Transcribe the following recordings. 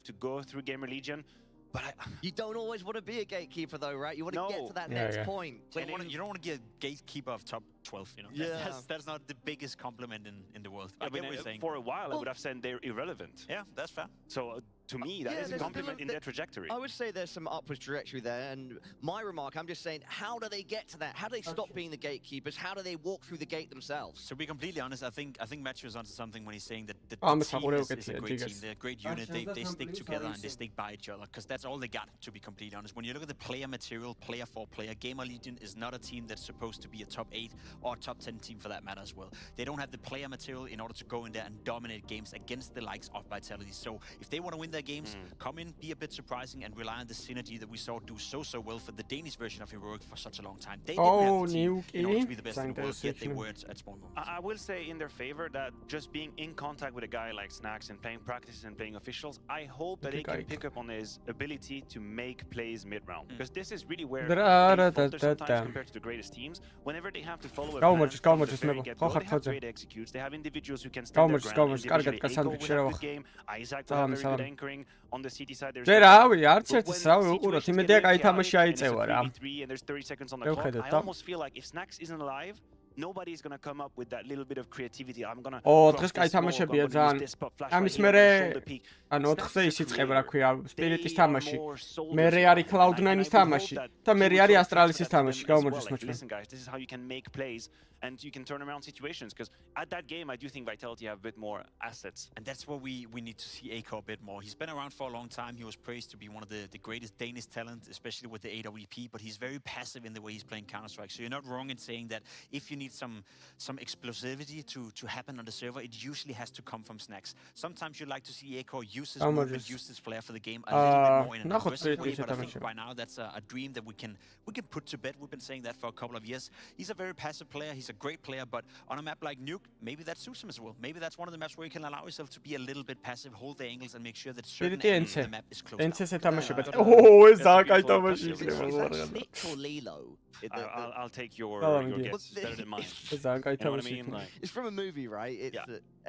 to go through GamerLegion. But you don't always want to be a gatekeeper, though, right? You want to get to that next point. You don't want to be a gatekeeper of top 12, you know? Yeah. That's not the biggest compliment in the world. I mean, for a while, I would have said they're irrelevant. Yeah, that's fair. So to me, that is a compliment in their trajectory. I would say there's some upwards trajectory there, and my remark, I'm just saying, how do they get to that? How do they stop being the gatekeepers? How do they walk through the gate themselves? To be completely honest, I think Matthew is onto something when he's saying that the team is a great team. They're a great unit. They stick together and they stick by each other, because that's all they got, to be completely honest. When you look at the player material, player for player, GamerLegion is not a team that's supposed to be a top 8 or top 10 team for that matter as well. They don't have the player material in order to go in there and dominate games against the likes of Vitality. So if they want to win their games, come in, be a bit surprising, and rely on the synergy that we saw do so well for the Danish version of Heroic for such a long time. They didn't have the team in order to be the best in the world, yet they weren't at small moments. I will say in their favor that just being in contact with a guy like Snax and playing practices and playing officials, I hope that he can pick up on his ability to make plays mid-round. Because this is really where they falter sometimes compared to the greatest teams. Whenever they have to follow a plan from the very get-go, they have great executes. They have individuals who can stand their ground individually. Echo with a good game. Isaac with a very good anchoring. On the CT side, there's and there's 30 seconds on the clock. I almost feel like if Snax isn't alive, nobody's gonna come up with that little bit of creativity. I'm gonna დღეს კაი თამაშებია ძალიან. ამის მერე ანუ 4-ზე ის იწყება, რა ქვია, სპირიტის თამაში. მერე არის Cloud9-ის თამაში და მერე არის ASTRALIS-ის თამაში. გამომოდის მოჩვენა. Listen guys, this is how you can make plays and you can turn around situations, because at that game I do think Vitality have a bit more assets. And that's where we need to see Echo a bit more. He's been around for a long time. He was praised to be one of the greatest Danish talent, especially with the AWP, but he's very passive in the way he's playing Counter-Strike. So you're not wrong in saying that if you need some explosivity to happen on the server, it usually has to come from Snax. Sometimes you like to see Echo use his movement, use his flair for the game a little bit more in an aggressive way, but I think by now that's a dream that we can put to bed. We've been saying that for a couple of years. He's a very passive player. He's a great player, but on a map like Nuke, maybe that suits him as well. Maybe that's one of the maps where you can allow yourself to be a little bit passive, hold the angles, and make sure that certain areas of the map is closed down. I'll take your guess. Better than mine. You know what I mean? Like, it's from a movie, right? It's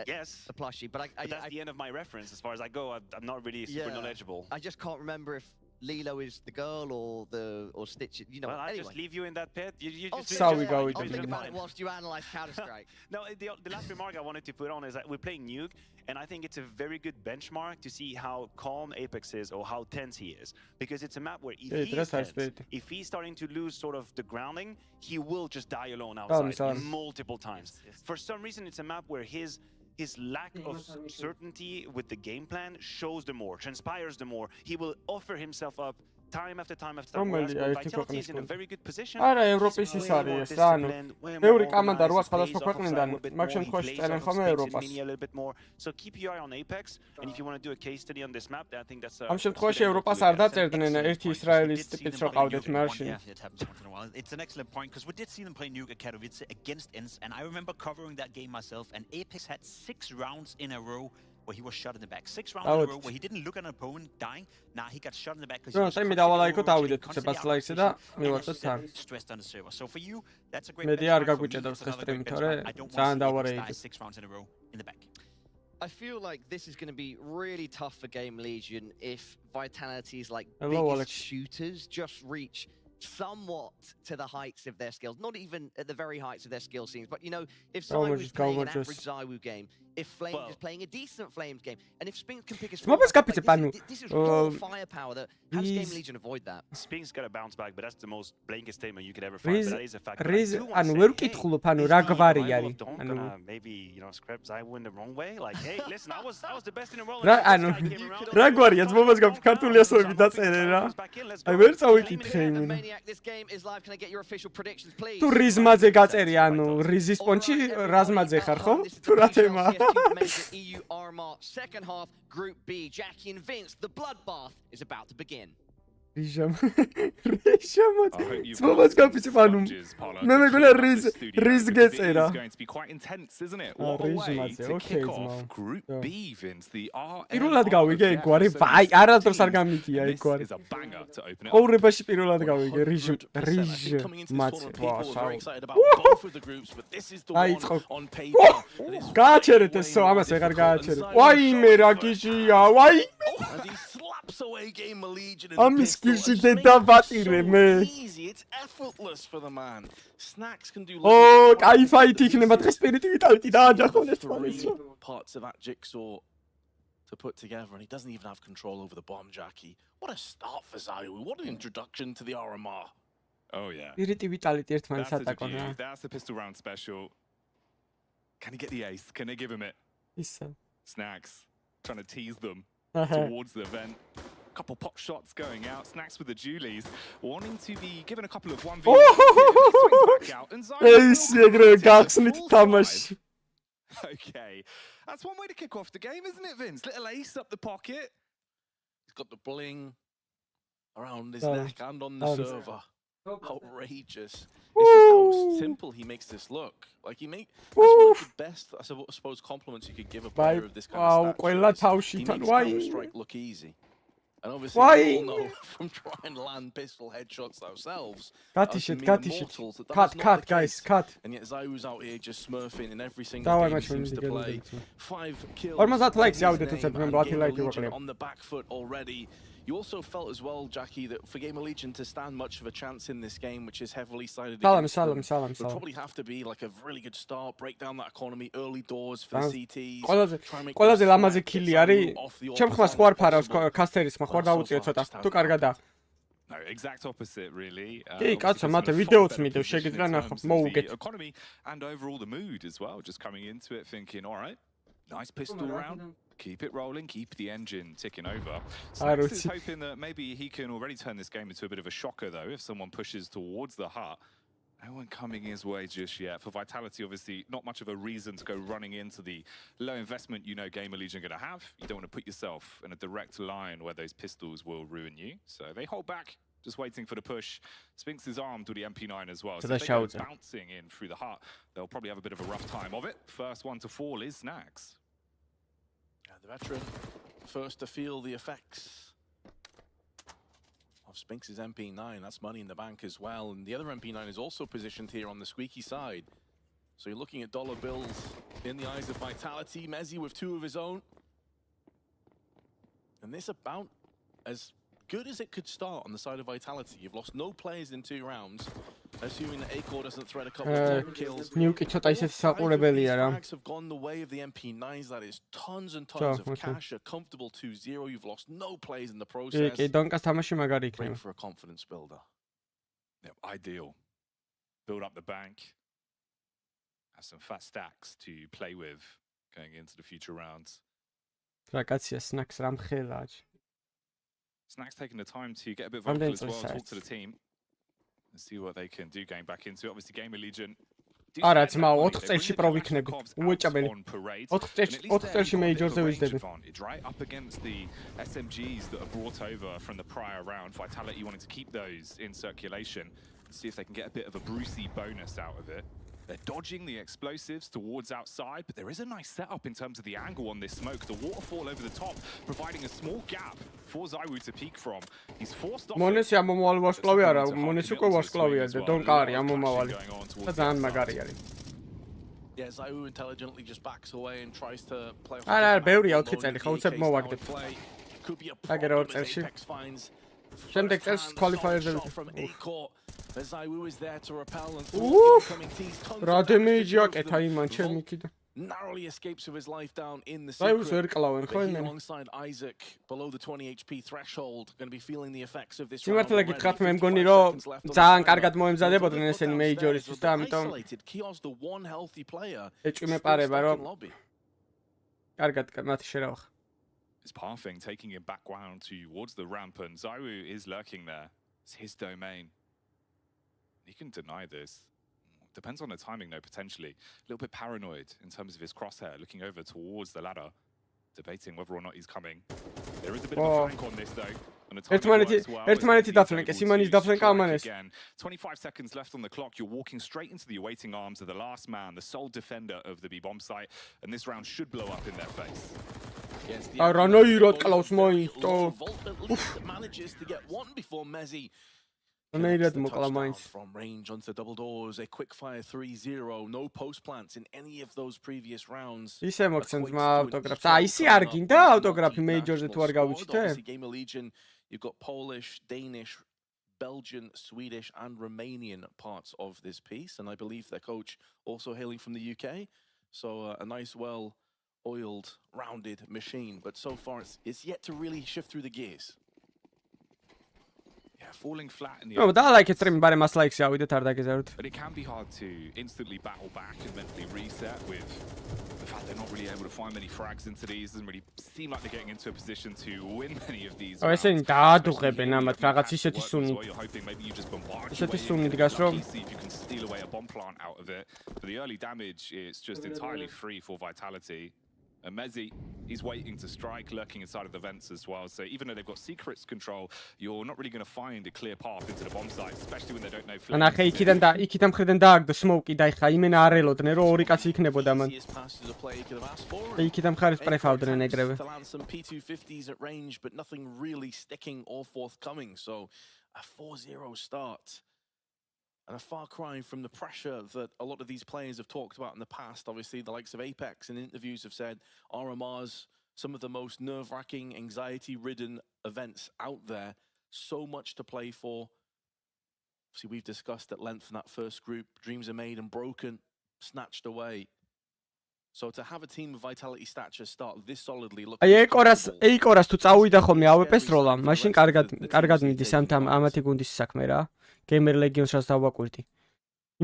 yes. a plushie, but that's the end of my reference. As far as I go, I'm not really super knowledgeable. I just can't remember if Lilo is the girl or Stitch. You know. Well, I'll anyway. just leave you in that pit. You just That's how we go. I'll think about it whilst you analyze Counter-Strike. No, the last remark I wanted to put on is that we're playing Nuke, and I think it's a very good benchmark to see how calm Apex is or how tense he is. Because it's a map where if he's starting to lose sort of the grounding, he will just die alone outside multiple times. For some reason, it's a map where his lack of certainty with the game plan shows the more, transpires the more. He will offer himself up time after time after time. Vitality is in a very good position. არა, ევროპის ის არის ეს, ანუ ბევრი კომანდა როა სხვადასხვა ქვეყნიდან, მაგ შემთხვევაში წერენ ხოლმე ევროპას. So keep your eye on Apex, and if you want to do a case study on this map, I think that's ამ შემთხვევაში ევროპას არ დაწერდნენ ერთი ისრაელის ტიპიც რო ყავდეთ მაშინ. It happens once in a while. It's an excellent point, because we did see them play Nuke at Katowice against Ence, and I remember covering that game myself, and Apex had 6 rounds in a row where he was shot in the back. 6 rounds in a row where he didn't look at an opponent dying. Nah, he got shot in the back because he was stressed on the server. So for you, that's a great benchmark. I don't want to see him die 6 rounds in a row in the back. I feel like this is going to be really tough for GamerLegion if Vitality's like biggest shooters just reach somewhat to the heights of their skills, not even at the very heights of their skill scenes, but you know, if someone was playing an average Zowie game, if Flames is playing a decent Flames game, and if Spinx can pick a this is raw firepower. That how does GamerLegion avoid that? Spinx got to bounce back, but that's the most blanket statement you could ever find. But that is a fact. ანუ ვერ ვკითხულობ, ანუ რა გვარი არის. ანუ maybe, you know, scripts I went the wrong way. Like, hey, listen, I was the best in the world. რა ანუ რა გვარია, ძმობას გაქვს ქართული ასოები დაწერე რა. აი ვერ წავიკითხე იმენ. This game is live. Can I get your official predictions, please? თუ რიზმაძე გაწერი, ანუ რიზის პონჩი რაზმაძე ხარ ხო? თუ რა თემა? EU RMR second half Group B. Jackie and Vince, the bloodbath is about to begin. ძმობას გაფიცებ, ანუ მე მეგონა რიზ გეწერა. It's going to be quite intense, isn't it? What a way to kick off Group B, Vince. The პირველად გავიგე ეგ გვარი, აი არასდროს არ გამიგია ეგ გვარი. Is a banger to open it. ყურებაში პირველად გავიგე რიზ მაცი. აი წყო. გააჩერეთ ესო, ამას ეგარ გააჩერეთ. ვაიმე რა გიჟია, ვაიმე. force away GamerLegion. I'm skilled in that battle, man. Easy, it's effortless for the man. Snacks can do. Oh, I fight it in the spirit without three parts of that jigsaw to put together, and he doesn't even have control over the bomb, Jackie. What a start for Zowie. What an introduction to the RMR. Oh yeah. That's the pistol round special. Can he get the ace? Can they give him it? Snacks trying to tease them towards the vent. Couple pop shots going out. Snacks with the Julies wanting to be given a couple of 1v1. Okay, that's one way to kick off the game, isn't it, Vince? Little ace up the pocket. He's got the bling around his neck and on the server. Outrageous. It's just how simple he makes this look. Like that's one of the best, I suppose, compliments you could give a player of this kind of stature. He makes Counter-Strike look easy. And obviously, we all know from trying to land pistol headshots ourselves. Cut, guys, cut. And yet Zowi's out here just smurfing in every single game he seems to play. 5 kills. On the back foot already. You also felt as well, Jackie, that for GamerLegion to stand much of a chance in this game, which is heavily sided against them, would probably have to be like a really good start, break down that economy, early doors for the CTs. ყველაზე ლამაზი kili არის. ჩემ ხმას ხوار ფარავს კასტერის ხმა ხوار დაუწიო ცოტა. თუ კარგადა. No, exact opposite really. კი, კაცო, მათე ვიდეოც მიდევ, შეგიძლია ნახო, მოუგეთ. Economy and overall the mood as well, just coming into it thinking, all right, nice pistol round. Keep it rolling, keep the engine ticking over. Snacks is hoping that maybe he can already turn this game into a bit of a shocker, though, if someone pushes towards the hut. No one coming his way just yet. For Vitality, obviously, not much of a reason to go running into the low investment you know GamerLegion are going to have. You don't want to put yourself in a direct line where those pistols will ruin you. So they hold back, just waiting for the push. Spinx is armed with the MP9 as well. So if they go bouncing in through the hut, they'll probably have a bit of a rough time of it. First one to fall is Snacks. The veteran first to feel the effects of Spinx's MP9. That's money in the bank as well. And the other MP9 is also positioned here on the squeaky side. So you're looking at dollar bills in the eyes of Vitality. Mezzi with 2 of his own. And this about as good as it could start on the side of Vitality. You've lost no players in 2 rounds. Assuming that A-Core doesn't thread a couple of kills. Nuke ცოტა ისეთი საყურებელია რა. Have gone the way of the MP9s. That is tons and tons of cash. A comfortable 2-0. You've lost no plays in the process. კი, დონკას თამაში მაგარი იქნება. Great for a confidence builder. Yep, ideal. Build up the bank. Have some fat stacks to play with going into the future rounds. რა კაცია Snacks რა მხელა. Snacks taking the time to get a bit vocal as well, talk to the team. And see what they can do going back into it. Obviously, GamerLegion. არა, ძმა, 4 წელში პრო ვიქნები. უეჭებელი. 4 წელში მეიჯორზე ვიждები. Right up against the SMGs that are brought over from the prior round. Vitality wanting to keep those in circulation and see if they can get a bit of a Brucey bonus out of it. They're dodging the explosives towards outside, but there is a nice setup in terms of the angle on this smoke. The waterfall over the top, providing a small gap for Zowie to peek from. He's forced off. მონესი ამომავალი ვარსკვლავი არა, მონესი უკვე ვარსკვლავია და დონკა არის ამომავალი. და ძალიან მაგარი არის. Yeah, Zowie intelligently just backs away and tries to play. არა, ბევრია 4 წელი, ხო უცებ მოვაგდებ. აგერა 4 წელში. შემდეგ წელს qualifier-ზე from A-Core. Zowie is there to repel and incoming tees. რა დემეიჯი აკეთა იმან ჩემი კიდე. Narrowly escapes with his life down in the secret. Alongside Isaac, below the 20 HP threshold, going to be feeling the effects of this. სიმართლე გითხრათ მე მგონი რომ ძალიან კარგად მოემზადებოდნენ ესენი მეიჯორისთვის და ამიტომ Kios the one healthy player. ეჭვი მეპარება რომ კარგად მათი შერავახ. His pathing taking him back round towards the ramp, and Zowie is lurking there. It's his domain. He can deny this. Depends on the timing though, potentially. A little bit paranoid in terms of his crosshair, looking over towards the ladder, debating whether or not he's coming. There is a bit of a flank on this though. ერთმანეთი დაფლენკე, სიმანის დაფლენკა ამანეს. 25 seconds left on the clock. You're walking straight into the awaiting arms of the last man, the sole defender of the B-bomb site, and this round should blow up in their face. Ranoirot კლავს მოინტო. Manages to get one before Mezzi Connects the touchdown from range onto double doors, a quick fire 3-0, no post plants in any of those previous rounds. ისე მოგცემთ ავტოგრაფს. ისე არ გინდა ავტოგრაფი მეიჯორზე თუ არ გავიჩნდე? GamerLegion, you've got Polish, Danish, Belgian, Swedish and Romanian parts of this piece, and I believe their coach also hailing from the UK. So a nice, well-oiled, rounded machine. But so far, it's yet to really shift through the gears. Yeah, falling flat in the. Oh, that like it's really bad. Must like see with the target. But it can be hard to instantly battle back and mentally reset with the fact they're not really able to find many frags into these. Doesn't really seem like they're getting into a position to win many of these. Oh, ისინი დაადუღებენ ამათ რაღაც ისეთი სუნი. You're hoping maybe you just bombard. ისეთი სუნი დგას რომ see if you can steal away a bomb plant out of it. But the early damage is just entirely free for Vitality. And Mezzi, he's waiting to strike, lurking inside of the vents as well. So even though they've got secrets control, you're not really going to find a clear path into the bomb site, especially when they don't know. And ახე იქიდან მხრიდან დააგდო smoke-ი და ეხა იმენა არ ელოდნენ რომ ორი კაცი იქნებოდა მან. იქიდან მხარეს პრეფავდნენ ეგრევე. P250s at range, but nothing really sticking or forthcoming. So a 4-0 start. And a far cry from the pressure that a lot of these players have talked about in the past. Obviously, the likes of Apex in interviews have said RMRs, some of the most nerve-wracking, anxiety-ridden events out there. So much to play for. See, we've discussed at length in that first group. Dreams are made and broken, snatched away. So to have a team of Vitality stature start this solidly. აი ეიკორას თუ წავიდა ხოლმე AWP-ს როლა, მაშინ კარგად მიდის ამათი გუნდის საქმე რა. GamerLegion-ს დავაკვირდი.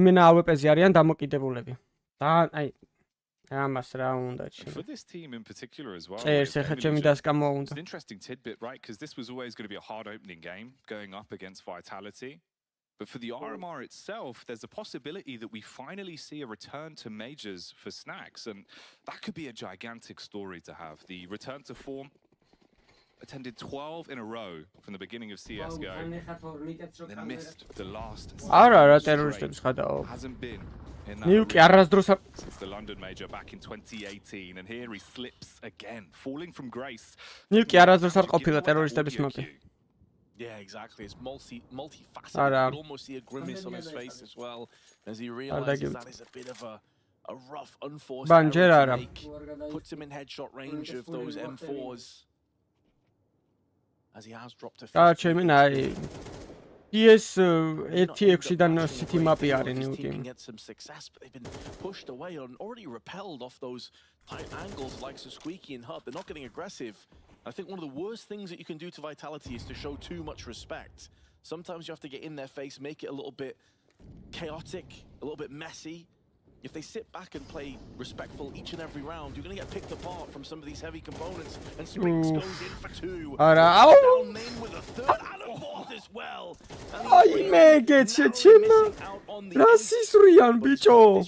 იმენა AWP-ზე არიან დამოკიდებულები. და აი ამას რა უნდა ჩი. For this team in particular as well. წერს ეხა ჩემი დასკამო უნდა. It's an interesting tidbit, right? Because this was always going to be a hard opening game going up against Vitality. But for the RMR itself, there's a possibility that we finally see a return to majors for Snacks, and that could be a gigantic story to have. The return to form, attended 12 in a row from the beginning of CSGO, then missed the last. Hasn't been in that since the London major back in 2018, and here he slips again, falling from grace. Yeah, exactly. It's multifaceted. You could almost see a grimace on his face as well as he realizes that is a bit of a rough, unforced error to make. Puts him in headshot range of those M4s as he has dropped a few. Yes, ETX-დან city map-ი არის Nuke. Get some success, but they've been pushed away and already repelled off those tight angles like Squeaky and Hub. They're not getting aggressive. I think one of the worst things that you can do to Vitality is to show too much respect. Sometimes you have to get in their face, make it a little bit chaotic, a little bit messy. If they sit back and play respectful each and every round, you're going to get picked apart from some of these heavy components. And Spinx goes in for two. Down main with a third and a fourth as well. Ay, mega cheche나. Rasisurian bicho.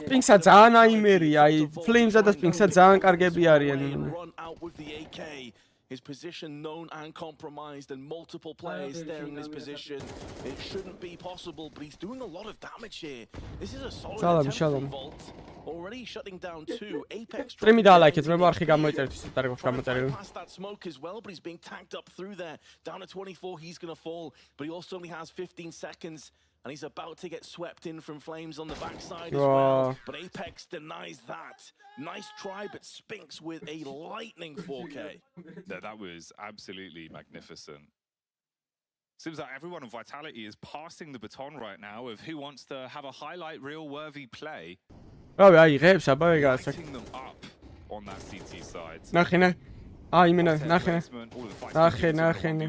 Spinx-ა ძალიან აიმერია. აი, Flames-ა და Spinx-ა ძალიან კარგები არიან. Run out with the AK. His position known and compromised, and multiple players staring this position. It shouldn't be possible, but he's doing a lot of damage here. This is a solid attempt from Vault. Already shutting down two. Apex. Past that smoke as well, but he's being tagged up through there. Down to 24, he's going to fall, but he also only has 15 seconds. And he's about to get swept in from Flames on the backside as well. But Apex denies that. Nice try, but Spinx with a lightning 4K. No, that was absolutely magnificent. Seems like everyone on Vitality is passing the baton right now of who wants to have a highlight reel-worthy play. Lighting them up on that CT side. იმენა ნახე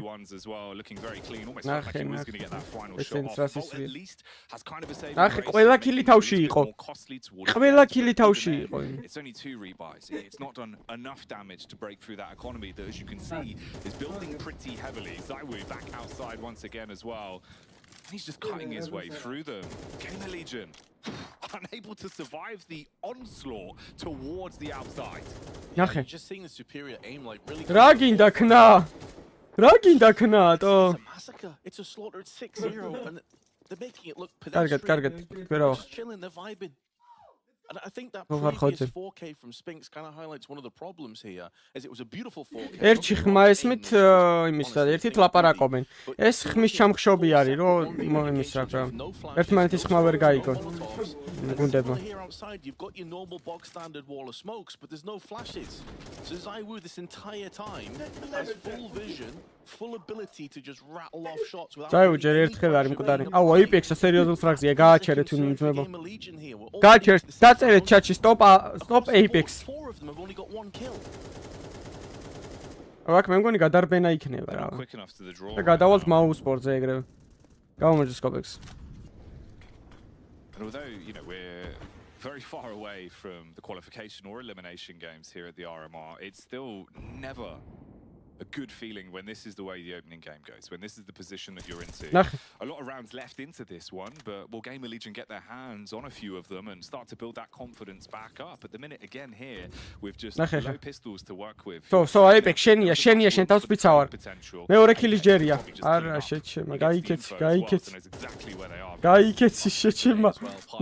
ones as well, looking very clean, almost felt like he was going to get that final shot off. At least has kind of a saving grace. ყველა kili თავში იყო. ყველა kili თავში იყო. It's only 2 rebuys. It's not done enough damage to break through that economy that, as you can see, is building pretty heavily. Zowie back outside once again as well. He's just cutting his way through them. GamerLegion unable to survive the onslaught towards the outside. Just seeing the superior aim, like really. რა გინდა ქნა? It's a massacre. It's a slaughter. It's 6-0, and they're making it look pedestrian. კარგად, Just chilling, they're vibing. And I think that previous 4K from Spinx kind of highlights one of the problems here, as it was a beautiful 4K. ერთი ხმა ესმით იმის და ერთით ლაპარაკობენ. ეს ხმის ჩამხშობი არის, რომ იმის რა. ერთმანეთის ხმა ვერ გაიგონ. გუნდებმა. Here outside you've got your normal bog standard wall of smokes, but there's no flashes. So Zowie this entire time has full vision, full ability to just rattle off shots without Zowie ჯერ ერთხელ არის მკვდარი. აუ, Hyperx-ა სერიოზულ ფრაგზია, გააჩერეთ უიმძმებო. გააჩერეთ, დაწერეთ ჩატში stop Hyperx. აქ მე მგონი გადარბენა იქნება რა. და გადავალთ მაუსპორტზე ეგრევე. გამომოჭრეს კოპექს. And although, we're very far away from the qualification or elimination games here at the RMR, it's still never a good feeling when this is the way the opening game goes, when this is the position that you're into. A lot of rounds left into this one, but will GamerLegion get their hands on a few of them and start to build that confidence back up? At the minute, again here, with just low pistols to work with. So Hyperx, შენია, შენ თავს პიცავარ. მეორე კილი ჯერია. არა, შეჩემა, გაიქეცი, შეჩემა.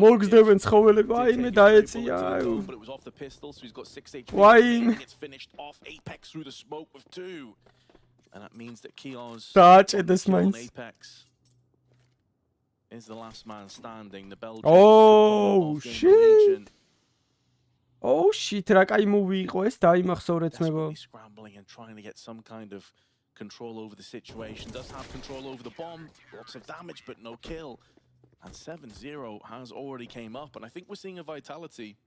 მოგზდებენ ცხოველები, აი მე დაეწია. Why? Gets finished off. Apex through the smoke with 2. And that means that Keo's Apex is the last man standing. The Belgian. Oh shit! Oh shit! რა კაი მოვი იყო ეს დაიმახსოვრეთ მებო. Scrambling and trying to get some kind of control over the situation. Does have control over the bomb. Lots of damage, but no kill. And 7-0 has already came up, and I think we're seeing a Vitality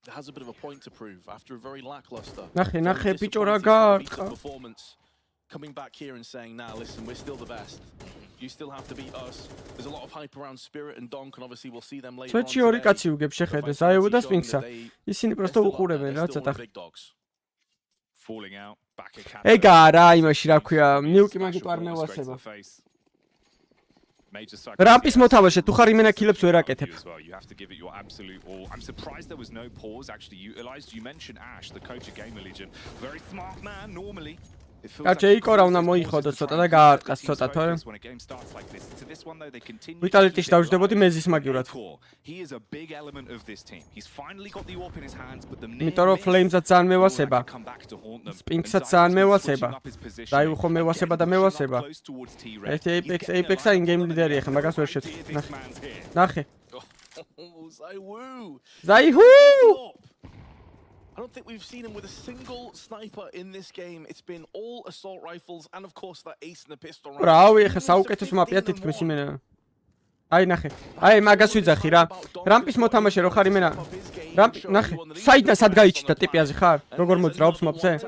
that has a bit of a point to prove after a very lackluster performance. Coming back here and saying, nah, listen, we're still the best. You still have to beat us. There's a lot of hype around Spirit and Donk, and obviously we'll see them later on today. ორი კაცი უგებს შეხედე, Zowie და Spinx-ა. ისინი просто უყურებენ რა ცოტა. Falling out back at ეგა რა იმაში რა ქვია, Nuke მაგით არ მევასება. Rampis მოთამაშე, თუ ხარ იმენა კილებს ვერ აკეთებ. You have to give it your absolute all. I'm surprised there was no pause actually utilized. You mentioned Ash, the coach of GamerLegion. Very smart man normally. კაჭე იკორა უნდა მოიხოდოს ცოტა და გაარტყას ცოტა თორე. Vitality-ში დავждდებოდი მეზის მაგივრად. He is a big element of this team. He's finally got the AWP in his hands, but the იმიტომ რომ Flames-აც ძალიან მევასება. Spinx-აც ძალიან მევასება. დაიუხო მევასება და მევასება. ერთი Apex-ა in-game ლიდერია ხა, მაგას ვერ შეცვლიდი. ნახე. Zowie! I don't think we've seen him with a single sniper in this game. It's been all assault rifles and of course that ace in the pistol round. Რავი, ხა საუკეთესო მაპია თითქმის იმენა. აი ნახე. აი მაგას ვიძახი რა. Rampis მოთამაშე რო ხარ იმენა. Ramp ნახე. საიდან სად გაიჩნდა ტიპიაზე ხარ? როგორ მოძრაობს მაპზე?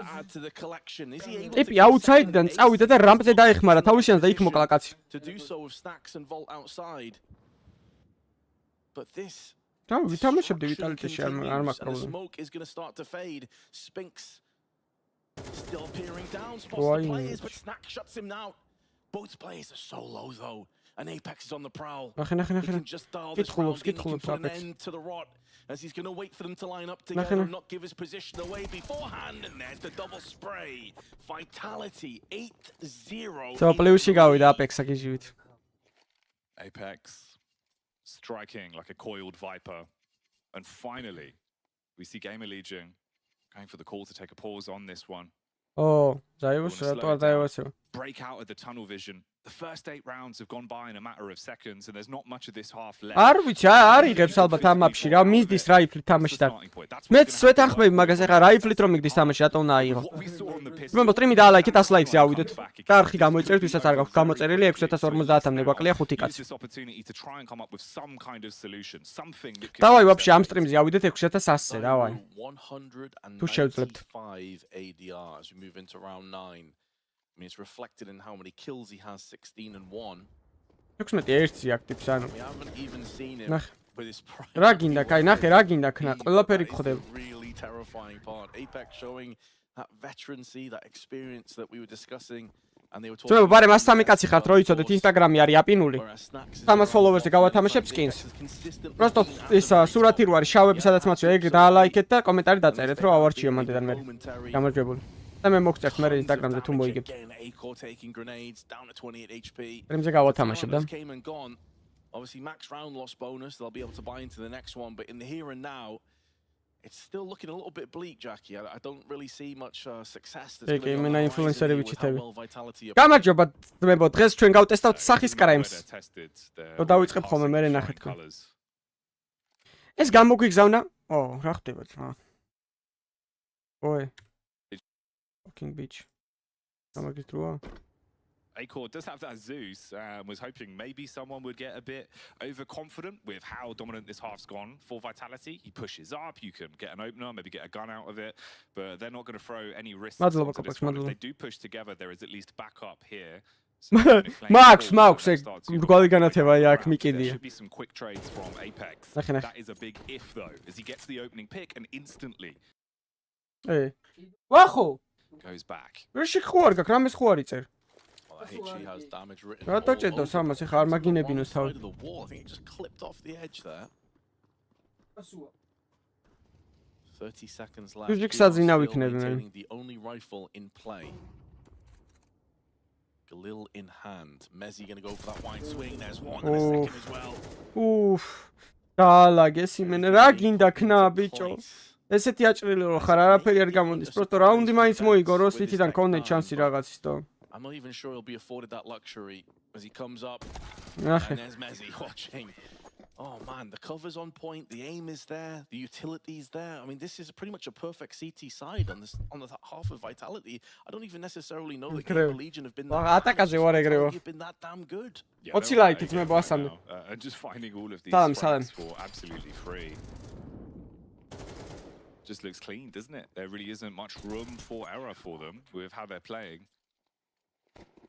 ტიპი აუთსაიდიდან წავიდა და Rampზე დაეხმარა თავისიანს და იქ მოკლა კაცი. To do so with Stacks and Vault outside. But this ვითამაშებდი Vitality-ში არ მაქვს პრობლემა. Smoke is going to start to fade. Spinx still peering down, spots the players, but Snack shuts him out. Both players are so low though, and Apex is on the prowl. He can just dial this round in, he can put an end to the rot, as he's going to wait for them to line up together and not give his position away beforehand, and there's the double spray. Vitality 8-0. So პლეიში გავიდა Apex-ა გიჟივით. Apex striking like a coiled viper, and finally we see GamerLegion going for the call to take a pause on this one. Oh, Zowie break out of the tunnel vision. The first 8 rounds have gone by in a matter of seconds, and there's not much of this half left. არ ვიცი, არიღებს ალბათ ამ მაპში რა, მისდის რაიფლით თამაში და მეც სვეთანხმები მაგას ახლა რაიფლით რომ მიგდის თამაში რატომ უნდა აიღო. მე სტრიმი დაალაიქეთ 100 ლაიქზე ავიდეთ. და არხი გამოიწერეთ, ვისაც არ გაქვს გამოწერილი 6050-მდე გვაკლია 5 კაცი. დავაი ვაფშე ამ სტრიმზე ავიდეთ 6100-ზე, დავაი. თუ შევძლებთ. ADR as we move into round 9. I mean, it's reflected in how many kills he has, 16-1. 16 აქტივს ანუ. We haven't even seen him with his prime. რა გინდა, კაი, ნახე, რა გინდა ქნა, ყველაფერი გხდება. Really terrifying part. Apex showing that veterancy, that experience that we were discussing. And they were talking. ძმებო, ბარე მას 3 კაცი ხართ, რო იცოდეთ, Instagram-ი არის აპინული. 300 followers-ზე გავათამაშებ Spinx. Просто ეს სურათი რო არის შავები, სადაც მაწვია, ეგ დაალაიქეთ და კომენტარი დაწერეთ, რომ ავარჩიო მანდედან მე. გამარჯვებული. და მე მოგწერთ მე Instagram-ზე თუ მოიგებთ. Stream-ზე გავათამაშებ და Obviously, max round loss bonus. They'll be able to buy into the next one. But in the here and now, it's still looking a little bit bleak, Jackie. I don't really see much success. There's going to be a influencer with how well Vitality. გამარჯობა, ძმებო, დღეს ჩვენ გავტესტავთ სახის კრაიმს. რო დავიწყებ ხოლმე მე ნახეთ თქვენ. ეს გამოგვიგზავნა? ო, რა ხდება ძმა? ой. Fucking bitch. გამაგიძროა? Acor does have that Zeus, was hoping maybe someone would get a bit overconfident with how dominant this half's gone for Vitality. He pushes up, you can get an opener, maybe get a gun out of it, but they're not going to throw any risks into this one. If they do push together, there is at least backup here. Max, გვარი განათება აქ მიკიდია. There should be some quick trades from Apex. That is a big if though, as he gets the opening pick and instantly ვახო goes back. რა შეხوار გაკ რამეს ხوارი წერ? HE has damage written. რა დაჭედოს ამას ეხა არ მაგინებინოს თავი. I think it just clipped off the edge there. 30 seconds left. ჯუჯიქსაძინა ვიქნები მე. The only rifle in play. Galil in hand. Mezzi going to go for that wide swing. There's one and a second as well. Oof. დაალაგეს იმენ რა გინდა ქნა ბიჭო. ესეთი აჭრილი რო ხარ არაფერი არ გამოდის. პროტო რაუნდი მაინც მოიგო რო სიტიდან კონდენ ჩანსი რაღაცის თო. I'm not even sure he'll be afforded that luxury as he comes up. And there's Mezzi watching. Oh man, the cover's on point, the aim is there, the utility's there. I mean, this is pretty much a perfect CT side on the half of Vitality. I don't even necessarily know that GamerLegion have been that damn good. What's he like? It's my boss. And just finding all of these strikes for absolutely free. Just looks clean, doesn't it? There really isn't much room for error for them with how they're playing.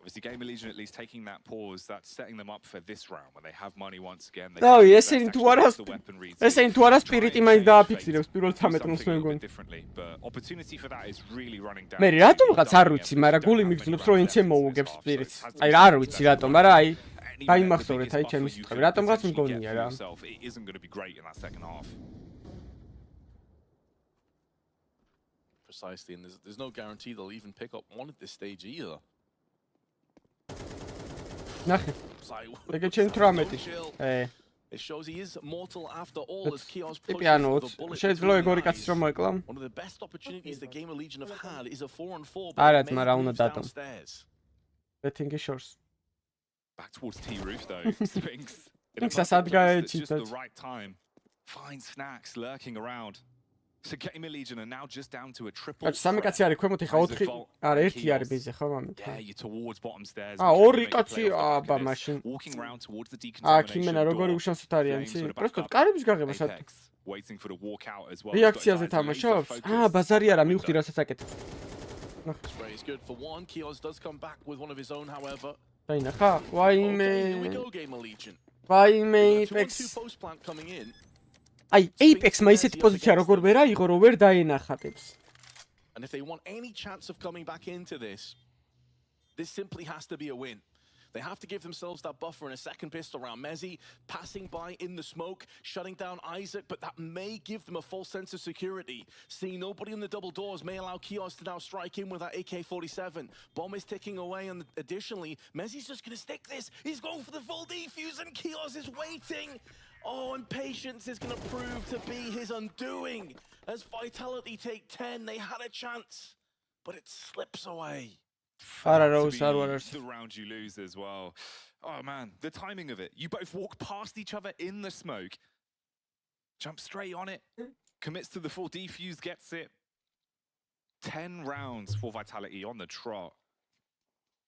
Obviously, GamerLegion at least taking that pause, that's setting them up for this round when they have money once again. Oh, yes, into what else? Yes, into what else? Spirit in my da pixel, spirit time to know differently, but opportunity for that is really running down. მე რატომ რაღაც არ ვიცი, მაგრამ გული მიგძლებს რომ ინცე მოუგებს სპირიტს. აი რა არ ვიცი რატომ, მაგრამ აი დაიმახსოვრეთ აი ჩემი სიტყვები. რატომღაც მგონია რა. It isn't going to be great in that second half. Precisely, and there's no guarantee they'll even pick up one at this stage either. ნახე. ეგ ჩემ 18. It shows he is mortal after all as Kios pushes the bullet. შეიძლება ეგ ორი კაცის რომ მოეკლა. One of the best opportunities the GamerLegion have had is a 4-on-4. არაც მარა უნდა დატომ. Betting shores. Back towards T roof though. Spinx. It's just the right time. Finds snacks lurking around. So GamerLegion are now just down to a triple. სამი კაცი არის ქვემოთ ეხა 4. არა, ერთი არის ბეზე ხო მამეთ. Yeah, you towards bottom stairs. ორი კაცი აბა მაშინ. Walking around towards the decontamination. აქ იმენა როგორი უშანსოთ არიან ცი. просто კარების გაღება სად. Waiting for the walk out as well. რეაქციაზე თამაშობს? ბაზარი არა, მივხვდი რასაც აკეთებ. Spray is good for one. Kios does come back with one of his own, however. დაინახა? ვაიმე. Here we go, GamerLegion. ვაიმე Hyperx. Post plant coming in. აი Apex-მა ისეთი პოზიცია როგორ ვერ აიღო, რომ ვერ დაენახატებს. And if they want any chance of coming back into this simply has to be a win. They have to give themselves that buffer in a second pistol round. Mezzi passing by in the smoke, shutting down Isaac, but that may give them a false sense of security. Seeing nobody in the double doors may allow Kios to now strike in with that AK-47. Bomb is ticking away, and additionally, Mezzi's just going to stick this. He's going for the full defuse, and Kios is waiting. Oh, and patience is going to prove to be his undoing. As Vitality take 10, they had a chance, but it slips away. The round you lose as well. Oh man, the timing of it. You both walk past each other in the smoke. Jump straight on it. Commits to the full defuse, gets it. 10 rounds for Vitality on the trot.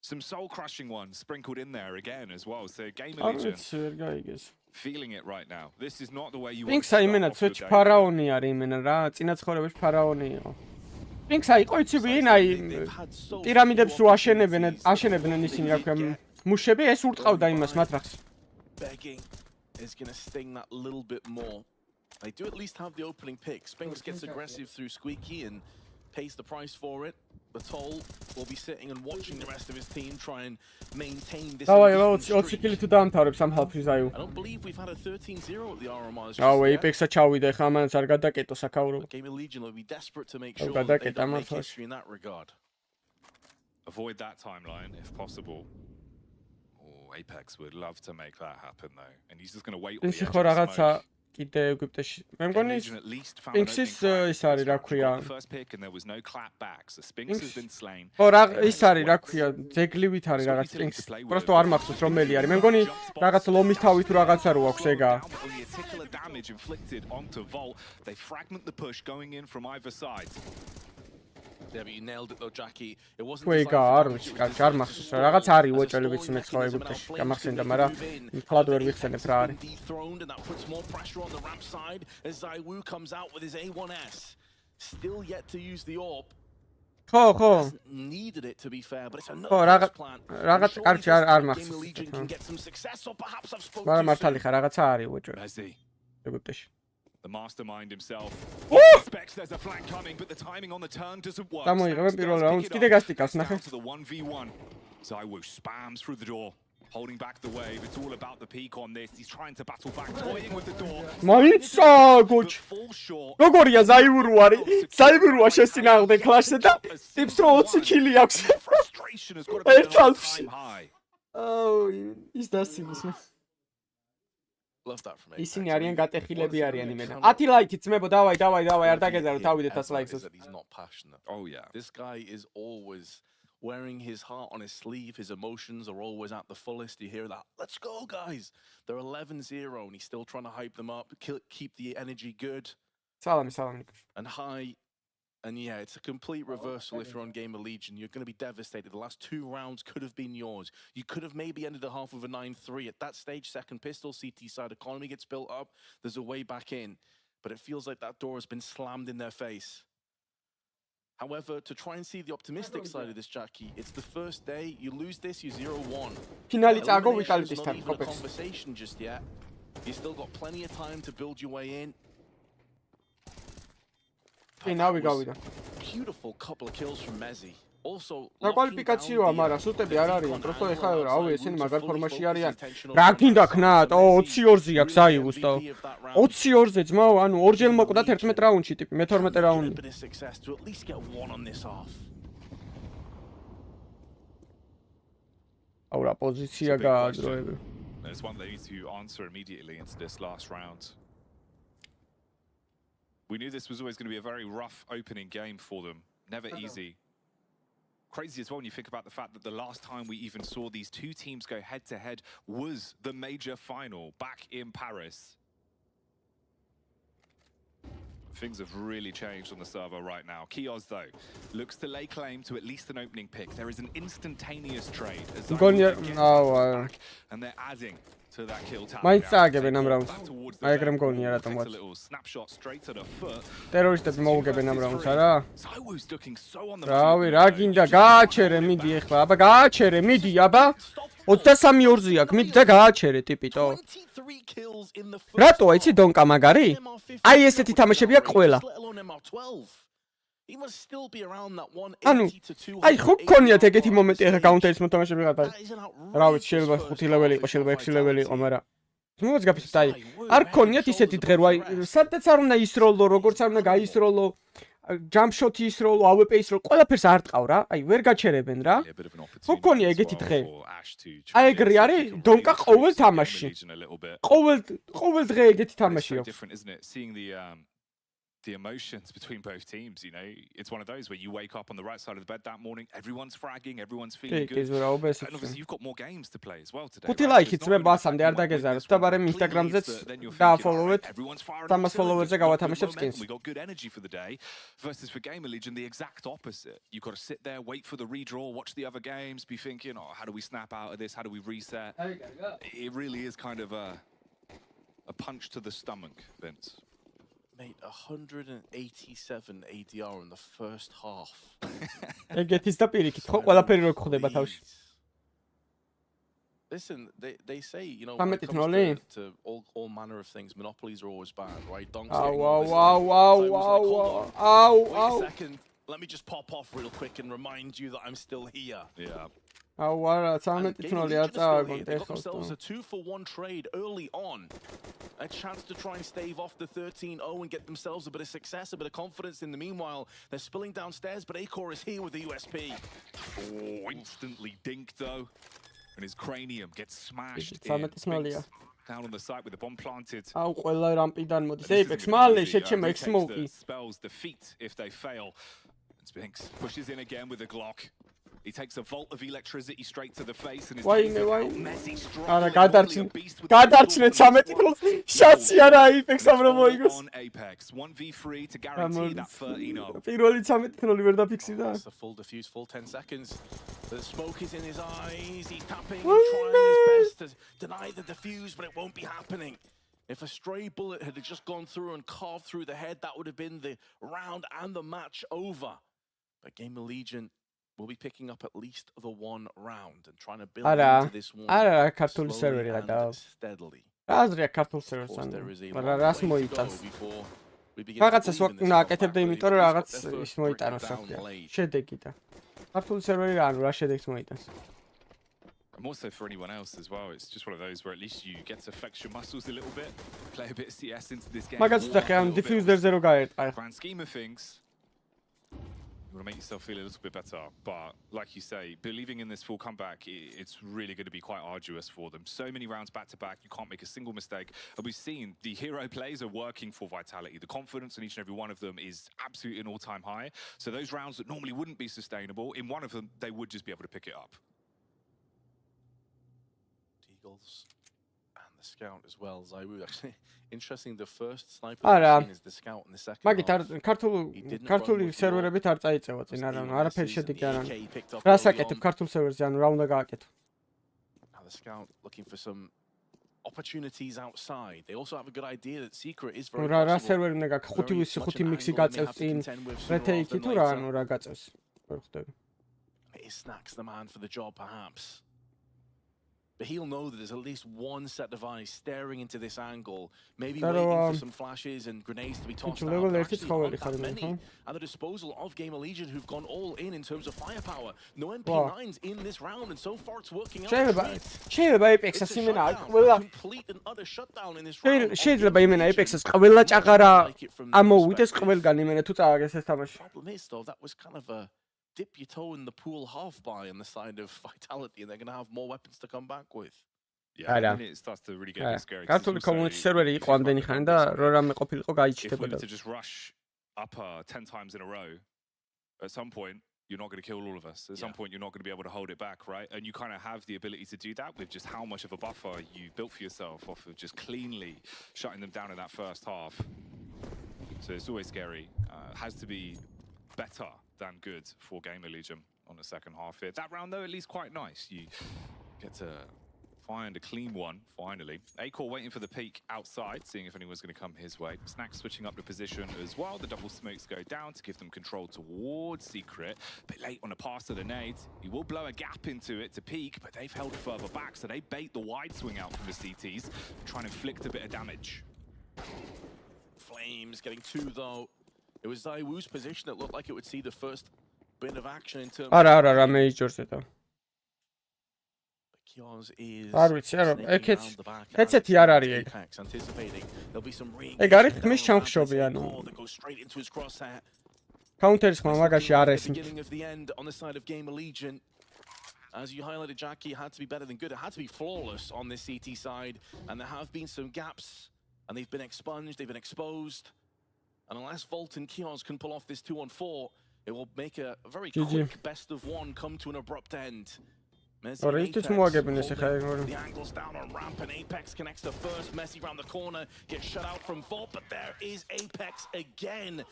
Some soul-crushing ones sprinkled in there again as well. So GamerLegion feeling it right now. This is not the way you want to start off the day. ფარაონი არის იმენა რა, წინა ცხოვრებაში ფარაონი იყო. Spinx იყო იცი ვინ აი პირამიდებს რო აშენებენ ისინი რა ქვია მუშები ეს ურტყავდა იმას მატრახს. Begging is going to sting that little bit more. They do at least have the opening pick. Spinx gets aggressive through Squeaky and pays the price for it. The Toll will be sitting and watching the rest of his team try and maintain this. I don't believe we've had a 13-0 at the RMRs. Apex-a ჩავიდა ხა ამან არ გადაკეტო საკაურო. GamerLegion will be desperate to make sure that they don't make history in that regard. Avoid that timeline if possible. Apex would love to make that happen though, and he's just going to wait on the This edge ხო of the რაღაცა smoke. კიდე ეგვიპტეში. მე მგონი Legion at least found an Spinx-ის opening ის არის, რა crack. ქვია. The first pick and there was no clap back. So Spinx has been slain. ხო რა ის არის, რა ქვია, ძეგლივით არის რაღაც Spinx. პროსტო არ მახსოვს რომელი არის. მე მგონი რაღაც ლომის თავი თუ რაღაცა რო აქვს ეგა. Only a tickle of damage inflicted onto Volt. They fragment the push going in from either side. Yeah, but you nailed it though, Jackie. It wasn't ეგა არ ვიცი, კარგი არ მახსოვს. რაღაც არის უოჭელებიც მეც ხო ეგვიპტეში. გამახსენდა, მაგრამ ფლად ვერ ვიხსენებ რა არის. Dethroned, and that puts more pressure on the ramp side as Zowie comes out with his A1S. Still yet to use the orb. ხო. Needed it to be fair, but it's ხო, another plan. რაღაც კარგი არ მახსოვს. GamerLegion can get some success, or perhaps I've spoken მაგრამ too მართალი soon. ხარ, რაღაცა არის უოჭე Messi, ეგვიპტეში. the mastermind himself. Woo! Expects there's a flank coming, but the timing on the turn doesn't work. გამოიღებენ Spinx პირველ does რაუნდს. pick it კიდე up. გასტიკავს, It's ნახე. down to the 1v1. Zowie spams through the door, holding back the wave. It's all about the peak on this. He's trying to battle back, toying with the door. მაინცა გოჩ. Falls short. როგორია ზაიბურუ არის? ზაიბურუა შესწინააღმდეგ კლაშზე და ტიპს რო 20 კილი აქვს. Frustration has got to be ერთ an ალფში. all-time high. ის დასიმის. Love that from ისინი არიან გატეხილები არიან იმენა. 10 ლაიქი ძმებო, დავაი, არ დაგეზარო, თავიდეთ 100 ლაიქს. That he's not passionate. Oh yeah. This guy is always wearing his heart on his sleeve. His emotions are always at the fullest. You hear that? Let's go, guys. They're 11-0, and he's still trying to hype them up, keep the energy good სალამი. and high. And yeah, it's a complete reversal if you're on GamerLegion. You're going to be devastated. The last 2 rounds could have been yours. You could have maybe ended the half with a 9-3. At that stage, second pistol, CT side economy gets built up. There's a way back in. But it feels like that door has been slammed in their face. However, to try and see the optimistic side of this, Jackie, it's the first day. You lose this, you're 0-1. ფინალი წაგო Elimination's ვიტალიტის not თან, even a კოპექს. conversation just yet. You still got plenty of time to build your way in. კი, ნავი გავიდა. Beautiful couple of kills from Messi. Also, და კვალიფიკაციაა, მაგრამ სუტები არ არიან. პროსტო ეხლა რავი, ესენი მაგარ ფორმაში არიან. რა გინდა ქნათ? 22-ზე აქვს აიუს და 22-ზე ძმაო, ანუ ორჯერ მოკვდათ 11 რაუნდში ტიპი, მე-12 რაუნდი. been a success to at least get one on this half. აუ რა პოზიცია გააძროები. It's one they need to answer immediately into this last round. We knew this was always going to be a very rough opening game for them. Never easy. Crazy as well when you think about the fact that the last time we even saw these two teams go head-to-head was the major final back in Paris. Things have really changed on the server right now. Kioz, though, looks to lay claim to at least an opening pick. There is an instantaneous trade. As and they're adding to that kill tally. მაინც წააგებენ ამ რაუნდს. აი ეგრე მგონია რატომ ვარ. ტერორისტები მოუგებენ ამ რაუნდს, არა? რავი, რა გინდა, გააჩერე, მიდი ეხლა. აბა გააჩერე, მიდი, აბა. 23-2-ზე აქვს, მიდი და გააჩერე ტიპიტო. რატო აიცი დონკა მაგარი? აი ესეთი თამაშებია ყველა. He must still be around that 180 ანუ to 200. აი ხო გქონიათ ეგეთი მომენტი ახლა გაუნტერის მოთამაშე ვიღათა. რა ვიცი, შეიძლება 5 ლეველი იყო, შეიძლება 6 ლეველი იყო, მაგრამ მოც გაფიქრეთ, აი არ გქონიათ ისეთი დღე რომ აი სადაც არ უნდა ისროლო, როგორც არ უნდა გაისროლო, ჯამპ შოთი ისროლო, AWP ისროლო, ყველაფერს არ ტყავ რა. აი ვერ გაჩერებენ რა. ხო გქონია ეგეთი დღე. აი ეგრე არის დონკა ყოველ თამაშში. ყოველ დღე ეგეთი თამაში აქვს. The emotions between both teams, you know, it's one of those where you wake up on the right side of the bed that morning, everyone's fragging, everyone's feeling good. And obviously you've got more games to play as well today. 5 ლაიქი ძმება ასამდე არ დაგეზაროთ და ბარემ ინსტაგრამზეც დააფოლოვეთ. 300 ფოლოვერზე გავათამაშებ Spinx. We got good energy for the day versus for GamerLegion the exact opposite. You've got to sit there, wait for the redraw, watch the other games, be thinking, "Oh, how do we snap out of this? How do we reset?" It really is kind of a punch to the stomach, Vince. Mate, 187 ADR in the first half. ეგეთის და პირიქით, ხო ყველაფერი რო გხდება თავში. Listen, they say, you know, when it comes to all manner of things, monopolies are always bad, right? Wait a second, let me just pop off real quick and remind you that I'm still here. Yeah. აუ არა, 13 ნოლი არ წააგონთ They got ეხლა. themselves a 2-for-1 trade early on. A chance to try and stave off the 13-0 and get themselves a bit of success, a bit of confidence. In the meanwhile, they're spilling downstairs, but Acor is here with the USP. Oh, instantly dinked though. and his cranium gets smashed in. Spinx down on the site with the bomb planted. აუ ყველა რამპიდან მოდის Apex მალე შეჩემა smoke spells defeat if they fail. And Spinx pushes in again with a Glock. He takes a volt of electricity straight to the face and is messy strong. არა გადარჩნეთ 13 თულს შაცი არა Apex-ამ რომ მოიგოს on Apex 1v3 to guarantee that 13-0. პირველი 13 თული ვერ დაფიქსირდა. That's the full defuse, full 10 seconds. The smoke is in his eyes. He's tapping and trying his best to deny the defuse, but it won't be happening. If a stray bullet had just gone through and carved through the head, that would have been the round and the match over. But GamerLegion will be picking up at least the one round and trying to build into this one slowly and steadily. აზრია ქართულ სერვერს მაგრამ რას მოიტანს რაღაცას უნდა აკეთებდა იმიტომ რომ რაღაც ის მოიტანოს საქმე შედეგი და ქართულ სერვერი რა ანუ რა შედეგს მოიტანს And also for anyone else as well, it's just one of those where at least you get to flex your muscles a little bit, play a bit of CS into this game. მაგაც ვთქვი ამ diffuser-ზე რო გაერტყა Grand scheme of things, you want to make yourself feel a little bit better, but like you say, believing in this full comeback, it's really going to be quite arduous for them. So many rounds back to back, you can't make a single mistake. And we've seen the hero plays are working for Vitality. The confidence in each and every one of them is absolutely an all-time high. So those rounds that normally wouldn't be sustainable, in one of them, they would just be able to pick it up. Eagles and the scout as well. Zowie actually interesting. The first sniper is the scout and the second. მაგით ქართული სერვერებით არ წაიწევა წინ არა არაფერი შედეგი არ არის. რას აკეთებ ქართულ სერვერზე ანუ რა უნდა გააკეთო? Now the scout looking for some opportunities outside. They also have a good idea that secret is very რა სერვერი უნდა გაქვს 5 მიქსი გაწევს წინ რეთეიკი თუ რა ანუ რა გაწევს ვერ ხვდები. It snacks the man for the job perhaps. But he'll know that there's at least one set of eyes staring into this angle, maybe waiting for some flashes and grenades to be tossed out. There actually aren't that many at the disposal of GamerLegion who've gone all in terms of firepower. No MP9s in this round, and so far it's working out. შეიძლება Apex-ს იმენა ყველა complete and utter shutdown in this round. შეიძლება იმენა Apex-ს ყველა ჭაღარა ამოვიდეს ყველგან იმენა თუ წააგეს ეს თამაში. Problem is though that was kind of a dip your toe in the pool half by on the side of Vitality, and they're going to have more weapons to come back with. Yeah, I mean, it starts to really get a bit scary. ქართული community server-ი იყო ამდენი ხანი და რო რამე ყოფილიყო გაიჩიტებოდა. If we were to just rush upper 10 times in a row, at some point you're not going to kill all of us. At some point you're not going to be able to hold it back, right? And you kind of have the ability to do that with just how much of a buffer you built for yourself off of just cleanly shutting them down in that first half. So it's always scary. Has to be better than good for GamerLegion on the second half here. That round though, at least quite nice. You get to find a clean one, finally. Acor waiting for the peek outside, seeing if anyone's going to come his way. Snack switching up the position as well. The double smokes go down to give them control towards Secret. A bit late on the pass to the nades. He will blow a gap into it to peek, but they've held further back, so they bait the wide swing out from the CTs, trying to inflict a bit of damage. Flames getting two though. It was Zowi's position that looked like it would see the first bit of action in terms of... არა major-ზე და. Kios is... არ ვიცი, არა, ეცეთი არ არის ეგ. ეგ არის ხმის ჩამხშობი, ანუ. Counter-ის ხმა მაგაში არ ესმით. As you highlighted, Jackie, it had to be better than good. It had to be flawless on this CT side, and there have been some gaps, and they've been expunged, they've been exposed. And unless Volt and Kios can pull off this 2-on-4, it will make a very quick best of one come to an abrupt end. The angle's down on ramp and Apex connects the first. Messi round the corner, gets shut out from Volt, but there is Apex again.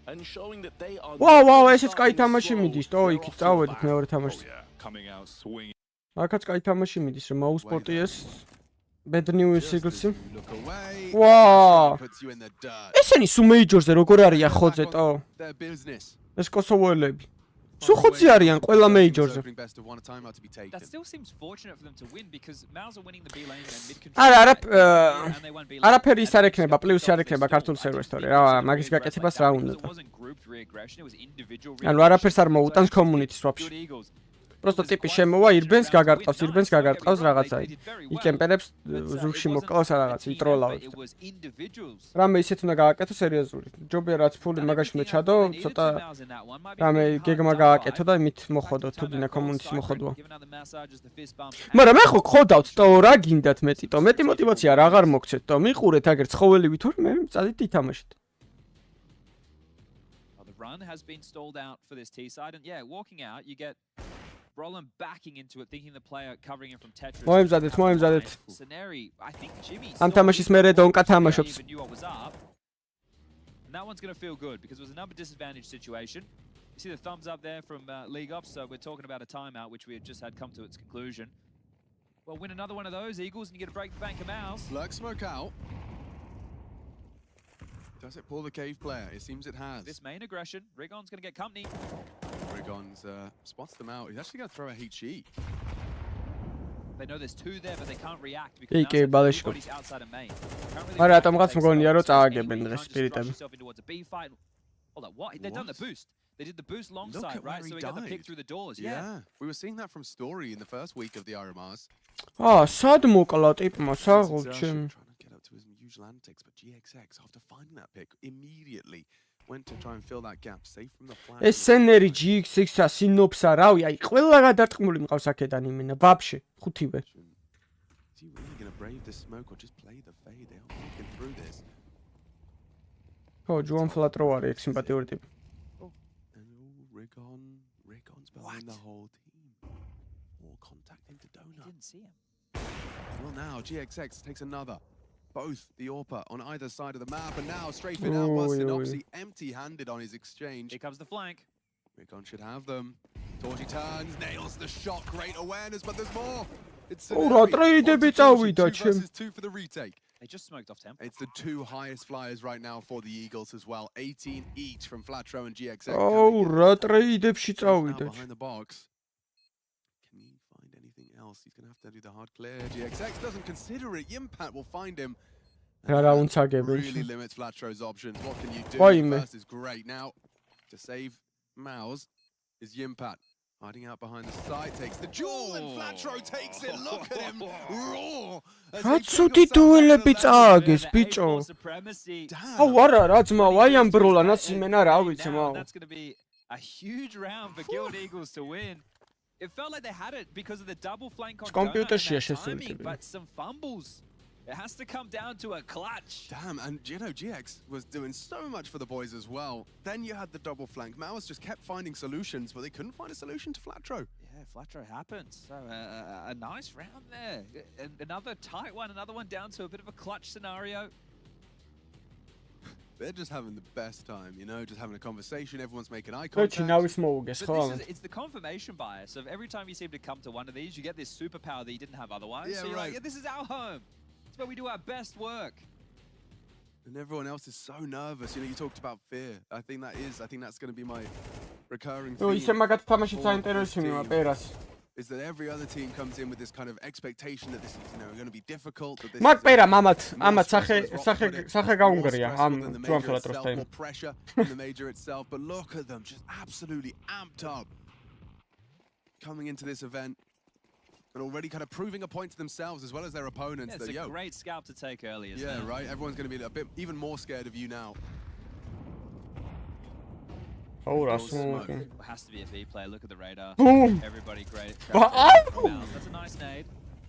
And showing that they are... Wow, ესეც კაი თამაში მიდის, თო იქით წავედით მეორე თამაშს. Coming out swinging. აქაც კაი თამაში მიდის, რომ მაუსპადი ეს Bednew Siglsi. Wow! ესენი სუ მეიჯორზე როგორ არიან ხოძე ტო? ეს კოსოვოელები. სუ ხოძე არიან ყველა მეიჯორზე. That still seems fortunate for them to win because Mals are winning the B lane and mid control. არაფერი ის არ ექნება, პლუსი არ ექნება ქართულ სერვერსთან. რა, მაგის გაკეთებას რა უნდა? ანუ არაფერს არ მოუტანს community-ს ვაფშე. Просто ტიპი შემოვა ირბენს გაგარტყავს რაღაცა. იკემპერებს ზურგში მოკლავს რაღაც იტროლავებს. რამე ისეთ უნდა გააკეთო სერიოზული. ჯობია რაც ფული მაგაში უნდა ჩადო, ცოტა რამე გეგმა გააკეთო და მით მოხოდო თუ დინა კომუნიკის მოხოდვა. მაგრამ ახო გხოდავთ თო რა გინდათ მეტი მოტივაცია რა აღარ მოგცეთ თო მიყურეთ აგერ ცხოველი ვითური მე წადით ითამაშეთ. Run has been stalled out for this T side, and yeah, walking out, you get Roland backing into it, thinking the player covering him from Tetris. მოემზადეთ. Scenario, I think Jimmy. ამ თამაშის მერე დონკა თამაშობს. And that one's going to feel good because it was a number disadvantage situation. You see the thumbs up there from League Ops, so we're talking about a timeout, which we had just had come to its conclusion. Well, win another one of those Eagles, and you get a break the bank of Mouse. Lurk smoke out. Does it pull the cave player? It seems it has. This main aggression, Rigon's going to get company. Rigon's spots them out. He's actually going to throw a HE. They know there's two there, but they can't react because everybody's outside of main. არა, ატომღაც მგონია რომ წააგებენ დღეს სპირიტები. Hold on, what? They've done the boost. They did the boost long side, right? So he got the pick through the doors. Yeah. We were seeing that from Story in the first week of the RMRs. სად მოკლა ტიპმა საღოლჩემ. To his usual antics, but GXX, after finding that pick, immediately went to try and fill that gap, safe from the flank. ეს სცენერი GXX-ა სინოფსა, რავი, აი ყველა გადარტყმული მყავს აქედან იმენა, ვაფშე, ხუთივე. Is he really going to brave the smoke or just play the fade? They are making through this. ხო, ჯუან ფლატრო არის ეგ სიმპათიური ტიპი. And Rigon's behind the whole team. Or contacting to Donut. Didn't see him. Well, now GXX takes another. Both the AWPer on either side of the map, and now strafing out was Synopsy empty-handed on his exchange. Here comes the flank. Rigon should have them. Torchy turns, nails the shot, great awareness, but there's more. It's two for the retake. They just smoked off tempo. It's the two highest flyers right now for the Eagles as well. 18 each from Flatro and GXX. Oh, behind the box. He's going to have to do the hard clear. GXX doesn't consider it. Yimpat will find him. Really limits Flatro's options. What can you do? First is great. Now, to save Mouse is Yimpat. Hiding out behind the side, takes the jewel, and Flatro takes it. Look at him roar. That's what he That's going to be a huge round for Guild Eagles to win. It felt like they had it because of the double flank on timing, but some fumbles. It has to come down to a clutch. Damn, and you know, GX was doing so much for the boys as well. Then you had the double flank. Maus just kept finding solutions, but they couldn't find a solution to Flatro. Yeah, Flatro happens. So a nice round there. And another tight one, another one down to a bit of a clutch scenario. They're just having the best time, you know, just having a conversation, everyone's making eye contact. It's the confirmation bias of every time you seem to come to one of these, you get this superpower that you didn't have otherwise. Yeah, so you're like, yeah, this is our home. It's where we do our best work. And everyone else is so nervous. You know, you talked about fear. I think that's going to be my recurring theme. Is that every other team comes in with this kind of expectation that this is, you know, going to be difficult. That this is more pressure in the major itself. But look at them, just absolutely amped up, coming into this event and already kind of proving a point to themselves as well as their opponents. Yeah, it's a great scalp to take early. Yeah, right. Everyone's going to be a bit even more scared of you now. Oh, that's has to be a V player. Look at the radar. Boom. Everybody great. That's a nice nade.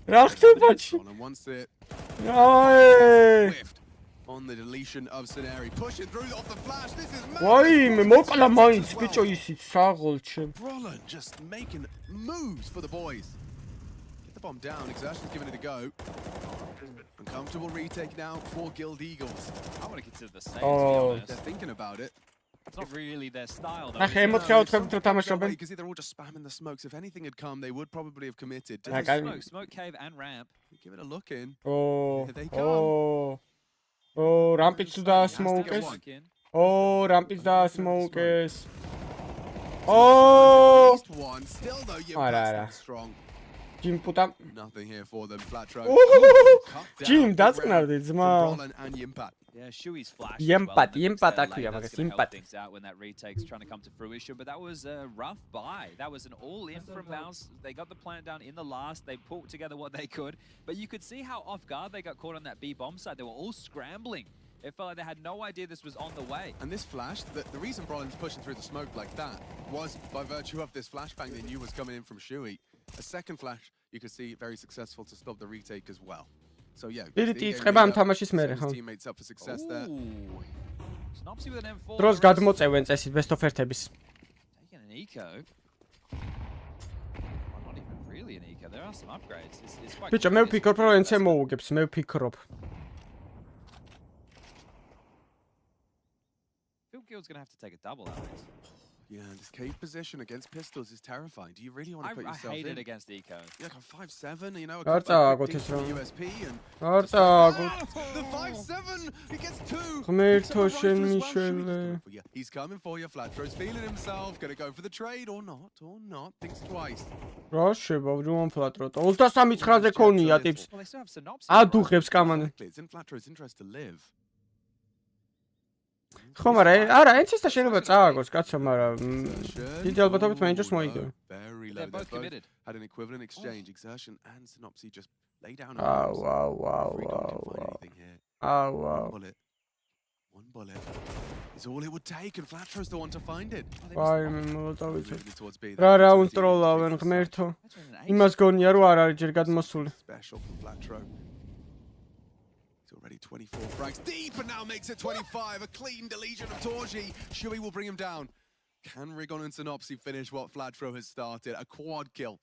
And once it swift on the deletion of Scenario, pushing through off the flash. This is Roland just making moves for the boys. Get the bomb down. Exertion's giving it a go. Uncomfortable retake now for Guild Eagles. I want to consider the same. To be honest. They're thinking about it. It's not really their style, though. You can see they're all just spamming the smokes. If anything had come, they would probably have committed. Smoke cave and ramp. Give it a look in. Oh, here they come. Oh, ramp is the smokers. Oh, ramp is the smokers. Oh. One still though. You're strong. Jim put up. Nothing here for them. Flatro. Jim, that's not it, Roland and Yimpat. Yeah, Shui's flash. Impat, well, impat that's akuya, gonna magas, help impat. things out when that retake's trying to come to fruition, but that was a rough buy. That was an all-in from Mouse. They got the plant down in the last. They pulled together what they could, but you could see how off guard they got caught on that B bomb side. They were all scrambling. It felt like they had no idea this was on the way. And this flash, the reason Brolin's pushing through the smoke like that was by virtue of this flashbang they knew was coming in from Shui. A second flash, you could see very successful to stop the retake as well. So yeah, teammates up for success there. Snopsy with an M4. Დროს გადმოწევენ წესით best of ერთ-ების. Taking an eco. Not even really an eco. There are some upgrades. It's quite ბიჭო, მე ვფიქრობ, რომ Ence მოუგებს, მე ვფიქრობ. Phil Gill's going to have to take a double out of this. Yeah, this cave position against pistols is terrifying. Do you really want to put yourself in? I hate it against eco. Yeah, like a 5-7, you know, a USP and the 5-7, he gets 2. He's coming for you. Flatro's feeling himself. Gonna go for the trade or not? Thinks twice. რა შევა, რომ Flatro. 23-9-ზე ქონია ტიპს. ადუღებს კამანე. It's in Flatro's interest to live. ხო, მაგრამ არა, Ence-ს და შეიძლება წააგოს, კაცო, მაგრამ დიდი ალბათობით მენჯერს მოიგო. Very low. They both had an equivalent exchange. Exertion and Synopsy just lay down. Wow. One bullet is all it would take, and Flatro's the one to find it. Why მე მოვიტოვე. რა რაუნდ ტროლავენ ღმერთო. იმას გონია რომ არ არის ჯერ გადმოსული. Special from Flatro. Already 24 frags deep and now makes it 25. A clean deletion of Torji. Shui will bring him down. Can Rigon and Synopsy finish what Flatro has started? A quad kill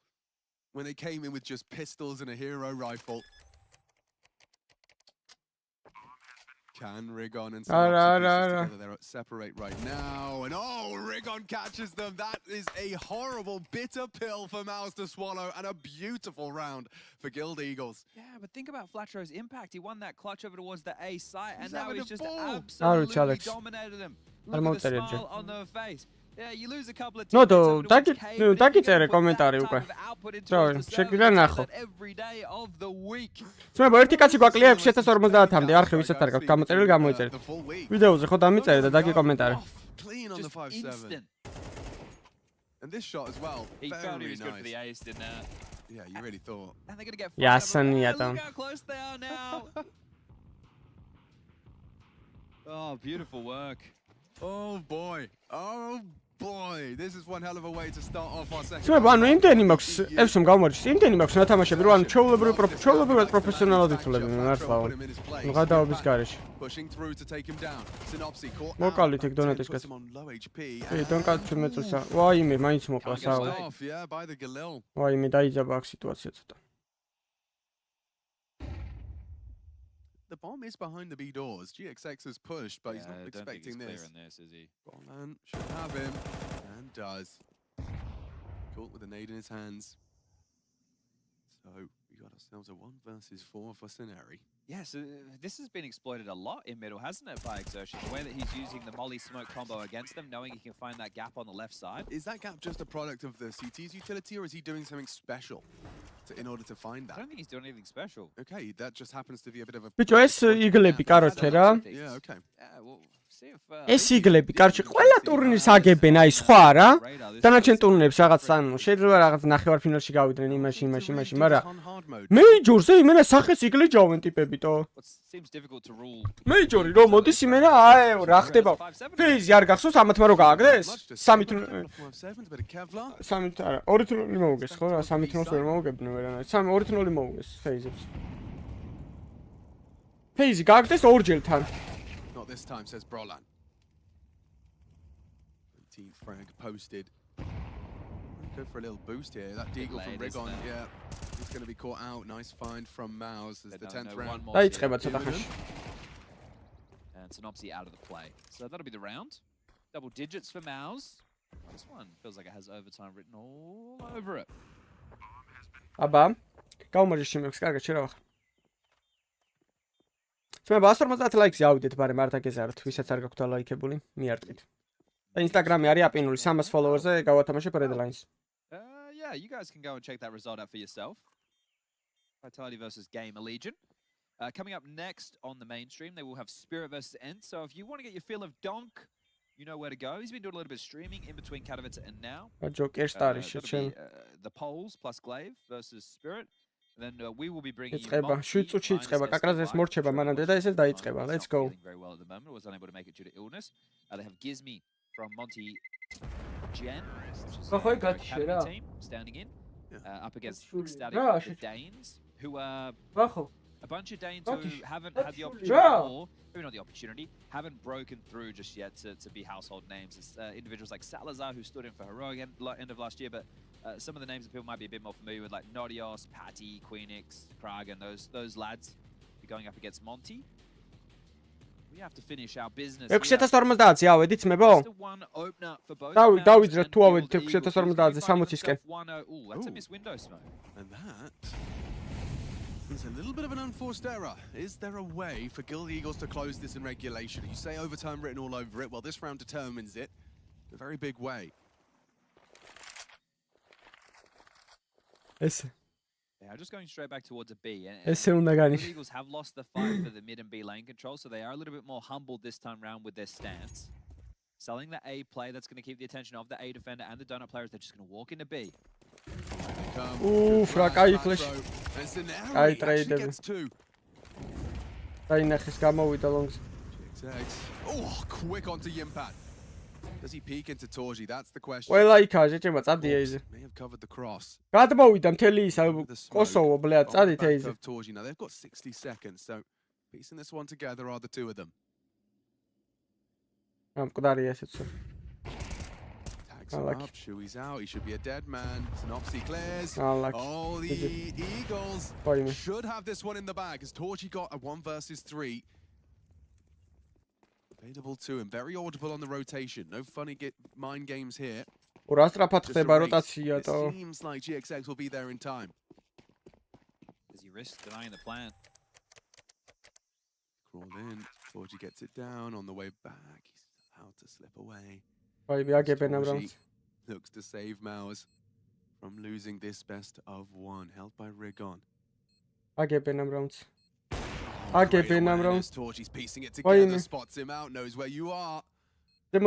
when they came in with just pistols and a hero rifle. Can Rigon and Synopsy together? They're separate right now. And oh, Rigon catches them. That is a horrible, bitter pill for Mouse to swallow. And a beautiful round for Guild Eagles. Yeah, but think about Flatro's impact. He won that clutch over towards the A site. And now he's just absolutely dominated them. Look at the smile on their face. Yeah, you lose a couple of teams. No, დაგიწერე კომენტარი უკვე. შეგვიძლია ნახო. ძმებო, ერთი კაცი გვაკლია 6050-მდე, არხი ვისაც არ გაქვს გამოწერილი, გამოიწერეთ. ვიდეოზე ხო დამიწერე და დაგი კომენტარი. Clean on the 5-7. And this shot as well. He felt he was good for the ace, didn't it? Yeah, you really thought. And they're going to get Yasania look how close they are now. Oh, beautiful work. Oh boy. This is one hell of a way to start off our second. ძმებო, ანუ იმდენი მაქვს, ევსომ გამორჩის, იმდენი მაქვს ნათამაშები, რომ ანუ ჩაულებრივად პროფესიონალად ითვლებიან მართლა. გადაობის გარეშე. Pushing through to take him down. Synopsy caught. მოკალით ეგ დონატის კაცი. დონკაც მეწესა. ვაიმე, მაინც მოკლა საო. Yeah, by the Galil. ვაიმე, დაიძაბა აქ სიტუაცია ცოტა. The bomb is behind the B doors. GXX has pushed, but he's not expecting this. In this, is he? Bolan should have him, and does. Caught with a nade in his hands. So we got ourselves a 1 versus 4 for Scenari. Yes, this has been exploited a lot in middle, hasn't it, by Exertion? The way that he's using the molly smoke combo against them, knowing he can find that gap on the left side. Is that gap just a product of the CT's utility, or is he doing something special in order to find that? I don't think he's doing anything special. Okay, that just happens to be a bit of a... ბიჭო, ეს იგლები კაროჩე რა. Yeah, okay. Yeah, well, see if... ეს იგლები კაროჩე ყველა ტურნირს აგებენ, აი სხვა რა. დანარჩენ ტურნირებს რაღაც ანუ შეიძლება რაღაც ნახევარფინალში გავიდნენ იმაში, მაგრამ მეიჯორზე იმენა სახეს იგლე ჯავენ ტიპებიტო. მეიჯორი რომ მოდის იმენა აეო რა ხდება? ფეიზი არ გახსოვს ამათმა რო გააგდეს? 3-ით არა, 2-0 მოუგეს ხო რა, 3-0 ვერ მოუგებდნენ ვერანაირად. 2-0 მოუგეს ფეიზებს. ფეიზი გააგდეს ორჯერ თან. Not this time, says Brolan. 18th frag posted. Go for a little boost here. That deagle from Rigon, yeah. He's going to be caught out. Nice find from Mouse as the 10th round. დაიწყება ცოტა ხანში. And Synopsy out of the play. So that'll be the round. Double digits for Mouse. This one feels like it has overtime written all over it. აბა, გაუმარჯოს შემექვს, კარგად შერავახ. ძმებო, 150 ლაიქს ავიდეთ, მაგრამ არ დაგეზაროთ, ვისაც არ გაქვთ ლაიქებული, მიარტყით. და ინსტაგრამი არის აპინული 300 ფოლოვერზე გავათამაშებ Red Lines. Yeah, you guys can go and check that result out for yourself. Vitality versus GamerLegion. Coming up next on the mainstream, they will have Spirit versus Ence. So if you want to get your feel of Donk, you know where to go. He's been doing a little bit of streaming in between Katowice and now. The Poles plus Glaive versus Spirit. Then we will be bringing you Let's go. Very well at the moment. Was unable to make it due to illness. They have Gizmi from Monty Gen, which is a team standing in up against Ecstatic Danes, who are a bunch of Danes who haven't had the opportunity, or maybe not the opportunity, haven't broken through just yet to be household names. It's individuals like Salazar, who stood in for Heroic end of last year, but some of the names that people might be a bit more familiar with, like Nodios, Patty, Queenix, Prague, and those lads be going up against Monty. We have to finish our business. 6050-ზე ავედით მებო? დავიძრეთ თუ ავედით 6050-ზე 60-ისკენ. That's a miss window smoke. And that is a little bit of an unforced error. Is there a way for Guild Eagles to close this in regulation? You say overtime written all over it. Well, this round determines it in a very big way. They are just going straight back towards a B. And the Eagles have lost the fight for the mid and B lane control, so they are a little bit more humbled this time round with their stance. Selling the A play, that's going to keep the attention of the A defender and the donut players. They're just going to walk into B. Ooh, frag, I flash. I trade them. Oh, quick onto Yimpat. Does he peek into Torji? That's the question. Well, I can't. May have covered the cross. God, with them, tell you, also, bled. Now they've got 60 seconds, so piecing this one together are the two of them. Tags him up, Shui's out, he should be a dead man. Synopsy clears. Oh, the Eagles should have this one in the bag, as Torji got a 1 versus 3. Available to him, very audible on the rotation. No funny mind games here. It seems like GXX will be there in time. Does he risk denying the plant? Crawled in, Torji gets it down on the way back. He's about to slip away. Torji looks to save Maus from losing this best of 1, held by Rigon. Torji's piecing it together, spots him out, knows where you are. Could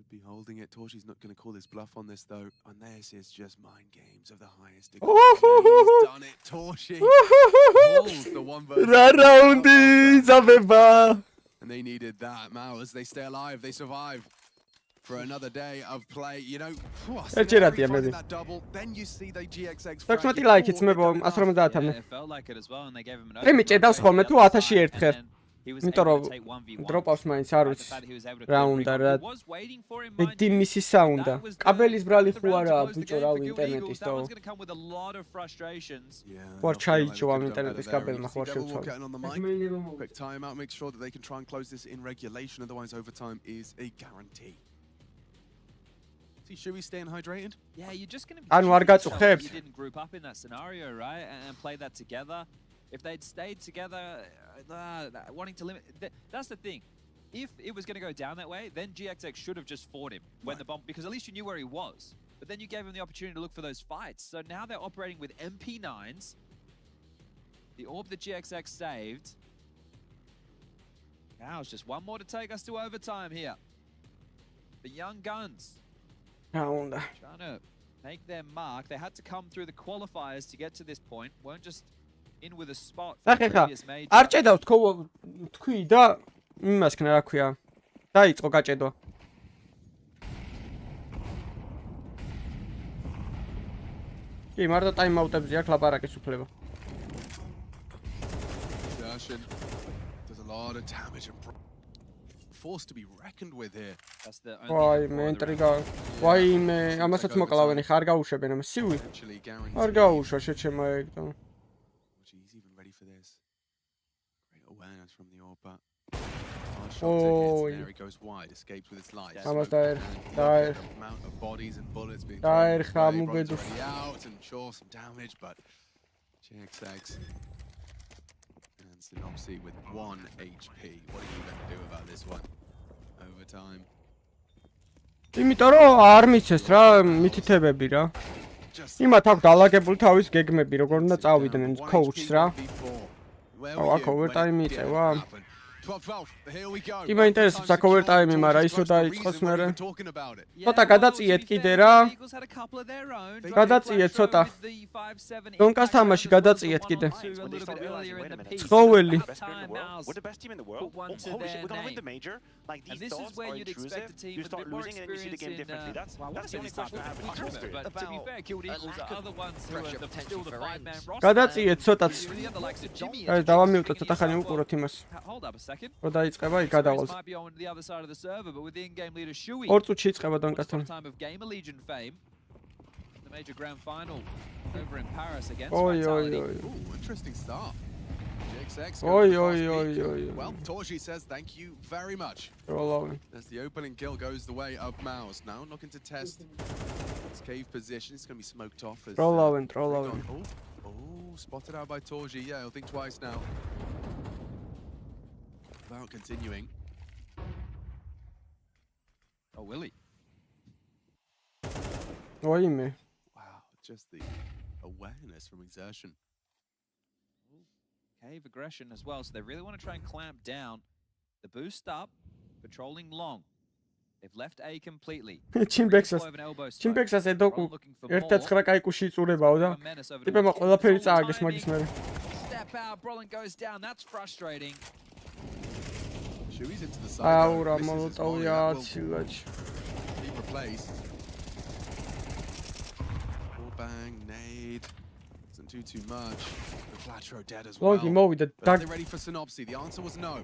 be holding it. Torji's not going to call his bluff on this though. And this is just mind games of the highest degree. He's done it, Torji. Holds the 1 versus. And they needed that. Maus, they stay alive, they survive. For another day of play, you know, that double, then you see the GXX it felt like it as well, and they gave him an დროპავს მაინც არ ვიცი რა უნდა რა დიმისი საუნდა კაბელის ბრალი ხო არა ბიჭო რავი ინტერნეტის თო ვარ ჩაიჭო ამ ინტერნეტის კაბელმა ხო არ შევცვალე quick timeout, make sure that they can try and close this in regulation, otherwise overtime is a guarantee. Should we stay hydrated? Yeah, you're just going to be you didn't group up in that scenario, right? And play that together. If they'd stayed together, wanting to limit, that's the thing. If it was going to go down that way, then GXX should have just fought him when the bomb, because at least you knew where he was. But then you gave him the opportunity to look for those fights. So now they're operating with MP9s. The orb that GXX saved. Now it's just one more to take us to overtime here. The young guns. Trying to make their mark. They had to come through the qualifiers to get to this point. Weren't just in with a spot. არ ჭედავს თქვი და იმას ქნა რა ქვია. დაიწყო გაჭედვა. კი, მარტო ტაიმაუტებზე აქვს ლაპარაკის უფლება. There's a lot of damage and forced to be reckoned with here. That's the only intriga. Vaime, amaსაც მოკლავენ ხარ გაუშვებენ ამ სივი. არ გაუშვა შეჩემა ეგ და. He's even ready for this. Great awareness from the orb. Oh, there he goes wide, escapes with his life. Amaz dair. Amount of bodies and bullets being dair xamubedus out and sure some damage, but GXX and Synopsy with 1 HP. What are you going to do about this one? Overtime. იმიტომ რომ არ მიცეს რა მითითებები რა. იმათ აქვს დალაგებული თავის გეგმები, როგორ უნდა წავიდნენ coach-ს რა. აქ overtime იწევა. Ima interesებს აქ overtime, მაგრამ ისო დაიწყოს მერე. ცოტა გადაწიეთ კიდე რა. გადაწიეთ ცოტა. დონკას თამაში გადაწიეთ კიდე. ცხოველი. Like these thoughts are intrusive, you start losing and then you see the game differently. That's the only question I have with Crosshair. But to be fair, Killed Eagles are other ones who are still the five-man roster. გადაწიეთ ცოტაც. აი დავამიუტოთ ცოტა ხანი უყუროთ იმას. Hold up a second. რო დაიწყება იქ გადავალს. Might be on the other side of the server, but with the in-game leader Shui. ორ წუთში იწყება დონკასთან. Time of GamerLegion fame. The major grand final over in Paris against Oi, Vitality. Ooh, interesting start. GXX Oi, goes oi, fast oi, peak. oi. Well, Torji says thank you very much. Rolling. As the opening kill goes the way of Mouse. Now looking to test his cave position. It's going to be smoked off. As, Rolling. Oh, spotted out by Torji. Yeah, he'll think twice now. Without continuing. Oh, Willie. Oime. Wow, just the awareness from exertion. Cave aggression as well, so they really want to try and clamp down. The boost up, patrolling long. They've left A completely. Spinx-ას ედოკუ 1-9 კაიკუში იწურებაო და ტიპებმა ყველაფერი წააგეს მაგის მერე. Step out, Brolin goes down. That's frustrating. Shui's into the side. აურა მოლოტოვია აცილაჩ. He replaced. Bang, nade. Isn't too much. The Flatro dead as well. Logi mოვიდა. Are they ready for Synopsy? The answer was no.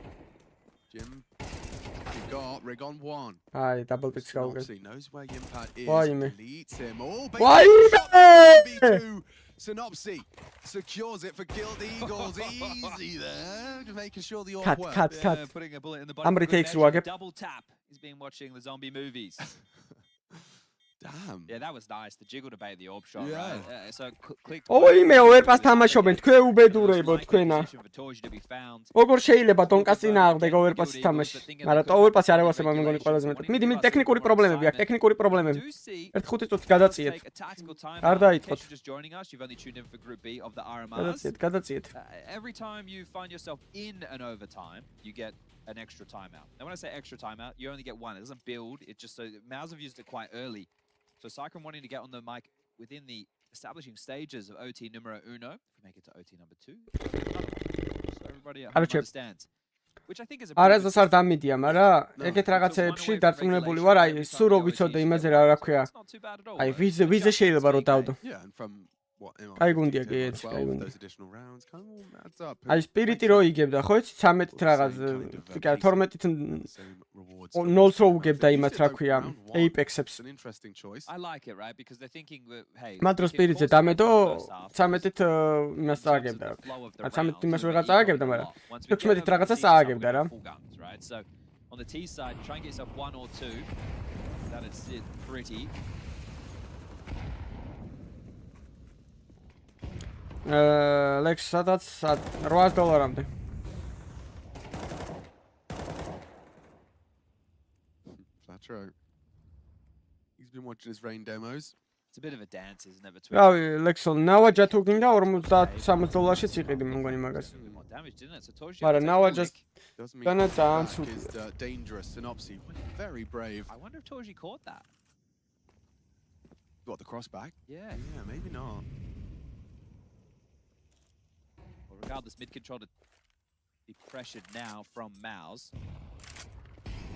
Jim, you got rig on one. Ai, double pick გავგეს. Synopsy knows where Yimpat is. Vaime. Deletes him. Oh, Vaime! Synopsy secures it for Guild Eagles. Easy there. Just making sure the orb works. Cut. Putting a bullet in the body. Amri takes Wagep. Double tap. He's been watching the zombie movies. Damn. Yeah, that was nice. The jiggle to bait the orb shot, Yeah. right? So click. ოიმე overpass თამაშობენ, თქვენ უბედურებოდ თქვენა. როგორ შეიძლება დონკას წინააღმდეგ overpass-ი თამაში? მაგრამ overpass-ი არ ევასება მე მგონი ყველაზე მეტად. მიდი ტექნიკური პრობლემები აქვს, ტექნიკური პრობლემები. 1-5 წუთი გადაწიეთ. არ დაიწყოთ. გადაწიეთ. Every time you find yourself in an overtime, you get an extra timeout. Now when I say extra timeout, you only get one. It doesn't build. It's just so Mouse have used it quite early. So Cyclone wanting to get on the mic within the establishing stages of OT numero uno. If we make it to OT number 2. So everybody understands. Which I think is a არასდროს არ დამიდია, მაგრამ ეგეთ რაღაცეებში დარწმუნებული ვარ, აი სულ რო ვიცოდე იმაზე რა ქვია. აი ვიზე შეიძლება რომ დავდო. Yeah, and from Ai gundია კი ეს, აი გუნდია. აი სპირიტი რო იგებდა, ხო იცი 13-ით რაღაც, კი 12-ით 0-ს რო უგებდა იმათ რა ქვია, Apex-ებს. I like it, right? Because they're thinking hey, მადრო სპირიტზე დამედო 13-ით იმას წააგებდა. აი 13-ით იმას ვეღარ წააგებდა, მაგრამ 16-ით რაღაცას წააგებდა რა. Right? So on the T side, try and get yourself 1 or 2. That is it pretty. Lex სადაც $8-მდე. Flatro. He's been watching his rain demos. It's a bit of a dance, isn't it? რავი, Lexon, ნავაჯა თუ გინდა $50-60-ში წიყიდი მე მგონი მაგას. მაგრამ ნავაჯას განა ძალიან სუპი. Dangerous Synopsy. Very brave. I wonder if Torji caught that. Got the crossback? Yeah. Yeah, maybe not. Regardless, mid-control to be pressured now from Mouse.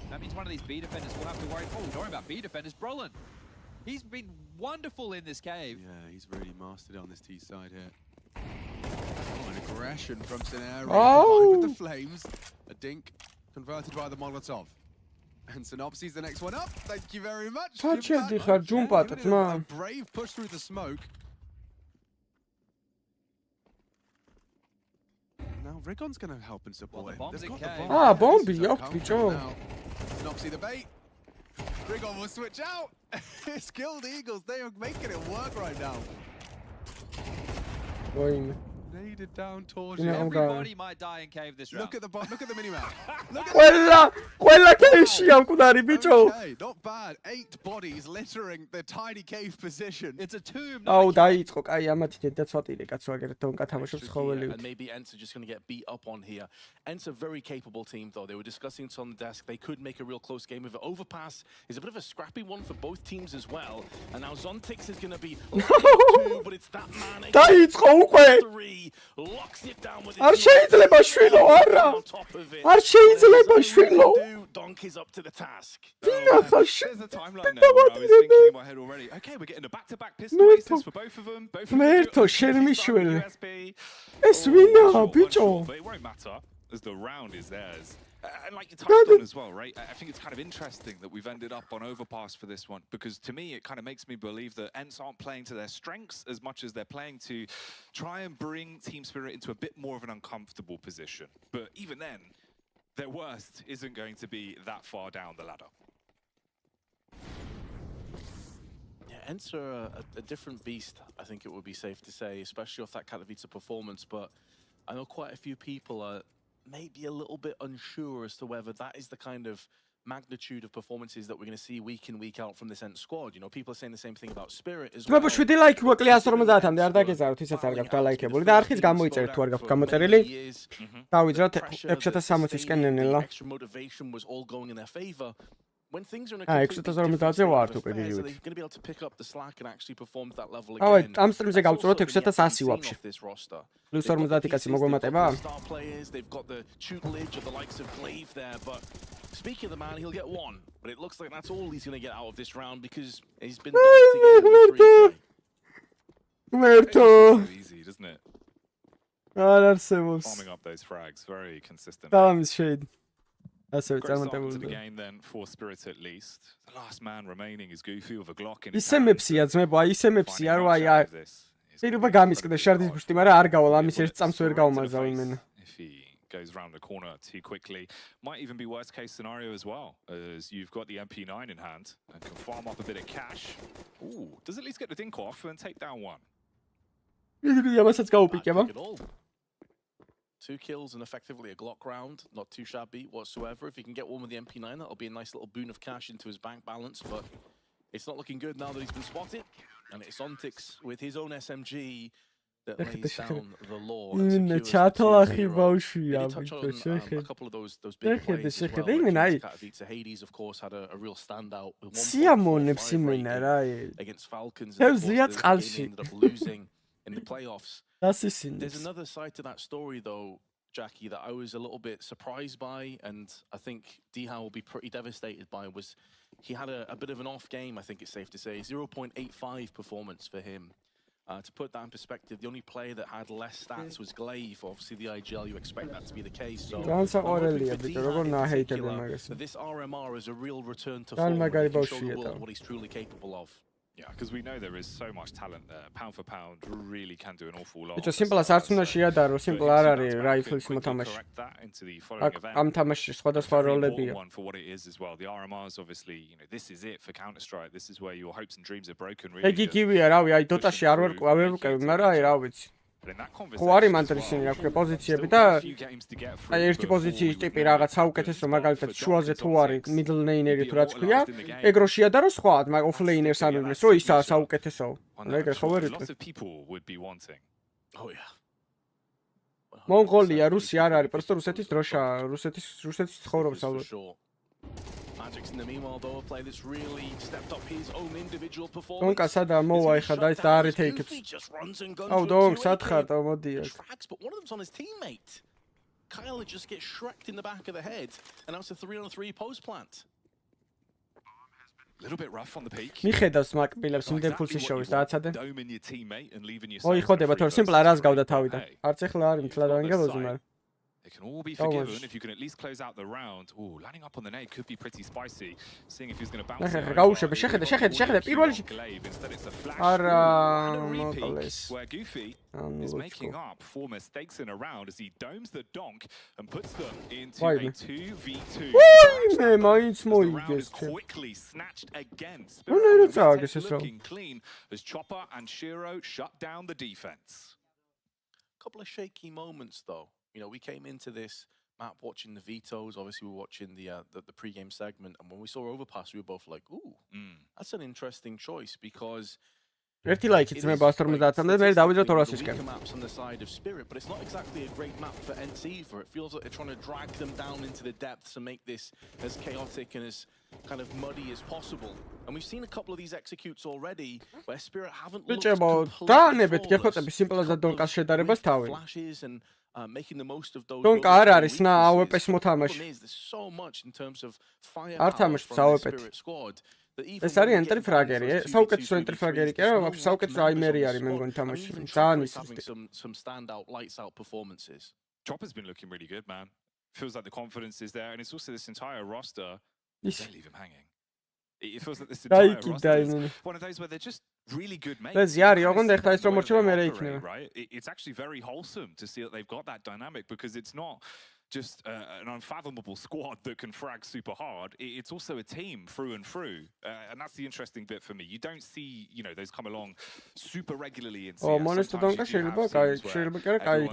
That means one of these B defenders will have to worry. Oh, don't worry about B defenders. Brolin, he's been wonderful in this cave. Yeah, he's really mastered on this T side here. Oh, an aggression from Scenario. Oh! With the flames. A dink converted by the Molotov. And Synopsy's the next one up. Thank you very much. Pačerdi ხარ ჯუმპატ ძმა. A brave push through the smoke. Now Rigon's going to help and support him. They've got the bomb. Ah, bombi, yokt, bicho. Synopsy the bait. Rigon will switch out. Skilled Eagles, they are making it work right now. Oime. Naded down towards Yeah, you. Everybody might die in cave this round. Look at the minimap. Look at ყველა კეიში ამ კუდარი ბიჭო. Okay, not bad. 8 bodies littering the tiny cave position. It's a tomb. აუ დაიწყო, კაი ამათი დედაცვატილი კაცო აგერეთ დონკა თამაშობს ხოველი. And maybe Ence are just going to get beat up on here. Ence are a very capable team though. They were discussing it on the desk. They could make a real close game of it. Overpass is a bit of a scrappy one for both teams as well. And now Zontix is going to be two, but it's that man დაიწყო უკვე. locks it down with არ შეიძლება შვილო, არა. არ შეიძლება შვილო. Donk is up to the task. There's the timeline there where I was thinking in my head already. Okay, we're getting a back-to-back pistol races for both of them. Both of them მერთო შერმიშვილი. ეს ვინა ბიჭო? But it won't matter as the round is theirs. And like you touched on as well, right? I think it's kind of interesting that we've ended up on overpass for this one, because to me it kind of makes me believe that Ence aren't playing to their strengths as much as they're playing to try and bring Team Spirit into a bit more of an uncomfortable position. But even then, their worst isn't going to be that far down the ladder. Yeah, Ence are a different beast, I think it would be safe to say, especially off that Katowice performance, but I know quite a few people are maybe a little bit unsure as to whether that is the kind of magnitude of performances that we're going to see week in, week out from this Ence squad. You know, people are saying the same thing about Spirit as well. მე 7 ლაიქი მოკლე 150-მდე არ დაგეზავროთ, ისაც არ გაქვთ ლაიქებული და არხიც გამოიწერეთ თუ არ გაქვთ გამოწერილი. დავიძრათ 660-ისკენ ნენელა. Extra motivation was all going in their favor. When things are in a complete they're ვართ უკვე going გიგივით. to be able to pick up the slack and actually perform at that level ავე again. ამ სტრიმზე გავწუროთ 600 ვაფშე. This roster. Plus 50 კაცი მოგვემატება? Star players, they've got the tutelage of the likes of Glaive there, but speaking of the man, he'll get one. But it looks like that's all he's going to get out of this round because he's been done to get the 3K. მერთო. So easy, doesn't it? არ არსებობს. Farming up those frags, very consistent. დამის შეიდ. ასე Great start to the წარმატებული. game then for Spirit at least. The last man remaining is Goofy with a Glock in his ისე მეფსია ძმებო, აი ისე მეფსია, რომ აი პირობა გამისკდა შარდის ბუშტი, მაგრამ არ გავალ ამის ერთ წამს ვერ გავმარზავ იმენა. If he goes around the corner too quickly, might even be worst case scenario as well, as you've got the MP9 in hand and can farm up a bit of cash. Ooh, does at least get the dink off and take down one. იგი ამასაც გაუპიკება. 2 kills and effectively a Glock round, not too shabby whatsoever. If he can get one with the MP9, that'll be a nice little boon of cash into his bank balance, but it's not looking good now that he's been spotted. And it's Zontix with his own SMG that lays down the law. And touch on a couple of those big plays as well. Katowice Hades, of course, had a real standout with 1.5 against Falcons. And of course, they ended up losing in the playoffs. There's another side to that story, though, Jackie, that I was a little bit surprised by, and I think Diha will be pretty devastated by, was he had a bit of an off game, I think it's safe to say. 0.85 performance for him. To put that in perspective, the only player that had less stats was Glaive. Obviously, the IGL, you expect that to be the case. So, this RMR is a real return to form. He can show the world what he's truly capable of. Yeah, because we know there is so much talent there. Pound for pound, really can do an awful lot. It's simple as arts უნდა შეადარო, simple არ არის rifle-ის მოთამაში. ამ თამაში სხვადასხვა როლებია. For what it is as well. The RMRs, obviously, you know, this is it for Counter-Strike. This is where your hopes and dreams are broken, really. ეგ იგივეა, რავი, აი Dota-ში არ ვერკვევი, მაგრამ აი რა ვიცი. ხო არის მანტრისინი აქვს პოზიციები და აი ერთი პოზიციის ტიპი რაღაც საუკეთესო მაგალითად შუაზე თუ არის middle laner-ი თუ რაც ქვია, ეგ რო შეადარო სხვა, მაგრამ off laner-ს არ მივლის, რომ ისაა საუკეთესო. ეგრე ხო ვერ იტყვი. Oh yeah. მონღოლია, რუსი არ არის, просто რუსეთის დროშა, რუსეთის ცხოვრობს ალბათ. Magic's in the meanwhile though, play this really stepped up his own individual performance. დონკა სადა მოვა ეხლა და ის და არის take-ს. აუ დონკ სათხარ და მოდი აქ. But one of them's on his teammate. Kyle just gets shreked in the back of the head and now it's a 3-on-3 post plant. A little bit rough on the peak. მიხედავს მაკპილებს იმდენ ფულსი შოვის და აცადე. ოი ხოდება თორე სიმპლ არას გავდა თავიდან. არც ეხლა არის მთლად ანგელოზი მაგრამ. It can all be forgiven if you can at least close out the round. Ooh, landing up on the nade could be pretty spicy. Seeing if he's going to bounce it. გაუშვები, შეხედე, პირველში. Instead it's a flash. არა, moklეს. Where Goofy is making up 4 mistakes in a round as he domes the donk and puts them into a 2v2. ვაიმე, მაინც მოიგეს. Quickly snatched again. Looking clean as Chopper and Shiro shut down the defense. couple of shaky moments though. You know, we came into this map watching the vetoes. Obviously, we were watching the pre-game segment, and when we saw Overpass, we were both like, "Ooh, that's an interesting choice," because ერთი ლაიქი ძმება 150-მდე მე დავიდე 200-ისკენ. Maps on the side of Spirit, but it's not exactly a great map for Ence either. It feels like they're trying to drag them down into the depths and make this as chaotic and as kind of muddy as possible. And we've seen a couple of these executes already where Spirit haven't looked დაანებეთ გეხოწები სიმპლაზად დონკას შედარებას თავი. flashes and making the most of those. დონკა არ არის ნა AWP-ს მოთამაში. There's so much in terms of fire არ თამაშობს AWP-ს. Spirit squad. ეს არის ენტრი ფრაგერი, საუკეთესო ენტრი ფრაგერი კი არა, მაგრამ საუკეთესო აიმერი არის მე მგონი თამაში. ძალიან ისწრაფი. Some standout lights out performances. Chopper's been looking really good, man. Feels like the confidence is there, and it's also this entire roster. Don't leave him hanging. It feels like this entire roster is one of those where they're just really good mates. Right? It's actually very wholesome to see that they've got that dynamic, because it's not just an unfathomable squad that can frag super hard. It's also a team through and through, and that's the interesting bit for me. You don't see, you know, those come along super regularly in CS. Sometimes you do have scenes where everyone's on a good level,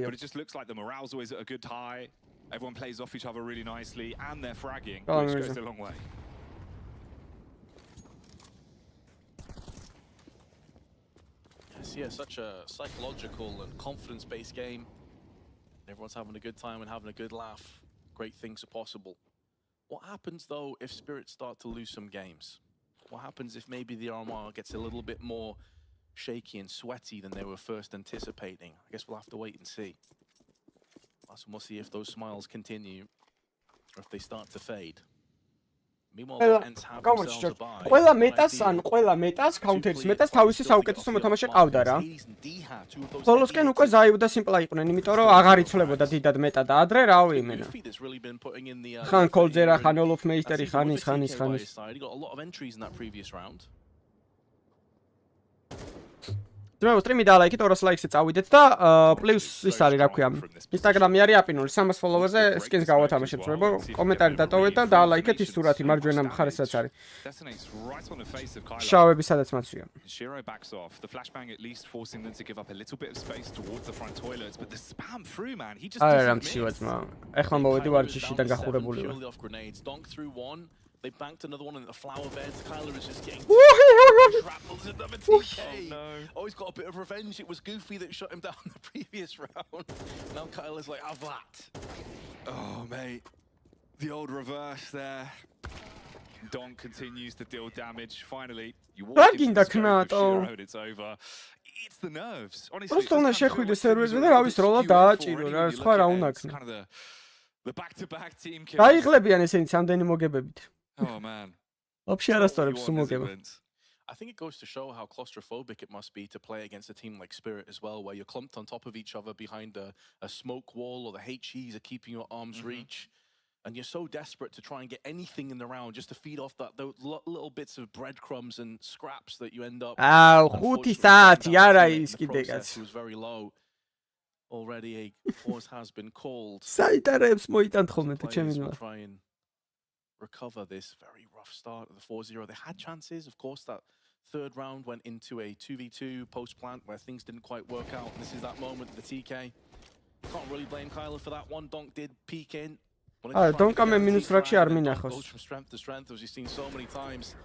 but it just looks like the morale's always at a good high. Everyone plays off each other really nicely, and they're fragging, which goes a long way. Yes, yeah, such a psychological and confidence-based game. Everyone's having a good time and having a good laugh. Great things are possible. What happens, though, if Spirits start to lose some games? What happens if maybe the RMR gets a little bit more shaky and sweaty than they were first anticipating? I guess we'll have to wait and see. We'll see if those smiles continue or if they start to fade. Meanwhile, Ence have themselves a buy. ყველა მეტას ან ყველა მეტას counter-ის მეტას თავისი საუკეთესო მოთამაშე ყავდა რა. ბოლოსკენ უკვე ზაივ და სიმპლა იყვნენ, იმიტომ რომ აღარ იცვლებოდა დიდად მეტა და ადრე რავი იმენა. ხან კოლძერა, ხან ოლოფ მეისტერი, ხან ის. He got a lot of entries in that previous round. ძმებო სტრიმი დაალაიქეთ 200 ლაიქზე წავიდეთ და პლუს ის არის რა ქვია ინსტაგრამი არის აპინული 300 ფოლოვერზე სკინს გავათამაშეთ ძმებო კომენტარი დატოვეთ და დაალაიქეთ ის სურათი მარჯვენა მხარესაც არის შავები სადაც მაცვია Shiro backs off the flashbang at least forcing them to give up a little bit of space towards the front toilets but the spam through man he just doesn't miss ეხლა მოვედი ვარჯიშიდან გახურებული ვარ They banked another one in the flower beds. Kyler is just getting trampled. Another TK. Oh, he's got a bit of revenge. It was Goofy that shut him down in the previous round. Now Kyler's like, have that. Oh, mate. The old reverse there. Don continues to deal damage. Finally, you walk into the scope of Shiro and it's over. It's the nerves. Honestly, it's kind of the back-to-back team kills. დაიღლებიან ესენი სამდენი მოგებებით. Oh man. Вообще არასწორებს უმოგება. I think it goes to show how claustrophobic it must be to play against a team like Spirit as well, where you're clumped on top of each other behind a smoke wall, or the HEs are keeping your arm's reach, and you're so desperate to try and get anything in the round just to feed off those little bits of breadcrumbs and scraps that you end up. ხუთი საათი არა ის კიდეგაც. It was very low. Already a pause has been called. საიტარებს მოიტანთ ხოლმე თუ ჩემი ნა. Try and recover this very rough start of the 4-0. They had chances, of course. That third round went into a 2v2 post plant where things didn't quite work out. And this is that moment, the TK. Can't really blame Kyler for that one. Donk did peek in. Donk am minus fragში არ მინახავს. Goes from strength to strength, as you've seen so many times.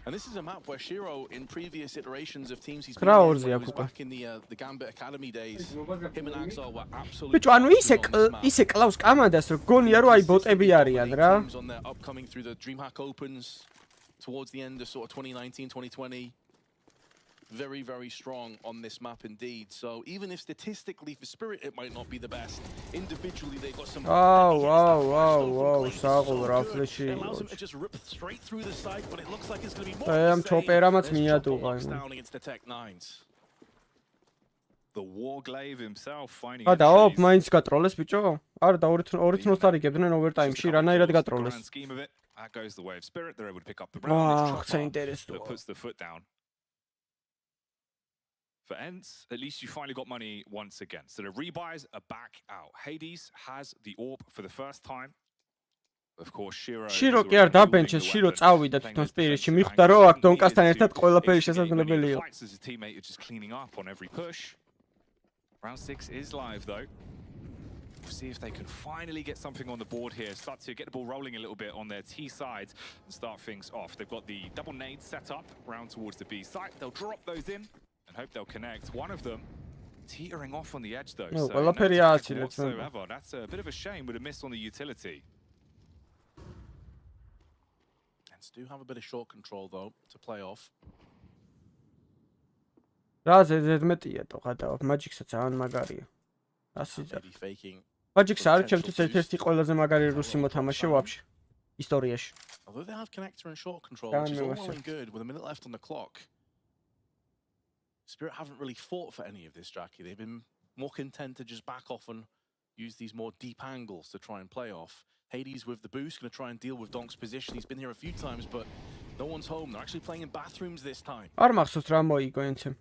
And this is a map where Shiro, in previous iterations of teams he's been in, when he was back in the Gambit Academy days, him and Axel were absolutely... ბიჭო, ანუ ისე კლავს კამანდას, რომ გონია რომ აი ბოტები არიან რა. On their upcoming through the DreamHack Opens towards the end of sort of 2019, 2020. Very, very strong on this map indeed. So even if statistically for Spirit it might not be the best, individually they got some. Wow! Საღოლ რა ფლეში. It allows him to just rip straight through the site, but it looks like it's going to be more. ამ ჩოპერამაც მიატუღა. Down against the Tech 9s. The Warglaive himself finding. და ოპ მაინც გატროლეს ბიჭო. არა და 2-0 დარიგებდნენ ოვერტაიმში, რანაირად გატროლეს. That goes the way of Spirit. They're able to pick up the round. That puts the foot down. For Ence, at least you finally got money once again. So the rebuys are back out. Hades has the AWP for the first time. Of course, Shiro კი არ დაბენჩეს, Shiro წავიდა თვითონ სპირიტში. მიხვდა რომ აქ დონკასთან ერთად ყველაფერი შესაძლებელი იყო. His teammate is just cleaning up on every push. Round 6 is live though. We'll see if they can finally get something on the board here. Start to get the ball rolling a little bit on their T side and start things off. They've got the double nades set up round towards the B side. They'll drop those in and hope they'll connect. One of them teetering off on the edge though. No, So no tackle whatsoever. That's a bit of a shame with a miss on the utility. Ents do have a bit of short control though to play off. Razer ზედმეტია то გადავა. Magic's-აც ძალიან მაგარია. ასიძა. Faking. Magic's არის ჩემთვის ერთ-ერთი ყველაზე მაგარი რუსი მოთამაშე ვაფშე ისტორიაში. Although they have connector and short control, which is all well and good with a minute left on the clock. Spirit haven't really fought for any of this, Jackie. They've been more content to just back off and use these more deep angles to try and play off. Hades with the boost, going to try and deal with Donk's position. He's been here a few times, but no one's home. They're actually playing in bathrooms this time. არ მახსოვს რა მოიგო Ence.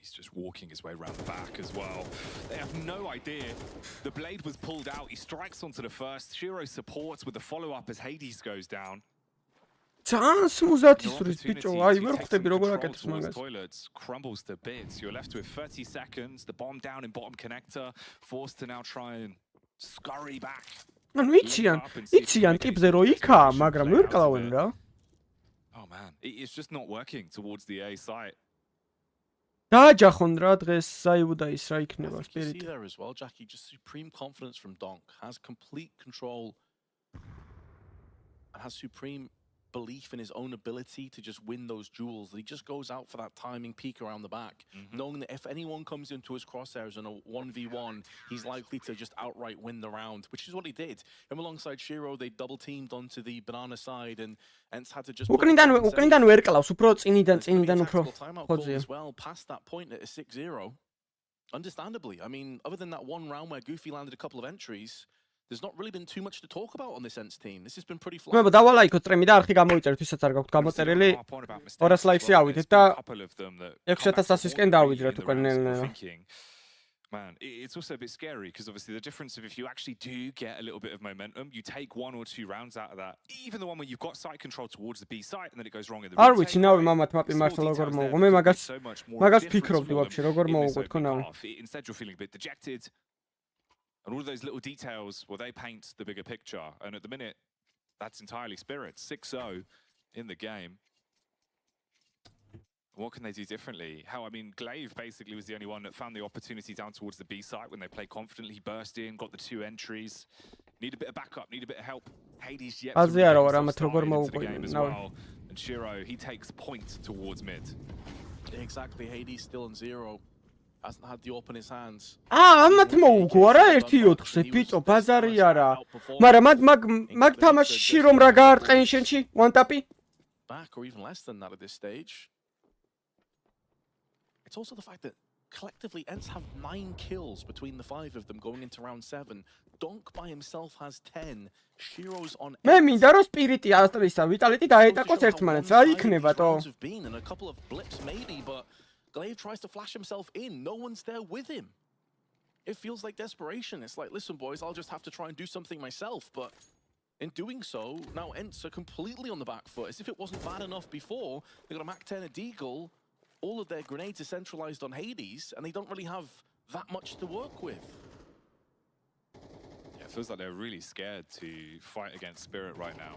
He's just walking his way around the back as well. They have no idea. The blade was pulled out. He strikes onto the first. Shiro supports with the follow-up as Hades goes down. Toilets crumbles to bits. You're left with 30 seconds. The bomb down in bottom connector. Forced to now try and scurry back. ანუ იციან ტიპზე რო იქა, მაგრამ ვერ კლავენ რა. Oh man, it's just not working towards the A site. დააჯახონ რა დღეს საიბუდა ის რა იქნება Spirit. See there as well, Jackie, just supreme confidence from Donk. Has complete control and has supreme belief in his own ability to just win those duels. He just goes out for that timing peek around the back, knowing that if anyone comes into his crosshairs in a 1v1, he's likely to just outright win the round, which is what he did. Him alongside Shiro, they double teamed onto the banana side, and Ence had to just უკრინდან ვერ კლავს, უფრო წინიდან უფრო ხოძია. As well, past that point at a 6-0. Understandably, I mean, other than that one round where Goofy landed a couple of entries, there's not really been too much to talk about on this Ence team. This has been pretty flat. მე დავალაიქო ტრემი და არხი გამოიწერეთ, ვისაც არ გაქვთ გამოწერილი. 200 ლაიქსი ავიდეთ და 6100-ისკენ დავიძრეთ უკვე ნელ-ნელა. Man, it's also a bit scary because obviously the difference of if you actually do get a little bit of momentum, you take 1 or 2 rounds out of that. Even the one where you've got side control towards the B side and then it goes wrong in the არ ვიცი ნავი მამათ მაპი მართლა როგორ მოუღო. მე მაგას ფიქრობდი ვაფშე როგორ მოუღო თქო ნავი. Instead you're feeling a bit dejected. And all of those little details, well, they paint the bigger picture. And at the minute, that's entirely Spirit. 6-0 in the game. What can they do differently? I mean, Glaive basically was the only one that found the opportunity down towards the B side when they played confidently. He burst in, got the 2 entries. Need a bit of backup, need a bit of help. Hades yet to into the game as well. And Shiro, he takes point towards mid. Exactly, Hades still in 0. Hasn't had the open his hands. ამათ მოუგო არა 1-4-ზე ბიჭო ბაზარი არა. მაგრამ მაგ თამაშში რომ რა გაარტყენ შენში one tap-ი? Back or even less than that at this stage. It's also the fact that collectively Ence have 9 kills between the 5 of them going into round 7. Donk by himself has 10. Shiro's on 8. მე მინდა რომ სპირიტი ასტრალისა ვიტალიტი დაეტაკოს ერთმანეთს რა იქნება თო? And a couple of blips maybe, but Glaive tries to flash himself in. No one's there with him. It feels like desperation. It's like, listen, boys, I'll just have to try and do something myself. But in doing so, now Ence are completely on the back foot. As if it wasn't bad enough before. They got a Mac-10, a Deagle. All of their grenades are centralized on Hades, and they don't really have that much to work with. Yeah, it feels like they're really scared to fight against Spirit right now.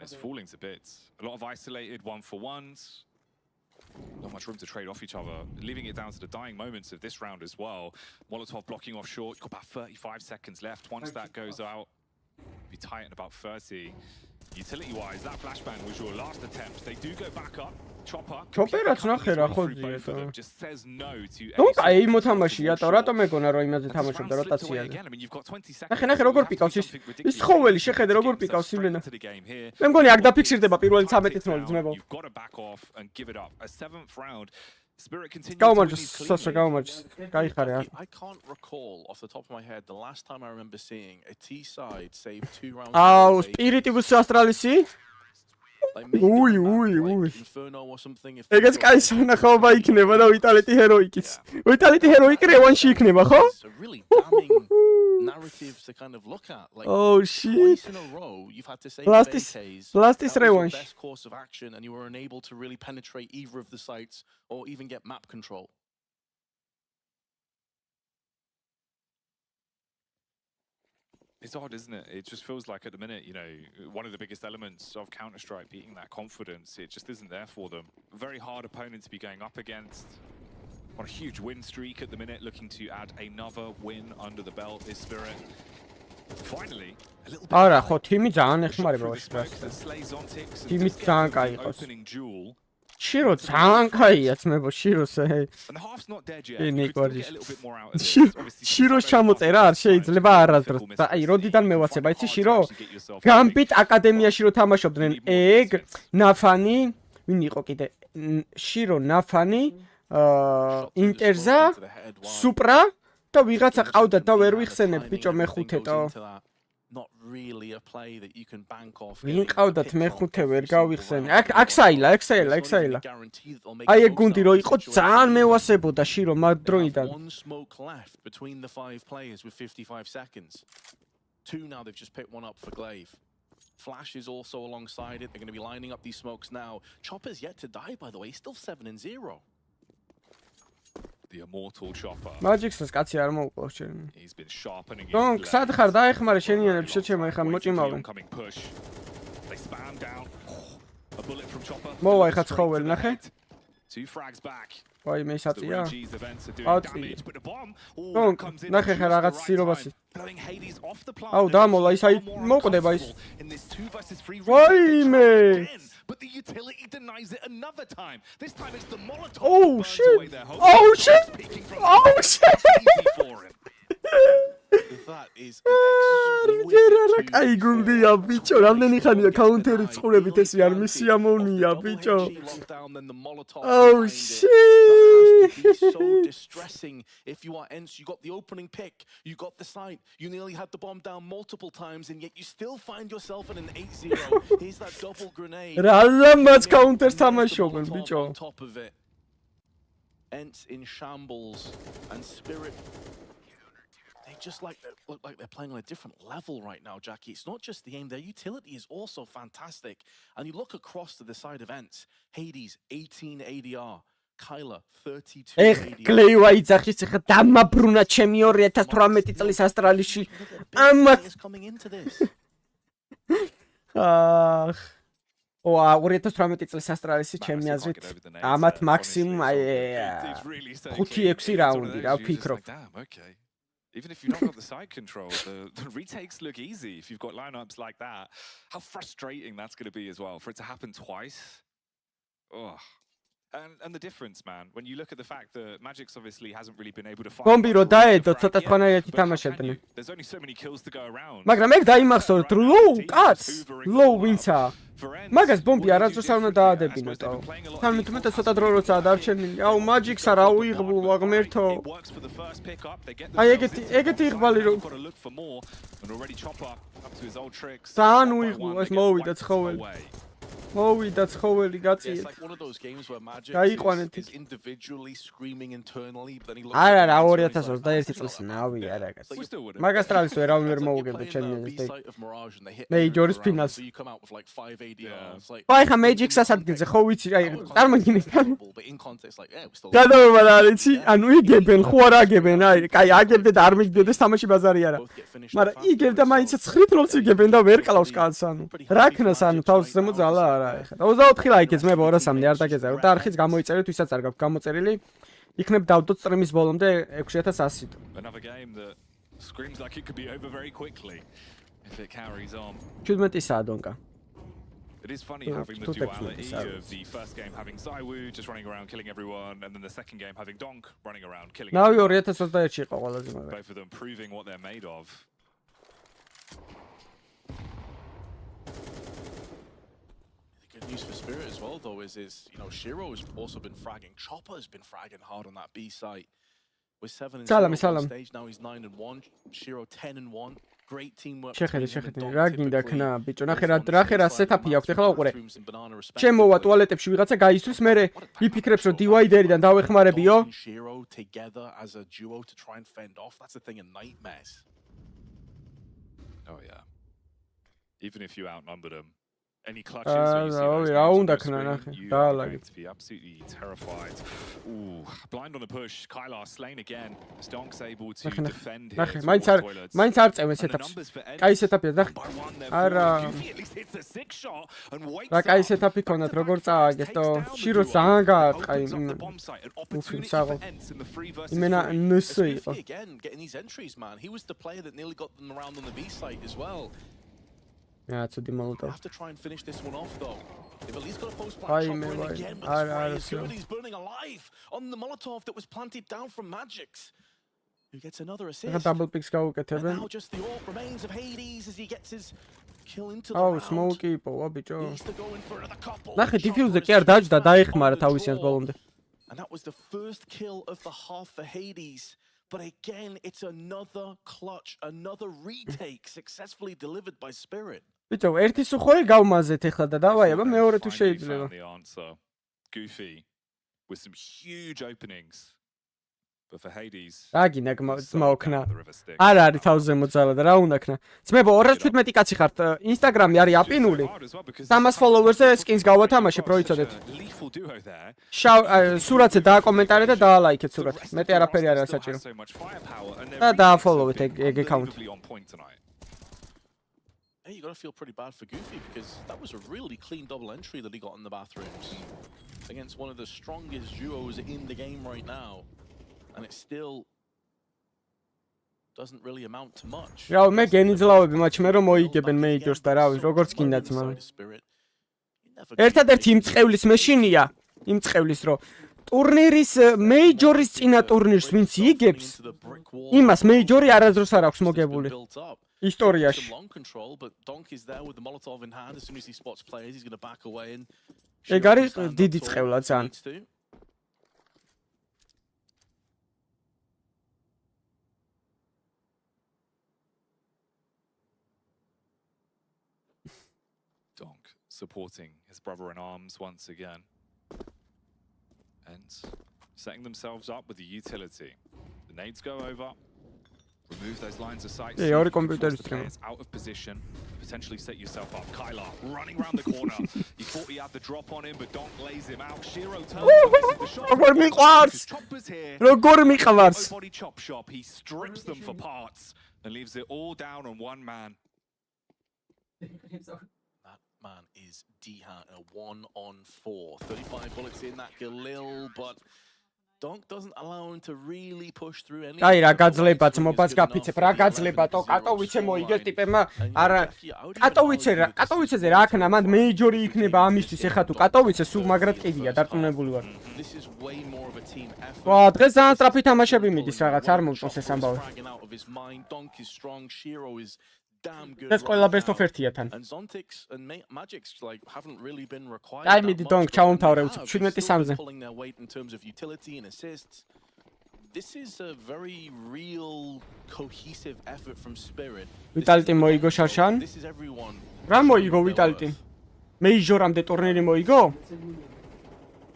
It's falling to bits. A lot of isolated 1-for-1s. Not much room to trade off each other. Leaving it down to the dying moments of this round as well. Molotov blocking off short. You've got about 35 seconds left. Once that goes out, be tight in about 30. Utility-wise, that flashbang was your last attempt. They do go back up. ჩოპერაც ნახე რა ხოძია თო. Just says no to აი მოთამაშია თო, რატომ მეგონა რომ იმაზე თამაშობდა როტაციაზე. ნახე როგორ პიკავს ის ცხოველი შეხედე როგორ პიკავს იმენა. მე მგონი აქ დაფიქსირდება პირველი 13 როლი ძმებო. გაუმარჯოს სასა გაუმარჯოს. გაიხარე არ. I can't recall off the top of my head the last time I remember seeing a T side save 2 rounds. აუ სპირიტი ბუს ასტრალისი? უი. ეგეც კაი სანახაობა იქნება და ვიტალიტი ჰეროიკიც. ვიტალიტი ჰეროიკი რევანში იქნება, ხო? narrative to kind of look at. Like, oh shit. Twice in a row, you've had to save Blastis revanche. Best course of action, and you were unable to really penetrate either of the sites or even get map control. It's odd, isn't it? It just feels like at the minute, you know, one of the biggest elements of Counter-Strike being that confidence, it just isn't there for them. Very hard opponent to be going up against. On a huge win streak at the minute, looking to add another win under the belt is Spirit. Finally, a little bit. Არა, ხო, თიმი ძალიან ეხმარება ვაშკარად. თიმი ძალიან კაი იყოს. Shiro ძალიან კაია, ძმებო, Shiro's Shiro's ჩამოწერა არ შეიძლება არასდროს. აი, როდიდან მევაცება, იცი Shiro? Gambit აკადემიაში რო თამაშობდნენ, ეგ, ნაფანი, ვინ იყო კიდე? Shiro, ნაფანი, ინტერზა, სუპრა და ვიღაცა ყავდათ და ვერ ვიხსენებ, ბიჭო, მეხუთეტო. Not really a play that you can bank off. ვინ ყავდათ მეხუთე ვერ გავიხსენე. აქ საილა. აი ეგ გუნდი რო იყო ძალიან მევასებოდა Shiro მაგ დროიდან. One smoke left between the 5 players with 55 seconds. 2 now, they've just picked one up for Glaive. Flash is also alongside it. They're going to be lining up these smokes now. Chopper's yet to die, by the way. He's still 7-0. The immortal Chopper. Magic's კაცი არ მოუყავს შენ. He's been sharpening his Donk, სად ხარ? დაეხმარე შენიანებს შეჩემო, ეხლა მოჭიმავენ. They spam down. A bullet from Chopper. მოვა ეხლა ცხოველი, ნახე. 2 frags back. ვაი, მე საწია. Donk, ნახე ხა რაღაც სირობასი. აუ, დამოლა ის აი მოკვდება ის. ვაიმე. But the utility denies it another time. This time it's the Molotov. Oh shit! Oh shit! Oh shit! That is an აი გუნდია ბიჭო, რამდენი ხანია კაუნტერი წყურებით ეს არ მისიამოვნია ბიჭო. Oh shit! So distressing. If you are Ence, you got the opening pick, you got the site, you nearly had the bomb down multiple times, and yet you still find yourself in an 8-0. Here's that double grenade. რამაც კაუნტერს თამაშობენ ბიჭო. On top of it. Ence in shambles and Spirit. Just look like they're playing on a different level right now, Jackie. It's not just the aim. Their utility is also fantastic. And you look across to the side of Ence. Hades, 18 ADR. Kyla, 32 ADR. კლეივა იძახის ხა დამაბრუნა ჩემი 2018 წლის ასტრალიში. ამათ coming into this. აა 2018 წლის ასტრალისი ჩემი აზრით ამათ მაქსიმუმ აი 5-6 რაუნდი რა ვფიქრობ. Even if you've not got the side control, the retakes look easy if you've got lineups like that. How frustrating that's going to be as well for it to happen twice. Oh. And the difference, man, when you look at the fact that Magic's obviously hasn't really been able to fight. There's only so many kills to go around. მაგრამ ეგ დაიმახსოვრეთ low კაც low win-ცა. მაგას ბომბი არასდროს არ უნდა დაადებინოთ. თამითმეტ ცოტა დრო როცა დარჩენილი. აუ Magic's-ა რა უიღბულო აღმერთო. აი ეგეთი იღბალი რომ ძალიან უიღბულო ეს მოვიდა ცხოველი. მოვიდა ცხოველი გაწიეთ. გაიყვანეთ ის. არა რა 2021 წელს ნავი არა კაცი. მაგას ტრალის ვერავინ ვერ მოუგებდა ჩემი აზრით. მეიჯორის ფინალს. აი ხა Magic's-ას ადგილზე ხო ვიცი აი წარმოგიდგენთ. გადავება რა არის? ანუ იგებენ ხო არ აგებენ აი კაი აგებდე და არ მიგდოდეს თამაში ბაზარი არა. მაგრამ იგებდა მაინც 9 როლს იგებენ და ვერ კლავს კაცს ანუ. რა ქნას ანუ თავს ზემო ძალა არა ეხლა. 24 ლაიქი ძმებო 203 არ დაგეზარო და არხიც გამოიწერეთ ვისაც არ გაქვთ გამოწერილი. იქნებ დავდოთ სტრიმის ბოლომდე 6100. Another game that screams like it could be over very quickly if it carries on. 17-ისა დონკა. It is funny having the duality of the first game having Zowie just running around killing everyone, and then the second game having Donk running around killing everyone. ნავი 2021-ში იყო ყველაზე მაგარი. Both of them proving what they're made of. The good news for Spirit as well, though, is you know Shiro's also been fragging. Chopper's been fragging hard on that B site. With 7-0 on stage now, he's 9-1. Shiro 10-1. Great teamwork. შეხედე რა გინდა ქნა ბიჭო ნახე რა სეტაპი აქვს ეხლა უყურე ჩემოვა ტუალეტებში ვიღაცა გაისთვის მე იფიქრებს რომ დივაიდერიდან დავეხმარებიო Oh yeah. Even if you outnumber them, any clutches where you see those names on the screen, you are going to be absolutely terrified. Ooh, blind on the push. Kylar slain again. Stonk's able to defend here towards toilets. Main არ წევენ setup-ს. Კაი setup-ია და არა. რა კაი setup-ი ქონათ, როგორ წააგეს და შირო ძალიან გაატყა იმ უცაღო. იმენა ნსო იყო. Again, getting these entries, man. He was the player that nearly got them around on the B site as well. Yeah, it's a demolito. Have to try and finish this one off though. If at least got a post-plant shot going again, but it's good. He's burning alive on the Molotov that was planted down from Magix. Who gets another assist. Double picks go get and now just the orb remains of Hades as he gets his kill into the round. round. Smokey, ბიჭო. He's to go in for another couple. ნახე diffuse-ზე კი არ დაჯდა, დაიხმარა თავისიანს ბოლომდე. And that was the first kill of the half for Hades. But again, it's another clutch, another retake successfully delivered by Spirit. ბიჭო, ერთი სუხოი გავმაზეთ ეხლა და დავაება მეორე თუ შეიძლება. Goofy with some huge openings. But for Hades. აგინა მოქნა. არა არის თავზე მოძალა და რა უნდა ქნა. ძმებო 217 კაცი ხართ. Instagram-ი არის აპინული. 300 followers-ზე skins გავათამაშე, პროიცოდეთ. სურათზე დააკომენტარეთ და დაალაიქეთ სურათი. მეტი არაფერი არ არის საჭირო. და დააფოლოვეთ ეგ account. Hey, you got to feel pretty bad for Goofy because that was a really clean double entry that he got in the bathrooms against one of the strongest duos in the game right now. And it still doesn't really amount to much. რა მე გენიძლავები მაჩ მე რომ მოიგებენ მეიჯორს და რა ვიცი როგორც კიდაც მაგრამ ერთადერთი იმ წევლის მეშინია იმ წევლის რომ ტურნირის მეიჯორის წინა ტურნირს ვინც იგებს იმას მეიჯორი არასდროს არ აქვს მოგებული ისტორიაში ეგ არის დიდი წევლა ძალიან supporting his brother in arms once again. Ence setting themselves up with the utility. The nades go over. Remove those lines of sight. Yeah, out of position. Potentially set yourself up. Kylar running around the corner. He thought he had the drop on him, but Donk lays him out. Shiro turns the shot. Choppers here. Body chop shop. He strips them for parts and leaves it all down on one man. Man is D-Hat a 1-on-4. 35 bullets in that Galil, but Donk doesn't allow him to really push through any. აი რა გაძლება ძმობას გაფიცებ რა გაძლება თო კატოვიცე მოიგებს ტიპებმა არა კატოვიცეზე რა აქნა მან მეიჯორი იქნება ამისთვის ეხა თუ კატოვიცე სულ მაგრად კიდია დარწმუნებული ვარ ვა დღეს ძალიან სტრაფი თამაშები მიდის რაღაც არ მომწონს ეს ამბავი That's quite a best of 30 თან. And Zontix and Magix like haven't really been required. I mean, Donk ჩაუნთავრე 17-3-ზე. Pulling their weight in terms of utility and assists. This is a very real cohesive effort from Spirit. Vitality მოიგო შარშან. This is everyone. რა მოიგო Vitality? მეიჯორამდე ტურნირი მოიგო?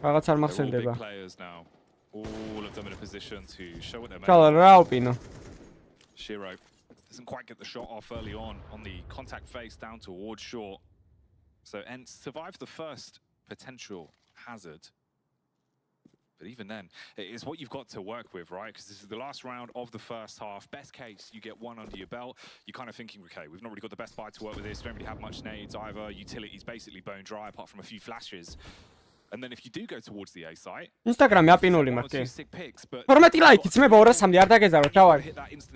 რაღაც არ მახსენდება. All of them in a position to show what they're made. ჩალა რა ოპინო? Shiro doesn't quite get the shot off early on the contact face down towards short. So Ence survived the first potential hazard. But even then, it's what you've got to work with, right? Because this is the last round of the first half. Best case, you get one under your belt. You're kind of thinking, okay, we've not really got the best buy to work with this. We don't really have much nades either. Utility's basically bone dry apart from a few flashes. And then if you do go towards the A site, Instagram-ი აპინული მაქვს. 14 ლაიქი ძმება 200-მდე არ დაგეზარო თავარი.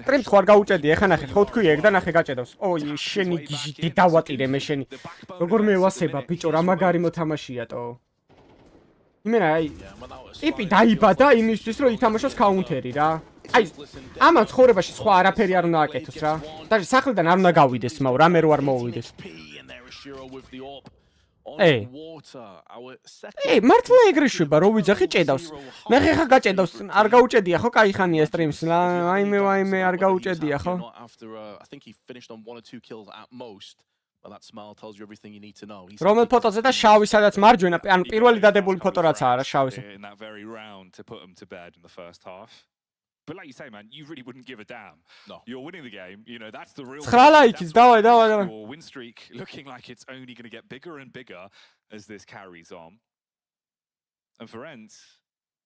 სტრიმს ხوار გაუჭედი, ეხა ნახე, ხო თქვი ეგ და ნახე გაჭედავს. ოი, შენი გიჟი დავატირე მე შენი. როგორ მევასება, ბიჭო, რა მაგარი მოთამაშია ტო. იმენა აი, ტიპი დაიბადა იმისთვის, რომ ითამაშოს კაუნტერი რა. აი, ამან ცხოვრებაში სხვა არაფერი არ უნდა აკეთოს რა. და სახლიდან არ უნდა გავიდეს, მაო, რამე რო არ მოუვიდეს. Hey, მართლა ეგრე შვება, რო ვიძახი ჭედავს. ნახე ხა გაჭედავს, არ გაუჭედია ხო, კაი ხანია სტრიმს. აიმე არ გაუჭედია ხო? I think he finished on 1 or 2 kills at most. But that smile tells you everything you need to know. რომელ ფოტოზე და შავი სადაც მარჯვენა, ანუ პირველი დადებული ფოტო რაც არა შავი. In that very round to put him to bed in the first half. But like you say, man, you really wouldn't give a damn. No. You're winning the game. You know, that's the real... Your win streak looking like it's only going to get bigger and bigger as this carries on. And for Ence,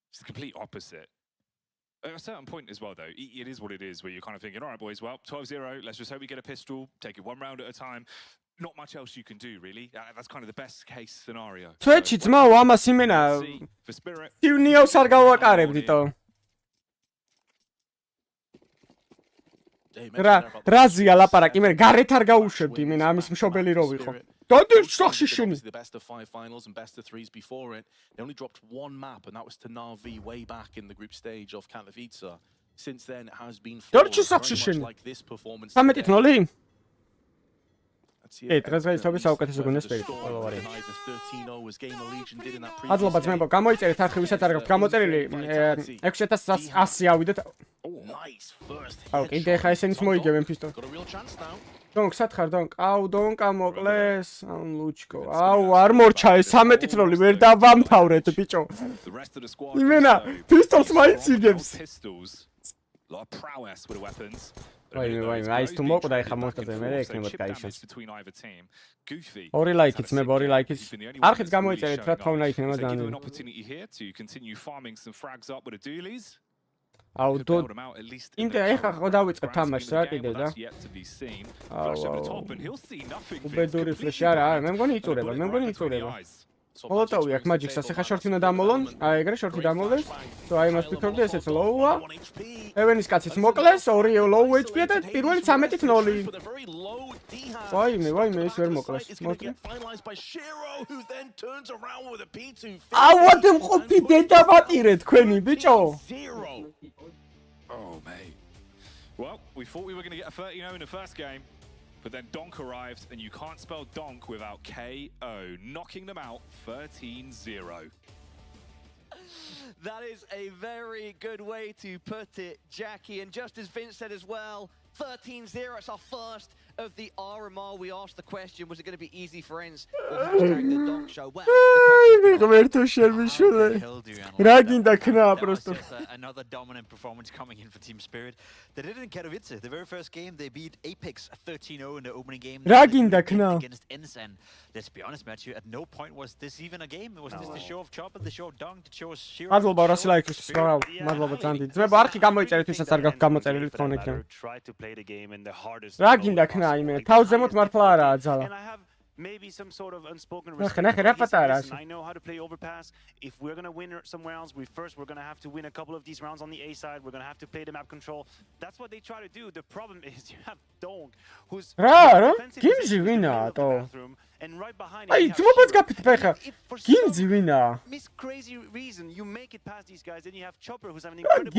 it's the complete opposite. At a certain point as well, though, it is what it is, where you're kind of thinking, all right, boys, well, 12-0, let's just hope we get a pistol, take it one round at a time. Not much else you can do, really. That's kind of the best case scenario. Twitch, it's my amას იმენა. For Spirit. Tunios არ გავაკარებდიტო. რაზია ლაპარაკი, მე გარეთ არ გაუშვებდი, მე ამის მშობელი რო ვიყო. The best of 5 finals and best of 3s before it. They only dropped one map, and that was to Na'Vi way back in the group stage of Katowice. Since then, it has been very much like this performance. Hey, დღეს გაიცნობი საუკეთესო გუნდეს პირი. Adloba ძმებო, გამოიწერეთ არხივისაც არ გაქვთ გამოწერილი 6100 ავიდეთ. აუ, კიდე ხა ესენიც მოიგებენ ფისტო. დონკ, სათხარ დონკ. აუ, დონკა მოკლეს. აუ, ლუჩკო. აუ, არ მორჩა ეს 13 თროლი ვერ დავამთავრეთ, ბიჭო. იმენა, პისტოლს მაინც იგებს. Lot of prowess with the weapons. Wait, I used to mock that I most of them. Ori like it's me, Ori like it's. Archit's gamoitzeret, rat phone like him. An opportunity here to continue farming some frags up with the dualies. I'll do them out at least. In the ეხა ხო დავიწყებ თამაშს რა კიდე და. უბედური ფლეში არა, მე მგონი იწურება. Molotov jak Magic sa secha shorty na damolon, a egre shorty damolon. So I must pick up this, it's low. Evenis kacits mokles, or low HP და პირველი 13-ით 0. ვაიმე, ეს ვერ მოკლეს. ავად მყოფი დედაბატირე თქვენი ბიჭო. Oh mate. Well, we thought we were going to get a 30-0 in the first game. But then Donk arrived, and you can't spell Donk without KO, knocking them out 13-0. That is a very good way to put it, Jackie. And just as Vince said as well, 13-0, it's our first of the RMR. We asked the question, was it going to be easy for Ence or hashtag the Donk show? Well, another dominant performance coming in for Team Spirit. They did it in Katowice. The very first game, they beat Apex 13-0 in the opening game against Ence. And let's be honest, Matthew, at no point was this even a game. Was this the show of Chopper, the show of Donk, the show of Shiro? Try to play the game in the hardest. And I have maybe some sort of unspoken respect. I know how to play overpass. If we're going to win somewhere else, we're going to have to win a couple of these rounds on the A side. We're going to have to play the map control. That's what they try to do. The problem is you have Donk, who's and right behind him, Miss crazy reason you make it past these guys, then you have Chopper, who's having incredible.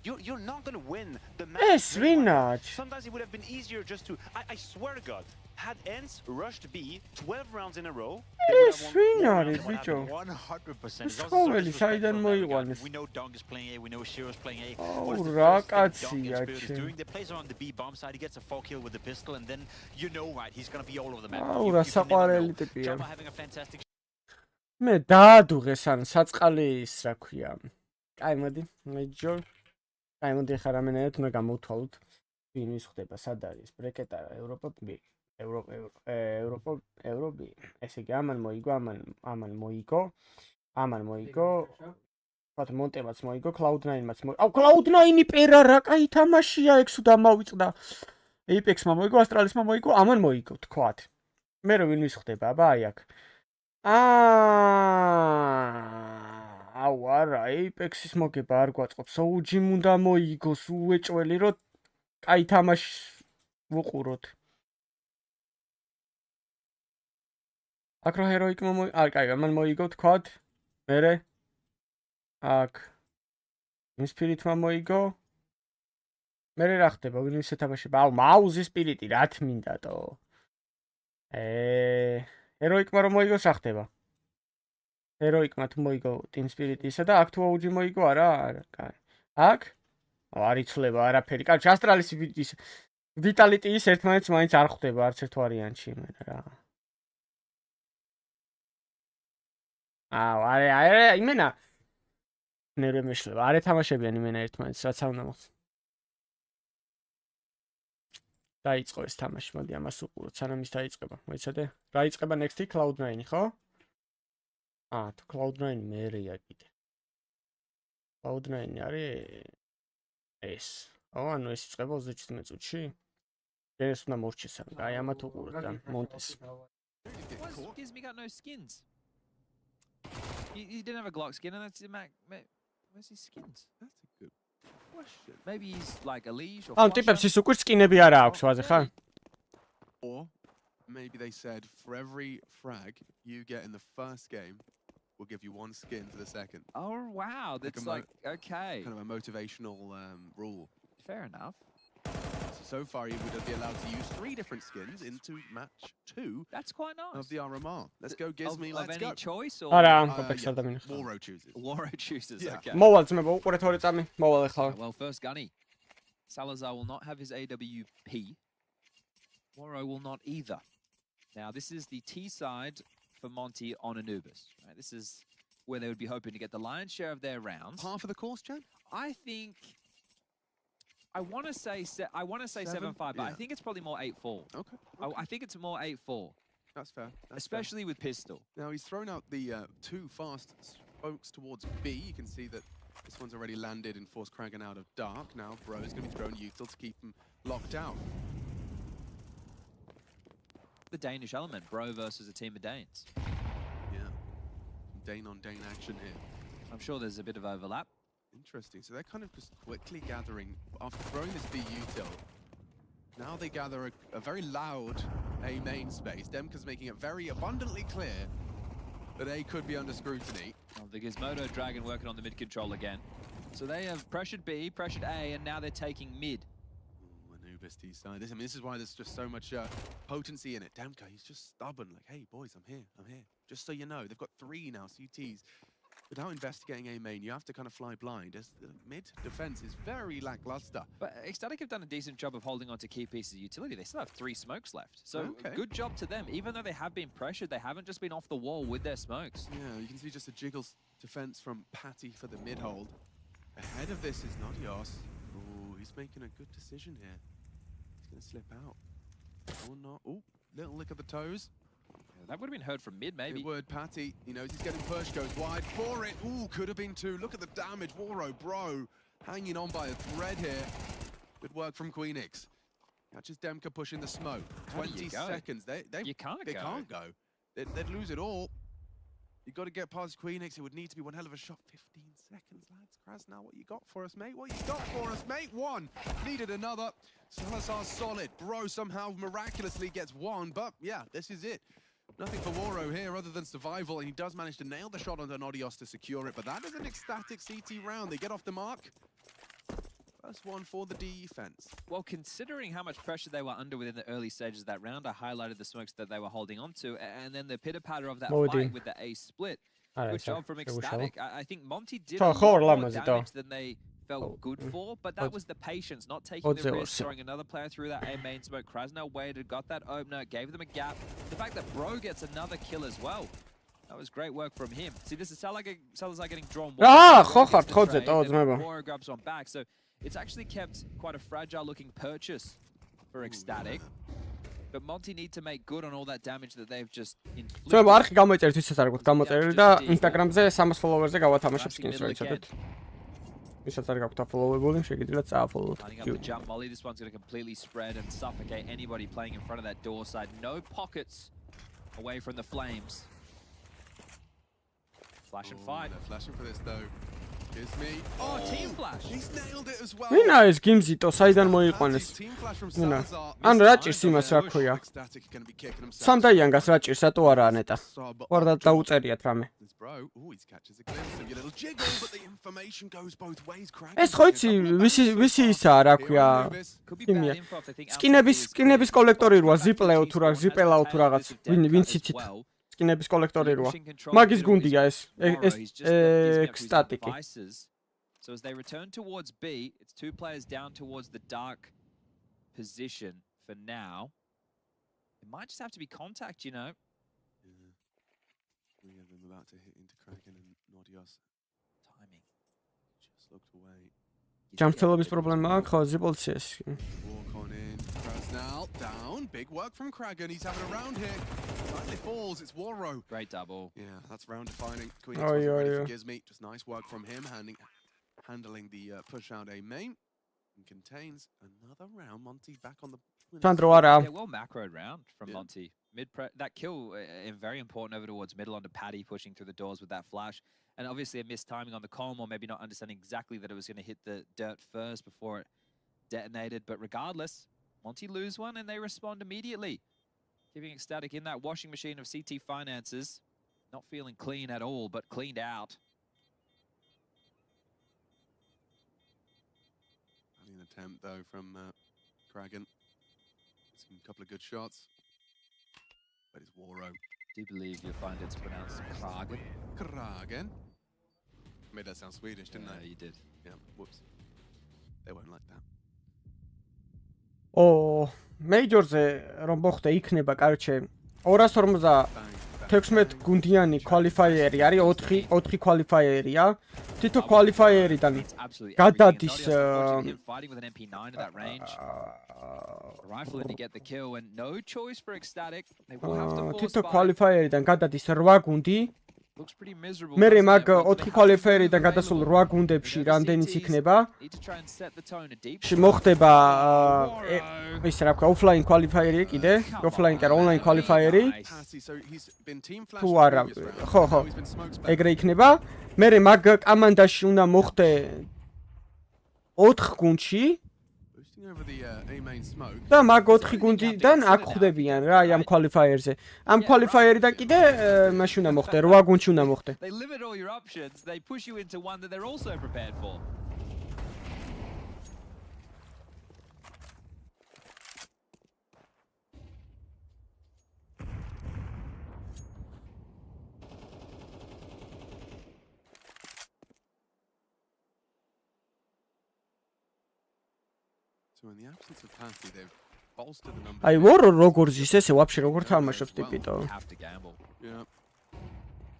You're not going to win the match. Sometimes it would have been easier just to... I swear to God, had Ence rushed B 12 rounds in a row... 100%. We know Donk is playing A, we know Shiro is playing A. What is the first thing Donk is doing? They plays on the B bomb side, he gets a 4 kill with the pistol, and then you know, right, he's going to be all over the map. Chopper having a fantastic... მე დაადუღეს ან საწყალის რა ქვია. კაი მოდი, Major. Ai, მოდი ხარ ამენაირად უნდა გამოვთვალოთ. ვინ ხდება, სად არის? ბრეკეტა, ევროპა B. ევროპა B. ესე იგი, ამან მოიგო. ვთქვათ, მონტემაც მოიგო, Cloud9-მაც მოიგო. აუ, Cloud9-ი პერა რა კაი თამაშია, ეგ სულ დამავიწყდა. Apex-მა მოიგო, ASTRALIS-მა მოიგო, ამან მოიგო, ვთქვათ. მე რო ვინ ხდება, აბა აი აქ. აუ არა, Apex-ის მოგება არ გვაწყობს. OG-მ უნდა მოიგოს, უეჭველი რომ კაი თამაში ვუყუროთ. აქ რო ჰეროიკმა კაი, ამან მოიგო თქვათ. მერე აქ ინსპირიტმა მოიგო. მერე რა ხდება? ვინ ისე თამაშება? აუ, მაუსის სპირიტი რა თმინდატო. ჰეროიკმა რომ მოიგოს რა ხდება? ჰეროიკმა თუ მოიგო Team Spirit-ისა და აქ თუ OG მოიგო არა, კაი. აქ? არ იცვლება არაფერი. კაი, ASTRALIS ის Vitality-ის ერთმანეთს მაინც არ ხვდება არც ერთ ვარიანტში იმენა რა. აუ, არა, იმენა ნერვე მეშლება. არ ეთამაშებიან იმენა ერთმანეთს, რაც არ უნდა მოხდეს. დაიწყო ეს თამაში, მოდი ამას უყუროთ, სანამ ის დაიწყება. მოიცადე? რა იწყება next-ი Cloud9, ხო? თუ Cloud9 მერეა კიდე. Cloud9 არის ეს. ანუ ეს იწყება 37 წუთში? ეს უნდა მორჩეს ამ. აი ამათ უყუროთ და მონტეს. Gives me got no skins. He didn't have a Glock skin, and that's where's his skins? That's a good question. Maybe he's like a leash or. ტიპებს ის უკვე სკინები არა აქვს, ვაზე ხარ? Or maybe they said for every frag you get in the first game, we'll give you one skin for the second. Oh wow, that's like okay. Kind of a motivational rule. Fair enough. So far, he would be allowed to use 3 different skins into match 2. That's quite nice. Of the RMR. Let's go, Gizmi. Let's go. Any choice or? Waro chooses. Waro chooses. Yeah. Okay. მოვალ ძმებო, უყურეთ ორი წამი. მოვალ ახლა. Well, first Gunny. Salazar will not have his AWP. Waro will not either. Now, this is the T side for Monty on Anubis. Right? This is where they would be hoping to get the lion's share of their rounds. Par for the course, Jan? I think. I want to say 7-5, but I think it's probably more 8-4. Okay. I think it's more 8-4. That's fair. Especially with pistol. Now he's thrown out the 2 fast spokes towards B. You can see that this one's already landed and forced Kragan out of dark. Now Bro is going to be thrown util to keep him locked out. The Danish element, Bro versus a team of Danes. Yeah. Dane on Dane action here. I'm sure there's a bit of overlap. Interesting. So they're kind of just quickly gathering after throwing this B util. Now they gather a very loud A main space. Demka's making it very abundantly clear that A could be under scrutiny. Well, the Gizmodo Dragon working on the mid control again. So they have pressured B, pressured A, and now they're taking mid. Anubis T side. This is why there's just so much potency in it. Demka, he's just stubborn. Like, hey boys, I'm here. Just so you know, they've got 3 now CTs. Without investigating A main, you have to kind of fly blind, as the mid defense is very lackluster. But Ecstatic have done a decent job of holding on to key pieces of utility. They still have 3 smokes left. So good job to them. Even though they have been pressured, they haven't just been off the wall with their smokes. Yeah, you can see just a jiggle defense from Patty for the mid hold. Ahead of this is Nodios. Ooh, he's making a good decision here. He's going to slip out. Or not. Ooh, little lick of the toes. That would have been heard from mid, maybe. It would. Patty, he knows he's getting pushed, goes wide for it. Ooh, could have been 2. Look at the damage. Waro, Bro, hanging on by a thread here. Good work from Queenix. Catches Demka pushing the smoke. 20 seconds. You can't go. They can't go. They'd lose it all. You've got to get past Queenix. It would need to be one hell of a shot. 15 seconds, lads. Krasnow, what you got for us, mate? What you got for us, mate? 1. Needed another. Salazar's solid. Bro somehow miraculously gets 1. But, yeah, this is it. Nothing for Waro here other than survival, and he does manage to nail the shot onto Nodios to secure it, but that is an ecstatic CT round. They get off the mark. First one for the defense. Well, considering how much pressure they were under within the early stages of that round, I highlighted the smokes that they were holding on to, and then the pitter-patter of that fight with the A split. Good job from Ecstatic. I think Monty did a lot more damage than they felt good for, but that was the patience, not taking the risk, throwing another player through that A main smoke. Krasnow waited, got that opener, gave them a gap. The fact that Bro gets another kill as well, that was great work from him. See, this is Salazar getting drawn more. Waro grabs one back, so it's actually kept quite a fragile-looking purchase for Ecstatic. But Monty need to make good on all that damage that they've just inflicted. So, არხი გამოიწერეთ ვისაც არ გვაქვს გამოწერილი და Instagram-ზე 300 follower-ზე გავათამაშებ skins რა იცოდეთ. ვისაც არ გაქვთ follow-ებული, შეგიძლიათ წაfollow-თ. Lining up the jump molly, this one's going to completely spread and suffocate anybody playing in front of that door side. No pockets away from the flames. Flash and fight. They're flashing for this though. Gives me. Oh, team flash. He's nailed it as well. ვინა ეს გიმზიტო საიდან მოიყვანეს? ვინა. ან რა ჭირს იმას რა ქვია? სამდაიანგას რა ჭირს ატო არა ნეტა. ვარ დაუწერიათ რამე. ეს ხო იცი ვისი ისაა რა ქვია? იმია. სკინების კოლექტორი როა ზიპლეო თუ რა ზიპელაო თუ რაღაც. ვინც იცით? სკინების კოლექტორი როა. მაგის გუნდია ეს ecstatic. So as they return towards B, it's 2 players down towards the dark position for now. It might just have to be contact, you know. Yeah. 3 of them about to hit into Kraken and Nodios. Timing. looked away. ჯანმრთელობის პრობლემა აქვს ხაზი პოლიციას. Walk on in. Krasnal down. Big work from Kragan. He's having a round here. Slightly falls. It's Warrow. Great double. Yeah, that's round defining. Queen wasn't ready for Gizmy. Just nice work from him, handling the push out A main. And contains another round. Monty back on the. Sandro არა. Yeah, well macroed round from Monty. That kill very important over towards middle onto Paddy pushing through the doors with that flash. And obviously a missed timing on the column, or maybe not understanding exactly that it was going to hit the dirt first before it detonated. But regardless, Monty lose one and they respond immediately. Giving Ecstatic in that washing machine of CT finances. Not feeling clean at all, but cleaned out. An attempt though from Kragan. Some couple of good shots. But it's Warrow. Do believe you'll find it's pronounced Kragan. Kragan. Made that sound Swedish, didn't I? You did. Yeah, whoops. They won't like that. Oh, Major-ზე რომ მოხდა იქნება, კარჩე 256 გუნდიანი qualifier-ი არის, 4 qualifier-ია. თითო qualifier-იდან გადადის fighting with an MP9 at that range. Rifle in to get the kill and no choice for Ecstatic. They will have to force თითო qualifier-იდან გადადის 8 გუნდი. Looks pretty miserable. მე მაგ 4 qualifier-იდან გადასულ 8 გუნდებში რამდენიც იქნება? მოხდება ის რა ქვია, offline qualifier-ი კიდე, offline კი არა, online qualifier-ი. თუ არა, ხო, ეგრე იქნება. მე მაგ კამანდაში უნდა მოხდე 4 გუნდში. და მაგ 4 გუნდიდან აქ ხვდებიან რა, აი ამ qualifier-ზე. ამ qualifier-იდან კიდე მაშინ უნდა მოხდე, 8 გუნდში უნდა მოხდე. They limit all your options. They push you into one that they're also prepared for. So in the absence of Pathy, they've bolstered the number. აი ვორო როგორ ზის ესე ვაფშე როგორ თამაშობს ტიპიტო. Have to gamble. Yeah.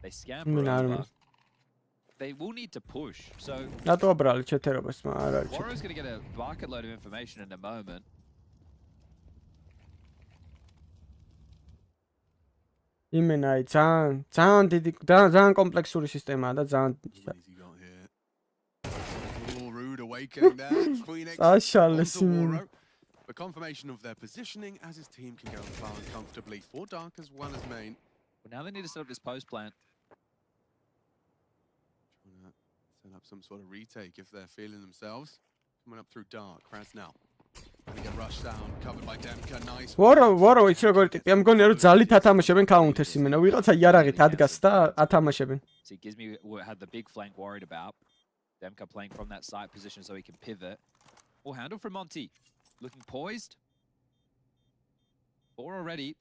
They scamper. They will need to push. So რატო აბრალი ჩეთერობას მა არ არის. Warrow's going to get a bucket load of information in a moment. იმენა აი ძალიან დიდი ძალიან კომპლექსური სისტემაა და ძალიან awakening there. Queen X onto Warrow. A confirmation of their positioning as his team can go far and comfortably for Dark as well as main. Well, now they need to set up this post plant. Trying to set up some sort of retake if they're feeling themselves. Coming up through Dark, Krasnal. Gonna get rushed down, covered by Demka, nice. Warrow იცი როგორ ტიპი. ამ გონია რომ ძალით ათამაშებენ counter-ს იმენა. ვიღაცა იარაღით ადგას და ათამაშებენ. See, Gizmy had the big flank worried about. Demka playing from that side position so he can pivot. Or handle from Monty. Looking poised. 4 already.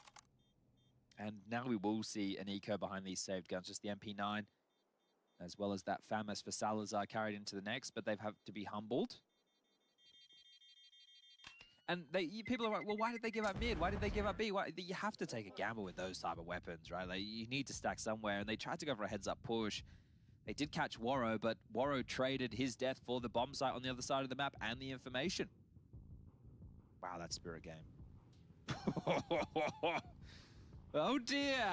And now we will see an eco behind these saved guns. Just the MP9. As well as that FAMAS for Salazar carried into the next. But they've had to be humbled. And people are like, well, why did they give up mid? Why did they give up B? You have to take a gamble with those type of weapons, right? Like, you need to stack somewhere. And they tried to go for a heads-up push. They did catch Warrow, but Warrow traded his death for the bomb site on the other side of the map and the information. Wow, that's spirit game. Oh dear!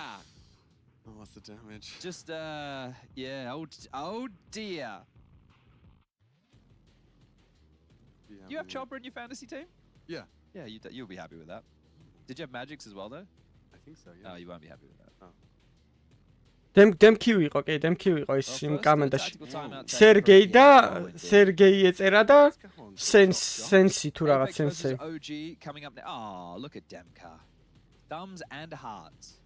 Oh, what's the damage? Just, yeah, oh dear. Do you have Chopper in your fantasy team? Yeah. Yeah, you'll be happy with that. Did you have Magics as well, though? I think so, yeah. Oh, you won't be happy with that. Oh. DemQ იყო, კი, DemQ იყო ის იმ კამანდაში. სერგეი და სერგეი ეწერა და სენსი თუ რაღაც სენსი. OG coming up now. Oh, look at Demka. Thumbs and hearts.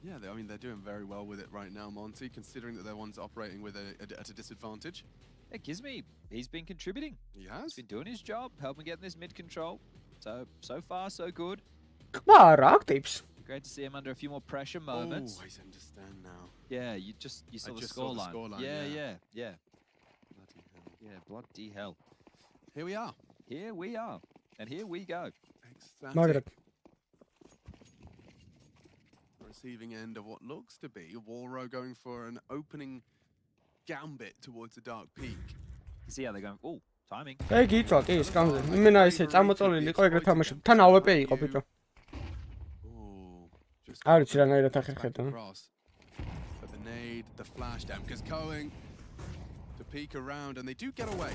Yeah, I mean, they're doing very well with it right now, Monty, considering that they're ones operating with at a disadvantage. It gives me, he's been contributing. He has. He's been doing his job, helping get this mid control. So far, so good. Არა, აქტივს. Great to see him under a few more pressure moments. Oh, I understand now. Yeah, you saw the scoreline. Yeah. Bloody hell. Yeah, bloody hell. Here we are. Here we are. And here we go. Ecstatic. receiving end of what looks to be Walro going for an opening gambit towards the dark peak. See how they're going. Oh, timing. Hey, გიწვა კი ის კამზე. იმენა ისე წამოწოლილი იყო ეგრეთ თამაშობ. თან AWP იყო ბიჭო. არ ვიცი რანაირად ახერხებდა. But the nade, the flash, Demka's going to peek around and they do get away.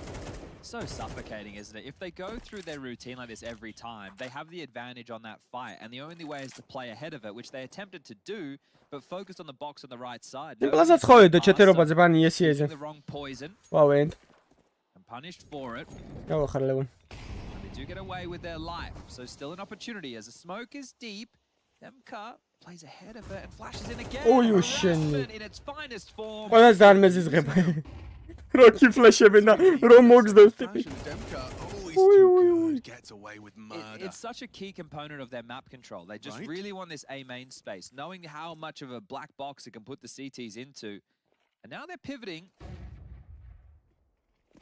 So suffocating, isn't it? If they go through their routine like this every time, they have the advantage on that fight, and the only way is to play ahead of it, which they attempted to do, but focused on the box on the right side. The wrong poison. Wow, and punished for it. Oh, they do get away with their life, so still an opportunity as the smoke is deep. Demka plays ahead of it and flashes in again. Oh, you shit! In its finest form. What is that? Mrs. Reba. Rocky flash evena. Romox those tipi. Gets away with murder. It's such a key component of their map control. They just really want this A main space, knowing how much of a black box it can put the CTs into. And now they're pivoting.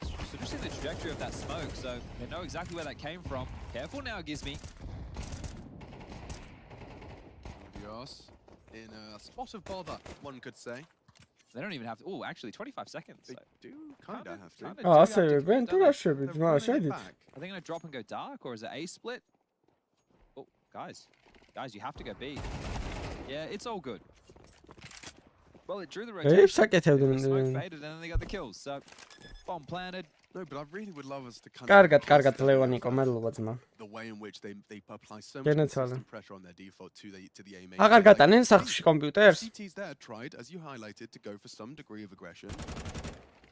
So just in the trajectory of that smoke, so they know exactly where that came from. Careful now, Gizmi. In a spot of bother, one could say. They don't even have to. Oh, actually, 25 seconds. They do kind of have to. Oh, I say Ben, do that shit. Are they going to drop and go dark, or is it A split? Oh, guys, you have to go B. Yeah, it's all good. Well, it drew the rotation. Smoke faded, and then they got the kills. So, bomb planted. No, but I really would love us to kind of the way in which they apply so much consistent pressure on their default to the A main. CTs there tried, as you highlighted, to go for some degree of aggression.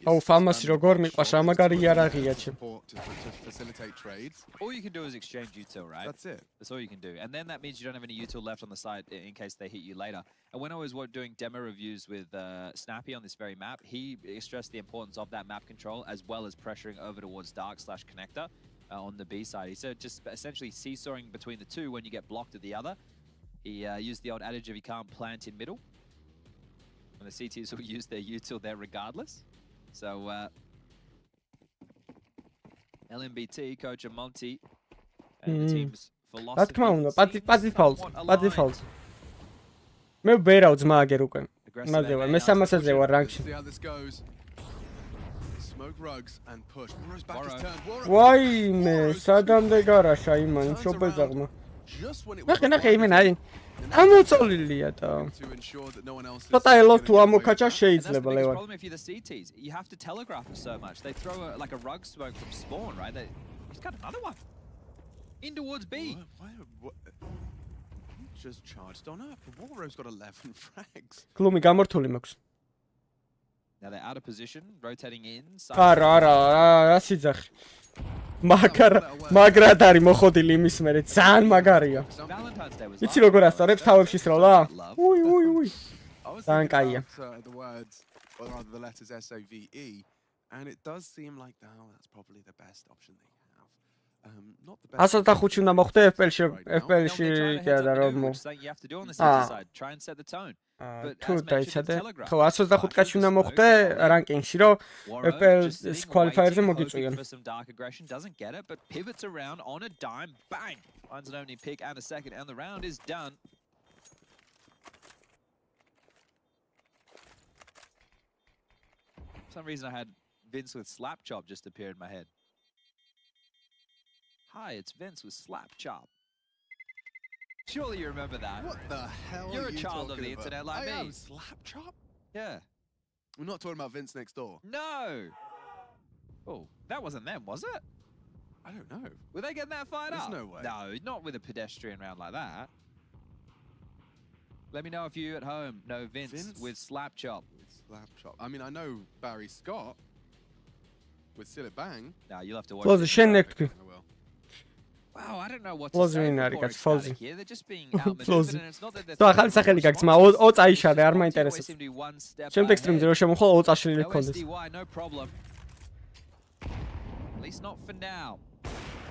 Oh, famous როგორ მიყვარს რა მაგარი იარაღია ჩემ. To facilitate trades. All you can do is exchange util, right? That's it. That's all you can do. And then that means you don't have any util left on the side in case they hit you later. And when I was doing demo reviews with Snappy on this very map, he stressed the importance of that map control as well as pressuring over towards dark/connector on the B side. He said just essentially seesawing between the two when you get blocked at the other. He used the old adage of you can't plant in middle. And the CTs will use their util there regardless. So, LMBT, Coach and Monty, and the team's philosophy. Pati fault. Me bera udzma agер უკვე. მაგევა, მე 300-ზე ვარ რანგში. Smoke rugs and push. Walro's back his turn. Why me? სადამდე გარაშა იმან შობეზაღმა. ნახე იმენ აი. ამოწოლილია და ცოტა ელო თუ ამოქაჭა შეიძლება ლევან. The problem if you're the CTs, you have to telegraph it so much. They throw like a rug smoke from spawn, right? He's got another one. In towards B. What? Just charged on up. Walro's got 11 frags. კლუმი გამართული მაქვს. Now they're out of position, rotating in. არა, სიძახი. მაგრად არის მოხოდილი იმის მერე, ძალიან მაგარია. იცი როგორ ასწორებს თავებში სროლა? უი. ძალიან კაია. The letters SAVE, and it does seem like that's probably the best option they have. Not the best. 105 უნდა მოხდე FPL-ში და რომ try and set the tone. თუ დაიცადე, ხო 125 კაცი უნდა მოხდე რანკინგში, რომ FPL-ის qualifier-ზე მოგიწვიონ. Doesn't get it, but pivots around on a dime, bang! Finds an only pick and a second, and the round is done. For some reason I had Vince with slap chop just appear in my head. Hi, it's Vince with slap chop. Surely you remember that. What the hell You're are you a child of the about? internet like me. I am slap chop? Yeah. We're not talking about Vince next door. No. Oh, that wasn't them, was it? I don't know. Were they getting that fired up? There's no way. No, not with a pedestrian round like that. Let me know if you at home know Vince with slap chop. With slap chop. I mean, I know Barry Scott with Sillet Bang. No, you'll have to watch. Close the shin neck. Wow, I don't know what to say. They're just being outmaneuvered, and it's not that they're... და ახალი სახელი გაგცმა 2 წაიშარე, არ მაინტერესებს. შემდეგ სტრიმზე რო შემოხვალ 2 წაშლილი გქონდეს. No problem. At least not for now.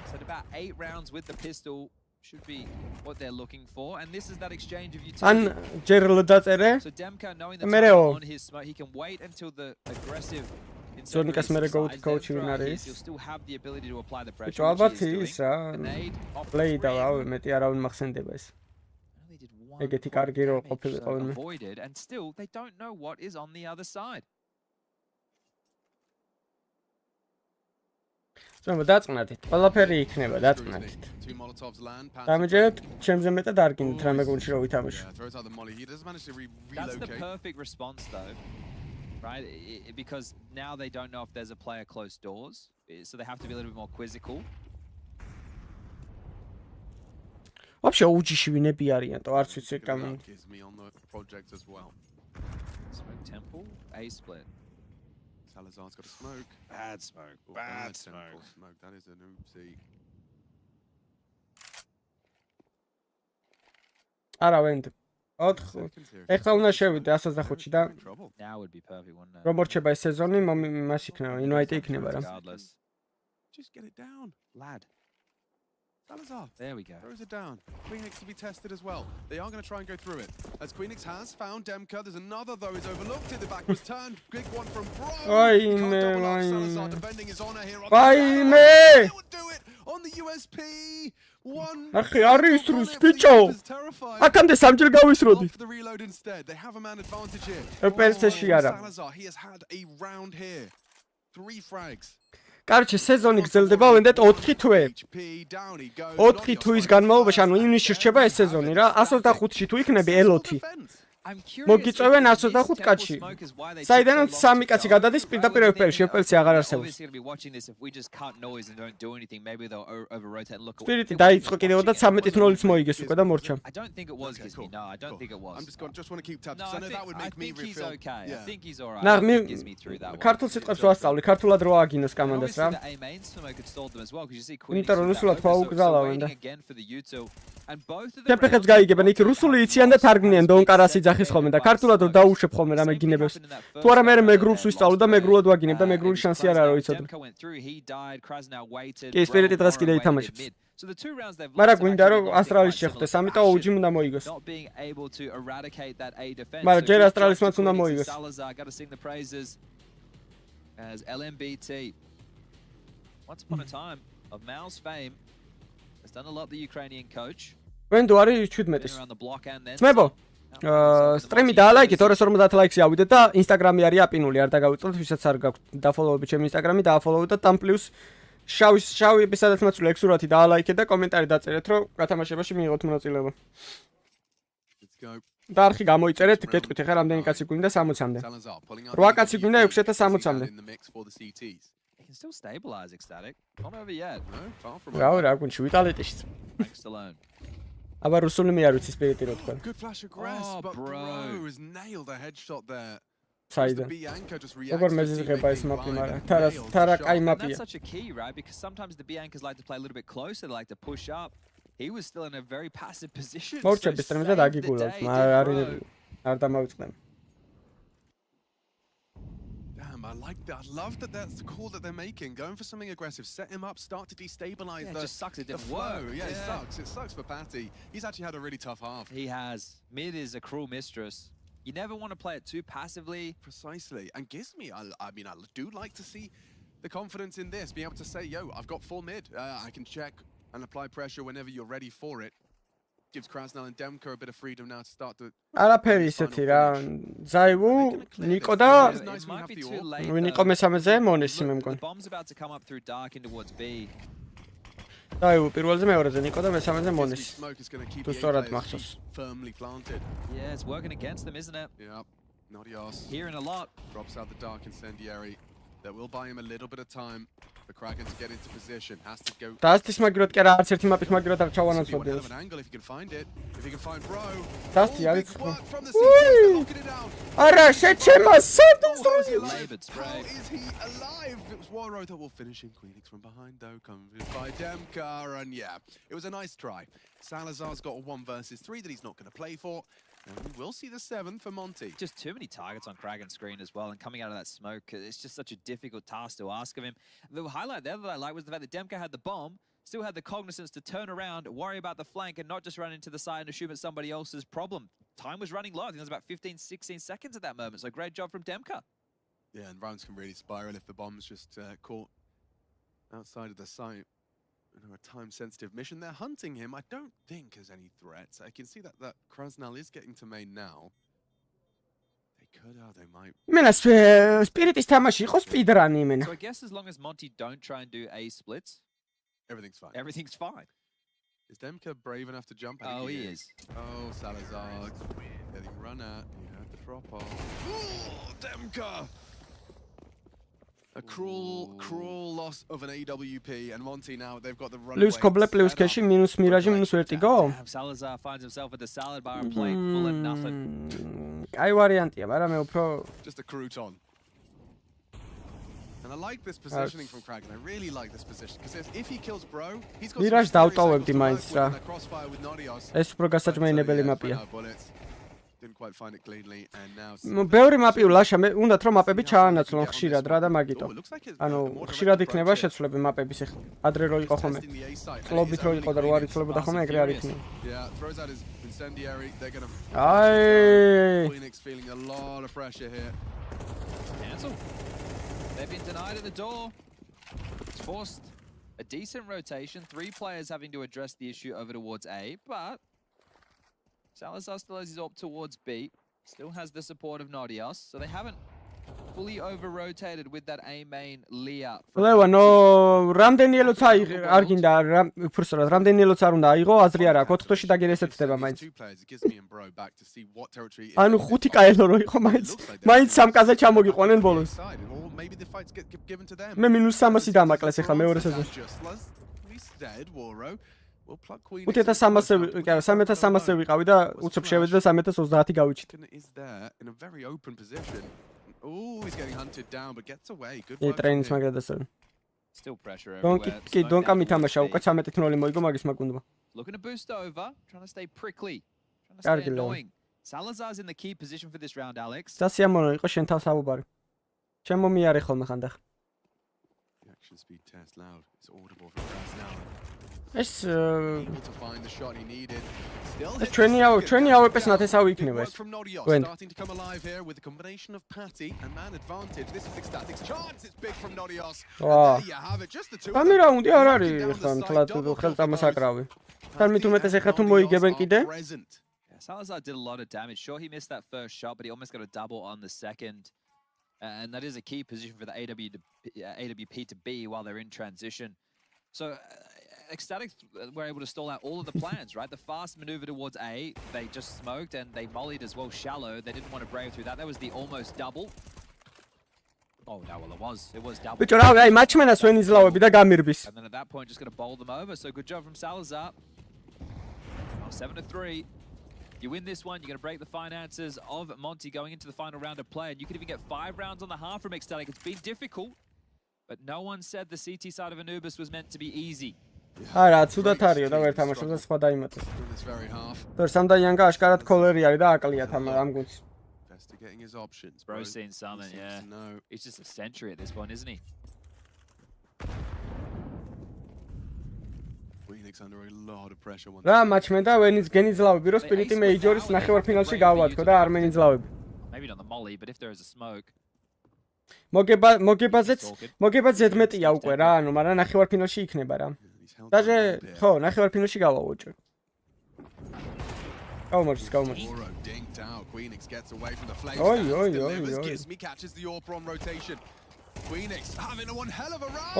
So about 8 rounds with the pistol should be what they're looking for, and this is that exchange of utility. ან ჯერ დაწერე. So Demka knowing that on his smoke, he can wait until the aggressive Zonikas mere coach win არის. He'll still have the ability to apply the pressure. ალბათ ის რა. Play და ვავე მეტი არავინ მახსენდება ეს. They did ეგეთი კარგი რო ყოფილიყო ვინმე. Avoided, and still they don't know what is on the other side. ზოგადად დაწყნათით. ყველაფერი იქნება დაწყნათით. დამეჯერეთ ჩემზე მეტად არ გინდით რამე გუნდში რო ვითამაშო. That's the perfect response though. Right? Because now they don't know if there's a player close doors, so they have to be a little bit more quizzical. Вообще უჯიში ვინები არიან, то არც ვიცი კამენ. Smoke temple, A split. Salazar's got a smoke. Bad smoke. Bad smoke. That is an oopsie. არა ვენდ. 4. ეხლა უნდა შევიდე 125-ში და Now would be perfect one. რომ მორჩება ეს სეზონი, მას იქნება, ინვაიტი იქნება რა. Just get it down. Lad. Salazar. There we go. Throws it down. Queenix to be tested as well. They are going to try and go through it. As Queenix has found DemQ. There's another though. He's overlooked it. The back was turned. Big one from Bro. Salazar defending his honor here. They would do it on the USP. One. Αχი არის რუს ბიჭო. აქამდე სამჯერ გავისროდი. The reload instead. They have a man advantage here. FPS-ში არა. Salazar, he has had a round here. 3 frags. კარჩე სეზონი გრძელდება ვენდეთ 4 თვე. 4 თვის განმავლობაში, ანუ ივნისში რჩება ეს სეზონი რა. 125-ში თუ იქნები ელოთი. მოგიწევენ 125 კაცი. საიდანაც 3 კაცი გადადის პირდაპირ FPS-ში, FPS-ი აღარ არსებობს. სპირიტი დაიწყო კიდევ და 13-0-ით მოიგეს უკვე და მორჩა. I don't think it was Gizmi. No, I don't think it was. I'm just want to keep tabs. I know that would make me think he's refill. okay. I think he's alright. ნახ მე Gizmi through that one. ქართულ სიტყვებს ვასწავლი, ქართულად რო აგინოს კამანდას რა. The A main smoke had stalled them as well because you see Queen. იმიტომ რომ რუსულად ფაუგზალავენ და again for the U2 and both of them. ჩემფეხებს გაიგებენ, იქ რუსული იციან და თარგმნიან დონ კარასი ძახის ხოლმე და ქართულად რო დაუშვებ ხოლმე რამე გინებებს. თუ არა მე მეგრულს ვისწავლო და მეგრულად ვაგინებ და მეგრული შანსი არ არის იცოდე. კი, სპირიტი დღეს კიდე ითამაშებს. მაგრამ გვინდა რომ ASTRALIS შეხვდეს, ამიტომ OG-მ უნდა მოიგოს. მაგრამ ჯერ ASTRALIS-მაც უნდა მოიგოს. As LMBT once upon a time of Mao's fame has done a lot the Ukrainian coach. ვენდო არის 17-ის. Around the block and then ძმებო სტრიმი დაალაიქეთ 250 ლაიქს ავიდეთ და ინსტაგრამი არის აპინული არ დაგავიწოთ ვისაც არ გაქვთ დაფოლოვები ჩემი ინსტაგრამი დააფოლოვეთ და там პლუს შავი ეპიზოდაც მოცულა 6 სურათი დაალაიქეთ და კომენტარი დაწერეთ რომ გათამაშებაში მიიღოთ მონაწილეობა. და არხი გამოიწერეთ გეტყვით ახლა რამდენი კაცი გვინდა 60-მდე. 8 კაცი გვინდა 660-მდე. He can still stabilize ecstatic. Not over yet. No, far from over. რა გუნჩი ვიტალეტიშიც. Next alone. აბა რუსული მე არ ვიცი სპირიტი რო თქვა. Good flash of grass, but bro has nailed a headshot there. საიდან. როგორ მეზიღება ეს მაპი, მაგრამ თარა კაი მაპია. That's such a key, right? Because sometimes the B-Anchors like to play a little bit closer, they like to push up. He was still in a very passive position. მორჩები სტრიმზე დაგიგულავთ, მაგრამ არ დამავიწყდები. Damn, I like that. I love that that's the call that they're making. Going for something aggressive, set him up, start to destabilize It just sucks it didn't flow. work. Yeah, it sucks. It sucks for Patty. He's actually had a really tough half. He has. Mid is a cruel mistress. You never want to play it too passively. Precisely. And Gizmi, I mean, I do like to see the confidence in this, being able to say, yo, I've got full mid. I can check and apply pressure whenever you're ready for it. Gives Krasnal and DemQ a bit of freedom now to start to... არაფერი ისეთი რა. ზაივუ, ნიკო და ნიკო მესამეზე მონესი მე მგონი. The bomb's about to come up through dark in towards B. ზაივუ პირველზე მეორეზე ნიკო და მესამეზე მონესი. თუ სწორად მახსოვს. Firmly planted. Yeah, it's working against them, isn't it? Yep. Nodios. Hearing a lot. Drops out the dark incendiary. That will buy him a little bit of time. The Kraken to get into position has to go. დასტის მაგროთ კი არა არც ერთი მაპის მაგროთ არ ჩავანაცვლებ. If you can find it, if you can find Bro. დასტი არის. არა შეჩემა სადაც How is he alive? It was Waro that will finish in Queenix from behind though, comes by DemQ, and yeah, it was a nice try. Salazar's got a 1 versus 3 that he's not going to play for. And we will see the 7 for Monty. Just too many targets on Kraken's screen as well, and coming out of that smoke, it's just such a difficult task to ask of him. The highlight there that I like was the fact that DemQ had the bomb, still had the cognizance to turn around, worry about the flank, and not just run into the side and assume it's somebody else's problem. Time was running low. I think it was about 15, 16 seconds at that moment, so great job from DemQ. Yeah, and rounds can really spiral if the bomb's just caught outside of the site. a time-sensitive mission. They're hunting him. I don't think there's any threats. I can see that Krasnal is getting to main now. They could, they might. Mena Spiritis თამაში იყო speedrun-ი იმენა. So I guess as long as Monty don't try and do A splits, everything's fine. Everything's fine. Is Demka brave enough to jump? Oh, he is. Oh, Salazar getting run at. He had the drop off. Oh, Demka! A cruel loss of an AWP, and Monty now they've got the run. Lose Koble, plus Keshi, minus Mirage, minus Vertigo. Salazar finds himself at the salad bar and plate full of nothing. I variantia, but pro. Just a crouton. And I like this positioning from Kraken. I really like this position because if he kills Bro, he's got Mirage დავტოვებდი მაინც რა. crossfire with Nodios. ეს უფრო გასაჭმეინებელი მაპია. Didn't quite find it cleanly and now ბევრი მაპი ვლაშა მე უნდათ რომ მაპები ჩაანაცვლონ ხშირად რა და მაგიტო. ანუ ხშირად იქნება შეცვლები მაპების ახლა. ადრე რო იყო ხოლმე. კლუბით რო იყო და რო არ იცვლებოდა ხოლმე ეგრე არ იქნება. Yeah, throws out his incendiary. They're going to Phoenix feeling a lot of pressure here. Cancel. They've been denied at the door. It's forced a decent rotation. 3 players having to address the issue over towards A, but Salazar still has his op towards B. Still has the support of Nodios, so they haven't fully over-rotated with that A main Leah. Levano, რამდენი ელოც არ გინდა, უბრალოდ რამდენი ელოც არ უნდა აიღო, აზრი არ აქვს. 4-ში დაგერესეთდება მაინც. ანუ 5 კაელო რო იყო მაინც 3 კაზე ჩამოგიყვანენ ბოლოს. მე -300 დამაკლეს ახლა მეორე სეზონში. 3300 ვიყავი და უცებ შევედი და 3030 გავიჩით. Oh, he's getting hunted down, but gets away. Good work. Trains მაგადასწორ. Still pressure everywhere. Donka მითამაშა უკვე 13-0 მოიგო მაგის მაგუნდობა. Looking to boost over, trying to stay prickly. Trying to stay annoying. Salazar's in the key position for this round, Alex. სასიამოვნო იყო შენ თავს აბუბარი. შენ მომიარე ხოლმე ხანდახ. The action speed test loud. It's audible from Krasnal. ეს able to find the shot he needed. ჩვენი AWP-ს ნათესავი იქნება ეს. Starting to come alive here with a combination of Patty and man advantage. This is Ecstatic's chance. It's big from Nodios. There you have it. Just the two. Камера უნდა არ არის ხან თლად ხელწამასაკრავი. თან მithumetes ეხლა თუ მოიგებენ კიდე. Salazar did a lot of damage. Sure, he missed that first shot, but he almost got a double on the second. And that is a key position for the AWP to be while they're in transition. So Ecstatic were able to stall out all of the plans, right? The fast maneuver towards A, they just smoked and they mollied as well shallow. They didn't want to brave through that. That was the almost double. Oh, no, well, it was double. Bicho, რა, აი მაჩმენას ვენ იზლავები და გამირბის. And then at that point, just going to bowl them over. So good job from Salazar. Oh, 7-3. You win this one, you're going to break the finances of Monty going into the final round of play. And you could even get 5 rounds on the half from Ecstatic. It's been difficult, but no one said the CT side of Anubis was meant to be easy. არა, ცუდად არისო და ვერ თამაშობს და სხვა დაიმატეს. თორე სამდაიანგა აშკარად კოლერი არის და აკლიათ ამ გუნდს. Investigating his options. Bro's seen something, yeah. He's just a century at this point, isn't he? Phoenix under a lot of pressure. რა მაჩმენდა ვენიც გენიძლავები რომ სპირიტი მეიჯორის ნახევარფინალში გავვათქო და არ მენიძლავები. Maybe not the molly, but if there is a smoke. მოგება ზედმეტია უკვე რა, ანუ მაგრამ ნახევარფინალში იქნება რა. Даже, ხო, ნახევარფინალში გავავოჭო. Გავმარჯოს. Phoenix having one hell of a round.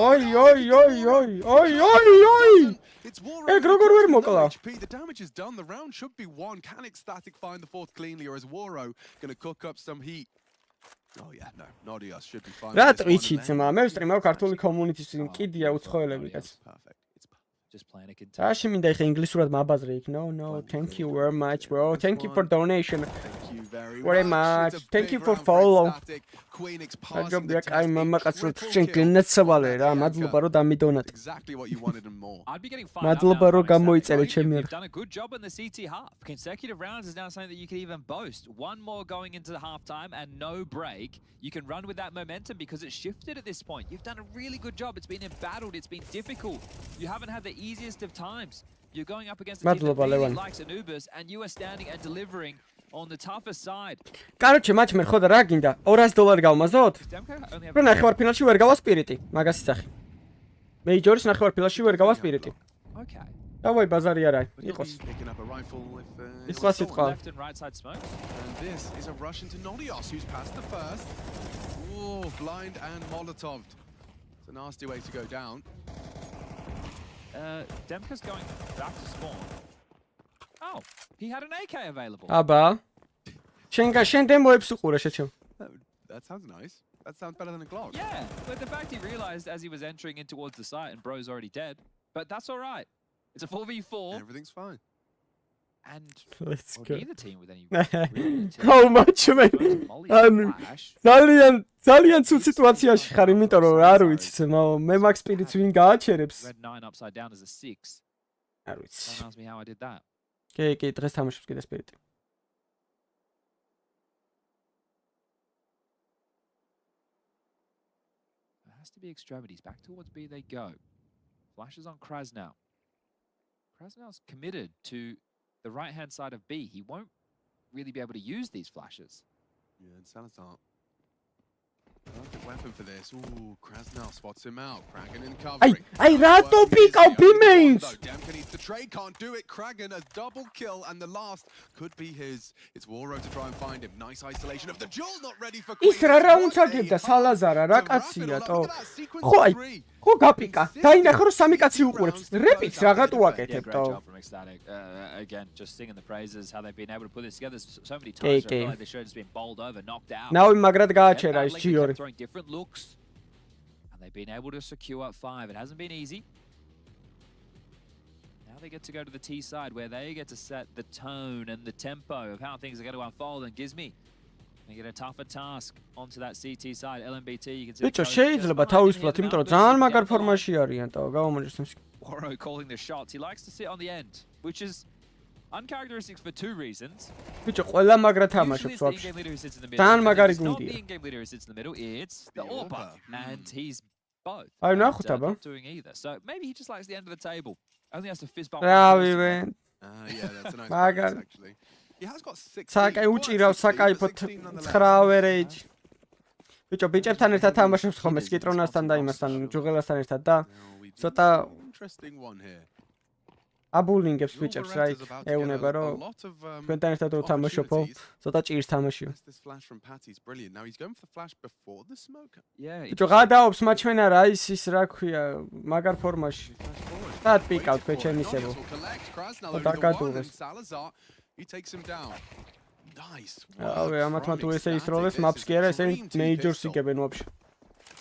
ეგ როგორ ვერ მოკლა? The damage is done. The round should be won. Can Ecstatic find the fourth cleanly, or is Woro going to cook up some heat? Oh yeah, no. Nodios should be fine. რა ტვიჩი ძმა, მე ვსტრიმავ ქართული კომუნიტის კიდია უცხოელები კაც. Just playing a good time. Რაში მინდა ეხა ინგლისურად მაბაზრე იქ. No, thank you very much, bro. Thank you for donation. Thank you very much. Thank you for follow. აგებია კაი მამაკაცო ჩვენ გენაცვალე რა, მადლობა რომ დამიდონატე. Exactly what you wanted and more. I'd be getting მადლობა რომ გამოიწერე ჩემი You've done a good job in the CT half. Consecutive rounds is now something that you can even boast. One more going into the halftime and no break. You can run with that momentum because it's shifted at this point. You've done a really good job. It's been embattled. It's been difficult. You haven't had the easiest of times. You're going up against a team that really likes Anubis and you are standing and delivering on the toughest side. Короче, матч მე ხო და რა გინდა? $200 გავმაზოთ? რო ნახევარფინალში ვერ გავა სპირიტი, მაგას იცახი. Major-ის ნახევარფინალში ვერ გავასპირეთი. Okay. დავაი ბაზარი არა იყოს. Picking up a rifle with Ითქვა სიტყვა. Left and right side smoke. and this is a rush into Nodios, who's passed the first. Oh, blind and Molotov. It's a nasty way to go down. Demka's going back to spawn. Oh, he had an AK available. აბა. შენ დემოებს უყურე შეჩემ. That sounds nice. That sounds better than a Glock. Yeah, but the fact he realized as he was entering in towards the site and bro's already dead. But that's all right. It's a 4v4. Everything's fine. And Let's well, go. neither team with any really How much man? ძალიან ცუდ სიტუაციაში ხარ, იმიტომ რომ არ ვიცი, მე Max Spirit-ს ვინ გააჩერებს? Red 9 upside down as a 6. არ ვიცი. Don't ask me how I did that. კი, დღეს თამაშობს კიდე Spirit. It has to be extremities. Back towards B they go. Flashes on Krasnow. Krasnow's committed to the right-hand side of B. He won't really be able to use these flashes. Yeah, and Salazar. Perfect weapon for this. Ooh, Krasnow spots him out. Kragan in covering. Ay, rato pick-up B-mains! Demka needs the trade, can't do it. Kragan a double kill, and the last could be his. It's Warro to try and find him. Nice isolation of the Jewel, not ready for Queen. ის რა რაუნდს აგებდა სალაზარა, რა კაცია, ტო. ხო, აი, ხო გაპიკა. დაინახე რომ სამი კაცი უყურებს. რეპიც რაღაცა უაკეთებ, ტო. Again, just singing the praises, how they've been able to put this together so many times. I feel like they should have just been bowled over, knocked out. ნავი მაგრად გააჩერა ის ჯიორი. Throwing different looks, and they've been able to secure up 5. It hasn't been easy. Now they get to go to the T side, where they get to set the tone and the tempo of how things are going to unfold. And Gizmi, they get a tougher task onto that CT side. LMBT, you can see. ბიჭო, შეიძლება თავისუფლად, იმიტომ რომ ძალიან მაგარ ფორმაში არიან, ტო, გავამოჯოს. Warro calling the shots. He likes to sit on the end, which is uncharacteristic for two reasons. ბიჭო, ყველა მაგრა თამაშობს ვაფშე. ძალიან მაგარი გუნდია. It's not the in-game leader who sits in the middle, it's the AWPer, and he's both. აი, ნახოთ აბა. Not doing either. So maybe he just likes the end of the table. Only has to fist bump. რავი ვენ. Yeah, that's a nice მაგარი. bonus, actually. He has got 6. საკაი უჭირავს, საკაიფო 9 average. ბიჭო, ბიჭებთან ერთად თამაშობს ხოლმე სკიტრონასთან და იმასთან, ჯუღელასთან ერთად და ცოტა interesting one here. აბულინგებს ბიჭებს, right? ეუნება რომ თქვენთან ერთად რო თამაშობო, ცოტა ჭირს თამაშიო. This flash from Patty's brilliant. Now he's going for the flash before the smoke. Yeah. ბიჭო, გადაობს მაჩვენ არა ის რა ქვია, მაგარ ფორმაში. That pick out for ჩემისებო. დაკადურეს. Salazar, he takes him down. Nice. ავე, ამათმა თუ ესე ისროლეს, maps კი არა, ესე majors იგებენ ვაფშე.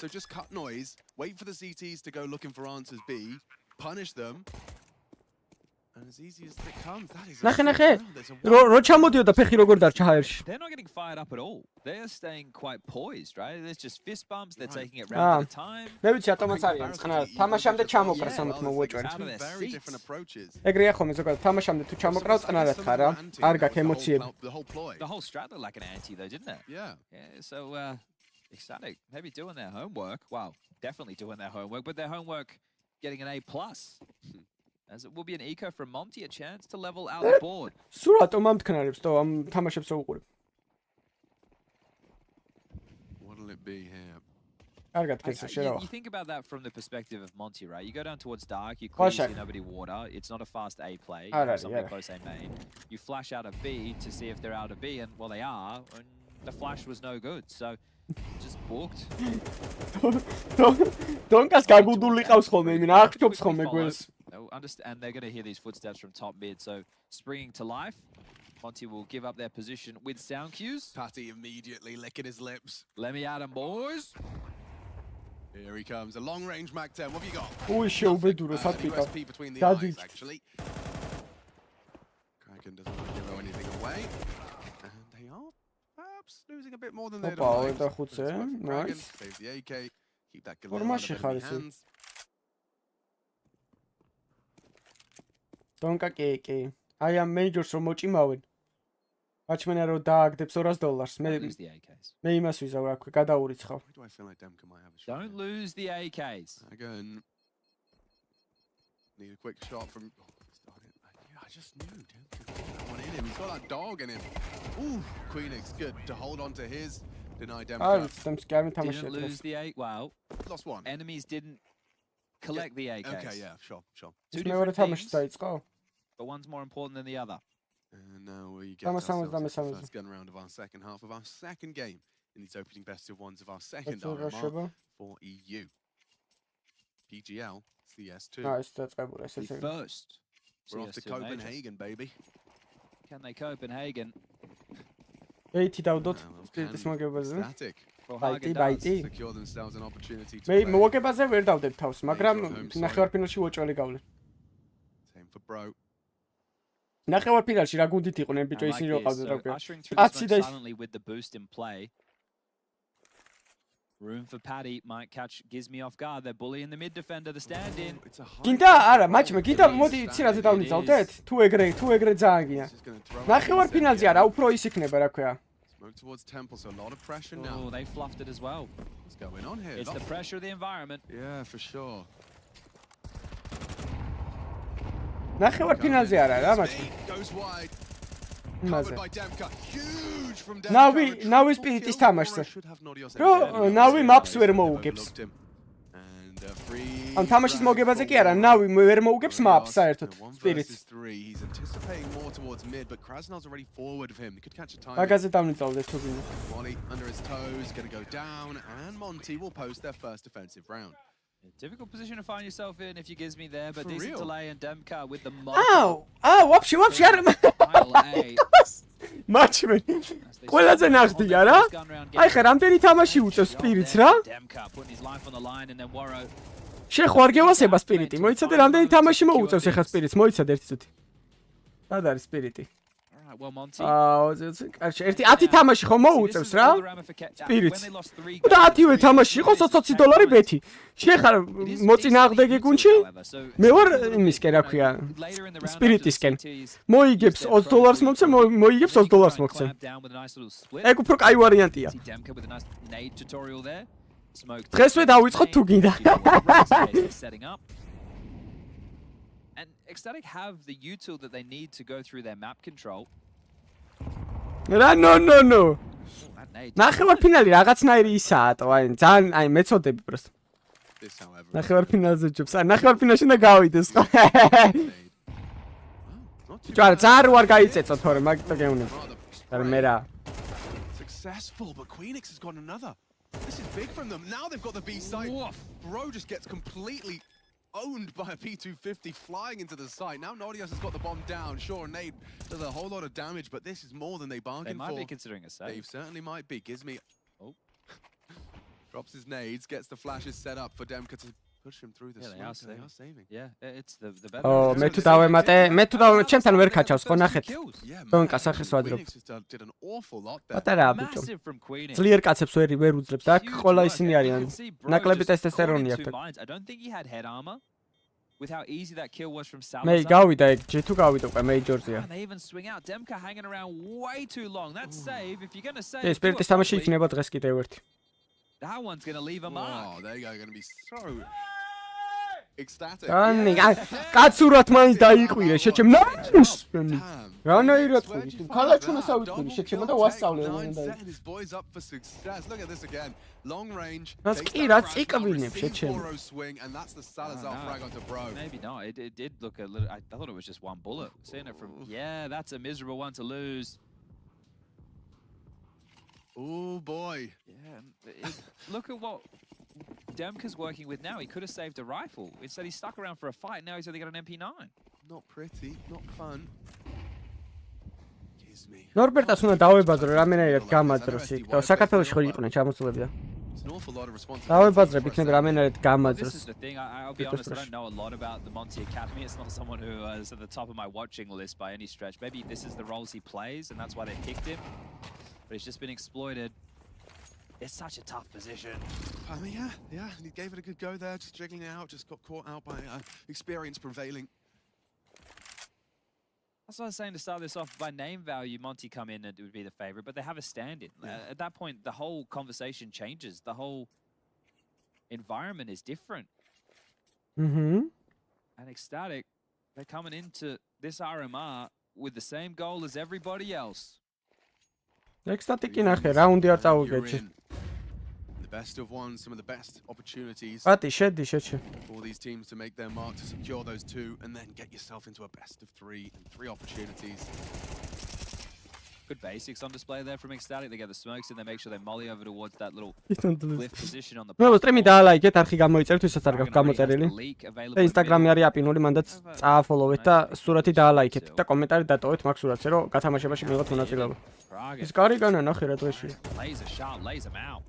So just cut noise, wait for the CTs to go looking for answers B, punish them. And as easy as it comes, that is ნახე. რო ჩამოდიოდა ფეხი როგორ დარჩა ჰაერში. They're not getting fired up at all. They're staying quite poised, right? There's just fist bumps, they're taking it round at a time. მე ვიცი ატომაც არიან წყნარ. თამაშამდე ჩამოკრა სამთ მოვუეჭვენ. very different approaches. ეგრეა ხოლმე ზოგადად თამაშამდე თუ ჩამოკრავ წყნარად ხარ რა. არ გაქვს ემოციები. The whole strat looked like an anti though, didn't it? Yeah. Yeah, so ecstatic. Maybe doing their homework. Wow, definitely doing their homework, but their homework getting an A+. As it will be an eco from Monty, a chance to level out the board. სულ ატომამ თქნარებს, თო ამ თამაშებს რო უყურებ. What'll it be here? კარგად გესა შერავა. You think about that from the perspective of Monty, right? You go down towards dark, you clearly see nobody water. It's not a fast A play. Somebody close A main. You flash out of B to see if they're out of B, and well, they are. And the flash was no good, so just booked. Donkas გაგუდული ყავს ხოლმე, იმენ აღჭობს ხოლმე გველს. And they're going to hear these footsteps from top mid, so springing to life. Monty will give up their position with sound cues. Patty immediately licking his lips. Let me at him, boys. Here he comes, a long-range Mag 10. What have you got? Ui, შეუბედურო სათვიკა. USP between the eyes, actually. Kraken doesn't want to give anything away. And they are perhaps losing a bit more than they'd like. Nice. Save the AK. Keep that good Formashi out of enemy hands. Donka KK. I am majors რომ მოჭიმავენ. აჩმენა რომ დააგდებს $200. მე იმას ვიზავ რა ქვია, გადაურიცხავ. Why do I feel like Demka might have a shot? Don't lose the AKs. Again. Need a quick shot from I just knew Demka got that one in him. He's got that dog in him. Ooh, Queenix good to hold on to his. Deny Demka. Didn't lose the 8. Wow. Lost one. Enemies didn't collect the AKs. Okay, yeah, sure. Two მე ვარ different თამაში teams, დაიწყო. but one's more important than the other. And now we get ourselves the first gun round of our second half of our second game in these opening best of ones of our second RMR for EU. PGL CS2. Nice, დაწყებულა The ესე. first. We're off to CS2 major. Copenhagen, baby. Can they Copenhagen? ეითი დავდოთ სპირტის მოგებაზე. Static. Well, Baiti, Hagen baiti. does. Secure themselves an opportunity to მე play. მოგებაზე ვერ დავდებ თავს, მაგრამ ნახევარფინალში უოჭველი გავლენ. Same for Bro. ნახევარფინალში რა გუნდით იყვნენ ბიჭო I ისინი like რო this. ყავდათ So რა ქვია. ushering through Კაცი this და one ის silently with the boost in play. Room for Paddy might catch Gizmi off guard. They're bullying the mid defender, the stand-in. It's a high გინდა არა მაჩმე გინდა მოდი ცირაზე დავნიწყავდეთ თუ ეგრე ძალიან გია This is going to throw ნახევარფინალზე არა უფრო ის იქნება რა ქვია smoke towards Temple, so a lot of pressure now. Oh, they fluffed it as well. What's going on here? It's the pressure of the environment. Yeah, for sure. ნახევარფინალზე არა რა მაჩმე Goes wide. იმაზე Covered by Demka. Huge from Demka. ნავი სპირიტის თამაშზე რო ნავი maps ვერ მოუგებს ან თამაშის მოგებაზე კი არა ნავი ვერ მოუგებს maps საერთოდ სპირიტს He's anticipating more towards mid, but Krasnod's already forward of him. He could catch a time. მაგაზე დავნიწყავდეთ თუ გინდა Wally under his toes, going to go down, and Monty will post their first defensive round. Difficult position to find yourself in if you Gizmi there, but For decent real? delay and Demka with the ვაფშე არა მაჩმე ყველაზე ნახდია რა აი ხა რამდენი თამაში უწევს სპირიტს რა Demka putting his life on the line and then Waro. შეხვარგევასება სპირიტი მოიცადე რამდენი თამაში მოუწევს ეხა სპირიტს მოიცადე ერთი წუთი რა არის სპირიტი All right, well Monty. კარჩე ერთი 10 თამაში ხომ მოუწევს რა სპირიტს და 10-ვე თამაში იყო $20 ბეთი შეხარ მოწინააღმდეგე გუნდში მე ვარ იმისკენ რა ქვია სპირიტისკენ მოიგებს $20 მოგცე მოიგებს $20 მოგცე ეგ უფრო კაი ვარიანტია Demka with a nice nade tutorial there. Smoked. დღესვე დავიწყოთ თუ გინდა Setting up. And Ecstatic have the util that they need to go through their map control. რა no That nade. ნახევარფინალი რაღაცნაირი ისაა ტო აი ძალიან აი მეწოდები პროსტ This, however, ნახევარფინალზე ჯობს აი ნახევარფინალში და გავიდეს ხო not too ჯარ ძალიან ვარ გაიწეწო თორე მაგიტო გეუნებ არა მე რა successful, but Queenix has got another. This is big from them. Now they've got the B site. Bro just gets completely owned by a P250 flying into the site. Now Nodias has got the bomb down. Sure, Nade does a whole lot of damage, but this is more than they bargained for. They might be considering a save. They certainly might be. Gizmi Oh. drops his nades, gets the flashes set up for Demka to push him through the Yeah, smoke. They are saving. Yeah, it's the better. ო მე თუ დავემატე მე თუ ჩემთან ვერ ქაჩავს ხო ნახეთ Yeah, Don't man, kasachis ვადრობ. Queenix just did an awful lot there. პატარა ბიჭო Massive from Queenix. ძლიერ კაცებს ვერ უძლებს და აქ Huge ყველა work, ისინი and you არიან can see Bro ნაკლები just ტესტესტერონი caught in აქვს two minds. I don't think he had head armor. With how easy that kill was from მე Salazar. გავიდა ეგ G2 გავიდა უკვე მეიჯორზია And they even swing out. Demka hanging around way too long. That save, if you're going to save, ეს do it სპირტის თამაში properly. იქნება დღეს კიდევ ერთი That one's going to leave a mark. Oh, there you go. Going to be so ecstatic. კანი კაცურად მაინც დაიყვირე შეჩემ ნაის Damn. რანაირად Where'd ხვირი you find ქალაქუნას that? ავიყვირი შეჩემ და Double ვასწავლე kill, უნდა setting his boys up for success. Look at this again. Long range. That's takes კი, that რაც frag, იკვინებს, receives შეჩემ. 4-0 swing, and that's the Salazar no. frag onto Bro. Maybe not. It did look a little. I thought it was just one bullet. Seeing it from. Yeah, that's a miserable one to lose. Oh boy. Yeah. Look at what Demka's working with now. He could have saved a rifle. Instead, he stuck around for a fight. Now he's only got an MP9. Not pretty, not fun. Gizmi. ნორბერტას უნდა დავებაზრო რამენაირად გამაძროს იქ და საქართველოში ხო იყვნენ ჩამოსულები და It's an awful lot of responsibility. დავებაზრებ იქნება რამენაირად This გამაძროს is the thing. I'll be honest. I don't know a lot about the Monty Academy. It's not someone who is at the top of my watching list by any stretch. Maybe this is the roles he plays, and that's why they picked him. But he's just been exploited. It's such a tough position. I mean, yeah, and he gave it a good go there, just jiggling it out, just got caught out by experience prevailing. That's what I was saying to start this off. By name value, Monty come in and it would be the favorite, but they have a stand-in. At that point, the whole conversation changes. The whole environment is different. Mhm. And Ecstatic, they're coming into this RMR with the same goal as everybody else. ექსტატიკი ნახე რაუნდი არ წავუგეთში The best of one, some of the best opportunities Ati, შედი, შეჩი. for these teams to make their mark, to secure those two, and then get yourself into a best of three and three opportunities. Good basics on display there from Ecstatic. They get the smokes and they make sure they molly over towards that little lift position on the ნუ სტრიმი დაალაიქეთ, არხი გამოიწერთ, ვისაც არ გაქვთ გამოწერილი. და ინსტაგრამი არის აპინული, მანდაც წააფოლოვეთ და სურათი დაალაიქეთ და კომენტარი დატოვეთ მაგ სურათზე, რომ გათამაშებაში მიიღოთ მონაწილეობა. ის კარი განა ნახე რა დღეში. Laser shot, lays him out.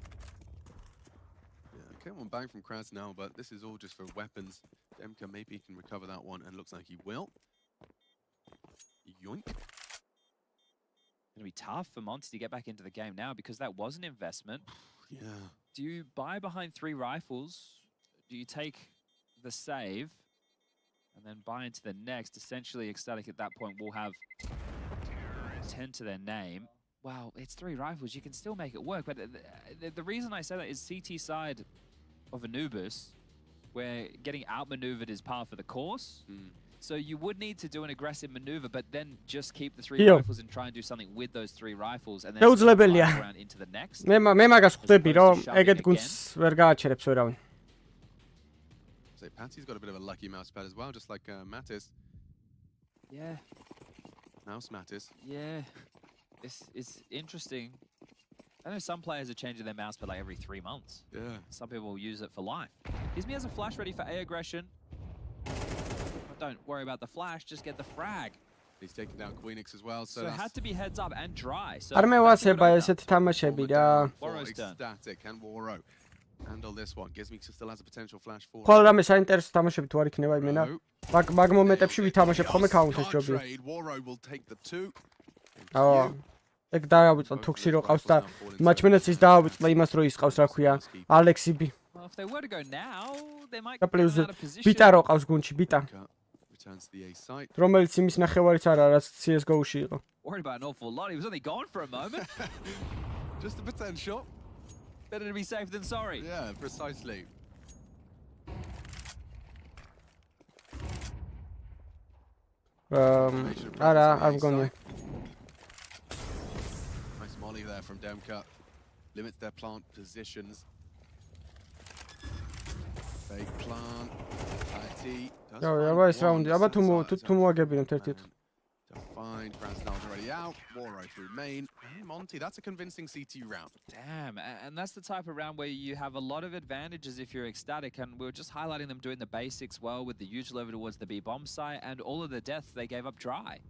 Yeah, okay, one bang from Kraz now, but this is all just for weapons. Demka maybe he can recover that one, and looks like he will. Yoink. Going to be tough for Monty to get back into the game now because that was an investment. Yeah. Do you buy behind 3 rifles? Do you take the save and then buy into the next? Essentially, Ecstatic at that point will have 10 to their name. Wow, it's 3 rifles. You can still make it work. But the reason I say that is CT side of Anubis, where getting outmaneuvered is par for the course. So you would need to do an aggressive maneuver, but then just keep the 3 rifles and try and do something with those 3 rifles and then around into the next. მე მაგას ხვდები, რომ ეგეთ გუნდს ვერ გააჩერებს ვერავინ. So Patsy's got a bit of a lucky mouse pad as well, just like Mattis. Yeah. Mouse Mattis. Yeah. This is interesting. I know some players are changing their mouse pad like every 3 months. Yeah. Some people will use it for life. Gizmi has a flash ready for A aggression. Don't worry about the flash, just get the frag. He's taking down Queenix as well, so it had to be heads up and dry. So არ მე ვასება ესეთი თამაშები რა. Ecstatic and Woro. Handle this one. Gizmi still has a potential flash for. ხოლმე რამე საინტერესო თამაშები თუ არ იქნება იმენა. მაგ მომენტებში ვითამაშებ ხოლმე counter ჯობია. Woro will take the 2. აო. ეგ დაავიწყო თუქსი რო ყავს და მაჩმენაც ის დაავიწყდა იმას რო ის ყავს რა ქვია. ალექსიბი. Well, if they were to go now, they might და get პლუს out of position. ბიტა რო ყავს გუნჩი, ბიტა. Returns to the A site. რომელიც იმის ნახევარიც არა, რაც CS:GO-ში იყო. Worried about an awful lot. He was only gone for a moment. Just a potential. Better to be safe than sorry. Yeah, precisely. არა, არ მგონია. Nice molly there from Demka. Limits their plant positions. Fake plant. აბა ეს რაუნდი, აბა თუ მოაგებინებთ ერთ-ერთ. Defined, Krasnal's already out. Woro through main. And Monty, that's a convincing CT round. Damn, and that's the type of round where you have a lot of advantages if you're Ecstatic, and we were just highlighting them doing the basics well with the huge over towards the B bomb site, and all of the deaths they gave up dry.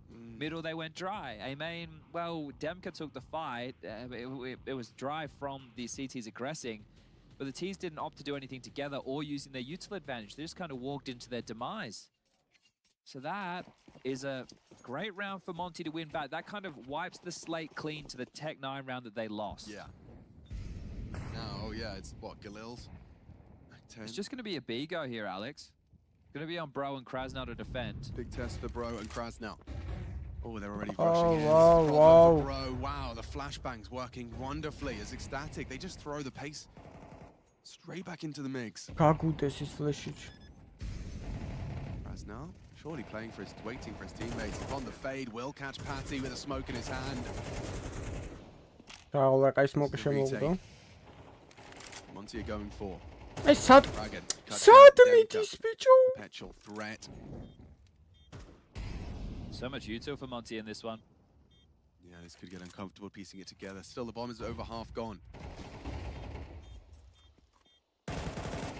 Middle they went dry. A main, well, Demka took the fight. It was dry from the CTs aggressing. But the T's didn't opt to do anything together or using their util advantage. They just kind of walked into their demise. So that is a great round for Monty to win back. That kind of wipes the slate clean to the Tech 9 round that they lost. Yeah. Now, yeah, it's what, Galil's? It's just going to be a B go here, Alex. It's going to be on Bro and Krasnal to defend. Big test for Bro and Krasnal. Oh, they're already rushing in. Wow. Bro. Wow, the flashbang's working wonderfully as Ecstatic. They just throw the pace straight back into the mix. გაგუდეს ის ფლეში. Krasnal, surely waiting for his teammates. On the fade, will catch Patty with a smoke in his hand. დაავალა კაი სმოკი შემოვიდა. Monty are going for. ეს სად მიდის ბიჭო? Perpetual threat. So much util for Monty in this one. Yeah, this could get uncomfortable piecing it together. Still, the bomb is over half gone.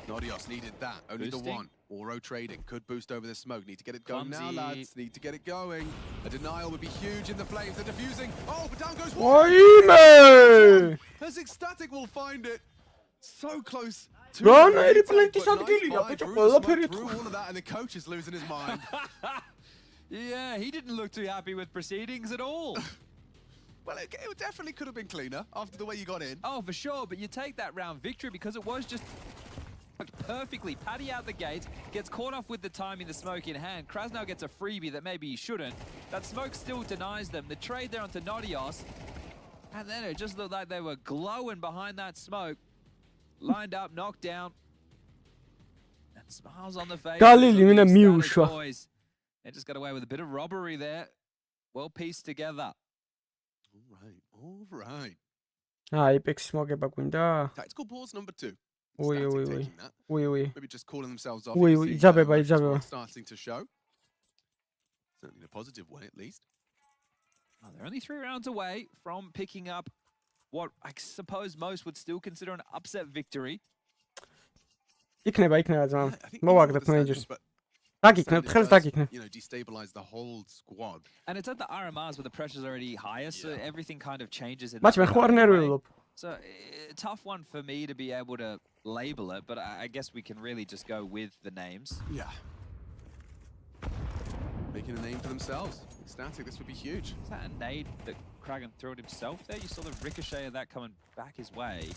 Nodios needed that. Only Boosting. the one. Oro trading. Could boost over the smoke. Need to get it going now, lads. Need to get it going. A denial would be huge in the flames. They're diffusing. Oh, but down goes one. As Ecstatic will find it. So close. Run, nice through all of that, and the coach is losing his mind. Yeah, he didn't look too happy with proceedings at all. Well, it definitely could have been cleaner after the way you got in. Oh, for sure, but you take that round victory because it was just perfectly. Paddy out the gate, gets caught off with the timing, the smoke in hand. Krasnal gets a freebie that maybe he shouldn't. That smoke still denies them. The trade there onto Nodios, and then it just looked like they were glowing behind that smoke. Lined up, knocked down, and smiles on the face. Boys. They just got away with a bit of robbery there. Well pieced together. All right. Hyperx მოგება გვინდა? Tactical pause number 2. Ui. Maybe just calling themselves off. იძაბება. Starting to show. Certainly in a positive way, at least. Oh, they're only 3 rounds away from picking up what I suppose most would still consider an upset victory. იქნება ძმა. მოვაგდებ მენეჯერს. დაგიქნებ, ხელს დაგიქნებ. You know, destabilize the whole squad. And it's at the RMRs where the pressure's already higher, so everything kind of changes in Much that ხო არ ნერვიულობ. So, a tough one for me to be able to label it, but I guess we can really just go with the names. Yeah. Making a name for themselves. Static, this would be huge. Is that a nade that Kragan threw at himself there? You saw the ricochet of that coming back his way.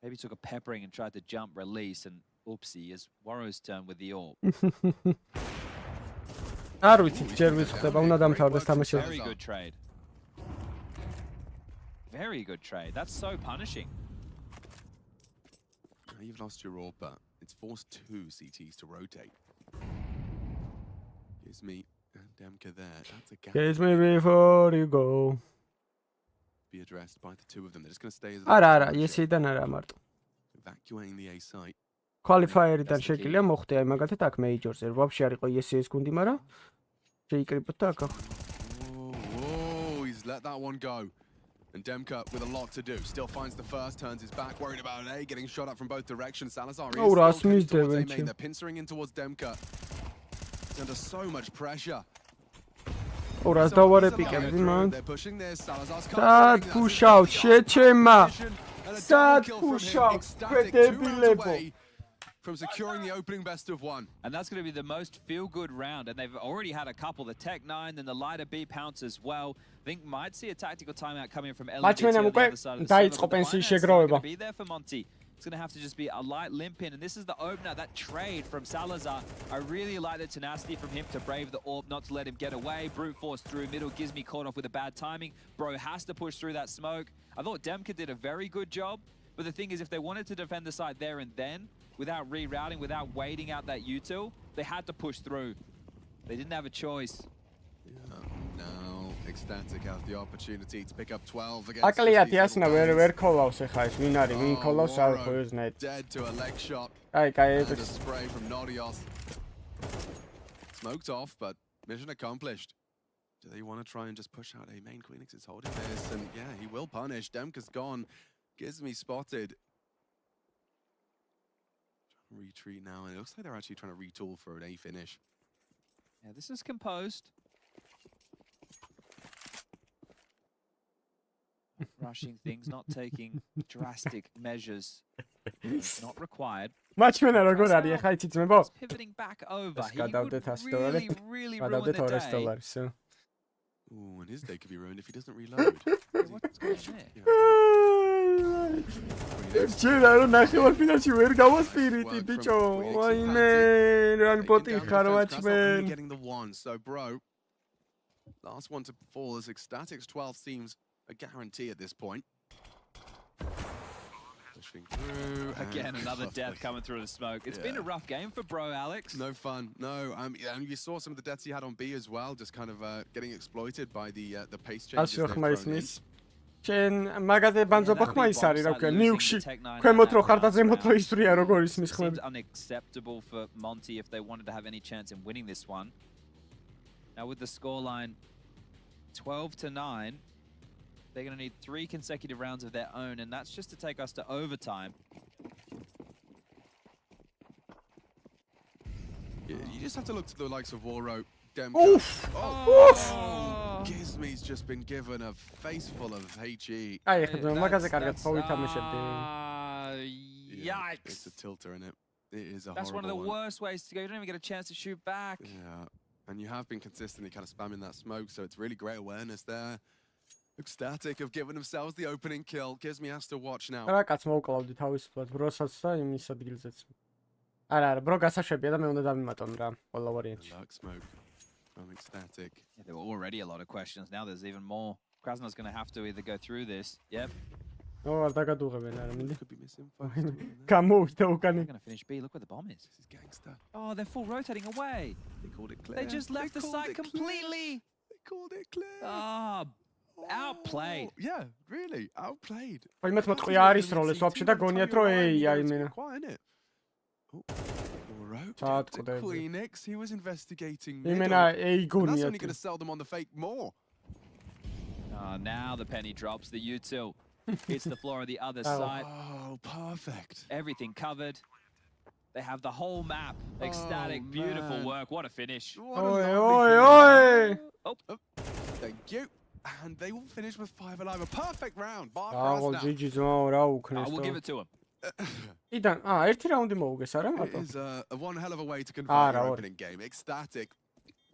Maybe took a peppering and tried to jump release, and oopsie, as Warrow's turn with the AWP. არ ვიცი, ჯერ ვიწყდება, უნდა დამთავრდეს თამაში. Very good trade. Very good trade. That's so punishing. You've lost your AWP, but it's forced 2 CTs to rotate. Gives me Demka there. That's a gap. Gives me before you go. Be addressed by the 2 of them. They're just going to stay as არა, ესიდან არა მარტო. Evacuating the A site. Qualifier-დან შეგვიძლია მოხდე აი მაგათად აქ majors-ზე. ვაფშე არ იყო ESS გუნდი, მაგრამ შეიკრიბოთ აქ. Oh, he's let that one go. And Demka with a lot to do. Still finds the first, turns his back, worried about an A, getting shot up from both directions. Salazar is still towards A main. They're pincering in towards Demka. He's under so much pressure. ორას დავარეპიკებდი მან. They're pushing this. Salazar's Sad push-out, შეჩემა. Sad push-out, დებილებო. From securing the opening best of 1. And that's going to be the most feel-good round. And they've already had a couple, the Tech 9 and the lighter B pounce as well. I think might see a tactical timeout coming from LGT on the other side of the going to be there for Monty. It's going to have to just be a light limp in. And this is the opener, that trade from Salazar. I really like the tenacity from him to brave the AWP, not to let him get away. Brute force through middle, gives me caught off with a bad timing. Bro has to push through that smoke. I thought Demka did a very good job. But the thing is, if they wanted to defend the site there and then, without rerouting, without waiting out that util, they had to push through. They didn't have a choice. Now, Ecstatic has the opportunity to pick up 12 against. აკლიათი ასნა ვერ ქოლავს ახლა ეს ვინ არის, ვინ ქოლავს არ ხო ეзнает. Dead to a leg shot. აი, a spray from Nodios. Smoked off, but mission accomplished. Do they want to try and just push out a main? Queenix is holding this, and yeah, he will punish. Demka's gone. Gizmi spotted. Retreat now, and it looks like they're actually trying to retool for an A finish. Yeah, this is composed. Rushing things, not taking drastic measures. It's not required. მაჩვენა როგორ არის ახლა იცით ძმებო? Pivoting back over. He გადავდეთ would really ruin the day. Ooh, and his day could be ruined if he doesn't reload. What's going on there? Čera, no našiel finači ver gavostiriti, bicho. Wajme, run poti Harvachman. Getting the one, so bro. Last one to fall as Ecstatic's 12 seems a guarantee at this point. Pushing through. Again, another death coming through the smoke. It's been a rough game for bro, Alex. No fun. No, and you saw some of the deaths he had on B as well, just kind of getting exploited by the pace changes. Chen magazine banzoba ხმა ის არის რა ქვია Nuke-ში ქვემოთ რო ხარ და ზემოთ რო ისვრია როგორ ისმის ხმები. Unacceptable for Monty if they wanted to have any chance in winning this one. Now with the scoreline 12-9, they're going to need 3 consecutive rounds of their own, and that's just to take us to overtime. Yeah, you just have to look to the likes of Warrow, Demka. Oof! Gizmi's just been given a face full of HE. აი ხა მაგაზე კარგად პოვითამაშებდი. Yikes! It's a tilter in it. It is a That's one of the horrible worst ways to go. You don't even get a chance to shoot back. Yeah, and you have been consistently kind of spamming that smoke, so it's really great awareness there. Ecstatic have given themselves the opening kill. Gizmi has to watch now. რა კაც მოვკლავდი თავისუფლად ბროსაც და იმის ადგილზეც. არა, ბრო გასაშვებია და მე უნდა დამიმატონ რა ყველა ვარიანტი. Smoke from Ecstatic. Yeah, there were already a lot of questions. Now there's even more. Krasnod's going to have to either go through this. Yep. Oh, არ დაგადუღებენ არა მინდა. Could be missing. გამოვიდა უკანი. They're going to finish B. Look where the bomb is. This is gangster. Oh, they're full rotating away. They called it clear. They just left the site completely. They called it clear. Ah, Outplayed. Yeah, really, outplayed. აი მათ მოტყვი არის როლეს ვაფშე და გონიათ რომ ეი აი მენა. Queenix, he was investigating იმენა ეი and that's only გონიათ. going to sell them on the fake more. Now the penny drops. The U2 hits the floor on the other side. Oh, perfect. Everything covered. They have the whole map. Ecstatic, beautiful work. What a finish. Oi. Thank you. And they will finish with 5 alive. A perfect round. Agol GG ზმაო რა უქნეს. We'll give it to him. იდან ერთი რაუნდი მოუგეს არა მარტო. It is one hell of a way to convert your opening game. Ecstatic.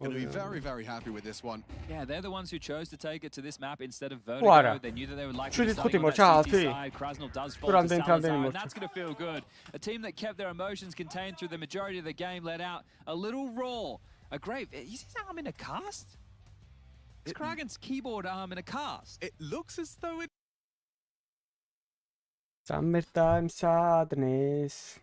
Going to be very, very happy with this one. Yeah, they're the ones who chose to take it to this map instead of Vertigo. They knew that they would like to start on that CT side. Krasnal does fall to Salazar, and that's going to feel good. A team that kept their emotions contained through the majority of the game let out a little roar. A great... Is his arm in a cast? It's Kragan's keyboard arm in a cast. It looks as though it... Summertime sadness.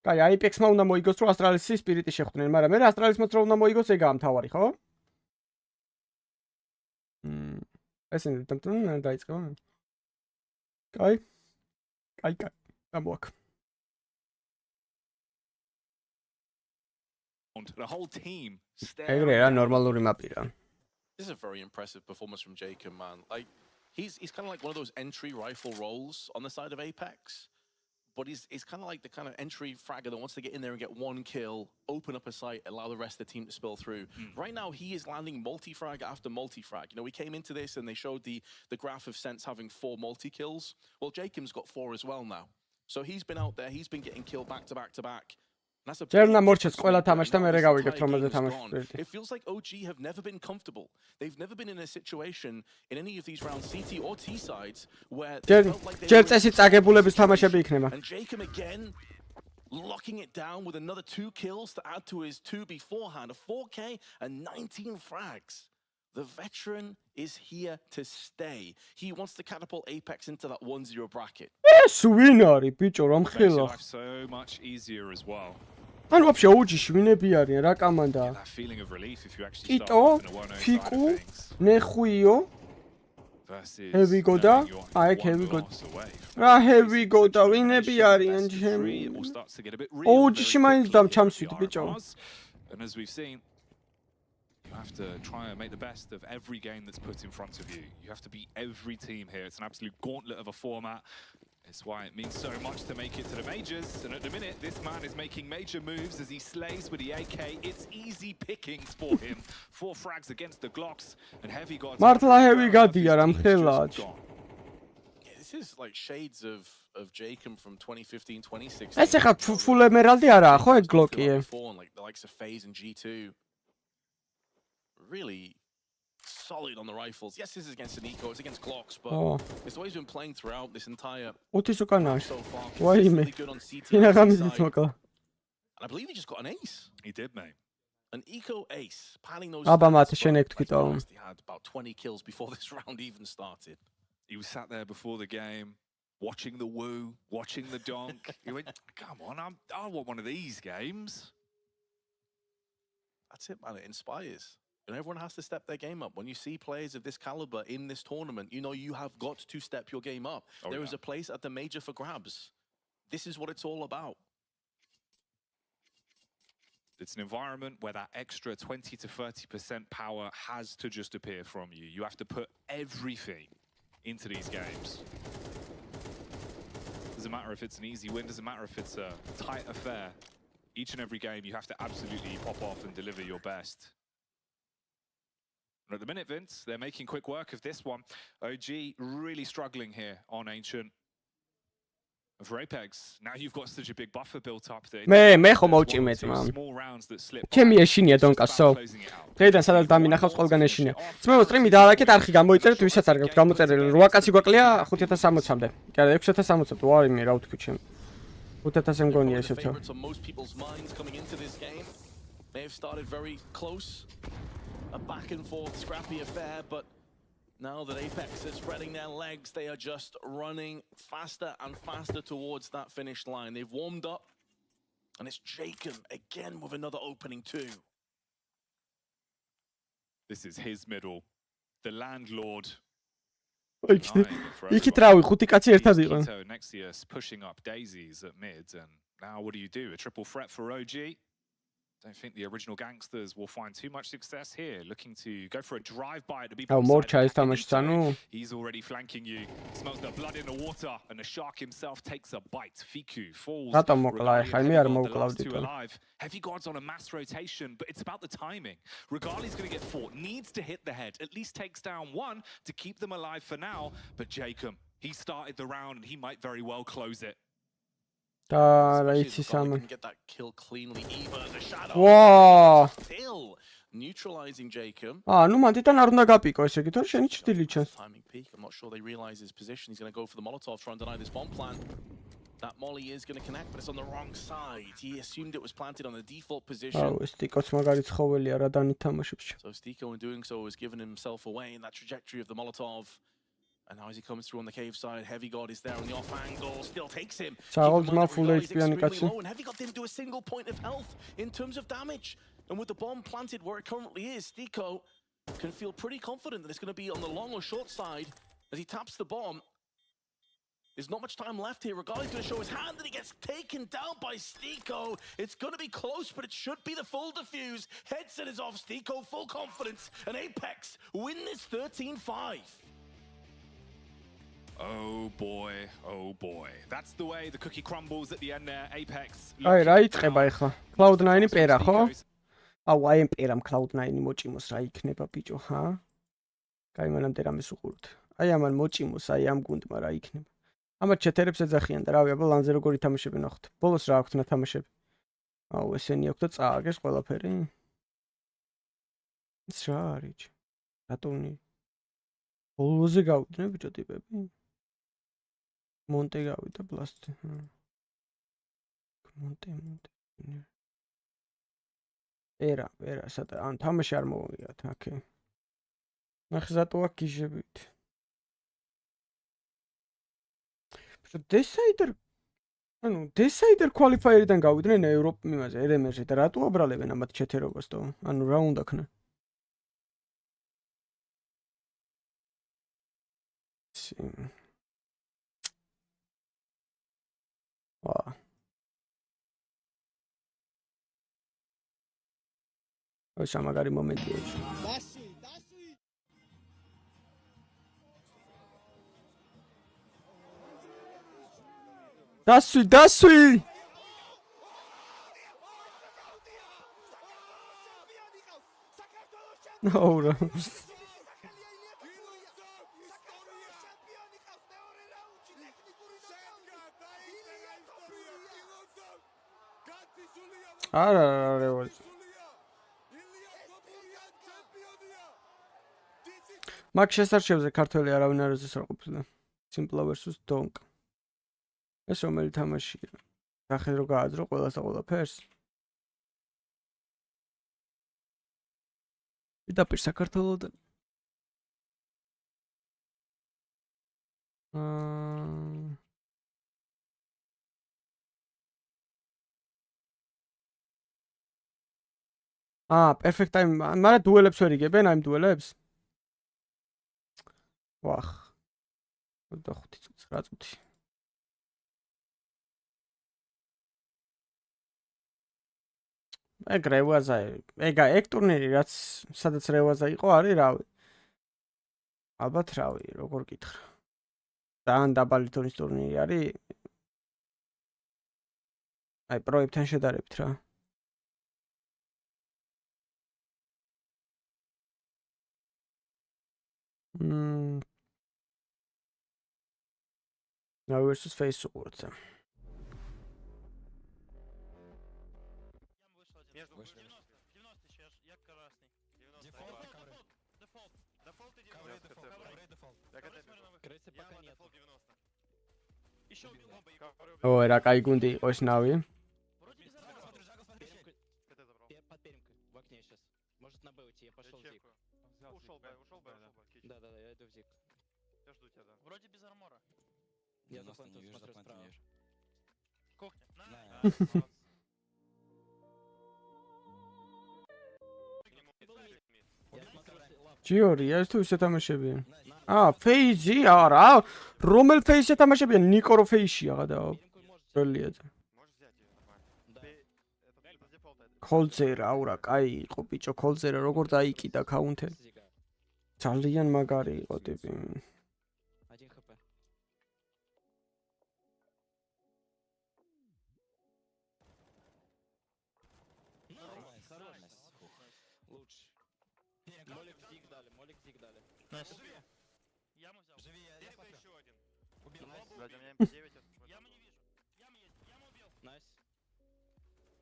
კაი, Hyperx-მა უნდა მოიგოს, რომ ASTRALIS-ის სპირიტი შეხვდნენ, მაგრამ მე ASTRALIS-მაც რომ უნდა მოიგოს, ეგაა მთავარი, ხო? ესენი დაიწყება. კაი. გამოაკ. The whole team ეგრე რა ნორმალური მაპია. This is a very impressive performance from Jacob, man. Like he's kind of like one of those entry rifle roles on the side of Apex. But he's kind of like the kind of entry fragger that wants to get in there and get one kill, open up a site, allow the rest of the team to spill through. Right now, he is landing multi-frag after multi-frag. You know, we came into this and they showed the graph of Sense having 4 multi-kills. Well, Jacob's got 4 as well now. So he's been out there, he's been getting killed back to back to back. ჯერნა მორჩეს ყველა თამაში და მე რა გავიგებთ რომელზე თამაშს. It feels like OG have never been comfortable. They've never been in a situation in any of these rounds, CT or T sides, where they felt like they ჯერ წესი წაგებულების თამაშები იქნება. And Jacob again locking it down with another 2 kills to add to his 2 beforehand, a 4K and 19 frags. The veteran is here to stay. He wants to catapult Apex into that 1-0 bracket. ეს ვინარი ბიჭო რომ ხილა. So much easier as well. ანუ ვაფშე OG-ში ვინები არიან რა კამანდაა? That feeling of relief if you actually Ito, start off in a 1-0 Fiku, side of things. Nehuio, Versus Heavy go da, knowing you're აი one Heavy go. loss away from რა the Heavy go და situation. ვინები It არიან should be best of three. ჩემი? It all starts to get a bit real OG-ში very მაინც quickly here დამჩამსვით with the ბიჭო. RMRs. And as we've seen, you have to try and make the best of every game that's put in front of you. You have to beat every team here. It's an absolute gauntlet of a format. It's why it means so much to make it to the majors. And at the minute, this man is making major moves as he slays with the AK. It's easy pickings for him. 4 frags against the Glocks. And Heavy got... მართლა Heavy გადია რა მხელად. This is like shades of Jacob from 2015, 2016. ეს ახლა full emerald არაა ხო ეგ გლოკი? Like the likes of FaZe and G2. Really solid on the rifles. Yes, this is against an eco, it's against Glocks, but it's the way he's been playing throughout this entire so far. Consistently good on CT. And I believe he just got an ace. He did, mate. An eco ace, panning those. He had about 20 kills before this round even started. He was sat there before the game, watching the woo, watching the donk. He went, come on, I want one of these games. That's it, man. It inspires. And everyone has to step their game up. When you see players of this caliber in this tournament, you know you have got to step your game up. There is a place at the major for grabs. This is what it's all about. It's an environment where that extra 20 to 30% power has to just appear from you. You have to put everything into these games. Doesn't matter if it's an easy win, doesn't matter if it's a tight affair. Each and every game, you have to absolutely pop off and deliver your best. And at the minute, Vince, they're making quick work of this one. OG really struggling here on Ancient. For Apex, now you've got such a big buffer built up there. მე ხომ მოვჭიმეთ მამ. ჩემი ეშინია დონკასო. დღეიდან სადაც დამინახავს ყველგან ეშინია. ძმაო სტრიმი დაალაკეთ არხი გამოიწერეთ, ვისაც არ გაქვთ გამოწერილი. 8 კაცი გვაკლია 5060-მდე. კი არა 6060-მდე. ვარი მე რა ვთქვი ჩემ. 5000 მგონია ესეცო. They've started very close. A back and forth scrappy affair, but now that Apex is spreading their legs, they are just running faster and faster towards that finish line. They've warmed up, and it's Jacob again with another opening too. This is his middle. the landlord. იქით რავი, 5 კაცი ერთად იყვნენ. Nexius pushing up daisies at mid, and now what do? A triple threat for OG. Don't think the original gangsters will find too much success here. Looking to go for a drive-by to be. He's already flanking you. Smells the blood in the water, and the shark himself takes a bite. Fiku falls. Heavy guards on a mass rotation, but it's about the timing. Regali's going to get fought. Needs to hit the head. At least takes down one to keep them alive for now. But Jacob, he started the round, and he might very well close it. Get that kill cleanly. Eva, the shadow. Wow. Still neutralizing Jacob. ნუ მანდიდან არ უნდა გაპიკო ესე იგი, თორე შენი ჭრდილი ჩანს. Timing peak. I'm not sure they realize his position. He's going to go for the Molotov, try and deny this bomb plant. That molly is going to connect, but it's on the wrong side. He assumed it was planted on the default position. აუ, სტიკოც მაგარი ცხოველია რა დანითამაშებს. So Stiko in doing so has given himself away in that trajectory of the Molotov. And now as he comes through on the cave side, Heavy God is there on the off angle, still takes him. And Heavy God didn't do a single point of health in terms of damage. And with the bomb planted where it currently is, Stiko can feel pretty confident that it's going to be on the long or short side as he taps the bomb. There's not much time left here. Regali's going to show his hand and he gets taken down by Stiko. It's going to be close, but it should be the full defuse. Headset is off, Stiko full confidence. And Apex win this 13-5. Oh boy, oh boy. That's the way the cookie crumbles at the end there. Apex. აი რა იწყება ახლა? Cloud9 პერა ხო? აუ აი ამ პერამ Cloud9 მოჭიმოს რა იქნება ბიჭო, ჰა? კაი მანამდე რამეს უყურთ. აი ამან მოჭიმოს აი ამ გუნდმა რა იქნება. ამათ ჩეთერებს ეძახიან და რავი, აბა ლანზე როგორ ითამაშებენ ნახოთ. ბოლოს რა აქვთ ნათამაშები? აუ ესენი აქვთ და წააგეს ყველაფერი. ეს რა არის? რატომი? ბოლოზე გავიდნენ ბიჭო ტიპები? Monte გავიდა blast. Monte. Era, სადა ან თამაში არ მოვიღათ, ოკეი. ნახე ზატოა გიჟებით. Decider, ანუ Decider qualifier-დან გავიდნენ იმაზე, RMR-ში და რატო აბრალებენ ამათ ჩეთერობას თო? ანუ რა უნდა ქნა? Wow. Ось magari momenti esce. Dasui! No, no. არა მაგ შესარჩევზე ქართველი არავინ არ ეზოს რა ყოფილა Simple versus Donk ეს რომელი თამაშია ნახე რომ გააძრო ყველას და ყველაფერს პირდაპირ საქართველოდან perfect time. მაგრამ დუელებს ვერ იგებენ აი დუელებს? ვახ. 25 წუთი, 9 წუთი. ეგ რევაზა, ეგ ტურნირი რაც სადაც რევაზა იყო არის რავი. ალბათ რავი, როგორ გითხრა. ძალიან დაბალი თონის ტურნირი არის. აი პროებთან შედარებით რა. Now versus face support. Ой, რა кай гунди იყო ეს ნავი. Может на Б уйти, я пошел зик. Ушел Б, Да, я иду в зик. Я жду тебя, да. Вроде без армора. Я за плентом смотрю справа. Кухня. Я смотрю лав. ჯიორია ეს თუ ისე თამაშებიან. ფეიზი არა. რომელ ფეიზზე თამაშებიან? ნიკო რო ფეიზია გადაო. ბელიაძე. კოლზერა აურა, კაი იყო ბიჭო, კოლზერა როგორ დაიკიდა კაუნტერი. ძალიან მაგარი იყო ტიპი. 1 хп. Лучше. Молик зиг дали. Яму взял. Живи, я смотрю. Еще один. Убил. Блядь, у меня М9. Яму не вижу. Яма есть. Яму убил. Найс.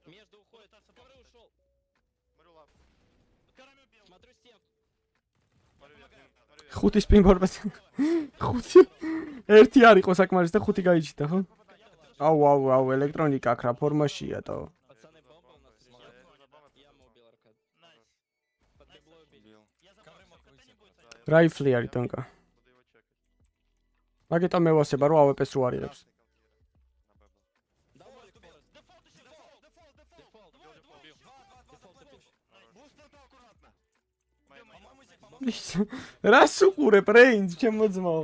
Между уходит. Ковры ушел. Смотрю лап. Карами убил. Смотрю стенку. Смотрю вверх, смотрю вверх. ხუთი სპინბორბას. ხუთი. ერთი არ იყო საკმარის და ხუთი გაიჭდა, ხო? აუ, ელექტრონიკა აქ რა ფორმაშია თო. Пацаны, бомба у нас. Яму убил аркад. Найс. Под деблой убил. Я забрал. Это не будет. რაიფლი არის ტონკა. Буду его чекать. მაგიტომ მევასება რომ AWP-ს რო არიღებს. На Б был. Да, молик убил. Дефолт. Буст аккуратно. რას უყურებ რეინჯ ჩემო ძმაო?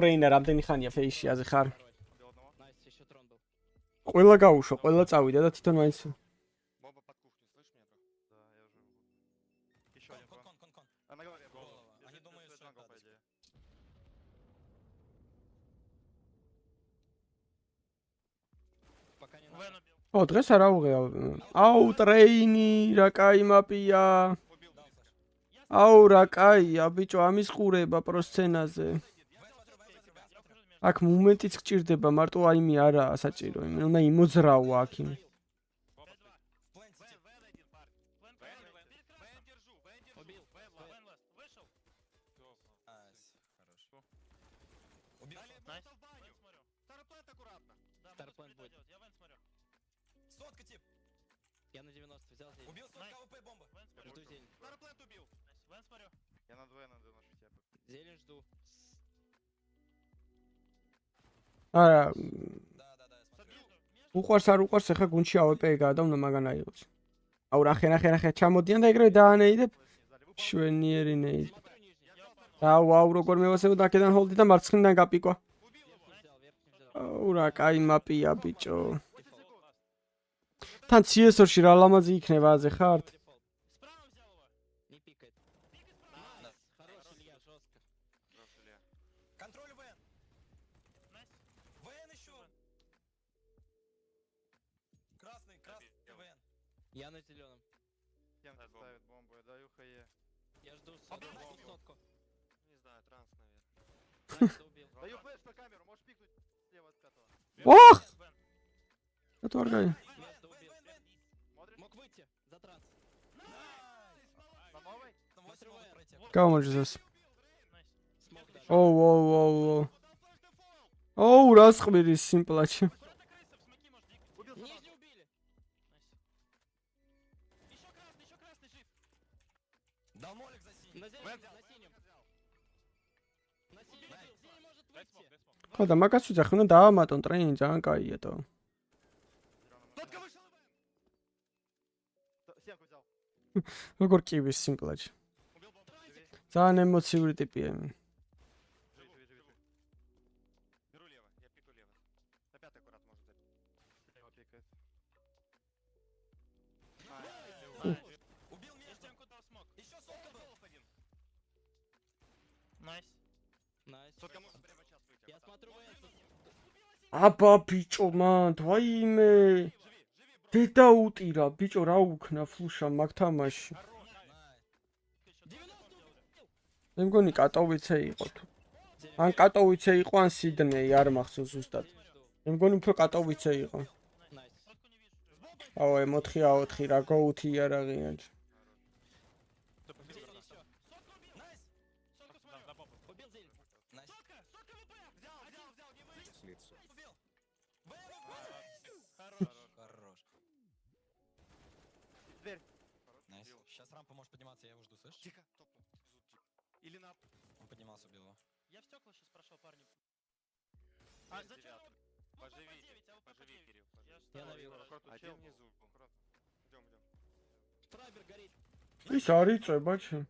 რეინა რამდენი ხანია ფეიშიაზე ხარ? Убил одного. Найс, еще трон был. ყველა გაუშვა, ყველა წავიდა და თვითონ მაინც Бомба под кухню, слышь меня, бро? Да, я уже... Еще один трон. А на голове. Они думают, что это по идее. Пока не Вен надо. убил. ო დღეს არ აუღია. აუ ტრეინი რა кай მაპია. აუ რა кайია ბიჭო ამის ყურება პროსცენაზე. აქ მომენტიც გჭირდება მარტო აიმი არაა საჭირო. უნდა იმოძრავა აქ იმ. Убил. Вышел. Найс. Старплент аккуратно. Да, Старплент будет. Я Вен смотрю. Сотка тип. Я на 90 взял зелень. Убил сотка АВП бомба. Вен смотрю. Жду зелень. Старплент убил. Вен смотрю. Я на двое наношу тебе. Зелень жду. არა Да, я смотрю. უყვარს არ უყვარს ახლა გუნჩი AWP-ია და უნდა მაგან აიღოს. აუ ნახე ჩამოდიან და ეგრევე დაანეიდებ. შვენიერი ნეი. Смотрю нижний. აუ როგორ მევასებო და აქედან ჰოლდი და მარცხნიდან გაპიკვა. Верхний взял, верхний взял. აუ რა кай მაპია ბიჭო. თან CS2-ში რა ლამაზი იქნება აზე ხართ? Дефолт. Справа взял его. Не пикает. Найс. Хорош, Илья, жестко. Контроль ВН. Найс. ВН еще. Красный ВН. Я на зеленом. Кем ты ставит бомбу? Я даю хае. Я жду сотку. Не знаю, транс, наверное. Найс, убил. Даю флеш на камеру, можешь пикнуть слева от этого. ох! Вен. Это аргай. Место убил. Смотришь? Мог выйти. За транс. На новой? Смотрю ВН. გამარჯვეს. Найс. Смог даже. ოუ. ოუ რას ყვირის სიმპლაჩი. Аккуратно крыса, в смоки может дик. Убил Нижний убили. Найс. Еще красный жив. Дал молик за синий. На зеленом, на синем. На синем убил. Синий может выйти. ხო და მაგას ვიძახი უნდა დაამატონ ტრეინინგი ძალიან კაია თო. Сотка вышел! Стенку взял. როგორ კივის სიმპლაჩი. Убил бомбу. Живи, ძალიან ემოციური ტიპია. живи. Беру лево, я пику лево. На пятый аккурат может забить. Лево пикает. Убил меня. Стенку дал смог. Еще сотка был. Найс. Найс. Сотка может прямо сейчас выйти. Я смотрю ВН. აბა ბიჭო მან თვაიმე. დედა უტირა ბიჭო რა უქნა ფლუშა მაგ თამაში. მე მგონი კატოვიცე იყო თუ. ან კატოვიცე იყო ან სიდნეი არ მახსოვს ზუსტად. მე მგონი უფრო კატოვიცე იყო. Найс. აუ M4A4 რა გოუთია რა ღიან. Зелень еще. Найс. Убил зелень. Найс. Хорош. Дверь. Найс. Сейчас рампа может подниматься, я его жду, слышишь? Тихо, топнул. Или на... Он поднимался, убил его. Я в стекла сейчас прошел, парни. Зачем? Поживи, поживи, Кирилл. Я на вилл. Один внизу. Идем. Трайбер горит. ის არის წება ჩი.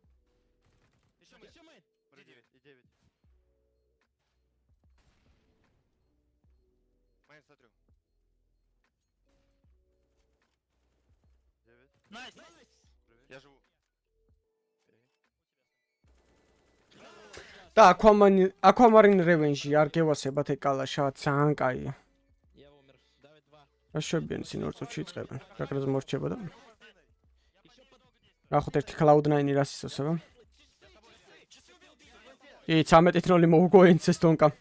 Я живу. და Aquamarine Revenge არ გევასებათ ეკალაშა ძალიან კაია. აშვებიან სინორწოში იწყებენ. რაკრაზე მორჩება და ნახოთ ერთი Cloud9 რას ისოსება. И 13 როლი მოუგო Ences დონკა.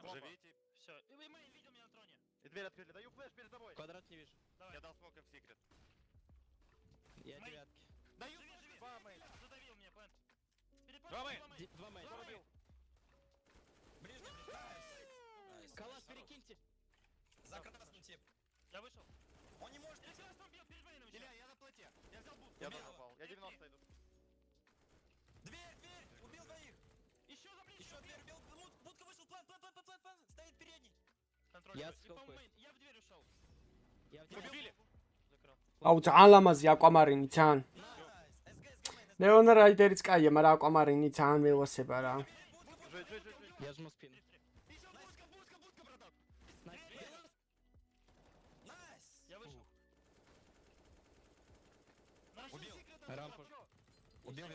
Живите. Все. И вы мейн видел меня на троне. И дверь открыли. Даю флеш перед тобой. Квадрат не вижу. Я дал смоком в секрет. Я девятки. Даю флеш. Два мейн. Задавил меня, плент. Два мейн. Два мейн. Зарубил. Ближний. Калаш перекиньте. За красным тип. Я вышел. Он не может. Я красным бил перед мейном. Илья, я на плоте. Я взял бут. Я тоже упал. Я 90 иду. Дверь. Убил двоих. Еще за ближний. Еще дверь убил. Будка вышел. План. Стоит передний. Я в дверь ушел. Убили. აუ ძალიან ლამაზი Aquamarine ძალიან. Neon Rider-იც კაია, მაგრამ Aquamarine ძალიან მევასება რა. Я жму спину. Я вышел. Рампу. Убил.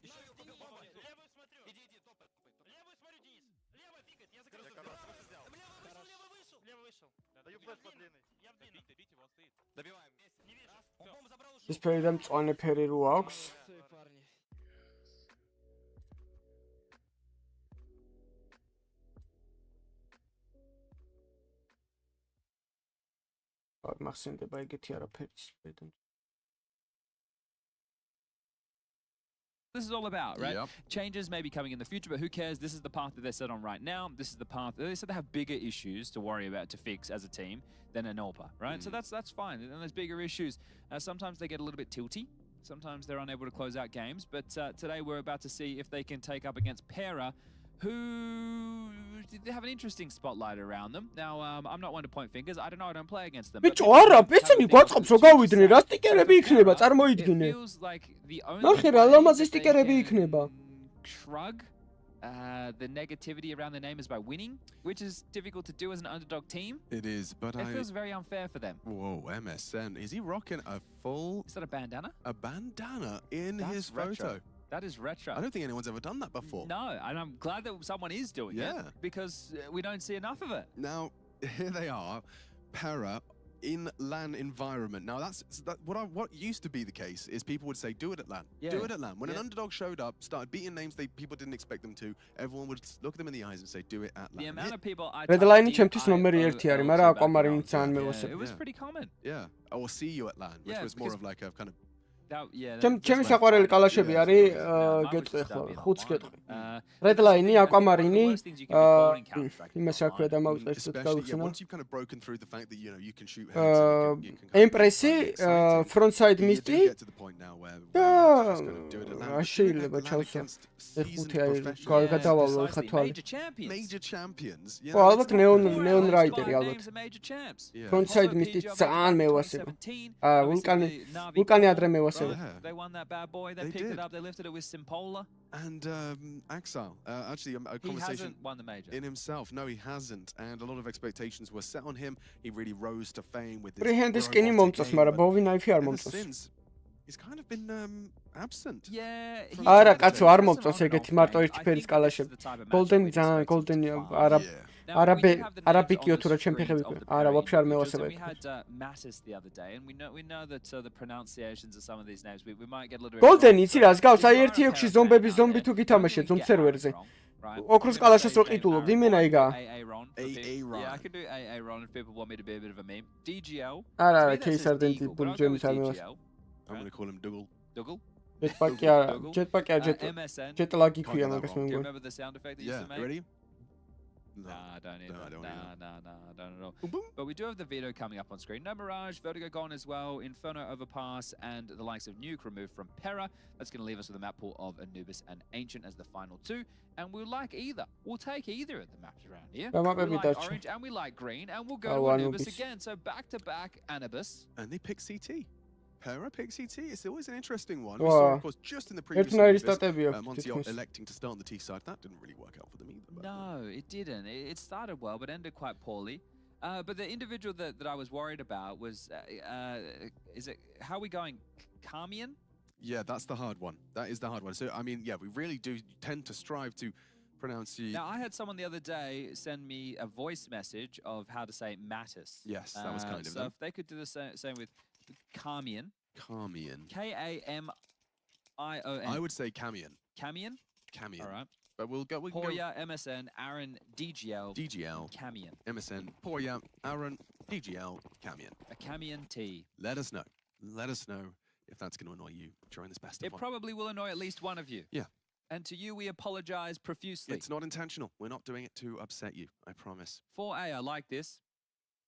Еще левую смотрю. Иди, топай. Левую смотрю, Денис. Левая пикает, я закрыл. Левый вышел. Даю флеш по длинной. Я в длинной. Бейте, вот стоит. Добиваем. Не вижу. Он бомбу забрал, ушел. ეს ფერი და მწვანე ფერი რო აქვს. მახსენდება ეგეთი არაფერიც. This is all about, right? Yep. Changes may be coming in the future, but who cares? This is the path that they're set on right now. This is the path. They said they have bigger issues to worry about, to fix as a team than an AWPA, right? So that's fine. And there's bigger issues. Sometimes they get a little bit tilty. Sometimes they're unable to close out games. But today we're about to see if they can take up against Pera, who they have an interesting spotlight around them. Now, I'm not one to point fingers. I don't know. I don't play against them. ბიჭო, არა, პეცენი გვაწყობს რო გავიდნენ, რა სტიკერები იქნება, წარმოიდგინე. ნახე რა ლამაზი სტიკერები იქნება. Shrug the negativity around the name is by winning, which is difficult to do as an underdog team. It is, but it feels very unfair for them. Whoa, MSN. Is he rocking a full... Is that a bandana? A bandana in his photo. That is retro. I don't think anyone's ever done that before. No, and I'm glad that someone is doing it because we don't see enough of it. Now, here they are, Pera in LAN environment. Now, what used to be the case is people would say, do it at LAN. Do it at LAN. When an underdog showed up, started beating names people didn't expect them to, everyone would look them in the eyes and say, do it at LAN. The amount of people I Redline ჩემთვის ნომერი 1 არის, მაგრამ Aquamarine ძალიან მევასება. It was pretty common. Yeah. Or see you at LAN, which was more of like a kind of ჩემი საყვარელი კალაშები არის გეტყვი ახლა 5 გეტყვი. Redline, Aquamarine, იმას რა ქვია და მაუსპადი გავიხსენა. Once you've kind of broken through the fact that you can shoot heads, you can Empress, frontside misty. და შეიძლება ჩავსვა. ეხუთი არის გადავალო ხა თვალი. Major champions. ხო, ალბათ Neon Rider-ი ალბათ. Frontside misty ძალიან მევასება. ვულკანი ადრე მევასება. They won that bad boy. They picked it up. They lifted it with Simpola. And Axel, actually, a conversation. He hasn't won the major in himself. No, he hasn't. And a lot of expectations were set on him. He really rose to fame with this. Freehand skin-ი მომწონს, მაგრამ Bowie knife-ი არ მომწონს. He's kind of been absent. Yeah. არა, კაცო, არ მომწონს ეგეთი მარტო ერთი ფერის კალაშები. Golden ძალიან Golden არაბიკიო თუ რა ჩემ ფეხები ქვია. არა, вообще არ მევასება. We had Mattis the other day and we know that the pronunciations of some of these names we might get a little bit Golden იცი რას გავს? აი 1-6 ზომბი თუ გითამაშე ზომ სერვერზე. ოქროს კალაშას რო ყიდულობ, იმენა იგაა. Yeah, I can do AA Ron if people want me to be a bit of a meme. DGL. არა, Case-ardenti ბულჯემის არ მევასება. I'm going to call him Dougal. Dougal? Jetpack არა, jet lag ქვია მაგას მე Do you მგონი. remember the sound effect that you used to make? Ready? No, I don't either. I don't at all. But we do have the Vito coming up on screen. No Mirage, Vertigo gone as well, Inferno Overpass, and the likes of Nuke removed from Pera. That's going to leave us with a map pool of Anubis and Ancient as the final two. And we'll like either. We'll take either of the maps around here. We like orange and we like green, and we'll go to Anubis again. So back-to-back Anubis. And they pick CT. Para Pixie T, it's always an interesting one. We saw, of course, just in the previous Montiel electing to start on the T side. That didn't really work out for them either. No, it didn't. It started well, but ended quite poorly. But the individual that I was worried about was, how are we going? Carmian? Yeah, that's the hard one. That is the hard one. So, I mean, yeah, we really do tend to strive to pronounce the... Now, I had someone the other day send me a voice message of how to say Mattis. Yes, that was kind of So if they could do the same with Carmian. Carmian. K-A-M-I-O-N. I would say Camion. Camion? Camion. All right. But we can Poya, MSN, Aaron, DGL. DGL. Camion. MSN, Poya, Aaron, DGL, Camion. A Camion T. Let us know. Let us know if that's going to annoy you during this best of one. It probably will annoy at least one of you. Yeah. And to you, we apologize profusely. It's not intentional. We're not doing it to upset you, I promise. 4A, I like this.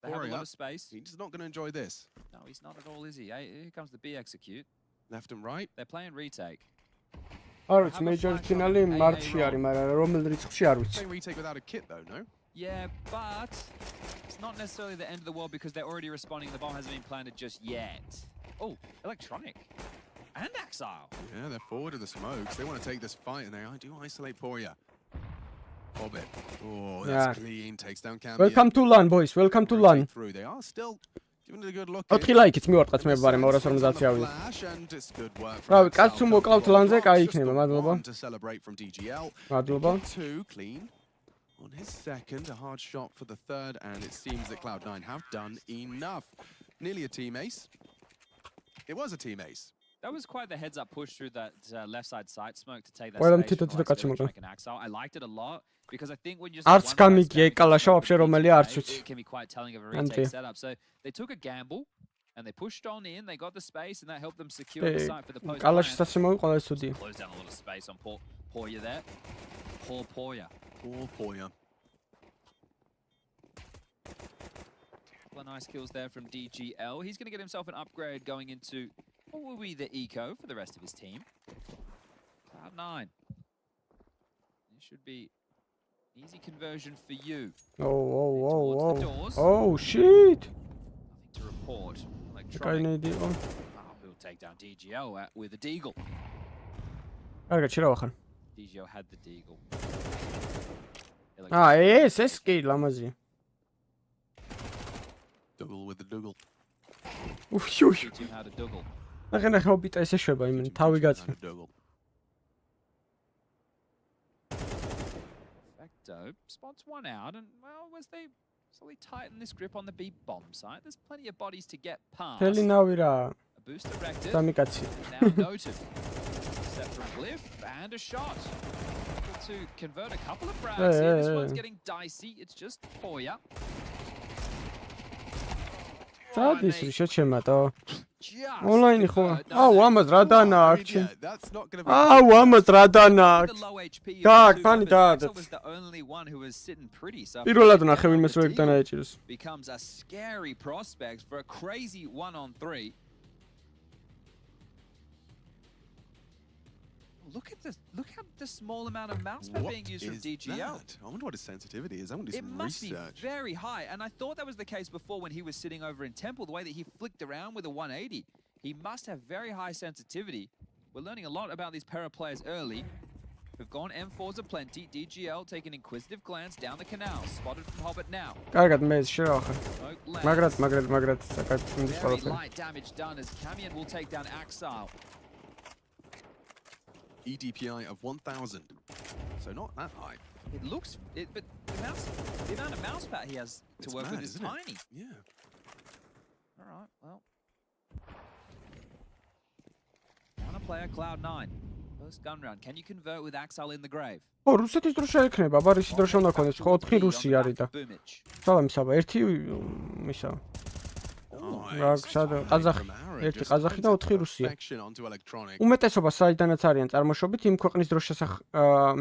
They have a lot of space. He's not going to enjoy this. No, he's not at all, is he? Here comes the B execute. Left and right. They're playing retake. Alright, major finale March-ში არის, მაგრამ რომელ რიცხვში არ ვიცი. Playing retake without a kit though, no? Yeah, but it's not necessarily the end of the world because they're already responding. The bomb hasn't been planted just yet. Oh, electronic. And Axile. Yeah, they're forward of the smokes. They want to take this fight, and they do isolate Poya. Hobbit. Oh, that's clean. Takes down Camion. Welcome to LAN, boys. Welcome to LAN. Through. They are still giving it a good look. 4 ლაიქით მივარტყათ მე ბარემ 250 ავიღე. რავი, კაცს თუ მოკლავთ ლანზე, კაი იქნება. მადლობა. To celebrate from DGL. მადლობა. 2 clean. On his second, a hard shot for the third, and it seems that Cloud9 have done enough. Nearly a team ace. It was a team ace. That was quite the heads-up push through that left side sight smoke to take that space from an Axile. I liked it a lot because I think when you just it can be quite telling of a retake setup. So they took a gamble and they pushed on in. They got the space and that helped them secure the site for the post. Close down a lot of space on Poya there. Poor Poya. Poor Poya. Nice kills there from DGL. He's going to get himself an upgrade going into what will be the eco for the rest of his team. Cloud9. This should be easy conversion for you. Oh, shit! Nothing to report. Electronic. He'll take down DGL with a deagle. DGL had the deagle. Yes, es geht, Lamazi. Double with the double. How to double. I hope it is a show, I mean, how we got it. Perfecto spots one out, and well, was they slowly tighten this grip on the B bomb site? There's plenty of bodies to get past. A boost erected. Now noted. Step from Glyph and a shot. Able to convert a couple of frags here. This one's getting dicey. It's just Poya. This is such a matter. Online, oh, I'm a Radana. Oh, I'm a Radana. God, funny that. Was the only one who was sitting pretty. So becomes a scary prospect for a crazy 1-on-3. Look at this! Look at the small amount of mouse pad being used from DGL. That? I wonder what his sensitivity is. I want to do some research. It must be very high, and I thought that was the case before when he was sitting over in Temple. The way that he flicked around with a 180, he must have very high sensitivity. We're learning a lot about these para players early. We've gone M4s aplenty. DGL take an inquisitive glance down the canal. Spotted from Hobbit now. Very light damage done as Camion will take down Axile. EDPI of 1000, so not that high. It looks, but the amount of mouse pad he has to work with is tiny. Yeah. All right, well. Wanna play a Cloud9. First gun round. Can you convert with Axile in the grave? Oh, რუსეთის დრო შეექნება, ბარისი დრო უნდა ქონდეს, ხო 4 რუსი არის და. სალამისაბა, ერთი მისა. რა სადა ყაზახი, ერთი ყაზახი და 4 რუსია. უმეტესობა საიდანაც არიან წარმოშობით, იმ ქვეყნის დროს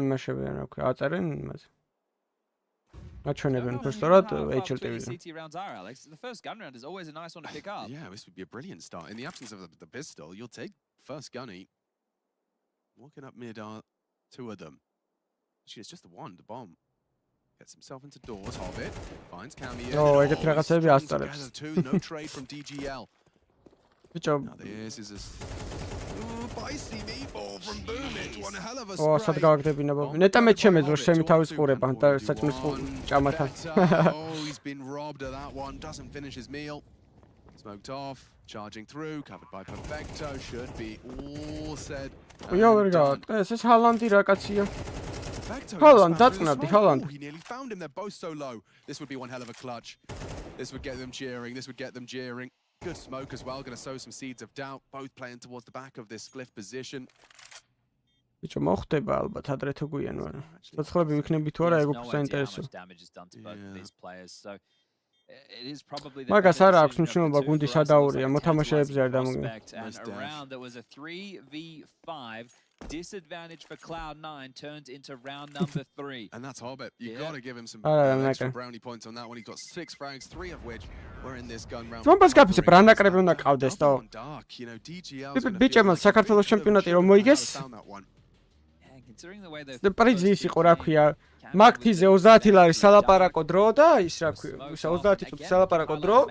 იმაშებიან, რა ქვია, აწერენ იმაზე. აჩვენებენ ფოსტორად HLTV-ზე. The first gun round is always a nice one to pick up. Yeah, this would be a brilliant start. In the absence of the pistol, you'll take first gunny. Walking up mid are 2 of them. Actually, it's just the one, the bomb. Gets himself into doors, Hobbit. Finds Cameo. Oh, I get რაღაცები ასწარებს. No trade from DGL. Bicho. This is a spicy meatball from Boomich. One hell of a Oh, sad გავაგდებინა ბობი. ნეტა მე ჩემეძრო შემი თავის ყურება და საჭმის ჭამათან. Oh, he's been robbed of that one. Doesn't finish his meal. Smoked off, charging through, covered by Perfecto. Should be all said. Yo, ვერ გავაკეთე. ეს ჰალანდი რა კაცია. Haaland, დაწნავდი, Haaland. He nearly found him. They're both so low. This would be one hell of a clutch. This would get them cheering. This would get them jeering. Good smoke as well. Going to sow some seeds of doubt. Both playing towards the back of this glyph position. Bicho მოხდება ალბათ ადრე თუ გვიან ვარ. ცოცხლები ვიქნები თუ არა ეგ უფრო საინტერესო. მაგას არა აქვს მნიშვნელობა გუნდის ადაურია მოთამაშეებზე არ damage. Disadvantage for Cloud9 turns into round number 3. And that's Hobbit. You got to give him some extra brownie points on that one. He's got 6 frags, 3 of which were in this gun round. Ზომბას გაფიცე ბრანაკრები უნდა ყავდეს თო. ბიჭებმა საქართველოს ჩემპიონატი რომ მოიგეს. პრიზი იყო რა ქვია. მაგთიზე 30 ლარი სალაპარაკო დრო და ის რა ქვია. 30 წუთი სალაპარაკო დრო.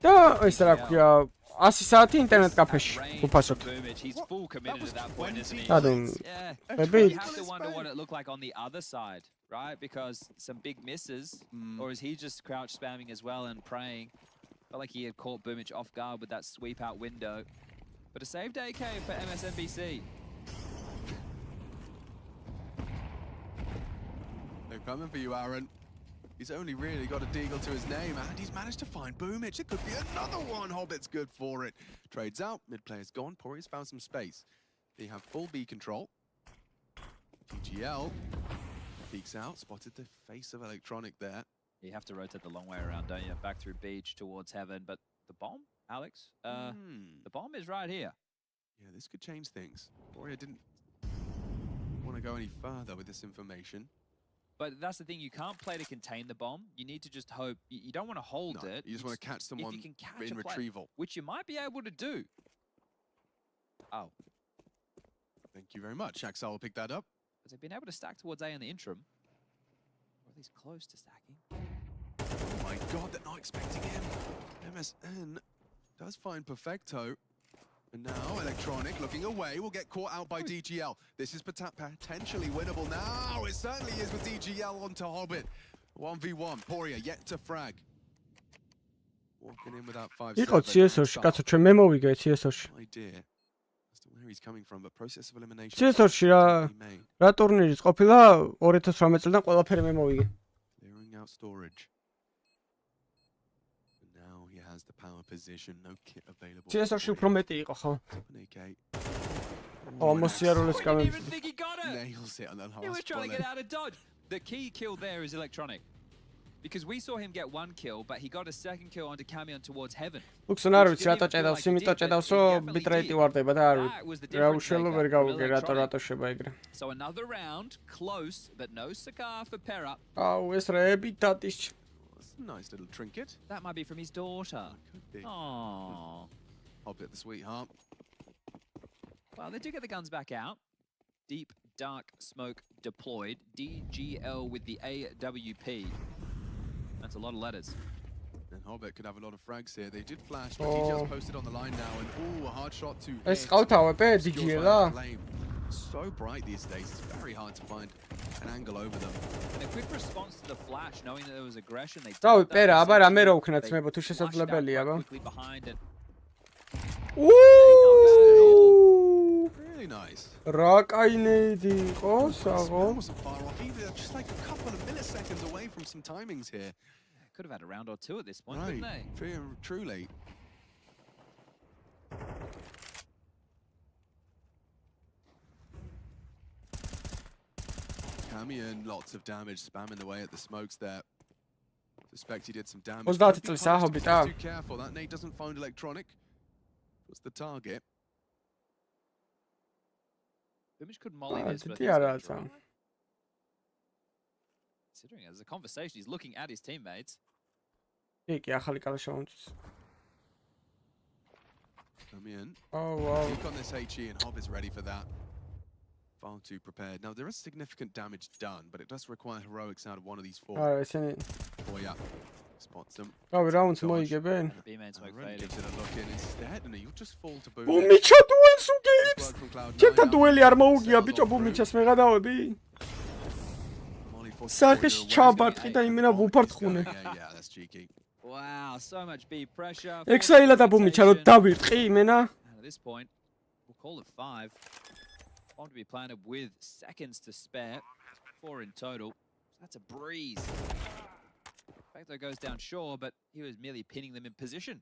და ეს რა ქვია 100 საათი ინტერნეტ კაფეში უფასოდ. Maybe you have to wonder what it looked like on the other side, right? Because some big misses, or is he just crouch spamming as well and praying? Felt like he had caught Boomich off guard with that sweep out window. But a saved AK for MSNBC. They're coming for you, Aaron. He's only really got a deagle to his name, and he's managed to find Boomich. It could be another one. Hobbit's good for it. Trades out. Mid player's gone. Pori's found some space. They have full B control. PGL peeks out. Spotted the face of Electronic there. You have to rotate the long way around, don't you? Back through beach towards heaven. But the bomb, Alex? The bomb is right here. Yeah, this could change things. Pori didn't want to go any further with this information. But that's the thing, you can't play to contain the bomb. You need to just hope. You don't want to hold it. You just want to catch someone if you can catch in retrieval. Which you might be able to do. Oh. Thank you very much. Axel will pick that up. But they've been able to stack towards A in the interim. Or at least close to stacking. Oh my god, they're not expecting him. MSN does find Perfecto. And now Electronic looking away will get caught out by DGL. This is potentially winnable now. It certainly is with DGL onto Hobbit. 1v1. Poria yet to frag. Walking in without 5 seconds. იყო CS2-ში, კაცო, ჩვენ მე მოვიგე CS2-ში. Idea as to where he's coming from, but process of elimination. CS2-ში რა ტურნირის ყოფილა 2018 წელიდან ყველაფერი მე მოვიგე. Clearing out storage. Has the power position, no kit available. CS2-ში უფრო მეტი იყო, ხო? Almost didn't even think he got it. Nails it on that last He was trying to get out of dodge. The key kill there is Electronic. Because we saw him get one kill, but he got a second kill onto Camion towards heaven. Looks an arrow, rata ჭედავს, იმიტომ ჭედავს, რომ bitrate ვარდება და არ რა უშელო ვერ გავუგე რატო შეება ეგრე. So another round, close, but no cigar for Pera. აუ, ეს რეები დატის. Nice little trinket. That might be from his daughter. Could be. Aww. Hobbit the sweetheart. Well, they do get the guns back out. Deep, dark smoke deployed. DGL with the AWP. That's a lot of letters. And Hobbit could have a lot of frags here. They did flash, but DGL's posted on the line now. And a hard shot to ეს ყავთავებ DGL-ა? So bright these days, it's very hard to find an angle over them. And a quick response to the flash, knowing that there was aggression. They Ravi, pera, აბა რამე რო უქნათ ძმებო, თუ შესაძლებელია, აბა. Really nice. რა კაინეიდი იყო, საღო. Wasn't far off either, just like a couple of milliseconds away from some timings here. Could have had a round or two at this point, couldn't they? Truly. Camion, lots of damage, spamming away at the smokes there. Suspect he did some damage. Was that it's a Hobbit? Too careful. That nade doesn't find Electronic. What's the target? Boomich could molly this, but considering as a conversation, he's looking at his teammates. Camion. Oh wow. Peek on this HE and Hob is ready for that. Far too prepared. Now, there is significant damage done, but it does require heroics out of one of these four. Alright, send it. Oh, yeah. Spots them. Გავი რაუნდს მოიგებენ? B-main smoke Aaron faded. gives it a look in instead, and he'll just fall to boom. ბუმიჩა დუელს უგებს. ჩემთან დუელი არ მოუგია ბიჭო ბუმიჩას მე გადავები. სახეში ჩავბარტყი და იმენა ვუფარტყუნე. Yeah, that's cheeky. Wow, so much B pressure. ექსაილა და ბუმიჩა რო დავირტყი იმენა. And at this point, we'll call it 5. Bomb to be planted with seconds to spare. 4 in total. That's a breeze. Facto goes down shore, but he was merely pinning them in position.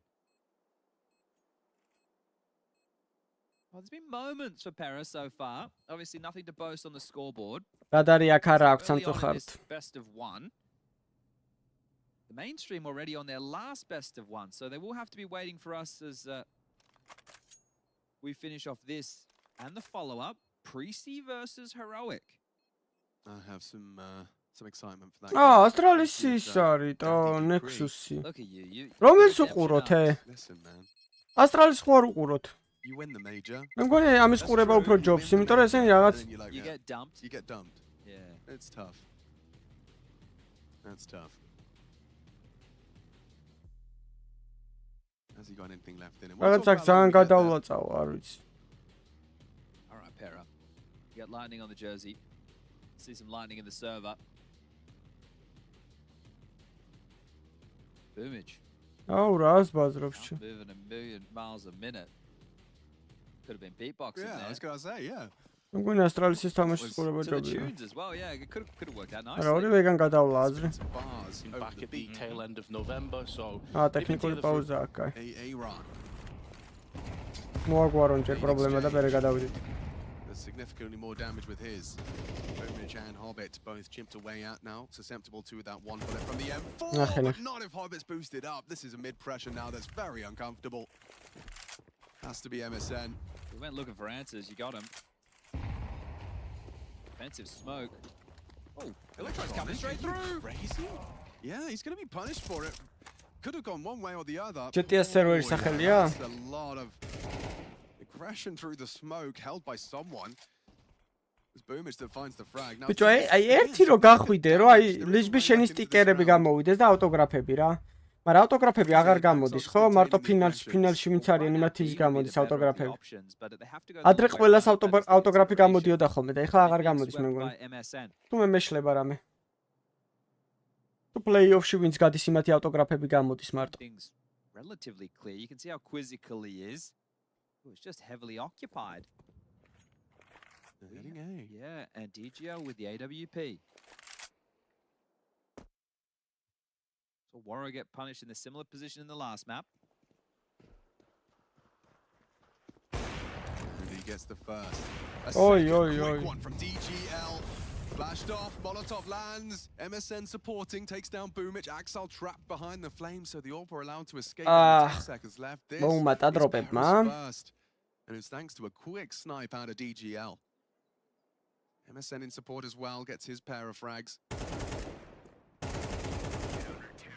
Well, there's been moments for Paris so far. Obviously, nothing to boast on the scoreboard. რადარი აქ არა აქვს Early on in სამწუხაროდ. this best of one. The mainstream already on their last best of one, so they will have to be waiting for us as we finish off this and the follow-up. Precy versus Heroic. I have some excitement for that. ASTRALIS ის არის და Nexus-ი. Look at you. რომელს უყუროთ ე? Listen, man. ASTRALIS ხო არ უყუროთ? You win the major. მე მგონი ამის ყურება უფრო ჯობს, იმიტომ რომ ესენი რაღაც Then you're like, You yeah, get dumped. you get dumped. Yeah. It's tough. That's tough. Has he got anything left in him? რაღაც აქ ძალიან გადავლაწავა, არ ვიცი. All right, Para. You got lightning on the jersey. See some lightning in the server. Boomage. აუ რას ბაზრობს ჩი. Moving a million miles a minute. Could have been beatboxing Yeah, I there. was gonna say, yeah. მე მგონი ASTRALIS-ის თამაშის ყურება To the ჯობია. tunes as well, yeah. It could have worked out რა nicely. ორივეგან გადავლა აზრი. Some bars over Back the at the beat. tail end of November, so ტექნიკური პაუზა აქ, აი. A run. მოაგვარონ ჯერ პრობლემა და პერე გადავიდეთ. There's significantly more damage with his. Boomage and Hobbit both chipped away at now. Susceptible to that one bullet from the M4. But not if Hobbit's boosted up. This is a mid-pressure now that's very uncomfortable. Has to be MSN. We went looking for answers. You got him. Defensive smoke. Oh, Electro's coming straight through. Crazy? Yeah, he's going to be punished for it. Could have gone one way or the other. GTS server სახელია. That's a lot of aggression through the smoke held by someone. It's Boomage that finds the frag. ბიჭო, აი ერთი რო გახვიდე, რომ აი ლიზბის შენი სტიკერები გამოვიდეს და ავტოგრაფები რა. მაგრამ ავტოგრაფები აღარ გამოდის, ხო? მარტო ფინალში ვინც არის იმათ ის გამოდის ავტოგრაფები. ადრე ყველას ავტოგრაფი გამოდიოდა ხოლმე და ეხლა აღარ გამოდის მე მგონი. თუ მე მეშლება რამე. თუ პლეი-ოფში ვინც გადის იმათი ავტოგრაფები გამოდის მარტო. Things relatively clear. You can see how quizzical he is. Oh, it's just heavily occupied. Hitting A. Yeah, and DGL with the AWP. So Warrior get punished in a similar position in the last map. And he gets the first. Oi, Second oi, quick oi. one from DGL. Flashed off, Molotov lands. MSN supporting, takes down Boomage. Axel trapped behind the flames, so the AWP are allowed to escape. 10 seconds left. This მოუმატა is დროპებმა. Paris first. And it's thanks to a quick snipe out of DGL. MSN in support as well, gets his pair of frags.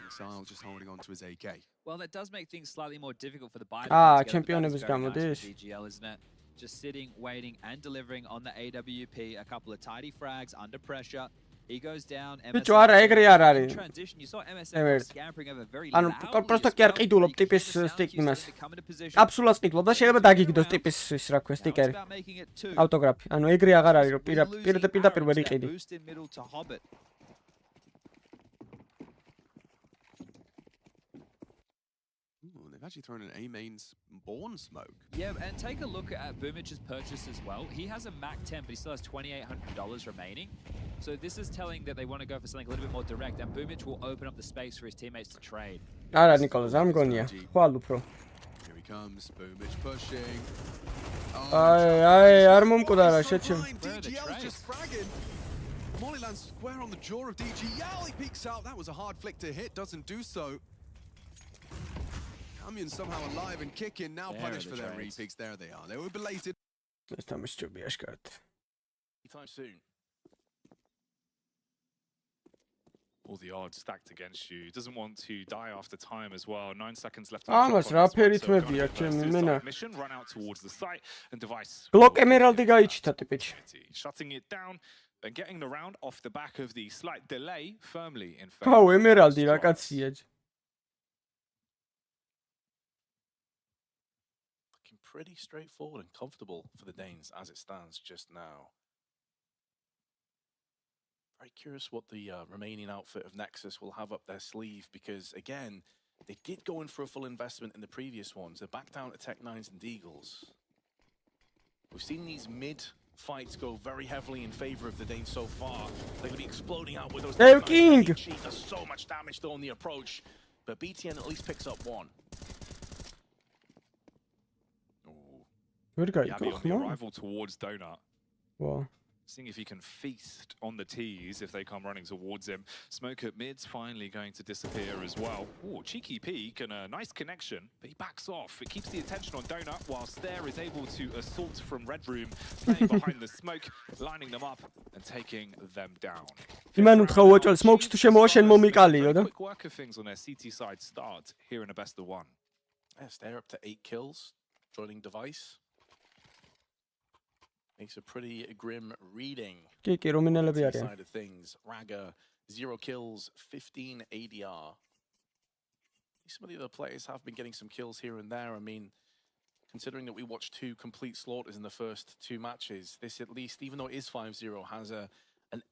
Exile just holding on to his AK. Well, that does make things slightly more difficult for the buy. ჩემპიონების გამოდის. DGL, isn't it? Just sitting, waiting, and delivering on the AWP. A couple of tidy frags under pressure. He goes down. ბიჭო, არა, ეგრე არ არის. Transition. You saw MSN scampering over very ანუ loudly. პროსტო კი არ ყიდულობ ტიპის სტიკ იმას. კაფსულას ყიდულობ და შეიძლება დაგიგდოს ტიპის ის რა ქვია სტიკერი. ავტოგრაფი. ანუ ეგრე აღარ არის რომ პირდაპირ ვერ იყიდი. Boost in middle to Hobbit. They've actually thrown an A mains born smoke. Yeah, and take a look at Boomage's purchase as well. He has a Mac 10, but he still has $2,800 remaining. So this is telling that they want to go for something a little bit more direct, and Boomage will open up the space for his teammates to trade. არა ნიკოლოზ, არ მგონია. ხვალ უფრო. Here he comes, Boomage pushing. აი, არ მომკვდა რა, შეჩემ. DGL's just fragging. Molly lands square on the jaw of DGL. He peeks out. That was a hard flick to hit. Doesn't do so. Camion's somehow alive and kicking. Now punished for their repeats. There they are. They were belated. ეს თამაში ჯობია შკართ. Anytime soon. All the odds stacked against you. Doesn't want to die after time as well. 9 seconds left. ამას რა ფერითმები აქვს ჩემი მენა. Mission run out towards the site and device. Glock Emerald-ი გაიჩიტა ტიპიჩი. Shutting it down and getting the round off the back of the slight delay firmly in favor. აუ, Emerald-ი რა კაცია. pretty straightforward and comfortable for the Danes as it stands just now. Very curious what the remaining outfit of Nexus will have up their sleeve, because again, they did go in for a full investment in the previous ones. They're back down to Tech-9s and Deagles. We've seen these mid fights go very heavily in favor of the Danes so far. They're going to be exploding out with those. King does so much damage though on the approach, but BTN at least picks up one. Yabby on the arrival towards Donut. Wow. Seeing if he can feast on the T's if they come running towards him. Smoke at mid's finally going to disappear as well. Ooh, cheeky peek and a nice connection, but he backs off. It keeps the attention on Donut whilst There is able to assault from Red Room, playing behind the smoke, lining them up and taking them down. Smokes to quick work of things on their CT side start here in a best of one. Yes, they're up to 8 kills, joining Device. Makes a pretty grim reading. Side of things. Raga, 0 kills, 15 ADR. Some of the other players have been getting some kills here and there. I mean, considering that we watched 2 complete slaughters in the first 2 matches, this at least, even though it is 5-0, has an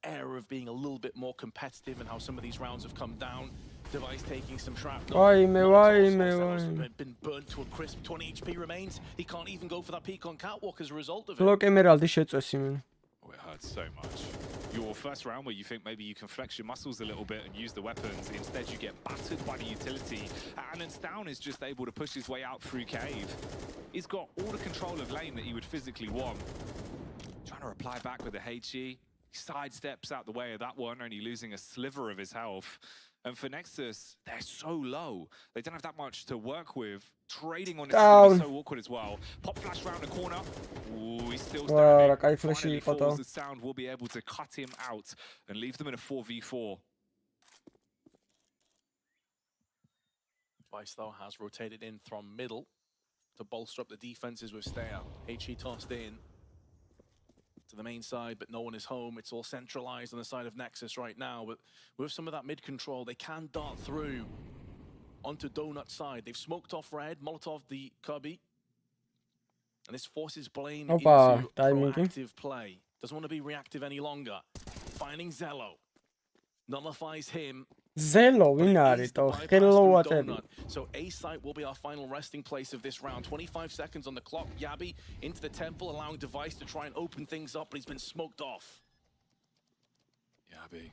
air of being a little bit more competitive in how some of these rounds have come down. Device taking some shrapnel. Been burnt to a crisp. 20 HP remains. He can't even go for that peak on catwalk as a result of it. Block Emerald შეწვეს იმენ. Oh, it hurts so much. Your first round where you think maybe you can flex your muscles a little bit and use the weapons, instead you get battered by the utility. And Ence down is just able to push his way out through cave. He's got all the control of lane that he would physically want. Trying to reply back with a HE. He sidesteps out the way of that one, only losing a sliver of his health. And for Nexus, they're so low. They don't have that much to work with. Trading on it is so awkward as well. Pop flash round the corner. Ooh, he's still standing. Finally falls the sound will be able to cut him out and leave them in a 4v4. Vice, though, has rotated in from middle to bolster up the defenses with Stayer. HE tossed in to the main side, but no one is home. It's all centralized on the side of Nexus right now, but with some of that mid control, they can dart through onto Donut side. They've smoked off Red, Molotov the Cubby, and this forces Blame into proactive play. Doesn't want to be reactive any longer. Finding Zello. Nullifies him. Zello, ვინ არის თო? ხელოვატები. So A site will be our final resting place of this round. 25 seconds on the clock. Yabby into the temple, allowing Device to try and open things up, but he's been smoked off. Yabby.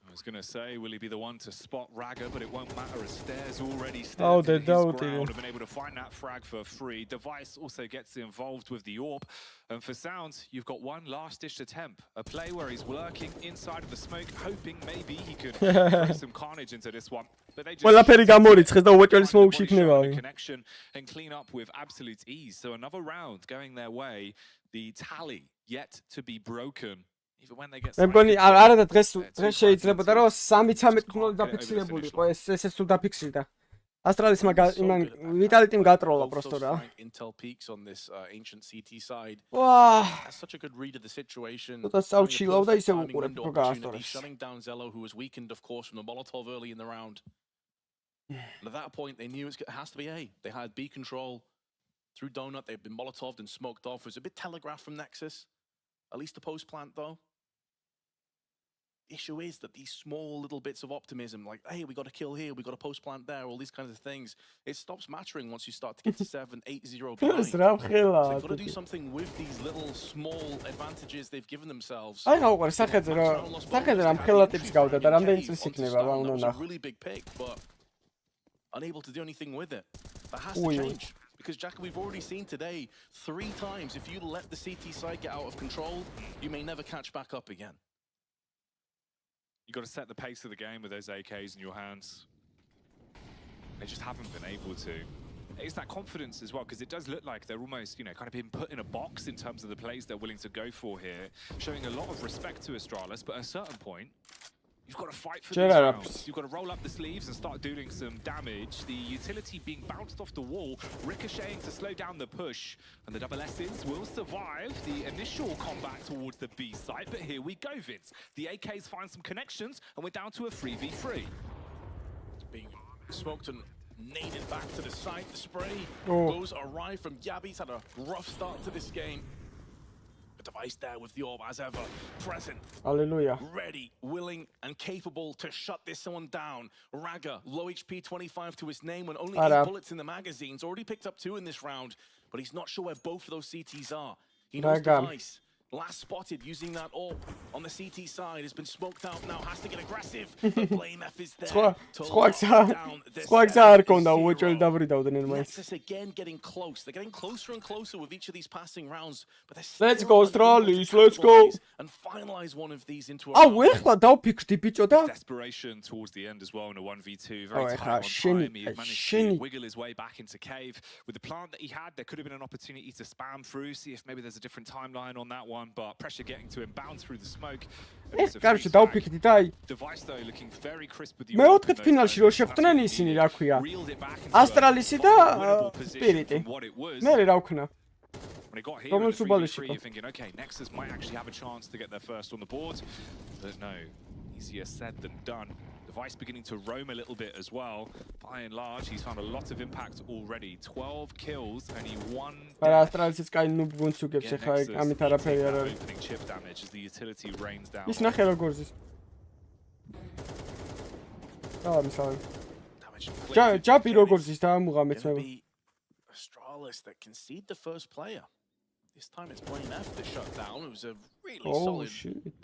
I was going to say, will he be the one to spot Raga, but it won't matter as Stairs already stared to his ground and been able to find that frag for free. Device also gets involved with the AWP. And for Sounds, you've got one last-ditch attempt. A play where he's lurking inside of the smoke, hoping maybe he could throw some carnage into this one. But they just connection and clean up with absolute ease. So another round going their way. The tally yet to be broken. Even when they get მეგონი არა და დღეს შეიძლებოდა რომ 3-13 ქნოლი დაფიქსირებული იყო ესეც თუ დაფიქსირდა ASTRALIS იმან ვიტალიტიმ გატროლა პროსტო რა Intel peaks on this ancient CT side. Wow, that's such a good read of the situation. That's წავჩილავდა ისე უყურებ რო გაასტორეს. Shutting down Zello, who was weakened of course from the Molotov early in the round. And at that point they knew it has to be A. They had B control through Donut. They've been Molotoved and smoked off. It was a bit telegraphed from Nexus, at least the post plant though. Issue is that these small little bits of optimism, like, hey, we got a kill here, we got a post plant there, all these kinds of things, it stops mattering once you start to get to 7-8-0 behind. So they've got to do something with these little small advantages they've given themselves. I know what სახედე რამ ხელატებს გავდა და რამდენი წლის იქნება რა უნდა ნახო. Really big pick, but unable to do anything with it. That has to change. Because, Jack, we've already seen today 3 times, if you let the CT side get out of control, you may never catch back up again. You've got to set the pace of the game with those AKs in your hands. They just haven't been able to. It's that confidence as well, because it does look like they're almost, you know, kind of been put in a box in terms of the plays they're willing to go for here, showing a lot of respect to ASTRALIS, but at a certain point, you've got to fight for these rounds. You've got to roll up the sleeves and start doing some damage. The utility being bounced off the wall, ricocheting to slow down the push. And the double S's will survive the initial combat towards the B site. But here we go, Vince. The AKs find some connections, and we're down to a 3v3. Being smoked and naded back to the side. The spray goes awry from Yabi. He's had a rough start to this game. The device there with the orb as ever present. Hallelujah. Ready, willing, and capable to shut this one down. Raga, low HP 25 to his name when only 8 bullets in the magazine's already picked up 2 in this round, but he's not sure where both of those CTs are. He knows device. Last spotted using that orb on the CT side has been smoked out now, has to get aggressive. The blame F is there. Nexus again getting close. They're getting closer and closer with each of these passing rounds. But let's go, Astralis, let's go. And finalize one of these into a desperation towards the end as well in a 1v2. Very tight on time. He managed to wiggle his way back into cave. With the plant that he had, there could have been an opportunity to spam through, see if maybe there's a different timeline on that one. But pressure getting to him, bounce through the smoke. Კარში დავფიქრდი და აი მეოთხე ფინალში რო შეხვდნენ ისინი რა ქვია ასტრალისი და სპირიტი მე რა ვქნა When he got here in the 3v3, you're thinking, okay, Nexus might actually have a chance to get their first on the board. But no, easier said than done. Device beginning to roam a little bit as well. By and large, he's found a lot of impact already. 12 kills, only 1 death. Opening chip damage as the utility rains down. Astralis that concede the first player. This time it's Blame F that shut down. It was a really solid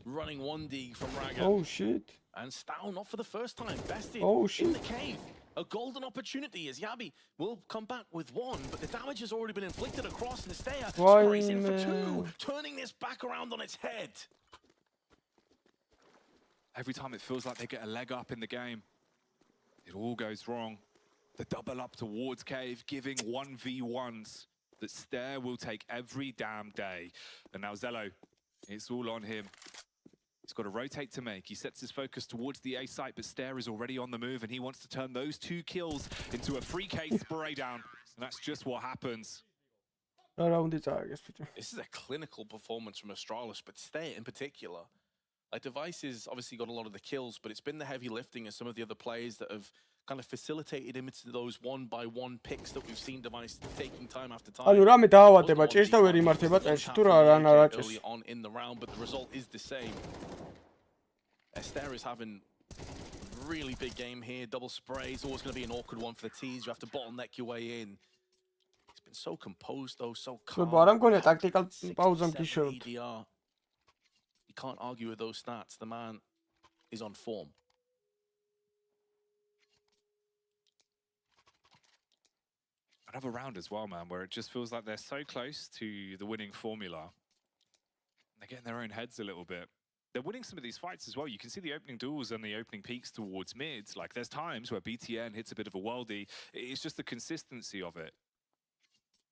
running 1D from Raga. Oh shit. And Stow not for the first time. Bested in the cave. A golden opportunity as Yabi will come back with 1, but the damage has already been inflicted across Nestea. Sprays in for 2, turning this back around on its head. Every time it feels like they get a leg up in the game, it all goes wrong. The double up towards cave, giving 1v1s that Stare will take every damn day. And now Zello, it's all on him. He's got to rotate to make. He sets his focus towards the A site, but Stare is already on the move, and he wants to turn those 2 kills into a free K spray down. And that's just what happens. This is a clinical performance from Astralis, but Stare in particular. Like, Device has obviously got a lot of the kills, but it's been the heavy lifting of some of the other players that have kind of facilitated him into those 1-by-1 picks that we've seen Device taking time after time. Early on in the round, but the result is the same. Esther is having a really big game here. Double sprays, always going to be an awkward one for the T's. You have to bottleneck your way in. He's been so composed though, so calm. ADR. You can't argue with those stats. The man is on form. Another round as well, man, where it just feels like they're so close to the winning formula. They're getting their own heads a little bit. They're winning some of these fights as well. You can see the opening duels and the opening peaks towards mids. Like, there's times where BTN hits a bit of a worldie. It's just the consistency of it.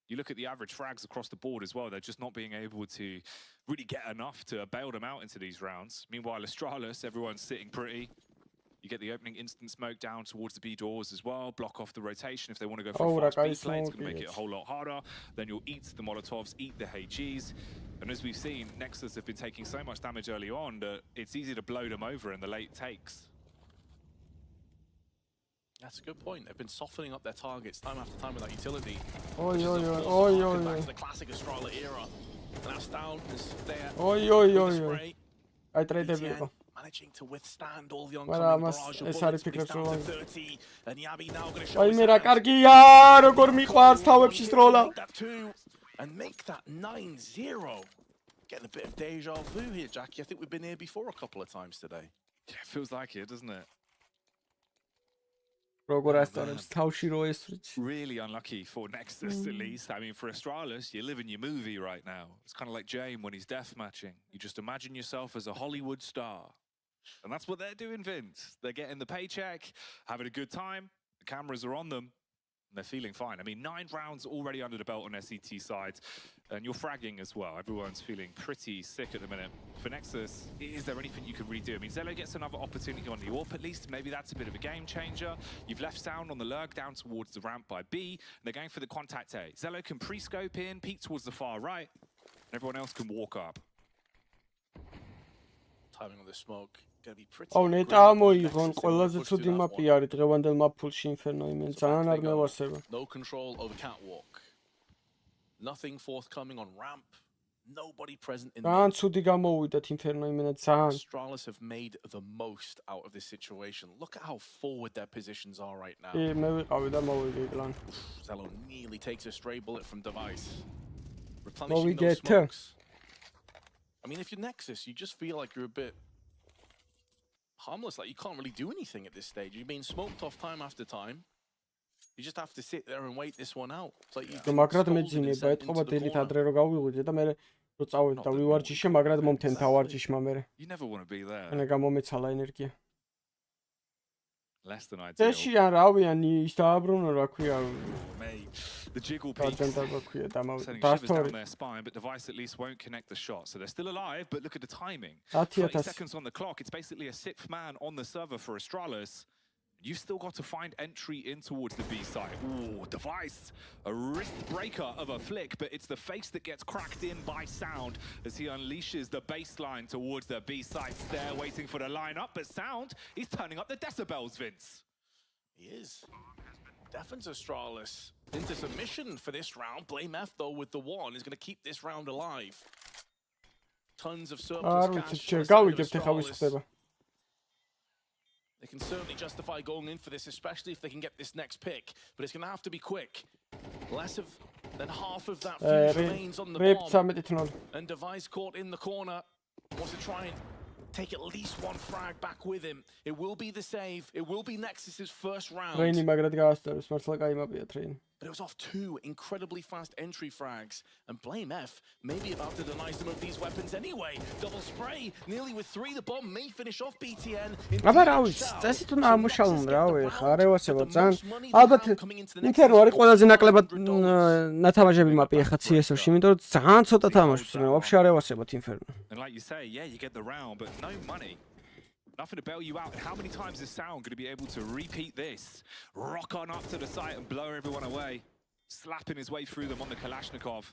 You look at the average frags across the board as well. They're just not being able to really get enough to bail them out into these rounds. Meanwhile, Astralis, everyone's sitting pretty. You get the opening instant smoke down towards the B doors as well. Block off the rotation if they want to go for a fast B play. It's going to make it a whole lot harder. Then you'll eat the Molotovs, eat the HGs. And as we've seen, Nexus have been taking so much damage early on that it's easy to blow them over in the late takes. That's a good point. They've been softening up their targets time after time with that utility. Back to the classic Astrala era. Now Stown is there. I tried to managing to withstand all the oncoming barrage of bullets, but he's down to 30, and Yabi now going to show his hand. And make that 9-0. Getting a bit of deja vu here, Jackie. I think we've been here before a couple of times today. Yeah, it feels like it, doesn't it? Really unlucky for Nexus, at least. I mean, for Astralis, you live in your movie right now. It's kind of like Jame when he's death matching. You just imagine yourself as a Hollywood star. And that's what they're doing, Vince. They're getting the paycheck, having a good time. The cameras are on them. And they're feeling fine. I mean, 9 rounds already under the belt on SET side. And you're fragging as well. Everyone's feeling pretty sick at the minute. For Nexus, is there anything you can redo? I mean, Zello gets another opportunity on the AWP at least. Maybe that's a bit of a game changer. You've left Sound on the lurk down towards the ramp by B. And they're going for the contact A. Zello can pre-scope in, peek towards the far right. And everyone else can walk up. Timing on the smoke gonna be pretty. აუ ნეტა მოიღონ ყველაზე ცუდი მაპი არის დღევანდელმა ფულში ინფერნო იმენ ძალიან არ მევარსება. No control over catwalk. Nothing forthcoming on ramp. Nobody present in ძალიან ცუდი გამოვიდათ ინფერნო იმენა ძალიან. ASTRALIS have made the most out of this situation. Look at how forward their positions are right now. მე ვიყავი და მოვიდი კლან. Zello nearly takes a stray bullet from device. we Replenishing those get smokes. I mean, if you're Nexus, you just feel like you're a bit harmless. Like you can't really do anything at this stage. You're being smoked off time after time. You just have to sit there and wait this one out. It's like you მაგრამ მეძინება ეთყობა დილით ადრე რო გავიღვიძე და მე რო წავედი და ვივარჯიშე, მაგრამ მომთენ თავარჯიშმა მე. You never want to be there. ენა გამომეცალა ენერგია. Less than ideal. წეში არ რავიანი ის დააბრუნა რა ქვია. The jiggle peaks. Dastori. Down their spine, but device at least won't connect the shot. So they're still alive, but look at the timing. 30 seconds on the clock. It's basically a sixth man on the server for ASTRALIS. You've still got to find entry in towards the B side. Ooh, device. A wrist breaker of a flick, but it's the face that gets cracked in by Sound as he unleashes the baseline towards the B side stair, waiting for the lineup. But Sound, he's turning up the decibels, Vince. He is. Deafens ASTRALIS into submission for this round. Blame F though with the one is going to keep this round alive. Tons of surplus cash. They can certainly justify going in for this, especially if they can get this next pick. But it's going to have to be quick. Less than half of that fuse remains on the bomb. And device caught in the corner. Wants to try and take at least one frag back with him. It will be the save. It will be Nexus's first round. But it was off two incredibly fast entry frags. And Blame F may be about to deny some of these weapons anyway. Double spray, nearly with three. The bomb may finish off BTN. აბა რა ვიცი, წესი თუ ამუშავონ რა ვეხა, არ ევასებო ძალიან. ალბათ ინტერნეტი არის ყველაზე ნაკლებად ნათამაშები მაპი ახლა CS-ში, იმიტომ რომ ძალიან ცოტა თამაშობს, მე ვაფშე არ ევასებოთ ინფერნო. And like you say, yeah, you get the round, but no money. Nothing to bail you out. How many times is Sound going to be able to repeat this? Rock on up to the site and blow everyone away. Slapping his way through them on the Kalashnikov.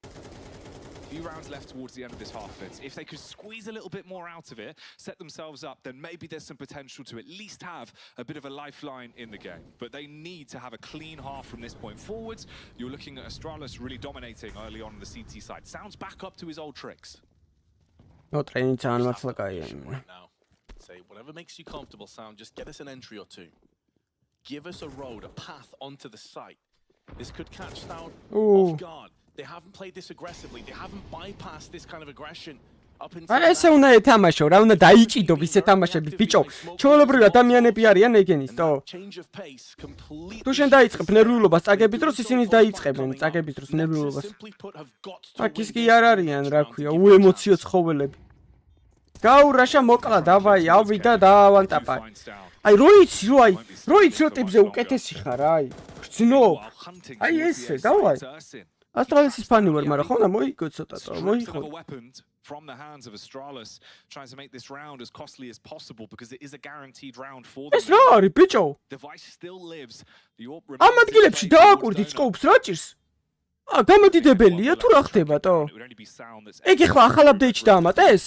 A few rounds left towards the end of this half, Vince. If they could squeeze a little bit more out of it, set themselves up, then maybe there's some potential to at least have a bit of a lifeline in the game. But they need to have a clean half from this point forwards. You're looking at ASTRALIS really dominating early on the CT side. Sounds back up to his old tricks. No training time, what's like I am. Say whatever makes you comfortable, Sound. Just get us an entry or two. Give us a road, a path onto the site. This could catch Sound off guard. They haven't played this aggressively. They haven't bypassed this kind of aggression. ესე უნდა ეთამაშო, რა უნდა დაიჭიდო ისე თამაშები, ბიჭო. ჩვეულებრივი ადამიანები არიან ეგენისტო. თუ შენ დაიწყებ ნერვიულობას წაგების დროს, ისინიც დაიწყებენ წაგების დროს ნერვიულობას. აქ ის კი არ არიან, რა ქვია, უემოციო ცხოველები. გაურაშა მოკლა, დავაი, ავიდა და ავანტაპა. აი როიცი რო ტიპზე უკეთესი ხარ, აი. გრძნო. აი ესე, გავაი. ASTRALIS ფანი ვარ, მაგრამ ხომ და მოიგო ცოტა, მოიხო. From the hands of ASTRALIS, trying to make this round as costly as possible because it is a guaranteed round for them. ეს რა არის, ბიჭო? Device still lives. The AWP remains. ამ ადგილებში დააკვირდი სკოპს რა ჭირს? გამოდიდებელია თუ რა ხდებათო? ეგ ახლა ახალ აპდეიტში დაამატეს?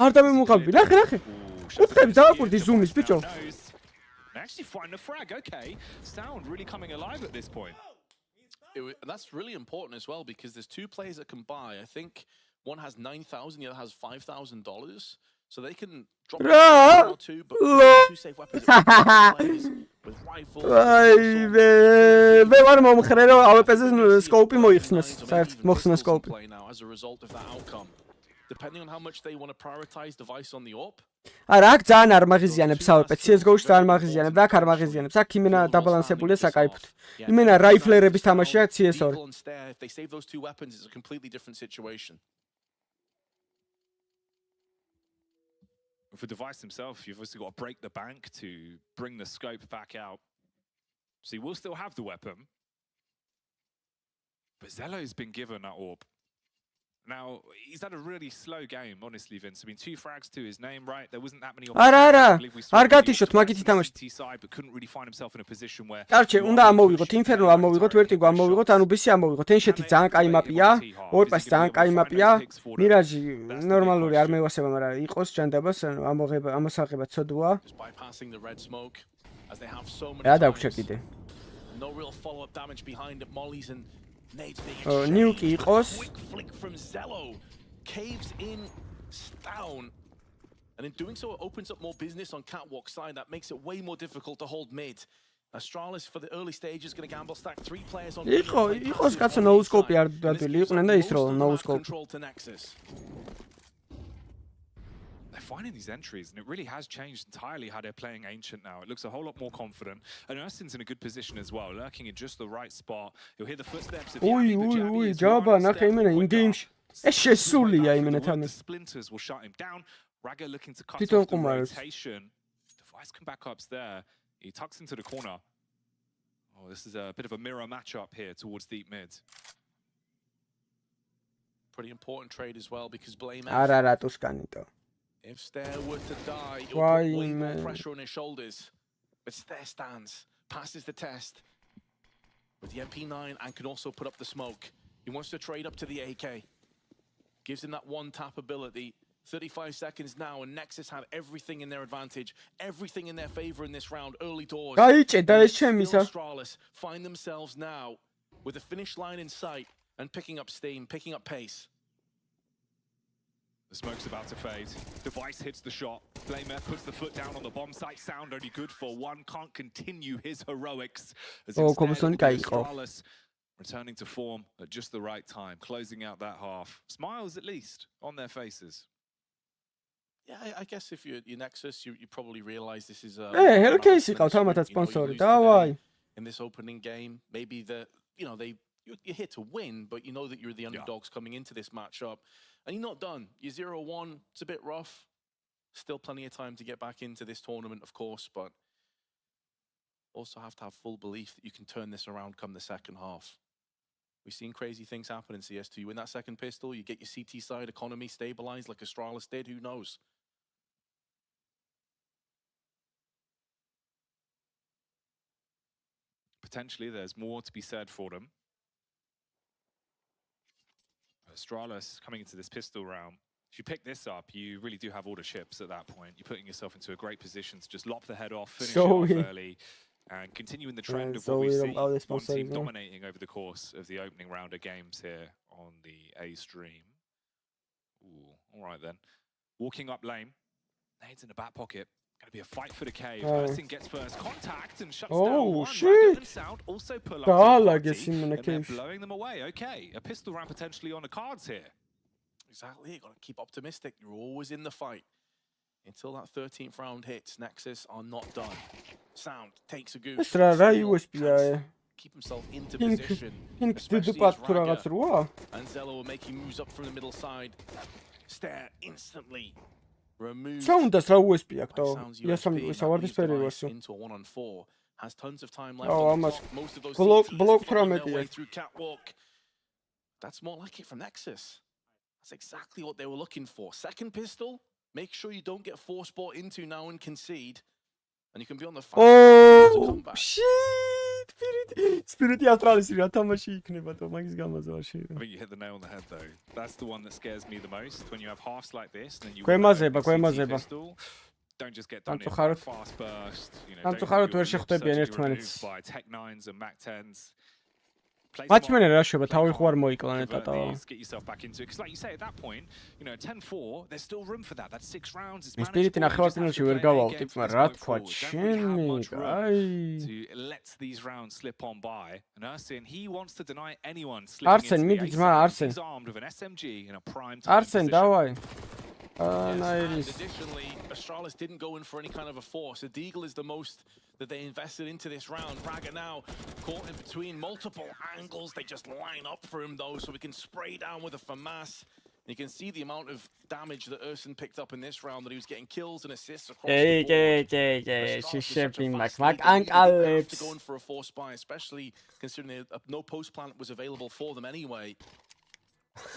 არ დამემუღავდი, ნახე. კუთხეებს დააკვირდი ზუმის, ბიჭო. Actually find a frag. Okay. Sound really coming alive at this point. That's really important as well because there's two players that can buy. I think one has $9,000, the other has $5,000, so they can drop one or two, but two safe weapons with rifles. მე ვარ მომხრე რომ AWP-ზე სკოპი მოიხსნას, საერთოდ მოხსნა სკოპი. As a result of that outcome, depending on how much they want to prioritize device on the AWP. არა, აქ ძალიან არ მაღიზიანებს AWP, CS:GO-ში ძალიან მაღიზიანებს, აქ არ მაღიზიანებს, აქ იმენა დაბალანსებულია საკაიფოდ. იმენა რაიფლერების თამაშია CS2. If they save those two weapons, it's a completely different situation. For device himself, you've also got to break the bank to bring the scope back out. So he will still have the weapon. But Zello's been given that AWP. Now, he's had a really slow game, honestly, Vince. I mean, 2 frags to his name, right? There wasn't that many opportunities. არ გათიშოთ, მაგითი თამაშით. But couldn't really find himself in a position where... კარჩე, უნდა ამოვიღოთ, ინფერნო ამოვიღოთ, ვერტიგო ამოვიღოთ, ანუ ბისი ამოვიღოთ. ენშეთი ძალიან კაი მაპია. ორ პასი ძალიან კაი მაპია. მირაჟი ნორმალური არ მევასება, მაგრამ იყოს ჯანდაბას ამოსაღება ცოდვაა. რა დაგვჭა კიდე? Nuke იყოს. And in doing so, it opens up more business on catwalk side. That makes it way more difficult to hold mid. ASTRALIS for the early stage is going to gamble stack 3 players on. იყოს კაცო no scope არ დადვილი იყვნენ და ის რო no scope. They're finding these entries, and it really has changed entirely how they're playing Ancient now. It looks a whole lot more confident. And Ersin's in a good position as well, lurking in just the right spot. You'll hear the footsteps of Ui, Jabba, ნახე იმენა in gameში. ეს შესულია იმენა თამი. The splinters will shut him down. Rager looking to cut off the rotation. Device come back ups there. He tucks into the corner. Oh, this is a bit of a mirror matchup here towards deep mid. Pretty important trade as well because Blame if Stair were to die, it would put way more pressure on his shoulders. But Stair stands, passes the test with the MP9 and can also put up the smoke. He wants to trade up to the AK. Gives him that one tap ability. 35 seconds now, and Nexus had everything in their advantage, everything in their favor in this round, early doors. ASTRALIS find themselves now with the finish line in sight and picking up steam, picking up pace. The smoke's about to fade. Device hits the shot. Blamer puts the foot down on the bomb site. Sound only good for one. Can't continue his heroics. As ASTRALIS returning to form at just the right time, closing out that half. Smiles at least on their faces. Yeah, I guess if you're Nexus, you probably realize this is in this opening game. Maybe you're here to win, but you know that you're the underdogs coming into this matchup. And you're not done. You're 0-1. It's a bit rough. Still plenty of time to get back into this tournament, of course, but also have to have full belief that you can turn this around come the second half. We've seen crazy things happen in CS2. You win that second pistol, you get your CT side economy stabilized like ASTRALIS did. Who knows? Potentially, there's more to be said for them. ASTRALIS coming into this pistol round. If you pick this up, you really do have all the chips at that point. You're putting yourself into a great position to just lop the head off, finish it off early, and continuing the trend of what we see. One team dominating over the course of the opening round of games here on the A stream. Ooh, all right then. Walking up lane. Nades in the back pocket. Going to be a fight for the cave. Ersin gets first contact and shuts down one. Rager and Sound also pull up to the party, and they're blowing them away. Okay, a pistol round potentially on the cards here. Exactly, you've got to keep optimistic. You're always in the fight. Until that 13th round hits, Nexus are not done. Sound takes a goose. Keep himself into position. Especially as Rager and Zello are making moves up from the middle side. Stare instantly. Soundas რა USB აქვს თო? იასამის პერიოდში. Into a 1-on-4 has tons of time left. Most of those block through catwalk. That's more like it from Nexus. That's exactly what they were looking for. Second pistol, make sure you don't get force bought into now and concede. And you can be on the fight. Oh, shit! Spirit ASTRALIS რა თამაში იქნება თო მაგის გამაზვაში. I think you hit the nail on the head though. That's the one that scares me the most when you have halves like this and then you გვემაზება. Don't just get done in a fast burst, you know. ამწუხაროდ ვერ შეხვდებიან ერთმანეთს. By Tech 9s and Mac 10s. მათმენე რა შევა თავი ხო არ მოიკლან ეტატა. Get yourself back into it because like you say at that point, you know, 10-4, there's still room for that. That's 6 rounds. It's Spirit ნახევარფინალში ვერ გავალთ, მაგრამ რა თქვა ჩემი, აი. To let these rounds slip on by. And Ersin, he wants to deny anyone slipping into the ace. Arsen. He's armed with an SMG in a prime time Arsen, давай. Additionally, ASTRALIS didn't go in for any kind of a force. The Deagle is the most that they invested into this round. Rager now caught in between multiple angles. They just line up for him though, so we can spray down with a FAMAS. You can see the amount of damage that Ersin picked up in this round, that he was getting kills and assists across the board. She's shipping like uncle. To go in for a force buy, especially considering no post plant was available for them anyway.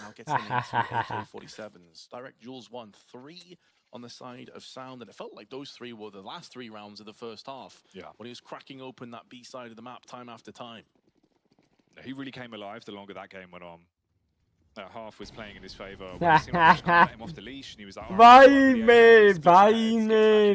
Now gets them into AK-47s. Direct Jules 1-3 on the side of Sound, and it felt like those 3 were the last 3 rounds of the first half. Yeah. When he was cracking open that B side of the map time after time. He really came alive the longer that game went on. That half was playing in his favor. Let him off the leash, and he was like, Vaime,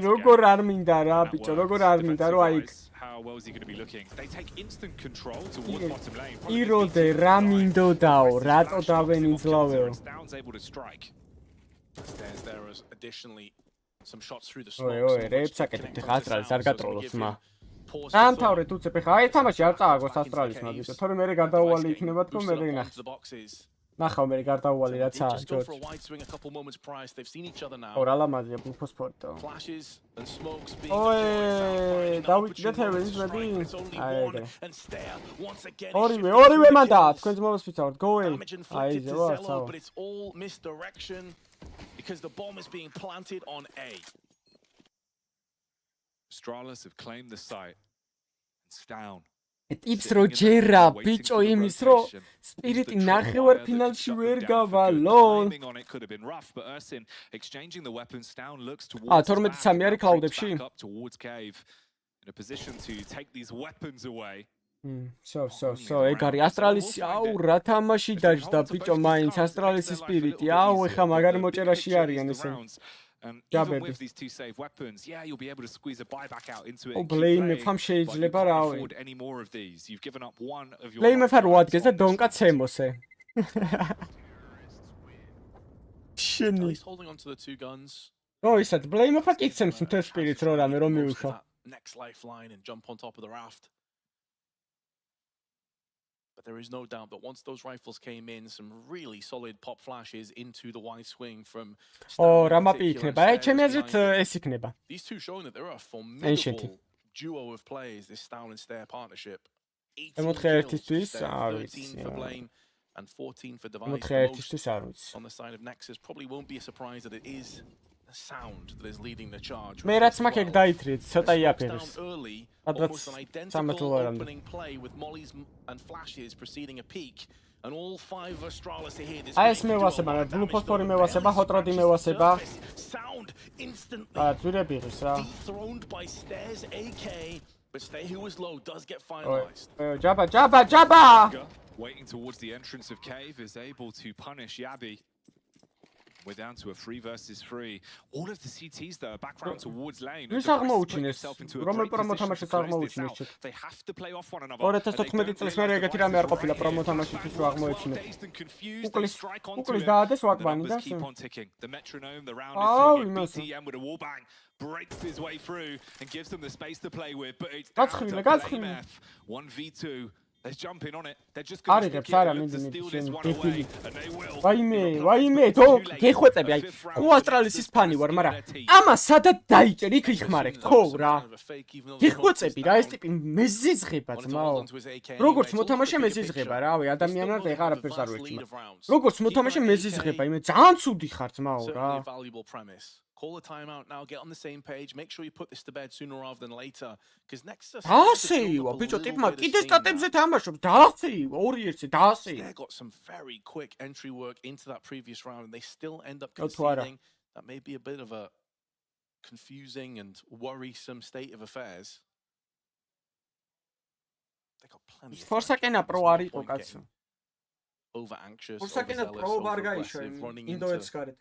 როგორ არ მინდა რა, ბიჭო, როგორ არ მინდა რომ აი how well is he going to be looking? They take instant control towards bottom lane. იროდე რა მინდოდაო, რატო დავენიძლავეო. Down's able to strike. Stairs there is additionally some shots through the smoke. ой, რეებს აკეთებთ ხა ასტრალის არ გატროლობს მა. დამთავრე თუცებ ხა აი თამაში არ წააგოს ასტრალისმა ბიჭო. თორე მე გადაუვალი იქნება თქო მე ვინახ. ნახავ მე გადაუვალი რაცა ჯორჯ. ო რა ლამაზია ფოსფორტო. ой, დავიჭრეთ ევენს მედი. აი ორივე მანდა თქვენს მომას ვიცავთ. Go away. აი ზე ვაცაო. Because the bomb is being planted on A. ASTRALIS have claimed the site. It's down. It's Rogera, bicho იმის რომ სპირიტი ნახევარ ფინალში ვერ გავალო. It could have been rough, but Ersin exchanging the weapons down looks towards 12-3 არის კლაუდებში. towards cave in a position to take these weapons away. So ეგ არის ASTRALIS, აუ რა თამაში დაждდა ბიჭო მაინც ASTRALIS-ის სპირიტი. აუ ეხა მაგარი მოჭერაში არიან ესე. Even with these two save weapons, yeah, you'll be able to squeeze a buyback out into it. Blame if I'm შეიძლება რავი. Any more of these? You've given up one of your. Blame if არ ვადგეს და დონკა ცემოსე. შენი. He's holding on to the two guns. ო ისეთ blame if აკიცემს მთელ სპირიტს რო რამე რომ მივიხო. Next lifeline and jump on top of the raft. But there is no doubt that once those rifles came in, some really solid pop flashes into the wide swing from. Oh, Ramapi იქნება. აი, ჩემი აზრით ეს იქნება. These two showing that they're a formidable duo of players, this Stown and Stair partnership. 18 kills for Blame and 14 for Device. On the side of Nexus, probably won't be a surprise that it is the sound that is leading the charge. მე რაც მაქვს ეგ დაითრით, ცოტა იაფერეს. Almost an identical opening play with mollies and flashes preceding a peak, and all five of ASTRALIS are here. აი ეს მევასება, ბლუ ფოსფორი მევასება, ჰოტროდი მევასება. Sound instantly. ძვირებიღის რა. Dethroned by Stairs AK, but Stay who was low does get finalized. Jabba. Waiting towards the entrance of cave is able to punish Yabi. We're down to a 3 versus 3. All of the CTs though are back round towards lane. They have to play off one another. Keep on ticking. The metronome, the round is swinging. BTM with a wall bang breaks his way through and gives them the space to play with. But it's down to AMF. 1v2. They're jumping on it. They're just going to steal this one away, and they will. Vaime, don't გეხვეწები, აი, ხო ASTRALIS-ის ფანი ვარ, მაგრამ ამა სადაც დაიჭერ, იქ იხმარებ, ხო რა. გეხვეწები რა, ეს ტიპი მეზიზღება ძმაო. როგორც მოთამაშე მეზიზღება, რავი, ადამიანად ეხა არაფერს არ ვეჩინა. როგორც მოთამაშე მეზიზღება, იმე ძალიან ცუდი ხარ ძმაო რა. Call a timeout now, get on the same page, make sure you put this to bed sooner rather than later, because Nexus დაასეივა, ბიჭო, ტიპმა კიდე სტატებზე თამაშობს, დაასეივა, 2-1 დაასეივა. They got some very quick entry work into that previous round, and they still end up conceding. That may be a bit of a confusing and worrisome state of affairs. They got plenty of Forsakena pro ari იყო კაცო. Over anxious, Forsakena pro არ გაიშვა ინდოეთს გარეთ.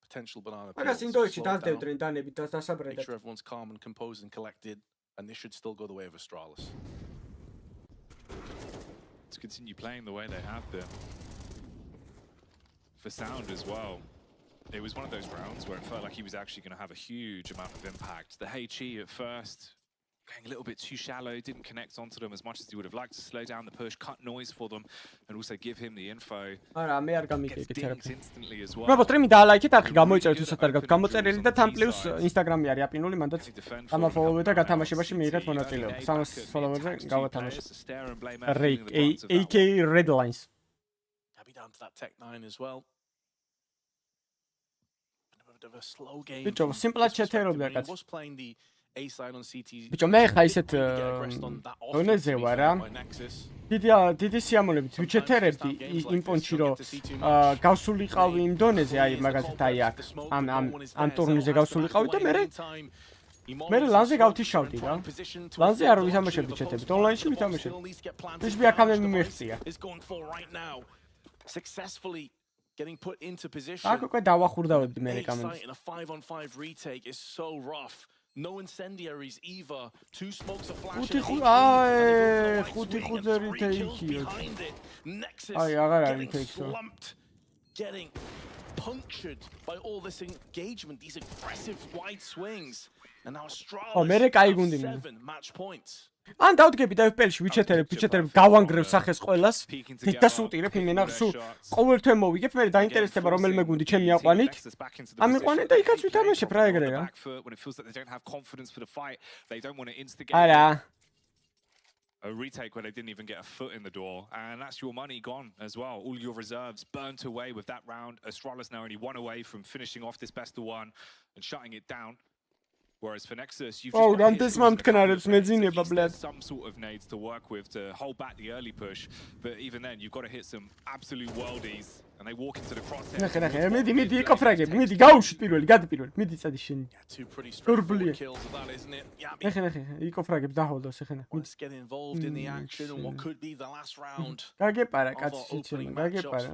Potential banana. Მაგას ინდოეთში დაძდევდნენ დანებით და დასაბრედად. Make sure everyone's calm and composed and collected, and this should still go the way of ASTRALIS. To continue playing the way they have been. For Sound as well. It was one of those rounds where it felt like he was actually going to have a huge amount of impact. The HE at first, playing a little bit too shallow, didn't connect onto them as much as he would have liked to slow down the push, cut noise for them, and also give him the info. არა, მე არ გამიგეკეთ არაფერი. Instantly as well. ბრაბო, ტრიმი დაალაიქეთ, არხი გამოიწერეთ უსაც არ გაქვთ გამოწერილი და თან პლუს ინსტაგრამი არის აპინული, მანდაც გამაფოლოვე და გათამაშებაში მიიღეთ მონაწილეობა. 300 ფოლოვერზე გავათამაშე. AK Redlines. Happy down to that Tech 9 as well. A bit of a slow game. ბიჭო, სიმპლად ჩეთერობდა კაცი. Was playing the A side on CT. ბიჭო, მე ხა ისეთ დონეზე ვარ რა. დიდი სიამოვნებით ვიჩეთერებდი იმ პონჩი რომ გავსულიყავი იმ დონეზე, აი მაგალითად აი აქ ამ ტურნირზე გავსულიყავი და მე ლანზე გავთიშავდი რა. ლანზე არ ვითამაშებდი ჩეთებით, ონლაინში ვითამაშებდი. ეს მე აქამდე მიმეღწია. successfully getting put into position. აქ უკვე დავახურდავდი მე A რეკამენტს. site in a 5-on-5 retake is so rough. No incendiaries either. Two smokes are flashing. ხუთი ხუთზე რითეიქიო. აი, აღარ არის რითეიქსო. Getting punctured by all this engagement, these aggressive wide swings. And now ASTRALIS 7 match points. ან დავდგები და FPS-ში ვიჩეთერებ, გავანგრევ სახეს ყველას. და სუტირებ იმენა სულ ყოველ თვე მოვიგებ, მე დაინტერესდება რომელიმე გუნდი ჩემი აყვანით. ამიყვანე და იქაც ვითამაშებ რა ეგრე რა. არა. A retake where they didn't even get a foot in the door, and that's your money gone as well. All your reserves burnt away with that round. ASTRALIS now only one away from finishing off this best of one and shutting it down. Whereas for Nexus, you've just got some sort of nades to work with to hold back the early push. But even then, you've got to hit some absolute worldies, and they walk into the crosshair. მიდი იკოფრაგებ, მიდი გავუშვით პირველი, გადი პირველი, მიდი წადი შენი. Two pretty straightforward kills of that, isn't it? ნახე, იკოფრაგებ დაჰოლდოს ეხენა. Let's get involved in the action and what could be the last round. გაგეპარა კაცი შეჩერა, გაგეპარა.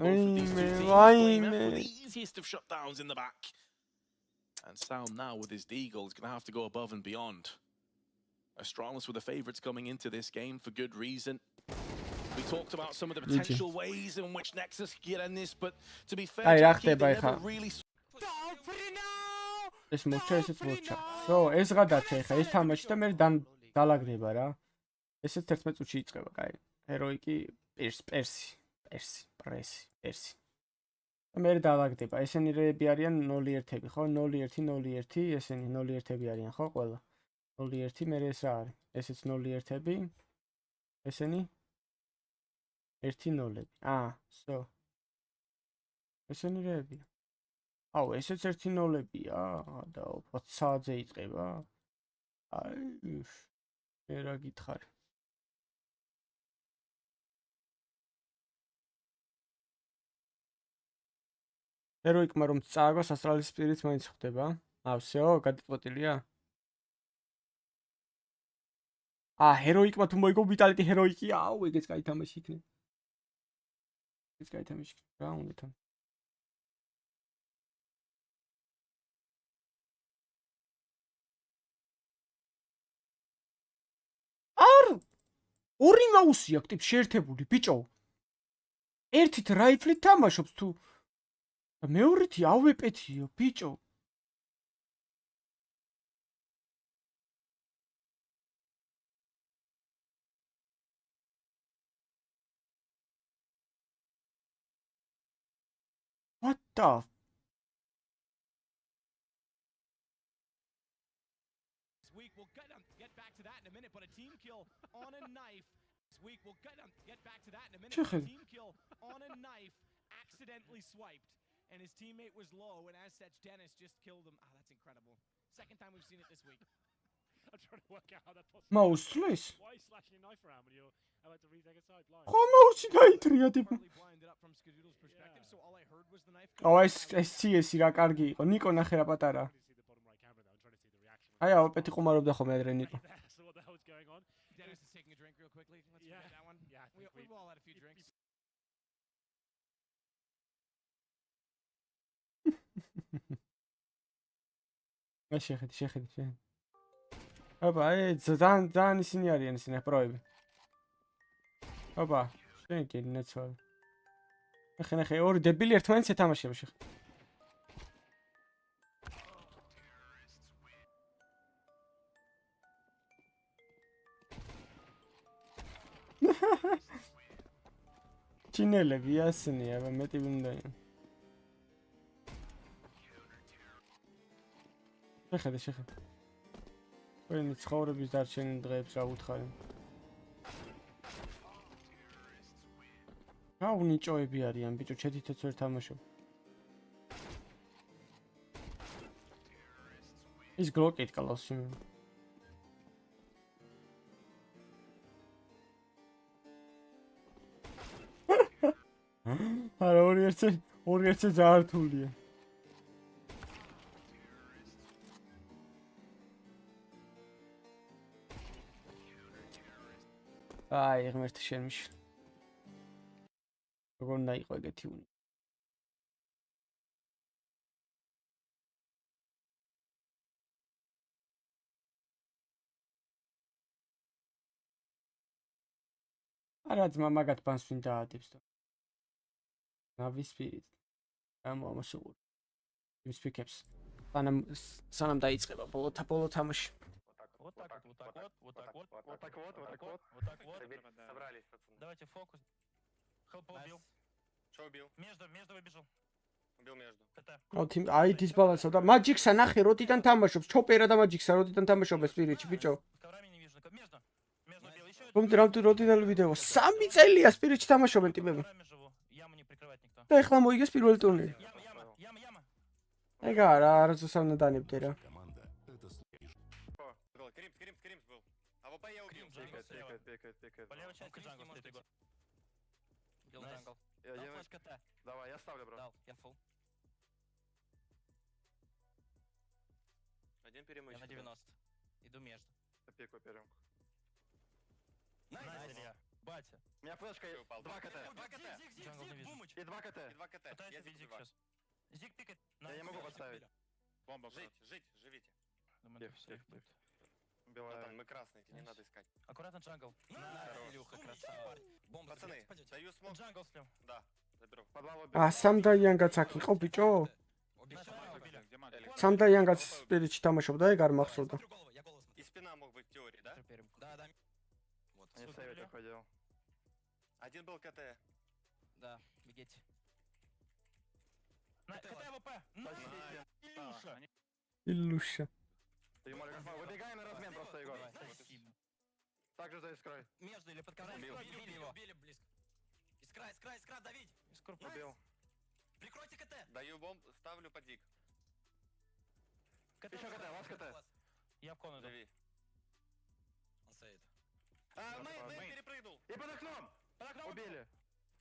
The easiest of shutdowns in the back. And Sound now with his deagle is going to have to go above and beyond. ASTRALIS were the favourites coming into this game for good reason. We talked about some of the potential ways in which Nexus get in this, but to be fair, they never really... ეს მოჩა, ესეც მოჩა. So, ეს გადაჩა ხა, ეს თამაში და მე დალაგდება რა. ესეც 11 წუთში იწყება, კაი. ჰეროიკი პრესი. მე დალაგდება. ესენი რეები არიან 0-1-ები, ხო? 0-1, ესენი 0-1-ები არიან, ხო, ყველა? 0-1, მე ეს რა არის? ესეც 0-1-ები. ესენი 1-0-ები. So. ესენი რეებია. აუ, ესეც 1-0-ებია. და 20 საათზე იწყება. აი, მე რა გითხარი? ჰეროიკმა რომ წააგოს ASTRALIS სპირიტს მაინც ხვდება. всё, გადაწყვეტილია. ჰეროიკმა თუ მოიგო ვიტალიტი ჰეროიკი, აუ, ეგეც კაი თამაში იქნება. ეგეც კაი თამაში იქნება. რა უნდა თან. ორი მაუსი აქვს ტიპ შეერთებული, ბიჭო. ერთით რაიფლით თამაშობს თუ მეორითი ავეპეთიო, ბიჭო. What the? Week we'll get back to that in a minute, but a team kill on a knife. This week we'll get back to that in a minute. But a team kill on a knife, accidentally swiped. And his teammate was low, and as such, Dennis just killed him. That's incredible. Second time we've seen it this week. I'm trying to work out how that possible. Mauslis. Why are you slashing your knife around when you're about to retake a side line? Mausi გაიტრია ტიპი. Blinded up from Skadoodle's perspective, so all I heard was the knife. ეს CS რა კარგი იყო. ნიკო ნახე რა პატარა. აი, ავეპეთი ყუმარობდა ხოლმე ადრე ნიკო. So what the hell's going on? Dennis is taking a drink real quickly. Let's get that one. Yeah, we've all had a few drinks. შეხედი. აბა, ძალიან ისინი არიან ისინი პროები. აბა, შენ გინეცვალ. ნახე, ორი დებილი ერთმანეთს ეთამაშება შეხ. ჩინელები ასნია, აბა მეტი უნდა იყო. შეხედე. ვენი ცხოვრების დარჩენილ დღეებს რა უთხარი. რა უნიჭოები არიან, ბიჭო, ჩეთითაც ვერ თამაშობ. ის გლოკით კლასი. არა, ორი ერთზე ზართულია. აი, ღმერთი შენ მიშ. როგორ უნდა იყო ეგეთი უნი. არა ძმა მაგათ ბანს ვინ დაადებს და. ნავის სპირით. ამოამაშუღურ. იმ სპიკებს. სანამ დაიწყება ბოლო თამაში. Вот так вот. Собрались, пацаны. Давайте фокус. Хелп убил. Что убил? Между выбежал. Убил между. КТ. აი დისბალანსო და მაჯიქსა ნახე როდიდან თამაშობს. ჩოპერა და მაჯიქსა როდიდან თამაშობს სპირიტში ბიჭო. Коврами не вижу. Между убил. Еще მომდ როდიდან ვიდეო 3 წელია სპირიტში თამაშობენ ტიპები. Яму не прикрывает никто. და ეხლა მოიგეს პირველი ტურნირი. Яма. ეგა რა ზუსტად დანებდე რა. Скримс был. А ВП я убил. Пикает. По левой части джангл стоит, Егор. Убил джангл. Дал флеш КТ. Давай, я ставлю, бро. Дал, я фулл. Один перемычный. Я на 90. Иду между. Пикаю перемку. Найс, Илья. Батя. У меня флешка есть. 2 КТ. Джангл не вижу. И 2 КТ. Пытаюсь убить Зиг сейчас. Зиг пикает. Я не могу поставить. Бомба. Живите. Думаю, все их будет. Белая. Мы красные, не надо искать. Аккуратно джангл. Илюха, красава. Пацаны, даю смог. Джангл слил. Да, заберу. А სამდაიანგაც აქ იყო бичо? სამდაიანგაც სპირიტში თამაშობდა ეგ არ მახსოვდა. И спина мог быть в теории, да? Да. Вот. Не сейвить ходил. Один был КТ. Да, бегите. КТ ВП. Илюша. Илюша. Выбегай на размен просто, Егор. Спасибо. Также за искрой. Между или под ковром. Били его. Били близко. Искра, давить. Искру убил. Прикройте КТ. Даю бомб, ставлю под дик. Еще КТ, вас КТ. Я в комнату. Живи. Он стоит. Мэн перепрыгнул. И под окном. Убили.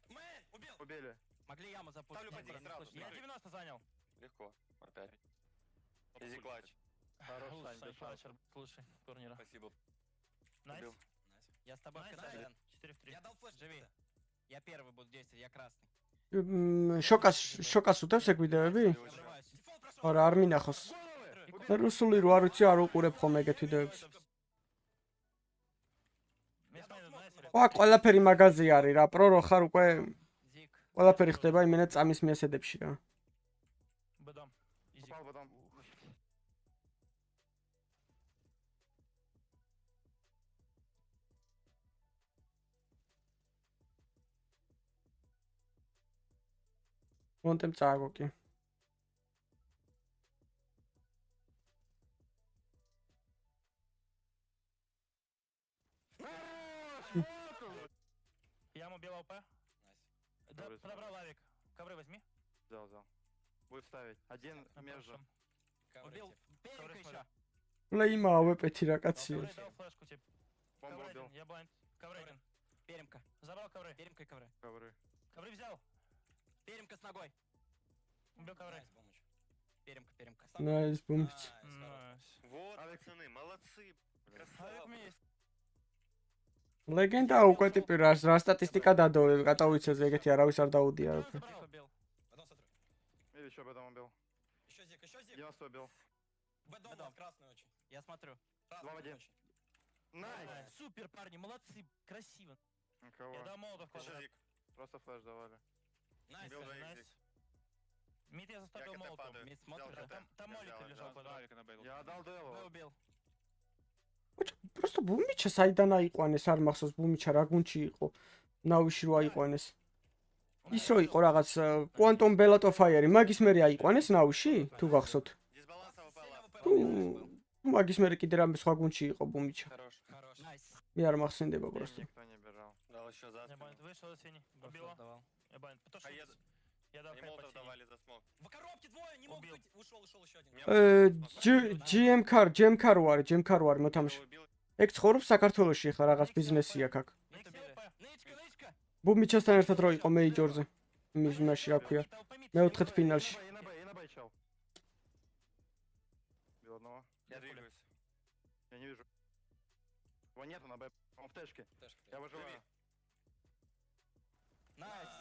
Мэн, убил. Убили. Могли яму запустить. Ставлю под дик сразу. Я 90 занял. Легко. Опять. Изи клатч. Хорош, Сань, лучший турнира. Спасибо. Найс. Я с тобой в КТ. 4 в 3. Я дал флеш. Живи. Я первый буду действовать, я красный. შოკას უტევს ეგ ვიდეოები? არა, არ მინახოს. რუსული რო არ ვიცი არ უყურებ ხომ ეგეთ ვიდეოებს. ვა, ყველაფერი მაღაზია არის რა, პრო რო ხარ უკვე ყველაფერი ხდება იმენა წამის მიესედებში რა. Бадам. Упал бадам. მონტემ წააგო კი. Яму белого П. Подобрал лавик. Ковры возьми. Взял. Будет ставить. Один между. Убил. Перемка еще. ლა იმავე პეთი რა კაცია. Дал флешку тип. Бомбу убил. Я блайнд. Ковры один. Перемка. Забрал ковры. Перемка и ковры. Ковры взял. Перемка с ногой. Убил ковры. Перемка. Найс, бумч. Вот, пацаны, молодцы. Красава. ლეგენდა უკვე ტიპი რა სტატისტიკა დადო კატოვიცეზე ეგეთი არავის არ დაუდია უკვე. И еще бадам убил. Еще зик. 90 убил. Бэдом красный очень. Я смотрю. 2 в 1. Найс. Супер, парни, молодцы. Красиво. Кого? Я дал молотов квадрат. Просто флеш давали. Найс. Мид я заставил молотом. Мид смотрит. Там молик лежал квадрат. Я отдал Делу. Убил. просто ბუმიჩა საიდან აიყვანეს არ მახსოვს ბუმიჩა რა გუნჩი იყო ნავიში რო აიყვანეს ის რო იყო რაღაც quantum belato fire მაგის მერე აიყვანეს ნავიში თუ გახსოვთ მაგის მერე კიდე რამე სხვა гунჩი იყო бумича. მე არ მახსენდება просто. Дал еще за спину. Вышел синий. Убил. Я байн. Я дал молотов давали за смог. В коробке двое, не мог быть. Ушел еще один. GM car მოთამაშე. ეგ ცხოვრობს საქართველოში ხა რაღაც ბიზნესი აქვს აქ. бумичასთან ერთად რო იყო მეიჯორზე. იმის მაშინ რა ქვია. მეოთხეთ ფინალში. Я двигаюсь. Я не вижу. Его нету на Б. Он в тэшке. Я выживаю. Найс.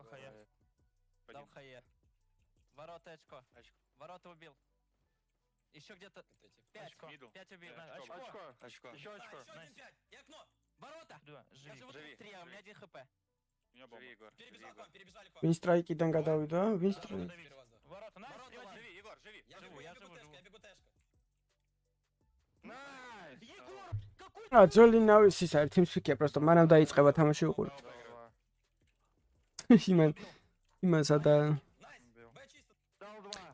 Дал хае. Дал хае. Ворота очко. Ворота убил. Еще где-то 5. 5 убил. Очко. Еще очко. И окно. Ворота. Я живу 3, а у меня 1 хп. Перебежал к вам, перебежали к вам. Винстрайкიდან გადავიდა, Винстрайк. Ворота, живи, Егор, живи. Я живу, я бегу тэшка. Найс! Егор, какой ты... Ძოლინავი ისა თიმსფიქია, просто მანამ დაიწყება თამაში უყური. იმასა და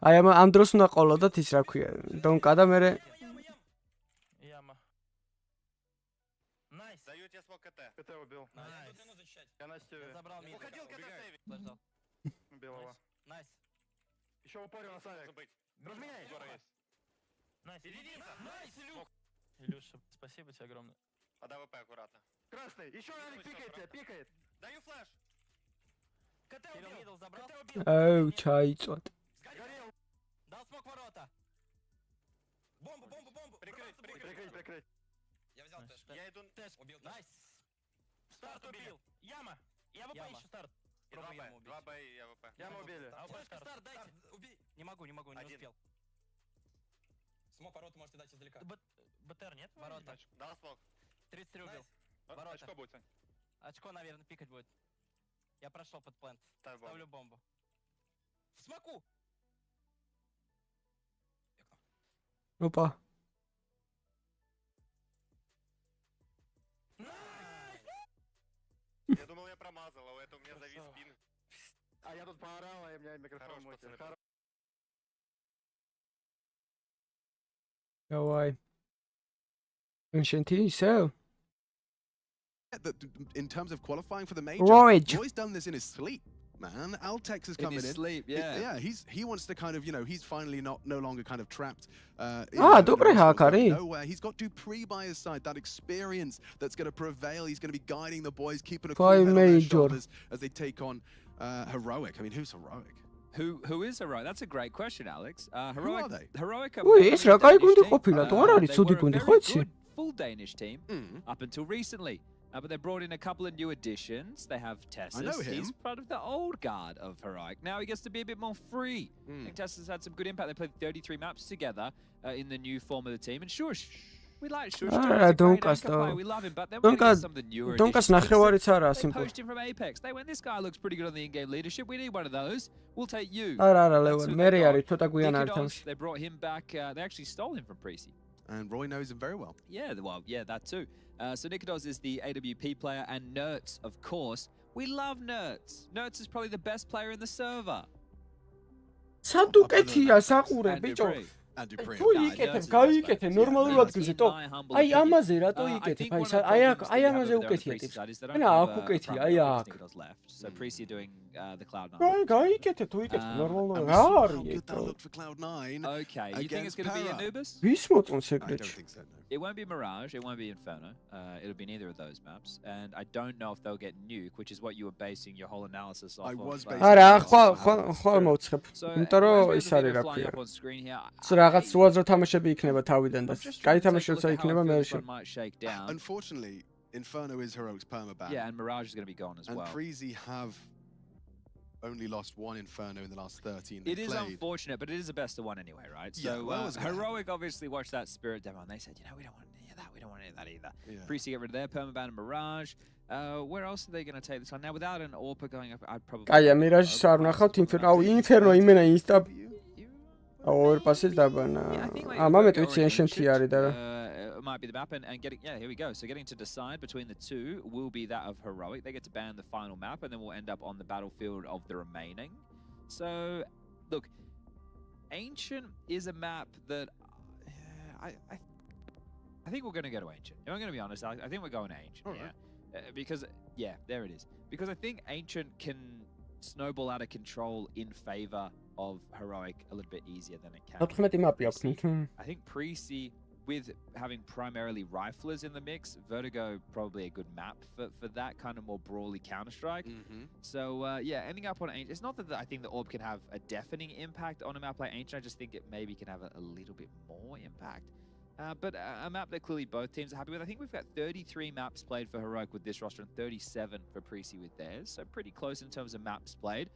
აი ამ დროს უნდა ყოლოდათ ის რა ქვია, დონკა და მე Яма. Найс. Даю тебе смог КТ. КТ убил. Найс. Я на стеве. Забрал мид. Уходил КТ сейвить. Подождал. Белого. Найс. Еще упорю на Савик. Разменяй. Найс. Найс, Илюх. Илюша, спасибо тебе огромное. Под АВП аккуратно. Красный. Еще Алик пикает тебя, пикает. Даю флеш. КТ убил. Забрал. КТ убил. აუ ჩაიწვათ. Сгорел. Дал смог ворота. Бомбу. Прикрыть. Я взял тэш. Я иду. Тэш убил. Найс. Старт убил. Яма. Я АВП еще старт. Пробуй яму убить. 2Б и АВП. Яму убили. Старт, дайте. Убей. Не могу, не успел. Смог ворота можете дать издалека. БТР нет? Ворота. Дал смог. 33 убил. Ворота. Очко будет, Сань. Очко, наверное, пикать будет. Я прошел под плент. Ставлю бомбу. В смоку! Опа. Я думал, я промазал, а это у меня завис спин. А я тут поорал, а у меня микрофон мутит. Давай. Ancienti, so. In terms of qualifying for the major, Roy's done this in his sleep, man. Altex is coming in. Sleep, yeah. Yeah, he wants to kind of, you know, he's finally no longer kind of trapped. Dobre hakari. Nowhere. He's got Dupree by his side. That experience that's going to prevail. He's going to be guiding the boys, keeping a cool head on their shoulders as they take on Heroic. I mean, who's Heroic? Who is Heroic? That's a great question, Alex. Heroic. Who are they? Heroic. Ui, ეს რა კაი გუნდი ყოფილა, თუ არ არის ცუდი გუნდი, ხო იცი? Full Danish team up until recently. But they brought in a couple of new additions. They have Tessus. I know him. He's part of the old guard of Heroic. Now he gets to be a bit more free. I think Tessus had some good impact. They played 33 maps together in the new form of the team. And Shush, we like Shush. We love him, but then we get some of the newer additions. They poached him from Apex. They went, this guy looks pretty good on the in-game leadership. We need one of those. We'll take you. They brought him back. They actually stole him from Precy. And Roy knows him very well. Yeah, well, yeah, that too. So Nikodos is the AWP player, and Nertz, of course. We love Nertz. Nertz is probably the best player in the server. And Dupree. თუ იკეთებ, გაიკეთე ნორმალურად გზითო. აი ამაზე რატო იკეთებ? აი ამაზე უკეთია ტიპს. ენა აქ უკეთია, აი აქ. So Precy doing the Cloud9. გაიკეთე თუ იკეთებ ნორმალურად. რა არის Good look for Cloud9. Okay, you think it's going to be Anubis? ვის მოწონს I don't ეგრეთში? think so. No. It won't be Mirage, it won't be Inferno. It'll be neither of those maps. And I don't know if they'll get Nuke, which is what you were basing your whole analysis off I was of. basing არა, ხვალ მოვცხებ. იმიტომ რომ ის არის რა flying ქვია. up on screen here. რაღაც უაზრო თამაშები იქნება თავიდან და კაი თამაში როცა იქნება მე This one might shake down. Unfortunately, Inferno is Heroic's permaban. Yeah, and Mirage is going to be gone as And well. Preezy have only lost one Inferno in the last 13 It they is played. unfortunate, but it is the best of one anyway, right? Yeah, So well, it's Heroic obviously watched that Spirit demo and they said, you know, we don't want any of that. We don't want any of that either. Yeah. Precy get rid of their permaban and Mirage. Where else are they going to take this on? Now, without an AWP going up, I'd probably... კაია, მირაჟს არ ვნახავთ ინფერნო. აუ, ინფერნო იმენა ინსტა. Overpasses dabana. Mamet ვიცი Ancient-ი არის და it might be the map and getting, yeah, here we go. So getting to decide between the two will be that of Heroic. They get to ban the final map and then we'll end up on the battlefield of the remaining. So, look, Ancient is a map that I think we're going to go to Ancient. If I'm going to be honest, I think we're going to Ancient, yeah. Because, yeah, there it is. Because I think Ancient can snowball out of control in favor of Heroic a little bit easier than it can. I think Precy, with having primarily riflers in the mix, Vertigo probably a good map for that kind of more brawly Counter-Strike. So yeah, ending up on Ancient, it's not that I think the Orb can have a deafening impact on a map like Ancient, I just think it maybe can have a little bit more impact. But a map that clearly both teams are happy with. I think we've got 33 maps played for Heroic with this roster and 37 for Preci with theirs. So pretty close in terms of maps played.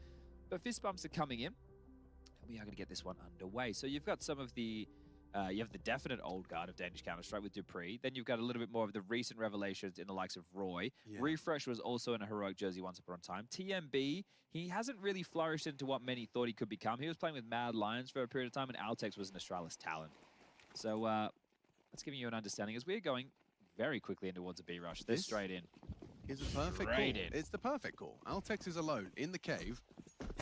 But fist bumps are coming in. And we are going to get this one underway. So you've got some of the... you have the definite old guard of Danish Counter-Strike with Dupree. Then you've got a little bit more of the recent revelations in the likes of Roy. Yeah. Refresh was also in a Heroic jersey once upon a time. TMB, he hasn't really flourished into what many thought he could become. He was playing with Mad Lions for a period of time, and Altex was an Astralis talent. So that's giving you an understanding as we're going very quickly in towards a B rush. This straight in. Is a perfect call. It's the perfect call. Altex is alone in the cave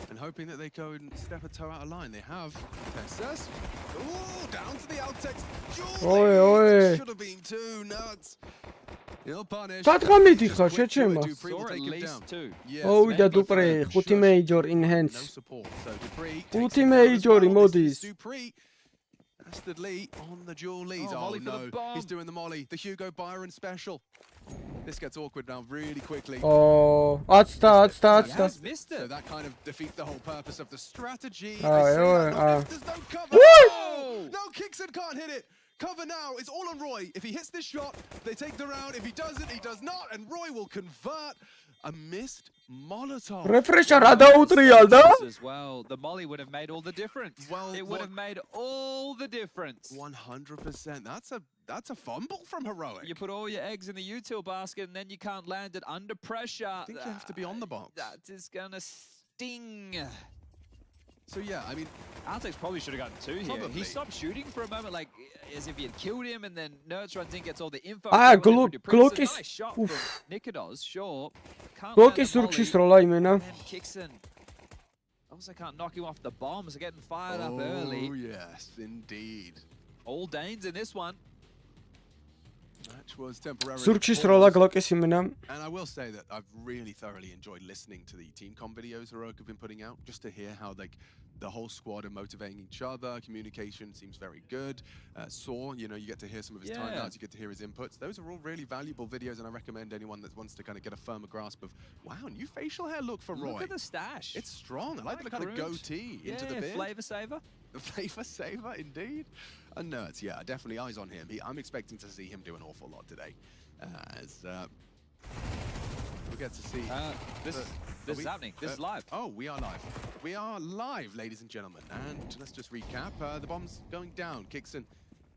and hoping that they go and step a toe out of line. They have Texas. Ooh, down to the Altex. Julie! Should have been too nuts. He'll punish. Saw at least two. Oh, the Dupree. 5 major in hands. No support. So Dupree. 5 major emojis. Dupree. Bastard Lee on the dual leads. Oh no, he's doing the molly. The Hugo Byron special. This gets awkward now really quickly. Oh, atsta. So that kind of defeats the whole purpose of the strategy. There's no cover. Oh! No, Kickson can't hit it. Cover now. It's all on Roy. If he hits this shot, they take the round. If he doesn't, he does not. And Roy will convert. A missed Molotov. Refresher as well. The molly would have made all the difference. Well, it would have made all the difference. 100%. That's a fumble from Heroic. You put all your eggs in the util basket and then you can't land it under pressure. I think you have to be on the box. That is gonna sting. So yeah, I mean, Altex probably should have gotten 2 here. Probably. He stopped shooting for a moment, like as if he had killed him, and then Nerds runs in, gets all the info. Glock is. Nice shot from Nikodos, sure. Glock is surkshis rola imena. Kickson also can't knock him off the bombs. They're getting fired up early. Oh yes, indeed. All Danes in this one. Match was temporarily surkshis rola Glock is imena. And I will say that I've really thoroughly enjoyed listening to the team-com videos Heroic have been putting out, just to hear how the whole squad are motivating each other. Communication seems very good. Saw, you know, you get to hear some of his timeouts, you get to hear his inputs. Those are all really valuable videos, and I recommend anyone that wants to kind of get a firmer grasp of, wow, new facial hair look for Roy. Look at the stash. It's strong. I like the kind of goatee into the beard. Flavor saver. The flavor saver, indeed. And Nerds, yeah, definitely eyes on him. I'm expecting to see him do an awful lot today. As we get to see... This is happening. This is live. Oh, we are live. We are live, ladies and gentlemen. And let's just recap. The bomb's going down. Kickson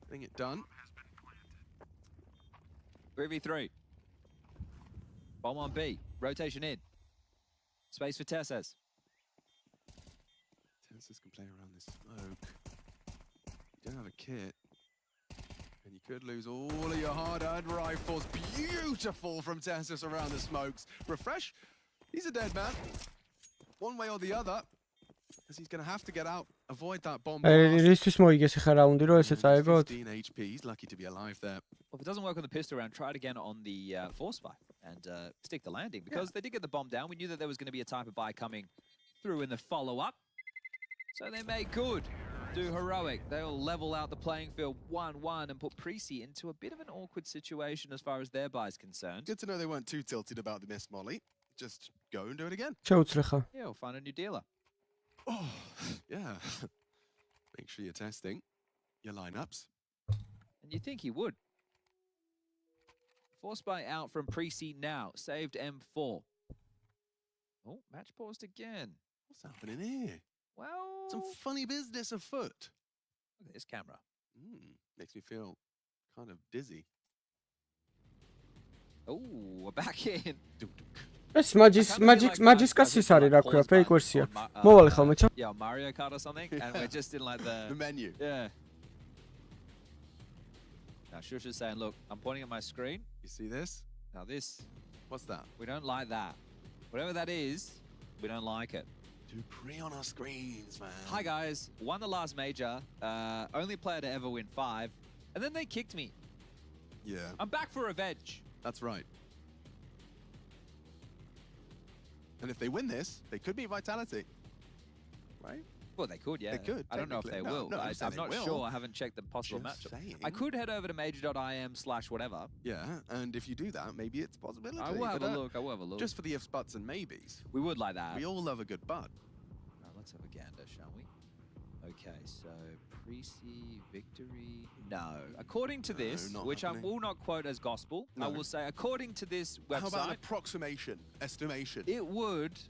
getting it done. 3v3. Bomb on B. Rotation in. Space for Tesses. Tesses can play around this smoke. You don't have a kit. And you could lose all of your hard-earned rifles. Beautiful from Tessus around the smokes. Refresh. He's a dead man. One way or the other. Because he's going to have to get out. Avoid that bomb. 15 HP. He's lucky to be alive there. Well, if it doesn't work on the pistol round, try it again on the force buy and stick the landing. Because they did get the bomb down. We knew that there was going to be a type of buy coming through in the follow-up. So they made good. Do Heroic. They'll level out the playing field 1-1 and put Preci into a bit of an awkward situation as far as their buy is concerned. Good to know they weren't too tilted about the miss molly. Just go and do it again. Yeah, we'll find a new dealer. Oh, yeah. Make sure you're testing your lineups. And you think he would. Force buy out from Preci now. Saved M4. Oh, match paused again. What's happening here? Well, some funny business afoot. Look at this camera. Makes me feel kind of dizzy. Oh, we're back in. It's Magic's Cassisari, that crap, fake version. Yeah, Mario Kart or something, and we're just in like the menu. Yeah. Now Shush is saying, look, I'm pointing at my screen. You see this? Now this. What's that? We don't like that. Whatever that is, we don't like it. Dupree on our screens, man. Hi guys, won the last major, only player to ever win 5, and then they kicked me. Yeah. I'm back for revenge. That's right. And if they win this, they could be Vitality. Right? Well, they could, yeah. They could. I don't know if they will. No, I'm not sure. I haven't checked the possible matchup. I could head over to major.im/whatever. Yeah, and if you do that, maybe it's a possibility. I will have a look. I will have a look. Just for the ifs, buts, and maybes. We would like that. We all love a good but. Let's have a gander, shall we? Okay, so Pre-C victory. No. According to this, which I will not quote as gospel, I will say according to this website. How about an approximation, estimation? It would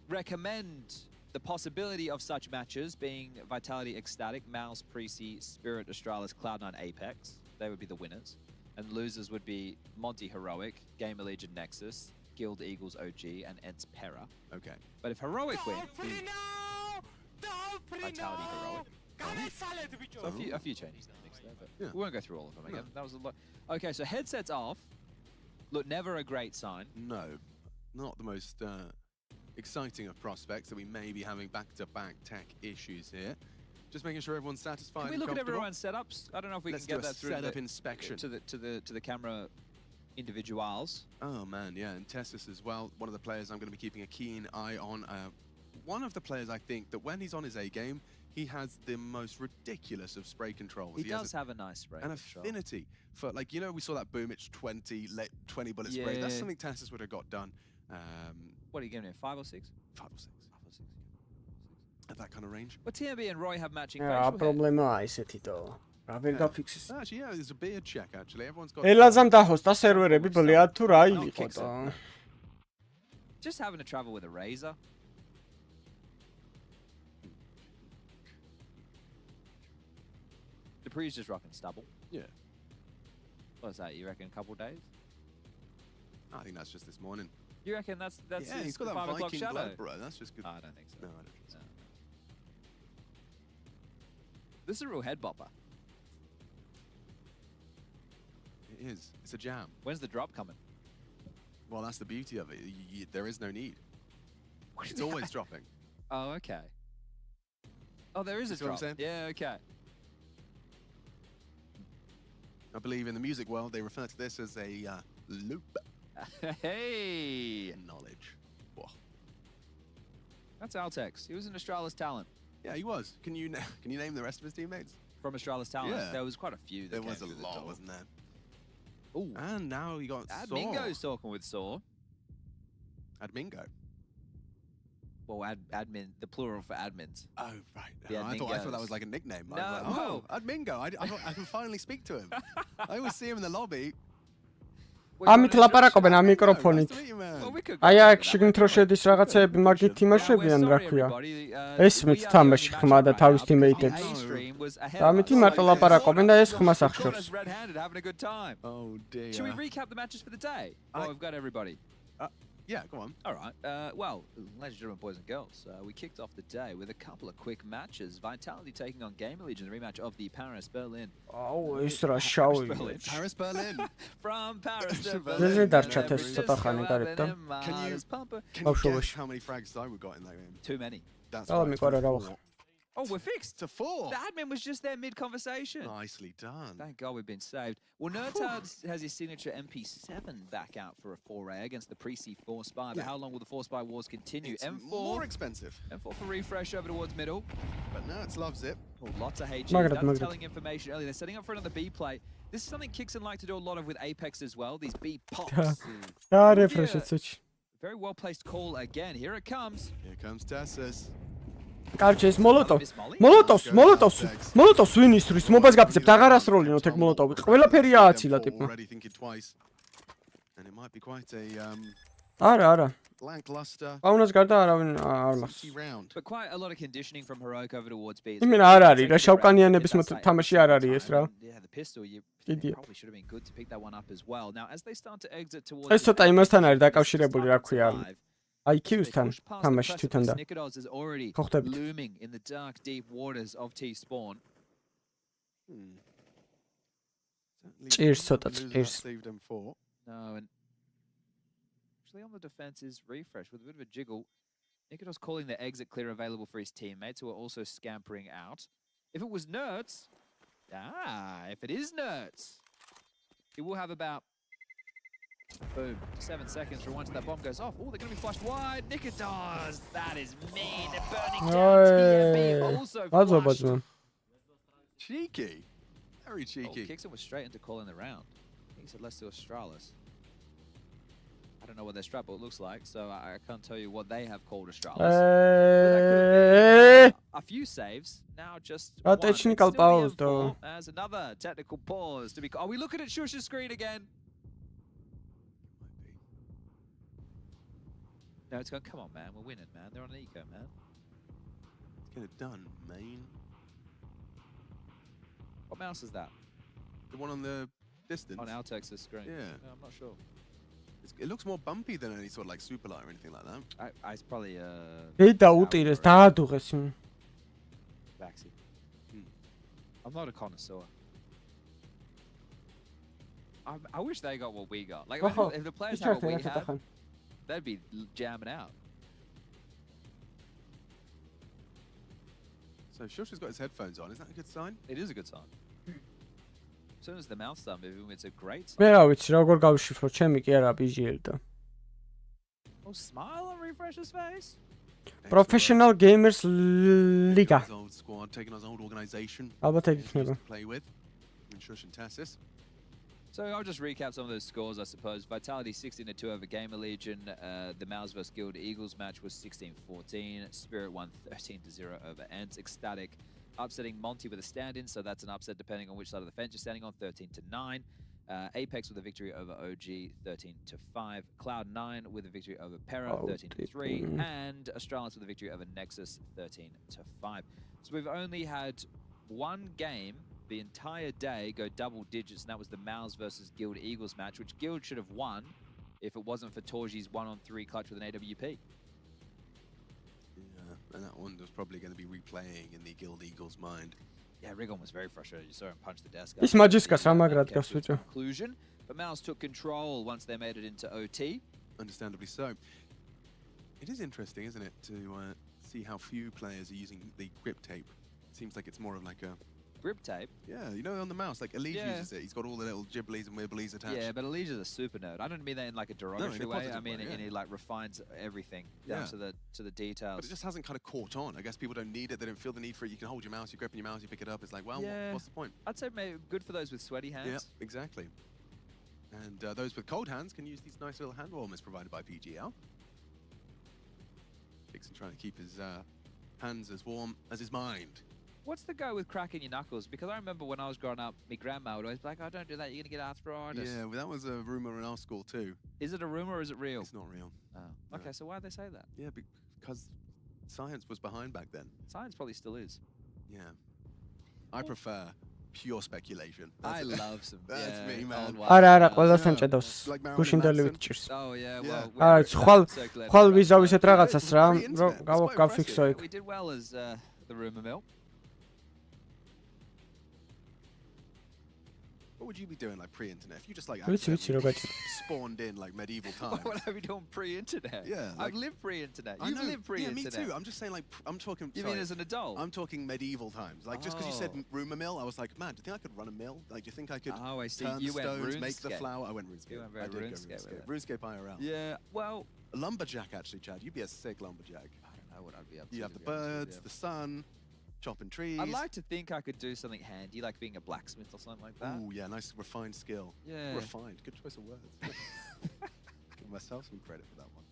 recommend the possibility of such matches being Vitality Ecstatic, Mouse, Pre-C, Spirit, Astralis, Cloud9, Apex. They would be the winners. And losers would be Monty Heroic, GamerLegion Nexus, Guild Eagles OG, and Ence Pera. Okay. But if Heroic wins, Vitality Heroic. So a few changes in the mix there, but we won't go through all of them again. That was a lot. Okay, so headsets off. Look, never a great sign. No, not the most exciting of prospects that we may be having back-to-back tech issues here. Just making sure everyone's satisfied. Can we look at everyone's setups? I don't know if we can get that through setup inspection to the camera individuals. Oh man, yeah, and Tessus as well. One of the players I'm going to be keeping a keen eye on. One of the players I think that when he's on his A game, he has the most ridiculous of spray controls. He does have a nice spray control. Affinity for, like, you know, we saw that Boomich 20 bullet spray. That's something Tessus would have got done. What are you giving him, 5 or 6? 5 or 6. At that kind of range. But TMB and Roy have matching facial hair. Problema ისეთი თო. რა ვერ გაფიქსეს. Actually, yeah, there's a beard check actually. Everyone's got ელაზამ დახოსტა სერვერები ბლიად თუ რა იყო და. Just having to travel with a Razer. Dupree's just rocking stubble. Yeah. What's that? You reckon a couple days? I think that's just this morning. You reckon that's yeah, his he's got that 5 o'clock Viking shadow? blood, bro. That's just good. Oh, I don't think so. No, I don't think so. No. This is a real head bopper. It is. It's a jam. When's the drop coming? Well, that's the beauty of it. There is no need. It's always dropping. Oh, okay. Oh, there is a drop. Yeah, okay. I believe in the music world, they refer to this as a loop. Hey! Knowledge. Whoa. That's Altex. He was an Astralis talent. Yeah, he was. Can you name the rest of his teammates? From Astralis talent? Yeah. There was quite a few. There was a lot, wasn't there? Ooh. And now you got Admingo's talking with Saw. Admingo. Well, admin, the plural for admins. Oh, right. I thought that was like a nickname. No. I was like, oh, Admingo. I can finally speak to him. I always see him in the lobby. ამით ლაპარაკობენ ამ მიკროფონით. აი აქ შიგნით რო შედის რაღაცეები მაგით თამაშებიან, რა ქვია. ესმით თამაში ხმა და თავის თიმეიტებს. ამით მარტო ლაპარაკობენ და ეს ხმას ახშობს. Oh dear. Should we recap the matches for the day? Well, we've got everybody. Yeah, go on. All right. Well, ladies and gentlemen, boys and girls, we kicked off the day with a couple of quick matches. Vitality taking on GamerLegion, the rematch of the Paris-Berlin. Oh, it's a show. Paris-Berlin. From Paris to Berlin. Can you guess how many frags we got in that game? Too many. That's right. Oh, we're fixed. To 4. The admin was just there mid-conversation. Nicely done. Thank God we've been saved. Well, Nerdtard has his signature MP7 back out for a foray against the Pre-C 4 Spy. But how long will the 4 Spy wars continue? It's M4 more expensive. M4 for refresh over towards middle. But Nerds loves it. Oh, lots of HG. That's telling information early. They're setting up for another B play. This is something Kixen like to do a lot of with Apex as well. These B pops. Very well-placed call again. Here it comes. Here comes Tessus. კარჩე ეს მოლოტოვს ვინ ისრის მობას გაფიცებთ აღარ ასროლინოთ ეგ მოლოტოვი ყველაფერი ააცილა ტიპმა არა აუნას გარდა არავინ არ მახსოვს But quite a lot of conditioning from Heroic over towards B. იმენ არ არის რა შავკანიანების თამაში არ არის ეს რა Yeah, the pistol you probably should have been good to pick that one up as well. Now as they start to exit towards ეს ცოტა იმასთან არის დაკავშირებული რა ქვია IQ-სთან თამაში თვითონ და ხოხდებით looming in the dark deep waters of T spawn. ჭირს ცოტა ჭირს No, and actually on the defense is refresh with a bit of a jiggle. Nikodos calling the exit clear available for his teammates who are also scampering out. If it was Nerds, if it is Nerds, he will have about boom, 7 seconds from once that bomb goes off. Oh, they're going to be flushed wide. Nikodos, that is mean. They're burning down. TMB also flushed. Cheeky. Very cheeky. Kixen was straight into calling the round. He said, let's do Astralis. I don't know what their strat board looks like, so I can't tell you what they have called Astralis. a few saves. Now just A technical pause, though. As another technical pause to be. Are we looking at Shush's screen again? No, it's going. Come on, man. We're winning, man. They're on eco, man. Let's get it done, man. What mouse is that? The one on the distance. On Altex's screen. Yeah. No, I'm not sure. It looks more bumpy than any sort of like super light or anything like that. It's probably Vaxi. I'm not a connoisseur. I wish they got what we got. Like if the players had what we had, they'd be jamming out. So Shush has got his headphones on. Is that a good sign? It is a good sign. As soon as the mouth start moving, it's a great sign. მე რა ვიცი როგორ გავშიფრო ჩემი კი არა PGL და Oh, smile on Refresh's face. Professional Gamers Liga. Old squad taking us old organization. ალბათ ეგ იქნება. Play with. And Shush and Tassis. So I'll just recap some of those scores, I suppose. Vitality 16-2 over GamerLegion. The Mouse vs Guild Eagles match was 16-14. Spirit won 13-0 over Ence. Ecstatic upsetting Monty with a stand-in, so that's an upset depending on which side of the fence you're standing on, 13-9. Apex with a victory over OG, 13-5. Cloud9 with a victory over Pera, 13-3. And Astralis with a victory over Nexus, 13-5. So we've only had one game the entire day go double digits, and that was the Mouse versus Guild Eagles match, which Guild should have won if it wasn't for Torji's 1-on-3 clutch with an AWP. Yeah, and that one was probably going to be replaying in the Guild Eagles' mind. Yeah, Rigon was very frustrated. You saw him punch the desk. Ის მაჯისკას რა მაგრად გავს ბიჭო. Conclusion, but Mouse took control once they made it into OT. Understandably so. It is interesting, isn't it, to see how few players are using the grip tape. It seems like it's more of like a grip tape? Yeah, you know, on the mouse, like Elise uses it. He's got all the little gibblies and wibblies attached. Yeah, but Elise's a super nerd. I don't mean that in like a derogatory way. I mean, he like refines everything down to the details. But it just hasn't kind of caught on. I guess people don't need it. They don't feel the need for it. You can hold your mouse, you grip your mouse, you pick it up. It's like, well, what's the point? I'd say maybe good for those with sweaty hands. Yeah, exactly. And those with cold hands can use these nice little hand warmers provided by PGL. Dixon trying to keep his hands as warm as his mind. What's the go with cracking your knuckles? Because I remember when I was growing up, my grandma would always be like, oh, don't do that, you're going to get arthritis. Yeah, well, that was a rumour in our school too. Is it a rumour or is it real? It's not real. Oh. Okay, so why'd they say that? Yeah, because science was behind back then. Science probably still is. Yeah. I prefer pure speculation. I love some. That's me, man. არა, ყველასთან ჭედავს. გუშინდელი ვიჭირს. Oh yeah, well. არა, ხვალ ვიზავ ისეთ რაღაცას რა, რომ გავფიქსო იქ. We did well as the rumor mill. What would you be doing like pre-internet? If you just like spawned in like medieval times. What would I be doing pre-internet? Yeah, I've lived pre-internet. You've lived pre-internet. Yeah, me too. I'm just saying like I'm talking. You mean as an adult? I'm talking medieval times. Like just because you said rumor mill, I was like, man, do you think I could run a mill? Like, do you think I could? Oh, I see. Turn you the went stones, RuneScape. make the flour. I went RuneScape. You went very RuneScape. RuneScape IRL. Yeah. Well, a lumberjack actually, Chad. You'd be a sick lumberjack. I don't know what I'd be up to. You have the birds, the sun. Chopping trees. I'd like to think I could do something handy, like being a blacksmith or something like that. Oh yeah, nice refined skill. Yeah. Refined. Good choice of words. Give myself some credit for that one.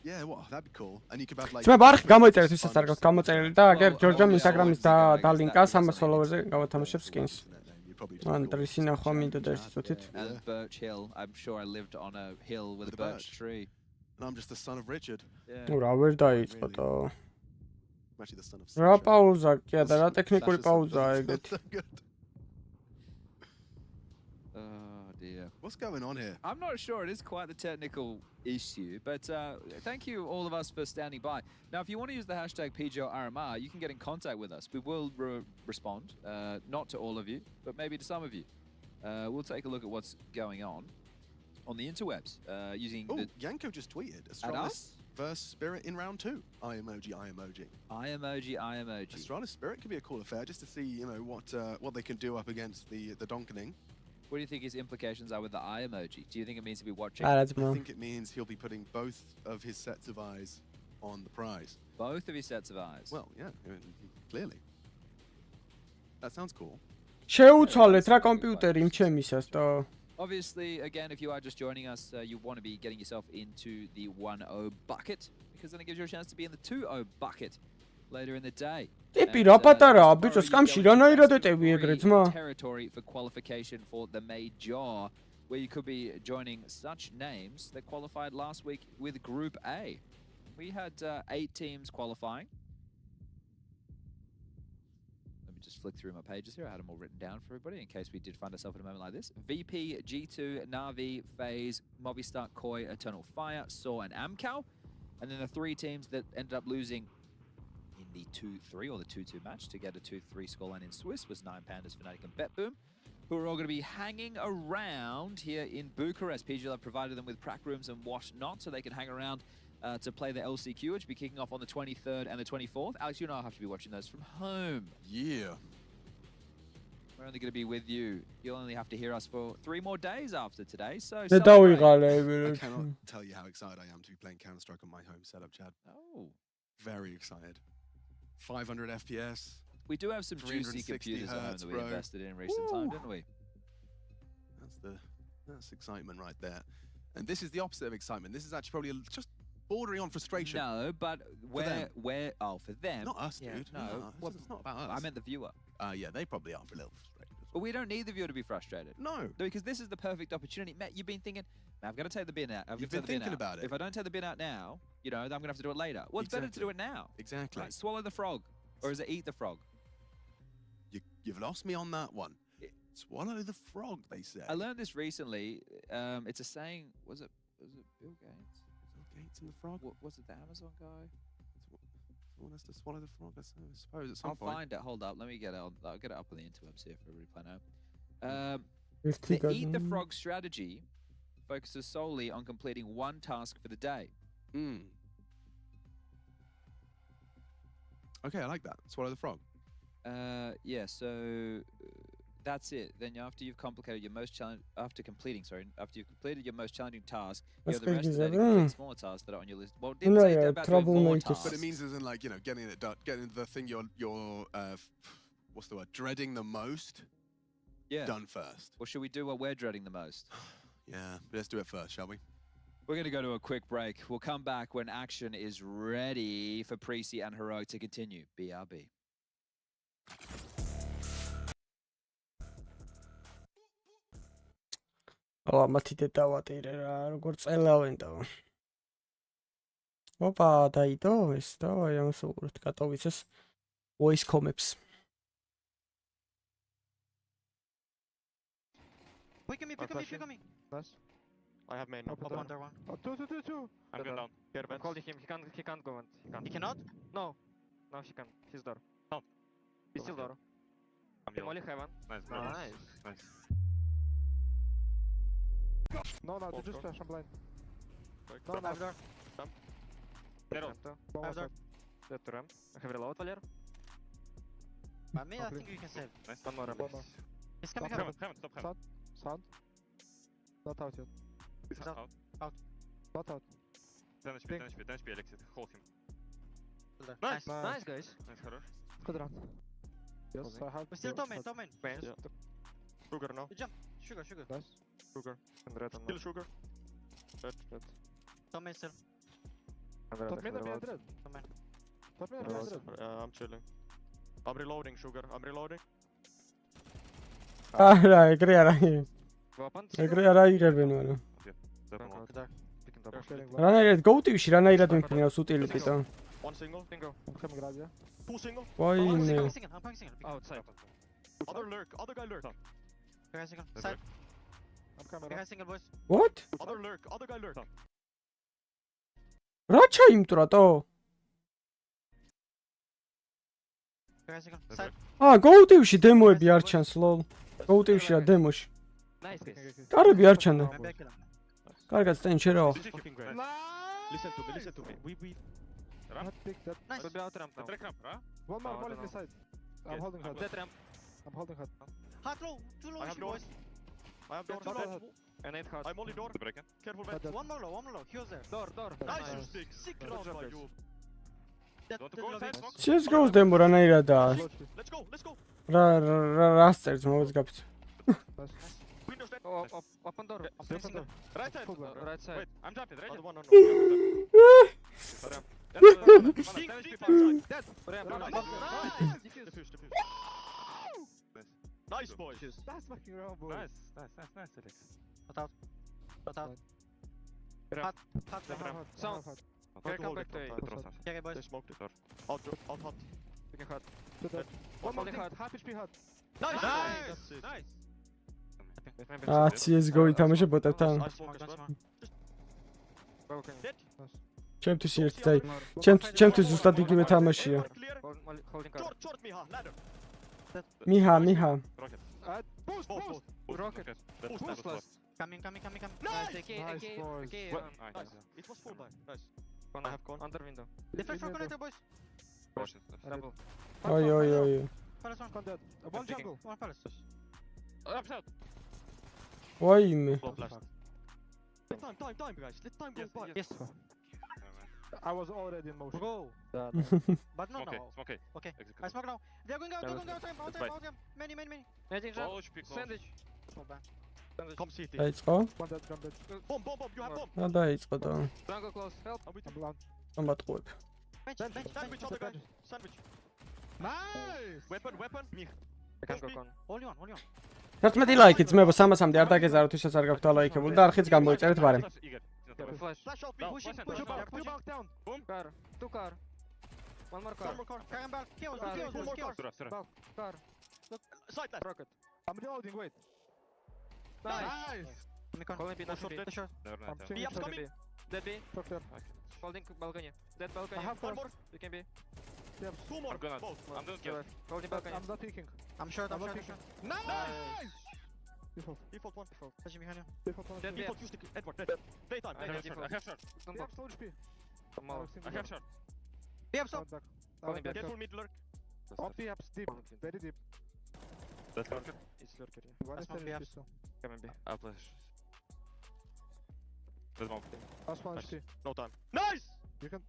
Yeah, well, that'd be cool. And you could have like. ძმა ბარხი გამოიწერეთ ვისაც არ გაქვს გამოწერილი და აგერ ჯორჯამ ინსტაგრამის დალინკა 300 ფოლოვერზე გავათამაშებ skins. მან დრისი ნახვა მინდოდა ერთ წუთით. And Birch Hill. I'm sure I lived on a hill with a birch tree. And I'm just the son of Richard. Yeah. რა ვერ დაიწყო და I'm actually the son of რა პაუზა კი და რა ტექნიკური პაუზაა ეგეთი. Oh dear. What's going on here? I'm not sure. It is quite the technical issue, but thank you all of us for standing by. Now, if you want to use the hashtag PGL RMR, you can get in contact with us. We will respond, not to all of you, but maybe to some of you. We'll take a look at what's going on the interwebs using. Oh, Yanko just tweeted. Astralis versus Spirit in round 2. I emoji, I emoji. I emoji, I emoji. Astralis Spirit could be a cool affair just to see, you know, what they can do up against the Donkening. What do you think his implications are with the eye emoji? Do you think it means to be watching? I think it means he'll be putting both of his sets of eyes on the prize. Both of his sets of eyes? Well, yeah, clearly. That sounds cool. შეუცვალეთ რა კომპიუტერი იმ ჩემისას და Obviously, again, if you are just joining us, you want to be getting yourself into the 1-0 bucket, because then it gives you a chance to be in the 2-0 bucket. later in the day. ტიპი რა პატარაა, ბიჭო, სკამში რანაირად ეტევი ეგრე ძმა? Territory for qualification for the major, where you could be joining such names that qualified last week with Group A. We had 8 teams qualifying. Let me just flick through my pages here. I had them all written down for everybody in case we did find ourselves in a moment like this. VP, G2, Na'Vi, FaZe, Movistar, Koi, Eternal Fire, Saw, and Amcal. And then the 3 teams that ended up losing in the 2-3 or the 2-2 match to get a 2-3 scoreline in Swiss was 9 Pandas, Fnatic, and BetBoom, who are all going to be hanging around here in Bucharest. PGL have provided them with prac rooms and whatnot so they can hang around to play the LCQ, which will be kicking off on the 23rd and the 24th. Alex, you and I have to be watching those from home. Yeah. We're only going to be with you. You'll only have to hear us for 3 more days after today, so I celebrate. cannot tell you how excited I am to be playing Counter-Strike on my home setup, Chad. Oh. Very excited. 500 FPS. We do have some juicy computers at home that we invested in recent time, didn't we? That's excitement right there. And this is the opposite of excitement. This is actually probably just bordering on frustration. No, but for them. Not us, yeah, dude. No, well, it's not about us. I meant the viewer. Yeah, they probably are a little frustrated. But we don't need the viewer to be frustrated. No. Because this is the perfect opportunity. Matt, you've been thinking, I've got to take the bin out. You've been thinking about it. If I don't take the bin out now, you know, I'm going to have to do it later. Well, it's better to do it now. Exactly. Right, swallow the frog. Or is it eat the frog? You've lost me on that one. Swallow the frog, they say. I learned this recently. It's a saying. Was it Bill Gates? Bill Gates and the frog? Was it the Amazon guy? Someone has to swallow the frog, I suppose, at some point. I'll find it. Hold up. Let me get it. I'll get it up on the interwebs here for everybody to play now. The eat the frog strategy focuses solely on completing one task for the day. Okay, I like that. Swallow the frog. Yeah, so that's it. Then after you've completed your most after you've completed your most challenging task, you have the rest of the day to complete smaller tasks that are on your list. Well, it didn't say about doing more tasks. But it means as in, like, you know, getting it done, getting the thing you're what's the word? Dreading the most. Yeah. Done first. Well, should we do what we're dreading the most? Yeah, let's do it first, shall we? We're going to go to a quick break. We'll come back when action is ready for Preci and Heroic to continue. BRB. მათი დედავატირე რა, როგორ წელავენ და. ოპა, დაიდო ეს და აი ამას უყურეთ კატოვიცეს voice comments. Pick me. Nice. I have main. Up under one. Two. I'm going down. I'm calling him. He can't go. He cannot? No. No, he can. He's there. No. He's still there. I'm only heaven. Nice. No, just flash, I'm blind. No, I'm there. I'm there. Dead to ramp. I have reload, Valer. By me, I think you can save. Nice. One more ramp. He's coming heaven. Stop. Sound. Not out yet. He's out. Not out. 10 HP, Alexis. Hold him. Nice, guys. Nice, хорош. Good run. Yes, I have. We're still top main. Yeah. Sugar now. You jump. Sugar. Nice. Sugar. And red on kill Sugar. Red. Top main still. Top main, I'm red. I'm chilling. I'm reloading Sugar. რა, ეგრე არა. ეგრე არა იღებენ არა. რანაირად GoTV-ში რანაირად მიმფრინავს უტილიტი და. One single. I'm coming right here. Two single. ვაიმე. I'm punching single. Outside. Other guy lurk. Guy single. Side. I'm coming Guy right. single, boys. What? Other guy lurk. რა ჩაიმტრატო? Guy single. Side. GoTV-ში დემოები არ ჩანს lol. GoTV-ში რა დემოში. Nice guys. კარები არ ჩანდა. კარგად წენ შერო. Listen to me. We ramp. Nice. We'll be out ramp now. Break ramp, huh? One more in the side. I'm holding hard. Dead ramp. I'm holding hard. Hard low. Too low, boys. I have door. And 8 hard. I'm only door. Careful, man. One more low. He was there. Door. Nice, you stick. Sick round by you. CSGO-ს დემო რანაირადაა. Let's go. რა წერს მოვაც გაფიცო. Open door. Right side. Wait, I'm jumping. Right? Nice boys. That's fucking wrong, boy. Nice, Alex. Hot out. Sound. Come back to A. Carry boys. Smoked it. Out hot. Picking hot. One more hot. Half HP hot. Nice. CS:GO ითამაშე ბოტებთან. ჩემთვის ერთი და ჩემთვის ზუსტად იგივე თამაშია. მიჰა. Boost. Rocket. Boost last. Coming. Nice. Okay. It was full by. Nice. I have gone. Under window. Defend from connector, boys. Double. Oi. Palace one. Contact. One jungle. One palace. Upside. ვაიმე. Time, guys. Let time go by. Yes. I was already in motion. Go. But not now. Smoke. Okay. I smoke now. They're going out. Out. Many. Magic shot. Sandwich. Come CT. დაიწყო? Contact. Bomb. You have bomb. და დაიწყო და Jungle close. Help. ამბატყუებ. Sandwich on the guy. Sandwich. Nice. Weapon. Me. I can go con. Only one. 11 ლაიქი ძმებო 300-მდე არ დაგეზაროთ ვისაც არ გაქვთ ლაიქებული და არხიც გამოიწერეთ ბარემ. Flash out. Push down. Boom. Two car. One more car. Carry back. Kills. Car. Side left. Rocket. I'm reloading. Wait. Nice. Calling B. Not short. B upcoming. Dead B. Doctor. Holding balcony. Dead balcony. I have One more. You can be. Two more. I'm doing good. Holding balcony. I'm not peeking. I'm short. Nice. Default one. Touching behind you. Default one. Dead B. Default used to Edward. Dead. Daytime. I have shot. They have slow HP. I have shot. B up stop. Back. Calling back. Careful mid lurk. Off the apps deep. Very deep. That's lurker. It's lurker. One is Last one B very apps. deep. Coming B. I'll flash. There's one. Last one HP. No time. Nice. You can.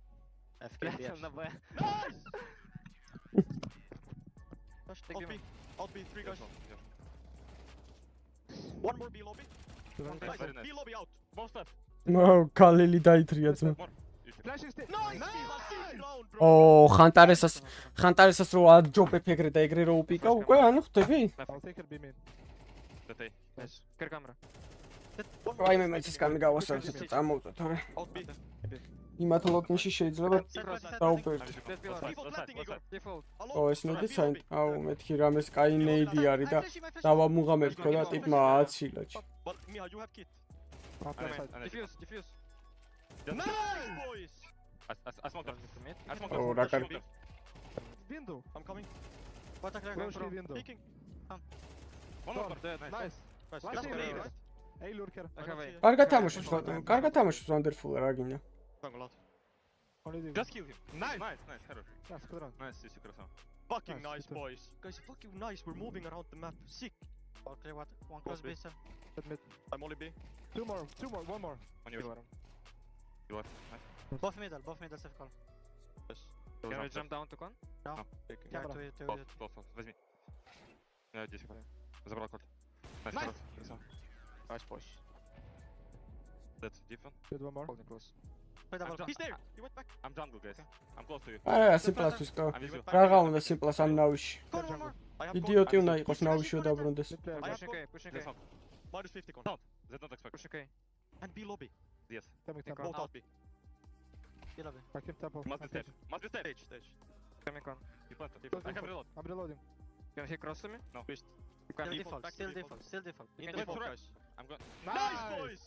FK B apps. Nice. Out B. 3 guys. One more B lobby. Nice. Very nice. B lobby out. Most left. ნო კალილი დაითრია ძმა. Flashing stick. Nice. ო ხანტარესას რო აჯობებ ეგრე და ეგრე რო უპიკა უკვე ანუ ხვდები? I'll take it B main. That A. Nice. Care camera. ვაიმე მეც ის კამი გავასწორე ცოტა წამოვწო თორე. Out B. იმათ ლოტინში შეიძლება დაუბერთ. Dead B. Default planting Igor. Default. ო ეს ნედი საინტ. აუ მეთქი რამეს კაი ნეიდი არის და დავამუღამებ თქო და ტიპმა აცილა. But Miha, you have kit. Diffuse. Nice boys. I smoked that. ო რა კარგი. Window. I'm coming. What a Go through window. Peeking. One more dead. Nice. Nice. Last Last A, A, right? right? A lurker. I have A. კარგად თამაშობს Wonderful რა გინდა. Jungle out. Only deep. Just kill him. Nice. Хорош. That's good run. Nice, Sisi красава. Fucking Nice, nice, good. boys. Guys, fucking nice. We're moving around the map. Sick. Okay, what? One close B, sir. Admit. I'm only B. Two more. One more. On your bottom. You are. Nice. Both middle, safe call. Yes. Can we jump down to con? No. Yeah, Camera. to Close. Возьми. Я здесь. Забрал код. Nice. Красава. Nice, boys. That's different. Good one more. Holding close. Wait, double. He's there. He went back. I'm jungle, guys. I'm close to you. არა, სიმპლასთვის კო. I'm with you. რაღა უნდა სიმპლას ამ ნავში. One more. I have იდიოტი უნდა იყოს ნავშიო დაბრუნდეს. Mid player. I have Pushing There's K. one. minus 50 con. No. They don't expect. Pushing K. And B lobby. Yes. Coming tempo. Both out B. B lobby. I keep tempo. Must be stage. Must be stage. Stage. Coming con. You plant. I have reload. I'm reloading. Can he cross to me? No. Beast. You can Default, default. back to Still default. default. You In can default, default. guys. I'm going. Nice, boys.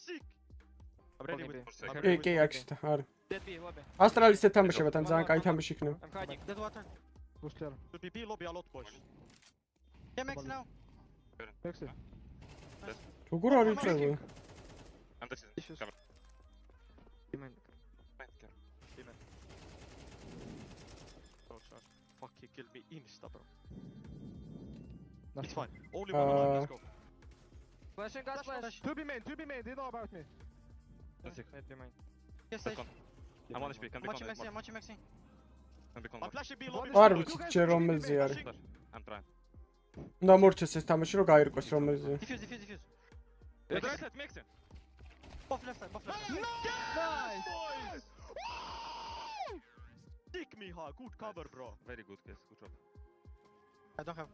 Sick. I'm ready with. კი, აქ არა. Dead B, lobby. ASTRALIS ეთამაშება თან ძალიან კაი თამაში იქნება. I'm hiding. Dead water. Push clear. Should be B lobby a lot, boys. Yeah, max now. Exit. როგორ არის წევი? I'm the cover. Oh, sorry. Fuck, he killed me insta, bro. Nice. It's fine. Only one alive, let's go. Flashing, got flash. 2B main. They know about me. That's it. Dead B main. Yes, That's stage. con. I'm on HP. Can be Much con. maxing. Can be con. I'm flashing B lobby. არ ვიცი ჯერ რომელზე არის. I'm trying. უნდა მორჩეს ეს თამაში რომ გაირკვეს რომელზე. Diffuse. Right side, mix it. Both left side. Nice, boys! me hard. Good cover, bro. Very good case. Good job. I don't have.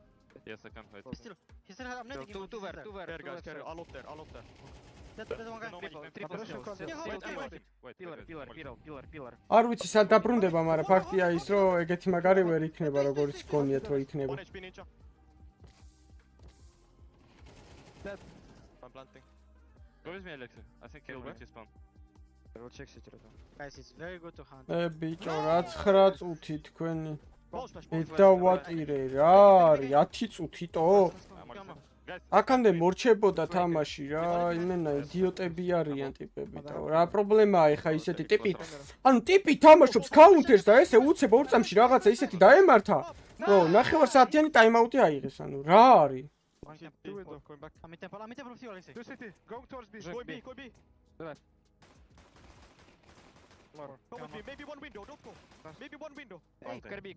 Yes, I can fight. He still has. I'm netting him. Two where, guys, carry. All up there. There's one guy. Pillar. არ ვიცი სად დაბრუნდება, მაგრამ ფაქტია ის, რომ ეგეთი მაგარი ვერ იქნება, როგორც გონიათ, რომ იქნება. 1 HP ninja. Dead. I'm planting. Go with me, Alexei. I think he'll wait his spawn. I will check city. Guys, it's very good to hunt. ბიჭო, რა 9 წუთი თქვენი. დავატირე რა არის 10 წუთიტო? აქამდე მორჩებოდა თამაში რა, იმენა იდიოტები არიან ტიპები და რა პრობლემაა ეხა ისეთი ტიპი. ანუ ტიპი თამაშობს counter-ს და ესე უცებ ორ წამში რაღაცა ისეთი დაემართა, რომ ნახევარ საათიანი timeout-ი აიღეს, ანუ რა არის? I'm in temple with you, Alexei. Two city. Go towards B. Go B. Go with me. Maybe one window. Don't go. Maybe one window. Hey, Kirby.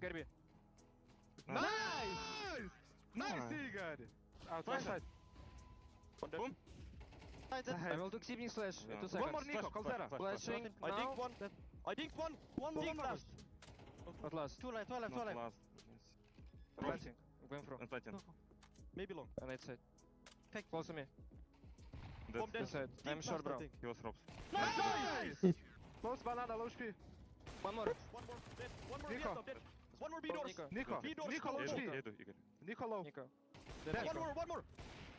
Nice, Igor. Outside side. Boom. I will do Xibing slash. 2 seconds. One more Nico. Calzera. Flashing. I think one. One last. Not last. Two left. Planting. Going through. Maybe long. And right side. Close to me. Bomb dead. Side. I'm sure, bro. He was ropes. Nice! Close banana, low HP. One more. Dead. One more Nico. dead. One more B doors. Nico. B doors. Nico, low HP. Igor. Nico low. Nico. One more.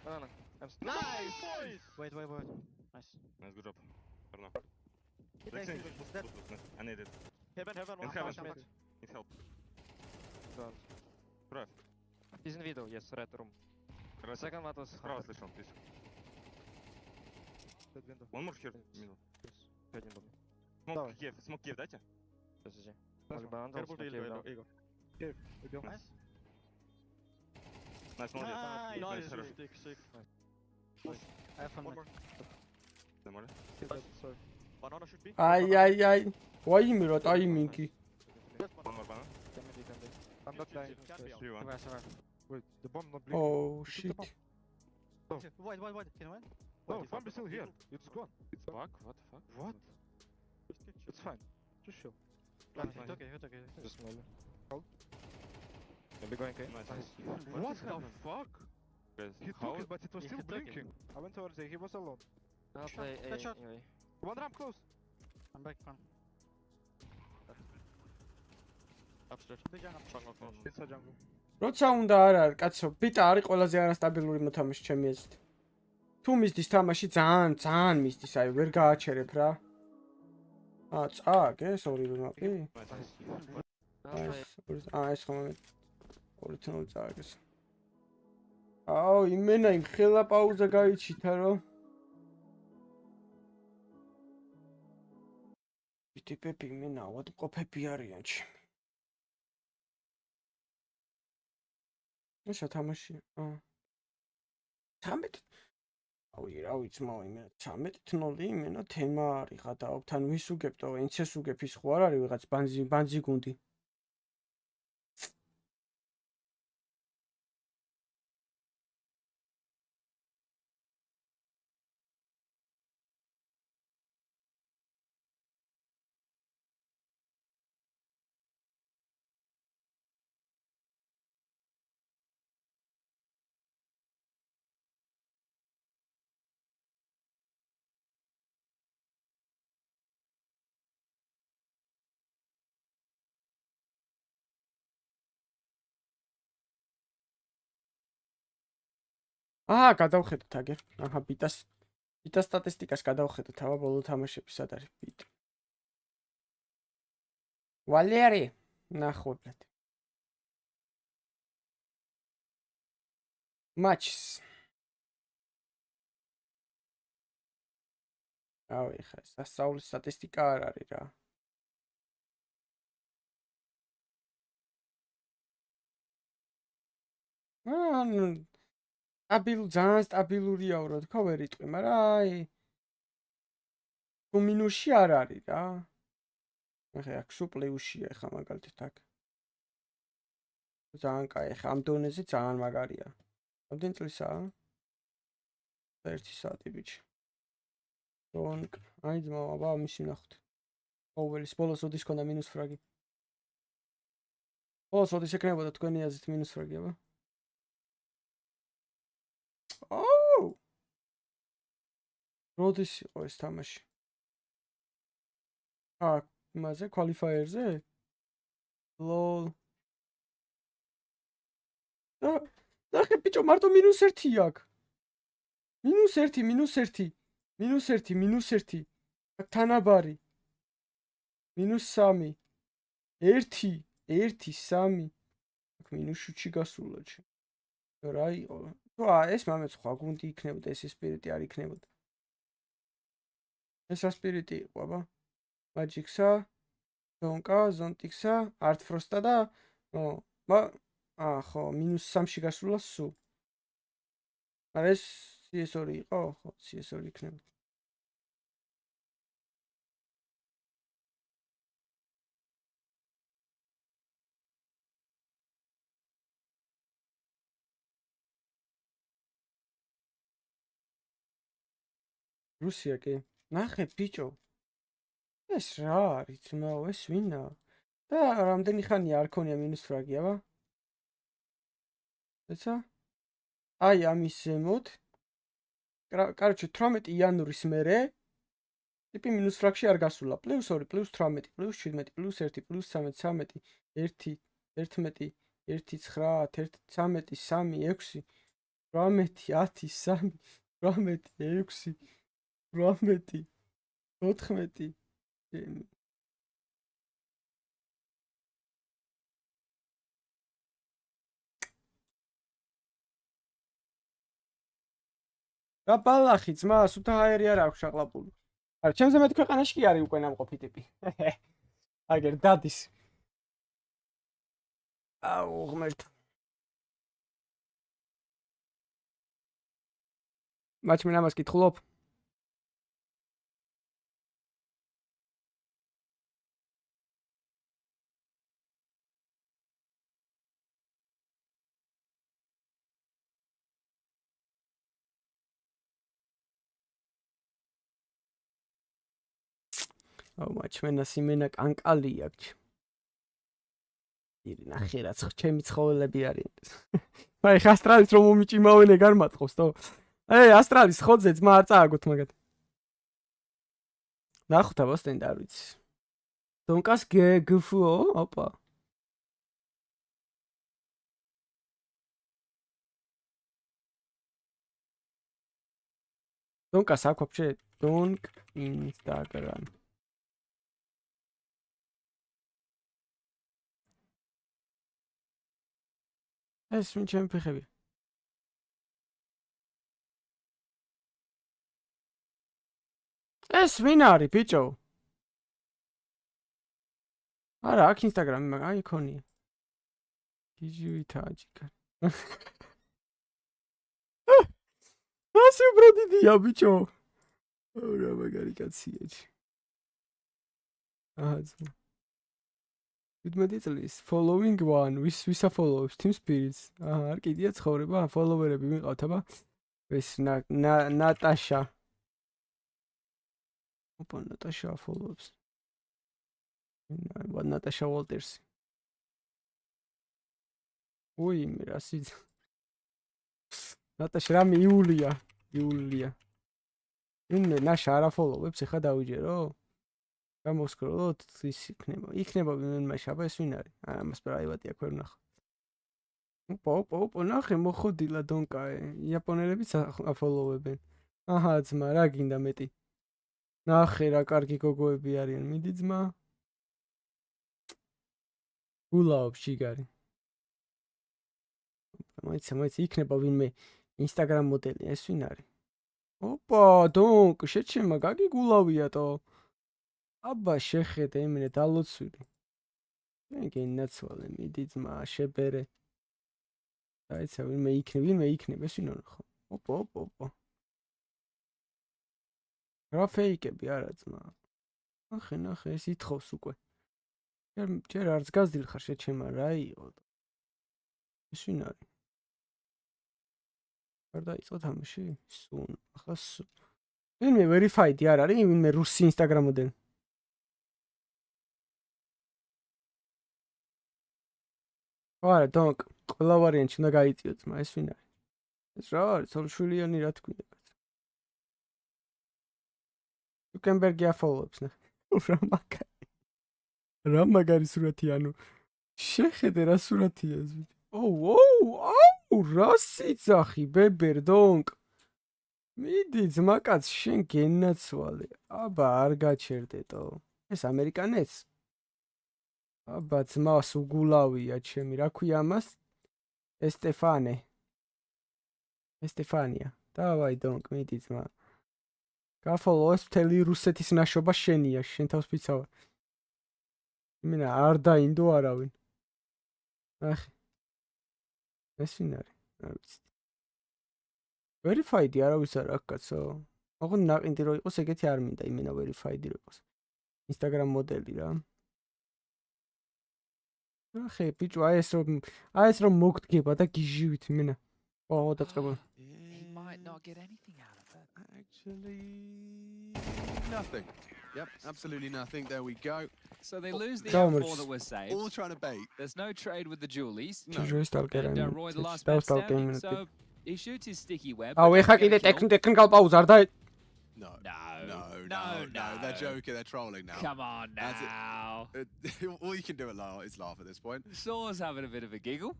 Banana. Nice, boys! Wait. Nice. Nice, good job. Pardon. Nice. I need it. Heaven. In heaven. Need help. Don't. Right. He's in video, yes, red room. Second one was Справа слышал, please. Dead window. One more here. Middle. Один был. Smoke Kiev, дайте. Подожди. Careful to Igor. Убил. Nice. Nice, молодец. Nice. Хорошо. Sick. I have one more. Нормально. Sorry. Banana should be. აი. ვაიმე რა ტაიმინგი. One more banana. I'm not dying. Survive. Wait, the bomb not bleeding. Oh shit. Wait. Can you win? No, bomb is still here. It's gone. It's bug? What the fuck? What? It's fine. Just chill. It's okay. Just smaller. I'll be going, okay? Nice. What the fuck? Guys, He took it, but it was still blinking. I went towards it. He was alone. I'll play A Headshot. anyway. One ramp close. I'm back, man. Upstairs. Inside jungle. როცა უნდა არ არის, კაცო, ბიტა არის ყველაზე არასტაბილური მოთამაშე ჩემი აზრით. თუ მისდის თამაში ძალიან მისდის, აი ვერ გააჩერებ რა. წააგეს ორივე მაპი? ეს ხომ მე 2-0 წააგეს. აუ, იმენა იმ ხელა პაუზა გაიჩითა რომ. ტიპები იმენა ავადმყოფები არიან ჩემი. ეს თამაში 13 აუი რა ვიცი მაო იმენა 13-0 იმენა თემა არის გადააქვთ ან ვის უგებტო ენცეს უგებ ის ხო არ არის ვიღაც ბანძი გუნდი გადავხედოთ აგერ. აჰა, ბიტას სტატისტიკას გადავხედოთ, აბა ბოლო თამაშები სად არის ბიტ. ვალერი, ნახვებთ. Matches. ავი, ხა, სასწაულის სტატისტიკა არ არის რა. ძალიან სტაბილურია რა თქო ვერ იტყვი, მაგრამ აი მინუსი არ არის რა. ახლა აქ სუ პლეუსია ხა მაგალითად აქ. ძალიან კაი, ხა ამ დონეზე ძალიან მაგარია. რამდენი წლისაა? 1 საათი ბიჭი. დონკ, აი ძმა, აბა მისი ნახოთ. ოველის ბოლოს ოდის ქონდა მინუს ფრაგი. ო, სოდის ეკნებოდა თქვენი აზრით მინუს ფრაგია, ბა? ოუ! როდის იყო ეს თამაში? იმაზე, qualifier-ზე? ლოლ. ნახე, ბიჭო, მარტო -1 აქვს. -1. თანაბარი. -3. 1, 3. აქ -7-ში გასულა ჩი. რა იყო? თუ ეს მამეც ხო გუნდი იქნებოდა, ეს სპირიტი არ იქნებოდა. ეს რა სპირიტი იყო, აბა? Magicsa, Donka, Zontixsa, Artfrosta და ხო, -3-ში გასულა სულ. არა ეს CS2 იყო? ხო, CS2 იქნება. რუსია კი. ნახე ბიჭო. ეს რა არის, ძმაო, ეს ვინა? და რამდენი ხანია არ ქონია მინუს ფრაგი, აბა? ეცა? აი ამის ზემოთ. Короче, 18 იანვრის მერე ტიპი მინუს ფრაგში არ გასულა. +2, +18, +17, +1, +13, 1, 11, 1, 9, 13, 3, 6, 18, 10, 3, 18, 6, 18, 14. რა ბალახი ძმა, სუთა ჰაერი არ აქვს შაყლაპული. არა, ჩემზე მეტი ქვეყანაში კი არის უკვე ნამყოფი ტიპი. აგერ დადის. აუ, ღმერთ. მაჩმენ ამას კითხულობ? აუ, მაჩმენას იმენა კანკალი აქვს. ირი ნახე რაც ჩემი ცხოველები არიან. აი, ასტრალის რომ მომიჭიმავენ ეგ არ მაწყობს, თო? ასტრალის ხოძე ძმა არ წააგოთ მაგათ. ნახოთ აბასტენ და არ ვიცი. დონკას გფო, ოპა. დონკას აქვს вообще დონკ ინსტაგრამ. ეს ვინ ჩემი ფეხები? ეს ვინ არის ბიჭო? არა, აქ ინსტაგრამი მაგ აი ქონია. გიჟვითაჯიკა. ასე ბროდიდია ბიჭო. რა მაგარი კაცია ჩი. აჰა. 17 წლის following one ვისა follow-ებს team spirits. აჰა, არ კიდია ცხოვრება, follower-ები მიყავთ, აბა. ეს ნატაშა. ოპა, ნატაშა follow-ებს. ნატაშა ვოლტერსი. ой, რა სიც. ნატაშა რამე იულია. ინე ნაშა არა follow-ებს ეხა დავიჯერო? გამოსკროლოთ, ის იქნება ვინმე შაბა ეს ვინ არის? ამას პრაივატი აქ ვერ ვნახო. ოპა, ნახე მოხოდილა დონკა, იაპონელებიც აფოლოვებენ. აჰა, ძმა, რა გინდა მეტი? ნახე რა კარგი გოგოები არიან, მიდი ძმა. გულაობს შიგარი. მაიცა იქნება ვინმე ინსტაგრამ მოდელი, ეს ვინ არის? ოპა, დონკ, შეჩემა გაგიგულავია თო. აბა შეხედე იმენე დალოცვილი. მე გენაცვალე მიდი ძმა შებერე. დაიცა ვინმე იქნება ეს ვინ არის ხო? ოპა. რა ფეიკები არა ძმა. ნახე ეს ითხოვს უკვე. ჯერ არც გაზდილ ხარ შეჩემა რა იყო. ეს ვინ არის? არ დაიწყო თამაში? სულ ახლა ვინმე verified-ი არ არის, ვინმე რუსი ინსტაგრამ მოდელი. არა, დონკ, ყველა ვარიანტი უნდა გაიწიოთ, ეს ვინ არის? ეს რა არის, სოლშულიანი რა თქვია? Zuckerberg-ი აფოლოვებს, ნახე. რა მაგარი სურათი, ანუ შეხედე რა სურათია ეს ვიდეო. ოუ, რა სიძახი, ბებერ, დონკ. მიდი, ძმაკაც, შენ გენაცვალე. აბა, არ გაჩერდეტო. ეს ამერიკანეთს? აბა, ძმას უგულავია ჩემი, რა ქვია ამას? ესტეფანია. დავაი, დონკ, მიდი, ძმა. გაფოლოვეს მთელი რუსეთის ნაშობა შენია, შენ თავს ფიცავარ. იმენა არ დაინდო არავინ. ნახე. ეს ვინ არის? არ ვიცი. verified-ი არავის არ აქვს კაცო. ოღონდ ნაყინდი რო იყოს, ეგეთი არ მინდა, იმენა verified-ი რო იყოს. Instagram მოდელი რა. ნახე, ბიჭო, აი ეს რომ მოგდგება და გიჟივით იმენა. ო, დაწყებული. Might not get anything out of it. Actually, nothing. Yep, absolutely nothing. There we go. So they lose the M4 that was saved. All trying to bait. There's no trade with the Julies. No. And Roy, the last man standing, so he shoots his sticky web. აუ, ეხა კიდე ტექნიკალ პაუზა არ და No. They're joking. They're trolling now. Come on now. All you can do is laugh at this point. Saw's having a bit of a giggle.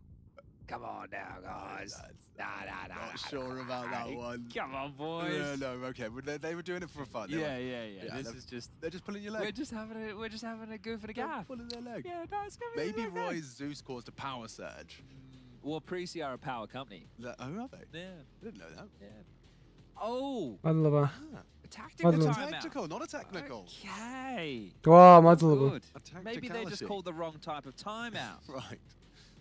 Come on now, guys. Not sure about that one. Come on, boys. No, okay. They were doing it for fun. Yeah. This is just. They're just pulling your leg. We're just having a goof at a gaff. Pulling their leg. Yeah, no, it's gonna be Maybe like that. Roy's Zeus caused a power surge. Well, Preci are a power company. Oh, are they? Yeah. I didn't know that. Yeah. Oh. მადლობა. A tactical It's a timeout. tactical, not a technical. Okay. ვა, მადლობა. Good. Maybe they just called the wrong type of timeout. Right.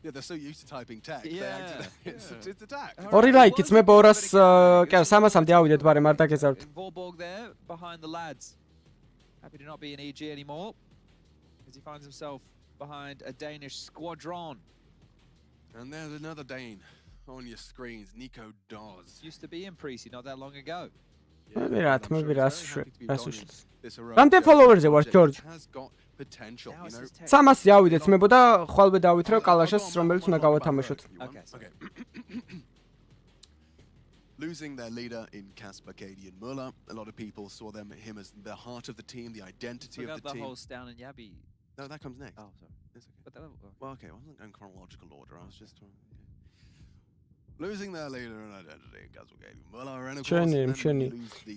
Yeah, they're so used to typing text. Yeah. It's a tag. ორი ლაიქი ძმებო 200 კი 300-მდე ავიდეთ, მაგრამ არ დაგეზარდით. Vorborg there behind the lads. Happy to not be an EG anymore, as he finds himself behind a Danish squadron. And there's another Dane on your screens, Nico Dawes. Used to be in Preci not that long ago. მე რა უშლის. რამდენი ფოლოვერზე ვარ, ჯორჯ? Has got potential, you know. 300-ზე ავიდეთ ძმებო და ხვალვე დავითრევ კალაშას, რომელიც უნდა გავათამაშოთ. Okay. Losing their leader in Kasper, Gady and Muller, a lot of people saw him as the heart of the team, the identity of the team. The whole Stown and Yabby. No, that comes next. Oh, sorry. It's okay. But well, okay, I wasn't going chronological order. I was just trying. Losing their leader and identity in Kasper, Gady and Muller, and of course,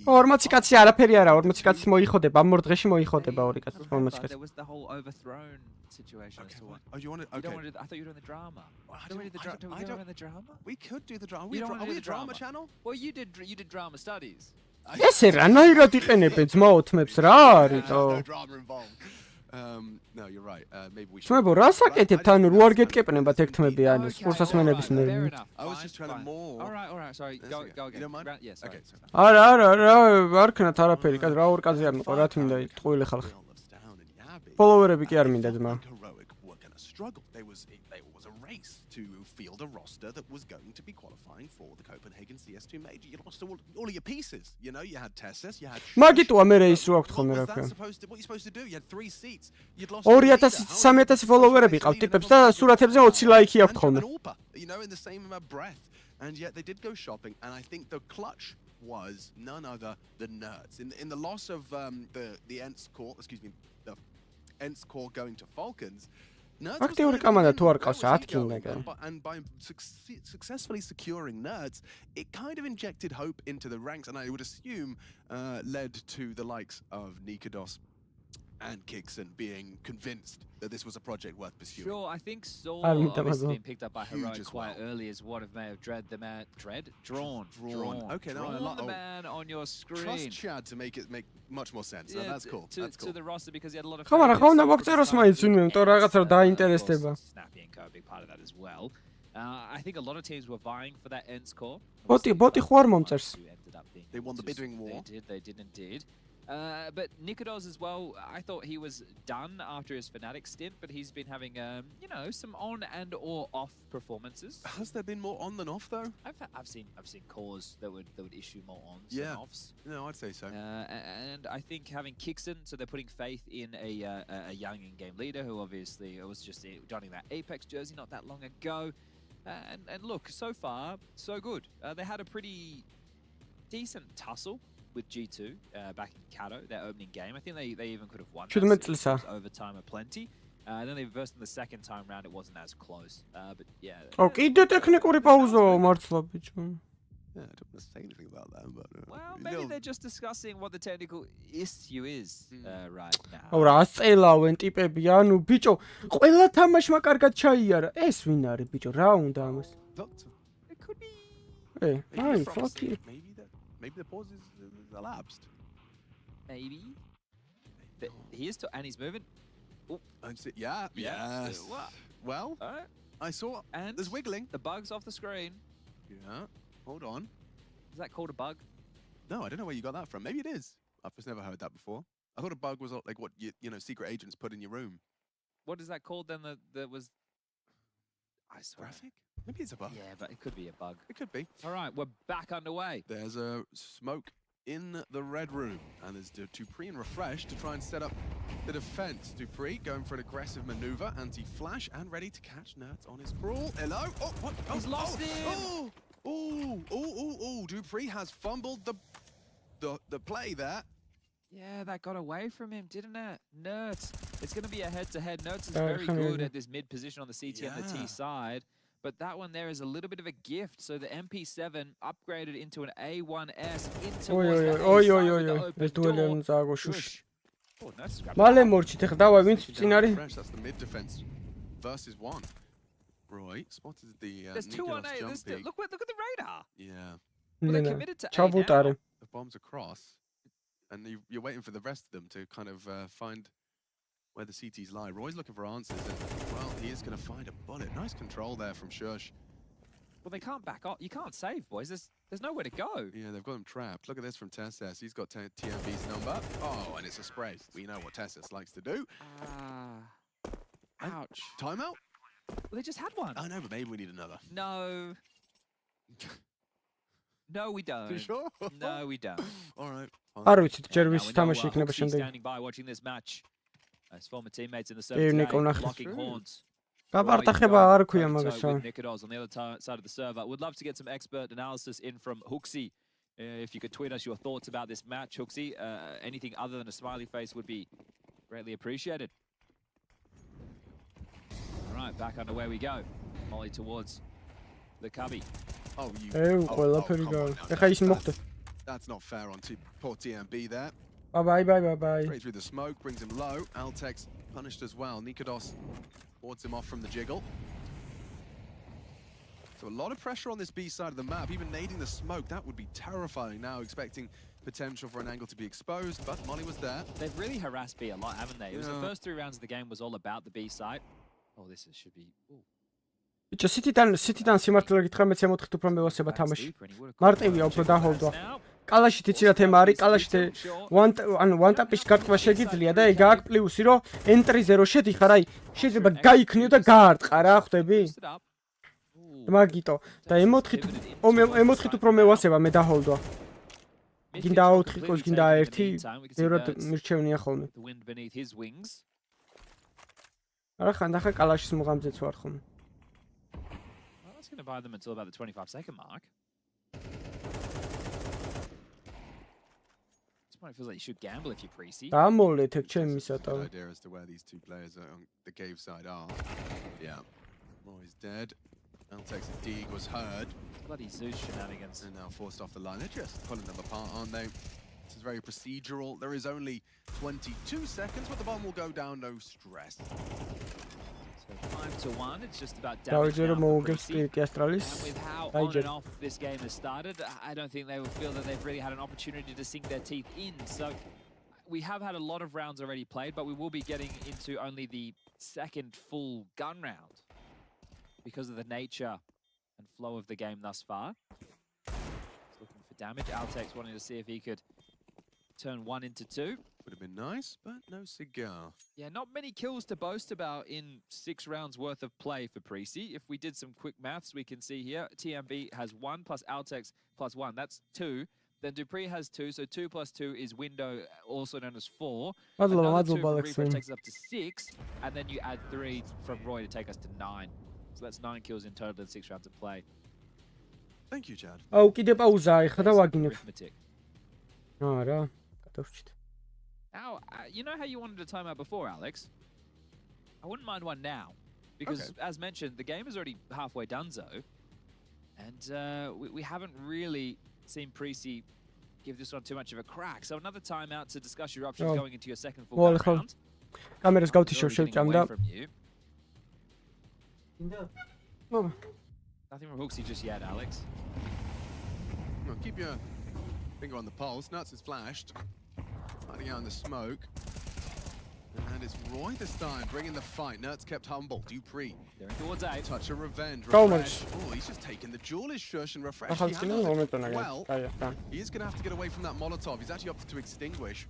40 კაცი არაფერი არა, 40 კაცი მოიხოდება, ამ დღეში მოიხოდება 2 კაცი, 40 კაცი. There was the whole overthrown situation. Okay. Oh, you want it? Okay. I thought you were doing the drama. I don't the drama. We could do the drama. Are we a drama channel? Well, you did drama studies. ესე რანაირად იყენებენ ძმა ოთმებს რა არის? No drama involved. No, you're right. Maybe we should. ძმებო, რა საკეთებთ? ანუ რო არ გეტკეპნებათ ექთმები ანუ ყურსასმენების მიერ. I was just trying to more. All right. Sorry. Go again. You don't mind? Yes. Okay. არა, არ ქნათ არაფერი, კაც რა ორკაზე არ მიყო, რა თქმა უნდა, ტყუილი ხალხი. ფოლოვერები კი არ მინდა ძმა. There was a race to field a roster that was going to be qualifying for the Copenhagen CS2 major. You lost all of your pieces. You know, you had Tessus, you had. მაგიტოა მე ის რო აქვს ხოლმე რა ქვია. What are you supposed to do? You had 3 seats. You'd lost 2000-3000 ფოლოვერები ყავთ ტიპებს და სურათებზე 20 ლაიქი აქვს ხოლმე. You know, in the same breath. And yet they did go shopping, and I think the clutch was none other than Nerds. In the loss of the Ence core, the Ence core going to Falcons. Აქტიური კომანდა თუ არ ყავს 10 კილომეტრი. And by successfully securing Nerds, it kind of injected hope into the ranks, and I would assume led to the likes of Nikados and Kixon being convinced that this was a project worth pursuing. Sure, I think Saw obviously being picked up by Heroic quite early is what may have drawn. Okay, now drawn the man on your screen. Trust Chad to make it make much more sense. Yeah, that's cool. That's cool. To the roster because he had a lot of. ხო, მაგრამ ხომ უნდა მოგწეროს მაინც ვინმე, იმიტომ რაღაცა დაინტერესდება. Snappy and Co a big part of that as well. I think a lot of teams were vying for that Ence core. ბოტი ხო არ მომწერს. They won the bidding war. They did indeed. But Nikodos as well, I thought he was done after his Fnatic stint, but he's been having, you know, some on and or off performances. Has there been more on than off though? I've seen cores that would issue more ons yeah. than offs. No, I'd say so. And I think having Kixon, so they're putting faith in a young in-game leader who obviously was just donning that Apex jersey not that long ago. And look, so far, so good. They had a pretty decent tussle with G2 back in Kato, their opening game. I think they even could have won. Overtime aplenty. Then they versed in the second time round. It wasn't as close. But yeah. Okay, the technical pauzo, Marcelo. Yeah, I don't want to say anything about that, but well, maybe they're just discussing what the technical issue is right now. Ora, ASTRALIS ტიპები, ანუ ბიჭო, ყველა თამაშმა კარგად ჩაიარა. ეს ვინ არის ბიჭო? რა უნდა ამას? It could be. Hey, fine, fuck you. Maybe the pause is elapsed. Maybe. But he is and he's moving. Oh, yeah, yes. Well, I saw and there's wiggling. The bug's off the screen. Yeah. Hold on. Is that called a bug? No, I don't know where you got that from. Maybe it is. I've just never heard that before. I thought a bug was like what you know secret agents put in your room. What is that called then? That was. I swear. Graphic? Maybe it's a bug. Yeah, but it could be a bug. It could be. All right, we're back underway. There's a smoke in the red room, and there's Dupree and Refresh to try and set up the defense. Dupree going for an aggressive maneuver, anti-flash, and ready to catch Nerds on his crawl. Hello? Oh, what? Oh, he's lost him! Dupree has fumbled the play there. Yeah, that got away from him, didn't it? Nerds. It's going to be a head-to-head. Nerds is very good at this mid position on the CT and the T side. But that one there is a little bit of a gift. So the MP7 upgraded into an A1S into That's the mid defense versus one. Roy spotted the there's 2 on A. Look at the radar. Yeah. Well, they're committed to A now. The bomb's across. And you're waiting for the rest of them to kind of find where the CTs lie. Roy's looking for answers, and well, he is going to find a bullet. Nice control there from Shush. Well, they can't back up. You can't save, boys. There's nowhere to go. Yeah, they've got him trapped. Look at this from Tessus. He's got TMB's number. Oh, and it's a spray. We know what Tessus likes to do. Ouch. Timeout? Well, they just had one. I know, but maybe we need another. No. No, we don't. You sure? No, we don't. All right. Standing by watching this match. His former teammates in the server today, blocking horns. Nikodos on the other side of the server. Would love to get some expert analysis in from Hooksy. If you could tweet us your thoughts about this match, Hooksy. Anything other than a smiley face would be greatly appreciated. All right, back underway we go. Molly towards the cubby. Oh, you. That's not fair on poor TMB there. Bye. Straight through the smoke, brings him low. Altex punished as well. Nikodos wards him off from the jiggle. So a lot of pressure on this B side of the map, even nading the smoke. That would be terrifying now, expecting potential for an angle to be exposed, but Molly was there. They've really harassed B a lot, haven't they? It was the first 3 rounds of the game was all about the B side. Oh, should be... Bicho, City-დან სიმართლე გითხრა, მეც ემოთხით უფრო მევასება თამაში. მარტივია უფრო დაჰოლდვა. კალაში თიცი რა თემა არის, კალაში one tap-ის გარტყმა შეგიძლია და ეგ აქ პლუსი რომ ენტრი 0 შედიხარ, აი შეიძლება გაიქნიო და გაარტყა რა, ხვდები? მაგიტო და ემოთხით უფრო მევასება მე დაჰოლდვა. გინდა 4 იყოს, გინდა 1, ბევრად მირჩევნია ხოლმე. არა ხანდახან კალაშის მუღამზეც ვარ ხოლმე. It's going to buy them until about the 25-second mark. This point feels like you should gamble if you pre-seed. The idea as to where these two players on the cave side are. Yeah. Roy's dead. Altex's dig was heard. Bloody Zeus shenanigans. And now forced off the line. They're just pulling them apart, aren't they? This is very procedural. There is only 22 seconds, but the bomb will go down, no stress. So 5-1, it's just about damage now for pre-seed. And with how on and off this game has started, I don't think they will feel that they've really had an opportunity to sink their teeth in. So we have had a lot of rounds already played, but we will be getting into only the second full gun round because of the nature and flow of the game thus far. He's looking for damage. Altex wanting to see if he could turn 1 into 2. Would have been nice, but no cigar. Yeah, not many kills to boast about in 6 rounds worth of play for Precy. If we did some quick maths, we can see here, TMB has 1 plus Altex plus 1. That's 2. Then Dupree has 2, so 2 plus 2 is Window, also known as 4. Another 2 from Refresh takes us up to 6, and then you add 3 from Roy to take us to 9. So that's 9 kills in total in 6 rounds of play. Thank you, Chad. Oh, კიდე პაუზა, ეხლა დავაგინებ. არა, გადავჭით. Now, you know how you wanted a timeout before, Alex? I wouldn't mind one now. Because, as mentioned, the game is already halfway done, and we haven't really seen Precy give this one too much of a crack. So another timeout to discuss your options going into your second full round. Cameras გავთიშო შევჭამდა. Nothing from Hooksy just yet, Alex. Well, keep your finger on the pulse. Nuts is flashed. Hiding out in the smoke. And it's Roy this time, bringing the fight. Nuts kept humble. Dupree. They're towards A. Touch of revenge. Refresh. Oh, he's just taking the duelist shush and refresh. He handles it well. He is going to have to get away from that Molotov. He's actually opted to extinguish.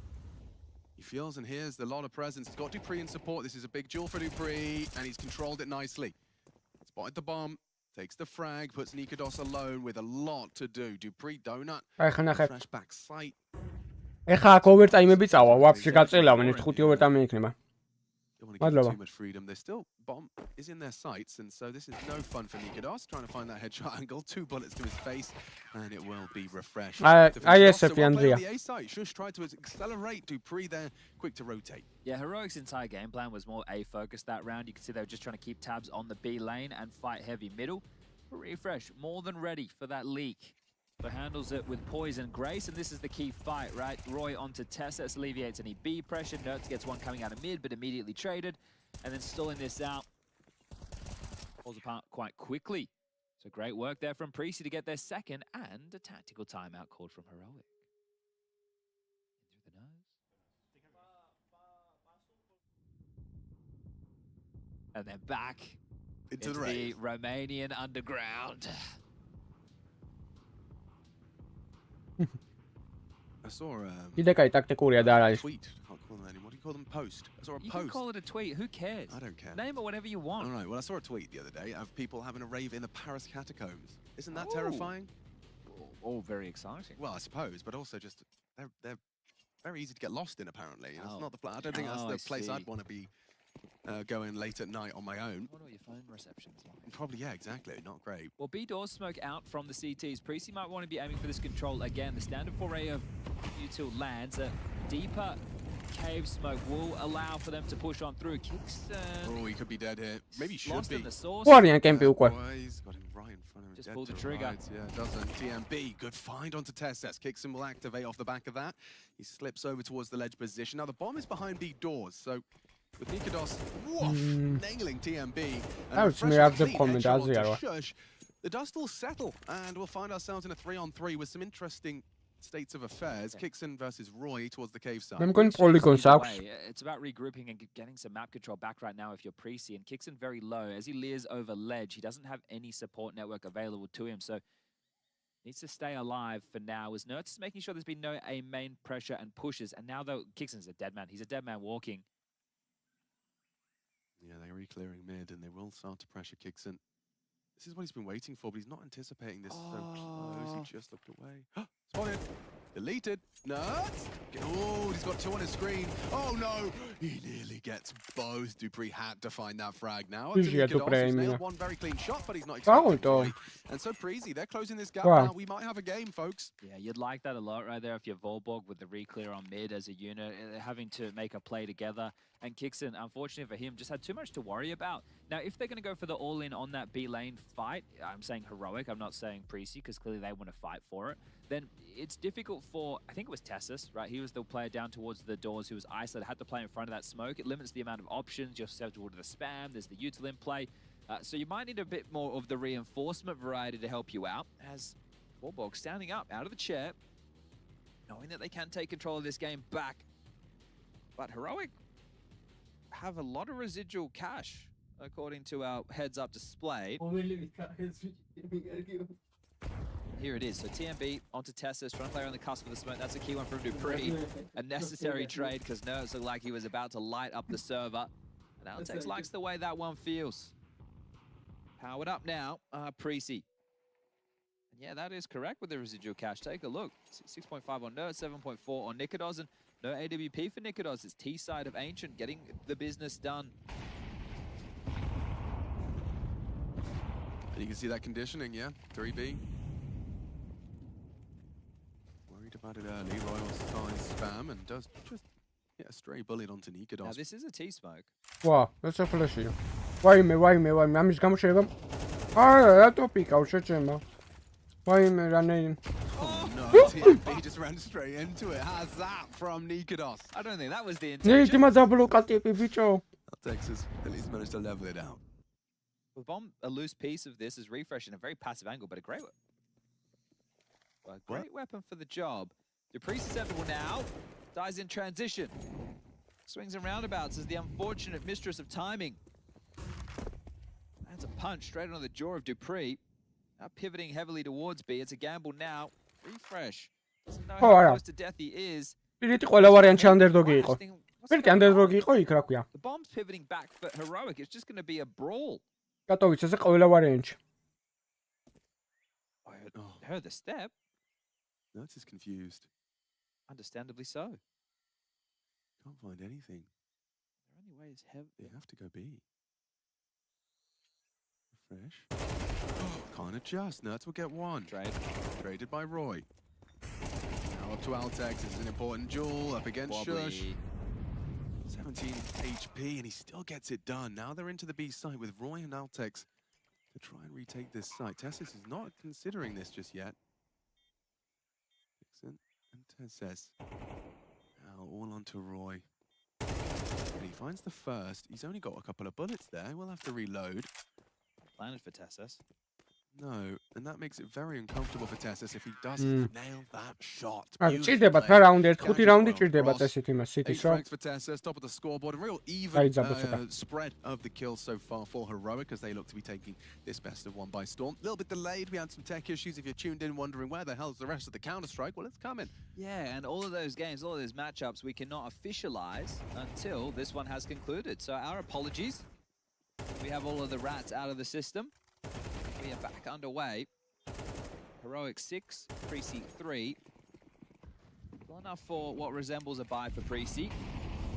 He feels and hears the lot of presence. He's got Dupree in support. This is a big duel for Dupree, and he's controlled it nicely. Spotted the bomb. Takes the frag, puts Nikados alone with a lot to do. Dupree donut. Fresh back sight. ეხა აქ ოვერტაიმები წავა, ვაფშე გაწელავენ, ერთ 5 ოვერტაიმი იქნება. Don't want to give too much freedom. There's still bomb is in their sights, and so this is no fun for Nikados. Trying to find that headshot angle. 2 bullets to his face, and it will be refreshed. ISF Andrea. The A site. Shush tried to accelerate. Dupree there, quick to rotate. Yeah, Heroic's entire game plan was more A focused that round. You can see they were just trying to keep tabs on the B lane and fight heavy middle. Refresh, more than ready for that leak. So handles it with poise and grace, and this is the key fight, right? Roy onto Tessa, alleviates any B pressure. Nertz gets one coming out of mid, but immediately traded. And then stalling this out. Falls apart quite quickly. So great work there from Precy to get their second, and a tactical timeout called from Heroic. In through the nose. And then back into the Romanian underground. I saw კიდე კაი ტაქტიკურია და არ არის. Tweet. Can't call them anymore. What do you call them? Post. I saw a You post. can call it a tweet. Who cares? I don't care. Name it whatever you want. All right. Well, I saw a tweet the other day of people having a rave in the Paris catacombs. Isn't that terrifying? All very exciting. Well, I suppose, but also just they're very easy to get lost in. Apparently, it's not the. I don't think that's the place I'd want to be going late at night on my own. What are your phone receptions like? Probably, yeah, exactly. Not great. Well, B doors smoke out from the CTs. Precy might want to be aiming for this control again. The standard foray of U2 lands. A deeper cave smoke will allow for them to push on through. Kingston. Oh, he could be dead here. Maybe he should lost be. in the source. Warrior can be okay. He's got him right in front of him. Just pulled the trigger. Right. Yeah, doesn't. TMB, good find onto Tessets. Kingston will activate off the back of that. He slips over towards the ledge position. Now the bomb is behind B doors, so with Nikados, nailing TMB. The dust will settle, and we'll find ourselves in a 3-on-3 with some interesting states of affairs. Kickson versus Roy towards the cave side. It's about regrouping and getting some map control back right now if you're Precy. And Kickson very low. As he leers over ledge, he doesn't have any support network available to him, so needs to stay alive for now. As Nertz is making sure there's been no A main pressure and pushes. And now, though, Kickson's a dead man. He's a dead man walking. Yeah, they're re-clearing mid, and they will start to pressure Kickson. This is what he's been waiting for, but he's not anticipating this so close. He just looked away. Spotted. Deleted. Nuts. Oh, he's got 2 on his screen. Oh, no. He nearly gets both. Dupree had to find that frag now. He's nailed one very clean shot, but he's not expecting. And so Precy, they're closing this gap now. We might have a game, folks. Yeah, you'd like that a lot right there if you're Volborg with the re-clear on mid as a unit, having to make a play together. And Kickson, unfortunately for him, just had too much to worry about. Now, if they're going to go for the all-in on that B lane fight, I'm saying Heroic, I'm not saying Precy, because clearly they want to fight for it, then it's difficult for, I think it was Tessus, right? He was the player down towards the doors who was isolated, had to play in front of that smoke. It limits the amount of options. You're susceptible to the spam. There's the util in play. So you might need a bit more of the reinforcement variety to help you out. As Volborg standing up out of the chair, knowing that they can take control of this game back. But Heroic have a lot of residual cash, according to our heads-up display. Here it is. So TMB onto Tessus, trying to play on the cusp of the smoke. That's a key one from Dupree. A necessary trade because Nerds looked like he was about to light up the server. And Altex likes the way that one feels. Powered up now, Precy. And yeah, that is correct with the residual cash. Take a look. 6.5 on Nerds, 7.4 on Nikodos, and no AWP for Nikodos. It's T side of Ancient getting the business done. And you can see that conditioning, yeah? 3B. Worried about it early. Royal signs spam and does just get a stray bullet onto Nikodos. Now this is a T-smoke. Wow, that's a flash here. Why me? I'm just going to show them. Ah, that topic, I'll show you. Why me running? Oh no, TMB just ran straight into it. How's that from Nikodos? I don't think that was the intention. Texas at least managed to level it out. The bomb, a loose piece of this is refreshing a very passive angle, but a great weapon for the job. Dupree susceptible now, dies in transition. Swings and roundabouts is the unfortunate mistress of timing. That's a punch straight on the jaw of Dupree. Now pivoting heavily towards B. It's a gamble now. Refresh. Doesn't know how close to death he is. The bomb's pivoting back for Heroic. It's just going to be a brawl. I heard the step. Nuts is confused. Understandably so. Can't find anything. The only way is heavy. They have to go B. Refresh. Can't adjust. Nuts will get one. Traded by Roy. Now up to Altex. This is an important duel up against Shush. 17 HP, and he still gets it done. Now they're into the B site with Roy and Altex to try and retake this site. Tessus is not considering this just yet. Dixon and Tessus. Now all onto Roy. But he finds the first. He's only got a couple of bullets there. We'll have to reload. Planted for Tessus. No, and that makes it very uncomfortable for Tessus if he doesn't nail that shot. Ჭირდება რა რაუნდი 5 რაუნდი ჭირდება წესით იმას City-ს რო. For Tessus, top of the scoreboard, a real even spread of the kills so far for Heroic as they look to be taking this best of one by storm. A little bit delayed, we had some tech issues. If you're tuned in wondering where the hell is the rest of the Counter-Strike, well, it's coming. Yeah, and all of those games, all of those matchups, we cannot officialize until this one has concluded. So our apologies. We have all of the rats out of the system. We are back underway. Heroic 6, Precy 3. Well enough for what resembles a buy for Precy.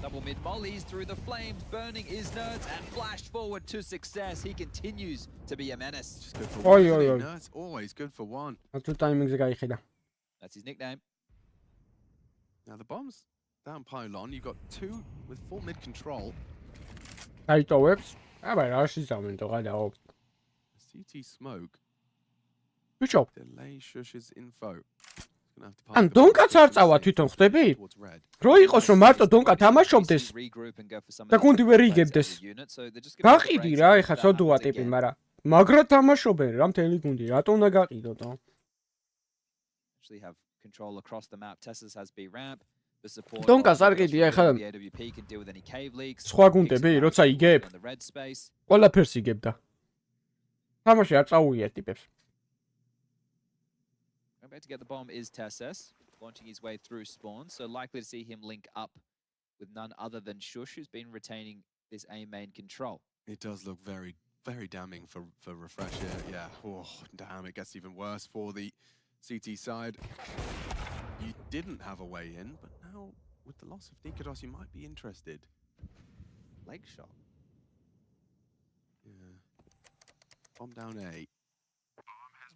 Double mid mollies through the flames. Burning is Nerds and flashed forward to success. He continues to be a menace. Just good for one. Nerds always good for one. That's his nickname. Now the bombs down pylon. You've got two with full mid control. CT smoke. Delay Shush's info. ან დონკაც არ წავა თვითონ ხდები? რო იყოს რომ მარტო დონკა თამაშობდეს და გუნდი ვერ იგებდეს. გაყიდი რა, ეხა სოდოა ტიპი, მაგრამ მაგრა თამაშობენ რა მთელი გუნდი, რატო უნდა გაყიდოთ? Actually have control across the map. Tessus has B ramp. The support. დონკას არ ყიდია ეხა. სხვა გუნდები როცა იგებ? ყველაფერს იგებდა. თამაში არ წაუღია ტიპებს. About to get the bomb is Tessus, launching his way through spawn, so likely to see him link up with none other than Shush, who's been retaining this A main control. It does look very, very damning for Refresh here. Yeah, oh, damn, it gets even worse for the CT side. You didn't have a way in, but now with the loss of Nikodos, you might be interested. Leg shot. Yeah. Bomb down A.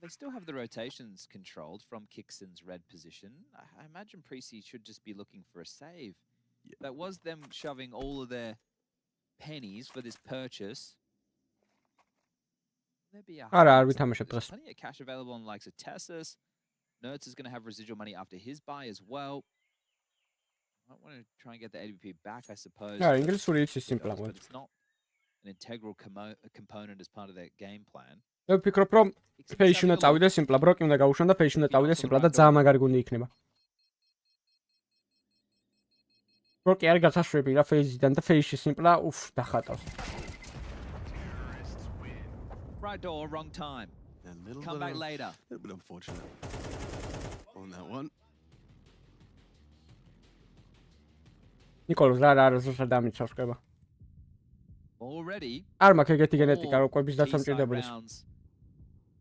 They still have the rotations controlled from Kixon's red position. I imagine Precy should just be looking for a save. Yeah. That was them shoving all of their pennies for this purchase. There'd be plenty of cash available on the likes of Tessus. Nerds is going to have residual money after his buy as well. I want to try and get the AWP back, I suppose. Yeah, English is simple. But it's not an integral component as part of their game plan. ვფიქრობ რომ ფეიში უნდა წავიდეს სიმპლად, ბროკი უნდა გაუშვან და ფეიში უნდა წავიდეს სიმპლად და ძალიან მაგარი გუნდი იქნება. ბროკი არ გასაშვები რა ფეიზიდან და ფეიში სიმპლა დახატავს. Right door, wrong time. Come back later. A little bit unfortunate on that one. Nicholas, რა ზუსტად დამიცავს ხება. Already. არ მაქვს ეგეთი გენეტიკა, რომ კვების დასამჭირდებელი.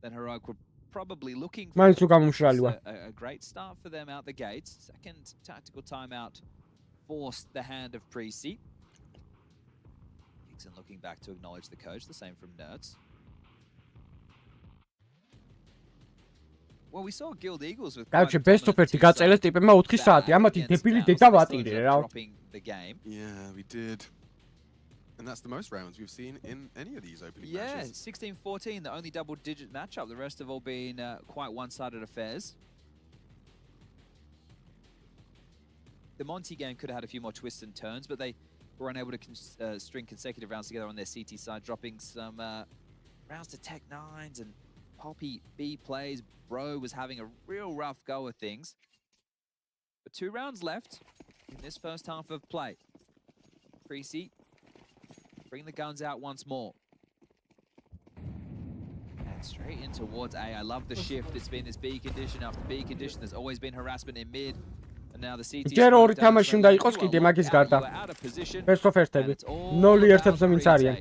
Then Heroic were probably looking for მაინც უგამომშრალი ვარ. a great start for them out the gates. Second tactical timeout forced the hand of Precy. Hickson looking back to acknowledge the coach, the same from Nerds. Well, we saw Guild Eagles with Კაიჩე best of 1 გაწელეს ტიპებმა 4 საათი. ამათი დებილი დედა ვატირე რა. Yeah, we did. And that's the most rounds we've seen in any of these opening matches. Yeah, 16-14, the only double-digit matchup. The rest have all been quite one-sided affairs. The Monty game could have had a few more twists and turns, but they were unable to string consecutive rounds together on their CT side, dropping some rounds to Tech 9s and Poppy B plays. Bro was having a real rough go of things. But 2 rounds left in this first half of play. Precy, bring the guns out once more. And straight in towards A. I love the shift. It's been this B condition after B condition. There's always been harassment in mid. And now the CT... ჯერ ორი თამაში უნდა იყოს კიდე მაგის გარდა. Best of 1-ები. 0-1-ებზე ვინც არიან.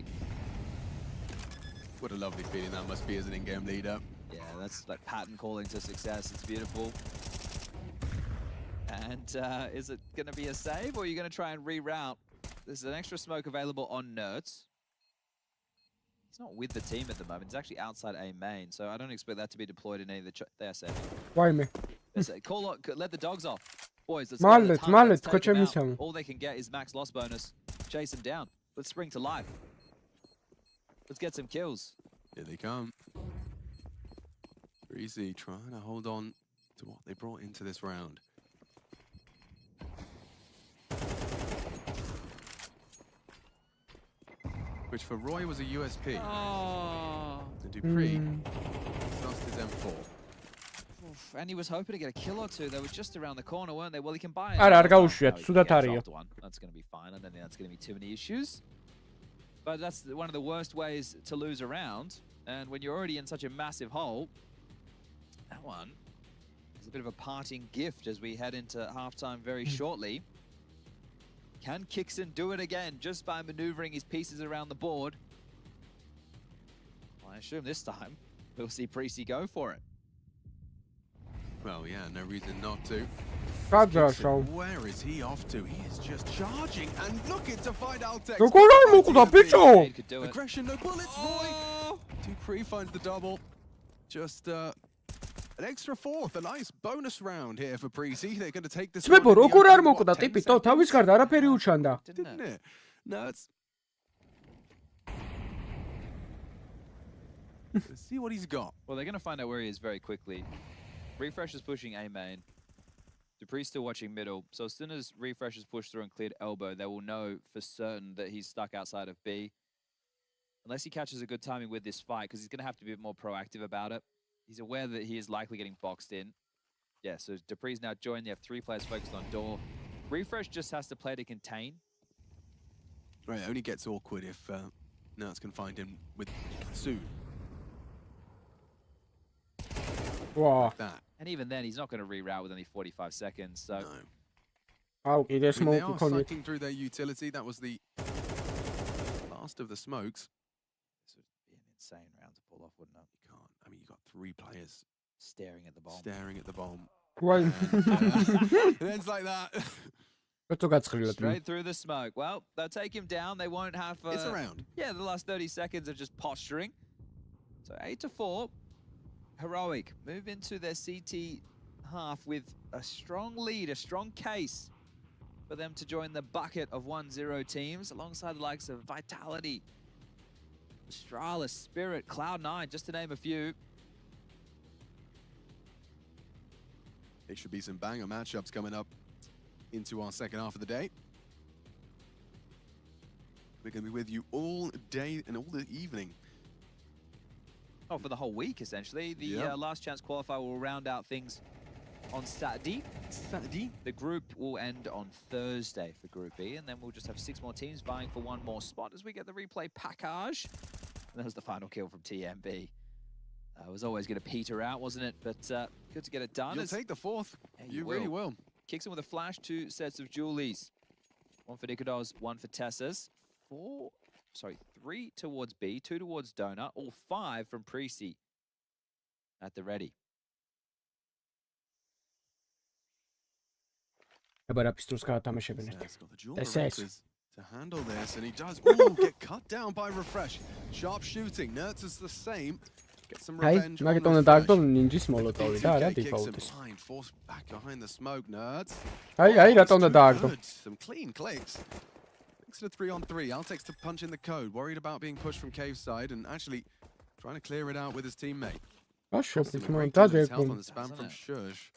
What a lovely feeling that must be as an in-game leader. Yeah, that's like pattern calling to success. It's beautiful. And is it going to be a save, or are you going to try and reroute? There's an extra smoke available on Nerds. He's not with the team at the moment. He's actually outside A main, so I don't expect that to be deployed in any of the... They're saving. Why me? Call, let the dogs off. Boys, let's take them out. All they can get is max loss bonus. Chase them down. Let's spring to life. Let's get some kills. Here they come. Easy, trying to hold on to what they brought into this round. Which for Roy was a USP. Oh. And Dupree lost his M4. And he was hoping to get a kill or two. They were just around the corner, weren't they? Well, he can buy it. That's going to be fine. I don't think that's going to be too many issues. But that's one of the worst ways to lose a round. And when you're already in such a massive hole, that one is a bit of a parting gift as we head into halftime very shortly. Can Kixon do it again just by maneuvering his pieces around the board? Well, I assume this time we'll see Precy go for it. Well, yeah, no reason not to. Kixon, where is he off to? He is just charging and looking to find Altex. Aggression, no bullets, Roy. Dupree finds the double. Just an extra fourth, a nice bonus round here for Precy. They're going to take this. Didn't it? No, it's... Let's see what he's got. Well, they're going to find out where he is very quickly. Refresh is pushing A main. Dupree's still watching middle. So as soon as Refresh is pushed through and cleared elbow, they will know for certain that he's stuck outside of B. Unless he catches a good timing with this fight, because he's going to have to be a bit more proactive about it. He's aware that he is likely getting boxed in. Yeah, so Dupree's now joined. They have 3 players focused on door. Refresh just has to play to contain. Right, it only gets awkward if Nerds can find him with Sue. Wow. Like that. And even then, he's not going to reroute with only 45 seconds. So. No. Okay, they are cycling through their utility. That was the last of the smokes. This would be an insane round to pull off, wouldn't it? You can't. I mean, you got 3 players staring at the bomb. Staring at the bomb. Right. And it's like that. Straight through the smoke. Well, they'll take him down. They won't have... it's a round. Yeah, the last 30 seconds of just posturing. So 8-4. Heroic move into their CT half with a strong lead, a strong case for them to join the bucket of 1-0 teams alongside the likes of Vitality, ASTRALIS, Spirit, Cloud9, just to name a few. There should be some banger matchups coming up into our second half of the day. We're going to be with you all day and all the evening. Oh, for the whole week, essentially. The last chance qualifier will round out things on Saturday. The group will end on Thursday for Group B, and then we'll just have 6 more teams vying for 1 more spot as we get the replay package. And that was the final kill from TMB. Was always going to peter out, wasn't it? But good to get it done. You'll take the fourth. You really will. Kicks in with a flash, 2 sets of Julies. 1 for Nikodos, 1 for Tessas. 3 towards B, 2 towards Donut, all 5 from Precy at the ready. To handle this, and he does. Ooh, get cut down by Refresh. Sharp shooting. Nerds is the same. Get some revenge. Hey, on Force back behind the smoke, Nerds. Some clean clicks. Thanks to 3-on-3. Altex to punch in the code. Worried about being pushed from cave side and actually trying to clear it out with his teammate. Health on the spam from Shush.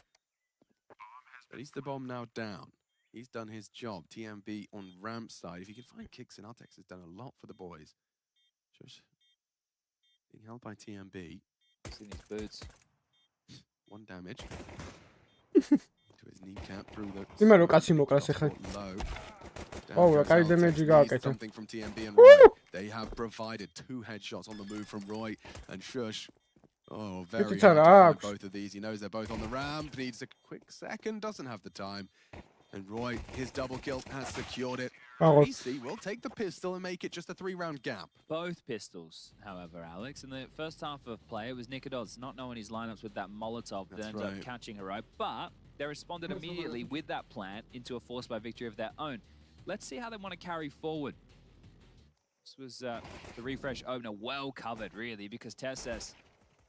But he's the bomb now down. He's done his job. TMB on ramp side. If he can find kicks in, Altex has done a lot for the boys. Shush being held by TMB. Seen his boots. 1 damage. To his kneecap through the low. Something from TMB and Roy. They have provided 2 headshots on the move from Roy and Shush. Oh, very hard to find both of these. He knows they're both on the ramp. Needs a quick second. Doesn't have the time. And Roy, his double kill has secured it. PC will take the pistol and make it just a 3-round gap. Both pistols, however, Alex. In the first half of play, it was Nikodos not knowing his lineups with that Molotov that ended up catching Heroic. But they responded immediately with that plant into a force by victory of their own. Let's see how they want to carry forward. This was the refresh opener, well covered, really, because Tesses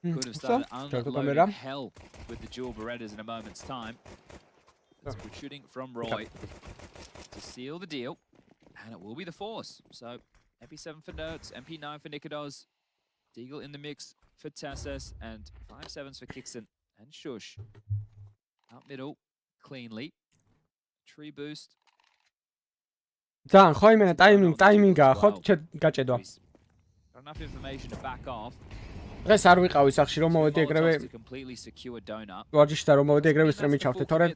could have started unloading hell with the dual Berettas in a moment's time. That's good shooting from Roy to seal the deal, and it will be the force. So MP7 for Nerds, MP9 for Nikodos, Deagle in the mix for Tesses, and 5-7s for Kixon and Shush. Out middle, cleanly. Tree boost. Got enough information to back off. დღეს არ ვიყავი სახში რომ მოვედი ეგრევე ვარჯიშთა რომ მოვედი ეგრევე სტრიმი ჩავხდი თორემ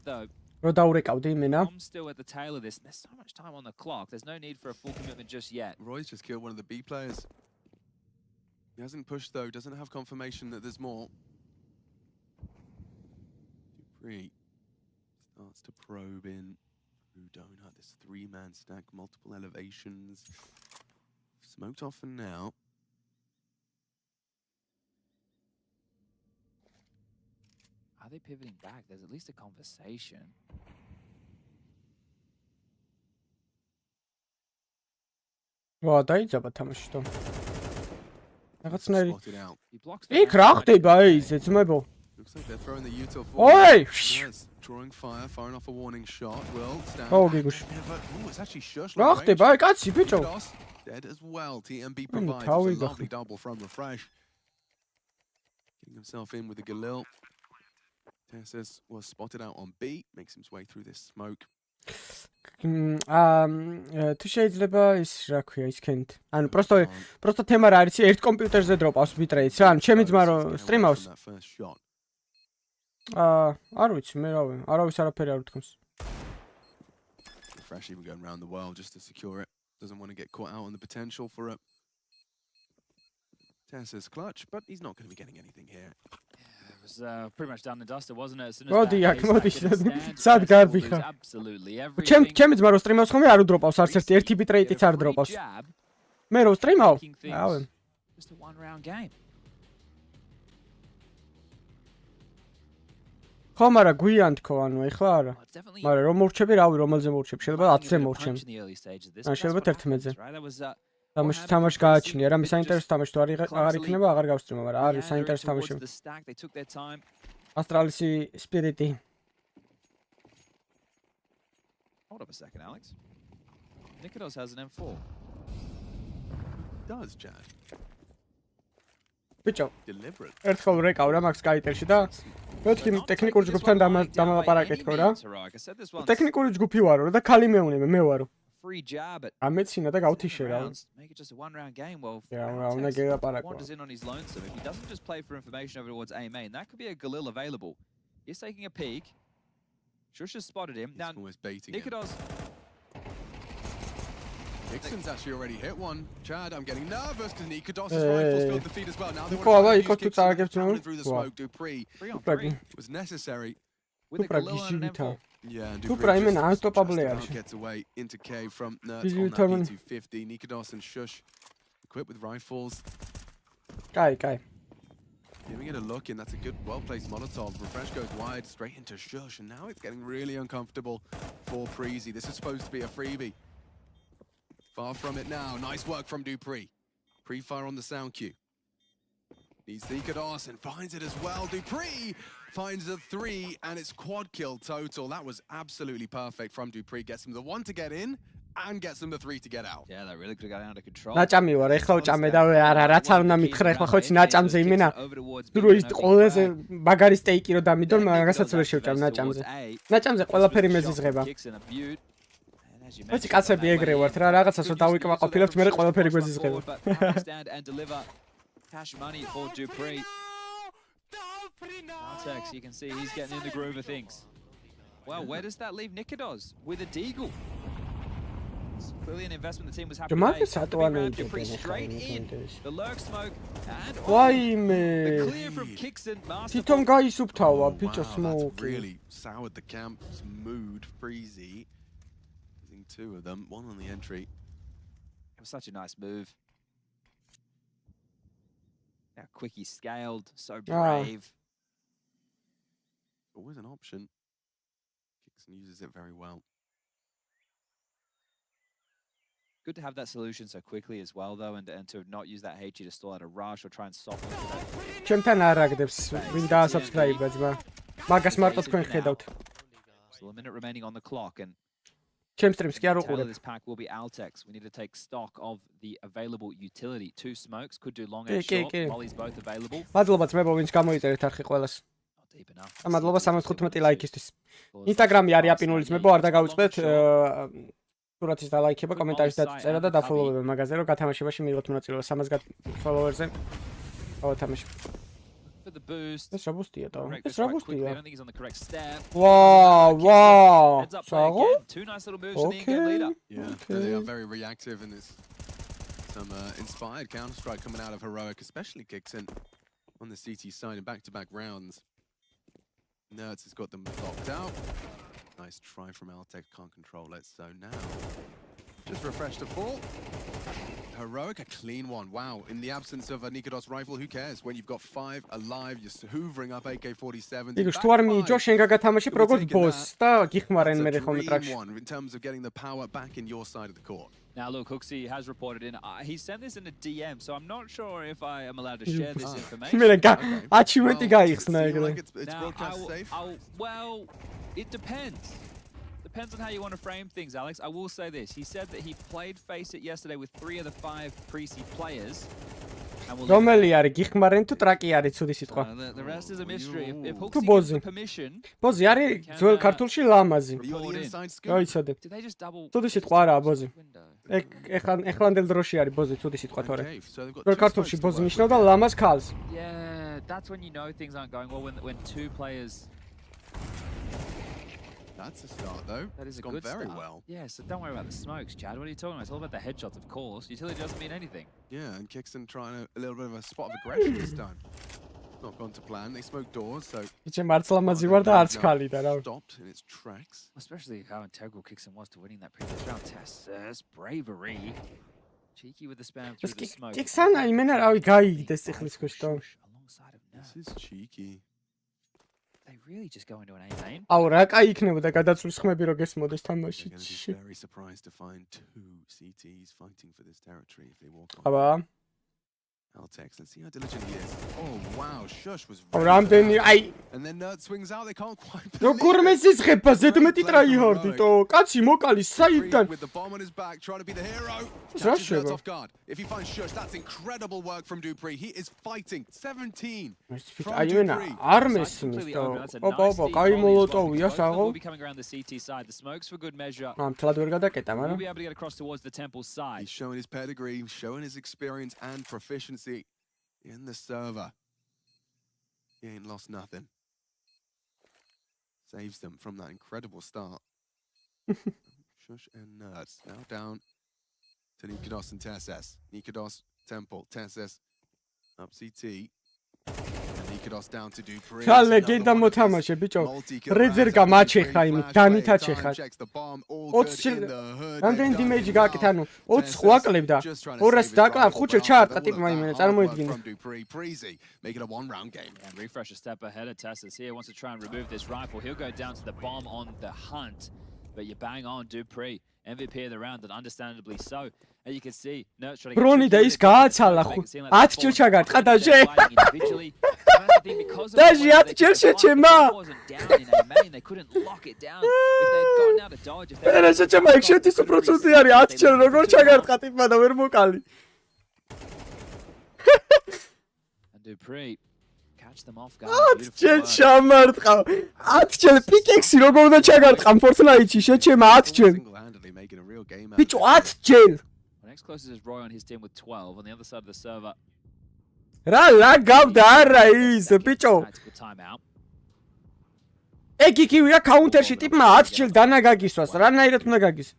რო დაურეკავდი იმენა still at the tail of this. There's so much time on the clock. There's no need for a full commitment just yet. Roy's just killed one of the B players. He hasn't pushed though, doesn't have confirmation that there's more. Dupree starts to probe in through Donut. This 3-man stack, multiple elevations. Smoked off for now. Are they pivoting back? There's at least a conversation. ვა დაიძაბა თამაში თო. რაღაცნაირი. იქ რა ხდება ეს ძმებო? Looks like they're throwing the util forward. Drawing fire, firing off a warning shot. Will stand. Oh, გიგუშ. It's actually Shush. რა ხდება? აი კაცი ბიჭო. Dead as well. TMB provides a lovely double from Refresh. Getting himself in with the Galil. Tesses was spotted out on B, makes his way through this smoke. თუ შეიძლება ის რა ქვია ის კენთ. ანუ პროსტო თემა რა არის? ერთ კომპიუტერზე დროპავს ბიტრეიტს რა. ანუ ჩემი ძმა რო სტრიმავს. არ ვიცი, მე არავის არაფერი არ უთქმს. Refresh even going around the world just to secure it. Doesn't want to get caught out on the potential for it. Tesses clutch, but he's not going to be getting anything here. It was pretty much done and dusted, wasn't it? მოდი აქ მოდი სად გარბიხა ჩემი ძმა რო სტრიმავს ხომ არ უდროპავს არც ერთი ბიტრეიტიც არ დროპავს მე რო სტრიმავ ავე just a 1-round game ხო მაგრამ გვიან თქო ანუ ეხლა არა მაგრამ რომ მორჩები რავი რომელზე მორჩები შეიძლება 10-ზე მორჩემ ან შეიძლება 11-ზე თამაში გააჩნია რა მე საინტერესო თამაში თუ აღარ იქნება აღარ გავსტრიმო მაგრამ არის საინტერესო თამაში ASTRALIS სპირიტი Hold up a second Alex Nikodos has an M4 does Chad ბიჭო ერთხელ რეკავ რა მაგ სკაიტერში და მეთქი ტექნიკური ჯგუფთან დამალაპარაკეთ ხო რა ტექნიკური ჯგუფი ვარო და ქალი მეუნე მე ვარო free jab at ამეცინა და გავთიშე რა make it just a 1-round game well უნდა გეაპარაკო wanders in on his lonesome if he doesn't just play for information over towards A main that could be a Galil available he's taking a peek Shush has spotted him now Nikodos Dixon's actually already hit one. Chad, I'm getting nervous because Nikados' rifles filled the feed as well. Now they want to use Kixon through the smoke. Dupree was necessary. With a Galil and an M4. Yeah, and Dupree just gets away into K from Nerds on that P250. Nikados and Shush equipped with rifles. Guy. Giving it a look in, that's a good, well-placed Molotov. Refresh goes wide, straight into Shush, and now it's getting really uncomfortable for Preezy. This is supposed to be a freebie. Far from it now. Nice work from Dupree. Pre-fire on the sound cue. Needs Nikados and finds it as well. Dupree finds a 3, and it's quad kill total. That was absolutely perfect from Dupree. Gets him the 1 to get in, and gets them the 3 to get out. Yeah, that really could have got out of control. ნაჭამი ვარ, ეხლა ვჭამე და რაც არ უნდა მითხრა, ეხლა ხო იცი ნაჭამზე იმენა. დრო ის ყველაზე მაგარი სტეიკი რო დამიდონ, მაგასაც ვერ შევჭამ ნაჭამზე. ნაჭამზე ყველაფერი მეზიზღება. ვიცი კაცები ეგრე ვართ რა, რაღაცას რო დავიკმაყოფილებთ, მე ყველაფერი გვეზიზღება. Cash money for Dupree. Artex, you can see he's getting in the groove of things. Well, where does that leave Nikados? With a deagle. It's clearly an investment the team was happy to make. Dupree straight in. The lurk smoke and the clear from Kixon. თვითონ გაისუფთავა ბიჭო smoke. Really soured the camp's mood. Freezy using 2 of them, 1 on the entry. It was such a nice move. How quick he scaled, so brave. Always an option. Kixon uses it very well. Good to have that solution so quickly as well, though, and to not use that HE to stall out a rush or try and soften that. ჩემთან არ აგდებს, ვინ დაასაბსკრაიბა ძმა. მაგას მარტო თქვენ ხედავთ. Still a minute remaining on the clock, and ჩემ სტრიმს კი არ უყურებ. This pack will be Altex. We need to take stock of the available utility. 2 smokes could do long and short. Molly's both available. მადლობა ძმებო, ვინც გამოიწერეთ არხი ყველას. მადლობა 75 ლაიქისთვის. ინსტაგრამი არის აპინული ძმებო, არ დაგავიწყდეთ. სურათის დალაიქება, კომენტარის დაწერა და დაფოლოვება მაგაზე, რომ გათამაშებაში მიიღოთ მონაწილეობა 300 ფოლოვერზე. გავათამაშებ. For the boost. ეს რა ბუსტია და? ეს რა ბუსტია? I don't think he's on the correct step. Wow. Heads up play again. 2 nice little moves from the in-game leader. Yeah, they are very reactive, and there's some inspired counter-strike coming out of Heroic, especially Kixon on the CT side in back-to-back rounds. Nerds has got them locked out. Nice try from Altec, can't control it, so now just refresh to 4. Heroic, a clean one. Wow, in the absence of a Nikados rifle, who cares? When you've got 5 alive, just hoovering up AK-47. იგ შტوار მიიჯო, შენ გაგათამაშე როგორც boss და გიხმარენ მე ხოლმე ტრაქში. In terms of getting the power back in your side of the court. Now look, Hooksy has reported in. He sent this in a DM, so I'm not sure if I am allowed to share this information. მე achievement გაიხსნა ეგრე. It's broadcast safe. Well, it depends. Depends on how you want to frame things, Alex. I will say this. He said that he played Face It yesterday with 3 of the 5 pre-seed players. რომელი არის გიხმარენ თუ ტრაკი არის ცუდი სიტყვა? The rest is a mystery. If Hooksy gives the permission. ბოზი არის ძველ ქართულში ლამაზი. გაიცოდე. Did they just double? ცუდი სიტყვა არაა ბოზი. ეხლანდელ დროში არის ბოზი ცუდი სიტყვა თორე. ძველ ქართულში ბოზი ნიშნავდა ლამაზ ქალს. Yeah, that's when you know things aren't going well when 2 players. That's a start, though. That is it's gone very well. Yeah, so don't worry about the smokes, Chad. What are you talking about? It's all about the headshots, of course. Utility doesn't mean anything. Yeah, and Kixon trying a little bit of a spot of aggression this time. Not gone to plan. They smoked doors, so... stopped in its tracks. Especially how integral Kixon was to winning that previous round. Tess, bravery. Cheeky with the spam through the smoke. Kixon, იმენა რავი გაიგდეს ეხლის ქუშტო. Alongside of This is cheeky. They really just go into an A lane. აუ რა კაი იქნებოდა გადაწვის ხმები რო გესმოდეს თამაში. Very surprised to find 2 CTs fighting for this territory if they walk on. აბა. Altex, let's see how diligent he is. Oh wow, Shush was very რამდენი აი and then Nerd swings out, they can't quite როგორ მესიზღება ზედმეტი ტრაიჰარდი თო კაცი მოკალი საიდან with the bomb on his back trying to be the hero. Nerds off guard. If he finds Shush, that's incredible work from Dupree. He is fighting 17. აი მენა არ მესმის თო ოპა კაი მოლოტოვია საღო. We'll be coming around the CT side. The smokes for good measure. ამთლად ვერ გადაკეტა მაგრამ. We'll be able to get across towards the temple side. He's showing his pedigree, showing his experience and proficiency in the server. He ain't lost nothing. Saves them from that incredible start. Shush and Nerds now down to Nikados and TSS. Nikados, Temple, TSS up CT. Nikados down to Dupree. Legenda მოთამაშე ბიჭო. Razer-გა მაჩეხა იმით, დანითა ჩეხა. 20 რამდენი დიმეიჯი გააკეთა, ანუ 20 ხვაკლებდა. 200 დაკლავ, 5 ჩაარტყა ტიპმა იმენა, წარმოიდგინე. Making a one-round game. And Refresh a step ahead of Tessus here, wants to try and remove this rifle. He'll go down to the bomb on the hunt. But you bang on Dupree, MVP of the round, and understandably so. And you can see, Nert's trying to Brony და ის გააცალა ხო. 10 ჯერ ჩაგარტყა დაჟე. დაჟე 10 ჯერ შეჩემა. They couldn't lock it down. If they'd gone out of dodge, if they რა შეჩემა 7% არის 10 ჯერ როგორ ჩაგარტყა ტიპმა და ვერ მოკალი. And Dupree catch them off guard. 10 ჯერ ჩამარტყა. 10 ჯერ პიკექსი როგორ უნდა ჩაგარტყა Fortnite-ში შეჩემა 10 ჯერ. ბიჭო 10 ჯერ. Next closest is Roy on his team with 12 on the other side of the server. რა გავდა არა ის ბიჭო. Timeout. ეგ იქივია counter-ში ტიპმა 10 ჯერ დანაგაგისვას. რანაირად უნდა გაგის?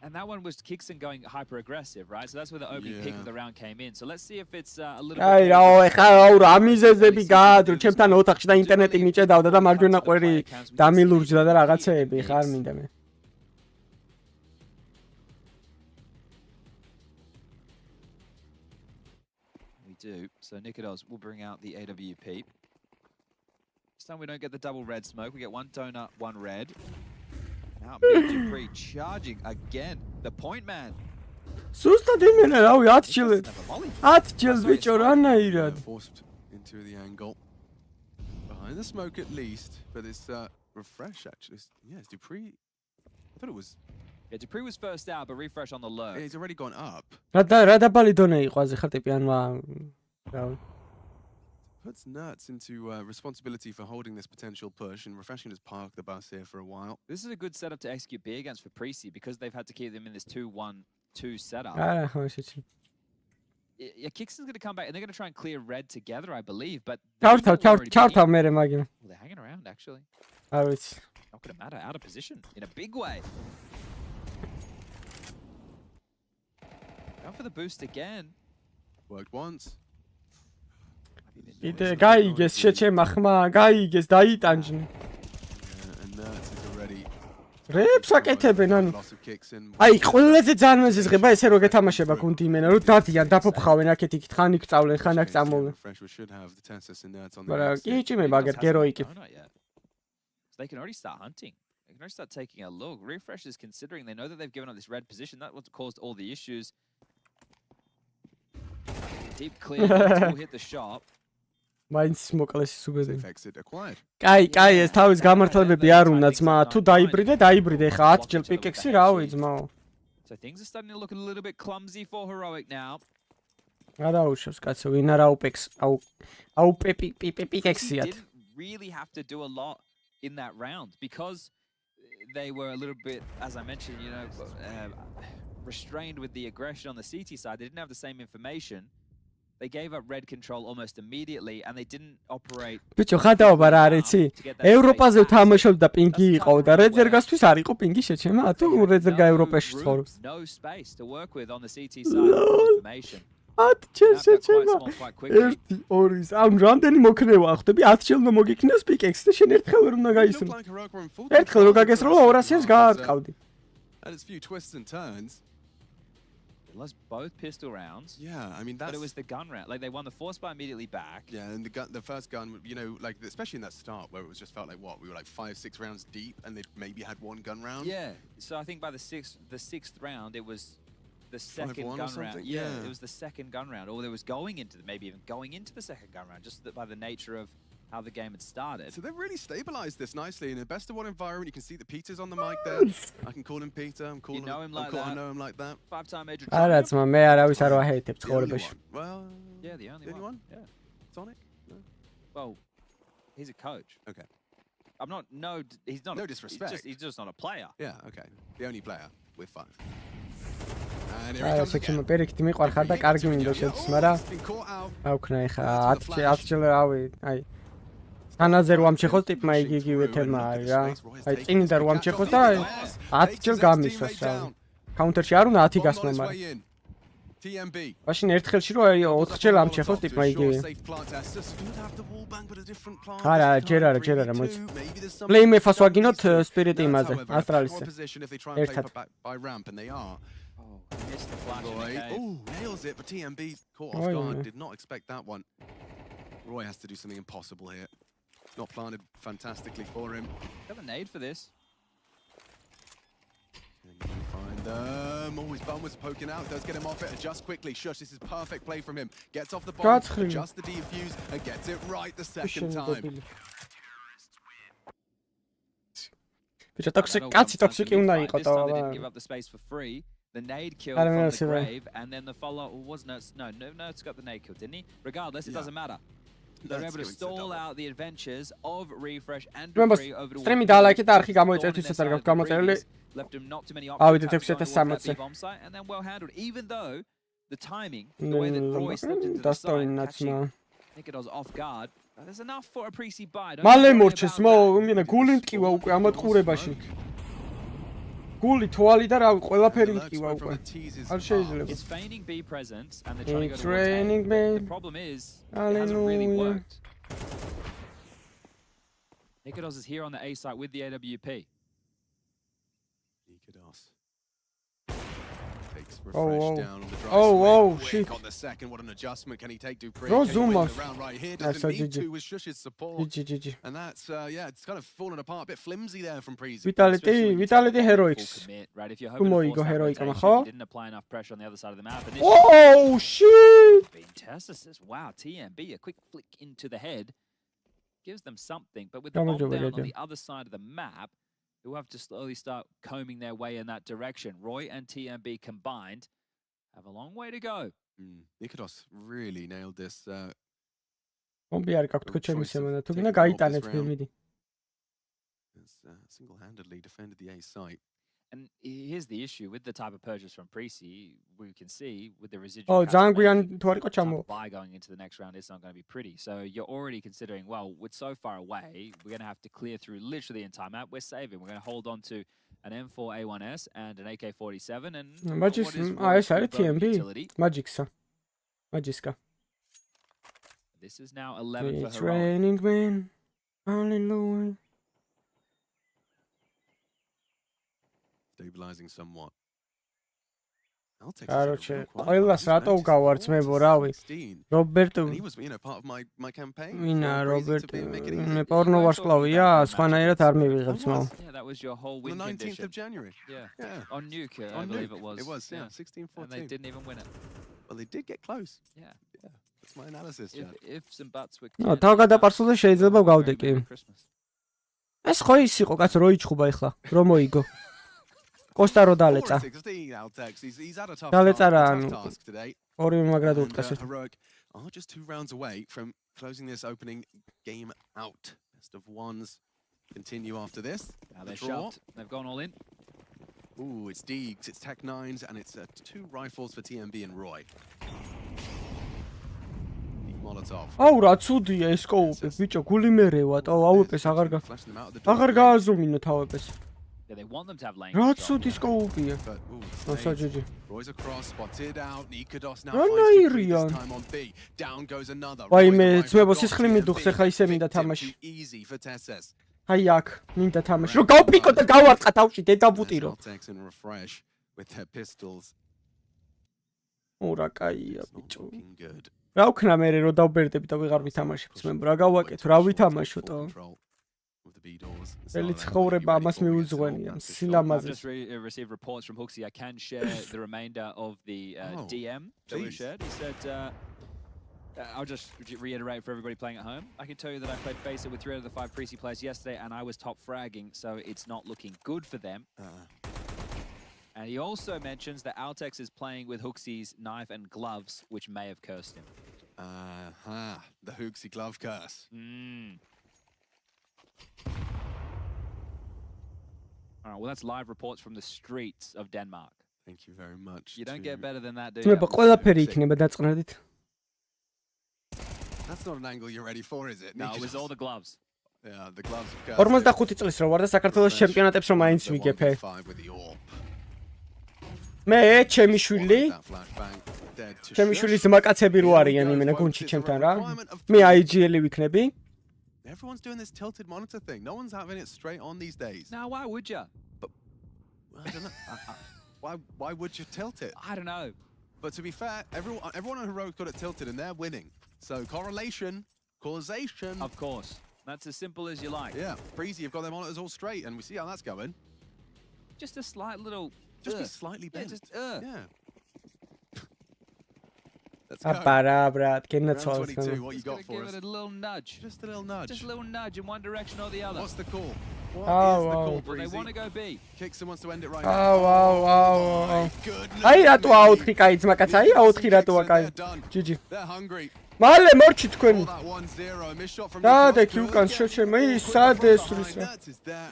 And that one was Kixon going hyper aggressive, right? So that's where the opening pick of the round came in. So let's see if it's a little bit. აი რა ეხა რა ამიზეზები გაადრო ჩემთან ოთახში და ინტერნეტი მიჭედავდა და მარჯვენა ყვერი დამილურჯდა და რაღაცეები ხარ მინდა მე. We do. So Nikados will bring out the AWP. This time we don't get the double red smoke. We get one donut, one red. Now Dupree charging again. The point man. Სუსტად იმენა რავი 10 ჯერ. 10 ჯერ ბიჭო რანაირად. Forced into the angle. Behind the smoke at least, but it's Refresh actually. Yeah, it's Dupree. I thought it was. Yeah, Dupree was first out, but Refresh on the lurk. Yeah, he's already gone up. რა დაბალი დონე იყო აზე ხარ ტიპი ანუ რავი. Puts Nuts into responsibility for holding this potential push, and Refreshing has parked the bus here for a while. This is a good setup to execute B against for Preci because they've had to keep them in this 2-1-2 setup. Yeah, Kixon's going to come back, and they're going to try and clear red together, I believe, but... Charta mere magim. Well, they're hanging around, actually. Oh, it's... Not going to matter, out of position, in a big way. Going for the boost again. Worked once. Ide გაიგეს შეჩემა ხმა, გაიგეს დაიტანჯნი. რეებს აკეთებენ ანუ. აი, ყველაზე ძალიან მეზიზღება ესე რო გეთამაშება გუნდი იმენა, რომ დადიან, დაფოფხავენ აქეთ იქით, ხან იქ წავლენ, ხან აქ წამოვენ. მაგრამ კი ჭიმება აგერ გეროიკი. They can already start hunting. They can already start taking a look. Refresh is considering, they know that they've given up this red position. That's what caused all the issues. Deep clear, will hit the shop. მაინც მოკლეს სუბედი. კაი, ეს თავის გამართლებები არ უნდა ძმა, თუ დაიბრიდე ხა 10 ჯერ პიკექსი რავი ძმაო. So things are starting to look a little bit clumsy for Heroic now. არა უშავს კაცო, ვინ არა აუპექს, პიკექსიათ. Didn't really have to do a lot in that round because they were a little bit, as I mentioned, you know, restrained with the aggression on the CT side. They didn't have the same information. They gave up red control almost immediately and they didn't operate. ბიჭო, ხატაობა რა არიცი? ევროპაზე ვთამაშობდა პინგი იყო და Razer-გასთვის არ იყო პინგი შეჩემა? თუ Razer-გა ევროპაში ცხოვრობს. No space to work with on the CT side of information. 10 ჯერ შეჩემა. 1 2 ამ რამდენი მოქნევა ხვდები 10 ჯერ უნდა მოგიქნიოს პიკექსი და შენ ერთხელ ვერ უნდა გაისროლო. ერთხელ რო გაგესროლო 200-ს გაარტყავდი. And it's few twists and turns. Lost both pistol rounds. Yeah, I mean that's. But it was the gun round. Like they won the force by immediately back. Yeah, and the first gun, you know, like especially in that start where it was just felt like what we were like 5-6 rounds deep, and they maybe had one gun round. Yeah. So I think by the sixth round, it was the second gun round. Yeah, it was the second gun round, or there was maybe even going into the second gun round, just by the nature of how the game had started. So they've really stabilized this nicely in a best of one environment. You can see the Peter's on the mic there. I can call him Peter. I'm calling him like that. I know him like that. 5-time major. That's my man. I wish I hate it. Well, yeah, the only one. Yeah. Sonic? No. Well, he's a coach. Okay. I'm not. No, he's not. No disrespect. He's just not a player. Yeah. Okay. The only player with 5. And here he comes again. პერიქით მიყვარხარ და კარგი მინდა შეცს, მაგრამ აუქნა ეხა 10 ჯერ რავი, აი თანაზე რომ ამჩეხოს ტიპმა იგივე თემა არის რა. აი წინიდან რომ ამჩეხოს და 10 ჯერ გამისვას რა. კაუნტერში არ უნდა 10 გასმა მაგრამ. მაშინ ერთ ხელში რომ აი 4 ჯერ ამჩეხოს ტიპმა იგივე. არა, ჯერ არა, მოიცა. პლეიმეფას ვაგინოთ სპირიტი იმაზე, ასტრალისზე. ერთად. Missed the flash in the cave. Oh, nails it, but TMB caught off guard. Did not expect that one. Roy has to do something impossible here. Not planted fantastically for him. Got a nade for this. Can you find them? Oh, his bum was poking out. Does get him off it. Adjust quickly. Shush, this is perfect play from him. Gets off the bomb, adjusts the defuse, and gets it right the second time. Bitte toxic უნდა იყო და didn't give up the space for free. The nade kill from the grave, and then the follow was Nerds. No, Nerds got the nade kill, didn't he? Regardless, it doesn't matter. They're able to stall out the adventures of Refresh and Debris over to stream-ი დალაიქე და არხი გამოიწერთ ისე არ გაქვს გამოწერილი. Left him not too many options. And then well handled, even though the timing, the way that Roy slipped into the side, catching Nikodos off guard, there's enough for a pre-C buy. მალე მორჩეს მოვინა გული მტკივა უკვე ამათ ყურებაში. გული თვალი და რა ყველაფერი მტკივა უკვე. არ შეიძლება. It's feigning B presence and they're trying to go to the problem is it hasn't really worked. Nikodos is here on the A site with the AWP. Nikodos takes refresh down on the drive. Shit. On the second, what an adjustment can he take to pre? Round right here doesn't need to with Shush's support. And that's yeah, it's kind of fallen apart a bit flimsy there from Preezy. Vitality heroics. Right, if you're hoping for he didn't apply enough pressure on the other side of the map. Oh shit! Intercessors. Wow, TMB a quick flick into the head gives them something, but with the bomb down on the other side of the map, who have to slowly start combing their way in that direction. Roy and TMB combined have a long way to go. Nikodos really nailed this. Single-handedly defended the A site. And here's the issue with the type of purchase from Pre-C, we can see with the residual buy going into the next round, it's not going to be pretty. So you're already considering, well, we're so far away, we're going to have to clear through literally in timeout. We're saving. We're going to hold on to an M4A1S and an AK-47 and Magiska. This is now 11 it's for Heroic. Raining man. Hallelujah. Stabilizing somewhat. Короче, ყველას რატო გავარცმებო, რავი. რობერტო. He was, you know, part of my campaign. ვინა რობერტო. მე პორნო ვარსკვლავია, სხვანაირად არ მივიღებ ძმაო. Yeah, that was your whole win condition. The 19th of January. Yeah. On Nuke, I believe it was. It was, yeah, 16-14. And they didn't even win it. Well, they did get close. Yeah. That's my analysis, Chad. If some buts were No, თავგადაპარსულზე შეიძლება გავდე კი. ეს ხო ის იყო, კაცო, რო იჩხუბა ეხლა, რო მოიგო. Costa რო დალეწა. დალეწა რა, ანუ ორივე მაგრად უტყეს. Are just 2 rounds away from closing this opening game out. Best of ones continue after this. Now they're shoved. They've gone all in. Ooh, it's Deegs, it's Tech 9s, and it's 2 rifles for TMB and Roy. Molotov. აუ რა ცუდია ეს კოუპი, ბიჭო, გული მერევა, ტო აუეპეს აღარ გააზომინო თავეპეს. Yeah, they want them to have lane. რა ცუდი კოუპია. მოსაჯიჯი. Roy's across, spotted out. Nikodos now finds time on B. Down goes another. ვაი მე ძმებო სისხლი მიდუხს ახლა ისე მინდა თამაში. Easy for Tesses. აი აქ მინდა თამაში. რო გავპიკო და გავარტყა თავში დედაბუტირო. Refresh with their pistols. ორა კაია ბიჭო. რა ვქნა მე რო დავბერდები და ვეღარ ვითამაშებ ძმებო. რა გავაკეთო, რა ვითამაშოტო. Just received reports from Hooksy. I can share the remainder of the DM that was shared. He said, I'll just reiterate for everybody playing at home. I can tell you that I played Face It with 3 out of the 5 Pre-C players yesterday, and I was top fragging, so it's not looking good for them. And he also mentions that Altex is playing with Hooksy's knife and gloves, which may have cursed him. The Hooksy glove curse. All right, well, that's live reports from the streets of Denmark. Thank you very much. You don't get better than that, do you? That's not an angle you're ready for, is it? No, it was all the gloves. Yeah, the gloves of curse. 45 წლის რო ვარ და საქართველოს ჩემპიონატებს რომ მაინც ვიგებე. მე ჩემი შვილი ზმაკაცები რო არიან იმენა გუნდში ჩემთან რა. მე IGL-ი ვიქნები. Everyone's doing this tilted monitor thing. No one's having it straight on these days. Now, why would you? I don't know. Why would you tilt it? I don't know. But to be fair, everyone on Heroic got it tilted and they're winning. So causation. Of course. That's as simple as you like. Yeah, Breezy, you've got their monitors all straight and we see how that's going. Just a slight little... Just be slightly bent. Yeah, just... Yeah. Let's go. Round 22, what you got for us? Give it a little nudge. Just a little nudge. Just a little nudge in one direction or the other. What's the call? What is the call, Breezy? Well, they want to go B. Kixon wants to end it right now. Oh, აი რატო აუთხი კაი ძმაკაც აი აუთხი რატოა კაი GG They're hungry. მალე მორჩი თქვენ და კი უკან შეჩემი სადეს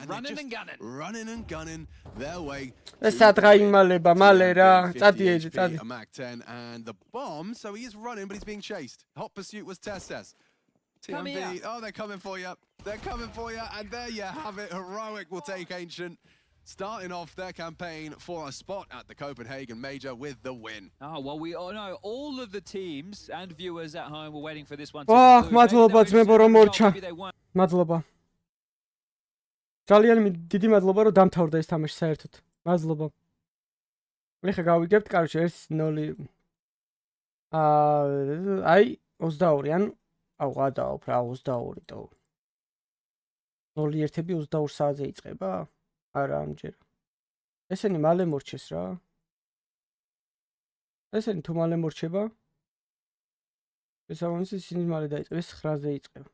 running and gunning their way. ეს სადღა იმალება მალე რა წადი ეჯი წადი Mac 10 and the bomb, so he is running but he's being chased. Hot pursuit was Tesses. TMB, oh they're coming for you. They're coming for you and there you have it. Heroic will take Ancient, starting off their campaign for a spot at the Copenhagen Major with the win. Oh, well, we all know all of the teams and viewers at home were waiting for this one. Oh, madloba ძმებო რომ მორჩა. Madloba. ძალიან დიდი madloba რომ დამთავრდა ეს თამაში საერთოდ. Madloba. ეხა გავიგებთ, კაროჩე ეს 0 აი 22 ან აუ გადააო რა 22 ტო. 0-1-ები 22 საათზე იწყება? არა ამჯერ. ესენი მალე მორჩეს რა. ესენი თუ მალე მორჩება? შესაბამისად ისინი მალე დაიწყებს 9-ზე იწყება.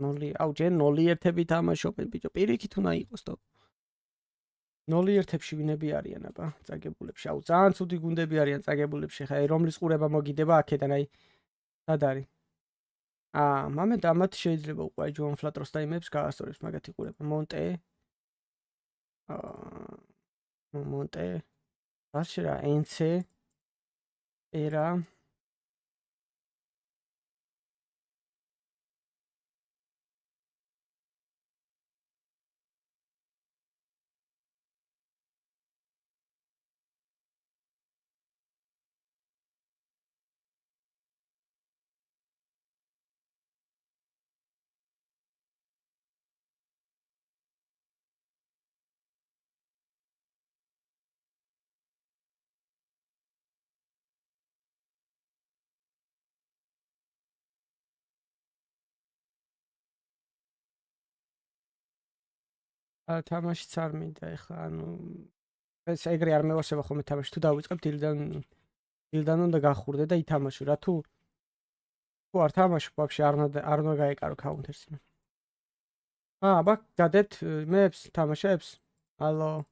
0 აუ ჯერ 0-1-ები თამაშობენ ბიჭო. პირიქით უნდა იყოს თო. 0-1-ებში ვინები არიან აბა წაგებულებში. აუ ძალიან ცუდი გუნდები არიან წაგებულებში. ხა რომლის ყურება მოგიდება აქედან აი სად არის? მამეთ ამათ შეიძლება უკვე ჯოან ფლატროს ტაიმებს გაასწორებს მაგათი ყურება. მონტე Monte, Crosshair, Ence, era. თამაშიც არ მინდა ეხლა ანუ ეს ეგრე არ მევასება ხოლმე თამაში თუ დავიწყებ დილდან უნდა გახურდე და ითამაშო რა თუ არ თამაშობ ვაფშე არ უნდა გაეკარო კაუნტერს აბა გადებთ მეებს თამაშებს ალო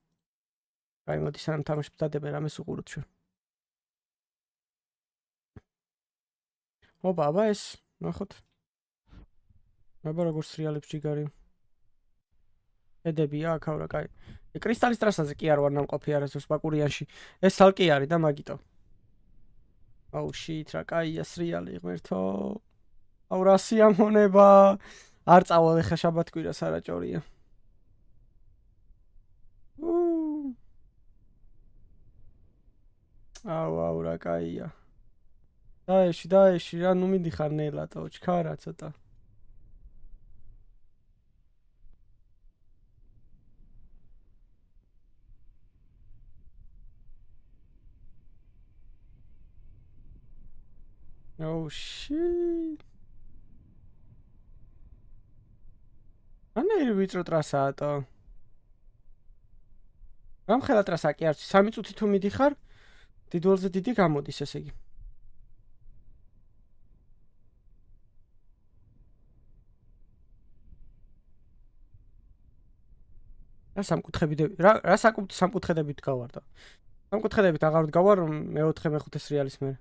აი მოდი სანამ თამაშებს დადებენ რამეს უყუროთ ჩვენ ოპა აბა ეს ნახოთ აბა როგორც რეალებს ჯიგარი ედები აქ ავრა კაი. კრისტალის ტრასაზე კი არ ვარ ნამყოფი არასდროს ბაკურიანში. ეს სალკი არის და მაგიტო. აუ შით რა კაია სრიალი ღმერთო. აუ რა სიამონება. არ წავალ ეხა შაბათკვირას არაჭორია. აუ რა კაია. დაეში რა ნუ მიდიხარ ნელატო ჩქარა ცოტა. Oh shit. Ana ვიწრო ტრასაა ტო. რამხელა ტრასა კი არც 3 წუთი თუ მიდიხარ, დიდველზე დიდი გამოდის ესე იგი. რა სამკუთხედებით გავარ და. სამკუთხედებით აღარ გავარ მე-4 მე-5 სრიალის მე.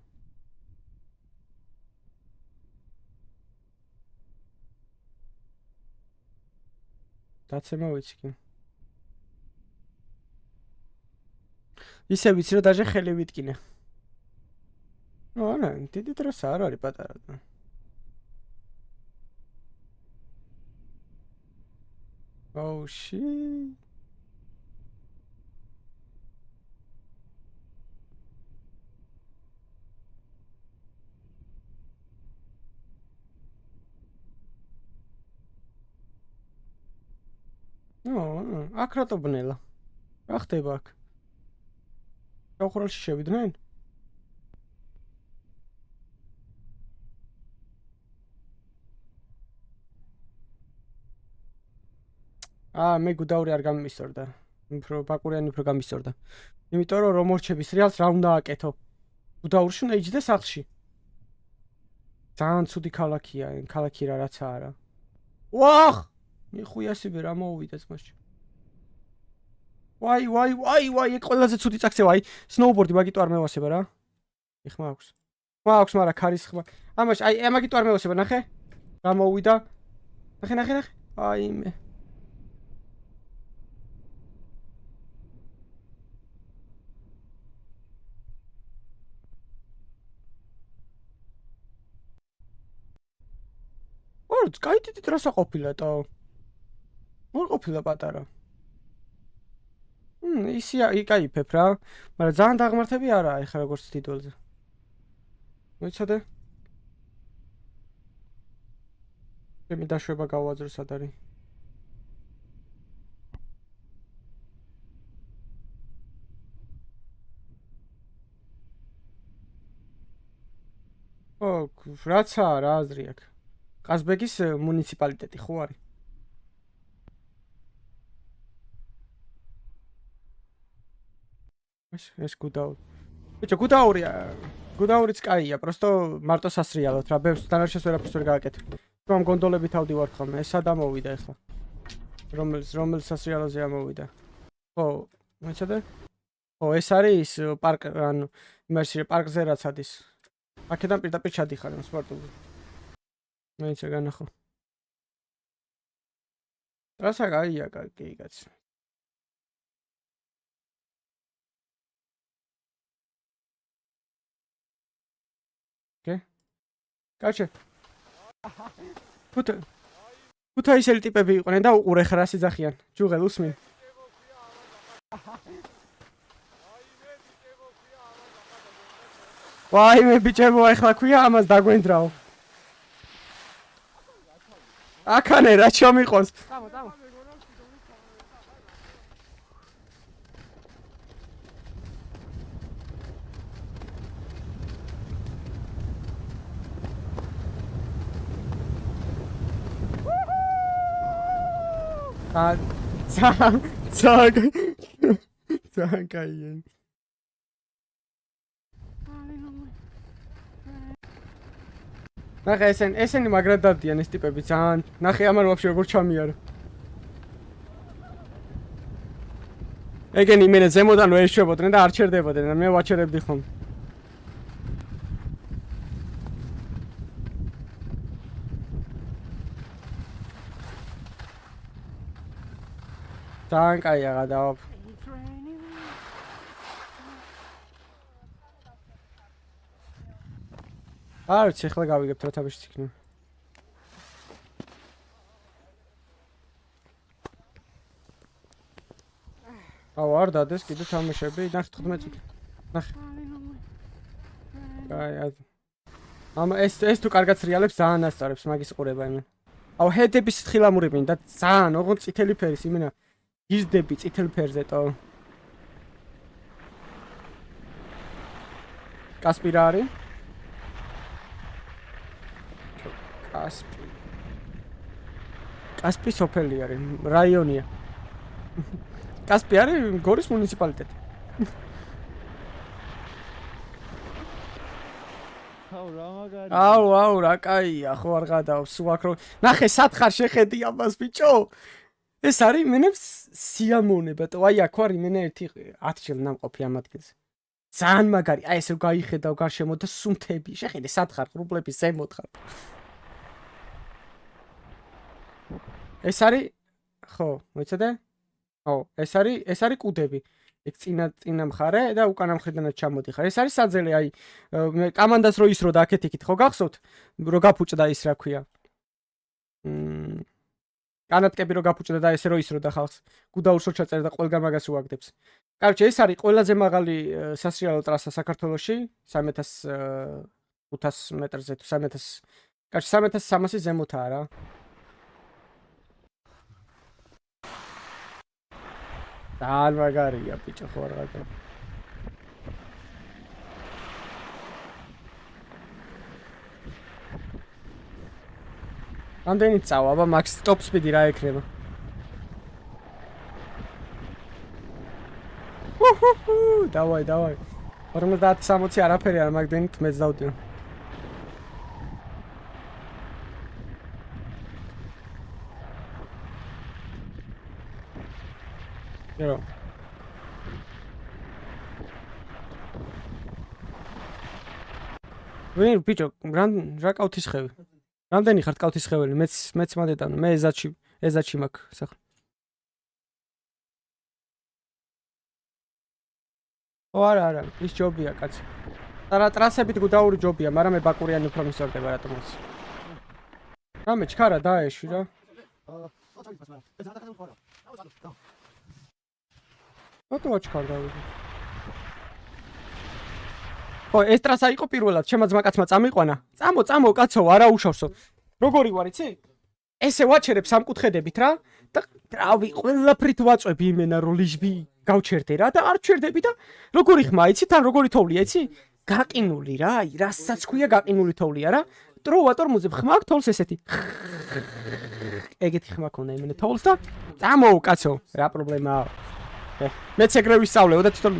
დაცემა ვიცი კი. ისე ვიცი რომ დაჟე ხელი ვიტკინე. არა, დიდი ტრასა არ არის პატარა. დაცემა ვიცი კი. ისე ვიცი რომ დაჟე ხელი ვიტკინე. არა, დიდი ტრასა არ არის პატარა. Oh shit. No, აქ რატო ბნელა? რა ხდება აქ? შავხურალში შევიდნენ? მე გუდაური არ გამისწორდა. უფრო ბაკურიანი უფრო გამისწორდა. იმიტომ რომ რომ მორჩების რეალს რა უნდა აკეთო? გუდაურში უნდა იჯდე სახლში. ძალიან ცუდი ქალაქია, ქალაქი რა რაცა არა. ვახ! მიხუიასიბე რა მოუვიდა ძმაში. ვაი, ეგ ყველაზე ცუდი წაქცე ვაი. სნოუბორდი მაგიტო არ მევასება რა. ეხმა აქვს. მაქვს, მაგრამ ქარის ხმა. ამაში აი მაგიტო არ მევასება, ნახე? რა მოუვიდა? ნახე. აი მე. ორ წაიტიტით რასა ყოფილატო? ორ ყოფილა პატარა. ისია იკაიფებ რა, მაგრამ ძალიან დაღმართები არაა ეხლა როგორც თითოელზე. მოიცადე? ჩემი დაშვება გავაძრო სად არის? რაცა რა აზრი აქვს? ყაზბეგის მუნიციპალიტეტი ხო არის? ეს გუდაური. ბიჭო, გუდაურიც კაია, просто მარტო სასრიალოდ რა, ბევრს დანარჩენს ვერაფერს ვერ გააკეთებ. თუ ამ გონდოლებით ავდივარ ხოლმე, ეს სადა მოვიდა ახლა. რომელ სასრიალოზე ამოვიდა. ხო, მოიცადე? ხო, ეს არის პარკ, ანუ იმაში პარკზე რაც ადის. აქედან პირდაპირ ჩადიხარ ამ სპორტული. მეც განახო. რასა კაია, კი კაცი. კაჩე. თუთა ისეთი ტიპები იყვნენ და უყურე ხარ ასე ძახიან. ჯუღელ უსმენ. ვაი მე ბიჭებო ახლა ქვია ამას დაგვენდრაო. აქანე რა ჩამიყოს. წამო. ძალიან კაია. ნახე ესენი მაგრად დადიან ეს ტიპები ძალიან. ნახე ამან ვაფშე როგორ ჩამიარა. ეგენი მენე ზემოდან ვერ შეებოდნენ და არ ჩერდებოდნენ. მე ვაჩერებდი ხომ. ძალიან კაია გადავ. არ ვიცი ახლა გავიგებთ რა თაბეში იქნება. არ დადეს კიდე თამაშები, ნახე 15 წუთი. ნახე. ეს თუ კარგად სრიალებს ძალიან ასწორებს მაგის ყურება იმენ. ჰედების თხილამურებინ და ძალიან ოღონდ წითელი ფერის იმენა გიზდები წითელ ფერზე ტო. კასპირა არის? კასპი სოფელი არის, რაიონია. კასპი არის გორის მუნიციპალიტეტი. აუ, რა კაია, ხო არ გადავს, უაქრო. ნახე, სათხარ შეხედი ამას, ბიჭო. ეს არის მენებს სიამონება, ტო აი აქ არის მენე ერთი 10 ჯერ ნამყოფი ამ ადგილზე. ძალიან მაგარი, აი ესე გაიხედავ გარშემო და სუნთები, შეხედე სათხარ რუბლების ზემოთ ხარ. ეს არის ხო, მოიცადე? ხო, ეს არის კუდები. ეგ წინა მხარე და უკანა მხრიდანაც ჩამოდიხარ. ეს არის საძელე, აი კამანდას რო ისრო და აქეთ იქით ხო გახსოვთ? რო გაფუჭდა ის რა ქვია. განათკები რო გაფუჭდა და ესე რო ისროდა ხალხს. გუდაურს რო ჩაწერდა და ყველგან მაგას უაგდებს. კაროჩე, ეს არის ყველაზე მაღალი სასრიალო ტრასა საქართველოში, 3500 მეტრზე თუ 3000. კაროჩე, 3300 ზემოთაა რა. ძალიან მაგარია ბიჭო, ხო რა გაკეთე. ამდენი წავა, აბა max top speed რა ექნება. დავაი. 50-60 არაფერი არ მაგდენით მეც დავდიო. ირო. ვინ ბიჭო, რა კავთის ხევი? რამდენი ხარ კავთის ხეველი? მეც მადედან, მე ეზაჩი მაქვს სახლა. არა, ის ჯობია კაცი. არა, ტრასებით გუდაური ჯობია, მაგრამ მე ბაკურიანი უფრო მისწორდება რატომაც. რამე ჩქარა დაეშვი რა. რატო ჩქარ დავიდი? ხო, ეს ტრასა იყო პირველად, ჩემო ძმაკაცმა წამიყვანა. წამო, კაცო, არა უშავსო. როგორი ვარ, იცი? ესე ვაჩერებ სამკუთხედებით რა და რავი, ყველაფრით ვაწვევი იმენა რო ლიჟბი გავჩერდე რა და არ ჩერდები და როგორი ხმა, იცი? თან როგორი თოვლია, იცი? გაყინული რა, რასაც ქვია გაყინული თოვლია რა. ტროვატორმუზე ხმა აქვს თოვლს ესეთი. ეგეთი ხმა ქონდა იმენა თოვლს და წამო, კაცო, რა პრობლემაა? მეც ეგრე ვისწავლეო და თვითონ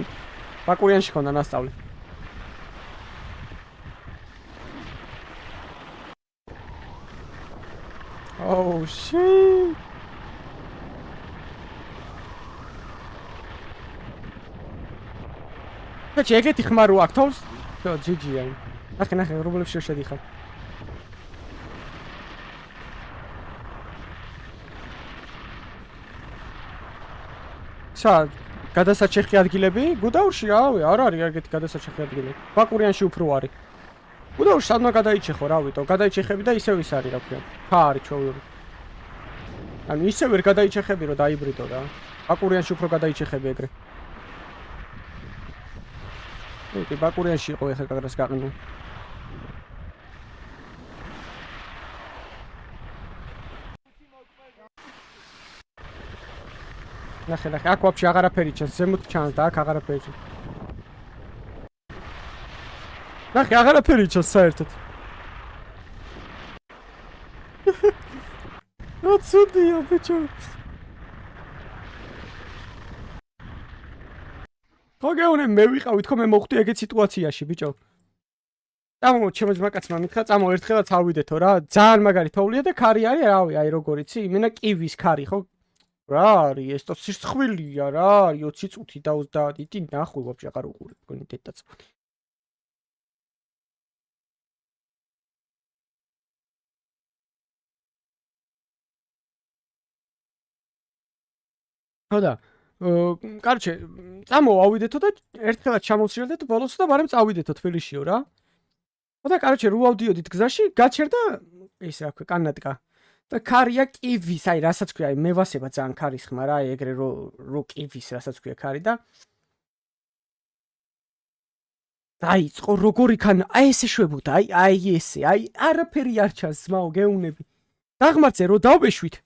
ბაკურიანში ქონდა ნასწავლი. Oh shit. ეგეთი ხმა რო აქვს თავს? ხო, GG-ია. ნახე, რობლებში შედიხარ. გადასაჩეხი ადგილები? გუდაურში რავი, არ არის ეგეთი გადასაჩეხი ადგილები. ბაკურიანში უფრო არის. გუდაურში სადმა გადაიჩეხო, რა ვიტო, გადაიჩეხები და ისევ ის არის, რა ქვია. ფარი ჩვეულებრივ. ანუ ისევ ვერ გადაიჩეხები, რომ დაიბრიდო რა. ბაკურიანში უფრო გადაიჩეხები ეგრე. კი, ბაკურიანში იყო ეხა კაგრას გაყინული. ნახე, აქ ვაფშე აღარაფერი ჩანს, ზემოთ ჩანს და აქ აღარაფერი ჩანს. ნახე, აღარაფერი ჩანს საერთოდ. რა ცუდია, ბიჭო. გოგეუნე მე ვიყავით ხო მე მოხვდი ეგეთ სიტუაციაში, ბიჭო. წამო, ჩემო ძმაკაცმა მითხრა, წამო ერთხელაც ავიდეთო რა, ძალიან მაგარი თოვლია და ქარი არის, რავი, აი როგორ იცი, იმენა კივის ქარი ხო? რა არის ეს სისხლია რა, 20 წუთი და 30 იტი ნახვი ვაფშე აღარ უყურებ გონი დედაც. ხოდა, კარჩე, წამო ავიდეთო და ერთხელაც ჩამოვსრიალდეთ ბოლოს და მაგრამ წავიდეთო თბილისშიო რა. ხოდა, კარჩე, რო ავდიოდით გზაში, გაჩერდა ეს რა ქვია, კანატკა. და ქარია კივის, აი რასაც ქვია, აი მე ვასება ძალიან ქარის ხმა რა, ეგრე რო კივის რასაც ქვია ქარი და დაიწყო როგორი ქანა, აი ესე შვებოდა, აი ესე, აი არაფერი არ ჩანს, ძმაო, გეუნები. დაღმართზე რო დავეშვით.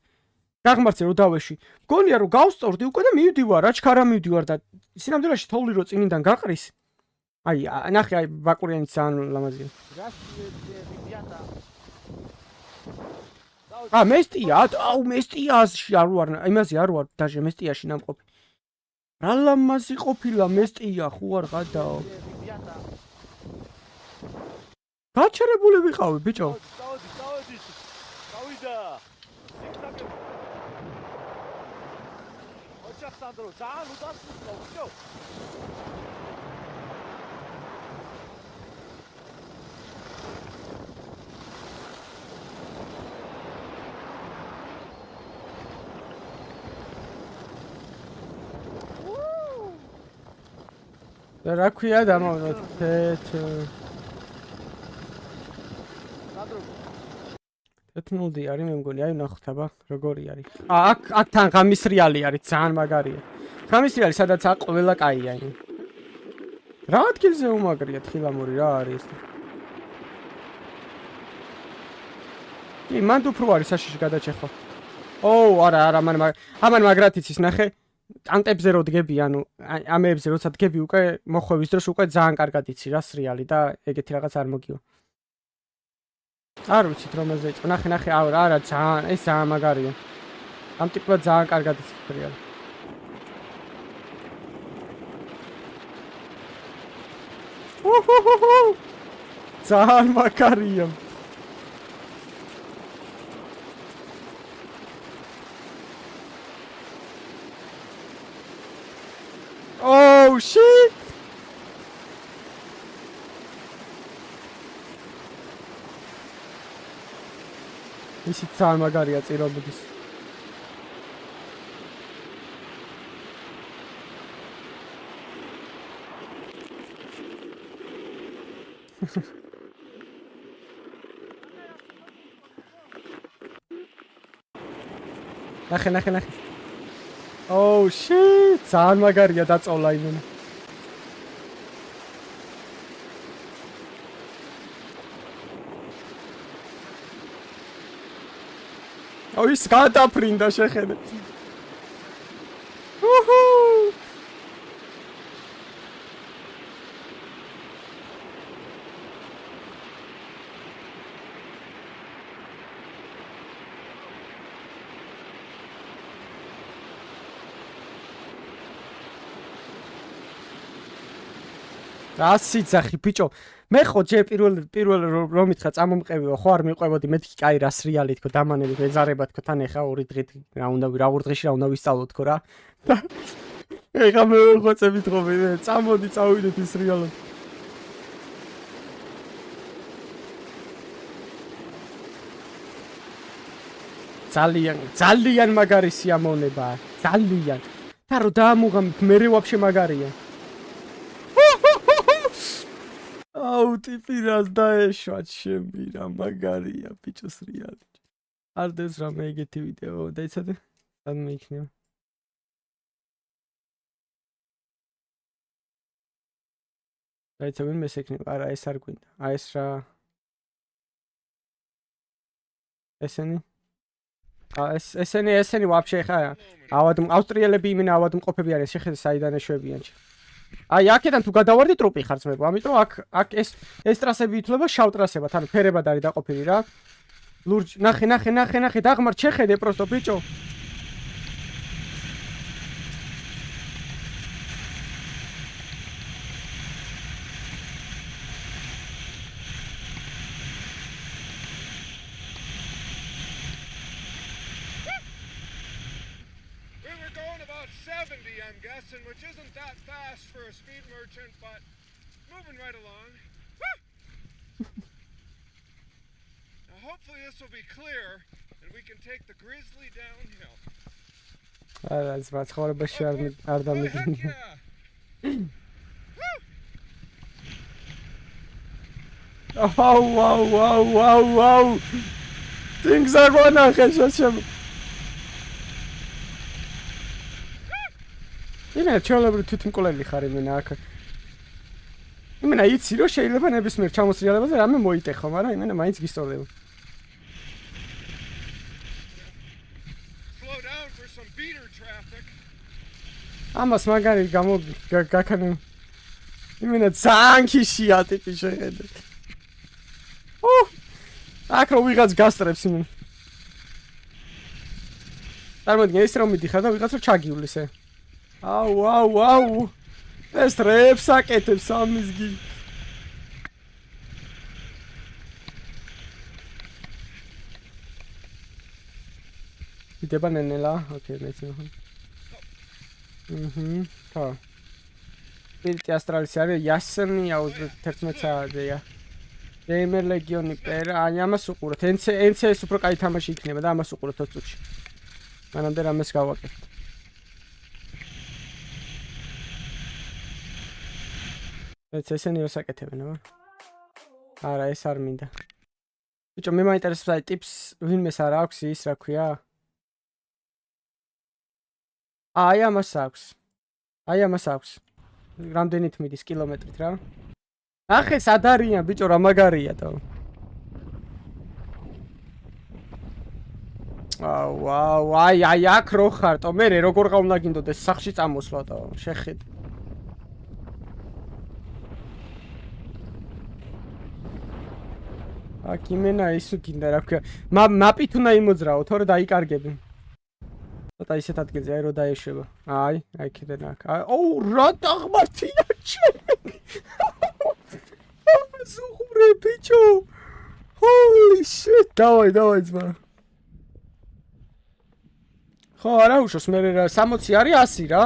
მგონია რომ გავსწორდი უკვე და მივდივარ, რა ჩქარა მივდივარ და სინამდვილეში თოვლი რო წინიდან გაყრის. აი, ნახე, აი ბაკურიანი ძალიან ლამაზია. მესტია, მესტიაში არ ვარ, იმაზე არ ვარ, დაჟე მესტიაში ნამყოფი. რა ლამაზი ყოფილა მესტია, ხო არ გადაო. გაჩერებული ვიყავი, ბიჭო. გავიდა. ოჯახ სანდრო, ძალიან უდასწრა, ბიჭო. რა ქვია დამავნოთ 11-0 არის მე მგონი, აი ნახოთ აბა, როგორი არის. აქ თან ღამის რეალი არის, ძალიან მაგარია. ღამის რეალი სადაც ყველა კაია იმ. რა ადგილზე უმაგრია თხილამური რა არის? კი, მანდ უფრო არის საშიში გადაჭეხვა. არა, ამან მაგრათიც ის ნახე. ტანტებზე რო დგები, ანუ ამეებზე როცა დგები უკვე მოხვევის დროს უკვე ძალიან კარგად იცი რა სრიალი და ეგეთი რაღაც არ მოგივა. არ ვიცით რომელზე იყო. ნახე, არა, ძალიან, ეს ძალიან მაგარია. ამ ტიპად ძალიან კარგად იცი სრიალი. ძალიან მაგარია. Oh shit! ისიც ძალიან მაგარია წირობდის. ნახე. Oh shit! ძალიან მაგარია დაწოლა იმენა. ის გადაფრინდა შეხედე. ასიცახი ბიჭო მე ხო ჯერ პირველ რომ მითხრა წამომყევიო ხო არ მიყვებოდი მეთქი კაი რა სრიალი თქო დამანები ეძარება თქო თან ეხა 2 დღით რა უნდა დღეში რა უნდა ვისწავლო თქო რა ეხა მე ხოცებით ხო მე წამოდი წავიდეთ ის სრიალად ძალიან მაგარი სიამოვნებაა ძალიან და რო დაამუღამ მე ვაფშე მაგარია აუ ტიპი რას დაეშვა ჩემი რა მაგარია ბიჭოს რეალი არ დევს რამე ეგეთი ვიდეო დაიცადე სად მეიქნება დაიცადე მე შექნება არა ეს არ გვინდა აი ეს რა ესენი ვაფშე ხა ავად ავსტრიელები იმენა ავად მყოფები არიან შეხედე საიდან ეშვებიან აი აქედან თუ გადავარდი ტრუპი ხარ ძმებო ამიტომ აქ ეს ტრასები ითვლება შავ ტრასებად ანუ ფერებად არის დაყოფილი რა ლურჯ ნახე დაღმარ შეხედე პროსტო ბიჭო which isn't that fast for a speed merchant, but moving right along. Now hopefully this will be clear and we can take the grizzly downhill. That's what's hard to share with Adam again. Oh, wow. Things are going on. იმენა ჩაოლებრი თვითმკვლელი ხარ იმენა აქ იმენა იცი რომ შეიძლება ნებისმიერ ჩამოსრიალებაზე რამე მოიტეხო მაგრამ იმენა მაინც გისწორდება ამას მაგარი გაქანე იმენა ძალიან ქიშია ტიპი შეხედე აქ რო ვიღაც გასტრებს იმენა წარმოიდგინე ის რომ მიდიხარ და ვიღაც რო ჩაგიulis აუ ეს რებს აკეთებს ამის გი იდება ნენელა ოკეი მეცი ხო პირიტი ASTRALIS არის იასენი 11 საათია GamerLegion პერა აი ამას უყუროთ Ence უფრო კაი თამაში იქნება და ამას უყუროთ 20 წუთში მანამდე რამეს გავაკეთებთ ესენი რას აკეთებენ აბა არა ეს არ მინდა ბიჭო, მე მაინტერესებს აი ტიპს ვინმეს არ აქვს ის, რა ქვია? აი ამას აქვს. აი ამას აქვს. რამდენით მიდის კილომეტრით რა? ახე სად არიან ბიჭო, რა მაგარია თო. ვაუ, აი აქ რო ხარტო, მე როგორ უნდა გინდოდეს სახში წამოსვლათო, შეხედე. აქ იმენა ისო გინდა რა ქვია. მაპით უნდა იმოძრაო, თორე დაიკარგები. ცოტა ისეთ ადგილზე აი რო დაეშვება. აი იქიდან აქ. აუ რა დაღმართია ჩემი. ზუღურე ბიჭო. Holy shit. დავაი ძმა. ხო, არა უშოს მე რა 60 არის 100 რა.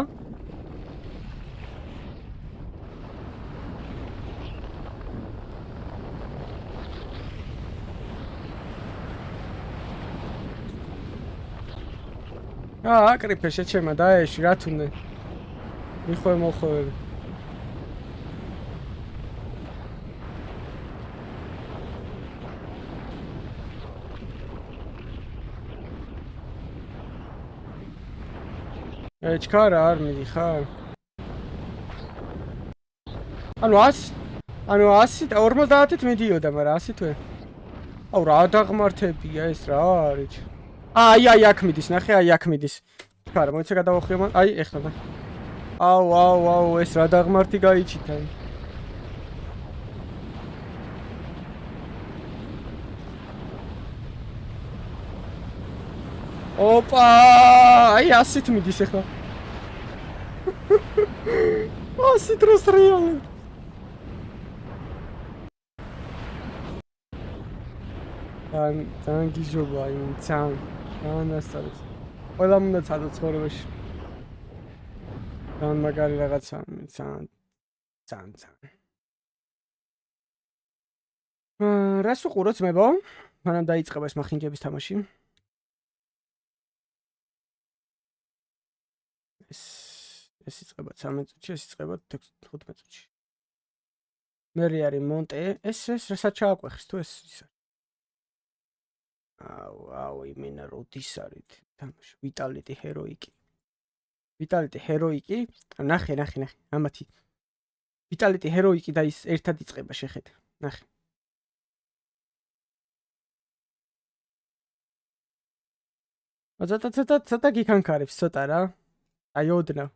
აკრიფე შეჩემა დაეში რა თუნდე. მიხვე მოხვევები. ჩქარა არ მიდი ხარ? ანუ 100-ით მიდიოდა, მაგრამ 100-ით ვერ. აუ რა დაღმართებია ეს რა არის? აი აქ მიდის, ნახე, აი აქ მიდის. ხარა, მოიცა გადავახვიო მან. აი, ეხლა და. აუ, ეს რა დაღმართი გაიჩითა. ოპა! აი 100-ით მიდის ეხლა. 100 დროს რეალი. თან გიჟობა იმ თან. ანასტალეს. ყველა უნდა ცადო ცხოვრებაში. თან მაგარი რაღაცა, თან. რას უყუროთ მებო? მანამ დაიწყება ეს მახინჯების თამაში. ეს იწყება 13 წუთში, ეს იწყება 15 წუთში. მე არის მონტე, ეს რასაც ჩააყვეხს თუ ეს ის არის. აუ, იმენა როდის არის თამაში. ვიტალიტი ჰეროიკი. ნახე, ამათი. ვიტალიტი ჰეროიკი და ის ერთად იწყება, შეხედე. ნახე. ცოტა გიქანქარებს, ცოტა რა. აი ოდნავ.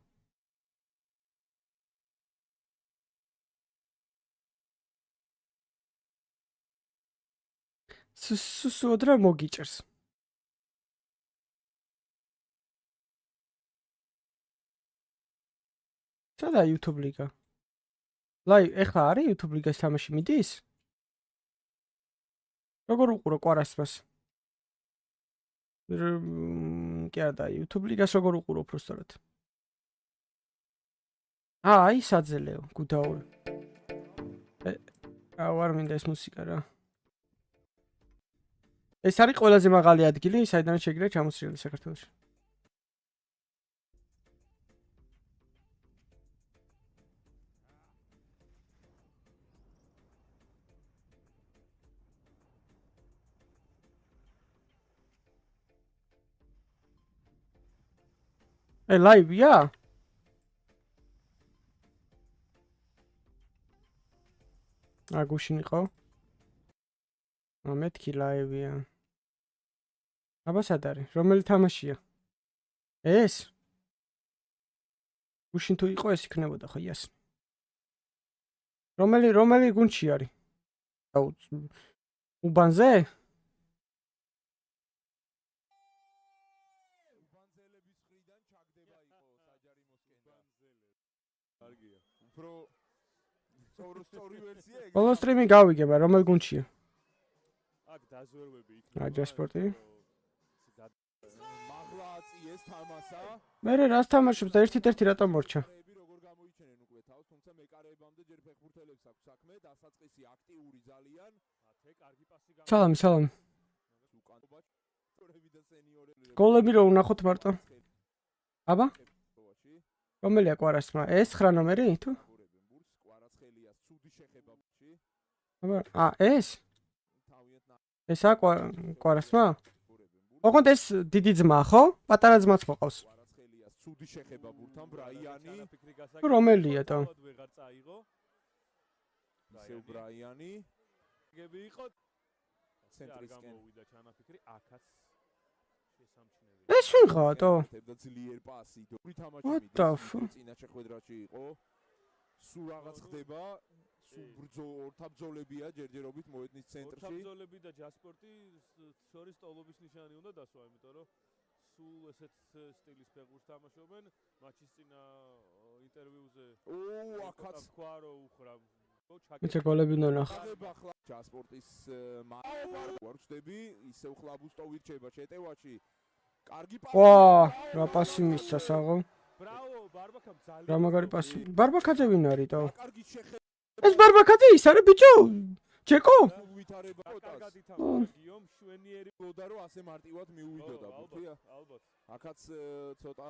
სუდრა მოგიჭერს. სადა YouTube ლიგა? ეხლა არის YouTube ლიგას თამაში მიდის? როგორ უყურო კვარასმას? კი არა, YouTube ლიგას როგორ უყურო უბრალოდ? აი საძელეო, გუდაური. არ მინდა ეს მუსიკა რა. ეს არის ყველაზე მაღალი ადგილი, საიდან შეგიძლია ჩამოსრიალი საქართველოში. ლაივია? გუშინ იყო? მეთქი ლაივია. აბა სად არის? რომელი თამაშია? ეს? გუშინ თუ იყო ეს იქნებოდა ხო იასი. რომელი გუნდში არის? უბანზე? ბოლო სტრიმი გავიგება, რომელ გუნდშია? აქ დაზვერვები იქნება. ჯასპორტი. მე რას თამაშობს და ერთ-ერთი რატომ მორჩა? სალამი. გოლები რო ვნახოთ მარტო. აბა? რომელია კვარასმა? ეს 9 ნომერი თუ? აბა, ეს? ესა კვარასმა? ოღონდ ეს დიდი ძმა, ხო? პატარა ძმაც მოყავს. ცუდი შეხება ბურთთან ბრაიანი. რომელია და? ისევ ბრაიანი. გები იყო ცენტრისკენ. ეს ვიღაო? ძლიერ პასი. What the fuck? წინა შეხვედრაში იყო. სულ რაღაც ხდება. ორთაბძოლებია ჯერჯერობით მოედნის ცენტრში. ორთაბძოლები და ჯასპორტი შორის ტოლობის ნიშანი უნდა დასვა, იმიტომ რომ სულ ესეთ სტილის ფეხბურთს თამაშობენ. მატჩის წინა ინტერვიუზე აქაც თქვა რომ უხრა. მეც გოლები უნდა ნახო. ჯასპორტის ვარცდები, ისევ ხლაბუსტოვი რჩება შეტევაში. კარგი პასი. ვა, რა პასი მისცა საღო. ბრავო, ბარბაკამ ძალიან. რა მაგარი პასი. ბარბაკაძე ვინ არის და? ეს ბარბაკაძე ის არის ბიჭო? ჩეკო? ვითარება გიომ შვენიერი გოდა რომ ასე მარტივად მიუვიდოდა ბუთია. ალბათ. აქაც ცოტა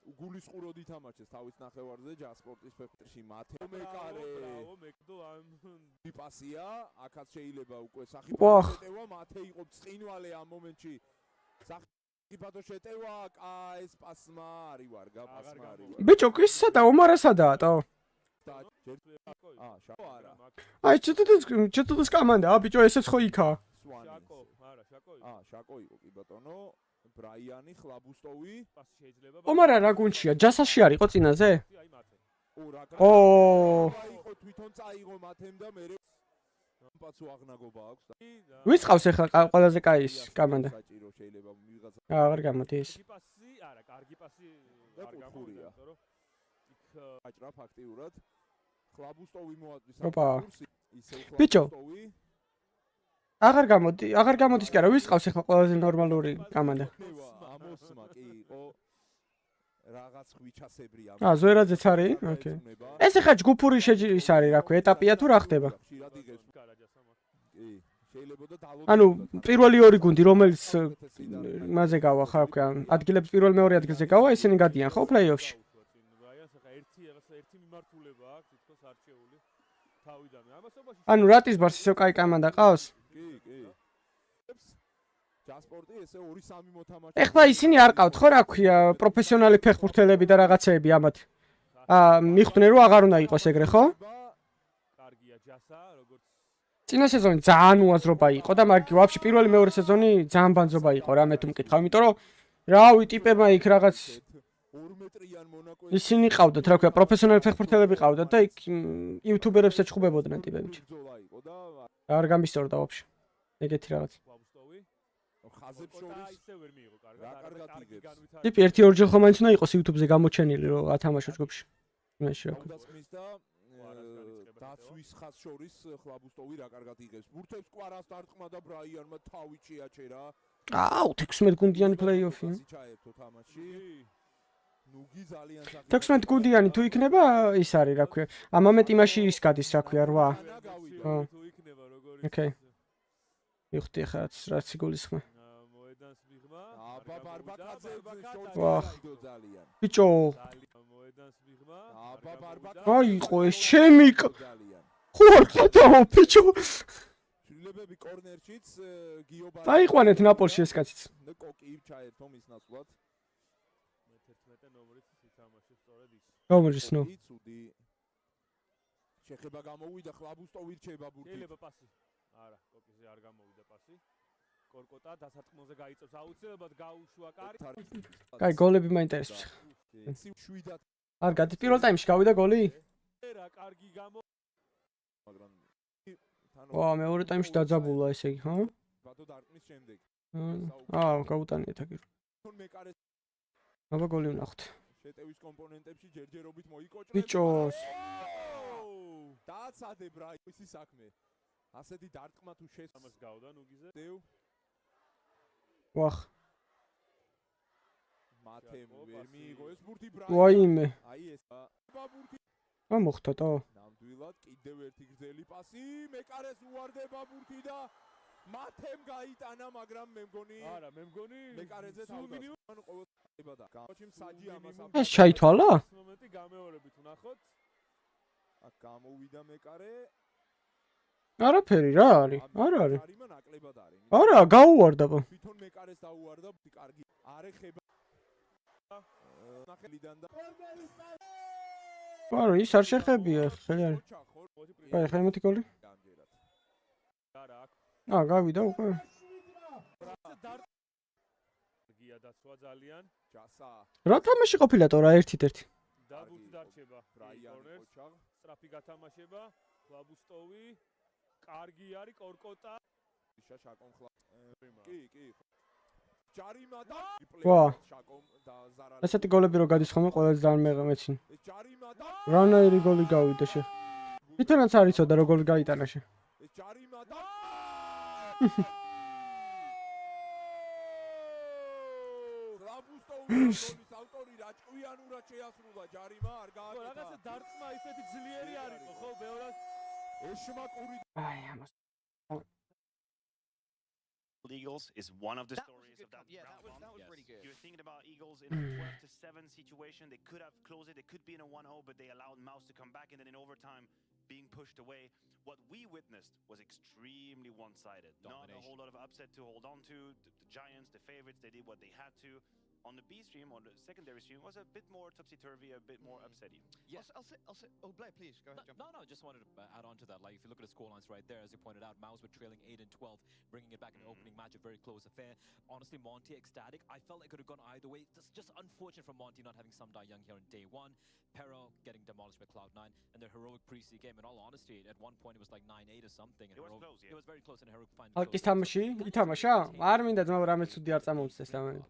გულისყუროდ ითამაშეს თავის ნახევარზე ჯასპორტის ფეხბურთში მათე მეკარე. ბრავო, მეკდო ამ პასია, აქაც შეიძლება უკვე ვახ. შეტევა მათე იყო წინვალე ამ მომენტში. საფიფადო შეტევა, ეს პასმა არის ვარგა პასმა არის. ბიჭო, კისსა და ომარასადაა და? აი, ჩეთუს კომანდა, ბიჭო, ესეც ხო იქა? შაკო, არა, შაკო. შაკო იყო კი ბატონო. ბრაიანი, ხლაბუსტოვი. პასი შეიძლება. ომარა რა გუნჩია? ჯასაში არისო წინაზე? აი მათე. ო, იყო თვითონ წაიღო მათემ და მე პაცო აღნაგობა აქვს და ვიც ყავს ახლა ყველაზე კაი ის კომანდა? საჭირო შეიძლება ვიღაცა. აღარ გამოდის. კარგი პასი, არა, კარგი პასი არ გამოვიდა, იმიტომ რომ იქ აჭრა ფაქტიურად ხლაბუსტოვი მოაწვის კურსი, ისევ ხლაბუსტოვი. აღარ გამოდის კი არა, ვიც ყავს ახლა ყველაზე ნორმალური კომანდა? ამოსმა კი იყო რაღაც ხვიჩასებრი ამ. ზვერაძეც არის? ოკეი. ეს ახლა ჯგუფური ის არის, რა ქვია, ეტაპია თუ რა ხდება? ანუ პირველი ორი გუნდი რომელიც მასზე გავა, ხა რა ქვია, ადგილებს პირველ მეორე ადგილზე გავა, ისინი გადიან ხო პლეი-ოფში? ერთი მიმართულება აქვს, თითქოს არჩეული თავიდანვე. ამასობაში ანუ რატის ბარს ისევ კაი კომანდა ყავს? კი. ჯასპორტი ესე 2-3 მოთამაშე. ეხლა ისინი არ ყავთ ხო რა ქვია, პროფესიონალი ფეხბურთელები და რაღაცეები ამათ. მიხვდნენ რომ აღარ უნდა იყოს ეგრე ხო? კარგია ჯასა, როგორც წინა სეზონი ძალიან უაზრობა იყო და მაგ ვაფშე პირველი მეორე სეზონი ძალიან ბანძობა იყო რა მე თუ მკითხავ, იმიტომ რომ რავი ტიპებმა იქ რაღაც 2 მეტრიან მონაკო ისინი ყავდათ რა ქვია, პროფესიონალი ფეხბურთელები ყავდათ და იქ იუთუბერებს ეჩხუბებოდნენ ტიპები. არ გამისტორდა ვაფშე. ეგეთი რაღაც. ხაზებს შორის ისე ვერ მიიღო კარგად იგებს. ტიპი 1-2 ხომ მაინც უნდა იყოს YouTube-ზე გამოჩენილი რომ ათამაშო ჯგუფში. მაშინ რა ქვია. დაცვის ხაზ შორის ხლაბუსტოვი რა კარგად იგებს. ბურთებს კვარას დარტყმა და ბრაიანმა თავი შეაჩერა. აუ 16 გუნდიანი პლეი-ოფი. ჩაერთო თამაში. ნუგი ძალიან 16 გუნდიანი თუ იქნება ის არის რა ქვია. ამამეთ იმაში ის გადის რა ქვია 8. თუ იქნება როგორი. ოკეი. მივხვდი ხა რაც იგულისხმე. მოედანს მიღმა. აბა ბარბაკაძე ვახ. ძალიან. ბიჭო. მოედანს მიღმა. აბა ბარბაკაძე. აიყო ეს ჩემი ხო ხათაო ბიჭო. შვილებები კორნერშიც გიობა. დაიყვანეთ ნაპოლში ეს კაციც. კოკი ჩაერთო მის ნაცვლად. მე-11 ნომრით ითამაშებს სწორედ ის. ნომრის ნო. შეხება გამოვიდა ხლაბუსტოვი რჩება ბურთი. შეიძლება პასი. არა, კოკიზე არ გამოვიდა პასი. კორკოტა დასაწყმოზე გაიწევს აუცილებლად გაუშვა კარი. კაი, გოლები მაინტერესებს. არ გადის პირველ ტაიმში გავიდა გოლი? რა კარგი გამო. მაგრამ ვა, მეორე ტაიმში დაძაბულა ესე იგი, ხო? ბადო დარტყმის შემდეგ. გაუტანიეთ აგერ. აბა გოლი ვნახოთ. შეტევის კომპონენტებში ჯერჯერობით მოიკოჭრა. ბიჭოს. დააცადე ბრა ისი საქმე. ასეთი დარტყმა თუ შესამას გავდა ნუგიზე. ვახ. მათემ ვერ მიიღო ეს ბურთი ბრა. ვაიმე. აი ეს ბურთი. მოხდა და. ნამდვილად კიდევ ერთი გრძელი პასი, მეკარეს უვარდება ბურთი და მათემ გაიტანა, მაგრამ მე მგონი არა, მე მგონი მეკარეზე თავდა. ანუ ყოველდება და გამოჩიმ საჯი ამას. ეს ჩაითვალა? მომენტი გამეორებით ვნახოთ. აქ გამოვიდა მეკარე. არაფერი რა არის? არ არის. ნაკლებად არის. არა, გაუვარდა. თვითონ მეკარეს დაუვარდა, კარგი. არ ეხება. ნახელიდან და არა, ის არ შეხებია, ხელი არის. აი, ხა იმათი გოლი? გავიდა უკვე. გია დაცვა ძალიან. ჯასა. რა თამაში ყოფილა ტორა 1-1? დაბუთი დარჩება. რაიანის სწრაფი გათამაშება. ლაბუსტოვი. კარგი არის კორკოტა. შაკონხლა. კი. ჯარიმა და შაკომ და ზარალი. ესეთი გოლები რო გადის ხოლმე ყველაზე ძალიან მეცინი. ჯარიმა და რანაირი გოლი გავიდა შე. თვითონაც არ იცოდა რო გოლი გაიტანა შე. ჯარიმა და ლაბუსტოვის ავტორი რაჭკვიანურად შეასრულა ჯარიმა არ გააკეთა. რაღაცა დარტყმა ისეთი ძლიერი არის ხო ბევრად ეშმაკური. აი ამას. Eagles is one of the stories of that. Yeah, that was really good. You're thinking about Eagles in a 12-7 situation. They could have closed it. They could be in a 1-0, but they allowed Mouse to come back, and then in overtime, being pushed away. What we witnessed was extremely one-sided. Not a whole lot of upset to hold on to. The Giants, the favorites, they did what they had to. On the B stream, or the secondary stream, was a bit more topsy-turvy, a bit more upsetty. Yes, I'll say. Oh, Blair, please go ahead. No, just wanted to add on to that. Like, if you look at the scorelines right there, as you pointed out, Mouse were trailing 8-12, bringing it back in the opening match, a very close affair. Honestly, Monty ecstatic. I felt it could have gone either way. It's just unfortunate for Monty not having some Die Young here on day one. Pero getting demolished by Cloud9, and their heroic pre-season game. In all honesty, at one point it was like 9-8 or something. It was close, yeah. It was very close in a heroic final. ალკის თამაში, ითამაშა? არ მინდა ძმა რამე ცუდი არ წამოუწდეს ამან.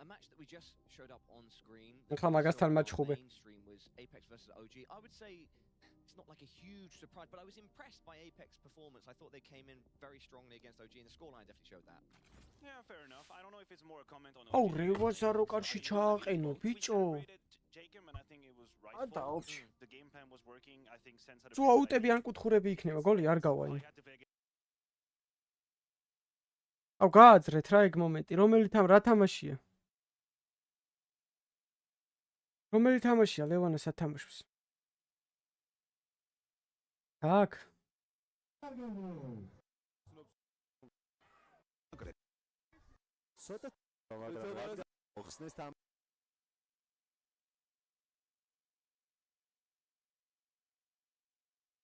A match that we just showed up on screen. ახლა მაგასთან მაჩ ხუბე. Mainstream was Apex versus OG. I would say it's not like a huge surprise, but I was impressed by Apex performance. I thought they came in very strongly against OG, and the scoreline definitely showed that. Yeah, fair enough. I don't know if it's more a comment on. Oh, რევაზარო კარში ჩააყენო, ბიჭო. The game plan was working. I think Sense had a. თუ აუტები ან კუთხურები იქნება, გოლი არ გავა იმ. აუ გააძრეთ რა ეგ მომენტი, რა თამაშია? რომელი თამაშია ლევანას ათამაშებს? აქ. ცოტა ხსნეს თამ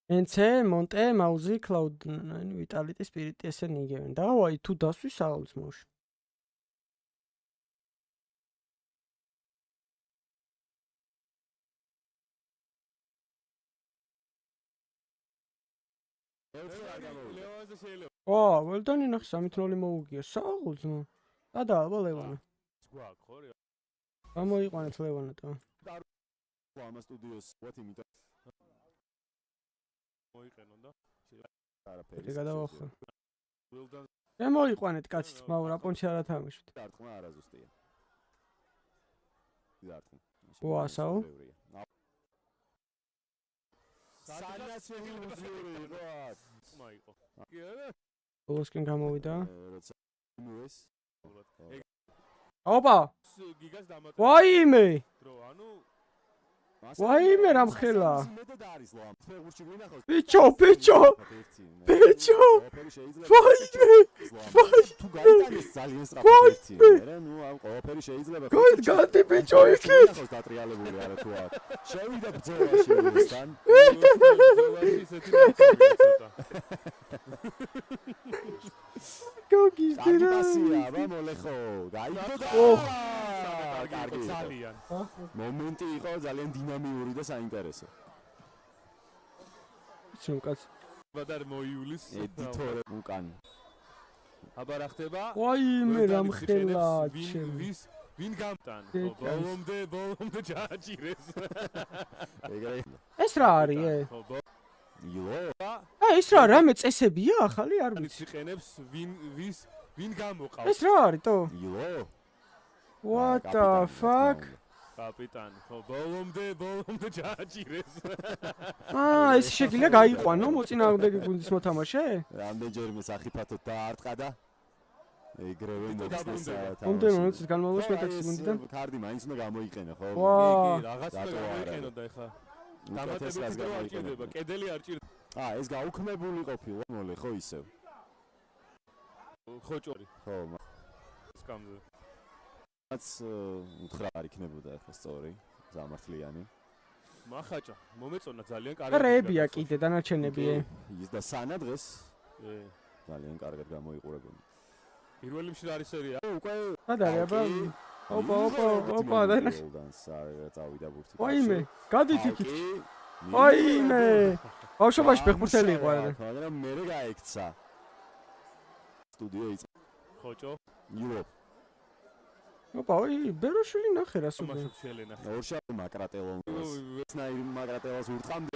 Ence, Monte, Mausi, Cloud9, Vitality, Spirit, ესენი იგივენ. და აი თუ დასვის აულს მოშ. ო, ველდანი ნახ 3-0 მოუგია. სააღულს მო. და აბა ლევანა. გვაქვს ხო რა. გამოიყვანეთ ლევანა და. ამ სტუდიოს ვათიმიტა. მოიყენონ და არაფერი გადავახო. მოიყვანეთ კაცი, მაგრამ აპონჩი არ ათამაშოთ. დარტყმა არა ზუსტია. დარტყმა. ვასაო. სანაცელი უზიური იყო. მაიყო. ბოლოსკენ გამოვიდა. ეს ოპა. გიგას დამატება. ვაიმე. დრო, ანუ ვაიმე რამხელა. ბიჭო. ვაიმე. თუ გაიტანეს ძალიან სწრაფად. ნუ ამ ყველაფერი შეიძლება. გადი ბიჭო იქით. დატრიალებული არა თუ არ. შევიდა ბრძოლაში ისთან. გოგის დირასია, მოლეხო. გაიგო. კარგი ძალიან. მომენტი იყო ძალიან დინამიური და საინტერესო. ჩუკაც. ბადარ მოიulis ედიტორი უკან. აბა რა ხდება? ვაიმე რამხელა. ვინ გამტან? ბოლომდე ჩააჭირეს. ეს რა არის? იო. ეს რა რამე წესებია ახალი არ ვიცი. იყენებს ვინ გამოყავს? ეს რა არის თო? იო. What the fuck? კაპიტანი, ხო, ბოლომდე ჩააჭირეს. ეს შეგიძლია გაიყვანო მოწინააღმდეგე გუნდის მოთამაშე? რამდენჯერმე საფათოდ დაარტყა და ეგრევე მოხდა. მომდენო წელს განმავლობაში მეტაქსი გუნდიდან კარდი მაინც უნდა გამოიყენო, ხო? კი, რაღაც უნდა გამოიყენო და ეხა დამატებითი დრო არ ჭირდება, კედელი არ ჭირდება. ეს გაუქმებული ყოფილა მოლე, ხო ისევ. ხოჭორი. ხო, სკამზე. რაც უთხრა არ იქნებოდა ახლა სწორი, ზამართლიანი. მახაჭა, მომეწონა ძალიან კარგი. რეებია კიდე დანარჩენები. ის და სანა დღეს. ძალიან კარგად გამოიყურებოდა. პირველი მშრალი არის სერია. უკვე ადარე აბა. ოპა და წავიდა ბურთი. ვაიმე, გადით იქით. ვაიმე. ბავშვობაში ფეხბურთელი იყო არა. მაგრამ მე გაიქცა. სტუდიო იწ. ხოჭო. იო. ოპა, ბეროშვილი ნახე რა სულ. ორშაბ მაკრატელონს. სნაირი მაკრატელას ურტყამდი.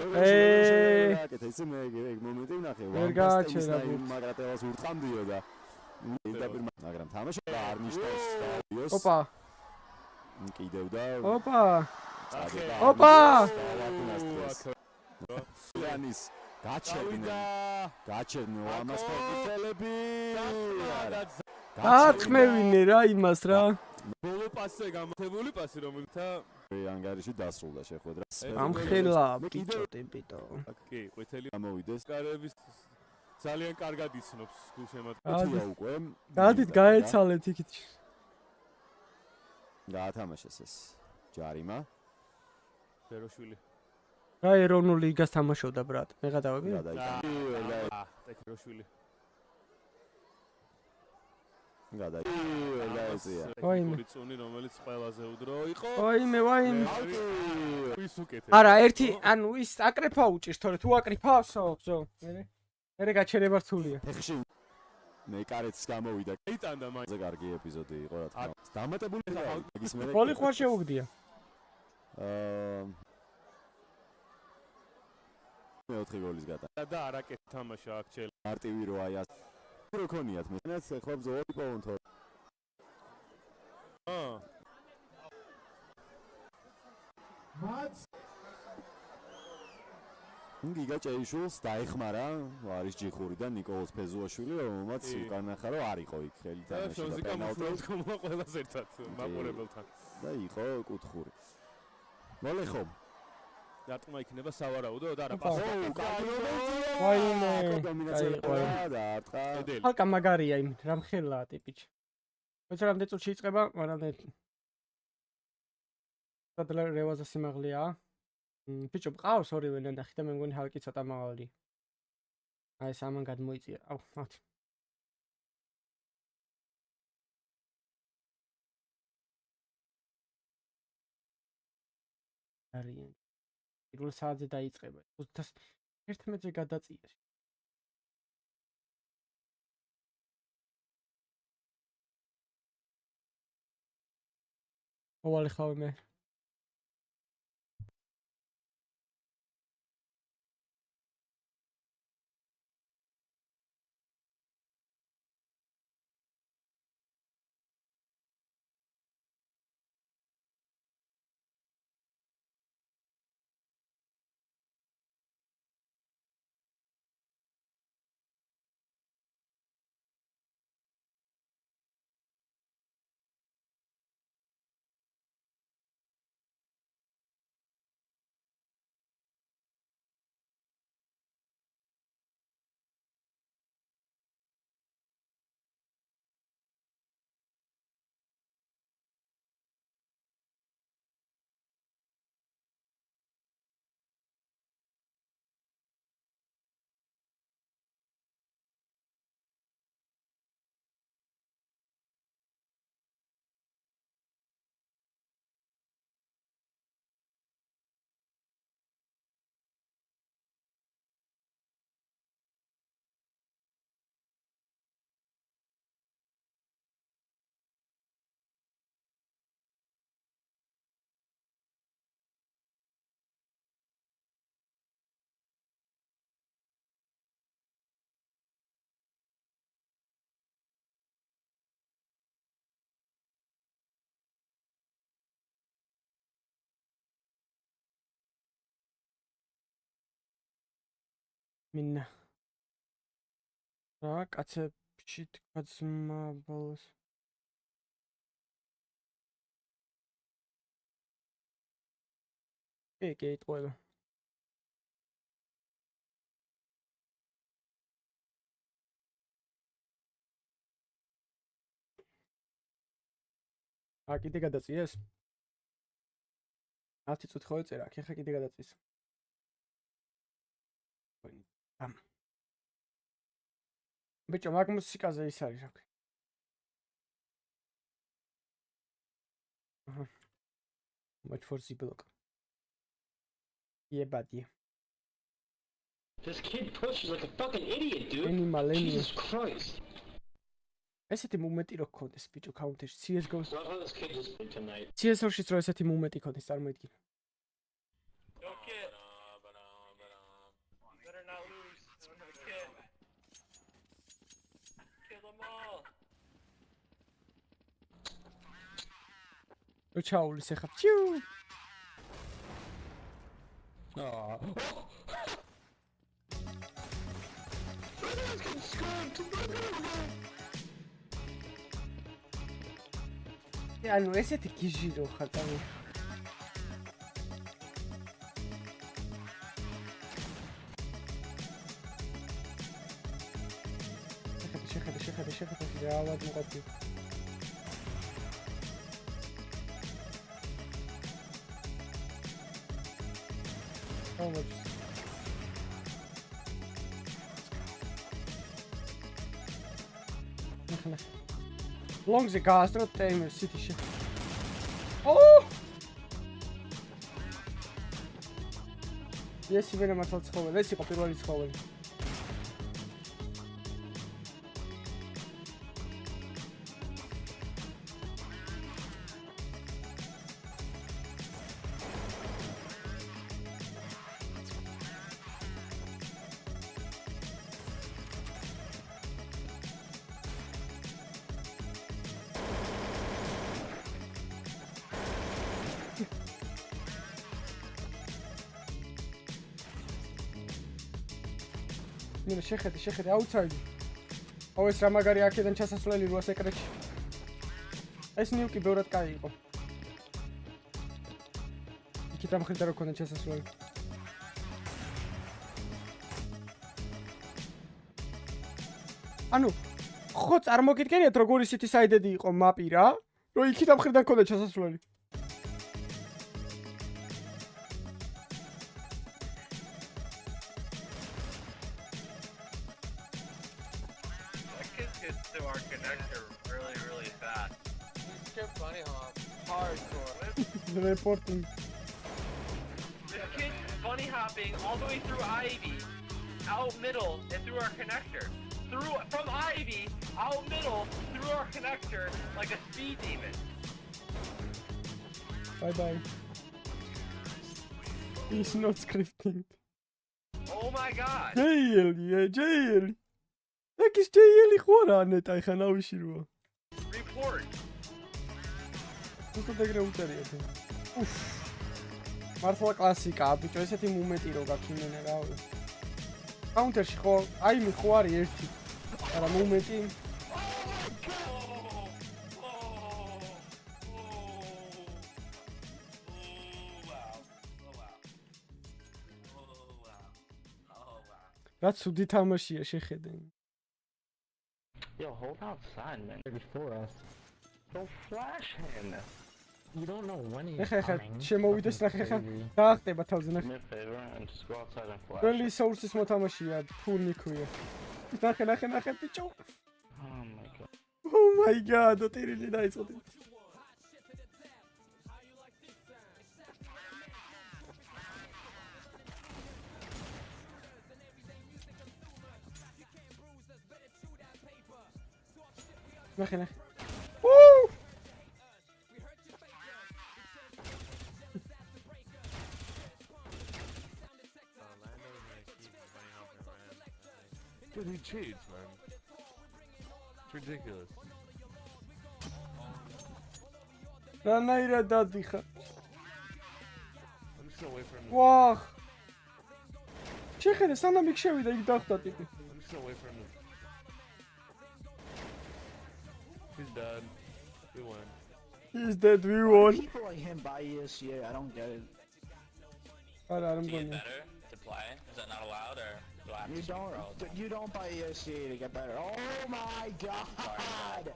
აკეთე ისე მე ეგ მომენტი ვნახე. ვერ გააჩერა მაკრატელას ურტყამდიო და მაგრამ თამაშობა არ ნიშნავს დაიოს. ოპა. კიდევ და ოპა. ოპა. ლანის გაჩერდნენ ამას ფეხბურთელები. დაატყმევინე რა იმას რა. ბოლო პასზე გამოთებული პასი რომელთა ანგარიში დასრულდა შეხვედრა. ამხელა პიტო. კი, ყვითელი გამოვიდეს. კარების ძალიან კარგად იცნობს გულშემატკივრს უკვე. გადით გაეცალეთ იქით. გაათამაშეს ეს ჯარიმა. ბეროშვილი. რა ეროვნული ლიგას თამაშობდა ბრატ? მე გადავები? ბეროშვილი. გადაიწია. ვაიმე. წუნი რომელიც ყველაზე უდრო იყო. ვაიმე. ის უკეთე. არა, ერთი, ანუ ის აკრეფა უჭირს, თორე თუ აკრიფავსო, ზო. მე გაჩერება რთულია. ფეხში მე კარეთს გამოვიდა. იტანდა მაინც. ზე კარგი ეპიზოდი იყო რა თქმა უნდა. დამატებული მაგის მე. გოლი ხوار შეუგდია. მეოთხე გოლის გატანა. და არაკეთ თამაშა აქ ჩელ. მარტივი რო აი რო ქონიათ მე. ნაც ხო ზოი პონთო. გიგა ჭეიშულს დაეხმარა არის ჯიხური და ნიკოლოზ ფეზუაშვილი რომელმაც უკან ახლა რომ არ იყო იქ ხელი თამაში და პენალტი ყველას ერთად მაყურებელთან და იყო კუთხური მოლეხო დარტყმა იქნება სავარაუდო და არა პასო ვაიმე დომინაცია და არტყა ხალკა მაგარია იმ რამხელა ტიპიჩ ვიცი რამდენი წუთში იწყება მაგრამ და რევაზა სიმაღლეა ბიჭო ყავს ორივე ნახი და მე მგონი ჰალკი ცოტა მაღალი აი სამან გადმოიწია აუ მათი არიან პირველ საათზე დაიწყება 11-ზე გადაწია ოვალე ხავე მე მინა რა კაცებში თქვა ძმა ბოლოს კი იტყובה კიდე გადაწიეს? 10 წუთი ხო ეწერა, ხეხა კიდე გადაწის. ბიჭო, მაგ მუსიკაზე ის არის, რა ქვია. აჰა. Much for the block. Yeah, buddy. This kid pushes like a fucking idiot, dude. Jesus Christ. ესეთი მომენტი რო გქონდეს ბიჭო counter-ში CS:GO-ს. Love how this kid just played tonight. CS-ში რო ესეთი მომენტი გქონდეს წარმოიდგინე. Okay. Better not lose. Don't have a kid. Kill them all. რო ჩაულის ახლა. ჩიუ. აა. ანუ ესეთი გიჟი რო ხარ წამი. შეხედე რეალად მოყავდი. Longs gastro timer city. Oh! Yes, ვერა მართლა ცხოველი. ეს იყო პირველი ცხოველი. ნუ შეხედე აუცაიდი. აუ ეს რა მაგარი აქედან ჩასასვლელი როა სეკრეტში. ეს ნიუკი ბევრად კაი იყო. იქით ამხრიდან რო ქონდა ჩასასვლელი. ანუ ხო წარმოგიდგენიათ როგორი სიტი საიდედი იყო მაპი რა? რომ იქით ამხრიდან ქონდა ჩასასვლელი. Reporting. This kid bunny hopping all the way through Ivy, out middle, and through our connector. From Ivy, out middle, through our connector, like a speed demon. Bye. He's not scripting. Oh my god. JL. Ekis JL ხوارა ნეტა ხა ნავიში როა. Report. უბრალოდ ეგრე უწერია. უფ. მართლა კლასიკაა, ბიჭო, ესეთი მომენტი რო გაქვს რა. Counter-ში ხო, აი მე ხო არის ერთი. არა მომენტი. რაც უდი თამაშია შეხედე. Yo, hold outside, man. Before us. Don't flash him. You don't know when he's coming. შემოვიდეს ნახე. დაახტება თავზე ნახე. Me a favor and just go outside and flash. Really sources მოთამაშია, ფული ქვია. ნახე ბიჭო. Oh my god, ოტირილი დაიწყო. ნახე. Woo! Dude, he cheats, man. It's ridiculous. რანაირა დადიხა. I'm just gonna wait for him. ვახ. შეხედე, სანამ იქ შევიდა, იქ დახტა ტიპი. I'm just gonna wait for him. He's dead. We won. He's dead, we won. People like him buy ESCA, I don't get it. არა, არ მგონია. Better to play? Is that not allowed or do I have to You don't buy ESCA to get better. Oh my god!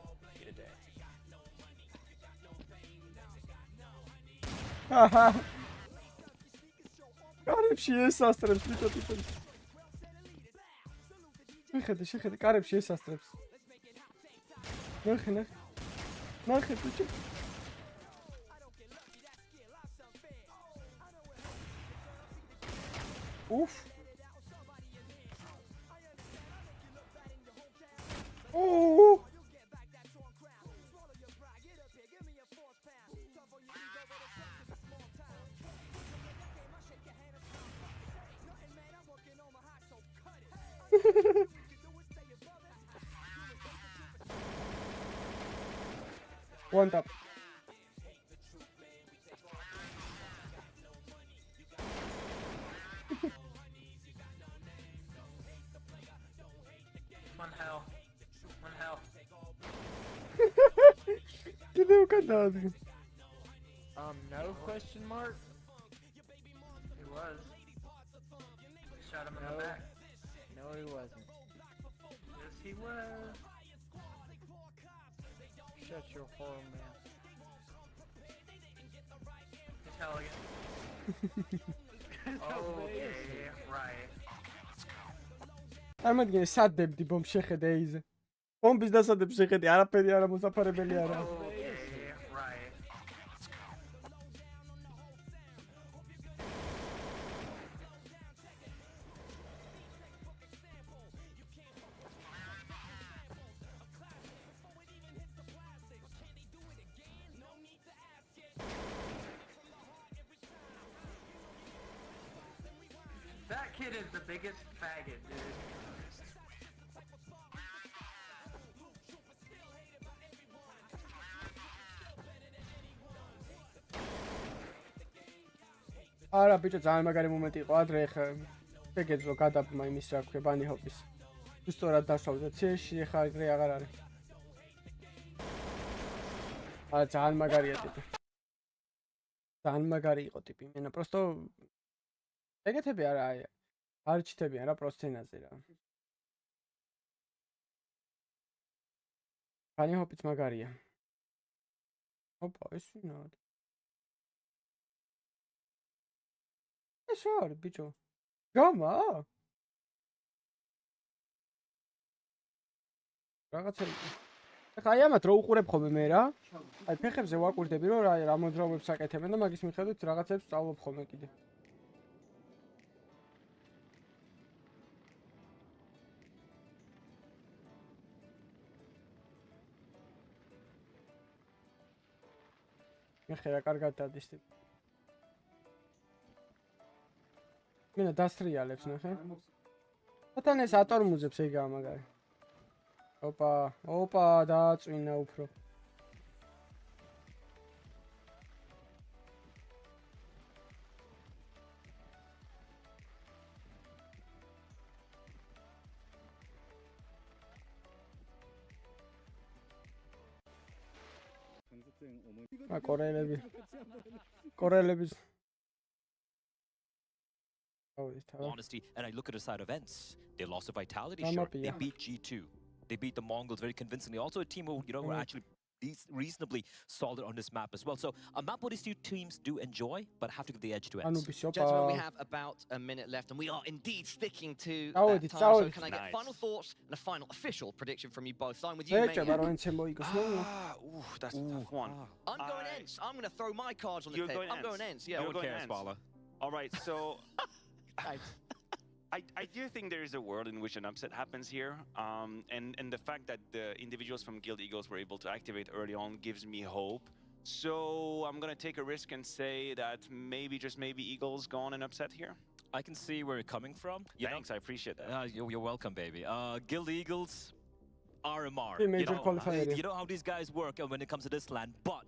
კარებში ესასტრებს ბიჭო ტიპები. შეხედე, კარებში ესასტრებს. ნახე ბიჭო. Uf. Oh. One tap. One hell. No question mark? He was. Shot him in the back. No, he wasn't. Yes, he was. Shut your whore mouth. Tell again. Okay, right. წარმოგიდგენე სადებდი ბომბ შეხედე ეიზე. ბომბის დასადებს შეხედე, არაფერი არა მოსაფარებელი არა. That kid is the biggest faggot, dude. არა ბიჭო ძალიან მაგარი მომენტი იყო ადრე ხა შეგეძლო გადაბმა იმის რა ქვია ბანი ჰოპის უსწორად დასავდა CS-ში ხა ეგრე აღარ არის არა ძალიან მაგარია ტიპი ძალიან მაგარი იყო ტიპი მენა პროსტო ეგეთები არა აი არ ჩიტებიან რა პროსცენაზე რა ბანი ჰოპიც მაგარია ოპა ეს ვინა Sure, bicho. Chroma. რაღაცა. ეხლა აი ამათ რო უყურებ ხოლმე მე რა. აი ფეხებზე ვაკვირდები რომ რა მოძრაობებს აკეთებენ და მაგის მიხედვით რაღაცებს სწავლობ ხოლმე კიდე. ეხლა რა კარგად დადის ტიპი. მენა დასტრიალებს ნახე. ხოთან ეს ატორმუზებს ეგაა მაგარი. ოპა, დააწვინა უფრო. კორელების Honesty, and I look at the side of Ence. They lost the vitality, sure. They beat G2. They beat the Mongols very convincingly. Also a team who, were actually reasonably solid on this map as well. So a map where these two teams do enjoy, but have to give the edge to Ence. Gentlemen, we have about a minute left, and we are indeed sticking to that time. So can I get final thoughts and a final official prediction from you both? Starting with you, mate. That's a tough one. I'm going Ence. I'm going to throw my cards on the table. I'm going Ence, yeah. You're going Ence. All right, so... I do think there is a world in which an upset happens here, and the fact that the individuals from Guild Eagles were able to activate early on gives me hope. So I'm gonna take a risk and say that maybe, just maybe, Eagles go on an upset here. I can see where you're coming from. Thanks, I appreciate that. You're welcome, baby. Guild Eagles, RMR. You know how these guys work when it comes to this land, but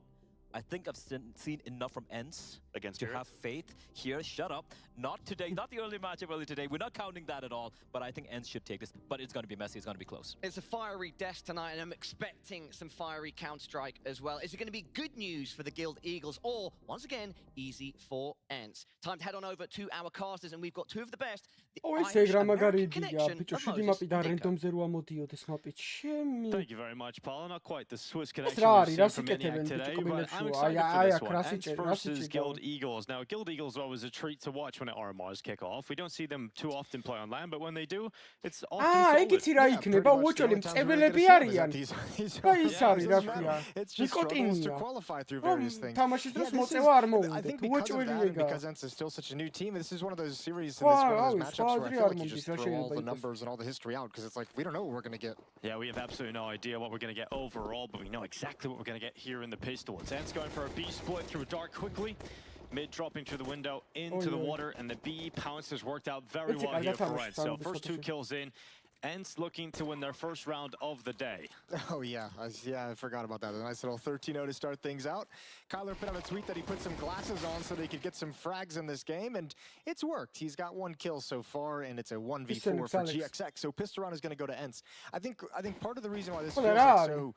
I think I've seen enough from Ence to have faith here. Shut up. Not today. Not the early matchup early today. We're not counting that at all. But I think Ence should take this. But it's going to be messy. It's going to be close. It's a fiery death tonight, and I'm expecting some fiery Counter-Strike as well. Is it going to be good news for the Guild Eagles, or, once again, easy for Ence? Time to head on over to our casters, and we've got two of the best. ეს ეგრა მაგარი იდეა, ბიჭო, შვიდი მაპიდან რენდომზე რო ამოდიოდეს მაპით. ჩემი. Thank you very much, Paul. Not quite the Swiss connection რა we've არის, seen რა from Maniac სიკეთებენ today, ბიჭო but I'm კომბინაციაა. excited for this one. რა Ence სიკეთებენ, რა versus სიკეთებენ. Guild Eagles. Now, Guild Eagles are always a treat to watch when RMRs kick off. We don't see them too often play on land, but when they do, it's often solid. ეგეთი რა იქნება, უოჭოლი მწებელები არიან. და ის არის, რა ქვია. ნიკოტინია. თამაშის დროს მოწევა არ მოუნდათ. უოჭოლი ეგა. Because Ence is still such a new team, this is one of those series and this is one of those matchups where I feel like you just throw all the numbers and all the history out because it's like we don't know what we're going to get. Yeah, we have absolutely no idea what we're going to get overall, but we know exactly what we're going to get here in the pistol. It's Ence going for a B split through dark quickly. Mid dropping through the window into the water, and the B pounce has worked out very well here for Ence. So first 2 kills in. Ence looking to win their first round of the day. Oh, yeah. I forgot about that. A nice little 13-0 to start things out. Kyler put out a tweet that he put some glasses on so they could get some frags in this game, and it's worked. He's got 1 kill so far, and it's a 1v4 for GXX. So Pistoron is going to go to Ence. I think part of the reason why this feels like so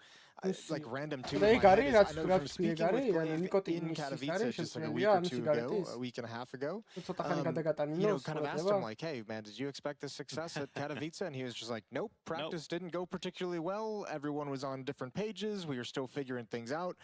like random too. I know from speaking with Glaive in Katowice just like a week or 2 ago, a week and a half ago, kind of asked him like, hey, man, did you expect this success at Katowice? And he was just like, nope, practice didn't go particularly well. Everyone was on different pages. We were still figuring things out.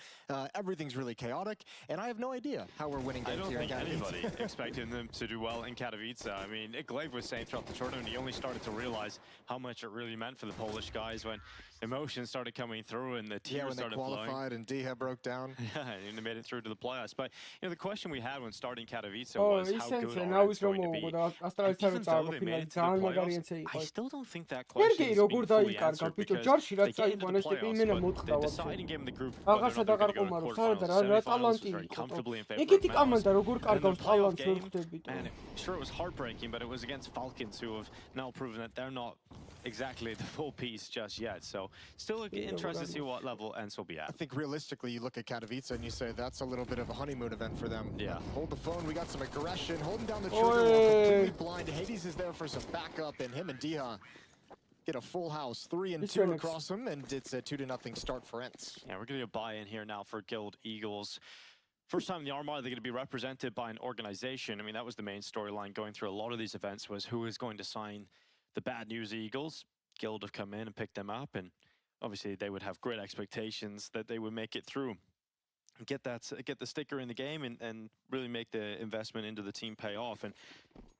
Everything's really chaotic, and I have no idea how we're winning games here in Katowice. I don't think anybody expected them to do well in Katowice. I mean, Glaive was saying throughout the tournament, he only started to realize how much it really meant for the Polish guys when emotions started coming through and the tears started flowing. Yeah, when they qualified and Diha broke down. Yeah, and they made it through to the playoffs. But the question we had when starting Katowice was how good are Ence going to be? Even though they made it to the playoffs, I still don't think that question is being fully answered because they get into the playoffs, but the deciding game in the group, whether or not they're going to go to quarterfinals, semifinals, was very comfortably in favor of Mouse. And then the playoff game, man, sure it was heartbreaking, but it was against Falcons, who have now proven that they're not exactly the full piece just yet. So still interested to see what level Ence will be at. I think realistically you look at Katowice and you say that's a little bit of a honeymoon event for them. Yeah. Hold the phone, we got some aggression, holding down the trigger while completely blind. Hades is there for some backup, and him and Diha get a full house, 3 and 2 across them, and it's a 2-0 start for Ence. Yeah, we're going to get a buy-in here now for Guild Eagles. First time in the RMR, they're going to be represented by an organization. I mean, that was the main storyline going through a lot of these events, was who is going to sign the Bad News Eagles. Guild have come in and picked them up, and obviously they would have great expectations that they would make it through, get the sticker in the game, and really make the investment into the team pay off. And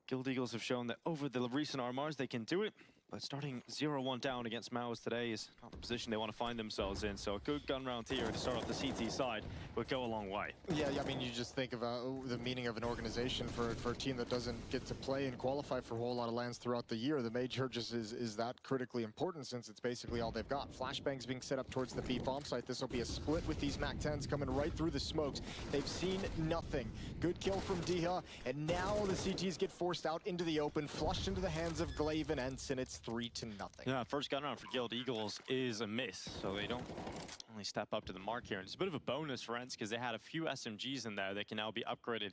Guild Eagles have shown that over the recent RMRs they can do it. But starting 0-1 down against Maus today is not the position they want to find themselves in. So a good gun round here to start off the CT side would go a long way. Yeah, I mean, you just think about the meaning of an organization for a team that doesn't get to play and qualify for a whole lot of lands throughout the year. The major just is that critically important since it's basically all they've got. Flashbangs being set up towards the B bomb site. This will be a split with these MAC-10s coming right through the smokes. They've seen nothing. Good kill from Diha, and now the CTs get forced out into the open, flushed into the hands of Glaive and Ence, and it's 3-0. Yeah, first gun round for Guild Eagles is a miss, so they don't only step up to the mark here. And it's a bit of a bonus for Ence because they had a few SMGs in there that can now be upgraded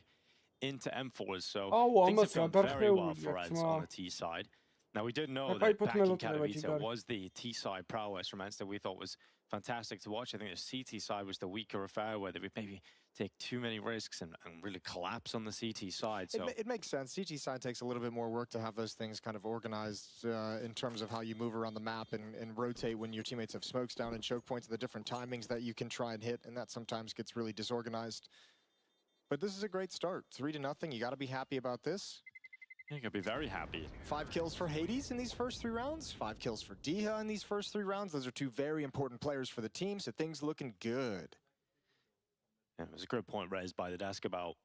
into M4s. So things have gone very well for Ence on the T side. Now, we did know that back in Katowice was the T side prowess from Ence that we thought was fantastic to watch. I think the CT side was the weaker affair, where they would maybe take too many risks and really collapse on the CT side. So it makes sense. CT side takes a little bit more work to have those things kind of organized in terms of how you move around the map and rotate when your teammates have smokes down and choke points, the different timings that you can try and hit, and that sometimes gets really disorganized. But this is a great start. 3-0. You got to be happy about this. You're going to be very happy. 5 kills for Hades in these first 3 rounds. 5 kills for Diha in these first 3 rounds. Those are 2 very important players for the team, so things looking good. Yeah, it was a good point raised by the desk about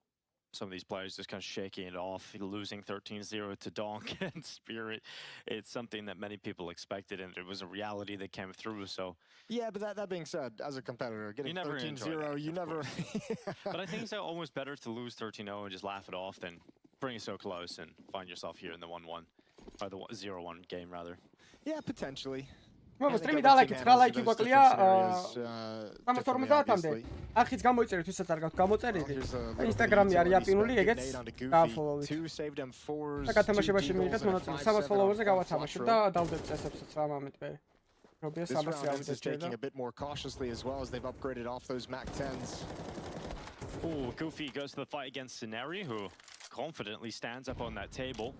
some of these players just kind of shaking it off, losing 13-0 to Donk and Spirit. It's something that many people expected, and it was a reality that came through, so... Yeah, but that being said, as a competitor, getting 13-0, you never... But I think it's almost better to lose 13-0 and just laugh it off than bring it so close and find yourself here in the 1-1, or the 0-1 game, rather. Yeah, potentially. სტრიმი დალაიქეთ, რა ლაიქი გვაკლია 350-მდე. ახიც გამოიწერეთ, ვისაც არ გაქვთ გამოწერილი. ინსტაგრამი არის აპინული, ეგეც გააფოლოვით. და გათამაშებაში მიიღეთ მონაწილე. 300 ფოლოვერზე გავათამაშებ და დავდებ წესებსაც რა მომენტ. This round is taking a bit more cautiously as well as they've upgraded off those MAC-10s. Oh, Goofy goes to the fight against Scenario, who confidently stands up on that table.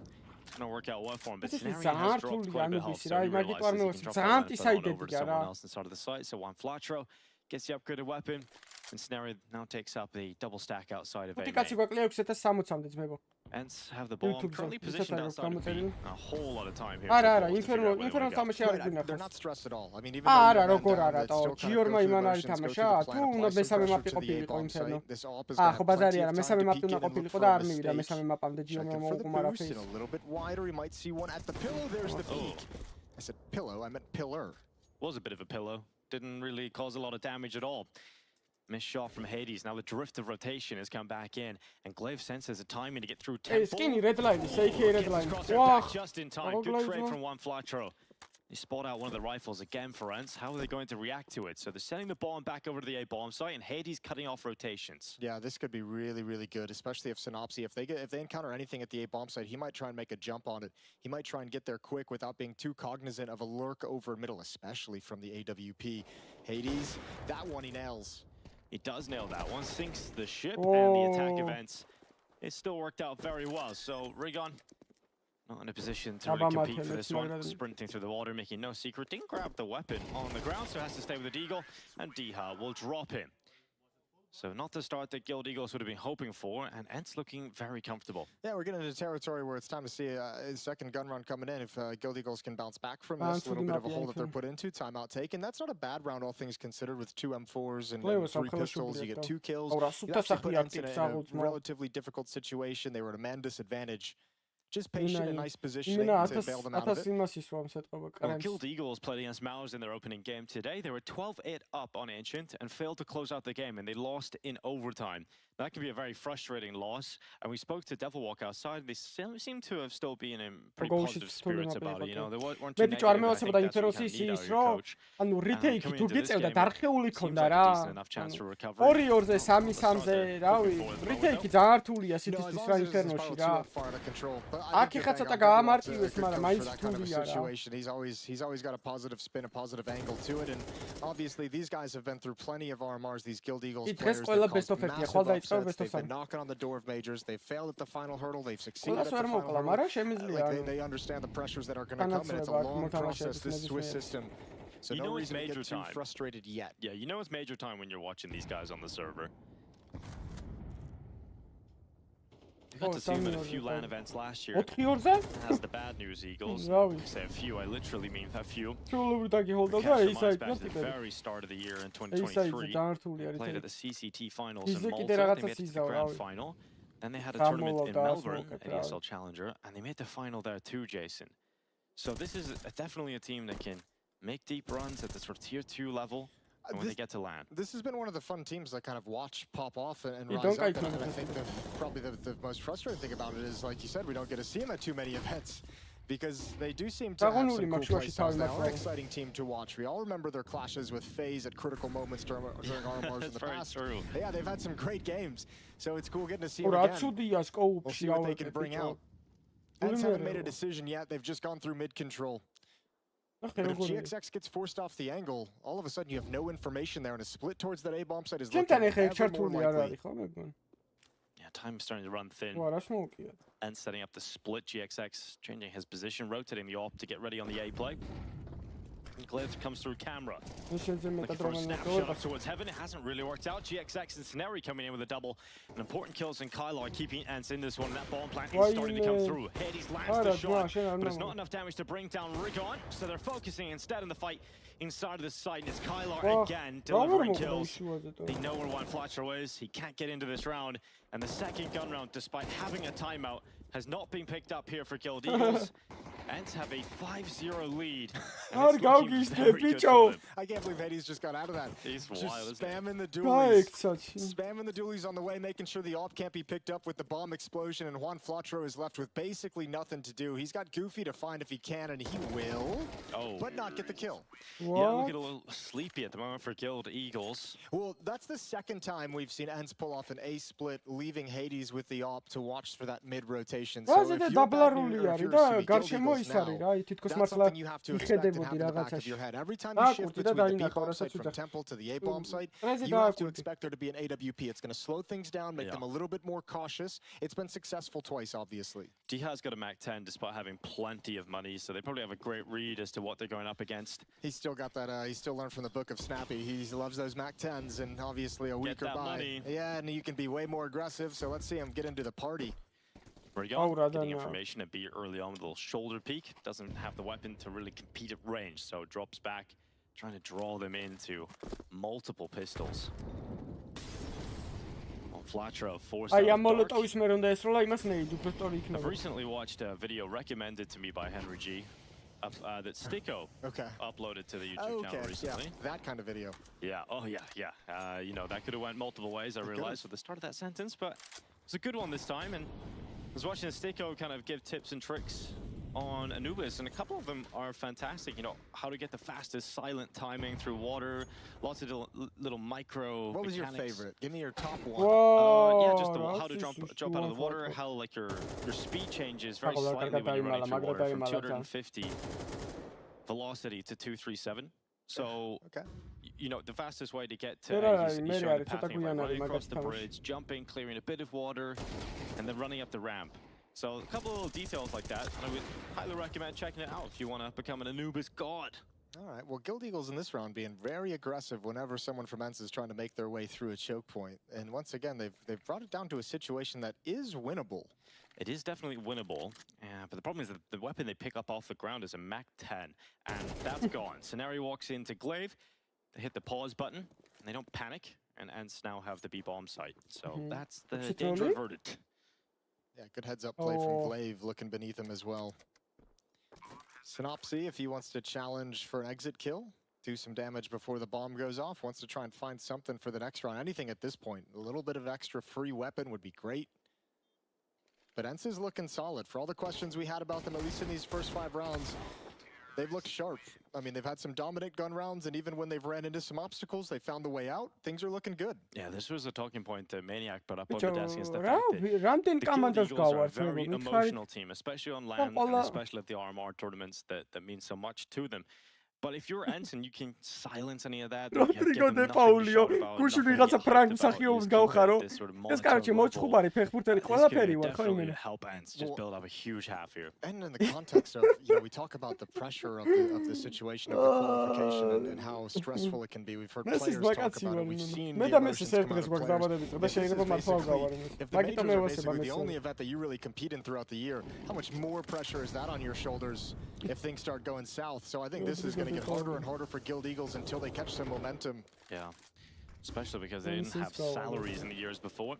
gonna work out well for him, but This is Scenario has dropped quite a bit of health, so he realizes he can drop that and put it on over to someone else inside of the site. So one Flatro gets the upgraded weapon, and Scenario now takes up the double stack outside of A main. Ence have the bomb currently positioned outside of B. A whole lot of time here. They're not stressed at all. I mean, even though they're still kind of go through the motions, go through the plan, apply some pressure to the A bomb site. This AWP is going to have plenty of time to peek in and look for a mistake. Checking for the boost, and a little bit wider, he might see one at the pillow. There's the peek. I said pillow, I meant pillar. Was a bit of a pillow. Didn't really cause a lot of damage at all. Missed shot from Hades. Now the drift of rotation has come back in, and Glaive senses the timing to get through temple. Skinny red line, red line. Back just in time. Good trade from one Flatro. They spot out one of the rifles again for Ence. How are they going to react to it? So they're sending the bomb back over to the A bomb site, and Hades cutting off rotations. Yeah, this could be really, really good, especially if Synopsy, if they encounter anything at the A bomb site, he might try and make a jump on it. He might try and get there quick without being too cognizant of a lurk over middle, especially from the AWP. Hades, that one he nails. He does nail that one, sinks the ship, and the attack events. It still worked out very well. So Rigon, not in a position to really compete for this one. Sprinting through the water, making no secret. Didn't grab the weapon on the ground, so has to stay with the Deagle, and Diha will drop him. So not the start that Guild Eagles would have been hoping for, and Ence looking very comfortable. Yeah, we're getting into territory where it's time to see a second gun run coming in. If Guild Eagles can bounce back from this little bit of a hole that they're put into, timeout taken. That's not a bad round, all things considered, with 2 M4s and 3 pistols. You get 2 kills. You actually put Ence in a relatively difficult situation. They were at a man disadvantage. Just patient and nice positioning to bail them out of it. Well, Guild Eagles played against Maus in their opening game today. They were 12-8 up on Ancient and failed to close out the game, and they lost in overtime. That could be a very frustrating loss. And we spoke to Devilwalk outside. They seem to have still been in pretty positive spirits about it. You know, they weren't too negative. I think that's what you need out of your coach. Coming into this game, seems like a decent enough chance for recovery. He's always got a positive spin, a positive angle to it, and obviously these guys have been through plenty of RMRs. These Guild Eagles players, they've been knocking on the door of majors. They've failed at the final hurdle. They've succeeded at the final hurdle. They understand the pressures that are going to come, and it's a long process. This Swiss system. So no reason to get too frustrated yet. Yeah, you know it's major time when you're watching these guys on the server. We got to see him in a few LAN events last year. As the bad news Eagles. I say a few, I literally mean a few. Back at the very start of the year in 2023. They played at the CCT finals in Malta. They made it to the grand final. Then they had a tournament in Melbourne at ESL Challenger, and they made the final there too, Jason. So this is definitely a team that can make deep runs at the sort of tier 2 level. And when they get to LAN. This has been one of the fun teams that kind of watch pop off and rise up. And I think probably the most frustrating thing about it is, like you said, we don't get to see them at too many events. Because they do seem to have some cool playstyles. They are an exciting team to watch. We all remember their clashes with FaZe at critical moments during RMRs in the past. True. Yeah, they've had some great games. So it's cool getting to see them again. We'll see what they can bring out. Ence haven't made a decision yet. They've just gone through mid-control. But if GXX gets forced off the angle, all of a sudden you have no information there, and a split towards that A bomb site is looking ever more likely. Yeah, time's starting to run thin. And setting up the split. GXX changing his position, rotating the AWP to get ready on the A play. Glaive comes through camera. Looking for a snapshot up towards heaven. It hasn't really worked out. GXX and Scenario coming in with a double. An important kills, and Kylar keeping Ence in this one. That bomb plant is starting to come through. Hades lands the shot, but it's not enough damage to bring down Rigon. So they're focusing instead on the fight inside of the site. And it's Kylar again delivering kills. They know where one Flatro is. He can't get into this round. And the second gun round, despite having a timeout, has not been picked up here for Guild Eagles. Ence have a 5-0 lead. I can't believe Hades just got out of that. He's just wild, spamming the dualies. Spamming the dualies on the way, making sure the AWP can't be picked up with the bomb explosion, and Juan Flatro is left with basically nothing to do. He's got Goofy to find if he can, and he will, but not get the kill. Yeah, looking a little sleepy at the moment for Guild Eagles. Well, that's the second time we've seen Ence pull off an A split, leaving Hades with the AWP to watch for that mid-rotation. So if you're bad news, or if you're is now, that's something you have to expect and have in the back of your head. Every time you shift between the B-bomb site from Temple to the A-bomb site, you have to expect there to be an AWP. It's going to slow things down, make them a little bit more cautious. It's been successful twice, obviously. Diha's got a Mac 10 despite having plenty of money, so they probably have a great read as to what they're going up against. He's still got that, he still learned from the book of Snappy. He loves those Mac 10s, and obviously a weaker buy. Money. Yeah, and you can be way more aggressive, so let's see him get into the party. Getting information at B early on with a little shoulder peek. Doesn't have the weapon to really compete at range, so drops back, trying to draw them into multiple pistols. Flatro forced out I've recently watched a video recommended to me by Henry G. That Sticko uploaded to the YouTube channel recently. Yeah, that kind of video. Yeah, you know, that could have went multiple ways, I realized at the start of that sentence, but it's a good one this time, and I was watching Sticko kind of give tips and tricks on Anubis, and a couple of them are fantastic. You know, how to get the fastest silent timing through water, lots of little micro What was mechanics. your favorite? Give me your top one. Yeah, just how to jump out of the water, how like your speed changes very slightly when you're running through water from 250 velocity to 237. So, you know, the fastest way to get to he's showing the pathing, like running across the bridge, jumping, clearing a bit of water, and then running up the ramp. So a couple of little details like that, and I would highly recommend checking it out if you want to become an Anubis god. All right, well, Guild Eagles in this round being very aggressive whenever someone from Ence is trying to make their way through a choke point. And once again, they've brought it down to a situation that is winnable. It is definitely winnable, but the problem is that the weapon they pick up off the ground is a Mac 10, and that's gone. Scenario walks into Glaive, they hit the pause button, and they don't panic, and Ence now have the B-bomb site. So that's the danger averted. Yeah, good heads-up play from Glaive, looking beneath him as well. Synopsy, if he wants to challenge for an exit kill, do some damage before the bomb goes off, wants to try and find something for the next round. Anything at this point. A little bit of extra free weapon would be great. But Ence is looking solid. For all the questions we had about them, at least in these first 5 rounds, they've looked sharp. I mean, they've had some dominant gun rounds, and even when they've ran into some obstacles, they found the way out. Things are looking good. Yeah, this was a talking point that Maniac brought up over desk, is the fact that the Guild Eagles are a very emotional team, especially on land, and especially at the RMR tournaments that mean so much to them. But if you're Ence and you can silence any of that, help Ence just build up a huge half here. And in the context of, you know, we talk about the pressure of the situation of the qualification and how stressful it can be. We've heard players talk about it. We've seen the emotions come out of players. This is basically, if the majors are basically the only event that you really compete in throughout the year, how much more pressure is that on your shoulders if things start going south? So I think this is going to get harder and harder for Guild Eagles until they catch some momentum. Yeah, especially because they didn't have salaries in the years before.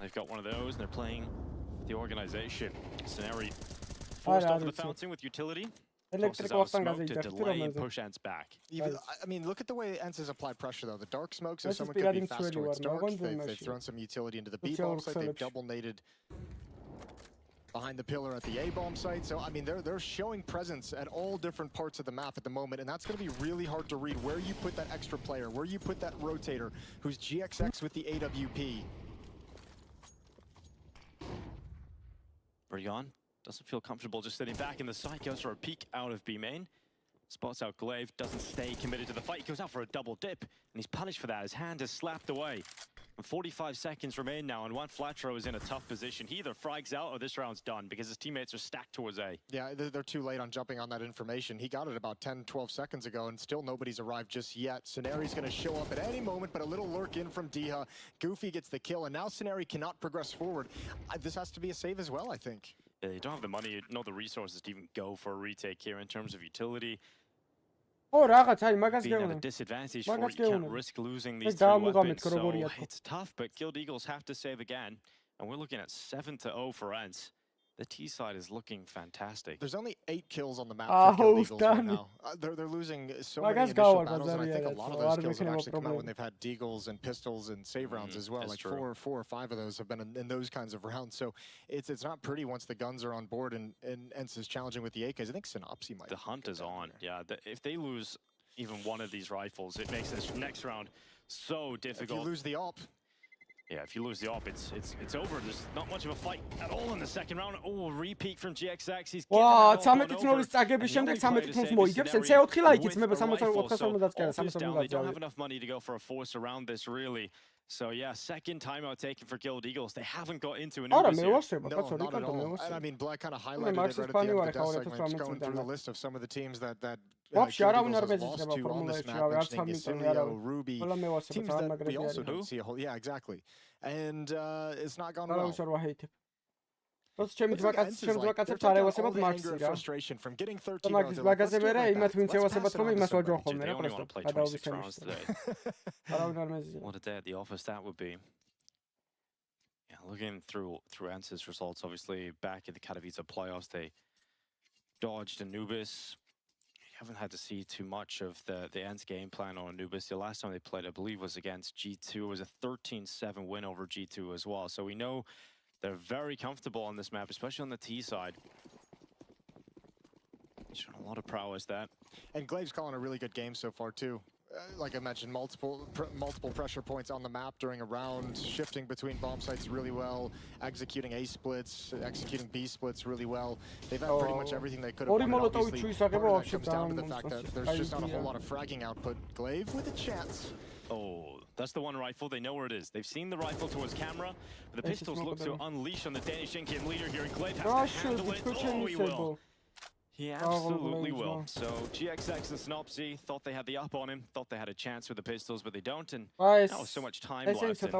They've got one of those, and they're playing the organization. Scenario forced off the fountain with utility. Tosses out smoke to delay and push Ence back. I mean, look at the way Ence has applied pressure, though. The dark smoke, so someone could be faster when it's dark. They've thrown some utility into the B-bomb site. They've double-naded behind the pillar at the A-bomb site. So, I mean, they're showing presence at all different parts of the map at the moment, and that's going to be really hard to read where you put that extra player, where you put that rotator, who's GXX with the AWP. Brion doesn't feel comfortable just sitting back in the site, goes for a peek out of B main. Spots out Glaive, doesn't stay committed to the fight, goes out for a double dip, and he's punished for that. His hand is slapped away. And 45 seconds remain now, and one Flatro is in a tough position. He either frags out or this round's done because his teammates are stacked towards A. Yeah, they're too late on jumping on that information. He got it about 10, 12 seconds ago, and still nobody's arrived just yet. Scenari's going to show up at any moment, but a little lurk in from Diha. Goofy gets the kill, and now Scenari cannot progress forward. This has to be a save as well, I think. Yeah, you don't have the money, nor the resources to even go for a retake here in terms of utility. Being at a disadvantage for it, you can't risk losing these 3 weapons, so it's tough, but Guild Eagles have to save again, and we're looking at 7-0 for Ence. The T side is looking fantastic. There's only 8 kills on the map for Guild Eagles right now. They're losing so many initial battles, and I think a lot of those kills have actually come out when they've had deagles and pistols and save rounds as well. Like 4 or 5 of those have been in those kinds of rounds. So it's not pretty once the guns are on board and Ence is challenging with the AKs. I think Synopsy might. The hunt is on. Yeah, if they lose even one of these rifles, it makes this next round so difficult. If you lose the AWP. Yeah, if you lose the op, it's over. There's not much of a fight at all in the second round. Oh, repeat from GXX. He's wow, 13-0-ის წაგების შემდეგ 13-0-ს მოიგებს. C4 ლაიქიც მე 64-50 They don't have enough money to go for a force around this, really. So yeah, second timeout taken for Guild Eagles. They haven't got into an არა, No, not at all. And I mean, Black kind of highlighted it right at the end of the death segment, going through the list of some of the teams that Вообще, Guild Eagles has lost to on this map, mentioning Isilio, Ruby, teams that we also don't see a whole... Yeah, exactly. And it's not gone well. Როცა ჩემი ძმაკაცებს არ ევასებათ მაქსი რა. Frustration from getting 13 მაგის მაგაზე ვერა იმათ ვინც ევასებათ რომ იმას ვაჯო ხოლმე რა პროსტო. გადავდივართ today. What a day at the office that would be. Yeah, looking through Ence's results, obviously back in the Katowice playoffs, they dodged Anubis. You haven't had to see too much of the Ence game plan on Anubis. The last time they played, I believe, was against G2. It was a 13-7 win over G2 as well. So we know they're very comfortable on this map, especially on the T side. Showing a lot of prowess that. And Glaive's calling a really good game so far too. Like I mentioned, multiple pressure points on the map during a round, shifting between bomb sites really well, executing A splits, executing B splits really well. They've had pretty much everything they could have wanted. Obviously, part of that comes down to the fact that there's just not a whole lot of fragging output. Glaive with a chance. Oh, that's the one rifle. They know where it is. They've seen the rifle towards camera. But the pistols look to unleash on the Danish in-game leader here. And Glaive has to handle it. Oh, he will. He absolutely will. So GXX and Snopsy thought they had the up on him, thought they had a chance with the pistols, but they don't. And now with so much time left, and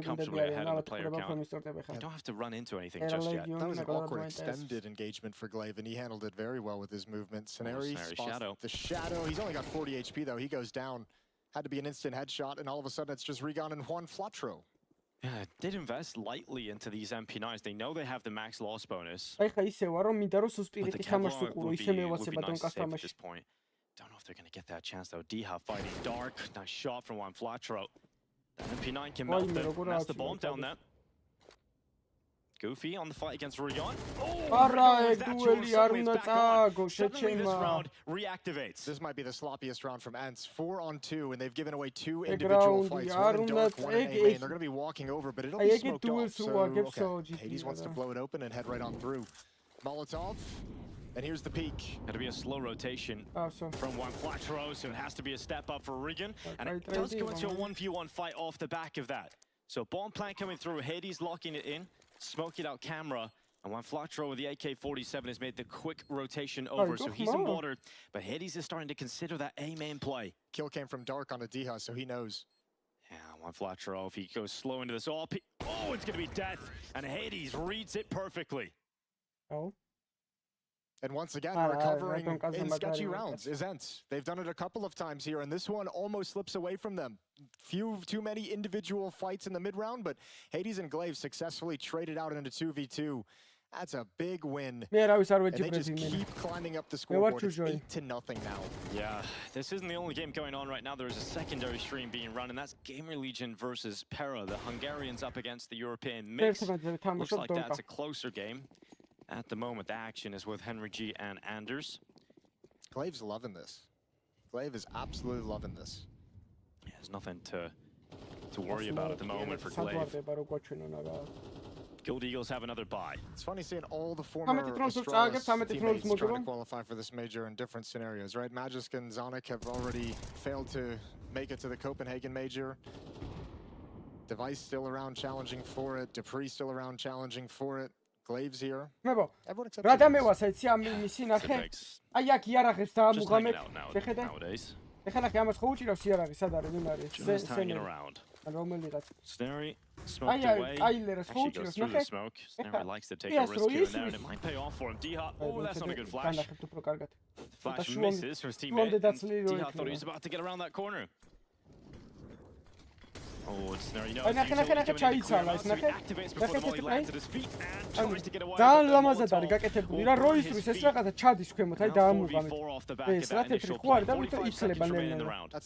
comfortably ahead of the player count. You don't have to run into anything just yet. That was an awkward extended engagement for Glaive, and he handled it very well with his movement. Scenari spots the shadow. He's only got 40 HP though. He goes down. Had to be an instant headshot, and all of a sudden it's just Regan and Juan Flatro. Yeah, did invest lightly into these MP9s. They know they have the max loss bonus. But the Kevlar would be nice safe at this point. Don't know if they're going to get that chance though. Diha fighting dark. Nice shot from Juan Flatro. That MP9 can melt them. That's the bomb down there. Goofy on the fight against Rayon. Reactivates. This might be the sloppiest round from Ence. 4-on-2, and they've given away 2 individual fights. One in dark, one in A main. They're going to be walking over, but it'll be smoked off. So, okay. Hades wants to blow it open and head right on through. Molotov. And here's the peak. It'll be a slow rotation from Juan Flatro, so it has to be a step up for Regan. And it does go into a 1v1 fight off the back of that. So bomb plant coming through, Hades locking it in. Smoke it out camera, and Juan Flatro with the AK-47 has made the quick rotation over, so he's in water, but Hades is starting to consider that A main play. Kill came from dark on a Diha, so he knows. Yeah, Juan Flatro, if he goes slow into this, oh, it's gonna be death, and Hades reads it perfectly. Oh. And once again, recovering in sketchy rounds is Ence. They've done it a couple of times here, and this one almost slips away from them. Too many individual fights in the mid-round, but Hades and Glaive successfully traded out into 2v2. That's a big win. And they just keep climbing up the scoreboard. It's 8-0 now. Yeah, this isn't the only game going on right now. There is a secondary stream being run, and that's GamerLegion versus Para. The Hungarians up against the European mix. Looks like that's a closer game. At the moment, the action is with Henry G and Anders. Glaive's loving this. Glaive is absolutely loving this. Yeah, there's nothing to worry about at the moment for Glaive. Guild Eagles have another bye. It's funny seeing all the former ASTRALIS teammates trying to qualify for this major in different scenarios, right? Magisk and Zonic have already failed to make it to the Copenhagen major. Device still around challenging for it. Dupree still around challenging for it. Glaive's here. Everyone except nowadays. Just hanging around. Snary smoked away. Actually goes through the smoke. Snary likes to take a risk here and there, and it might pay off for him. Diha, oh, that's not a good flash. The flash misses from his teammate. Diha thought he was about to get around that corner. Oh, it's Snary knows. Reactivates before the volley lands at his feet and tries to get away. That's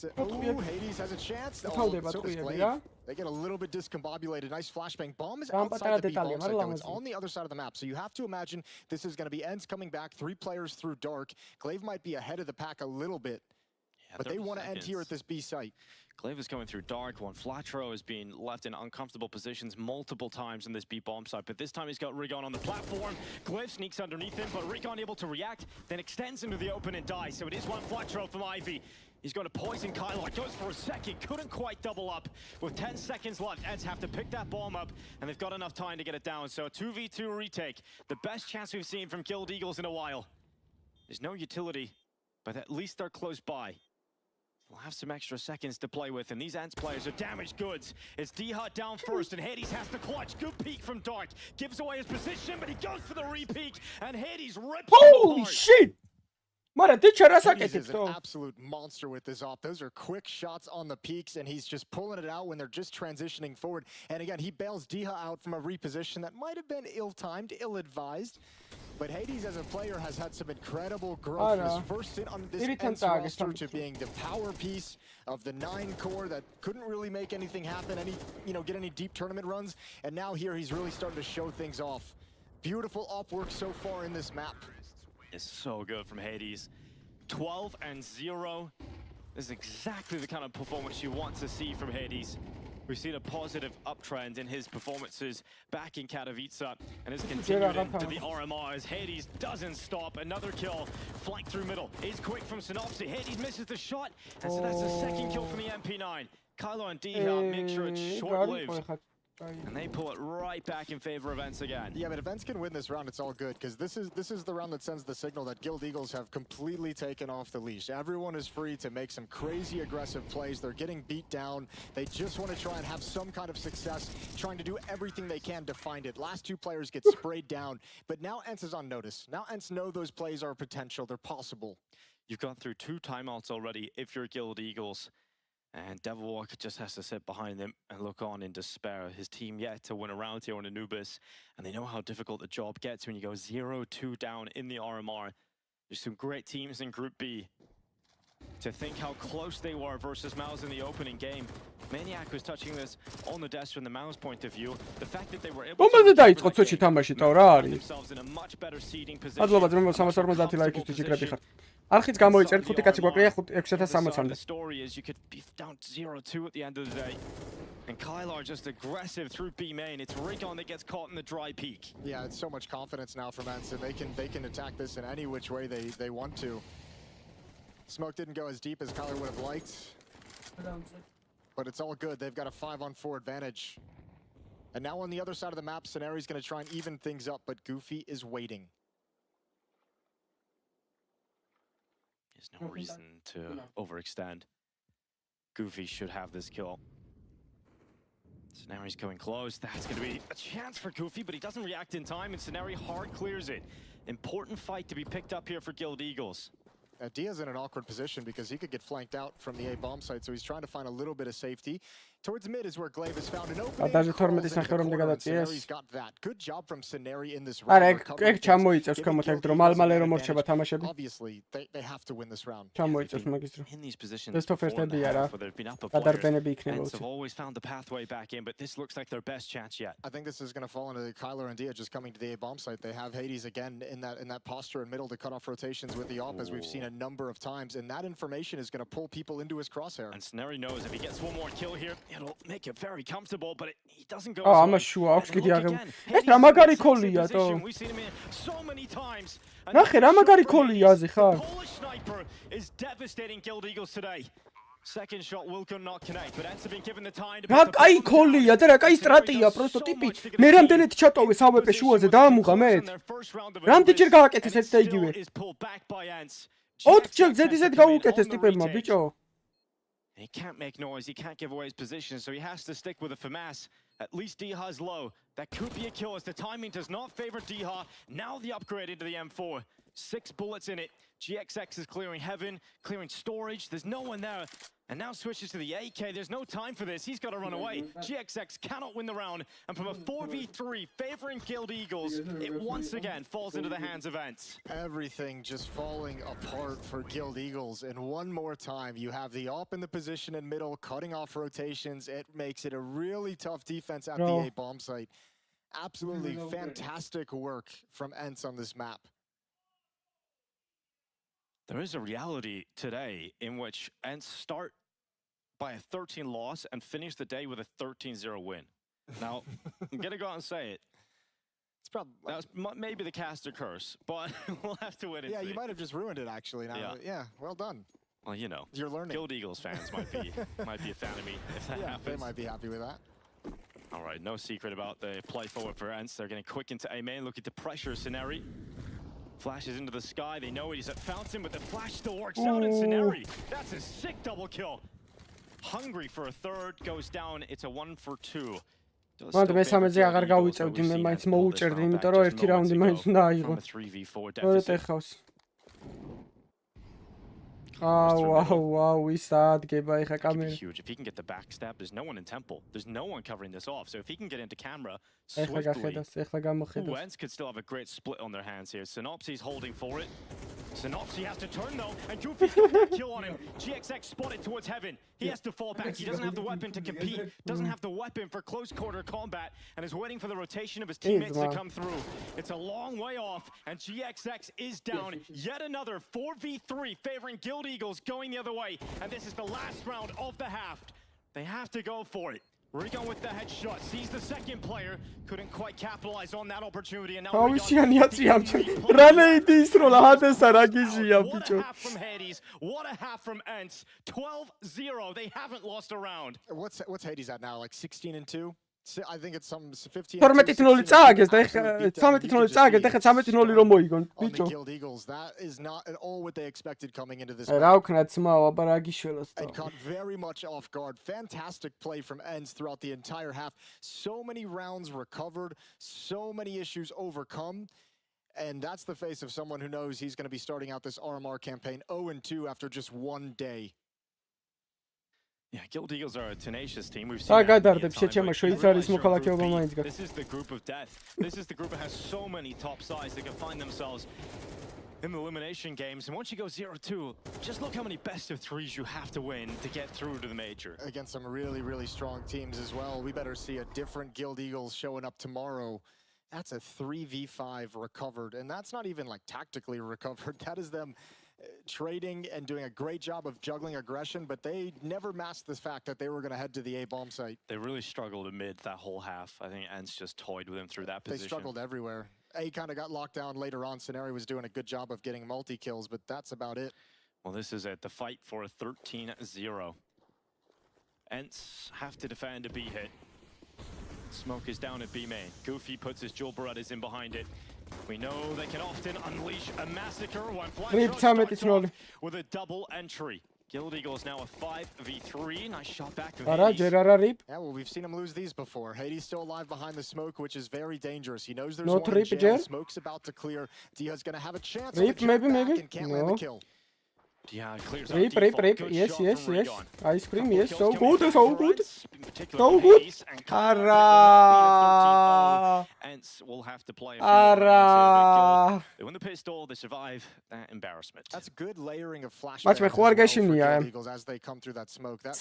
it. Oh, Hades has a chance. Oh, so does Glaive. They get a little bit discombobulated. Nice flashbang. Bomb is outside the B-bomb site, though. It's on the other side of the map. So you have to imagine this is going to be Ence coming back, 3 players through dark. Glaive might be ahead of the pack a little bit. but they want to end here at this B site. Glaive is coming through dark one. Flatro has been left in uncomfortable positions multiple times in this B bomb site, but this time he's got Rigon on the platform. Glaive sneaks underneath him, but Rigon able to react, then extends into the open and dies. So it is one Flatro from Ivy. He's going to poison Kylo. Goes for a second, couldn't quite double up. With 10 seconds left, Ence have to pick that bomb up, and they've got enough time to get it down. So 2v2 retake, the best chance we've seen from Guild Eagles in a while. There's no utility, but at least they're close by. We'll have some extra seconds to play with, and these Ence players are damaged goods. It's D-Hut down first, and Hades has the clutch. Good peek from Dark. Gives away his position, but he goes for the re-peek, and Hades rips Holy shit! Hades is an absolute monster with this op. Those are quick shots on the peaks, and he's just pulling it out when they're just transitioning forward. And again, he bails Diha out from a reposition that might have been ill-timed, ill-advised. But Hades as a player has had some incredible growth. His first in on this Ence roster to being the power piece of the 9 core that couldn't really make anything happen, get any deep tournament runs. And now here he's really starting to show things off. Beautiful op work so far in this map. It's so good from Hades. 12-0. This is exactly the kind of performance you want to see from Hades. We've seen a positive uptrend in his performances back in Katowice, and has continued into the RMRs. Hades doesn't stop. Another kill, flank through middle. Is quick from Synopsy. Hades misses the shot, and so that's the second kill from the MP9. Kylo and D-Hut make sure it's short-lived. And they pull it right back in favor of Ence again. Yeah, but if Ence can win this round, it's all good, because this is the round that sends the signal that Guild Eagles have completely taken off the leash. Everyone is free to make some crazy aggressive plays. They're getting beat down. They just want to try and have some kind of success, trying to do everything they can to find it. Last 2 players get sprayed down, but now Ence is on notice. Now Ence know those plays are potential. They're possible. You've gone through 2 timeouts already if you're Guild Eagles. And Devilwalker just has to sit behind them and look on in despair. His team yet to win a round here on Anubis, and they know how difficult the job gets when you go 0-2 down in the RMR. There's some great teams in Group B. To think how close they were versus Mouse in the opening game. Maniac was touching this on the desk from the Mouse point of view. The fact that they were able to themselves in a much better seeding position. არხიც გამოიწერთ 5 კაცი გვაკლია 6060-მდე. The story is you could be down 0-2 at the end of the day. And Kylar just aggressive through B main. It's Rigon that gets caught in the dry peak. Yeah, it's so much confidence now from Ence, and they can attack this in any which way they want to. Smoke didn't go as deep as Kylar would have liked. But it's all good. They've got a 5-on-4 advantage. And now on the other side of the map, Scenari's going to try and even things up, but Goofy is waiting. There's no reason to overextend. Goofy should have this kill. So now he's coming close. That's going to be a chance for Goofy, but he doesn't react in time, and Scenario hard clears it. Important fight to be picked up here for Guild Eagles. Dia's in an awkward position because he could get flanked out from the A bomb site, so he's trying to find a little bit of safety. Towards mid is where Glaive has found an opening. Scenari's got that. Good job from Scenari in this round. Obviously, they have to win this round. In these positions before they've been up before, Ence have always found the pathway back in, but this looks like their best chance yet. I think this is going to fall into Kyler and Dia just coming to the A bomb site. They have Hades again in that posture in middle to cut off rotations with the op, as we've seen a number of times, and that information is going to pull people into his crosshair. And Scenari knows if he gets one more kill here, it'll make it very comfortable, but he doesn't go. Oh, I'm a sure. I'll get you. It's Ramagari Kolia, though. We've seen him here so many times. Ramagari Kolia, Zikha. Polish sniper is devastating Guild Eagles today. Second shot will not connect, but Ence have been given the time to. Ai Kolia, და რა კაი სტრატეგია, просто ტიპი. მე რამდენად ჩატოვეს AWP შუაზე დაამუღა მე. რამდენჯერ გააკეთეს ეს და იგივე. 4 ZZ გაუკეთეს ტიპებმა, ბიჭო. He can't make noise, he can't give away his position, so he has to stick with a FAMAS. At least Diha's low. That could be a kill as the timing does not favor Diha. Now the upgrade into the M4. 6 bullets in it. GXX is clearing heaven, clearing storage. There's no one there. And now switches to the AK. There's no time for this. He's got to run away. GXX cannot win the round. And from a 4v3 favoring Guild Eagles, it once again falls into the hands of Ence. Everything just falling apart for Guild Eagles. And one more time, you have the op in the position in middle, cutting off rotations. It makes it a really tough defense at the A bomb site. Absolutely fantastic work from Ence on this map. There is a reality today in which Ence start by a 13 loss and finish the day with a 13-0 win. Now, I'm gonna go out and say it. It's probably that's maybe the caster curse, but we'll have to win it. Yeah, you might have just ruined it actually. Now, yeah, well done. Well, you know, you're learning. Guild Eagles fans might be a fan of me if that happens. They might be happy with that. All right, no secret about the play forward for Ence. They're getting quick into A main. Look at the pressure Scenari. Flashes into the sky. They know he's at Fountain, but the flash still works out in Scenari. That's a sick double kill. Hungry for a third, goes down. It's a 1 for 2. მანდ მესამეზე აღარ გავიწევდი, მე მაინც მოუჭერდი, იმიტომ რომ ერთი რაუნდი მაინც უნდა აიღო. ორი ეხავს. Wow, is adgeba ეხა კამერა. Huge. If he can get the backstab, there's no one in temple. There's no one covering this off. So if he can get into camera swiftly, Ence could still have a great split on their hands here. Synopsy's holding for it. Synopsy has to turn though, and Goofy's got that kill on him. GXX spotted towards heaven. He has to fall back. He doesn't have the weapon to compete, doesn't have the weapon for close quarter combat, and is waiting for the rotation of his teammates to come through. It's a long way off, and GXX is down. Yet another 4v3 favoring Guild Eagles going the other way, and this is the last round of the half. They have to go for it. Rigon with the headshot, sees the second player, couldn't quite capitalize on that opportunity, and now what a half from Hades, what a half from Ence, 12-0, they haven't lost a round. What's Hades at now, like 16-2? I think it's some 15. 12-0 წააგეს და ეხა 13-0 წააგეს და ეხა 13-0 რომ მოიგონ ბიჭო. Guild Eagles, that is not at all what they expected coming into this. რა ვქნა ძმაო, აბა რა გიშველოს and caught very much off guard. Fantastic play from Ence throughout the entire half. So many rounds recovered, so many issues overcome. And that's the face of someone who knows he's going to be starting out this RMR campaign 0-2 after just one day. Yeah, Guild Eagles are a tenacious team. We've seen that many times. This is the group of death. This is the group that has so many top sides that can find themselves in the elimination games. And once you go 0-2, just look how many best of threes you have to win to get through to the major. Against some really, really strong teams as well. We better see a different Guild Eagles showing up tomorrow. That's a 3v5 recovered. And that's not even like tactically recovered. That is them trading and doing a great job of juggling aggression, but they never masked the fact that they were going to head to the A bomb site. They really struggled amid that whole half. I think Ence just toyed with him through that position. They struggled everywhere. A kind of got locked down later on. Scenari was doing a good job of getting multi-kills, but that's about it. Well, this is it. The fight for a 13-0. Ence have to defend a B hit. Smoke is down at B main. Goofy puts his dual Berettas in behind it. We know they can often unleash a massacre. One flash starts off with a double entry. Guild Eagles now a 5v3. Nice shot back to Hades. Yeah, well, we've seen him lose these before. Hades still alive behind the smoke, which is very dangerous. He knows there's one in jail. Smoke's about to clear. Dia's gonna have a chance. Maybe. And can't land the kill. Yeah, clears out default. Yes. Ice cream, yes. So good. So good. Ara. Ence will have to play a few rounds. They win the pistol, they survive that embarrassment. That's good layering of flashbangs as they come through that smoke. That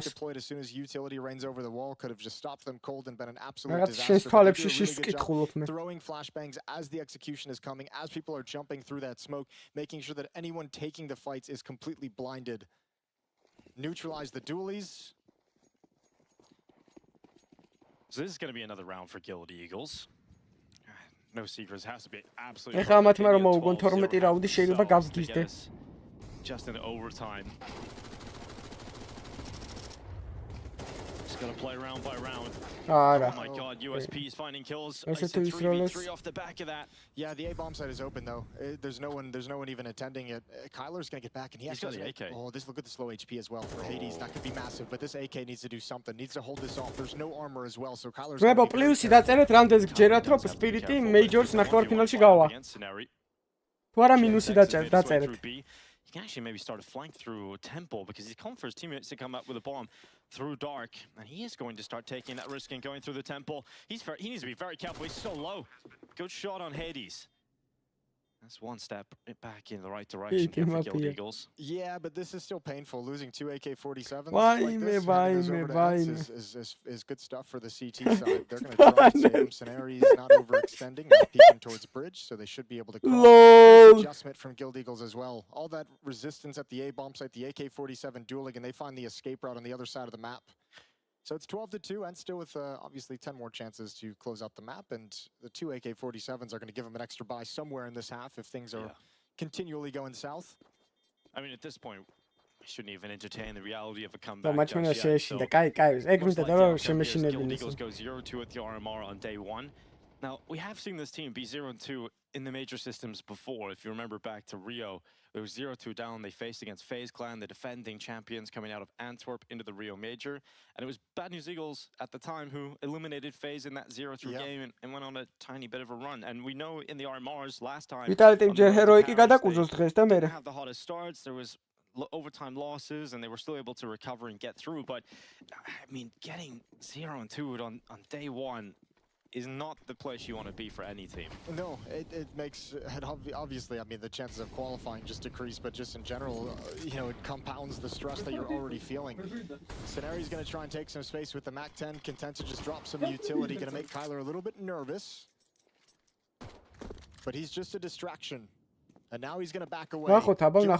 deployed as soon as utility rains over the wall could have just stopped them cold and been an absolute disaster. Throwing flashbangs as the execution is coming, as people are jumping through that smoke, making sure that anyone taking the fights is completely blinded. Neutralize the dualies. So this is going to be another round for Guild Eagles. No secrets, has to be absolutely just in overtime. Just got to play round by round. Oh my god, USP is finding kills. It's a 3v3 off the back of that. Yeah, the A bomb site is open though. There's no one even attending it. Kyler's gonna get back, and he's got the AK. Oh, look at the slow HP as well for Hades. That could be massive, but this AK needs to do something. Needs to hold this off. There's no armor as well, so Kyler's. Treba პლუსი დაწერეთ რამდენს გჯერათ რომ სპირიტი მეიჯორს ნახევარფინალში გავა. თუ არა მინუსი დაწერეთ. He can actually maybe start a flank through Temple because he's come for his teammates to come up with a bomb through Dark, and he is going to start taking that risk and going through the Temple. He needs to be very careful. He's so low. Good shot on Hades. That's one step back in the right direction here for Guild Eagles. Yeah, but this is still painful. Losing 2 AK-47s is good stuff for the CT side. They're going to try to save them. Scenarios not overextending, not peeking towards bridge, so they should be able to call adjustment from Guild Eagles as well. All that resistance at the A bomb site, the AK-47 dueling, and they find the escape route on the other side of the map. So it's 12-2, and still with obviously 10 more chances to close out the map, and the 2 AK-47s are going to give them an extra buy somewhere in this half if things are continually going south. I mean, at this point, we shouldn't even entertain the reality of a comeback. Guild Eagles go 0-2 at the RMR on day 1. Now, we have seen this team be 0-2 in the major systems before. If you remember back to Rio, it was 0-2 down. They faced against FaZe Clan, the defending champions coming out of Antwerp into the Rio Major. And it was Bad News Eagles at the time who eliminated FaZe in that 0-3 game and went on a tiny bit of a run. And we know in the RMRs last time, they didn't have the hottest starts. There was overtime losses, and they were still able to recover and get through. But, I mean, getting 0-2 on day 1 is not the place you want to be for any team. No, it makes it obviously, I mean, the chances of qualifying just decrease, but just in general, you know, it compounds the stress that you're already feeling. Scenario's going to try and take some space with the MAC-10, content to just drop some utility, going to make Kyler a little bit nervous. But he's just a distraction. And now he's going to back away. Eagles fall into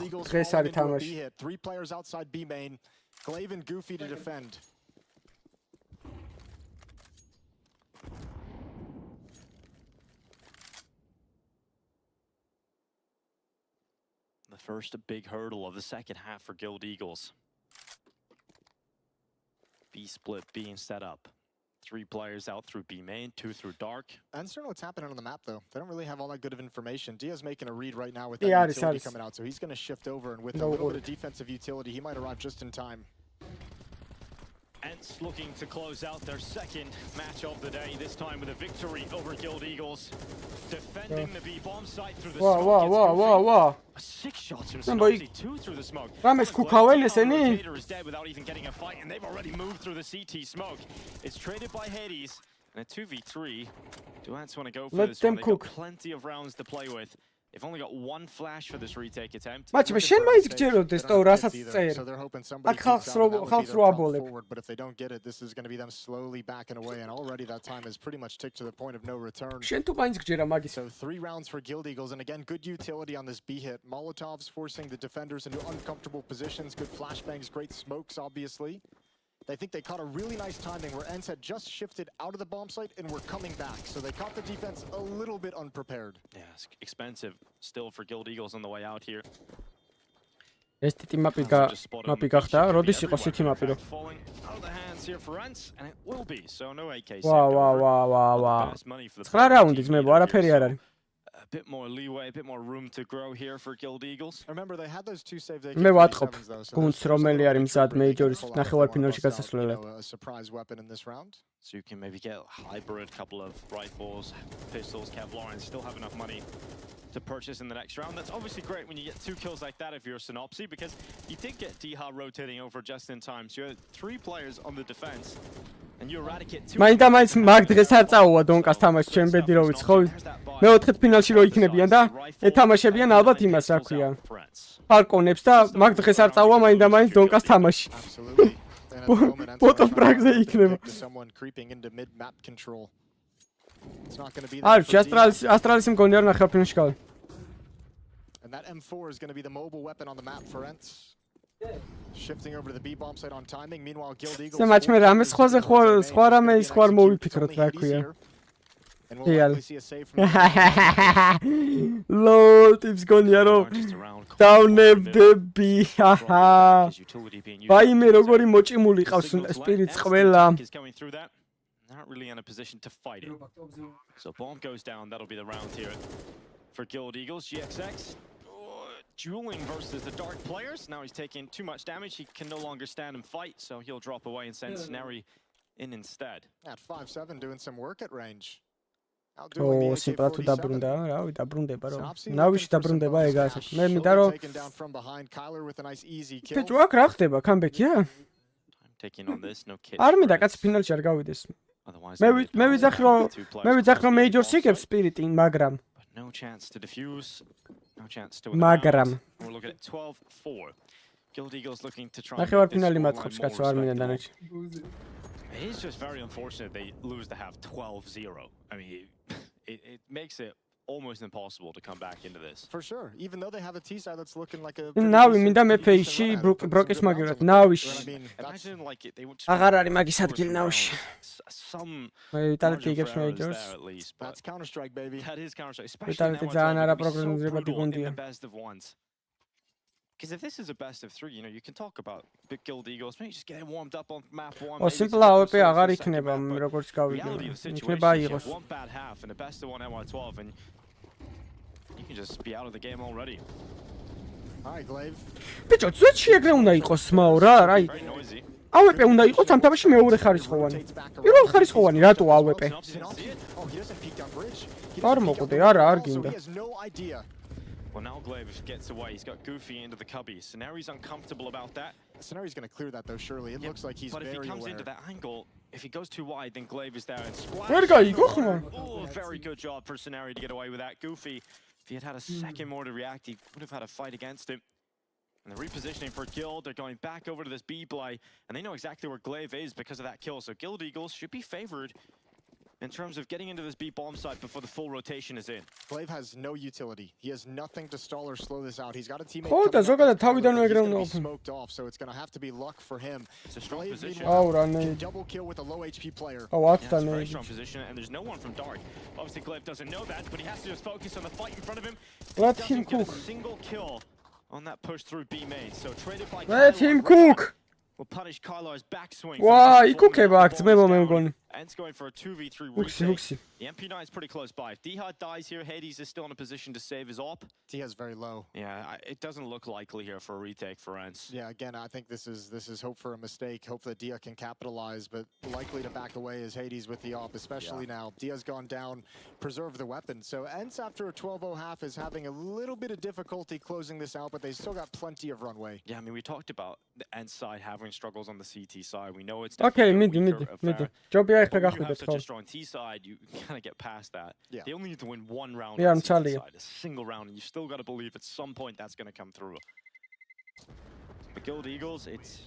a B hit. 3 players outside B main. Glaive and Goofy to defend. The first big hurdle of the second half for Guild Eagles. B split being set up. 3 players out through B main, 2 through dark. I don't know what's happening on the map though. They don't really have all that good of information. Dia's making a read right now with that utility coming out, so he's going to shift over, and with a little bit of defensive utility, he might arrive just in time. Ence looking to close out their second match of the day, this time with a victory over Guild Eagles. Defending the B bomb site through the smoke. 6 shots from Zowie, 2 through the smoke. Rotator is dead without even getting a fight, and they've already moved through the CT smoke. It's traded by Hades, and a 2v3. Do Ence want to go for this one? They've got plenty of rounds to play with. They've only got 1 flash for this retake attempt. Maçı შენ მაინც გჯეროდეს თო რასაც წერ. აქ ხალხს რო აბოლებ. But if they don't get it, this is going to be them slowly backing away, and already that time is pretty much ticked to the point of no return. შენ თუ მაინც გჯერა მაგის. So 3 rounds for Guild Eagles, and again, good utility on this B hit. Molotovs forcing the defenders into uncomfortable positions. Good flashbangs, great smokes, obviously. They think they caught a really nice timing where Ence had just shifted out of the bomb site and were coming back. So they caught the defense a little bit unprepared. Yeah, it's expensive still for Guild Eagles on the way out here. ეს ტიტი მაპი გახდა, როდის იყო სიტი მაპი რო? ვა. 9 რაუნდი ძმებო, არაფერი არ არის. A bit more leeway, a bit more room to grow here for Guild Eagles. Remember they had those 2 saves. მე ვატყობ გუნდს რომელი არის მზად მეიჯორის ნახევარფინალში გასასვლელად. A surprise weapon in this round. So you can maybe get a hybrid, couple of rifles, pistols, Kevlar, and still have enough money to purchase in the next round. That's obviously great when you get 2 kills like that if you're a Synopsy, because you did get Diha rotating over just in time. So you had 3 players on the defense, and you eradicate 2. მაინდა-მაინც მაგ დღეს არ წაუვა დონკას თამაში ჩემ ბედი რო ვიცხოვი. მეოთხე ფინალში რო იქნებიან და ეთამაშებიან ალბათ იმას რა ქვია. ფალკონებს და მაგ დღეს არ წაუვა მაინდა-მაინც დონკას თამაში. ბოტომ პრაგზე იქნება. არის ASTRALIS მგონი არ ნახევარფინალში გავი. And that M4 is going to be the mobile weapon on the map for Ence. Shifting over to the B bomb site on timing. Meanwhile, Guild Eagles. Maç მე რამე სხვა რამე სხვა მოვიფიქროთ რა ქვია. რეალ. ლო, ტიპს გონია რომ დავნებდები. ვაიმე როგორი მოჭიმული ყავს სპირიტს ყველა. Not really in a position to fight it. So bomb goes down, that'll be the round here for Guild Eagles. GXX dueling versus the dark players. Now he's taking too much damage, he can no longer stand and fight, so he'll drop away and send Snary in instead. At 5-7 doing some work at range. Oh, simply to dabrunda, რა ვიცი, დაბრუნდება რომ. ნავიში დაბრუნდება ეგ ასე. მე მინდა რომ ბიჭო, აქ რა ხდება? კამბექია? Taking on this, no kit. არ მინდა კაცი ფინალში არ გავიდეს. მე ვიძახი რომ მეიჯორს იგებს სპირიტი, მაგრამ no chance to defuse, no chance to Magram. We're looking at 12-4. Guild Eagles looking to try. It is just very unfortunate they lose to have 12-0. I mean, it makes it almost impossible to come back into this. For sure, even though they have a T side that's looking like a. Now we mean that face broke magrat. Now we. Imagine like they would. Agara magis adgil now. Some. That's Counter-Strike, baby. That is Counter-Strike. Especially now the best of ones. Because if this is a best of 3, you know, you can talk about big Guild Eagles, maybe just getting warmed up on map 1. Oh, simple AWP აღარ იქნება, როგორც გავიგე. იქნება იყოს. One bad half and a best of 1 MY12 and you can just be out of the game already. Hi, Glaive. ბიჭო, ძვეთში ეგრე უნდა იყოს მაო რა, რაი. AWP უნდა იყოს ამ თამაში მეორე ხარისხოვანი. პირველ ხარისხოვანი რატო AWP? არ მოკვდე, არა, არ გინდა. Well, now Glaive gets away. He's got Goofy into the cubby. Scenario's uncomfortable about that. Scenario's going to clear that, though, surely. It looks like he's very aware. But if he comes into that angle, if he goes too wide, then Glaive is there and splash. Oh, very good job for Scenario to get away with that. Goofy, if he had had a second more to react, he would have had a fight against him. And the repositioning for Guild, they're going back over to this B play, and they know exactly where Glaive is because of that kill. So Guild Eagles should be favored in terms of getting into this B bomb site before the full rotation is in. Glaive has no utility. He has nothing to stall or slow this out. He's got a teammate smoked off, so it's going to have to be luck for him. It's a strong position. Can double kill with a low HP player. It's a very strong position, and there's no one from Dark. Obviously, Glaive doesn't know that, but he has to just focus on the fight in front of him. Let him cook. A single kill on that push through B main. So traded by. Let him cook. Will punish Kylar's backswing. Wow, ikukeba aktsmeba მე მგონი. Ence going for a 2v3 retake. The MP9 is pretty close by. If D-Hard dies here, Hades is still in a position to save his op. T-Hard's very low. Yeah, it doesn't look likely here for a retake for Ence. Yeah, again, I think this is hope for a mistake. Hope that Dia can capitalize, but likely to back away is Hades with the op, especially now. Dia's gone down, preserve the weapon. So Ence after a 12-0 half is having a little bit of difficulty closing this out, but they still got plenty of runway. Yeah, I mean, we talked about the Ence side having struggles on the CT side. We know it's okay, mid. Jobia you have such a strong T side, you kind of get past that. Yeah. They only need to win one round on the CT side, a single round, and you still got to believe at some point that's going to come through. The Guild Eagles, it's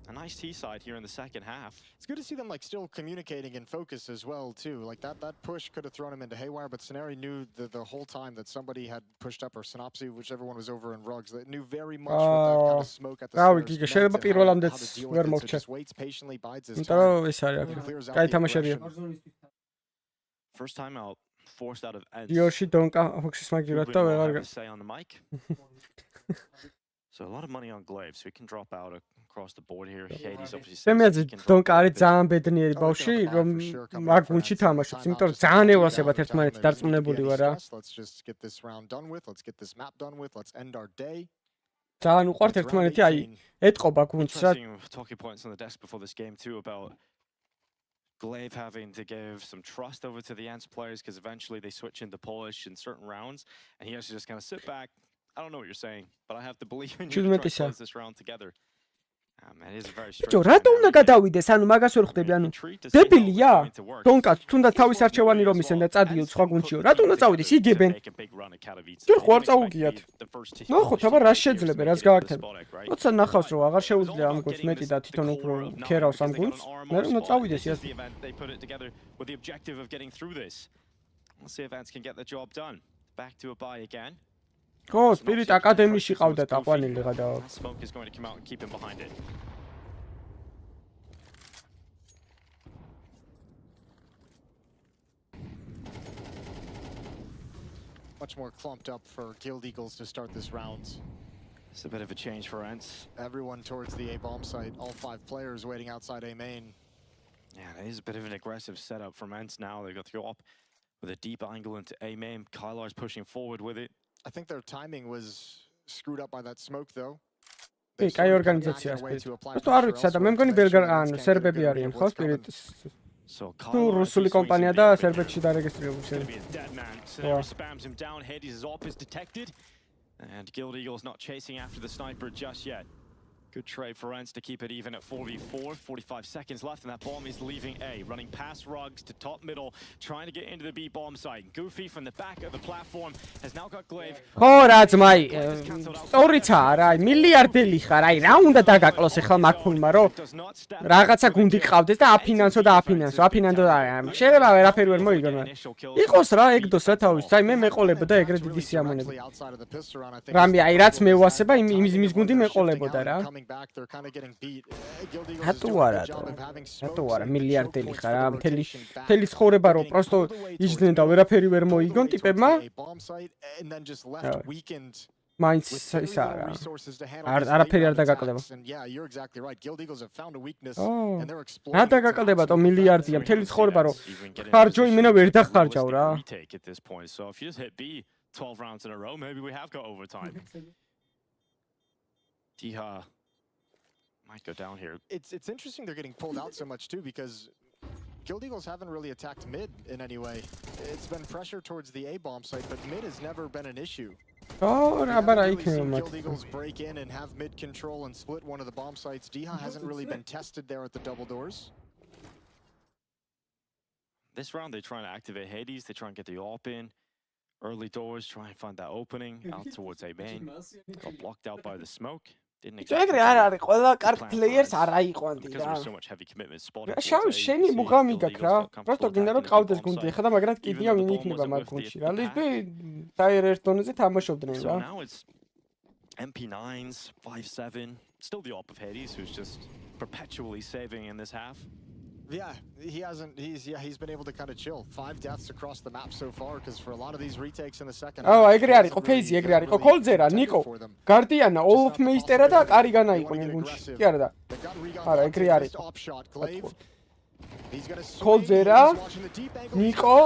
a nice T side here in the second half. It's good to see them like still communicating and focus as well too. Like that push could have thrown him into haywire, but Scenario knew the whole time that somebody had pushed up, or Synopsy, whichever one was over in rugs, that knew very much with that kind of smoke at the stairs. Just waits patiently, bides his time. First time out, forced out of Ence. Say on the mic. So a lot of money on Glaive, so he can drop out across the board here. Hades obviously. Don't carry ძალიან ბედნიერი ბავში, რომ მაგ გუნდში თამაშობს, იმიტომ რომ ძალიან ევასებათ ერთმანეთი დარწმუნებული ვარ რა. Let's just get this round done with. Let's get this map done with. Let's end our day. ძალიან უყვართ ერთმანეთი, აი, ეთყობა გუნდს რა. Talking points on the desk before this game too about Glaive having to give some trust over to the Ence players because eventually they switch into Polish in certain rounds, and he has to just kind of sit back. I don't know what you're saying, but I have to believe in you to try to close this round together. Man, it is a very strict. ბიჭო, რატო უნდა გადავიდეს? ანუ მაგას ვერ ხვდები, ანუ დებილია? დონკაც თუნდაც თავის არჩევანი რომ ისენ და წადიო სხვა გუნდშიო. რატო უნდა წავიდეს? იგებენ. ჯერ ხო არ წაუგიათ. ნახოთ, აბა რა შეძლებენ, რას გააკეთებ. როცა ნახავს რომ აღარ შეუძლია ამ გუნდს მეტი და თვითონ უფრო ქერავს ამ გუნდს, მე უნდა წავიდეს ის. They put it together with the objective of getting through this. Let's see if Ence can get the job done. Back to a bye again. Oh, Spirit აკადემიაში ყავდათ აყვანილი გადავა. Smoke is going to come out and keep him behind it. Much more clumped up for Guild Eagles to start this round. It's a bit of a change for Ence. Everyone towards the A bomb site. All 5 players waiting outside A main. Yeah, it is a bit of an aggressive setup from Ence now. They got to go up with a deep angle into A main. Kylar's pushing forward with it. I think their timing was screwed up by that smoke, though. Hey, კაი ორგანიზაცია სპირიტ. просто არ ვიცი, სადა მე მგონი ანუ სერბები არიან, ხო, სპირიტის. თუ რუსული კომპანია და სერბეთში დარეგისტრირებული შეიძლება. Spams him down. Hades' op is detected. And Guild Eagle's not chasing after the sniper just yet. Good trade for Ence to keep it even at 4v4. 45 seconds left, and that bomb is leaving A. Running past rugs to top middle, trying to get into the B bomb site. Goofy from the back of the platform has now got Glaive. ხო რა ძმაი, სწორიც არა, აი მილიარდელი ხარ, აი რა უნდა დაგაკლოს ახლა მაგფულმა რომ რაღაცა გუნდი ყავდეს და აფინანსო და აფინანსო და შეიძლება ვერაფერი ვერ მოიგონ. იყოს რა ეგდოს რა თავის, აი მე მეყოლებოდა ეგრე დიდი სიამონები. რამე აი რაც მევასება იმის გუნდი მეყოლებოდა რა. Hatu არა მილიარდელი ხარ რა მთელი ცხოვრება რომ პროსტო იჯდნენ და ვერაფერი ვერ მოიგონ ტიპებმა მაინც ის არა არაფერი არ დაგაკლდება რა დაგაკლდება თო მილიარდია მთელი ცხოვრება რომ ხარჯო იმენა ვერ დახარჯავ რა 12 rounds in a row maybe we have got overtime Diha might go down here. It's interesting they're getting pulled out so much too because Guild Eagles haven't really attacked mid in any way. It's been pressure towards the A bomb site, but mid has never been an issue. Oh, Guild Eagles break in and have mid control and split one of the bomb sites. Diha hasn't really been tested there at the double doors. This round they try to activate Hades, they try and get the AWP in. Early doors, try and find that opening out towards A main. Got blocked out by the smoke. ეგრე არ არის ყველა კარგ პლეიერს არ აიყვანდი რა. შავი შენი მუღამი გაქვს რა. просто გინდა რომ ყავდეს გუნდი ხა და მაგრამ კიდია ვინ იქნება მაგ გუნდში რა. ლიზბი ტაიერ ერთ დონეზე თამაშობდნენ რა. MP9s 5-7 still the op of Hades who's just perpetually saving in this half. Yeah, he's been able to kind of chill. 5 deaths across the map so far because for a lot of these retakes in the second half. Oh, ეგრე არის, ფეიზი ეგრე არის. კოლძერა, ნიკო, გარდიანა, ოლოფ მეისტერა და კარიგანა იყვნენ გუნდში. კი არა და. არა, ეგრე არის. კოლძერა, ნიკო,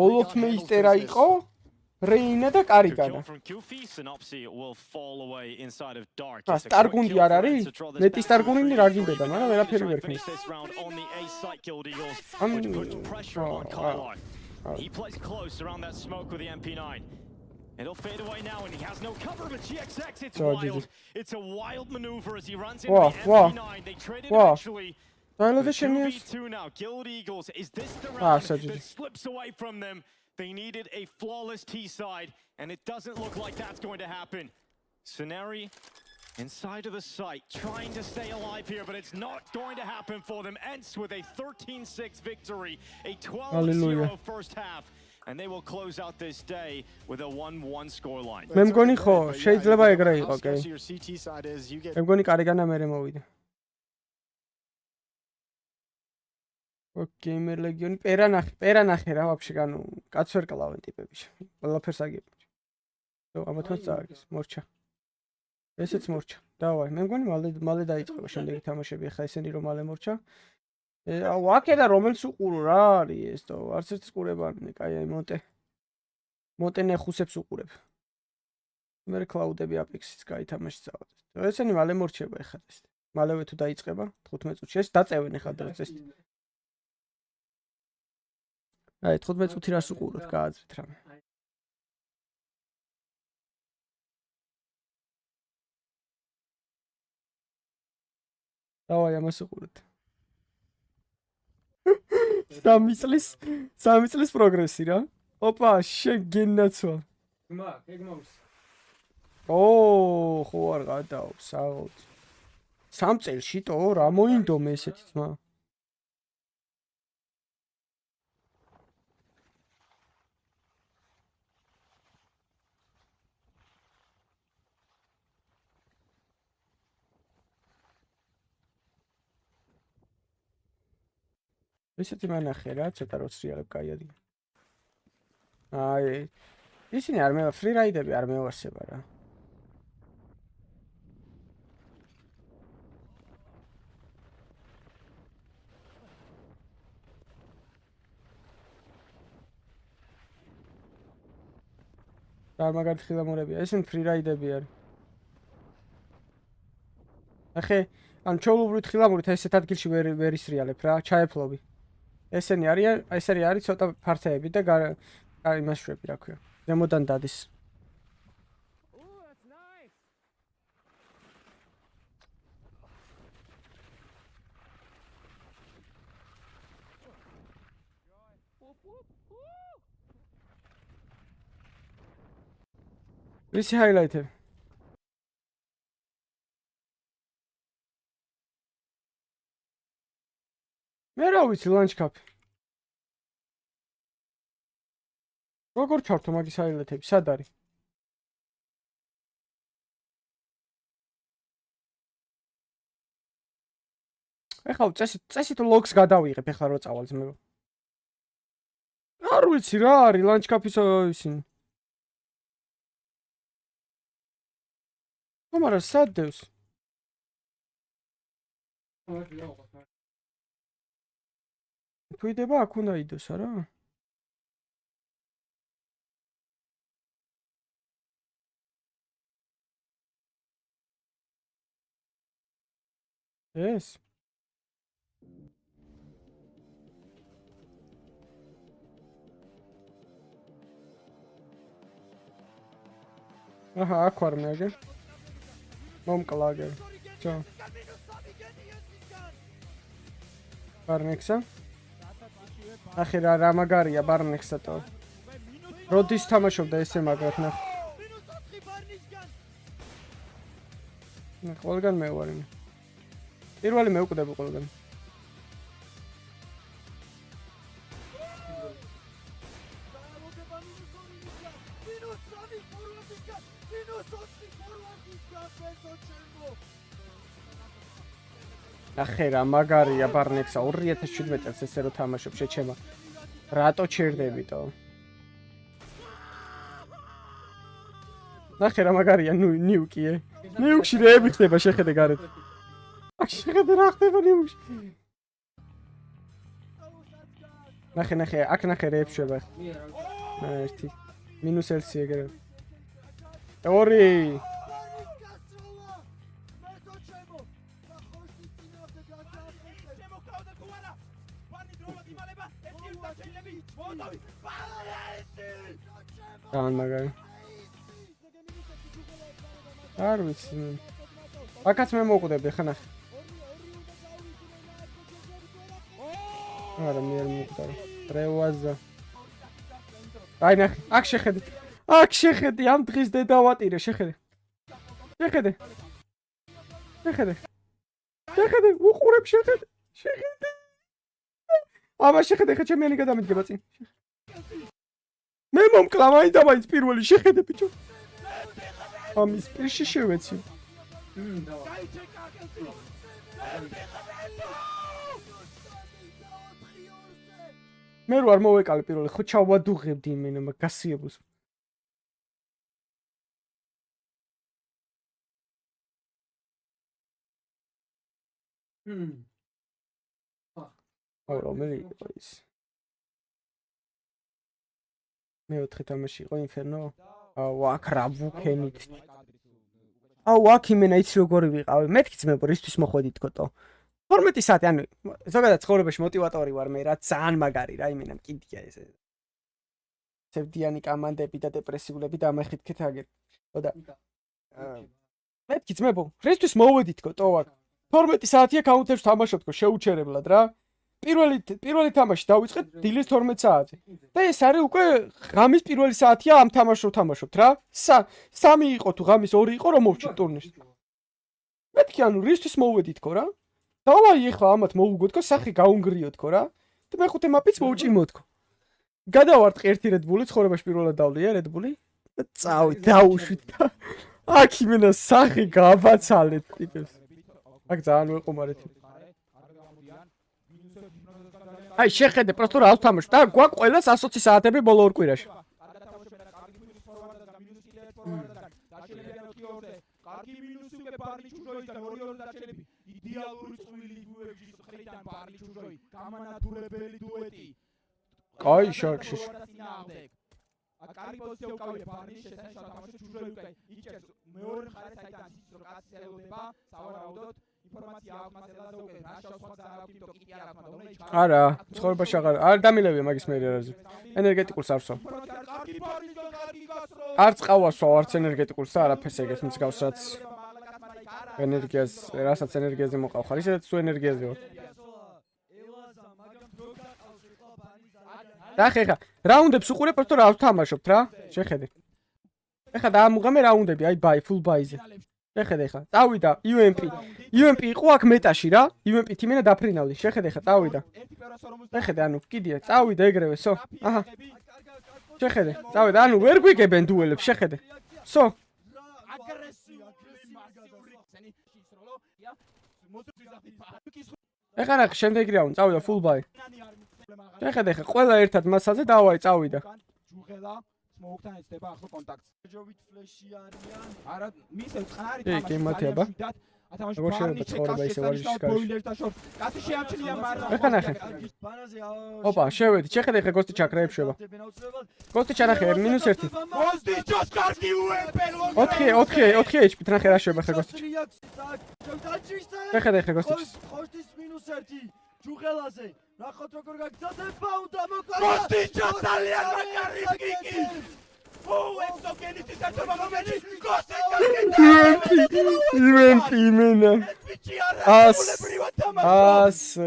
ოლოფ მეისტერა იყო. Reina და კარიგანა. სტარგუნდი არ არის? მეტი სტარგუნდი რა გინდოდა, მაგრამ ვერაფერი ვერ ქნის. He plays close around that smoke with the MP9. It'll fade away now and he has no cover but GXX it's wild. It's a wild maneuver as he runs into the MP9. They traded eventually. Two now. Guild Eagles is this the round that slips away from them? They needed a flawless T-side, and it doesn't look like that's going to happen. Scenario inside of the site, trying to stay alive here, but it's not going to happen for them. Ence with a 13-6 victory, a 12-0 first half, and they will close out this day with a 1-1 scoreline. მე მგონი ხო, შეიძლება ეგრე იყო, კი. მე მგონი კარიგანა მერე მოვიდა. GamerLegion პერანახე რა ვაფშე განუ კაც ვერ კლავენ ტიპები. ყველაფერს აგებთ. ხო, ამათაც წააგეს, მორჩა. ესეც მორჩა. დავაი, მე მგონი მალე დაიწყება შემდეგი თამაშები, ახლა ესენი რომ მალე მორჩა. აუ აქედა რომელს უყურო რა არის ეს თო, არც ერთის ყურებანი, კაი აი მონტე ნეხუსებს უყურებ. მე კლაუდები აპექსიც გაითამაში წავად. ესენი მალე მორჩება ახლა ეს. მალევე თუ დაიწყება 15 წუთში ეს დაწევენ ახლა დროც ეს. აი 15 წუთი რას უყუროთ გააძრით რამე დავაი ამას უყუროთ 3 წლის პროგრესი რა ოპა შენ გენაცვა ეგ მომს ო ხო არ გადაობს აღოთ 3 წელში თო რა მოინდომე ესეთი ძმა ესეთი მანახე რა, ცოტა როცრიალებ კაი არის. აი, ისინი არ მე ფრი რაიდები არ მევარსება რა. და მაგარი ხილამურებია, ესენი ფრი რაიდები არის. ახე, ან ჩაულუბრით ხილამურით ესეთ ადგილში ვერ ისრიალებ რა, ჩაეფლობი. ესენი არის ცოტა ფართეები და იმაშვები რა ქვია. ზემოდან დადის. Visi highlight-ები. მე რა ვიცი launch cap. როგორ ჩართო მაგის highlight-ები? სად არის? ეხლა წესით logs გადავიღებ ეხლა რო წავალ ძმებო. არ ვიცი რა არის launch cap-ის ისინი. მაგრამ სად დევს? თუ იდება აქ უნდა იდოს არა? ეს აჰა აქ ვარ მე აგერ მომკლა აგერ ჩა ბარნექსა ახი რა მაგარია ბარნექსატო როდის თამაშობდა ესე მაგრად ნახე ყველგან მე ვარ იმი პირველი მე უკვდები ყველგან ახე რა მაგარია ბარნექსა 2017 წელს ესე რო თამაშობ შეჩემა რატო ჩერდებიტო ახე რა მაგარია ნიუკიე ნიუკში რეები ხდება შეხედე გარეთ აქ შეხედე რა ხდება ნიუკში ნახე აქ ნახე რეებს შვება ერთი მინუს ელსი ეგრე ორი Can magari. არ ვიცი. აკაც მე მოვკვდები ხანა. არა მე არ მოვკვდები. პრევაზა. აი ნახე, აქ შეხედე. აქ შეხედე ამ დღის დედავატირე, შეხედე. შეხედე. უყურებ შეხედე. აბა შეხედე ხა ჩემიანი გადამიდგება წინ. მე მომკლა მაინც პირველი შეხედე ბიჭო. ამის პირში შევეცი. მე რო არ მოვეკალე პირველი, ხო ჩავადუღებდი იმენა გასიებულს. რომელი იყო ის? მეოთხე თამაში იყო ინფერნო. აუ აქ რა ვუქენით. აუ აქ იმენა იცი როგორი ვიყავი. მეთქი ძმებო რისთვის მოხვედით თქო. 12 საათი ანუ ზოგადად ცხოვრებაში მოტივატორი ვარ მე რა ძალიან მაგარი რა იმენა მკიდია ესე. ცევდიანი კამანდები და დეპრესიულები დამახითქეთ აგერ. ხოდა მეთქი ძმებო რისთვის მოვედით თქო აქ 12 საათია კაუნტერს თამაშობ თქო შეუჩერებლად რა. პირველი თამაში დავიწყეთ დილის 12 საათზე. და ეს არის უკვე ღამის პირველი საათია ამ თამაშობთ რა. 3 იყო თუ ღამის 2 იყო რომ მოვჭით ტურნირს. მეთქი ანუ რისთვის მოვედით თქო რა. დავაი ეხლა ამათ მოუგო თქო სახე გაუნგრიო თქო რა. და მეხუთე მაპიც მოვჭიმო თქო. გადავარტყი ერთი რედბული ცხოვრებაში პირველად დავლია რედბული. და წავი დაუშვით და აქ იმენა სახე გავაცალეთ ტიპებს. აქ ძალიან ვეყუმარეთ. აი შეხედე პროსტო რა ვთამაშობ და გვაქვს ყველას 120 საათები ბოლო ორ კვირაში. კარგი მინუსი უკვე პარლი ჩუჟოისგან 2-2 დაჩელები. იდეალური წვილი UFC-ის ხრიდან პარლი ჩუჟოი. გამანადგურებელი დუეტი. კაი შარკში. კარგი პოზიცია უკავია პარლი შესაძლოა თამაში ჩუჟოი უკვე იჭერს მეორე მხარეს საიდან ის რო კაცი ელოდება სავარაუდოდ ინფორმაცია აქვს მას ელაზა უკვე რა შავსხვა ძალავთ იმიტომ კი არ აქვს მაგრამ უნდა არა ცხოვრებაში არ დამილევია მაგის მე რაზე ენერგეტიკულს არ ვსვამ არც ყავას ვსვამ არც ენერგეტიკულს და არაფერს ეგეთ მსგავს რაც ენერგიას რასაც ენერგიაზე მოყავ ხარ ისედაც თუ ენერგიაზე ვარ და ხა რაუნდებს უყურებ პორტო რა ვთამაშობთ რა შეხედე ეხა დაამუღამე რაუნდები აი ბაი ფულ ბაიზე შეხედე ხა წავიდა UMP იყო აქ მეტაში რა UMP თიმენა დაფრინავდი შეხედე ხა წავიდა შეხედე ანუ კიდია წავიდა ეგრევე სო აჰა შეხედე წავიდა ანუ ვერ გვიგებენ დუელებს შეხედე სო ეხა რა შემდეგი რაუნდი წავიდა full buy შეხედე ხა ყველა ერთად მასაზე დავაი წავიდა Smoke-თან ეცდება ახლო კონტაქტს. ჯოვით ფლეში არიან. არა, მისევ წყნარი თამაში. კი, მათიაბა. ათამაში ბარნი ჩეკა შესანიშნავ ბოილერთან შორს. კაცი შეამჩნია მაგრამ. ეხა ნახე. ოპა, შევედი, შეხედე ხა გოსტი ჩაკრეებს შევა. გოსტი ჩანახე -1. გოსტი ჩოს კარგი უეპენ. 4 HP ნახე რა შევა ხა გოსტი. შეხედე ხა გოსტი. ხოშტის -1. ჯუღელაზე. ნახოთ როგორ გაგზავნება უნდა მოკლა. გოსტი ჩოს ძალიან მაგარი კიკი. UMP იმენა ას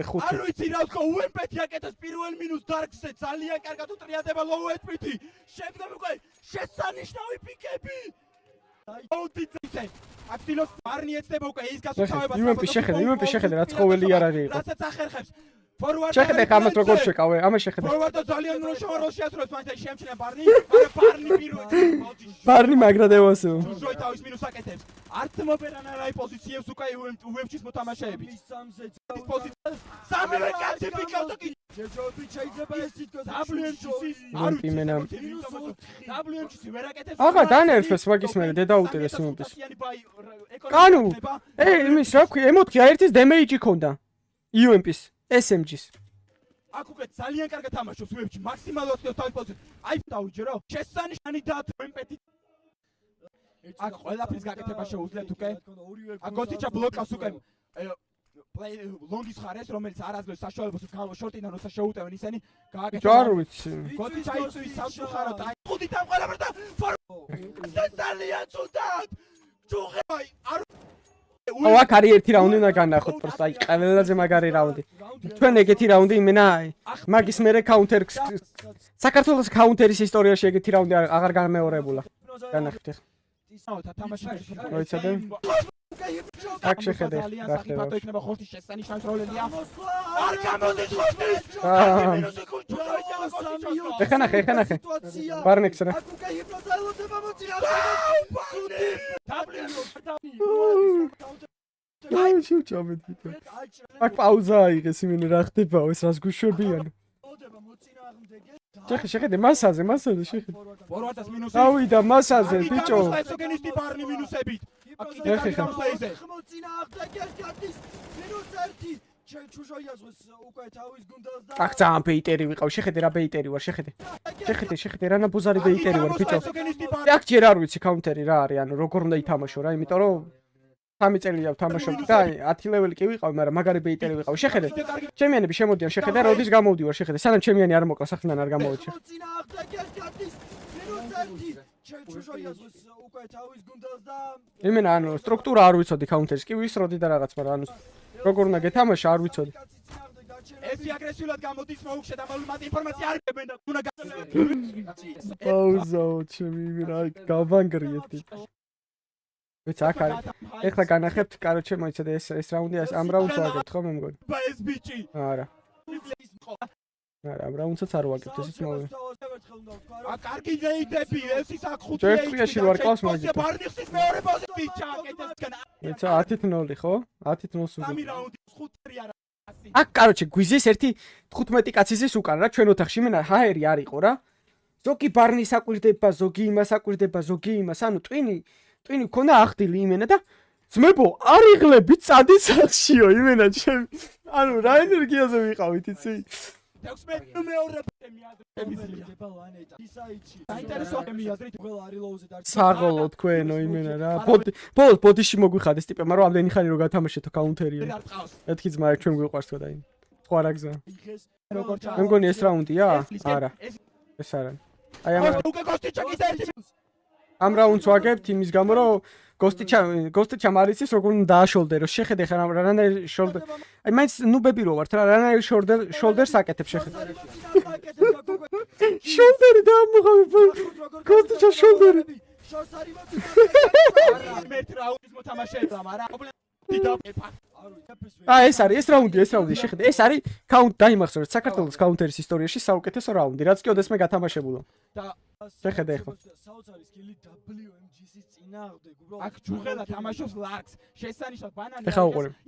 ხუთი არ ვიცი რა ვთქვა UMP-ი აკეთებს პირველ მინუს დარკზე ძალიან კარგად უტრიადება low HP-ი შემდგომ უკვე შესანიშნავი პიკები აუდიტზე აქტილოს ბარნი ეცდება უკვე ის გასუთავებას UMP შეხედე რა ცხოველი არ არის იყო რასაც ახერხებს შეხედე ამას როგორ შეკავე ამას შეხედე ფორვარდო ძალიან ნუშოვარ როშიასროს მაგრამ შემჩნია ბარნი მაგრამ ბარნი პირველი ბარნი მაგრადევასო ჯოი თავის მინუს აკეთებს არც მოპერან არაი პოზიციებს უკვე უეფჩის მოთამაშეები პოზიცია სამივე კაცი პიკავს კი ჯოი შეიძლება ეს თვითონ არ WMG ვერ აკეთებს აღა დანერფეს მაგის მერე დედაუტირეს უმპის კანუ იმის რა ქვია M4 ერთის დემეიჯი ქონდა UMP-ს SMG-ს. აქ უკვე ძალიან კარგად თამაშობს უეფში, მაქსიმალურად ოცნობს თავის პოზიციას. აი დავიჯერო. შესანიშნავი UMP-ი. აქ ყველაფრის გაკეთება შეუძლიათ უკვე. აქ გოთიჩა ბლოკავს უკვე. ლონგის ხარეს, რომელიც არ აძლევს საშუალებას შორტიდან როცა შეუტევენ ისინი, გააკეთება. ჯარ ვიცი. გოთიჩა იწვის სამშუხაროდ. აი ხუთი თან ყველაფერს და ძალიან ცუდად. ჯუღეი არ აქ არის ერთი რაუნდი უნდა განახოთ პროსტა აი ყველაზე მაგარი რაუნდი ჩვენ ეგეთი რაუნდი იმენა მაგის მერე კაუნტერ საქართველოს კაუნტერის ისტორიაში ეგეთი რაუნდი აღარ გამეორებულა განახეთ მოიცადე აქ შეხედე რა ხდება იქნება ხორტის შესანიშნავი როლელია არ გამოდის ხორტის ეხა ნახე ბარნექსა აქ უკვე ჰიპნოზალოდება მოცირა აი შევჭამეთ აქ პაუზა აიღეს იმენ რა ხდებაო ეს რას გუშვებიან შეხედე მასაზე შეხედე ფორვარდას მინუსი ავიდა მასაზე ბიჭო ესოგენისტი ბარნი მინუსებით ეხა აქ ძალიან ბეიტერი ვიყავ შეხედე რა ბეიტერი ვარ შეხედე რა ნაბოზარი ბეიტერი ვარ ბიჭო აქ ჯერ არ ვიცი კაუნტერი რა არის ანუ როგორ უნდა ითამაშო რა იმიტომ რომ 3 წელია ვთამაშობდი და 10 ლეველი კი ვიყავ მაგრამ მაგარი ბეიტერი ვიყავ შეხედე ჩემიანები შემოდიან შეხედე როდის გამოვდივარ შეხედე სანამ ჩემიანი არ მოკლა სახლიდან არ გამოვეჩე იმენა ანუ სტრუქტურა არ ვიცოდი კაუნტერის კი ვისროდი და რაღაც მაგრამ ანუ როგორ უნდა გეთამაშა არ ვიცოდი ესი აგრესიულად გამოდის მოუხშე და მალუმად ინფორმაცია არ გებენ და უნდა პაუზაო ჩემი რა გავანგრიეთ ვიცი აქ არის ეხლა განახებთ კაროჩე მოიცადე ეს რაუნდი ამ რაუნდს ვაგებთ ხო მე მგონი ეს ბიჭი არა ამ რაუნდსაც არ ვაგებთ ესეც მოვე კარგი რეიდები ესის აქ 5 რეიდები ერთყიაში ვარ ყავს მაგით ბარნიხის მეორე პოზიცია აკეთებს ეცა 10-0 ხო 10-0 სამი რაუნდი 5 არა აქ კაროჩე გვიზეს ერთი 15 კაცისის უკან რა ჩვენ ოთახში მენა ჰაერი არ იყო რა ზოგი ბარნის აკვირდება ზოგი იმას აკვირდება ზოგი იმას ანუ ტვინი მქონდა ახდილი იმენა და ძმებო არ იღლები წადი სახშიო იმენა ჩემი ანუ რა ენერგიაზე ვიყავით იცი 16 მეორე საღოლო თქვენო იმენა რა ბოდიში მოგვიხადეს ტიპებმა რომ ამდენი ხანი რო გათამაშეთო კაუნტერია მეთქი ძმა ჩვენ გვიყვარს თქო და იმ სხვა რა გზა მე მგონი ეს რაუნდია არა ეს არა აი ამ რაუნდს ვაგებთ იმის გამო რომ გოსტი ჩამარიცის როგორ უნდა დააშოლდერო შეხედე ხა რანაირ შოლდერ აი მაინც ნუბები რო ვართ რა რანაირ შოლდერს აკეთებ შეხედე Shoulder დაამოღავე. კოსტიჩა shoulder. მერტ რაუნდის მოთამაშეა, მაგრამ ეს არის ეს რაუნდი შეხედე ეს არის count დაიმახსოვრეთ საქართველოს counter-ის ისტორიაში საუკეთესო რაუნდი რაც კი ოდესმე გათამაშებულა შეხედე ხო საოცარი სკილი WMG-ის წინააღმდეგ უბრალოდ აქ ჯუღელა თამაშობს ლარკს შესანიშნავ ბანანი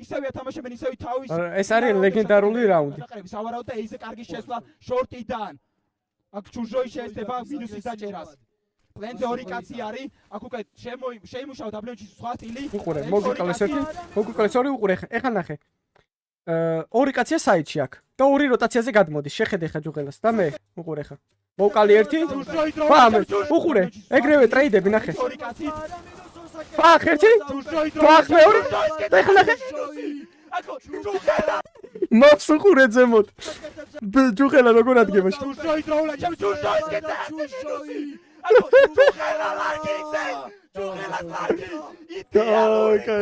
ისევია თამაშობენ ისევი თავის ეს არის ლეგენდარული რაუნდი სავარაუდო და ისე კარგი შესვლა შორტიდან აქ ჩუჟოი შეესდება მინუსის დაჭერას პლენზე ორი კაცი არის აქ უკვე შეიმუშავა WMG-ის სხვა სტილი უყურე მოგვიკლეს ორი უყურე ეხლა ნახე ორი კაცია საიტში აქ და ორი როტაციაზე გადმოდის შეხედე ხა ჯუღელას და მე უყურე ხა მოვკალი ერთი ბამ უყურე ეგრევე ტრეიდები ნახე ფახ ერთი ფახ მეორე და ეხლა ნახე მავს უყურე ზემოთ ჯუღელა როგორ ადგება ჯუღელა ლარკიზე ჯუღელა ლარკი იდეალური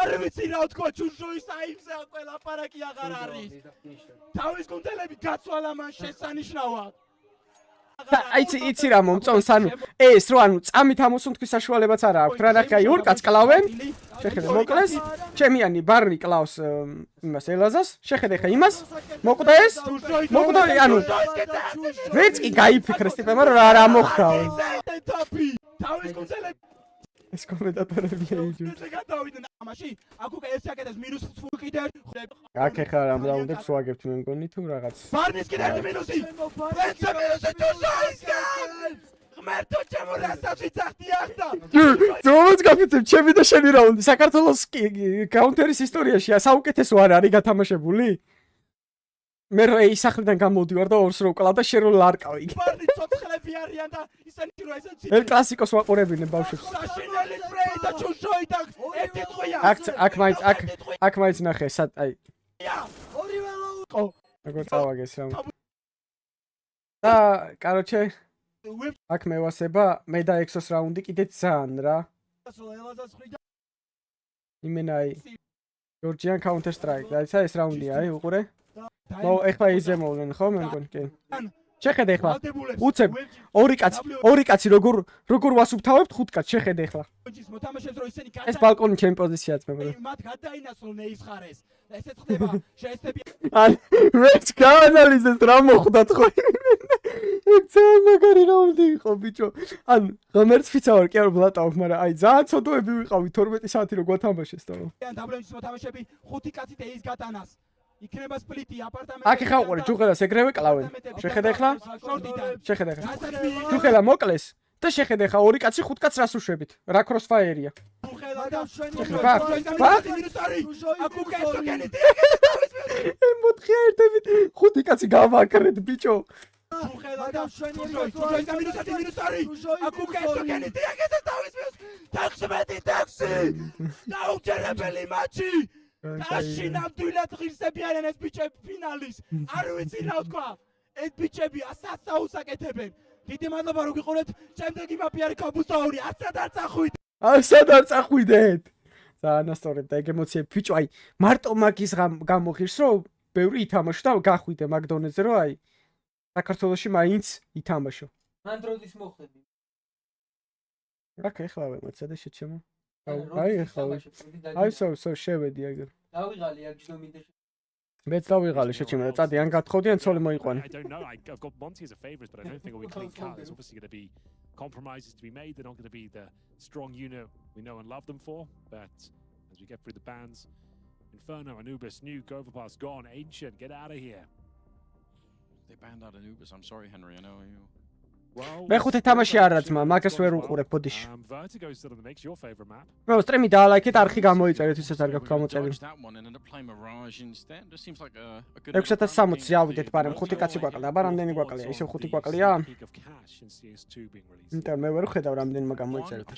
არ ვიცი რა თქვა ჩუშოის აიმზე ყველა პარაკი აღარ არის თავის გუნდელები გაწვალა მან შესანიშნავად იცი რა მომწონს ანუ ეს რო ანუ წამით ამოსუნთქვის საშუალებაც არა აქვს რა ნახე აი ორ კაც კლავენ შეხედე მოკლეს ჩემიანი ბარნი კლავს იმას ელაზას შეხედე ხა იმას მოკვდა ეს მოკვდა ანუ ვეც კი გაიფიქრეს ტიპებმა რომ რა მოხდა თავის გუნდელები ეს კომენტატორებია იძულს გადავიდნენ ამაში აქ უკვე ეს საკეთებს მინუს კიდე აქ ეხლა რამ დაუნდებს ვაგებთ მე მგონი თუ რაღაც ბარნის კიდე ერთი მინუსი პლენზე მინუსი ჩუშოისგან ღმერთო ჩემო რასაც ვიცახდი ახლა ზომაც გაფიცებ ჩემი და შენი რაუნდი საქართველოს კაუნტერის ისტორიაში საუკეთესო არ არის გათამაშებული მე რო ისახლიდან გამოდივარ და ორს რო ვკლავ და შენ რო ლარკავი ბარნი ცოცხლები არიან და ისინი რო ესეც ელ კლასიკოს ვაყურებინე ბავშვებს საშინელი ფრეი და ჩუშოი და ერთი ტყვია აქ მაინც ნახე აი ორივე ლოუყო როგორ წავაგეს რა და კაროჩე აქ მევასება მე და ექსოს რაუნდი კიდე ძალიან რა იმენაი ჯორჯიან counter strike და ეს რაუნდია აი უყურე ნო ეხლა იზემოვლენ ხო მე მგონი კი შეხედე ეხლა უცებ ორი კაცი როგორ ვასუფთავებთ ხუთ კაცს შეხედე ეხლა ეს ბალკონი ჩემი პოზიციაა ძმებო მათ გადაინაცვლონ ის ხარეს ესეც ხდება შეესწები ან ვეც გაანალიზეს რა მოხდა ხო ძალიან მაგარი რაუნდი იყო ბიჭო ან ღმერთს ვიცავარ კი არ ვლატავებ მაგრამ აი ძალიან ცოდოები ვიყავი 12 საათი რო გვათამაშეს და WMG-ის მოთამაშები 5 კაცით ის გატანას იქნება სპლიტი აპარტამენტი აქ ხა უყურე ჯუღელას ეგრევე კლავენ შეხედე ხლა შეხედე ხლა ჯუღელა მოკლეს და შეხედე ხა ორი კაცი ხუთ კაცს რას უშვებით რა Crosshair-ია ჯუღელა და შვენი მოთხია ერთებით ხუთი კაცი გავაკრეთ ბიჭო ჯუღელა და შვენი მინუსარი აქ უკვე ესოგენი დიაგეთ თავის ტაქსი დაუჯერებელი მატჩი Dashi nabdulat ღირსები არიან ეს ბიჭები ფინალის. არ ვიცი რა თქვა. ეს ბიჭები ასაცა უსაკეთებენ. დიდი მადლობა რომ გიყურებთ. შემდეგი მაპი არის კაბუსტაური. ასად არ წახვიდეთ. დაანასწორებ და ეგ ემოციები ბიჭო აი მარტო მაგის გამოღირს რომ ბევრი ითამაშო და გახვიდე მაგდონეზე რომ აი საქართველოში მაინც ითამაშო. ანდროიდის მოხდები. რა ხეხლავე მოწადე შეჩემო. აი ეხლა აი სო შევედი აგერ დავიღალი აქ ჯდომიდე მეც დავიღალი შეჩემო და წადი ან გათხოვდი ან ცოლი მოიყვანე I don't know I've got Monty as a favorite but I don't think it'll be clean cut there's obviously going to be compromises to be made they're not going to be the strong unit we know and love them for but as we get through the bans Inferno Anubis Nuke Overpass gone Ancient get out of here they banned out Anubis I'm sorry Henry I know you მე ხუთი თამაში არ რაძმა მაგას ვერ უყურებ ბოდიში რო სტრიმი დაალაიქეთ არხი გამოიწერეთ ისაც არ გაქვთ გამოწერილი 6060 ავიდეთ პარემ ხუთი კაცი გვაკლია აბა რამდენი გვაკლია ისევ ხუთი გვაკლია ინტერ მე ვერ ხედავ რამდენმა გამოიწერეთ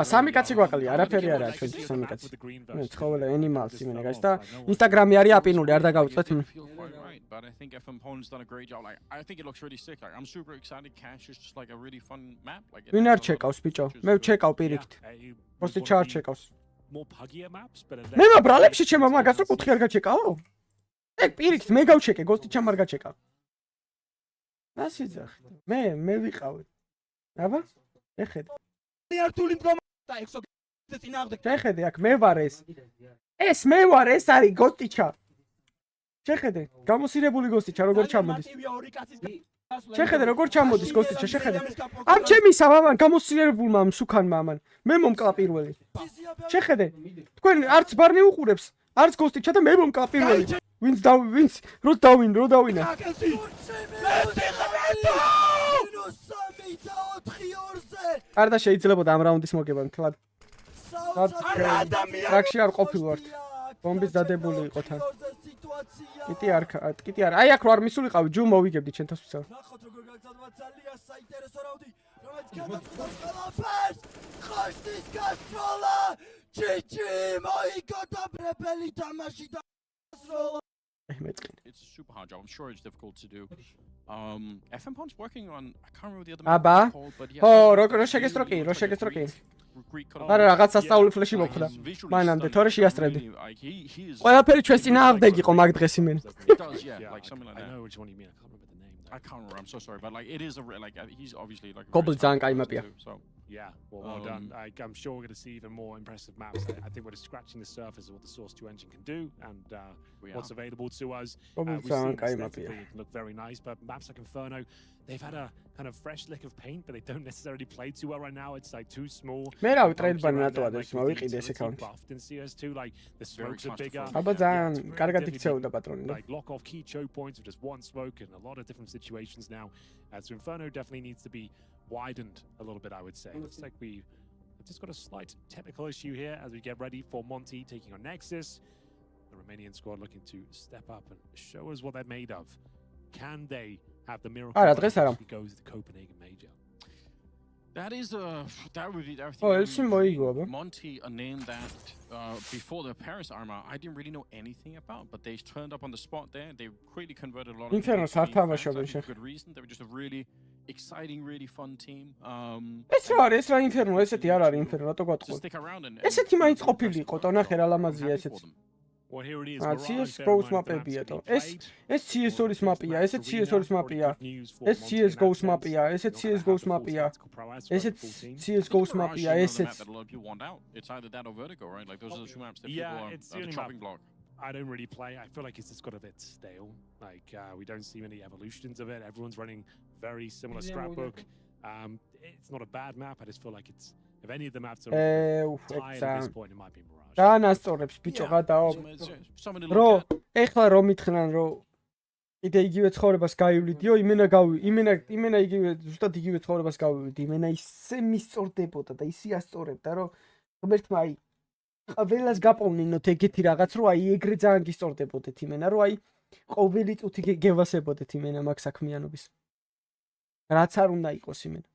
სამი კაცი გვაკლია არაფერი არა ჩვენ სამი კაცი მე ცხოველე animals იმენა გაის და ინსტაგრამი არის აპინული არ დაგავწყვეთ but I think FM Poland's done a great job like I think it looks really sick like I'm super excited Cash is just like a really fun map like ვინ არ ჩეკავს ბიჭო მე ვჩეკავ პირიქით პოსტი ჩარ ჩეკავს more puggier maps but მე მაბრალებში ჩემო მაგას რო კუთხე არ გაჩეკაო ეგ პირიქით მე გავჩეკე, გოსტი ჩამ არ გაჩეკა. ასიძახი. მე ვიყავი. აბა? ეხედე. ერთული მდგომა ექსო წინააღმდეგ. შეხედე აქ მე ვარ ეს. ეს მე ვარ, ეს არის გოსტიჩა. შეხედე, გამოსირებული გოსტიჩა როგორ ჩამოდის. შეხედე როგორ ჩამოდის გოსტიჩა, შეხედე. ამ ჩემისა მამან გამოსირებულმა მსუქანმა ამან. მე მომკლა პირველი. შეხედე. თქვენ არც ბარნი უყურებს, არც გოსტიჩა და მე მომკლა პირველი. ვინც რო დავინა. არდა შეიძლებოდა ამ რაუნდის მოგება მთლად. ტრაქში არ ყოფილვართ. ბომბის დადებული იყო თან. კიტი არ. აი აქ რო არ მისულიყავი, ჯუ მოვიგებდი ჩვენ თავს ვცავ. ნახოთ როგორ გაგრძელდება ძალიან საინტერესო რაუნდი, რომელიც გადაწყვეტს ყველაფერს. ხოშტის გასწროლა. ჩიჩი მოიგო ბრებელი თამაში და გასწროლა. It's a super hard job. I'm sure it's difficult to do. FM Pond's working on I can't remember the other აბა? ო, რო შეგესტროკი. არა, რაღაც სასწაული ფლეში მოხდა. მანამდე თორე შეასწრებდი. ყველაფერი ჩვენს წინააღმდეგ იყო მაგ დღეს იმენ. It does, yeah, like something like that. I know which one you mean. I can't remember. I'm so sorry, but like it is he's obviously like. Goblin ძალიან კაი მაპია. Yeah, well done. I'm sure we're going to see even more impressive maps. I think we're just scratching the surface of what the Source 2 engine can do and what's available to us. We've seen aesthetically it can look very nice, but maps like Inferno, they've had a kind of fresh lick of paint, but they don't necessarily play too well right now. It's like too small. მე რა ვიტრედ ბანატოა ეს მოვიყიდე ეს account. Buffed in CS2, like the smokes are bigger. აბა ძალიან კარგად იქცეოდა პატრონი. Like lock off key choke points with just one smoke in a lot of different situations now. So Inferno definitely needs to be widened a little bit, I would say. Looks like we've just got a slight technical issue here as we get ready for Monty taking on Nexus. The Romanian squad looking to step up and show us what they're made of. Can they have the miracle if we go to the Copenhagen Major? That would be everything. Monty, a name that before the Paris RMR, I didn't really know anything about, but they turned up on the spot there. They quickly converted a lot of people for good reason. They were just a really exciting, really fun team. ეს რა ინფერნო, ესეთი არ არის ინფერნო, რატო გატყუოთ? ესეთი მაინც ყოფილიყო, ტონახე რა ლამაზია ესეთი. Well, here it is. CS2-ს მაპებია თო. ეს CS2-ის მაპია, ესეც CS2-ის მაპია. ეს CS:GO-ს მაპია, ესეც CS:GO-ს მაპია. ესეც CS:GO-ს მაპია, ესეც. It's either that or Vertigo, right? Like those are the two maps that people are the chopping block. I don't really play. I feel like it's just got a bit stale. Like we don't see many evolutions of it. Everyone's running very similar scrapbook. It's not a bad map. I just feel like it's if any of the maps are tired at this point, it might be Mirage. განასწორებს ბიჭო გადაო. რო ეხლა რომ მითხნან რომ იდე იგივე ცხოვრებას გაივლიდიო, იმენა იგივე ზუსტად იგივე ცხოვრებას გავივიდი. იმენა ისე მისწორდებოდა და ისე ასწორებდა რომ ღმერთმა აი ყველას გაპოვნინოთ ეგეთი რაღაც რომ აი ეგრე ძალიან გისწორდებოდეთ იმენა რომ აი ყოველი წუთი გევასებოდეთ იმენა მაგ საქმიანობის. რაც არ უნდა იყოს იმენა.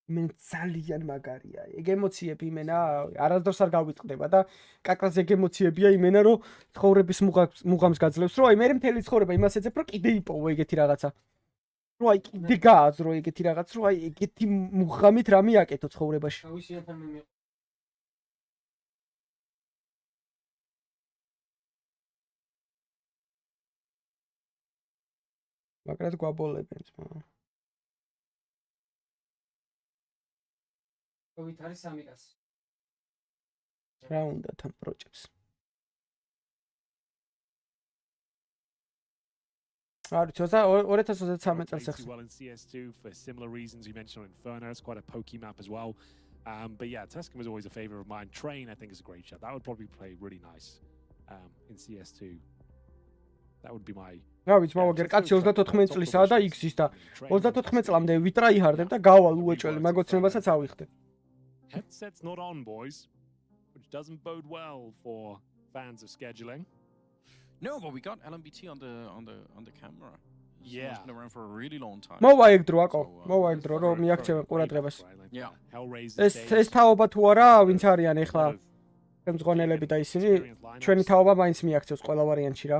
იმენ ძალიან მაგარია. ეგ ემოციები იმენა არასდროს არ გავიტყდება და კაკრას ეგ ემოციებია იმენა რომ ცხოვრების მუღამს გაძლევს რომ აი მე მთელი ცხოვრება იმას ეძებ რომ კიდე იპოვო ეგეთი რაღაცა. რომ აი კიდე გააძრო ეგეთი რაღაც რომ აი ეგეთი მუღამით რა მიაკეთო ცხოვრებაში. მაგრამ გვაბოლებენ ძმა. COVID არის სამი კაცი. რა უნდა თან პროჭებს. არ ვიცი 2023 წელს ახსნა. Well in CS2 for similar reasons you mentioned on Inferno. It's quite a pokey map as well. But yeah, Tuscan was always a favorite of mine. Train I think is a great shot. That would probably play really nice in CS2. That would be my რა ვიცი მოვაგერ კაცი 34 წლისაა და X-ის და 34 წლამდე ვიტრაიჰარდებ და გავალ უეჭველი მაგ ოცნებასაც ავიხდე. Headset's not on, boys, which doesn't bode well for fans of scheduling. No, but we got LMBT on the camera. Yeah. It's been around for a really long time. მოვაიგდრო აკო, მოვაიგდრო რომ მიაქცევენ ყურადღებას. Yeah. ეს თაობა თუ არა, ვინც არიან ახლა მძღონელები და ისინი ჩვენი თაობა მაინც მიაქცევს ყველა ვარიანტში რა.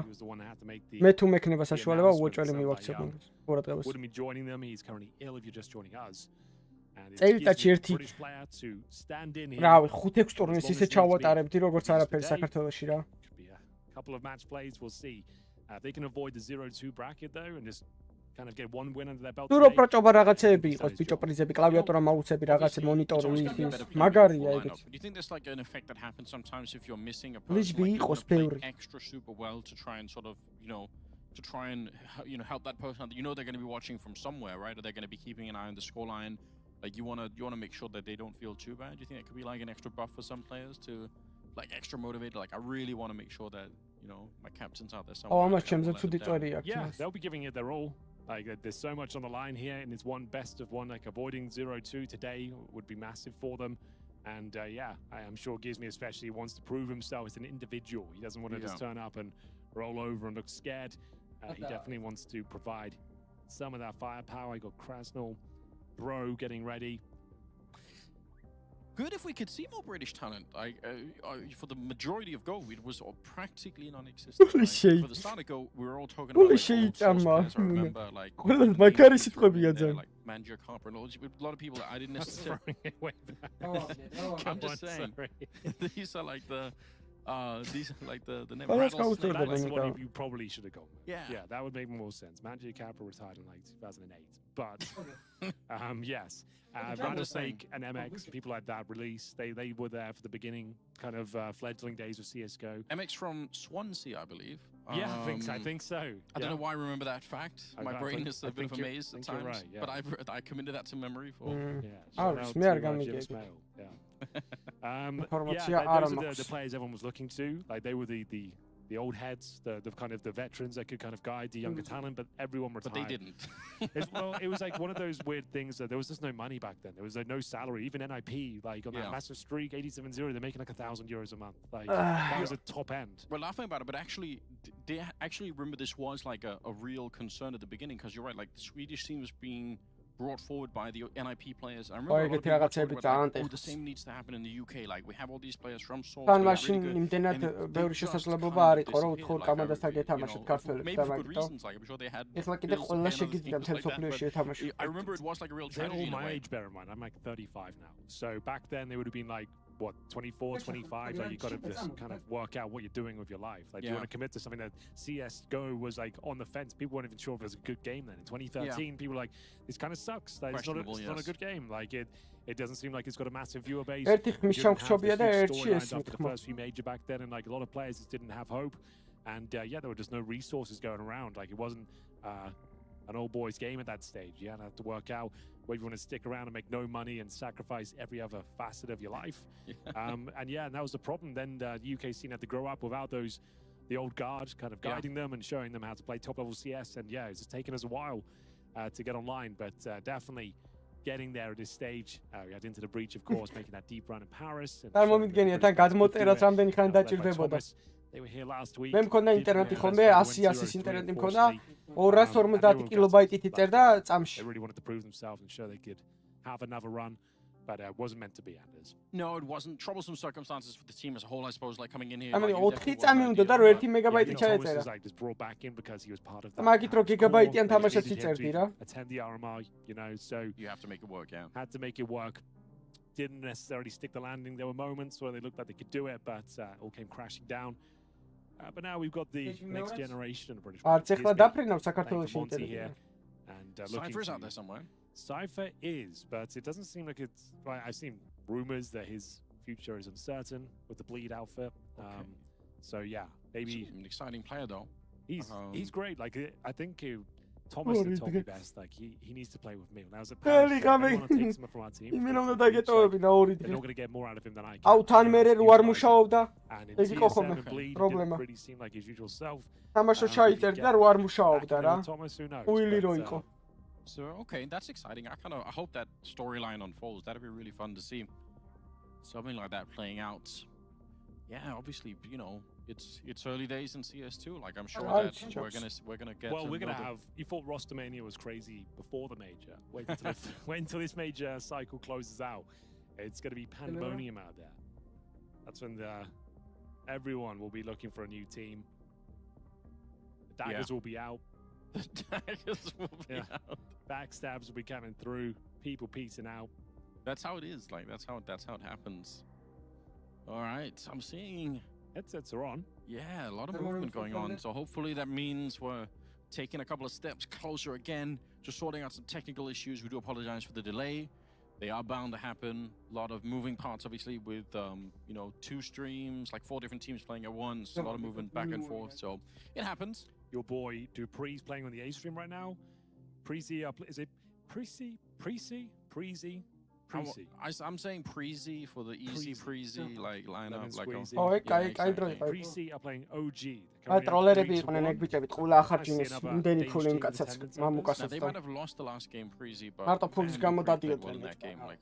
მე თუ მექნება საშუალება უეჭველი მივაქცევ ყურადღებას. წელიწადში ერთი რავი 5-6 ტურნირს ისე ჩავატარებდი როგორც არაფერი საქართველოში რა. couple of match plays, we'll see. If they can avoid the 0-2 bracket though, and just kind of get one win under their belt. თუ რო პროჭობა რაღაცეები იყოს, ბიჭო პრიზები, კლავიატურა, მაუსები, რაღაცე მონიტორი ის მაგარია ეგეც. Do you think there's like an effect that happens sometimes if you're missing a Please person be like, ბევრი. extra super well to try and sort of, to try and help that person out? You know they're going to be watching from somewhere, right? Or they're going to be keeping an eye on the scoreline. Like you want to make sure that they don't feel too bad. Do you think it could be like an extra buff for some players to like extra motivated? Like I really want to make sure that my captain's out there somewhere. Yeah, they'll be giving it their all. Like there's so much on the line here, and it's one best of one. Like avoiding 0-2 today would be massive for them. And yeah, I'm sure Gizmi especially wants to prove himself as an individual. He doesn't want to just turn up and roll over and look scared. He definitely wants to provide some of that firepower. I got Krasnal, Bro getting ready. Good if we could see more British talent. For the majority of Go, it was practically non-existent. Holy shit. For the start of Go, we were all talking about like, I remember like Mangia Carper and a lot of people I didn't necessarily I'm just saying. These are like the That's what you probably should have gone with. Yeah, that would make more sense. Mangia Carper retired in like 2008. But yes. Rattlesnake and MX, people like that release, they were there for the beginning, kind of fledgling days of CSGO. MX from Swansea, I believe. Yeah, I think so. I don't know why I remember that fact. My brain is a bit of a maze at times, right, but I committed that to memory for. Those are the players everyone was looking to. Like they were the old heads, the kind of the veterans that could kind of guide the younger talent, but everyone retired. But they didn't. It was like one of those weird things that there was just no money back then. There was like no salary. Even NIP, like on that massive streak, 87-0, they're making like €1,000 a month. Like that was a top end. We're laughing about it, but actually, they actually remember this was like a real concern at the beginning, because you're right, like the Swedish team was being brought forward by the NIP players. I remember a lot of people talking about, like, the same needs to happen in the UK. Like we have all these players from Source. Maybe for good reasons. Like I'm sure they had. I remember it was like a real tragedy. They're all my age, bear in mind. I'm like 35 now. So back then they would have been like, what, 24, 25? Like you got to just kind of work out what you're doing with your life. Like do you want to commit to something that CSGO was like on the fence? People weren't even sure if it was a good game then. In 2013, people were like, this kind of sucks. Like, it's not a good game. Like it doesn't seem like it's got a massive viewer base. You didn't have storylines after the first few major back then, and like a lot of players just didn't have hope. And yeah, there were just no resources going around. Like it wasn't an old boys game at that stage. You had to work out whether you want to stick around and make no money and sacrifice every other facet of your life. And that was the problem. Then the UK scene had to grow up without the old guard kind of guiding them and showing them how to play top level CS. And yeah, it's taken us a while to get online, but definitely getting there at this stage. We had Into the Breach, of course, making that deep run in Paris. They were here last week. მე მქონდა ინტერნეტი ხომე 100-100-ის ინტერნეტი მქონდა 250 კილობაიტით იწერდა წამში. They really wanted to prove themselves and show they could have another run, but it wasn't meant to be, Anders. No, it wasn't. Troublesome circumstances for the team as a whole, I suppose, like coming in here. I mean, 4 წამი უნდა და რო 1 მეგაბაიტი ჩაეწერა. Like just brought back in because he was part of that. მაგით რო გიგაბაიტიან თამაშიც იწერდი რა. Attend the RMR, so you have to make it work, Had to make it work. Didn't necessarily stick the landing. There were moments where they looked like they could do it, but all came crashing down. But now we've got the next generation of British players here. And Cypher's out there somewhere. Cypher is, but it doesn't seem like it's... Right, I've seen rumors that his future is uncertain with the bleed outfit. So yeah, maybe... An exciting player though. He's great. Like I think Thomas told me best. Like he needs to play with me. Now, as a parent, everyone takes him from our team. They're not going to get more out of him than I can. And in TSM and Bleed, it didn't really seem like his usual self. Thomas, who knows? So okay, that's exciting. I hope that storyline unfolds. That'd be really fun to see. Something like that playing out. Yeah, obviously, it's early days in CS2. Like I'm sure that we're gonna get. Well, we're gonna have. You thought Rostamania was crazy before the major. Wait until this major cycle closes out. It's gonna be pandemonium out there. That's when everyone will be looking for a new team. The daggers will be out. The daggers will be out. Backstabs will be coming through. People piecing out. That's how it is. Like that's how it happens. All right, I'm seeing Headsets are on. Yeah, a lot of movement going on. So hopefully that means we're taking a couple of steps closer again, just sorting out some technical issues. We do apologize for the delay. They are bound to happen. A lot of moving parts, obviously, with, you know, 2 streams, like 4 different teams playing at once, a lot of movement back and forth. So it happens. Your boy Dupree's playing on the A stream right now. Preezy, is it Preezy? I'm saying Preezy for the easy Preezy like lineup. Preezy are playing OG. აი ტროლერები იყვნენ ეგ ბიჭები, ყულა ახარჯინეს იმდენი ფული იმ კაცაც მამუკასაც. They might have lost the last game Preezy, but მარტო ფულის გამო დადიოდნენ that game. Like,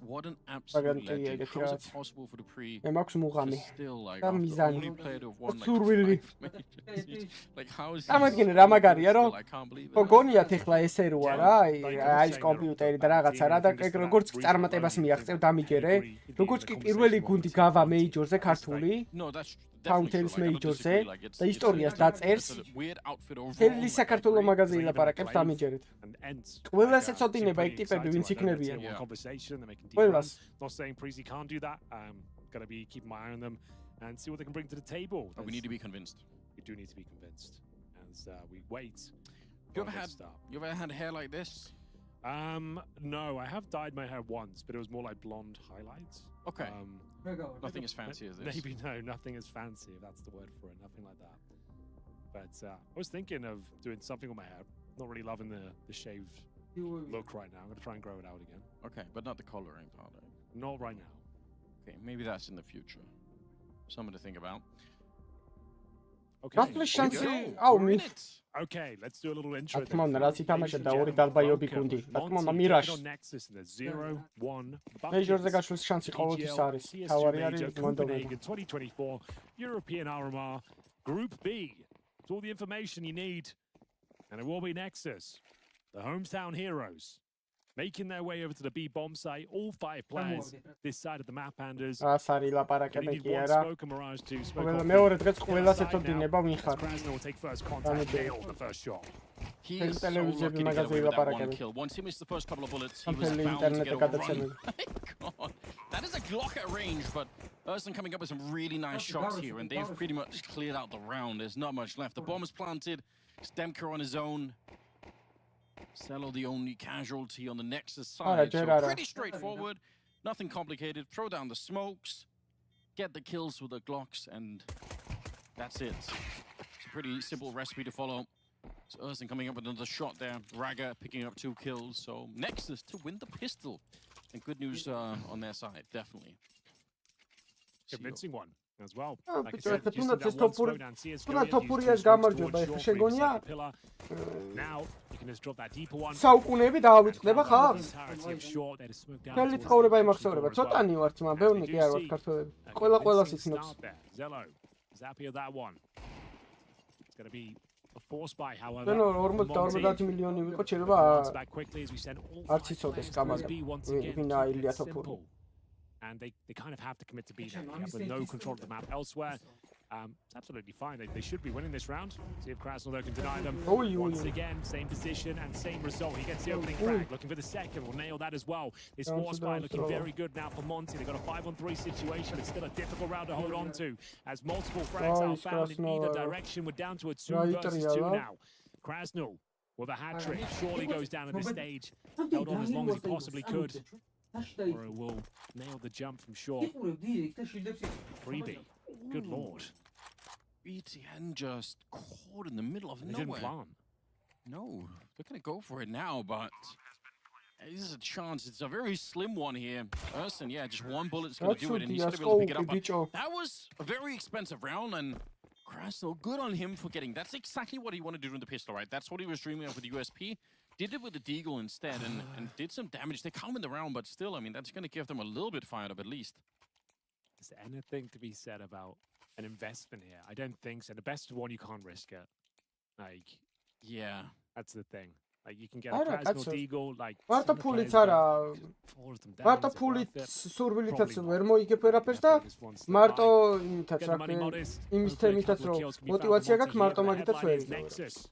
what an absolute legend. How is it possible for Dupree მე მაქვს მუღამი still like და მიზანი only player to have won სურვილი. Like how is ამადგენ რა მაგარია რომ გონიათ ეხლა ესე როა რა აი ეს კომპიუტერი და რაღაცა რა და როგორც კი წარმატებას მიაღწევ დამიგერე როგორც კი პირველი გუნდი გავა მეიჯორზე ქართული Fountains Major-ზე და ისტორიას დაწერს. თელი საქართველოს მაღაზია ილაპარაკებს დამიჯერეთ. ყველას ეცოდინება იქ ტიპები ვინც იქნებიან. ყველას. Not saying Preezy can't do that. Gotta be keep my eye on them and see what they can bring to the table. We need to be convinced. We do need to be convinced as we wait. You ever had hair like this? No, I have dyed my hair once, but it was more like blonde highlights. Okay. Nothing as fancy as this. Maybe no, nothing as fancy, if that's the word for it. Nothing like that. But I was thinking of doing something with my hair. Not really loving the shaved look right now. I'm going to try and grow it out again. Okay, but not the coloring part. Not right now. Okay, maybe that's in the future. Something to think about. Okay. Okay, let's do a little intro. რაც ითამაშა და ორი დალბაიობი გუნდი. თქმა მირაშ. მეიჯორზე გაშლის შანსი ყოველთვის არის. თავარი არის მონდომები. 2024 European RMR Group B. It's all the information you need. And it will be Nexus, the hometown heroes, making their way over to the B bomb site. All 5 players this side of the map, Anders. Asari ლაპარაკები კი არა. მეორე დღეც ყველას ეწოდინება ვინხარ. Will take first contact, nail the first shot. He is so lucky to get away with that one kill. Once he missed the first couple of bullets, he was bound to get overrun. My God. That is a Glock at range, but Urson coming up with some really nice shots here, and they've pretty much cleared out the round. There's not much left. The bomb is planted. Stemker on his own. Cello the only casualty on the Nexus side. So pretty straightforward. Nothing complicated. Throw down the smokes. Get the kills with the Glocks, and that's it. It's a pretty simple recipe to follow. So Urson coming up with another shot there. Raga picking up 2 kills. So Nexus to win the pistol. And good news on their side, definitely. Convincing one as well. თუნდაც ეს ტოპურიას გამარჯვება ეხლა შეგონია საუკუნეები დავავიწყდება ხალხს მთელი ცხოვრება იმახსოვრება ცოტანი ვარ ძმა ბევრი კი არ ვარ ქართველები ყველას იცნობს ნუ 50 მილიონი ვიყო შეიძლება არც იცოდეს კამაზა ვინ აილია ტოპური and they kind of have to commit to B now. They have no control of the map elsewhere. It's absolutely fine. They should be winning this round. See if Krasnodar can deny them. Once again, same position and same result. He gets the opening frag, looking for the second. Will nail that as well. This force spy looking very good now for Monty. They've got a 5-on-3 situation. It's still a difficult round to hold on to, as multiple frags are found in either direction. We're down to a 2 versus 2 now. Krasnod with a hat trick surely goes down at this stage. Held on as long as he possibly could. Or it will nail the jump from short. Freebie. Good lord. ETN just caught in the middle of nowhere. Didn't plan. No, they're going to go for it now, but this is a chance. It's a very slim one here. Urson, yeah, just 1 bullet's going to do it, and he's going to be able to pick it up. But that was a very expensive round, and Krasnod, good on him for getting... That's exactly what he wanted to do in the pistol, right? That's what he was dreaming of with the USP. Did it with the Deagle instead and did some damage. They come in the round, but still, I mean, that's going to give them a little bit fired up at least. Is there anything to be said about an investment here? I don't think so. The best one, you can't risk it. Like, yeah, that's the thing. Like, you can get a Krasnod Deagle, like... Varta pulits ara... Varta pulits survilitats ვერ მოიგებ ვერაფერს და მარტო იმითაც რა იმის თემითაც რომ мотивация გაქვს მარტო მაგითაც ვერ იგებ.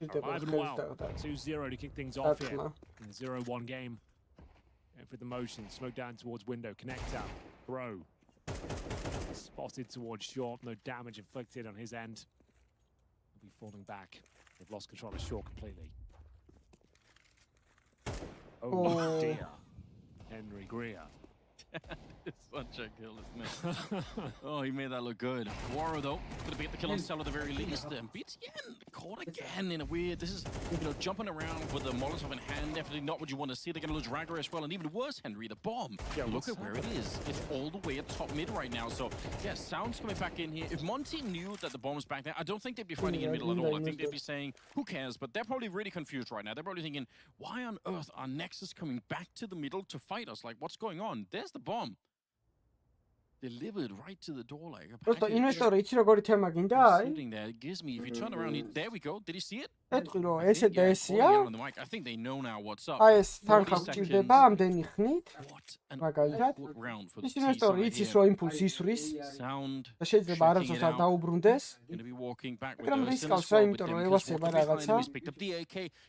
Alive and well. 2-0 to kick things off here. In the 0-1 game. Going for the motion. Smoke down towards window. Connect out. Bro. Spotted towards short, no damage inflicted on his end. He'll be falling back. They've lost control of short completely. Oh dear. Henry Greer. It's such a kill, isn't it? Oh, he made that look good. Waro, though, going to get the kill on Cell at the very least. Beats again. Caught again in a weird... This is, jumping around with the Molotov in hand. Definitely not what you want to see. They're going to lose Rager as well. And even worse, Henry, the bomb. Yeah, look at where it is. It's all the way at top mid right now. So, yeah, Sound's coming back in here. If Monty knew that the bomb was back there, I don't think they'd be fighting in middle at all. I think they'd be saying, who cares? But they're probably really confused right now. They're probably thinking, why on earth are Nexus coming back to the middle to fight us? Like, what's going on? There's the bomb. Delivered right to the door like a package. Investor იცი როგორი თემა გინდა? Sitting there, it gives me, if you turn around, there we go. Did you see it? ეთქვი რომ ესე და ესეა. I think they know now what's up. აი ეს თანხა გჭირდება ამდენი ხნით. მაგალითად. ის ინვესტორი იცის რომ იმპულსი ისვრის. და შეიძლება არასდროს არ დაუბრუნდეს. მაგრამ რისკავს რა, იმიტომ რომ ევასება რაღაცა.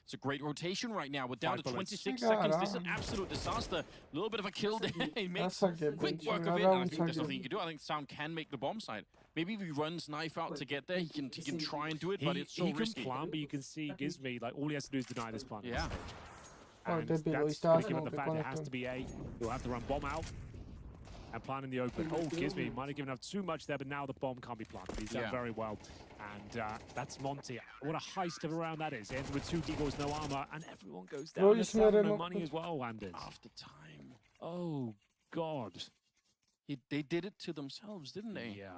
It's a great rotation right now. We're down to 26 seconds. This is an absolute disaster. A little bit of a kill there. He makes quick work of it. I think there's nothing you can do. I think Sound can make the bomb side. Maybe if he runs knife out to get there, he can try and do it, but it's so risky. He can plant, but you can see Gizmi, like all he has to do is deny this plant. Yeah. And that's going to give him the fact that it has to be A. He'll have to run bomb out and plant in the open. Oh, Gizmi might have given up too much there, but now the bomb can't be planted. He's done very well. And that's Monty. What a heist of a round that is. Ends with 2 deagles, no armor, and everyone goes down. No money as well, Anders. After time. Oh, God. They did it to themselves, didn't they? Yeah.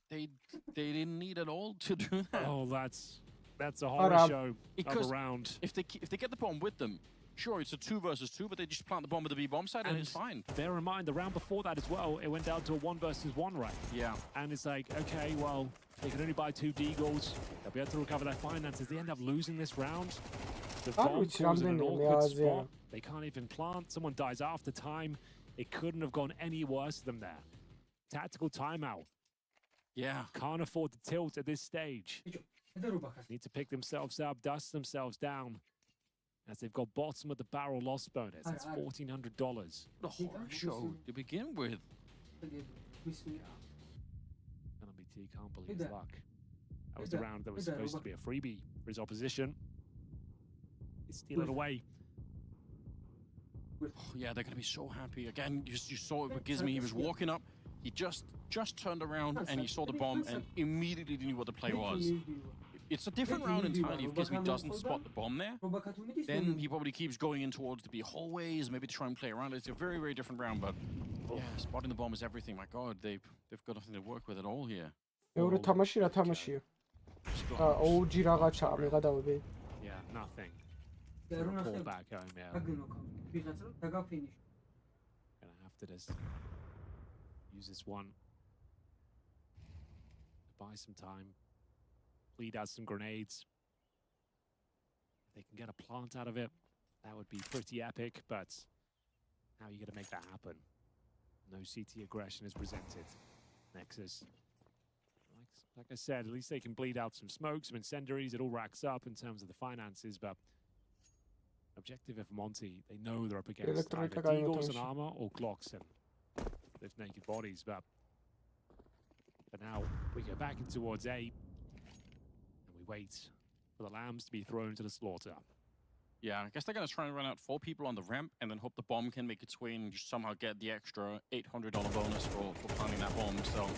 They didn't need at all to do that. Oh, that's a horror show of a round. If they get the bomb with them, sure, it's a 2 versus 2, but they just plant the bomb with the B bomb side and it's fine. Bear in mind, the round before that as well, it went down to a 1 versus 1 right. Yeah. And it's like, okay, well, they can only buy 2 deagles. They'll be able to recover their finances. They end up losing this round. The bomb falls in an awkward spot. They can't even plant. Someone dies after time. It couldn't have gone any worse than that. Tactical timeout. Yeah. Can't afford to tilt at this stage. Need to pick themselves up, dust themselves down, as they've got bottom of the barrel loss bonus. It's $1,400. What a horror show to begin with. LMBT can't believe his luck. That was the round that was supposed to be a freebie for his opposition. They steal it away. Oh, yeah, they're going to be so happy. Again, you saw it with Gizmi. He was walking up. He just turned around and he saw the bomb and immediately knew what the play was. It's a different round entirely if Gizmi doesn't spot the bomb there. Then he probably keeps going in towards the B hallways, maybe to try and play around. It's a very, very different round, but yeah, spotting the bomb is everything. My God, they've got nothing to work with at all here. მეორე თამაში რა თამაშია? OG რაღაცა მიყადავები. Yeah, nothing. Pull back home, yeah. Gonna have to just use this one to buy some time. Bleed out some grenades. If they can get a plant out of it, that would be pretty epic, but how are you going to make that happen? No CT aggression is presented. Nexus. Like I said, at least they can bleed out some smoke, some incendiaries. It all racks up in terms of the finances, but objective of Monty, they know they're up against either Deagles and armor or Glocks and live naked bodies, but now we go back in towards A and we wait for the lambs to be thrown to the slaughter. Yeah, I guess they're going to try and run out 4 people on the ramp and then hope the bomb can make its way and just somehow get the extra $800 bonus for planting that bomb. So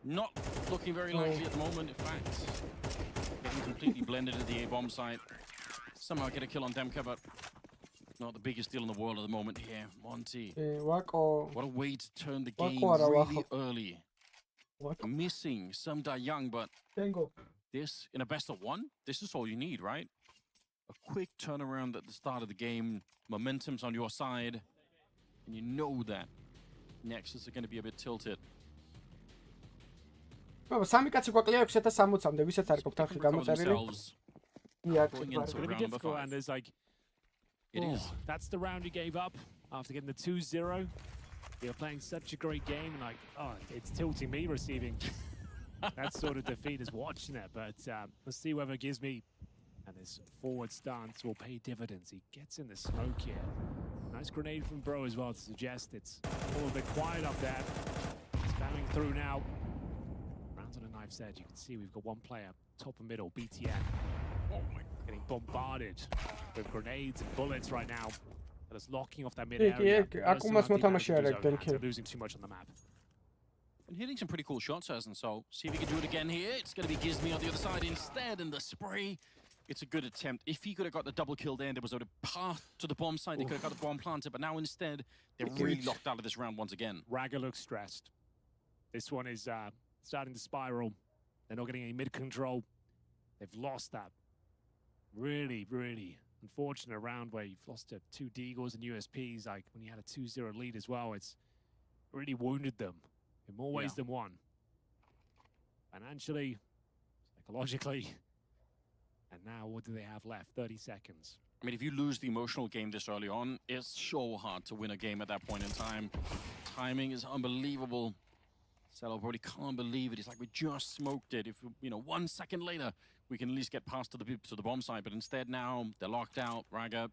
not looking very likely at the moment. In fact, getting completely blended into the A bomb site. Somehow get a kill on Demka, but not the biggest deal in the world at the moment here. Monty. What a way to turn the game really early. Missing some die young, but this, in a best of 1, this is all you need, right? A quick turnaround at the start of the game, momentum's on your side, and you know that Nexus are going to be a bit tilted. სამი კაცი გვაკლია 660-მდე, ვისაც არ გქონთ ახლა გამოწერილი. It's going to be difficult, and there's like, that's the round he gave up after getting the 2-0. They were playing such a great game, and like, it's tilting me receiving that sort of defeat as watching it. But let's see whether Gizmi and his forward stance will pay dividends. He gets in the smoke here. Nice grenade from Bro as well to suggest it's a little bit quiet up there. He's found coming through now. Rounds on a knife's edge. You can see we've got one player, top and middle, BTN. Oh my, getting bombarded with grenades and bullets right now. That is locking off that mid area. They're losing too much on the map. And hitting some pretty cool shots, hasn't so? See if he can do it again here. It's going to be Gizmi on the other side instead, and the spray. It's a good attempt. If he could have got the double kill there, there was a path to the bomb site. They could have got the bomb planted, but now instead, they're really locked out of this round once again. Raga looks stressed. This one is starting to spiral. They're not getting any mid control. They've lost that. Really, really unfortunate round where you've lost to 2 Deagles and USPs. Like when you had a 2-0 lead as well, it's really wounded them in more ways than one. Financially, psychologically. And now what do they have left? 30 seconds. I mean, if you lose the emotional game this early on, it's so hard to win a game at that point in time. Timing is unbelievable. Cello probably can't believe it. It's like we just smoked it. If, 1 second later, we can at least get past to the bomb site. But instead now, they're locked out. Raga,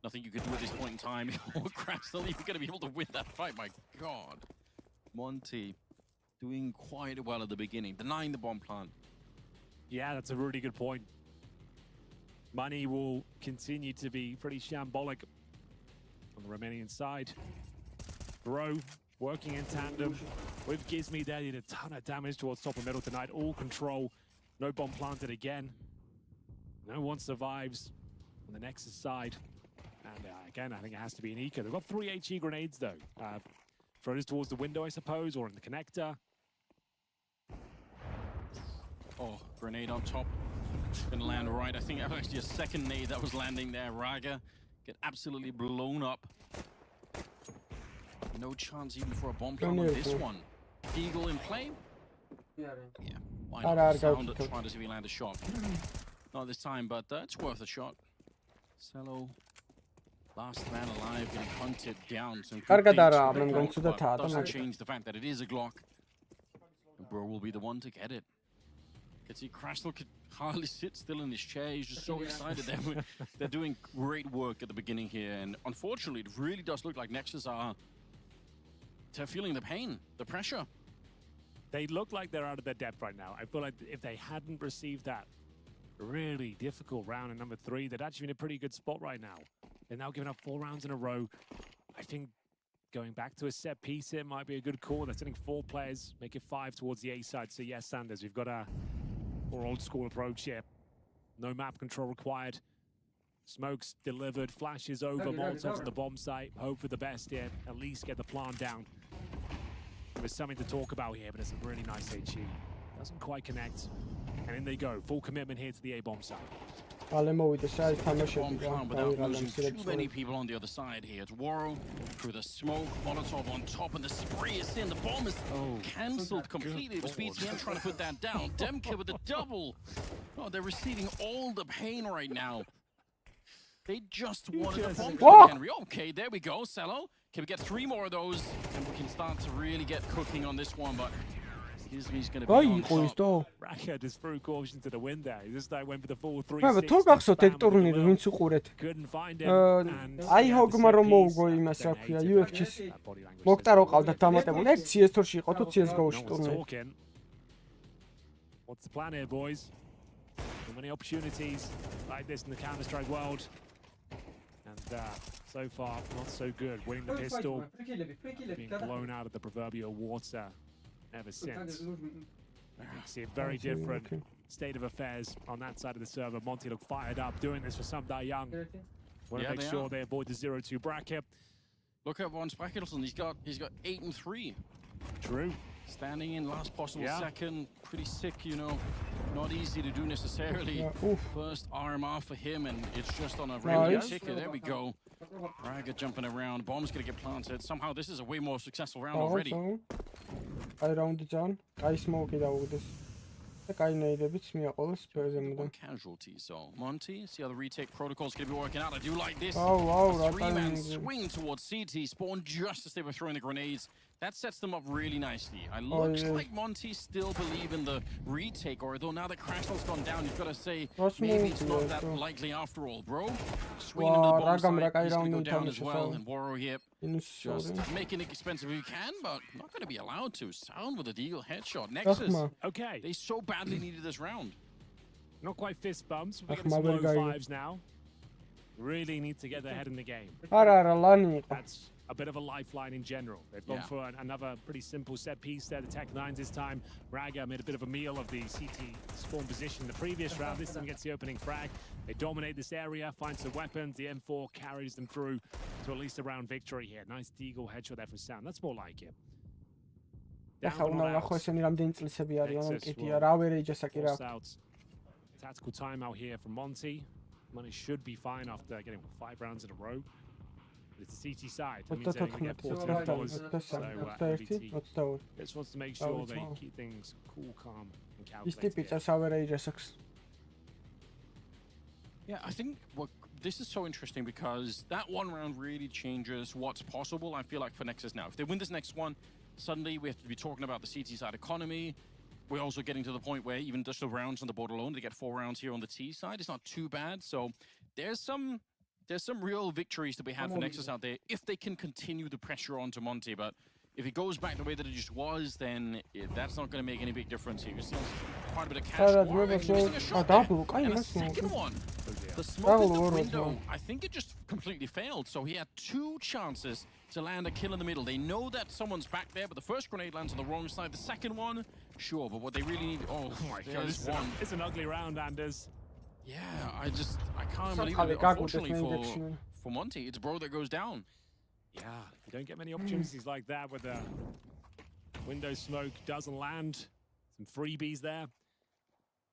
nothing you can do at this point in time. Oh, Crash, not even going to be able to win that fight. My God. Monty doing quite well at the beginning, denying the bomb plant. Yeah, that's a really good point. Money will continue to be pretty shambolic on the Romanian side. Bro working in tandem with Gizmi there. Did a ton of damage towards top and middle tonight. All control. No bomb planted again. No one survives on the Nexus side. And again, I think it has to be an eco. They've got 3 HE grenades though. Throw this towards the window, I suppose, or in the connector. Oh, grenade on top. Gonna land right. I think that was actually a second nade that was landing there. Raga get absolutely blown up. No chance even for a bomb plant on this one. Eagle in play? Yeah, why not? Sound trying to see if he land a shot. Not this time, but it's worth a shot. Cello, last man alive, getting hunted down. Some doesn't change the fact that it is a Glock. And Bro will be the one to get it. You can see Crashlow could hardly sit still in his chair. He's just so excited. They're doing great work at the beginning here. And unfortunately, it really does look like Nexus are feeling the pain, the pressure. They look like they're out of their depth right now. I feel like if they hadn't received that really difficult round in number 3, they'd actually be in a pretty good spot right now. They're now giving up 4 rounds in a row. I think going back to a set piece here might be a good call. They're sending 4 players, make it 5 towards the A side. So yes, Sanders, we've got a more old school approach here. No map control required. Smokes delivered, flashes over, Molotovs on the bomb site. Hope for the best here, at least get the plant down. There's something to talk about here, but it's a really nice HE. Doesn't quite connect. And in they go, full commitment here to the A-bomb side. Without losing too many people on the other side here. It's Waro through the smoke, Molotov on top, and the spray is in. The bomb is cancelled completely. It was BTM trying to put that down. Demke with the double. Oh, they're receiving all the pain right now. They just wanted a bomb from Henry. Okay, there we go, Cello. Can we get 3 more of those? And we can start to really get cooking on this one, but Gizmi's going to be on top. Raga just threw caution to the wind there. He just went for the full 3-6. Couldn't find him. აი ჰოგმა რომ მოუგო იმას რა ქვია UFC-ს. მოკტა რო ყავდა დამატებული. ეგ CS2-ში იყო თუ CS:GO-ში ტურნირი. What's the plan here, boys? So many opportunities like this in the Counter-Strike world. And so far, not so good. Winning the pistol, being blown out of the proverbial water ever since. You can see a very different state of affairs on that side of the server. Monty looked fired up, doing this for some Young. Want to make sure they avoid the 0-2 bracket. Look at Von Spreckelson. He's got 8 and 3. True. Standing in last possible second. Pretty sick, Not easy to do necessarily. First RMR for him, and it's just on a regular ticket. There we go. Raga jumping around. Bomb's going to get planted. Somehow this is a way more successful round already. I round it on. I smoke it out this. I need a bit more casualty. So Monty, see how the retake protocol's going to be working out. I do like this. 3-man swing towards CT. Spawn just as they were throwing the grenades. That sets them up really nicely. It looks like Monty still believe in the retake, although now that Crashtal's gone down, you've got to say maybe it's not that likely after all, bro. Swinging into the bomb side, he's going to go down as well, and Waro here just making it expensive if he can, but not going to be allowed to. Sound with a Deagle headshot. Nexus, okay. They so badly needed this round. Not quite fist bumps, we're getting some low fives now. Really need to get their head in the game. That's a bit of a lifeline in general. They've gone for another pretty simple set piece there. The Tech 9s this time. Raga made a bit of a meal of the CT spawn position the previous round. This time gets the opening frag. They dominate this area, find some weapons. The M4 carries them through to at least a round victory here. Nice Deagle headshot there from Sound. That's more like it. Tactical timeout here from Monty. Money should be fine after getting 5 rounds in a row. It's the CT side. That means they're going to get $14. So MBT just wants to make sure they keep things cool, calm, and calculated. Yeah, I think this is so interesting because that one round really changes what's possible, I feel like, for Nexus now. If they win this next one, suddenly we have to be talking about the CT side economy. We're also getting to the point where even just the rounds on the board alone, they get 4 rounds here on the T side. It's not too bad. So there's some real victories to be had for Nexus out there if they can continue the pressure onto Monty. But if it goes back the way that it just was, then that's not going to make any big difference here. You see quite a bit of cash. Missing a shot there. And a second one. The smoke in the window, I think it just completely failed. So he had 2 chances to land a kill in the middle. They know that someone's back there, but the first grenade lands on the wrong side. The second one, sure, but what they really need... Oh my God, it's an ugly round, Anders. Yeah, I can't believe it. Unfortunately for Monty, it's bro that goes down. Yeah, you don't get many opportunities like that with the window smoke doesn't land. Some freebies there.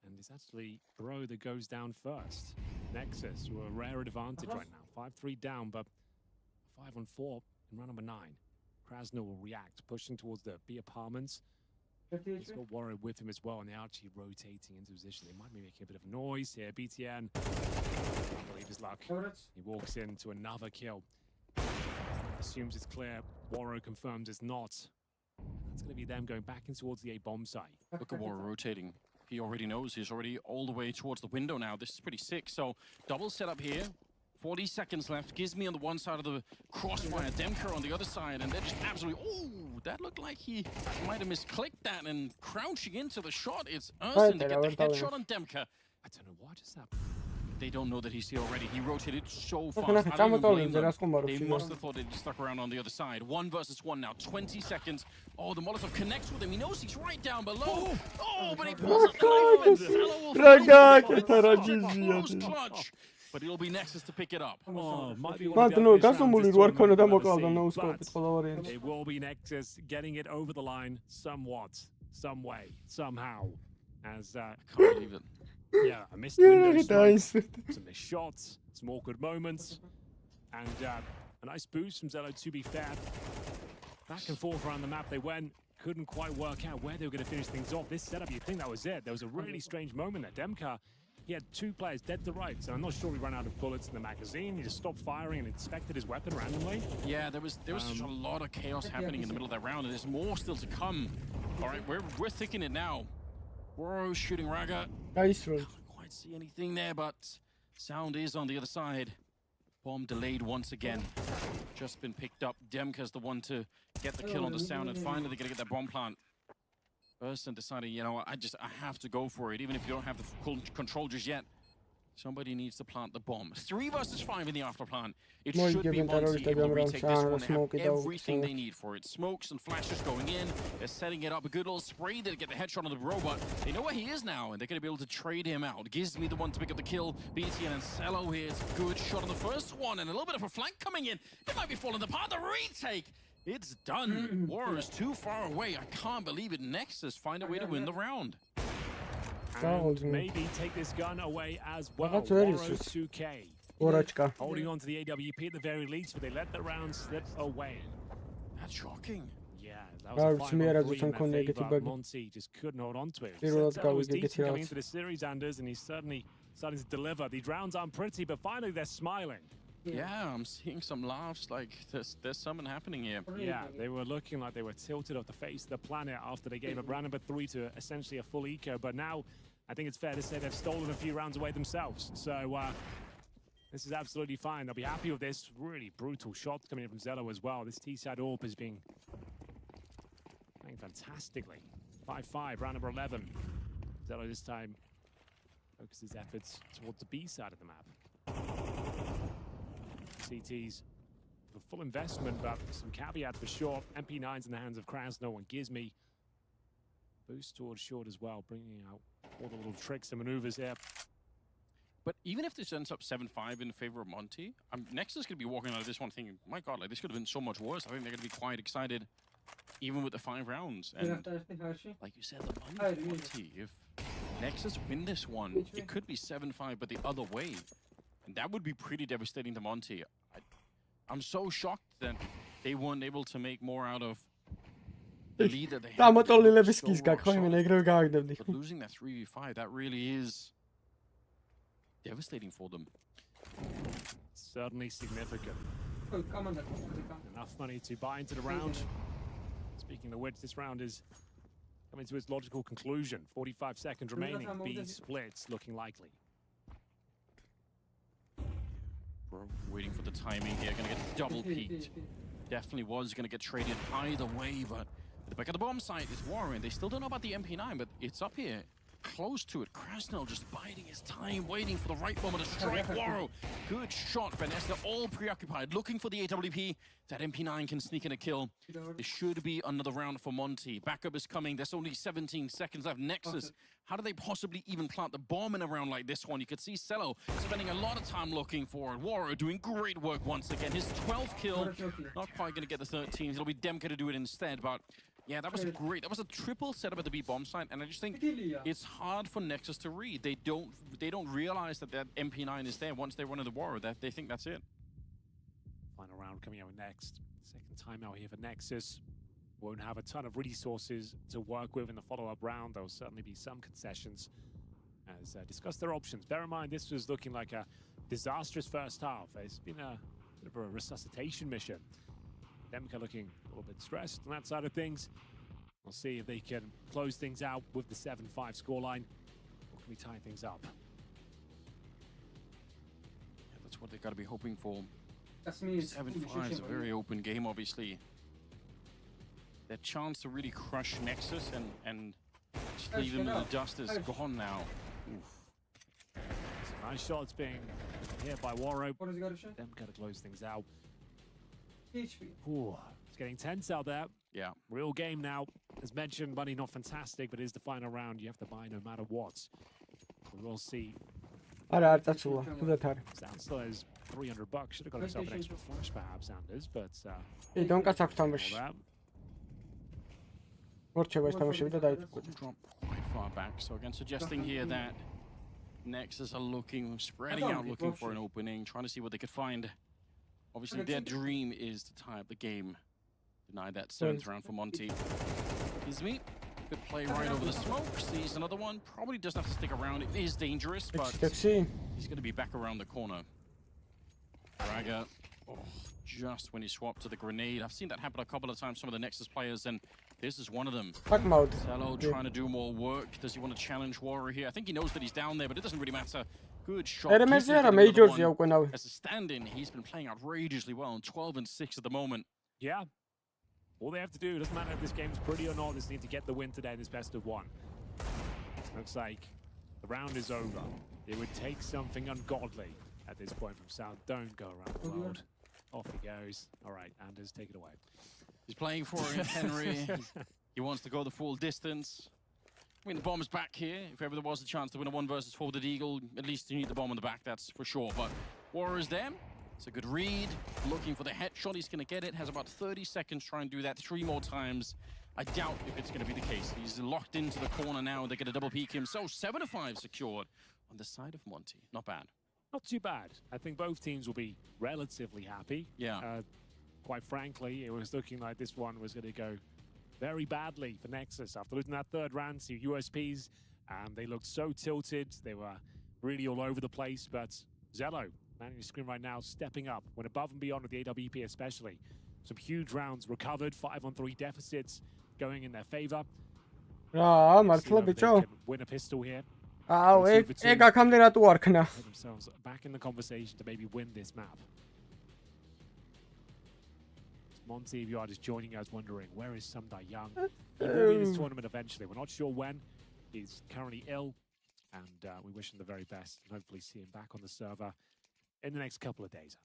And it's actually bro that goes down first. Nexus were a rare advantage right now. 5-3 down, but 5-on-4 in round number 9. Krasner will react, pushing towards the B apartments. He's got Warrior with him as well, and they're actually rotating into position. They might be making a bit of noise here. BTN, I believe his luck. He walks into another kill. Assumes it's clear. Warrior confirms it's not. That's going to be them going back in towards the A bomb site. Look at Warrior rotating. He already knows. He's already all the way towards the window now. This is pretty sick. So double setup here. 40 seconds left. Gizmi on the one side of the crossfire, Demka on the other side, and they're just absolutely... Oh, that looked like he might have misclicked that, and crouching into the shot, it's Urson to get the headshot on Demka. I don't know what just happened. They don't know that he's here already. He rotated so fast. I don't even blame them. They must have thought they just stuck around on the other side. 1 versus 1 now. 20 seconds. Oh, the Molotov connects with him. He knows he's right down below. Oh, but he pulls up the knife. Clutch. But it'll be Nexus to pick it up. Oh, might be it will be Nexus getting it over the line somewhat, some way, somehow. As I can't believe it. Yeah, I missed window smoke, some missed shots, some awkward moments, and a nice boost from ZA12B. Fair. Back and forth around the map they went. Couldn't quite work out where they were going to finish things off. This setup, you'd think that was it. There was a really strange moment there. Demka, he had 2 players dead to right, so I'm not sure he ran out of bullets in the magazine. He just stopped firing and inspected his weapon randomly. Yeah, there was such a lot of chaos happening in the middle of that round, and there's more still to come. All right, we're thinking it now. Whoa, shooting Raga. Nice. Can't quite see anything there, but Sound is on the other side. Bomb delayed once again. Just been picked up. Demka's the one to get the kill on the Sound, and finally they're gonna get that bomb plant. Person decided, you know, I have to go for it, even if you don't have the full control just yet. Somebody needs to plant the bomb. 3 versus 5 in the after plant. It should be Monty able to retake this one. They have everything they need for it. Smokes and flashes going in. They're setting it up. A good little spray there to get the headshot on the robot. They know where he is now, and they're going to be able to trade him out. Gives me the one to pick up the kill. BTN and Cello here. It's a good shot on the first one, and a little bit of a flank coming in. It might be falling apart. The retake. It's done. War is too far away. I can't believe it. Nexus find a way to win the round. And maybe take this gun away as well. Waro 2K. Holding on to the AWP at the very least, but they let the round slip away. That's shocking. Yeah, that was a 5-on-3 in their favor. Monty just couldn't hold on to it. That was decent coming into the series, Anders, and he's certainly starting to deliver. These rounds aren't pretty, but finally they're smiling. Yeah, I'm seeing some laughs, like there's something happening here. Yeah, they were looking like they were tilted off the face of the planet after they gave up round number 3 to essentially a full eco, but now I think it's fair to say they've stolen a few rounds away themselves. So this is absolutely fine. They'll be happy with this. Really brutal shots coming in from Zello as well. This T-side AWP is playing fantastically. 5-5, round number 11. Zello this time focuses efforts towards the B side of the map. CT's for full investment, but some caveats for sure. MP9's in the hands of Krasno and Gizmi. Boost towards short as well, bringing out all the little tricks and maneuvers here. But even if this ends up 7-5 in favor of Monty, Nexus is going to be walking out of this one thinking, my God, like this could have been so much worse. I think they're going to be quite excited, even with the 5 rounds. And like you said, the money for Monty, if Nexus win this one, it could be 7-5, but the other way. And that would be pretty devastating to Monty. I'm so shocked that they weren't able to make more out of the lead that they had. But losing that 3v5, that really is devastating for them. Certainly significant. Enough money to buy into the round. Speaking of which, this round is coming to its logical conclusion. 45 seconds remaining. B splits looking likely. Bro, waiting for the timing here, gonna get double peaked. Definitely was gonna get traded either way, but at the back of the bomb site is Warren. They still don't know about the MP9, but it's up here, close to it. Krasnell just biding his time, waiting for the right moment to strike. Waro, good shot. Vanessa all preoccupied, looking for the AWP. That MP9 can sneak in a kill. This should be another round for Monty. Backup is coming. There's only 17 seconds left. Nexus, how do they possibly even plant the bomb in a round like this one? You could see Cello spending a lot of time looking for it. Waro doing great work once again. His 12th kill. Not quite going to get the 13th. It'll be Demka to do it instead, but yeah, that was great. That was a triple setup at the B bomb site, and I just think it's hard for Nexus to read. They don't realize that that MP9 is there once they run into the Waro. That they think that's it. Final round coming out next. Second timeout here for Nexus. Won't have a ton of resources to work with in the follow-up round. There'll certainly be some concessions as discuss their options. Bear in mind, this was looking like a disastrous first half. It's been a bit of a resuscitation mission. Demka looking a little bit stressed on that side of things. We'll see if they can close things out with the 7-5 scoreline. Or can we tie things up? Yeah, that's what they got to be hoping for. 7-5 is a very open game, obviously. Their chance to really crush Nexus and just leave them in the dust is gone now. Oof. Some nice shots being hit by Waro. Demka to close things out. Ooh, it's getting tense out there. Yeah. Real game now. As mentioned, money not fantastic, but it is the final round. You have to buy no matter what. We will see. Sounds still has $300. Should have got himself an extra flash, perhaps, Anders, but don't get up Thomas. Quite far back. So again, suggesting here that Nexus are spreading out, looking for an opening, trying to see what they could find. Obviously, their dream is to tie up the game. Deny that 7th round for Monty. Gizmi, good play right over the smoke. Sees another one. Probably doesn't have to stick around. It is dangerous, but he's going to be back around the corner. Braga, just when he swapped to the grenade. I've seen that happen a couple of times, some of the Nexus players, and this is one of them. Cello trying to do more work. Does he want to challenge Warrior here? I think he knows that he's down there, but it doesn't really matter. Good shot. As a stand-in, he's been playing outrageously well, 12-6 at the moment. Yeah. All they have to do, doesn't matter if this game's pretty or not, they just need to get the win today in this best of one. Looks like the round is over. It would take something ungodly at this point from South. Don't go around the world. Off he goes. All right, Anders, take it away. He's playing for it, Henry. He wants to go the full distance. I mean, the bomb's back here. If ever there was a chance to win a 1 versus 4 with Eagle, at least you need the bomb in the back, that's for sure. But Warrior's there. It's a good read. Looking for the headshot. He's going to get it. Has about 30 seconds. Try and do that 3 more times. I doubt if it's going to be the case. He's locked into the corner now. They're going to double peek him. So 7-5 secured on the side of Monty. Not bad. Not too bad. I think both teams will be relatively happy. Yeah. Quite frankly, it was looking like this one was going to go very badly for Nexus after losing that 3rd round to USPs. They looked so tilted. They were really all over the place, but Zello Man on your screen right now, stepping up, went above and beyond with the AWP especially. Some huge rounds recovered, 5-on-3 deficits going in their favor. მართლა ბიჭო. Win a pistol here. ეგ აქამდე რატო არქნა? Themselves back in the conversation to maybe win this map. Monty, if you are just joining us wondering, where is Sumdai Young? He will win this tournament eventually. We're not sure when. He's currently ill, and we wish him the very best, and hopefully see him back on the server in the next couple of days.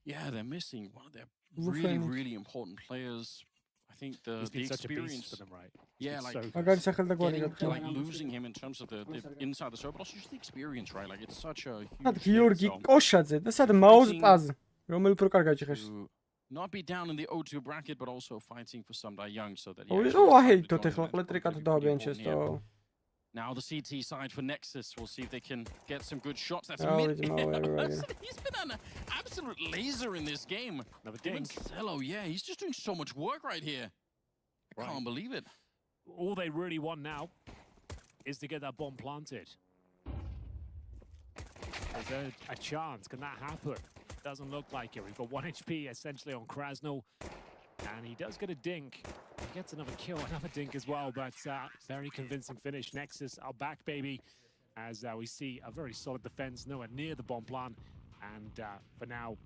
Yeah, they're missing one of their really important players. I think the experience for them, right? Yeah, like, like losing him in terms of the inside the server, but also just the experience, right? Like, it's such a huge Koshadze, that's the mausπადი, რომელი უფრო კარგად ჭიხეს. Not be down in the O2 bracket, but also fighting for Sumdai Young so that now the CT side for Nexus. We'll see if they can get some good shots. That's mid. He's been an absolute laser in this game. Even Cello, yeah, he's just doing so much work right here. I can't believe it. All they really want now is to get that bomb planted. Is there a chance? Can that happen? Doesn't look like it. We've got 1 HP essentially on Krasnal, and he does get a dink. He gets another kill, another dink as well, but very convincing finish. Nexus are back, baby, as we see a very solid defense nowhere near the bomb plant. And for now,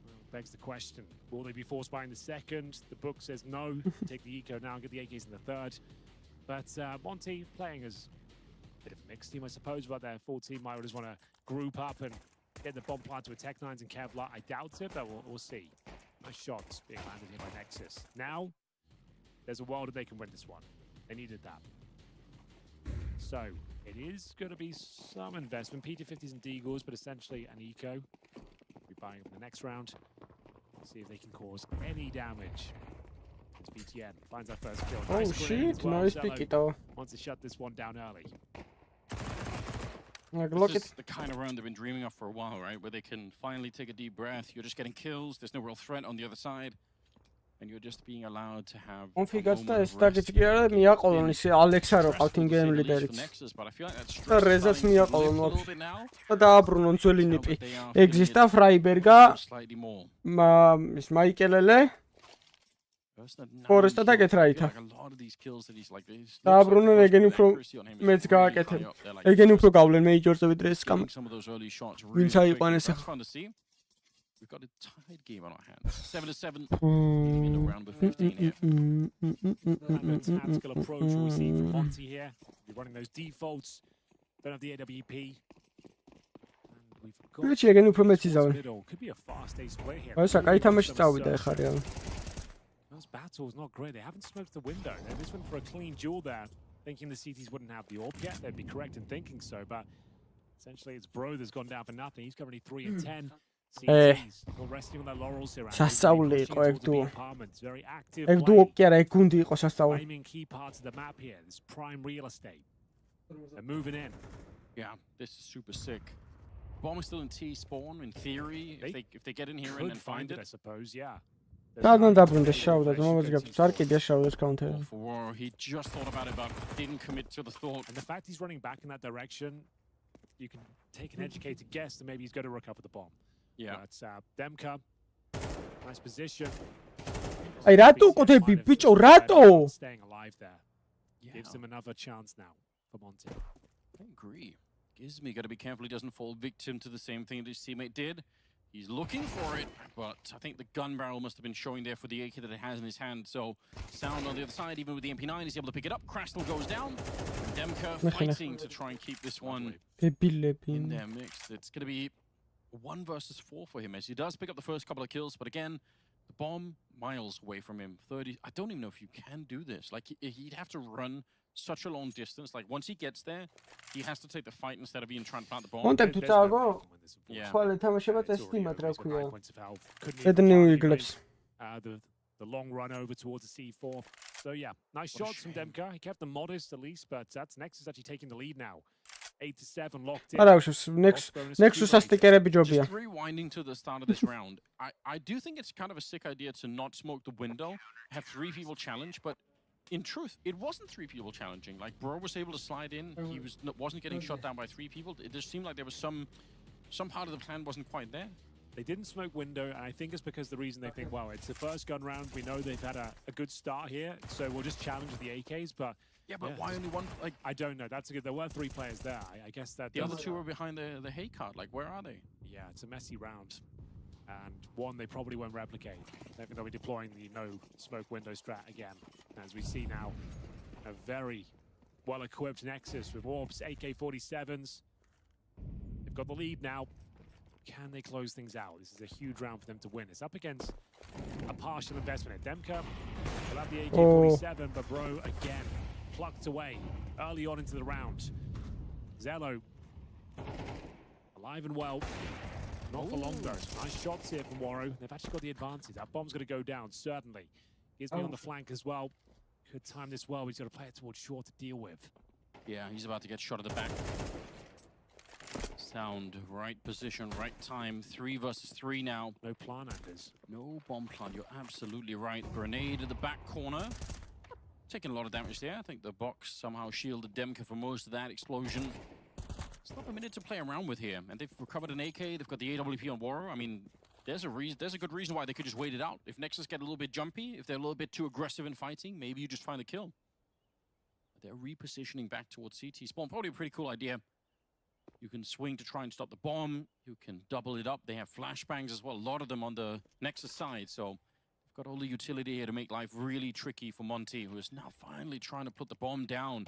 well, begs the question, will they be forced by in the second? The book says no. Take the eco now and get the AKs in the third. But Monty playing as a bit of a mixed team, I suppose, but their full team might just want to group up and get the bomb plant to attack Tech9s and Kevlar. I doubt it, but we'll see. Nice shots being landed here by Nexus. Now, there's a world that they can win this one. They needed that. So, it is going to be some investment. PT50s and Deagles, but essentially an eco. We'll be buying them the next round. See if they can cause any damage. As BTN finds our first kill. Oh shit, nice pick it off. Wants to shut this one down early. This is the kind of round they've been dreaming of for a while, right? Where they can finally take a deep breath. You're just getting kills. There's no real threat on the other side. And you're just being allowed to have a moment of rest. But I feel like that's struggling a little bit now. Slightly more. Foresta და გეთრაითა. და ბრუნო ეგენი უფრო მეც გააკეთებ. ეგენი უფრო გავლენ მეიჯორზე ვიდრე ეს კამ. ვინც აიყვანეს ახლა. We've got a tied game on our hands. 7-7 in the round with 15 here. Tactical approach we see from Monty here. We're running those defaults. Don't have the AWP. Let's again უფრო მეც იზავენ. Could be a fast-paced play here. აი საკაი თამაში წავიდა ეხლა რეალ. This battle's not great. They haven't smoked the window. They just went for a clean duel there, thinking the CTs wouldn't have the AWP yet. They'd be correct in thinking so, but essentially it's Bro that's gone down for nothing. He's currently 3 and 10. CTs all resting on their laurels here. სასწაული იყო ეგ დუო. ეგ დუო კი არა, ეგ გუნდი იყო სასწაული. Claiming key parts of the map here. This prime real estate. They're moving in. Yeah, this is super sick. Bomb is still in T spawn in theory. If they get in here and find it, I suppose, yeah. Rādman dabrundas šaudas, moments arkīdie šaudas counter. He just thought about it, but didn't commit to the thought. And the fact he's running back in that direction, you can take an educated guess that maybe he's going to recover the bomb. Yeah. That's Demka. Nice position. Ai rato kotები ბიჭო, rato. Staying alive there. Gives him another chance now for Monty. I agree. Gizmi got to be careful he doesn't fall victim to the same thing that his teammate did. He's looking for it, but I think the gun barrel must have been showing there for the AK that it has in his hand. So Sound on the other side, even with the MP9, he's able to pick it up. Krasnal goes down. Demka fighting to try and keep this one in their mix. It's going to be 1 versus 4 for him as he does pick up the first couple of kills, but again, the bomb miles away from him. 30. I don't even know if you can do this. Like he'd have to run such a long distance. Like once he gets there, he has to take the fight instead of even trying to plant the bomb. Yeah. The long run over towards the C4. So yeah, nice shots from Demka. He kept them modest at least, but that's Nexus actually taking the lead now. 8-7 locked in. Nexus ასტიკერები ჯობია. Just rewinding to the start of this round. I do think it's kind of a sick idea to not smoke the window, have 3 people challenge, but in truth, it wasn't 3 people challenging. Like Bro was able to slide in. He wasn't getting shot down by 3 people. It just seemed like there was some some part of the plan wasn't quite there. They didn't smoke window, and I think it's because the reason they think, well, it's the first gun round. We know they've had a good start here, so we'll just challenge the AKs. But yeah, but why only one? Like, I don't know. That's a good. There were 3 players there. I guess that the other 2 were behind the hay cart. Like, where are they? Yeah, it's a messy round, and one they probably won't replicate. I think they'll be deploying the no smoke window strat again, as we see now a very well-equipped Nexus with orbs, AK-47s. They've got the lead now. Can they close things out? This is a huge round for them to win. It's up against a partial investment at Demka. They'll have the AK-47, but Bro again plucked away early on into the round. Zello alive and well. Not for long though. Nice shots here from Waro. They've actually got the advantage. That bomb's going to go down, certainly. He's me on the flank as well. Could time this well. He's got to play it towards short to deal with. Yeah, he's about to get shot at the back. Sound, right position, right time. 3 versus 3 now. No plan, Anders. No bomb plan. You're absolutely right. Grenade at the back corner. Taking a lot of damage there. I think the box somehow shielded Demka for most of that explosion. It's not a minute to play around with here. And they've recovered an AK. They've got the AWP on Waro. I mean, there's a good reason why they could just wait it out. If Nexus get a little bit jumpy, if they're a little bit too aggressive in fighting, maybe you just find the kill. But they're repositioning back towards CT spawn. Probably a pretty cool idea. You can swing to try and stop the bomb. You can double it up. They have flashbangs as well. A lot of them on the Nexus side. So they've got all the utility here to make life really tricky for Monty, who is now finally trying to put the bomb down.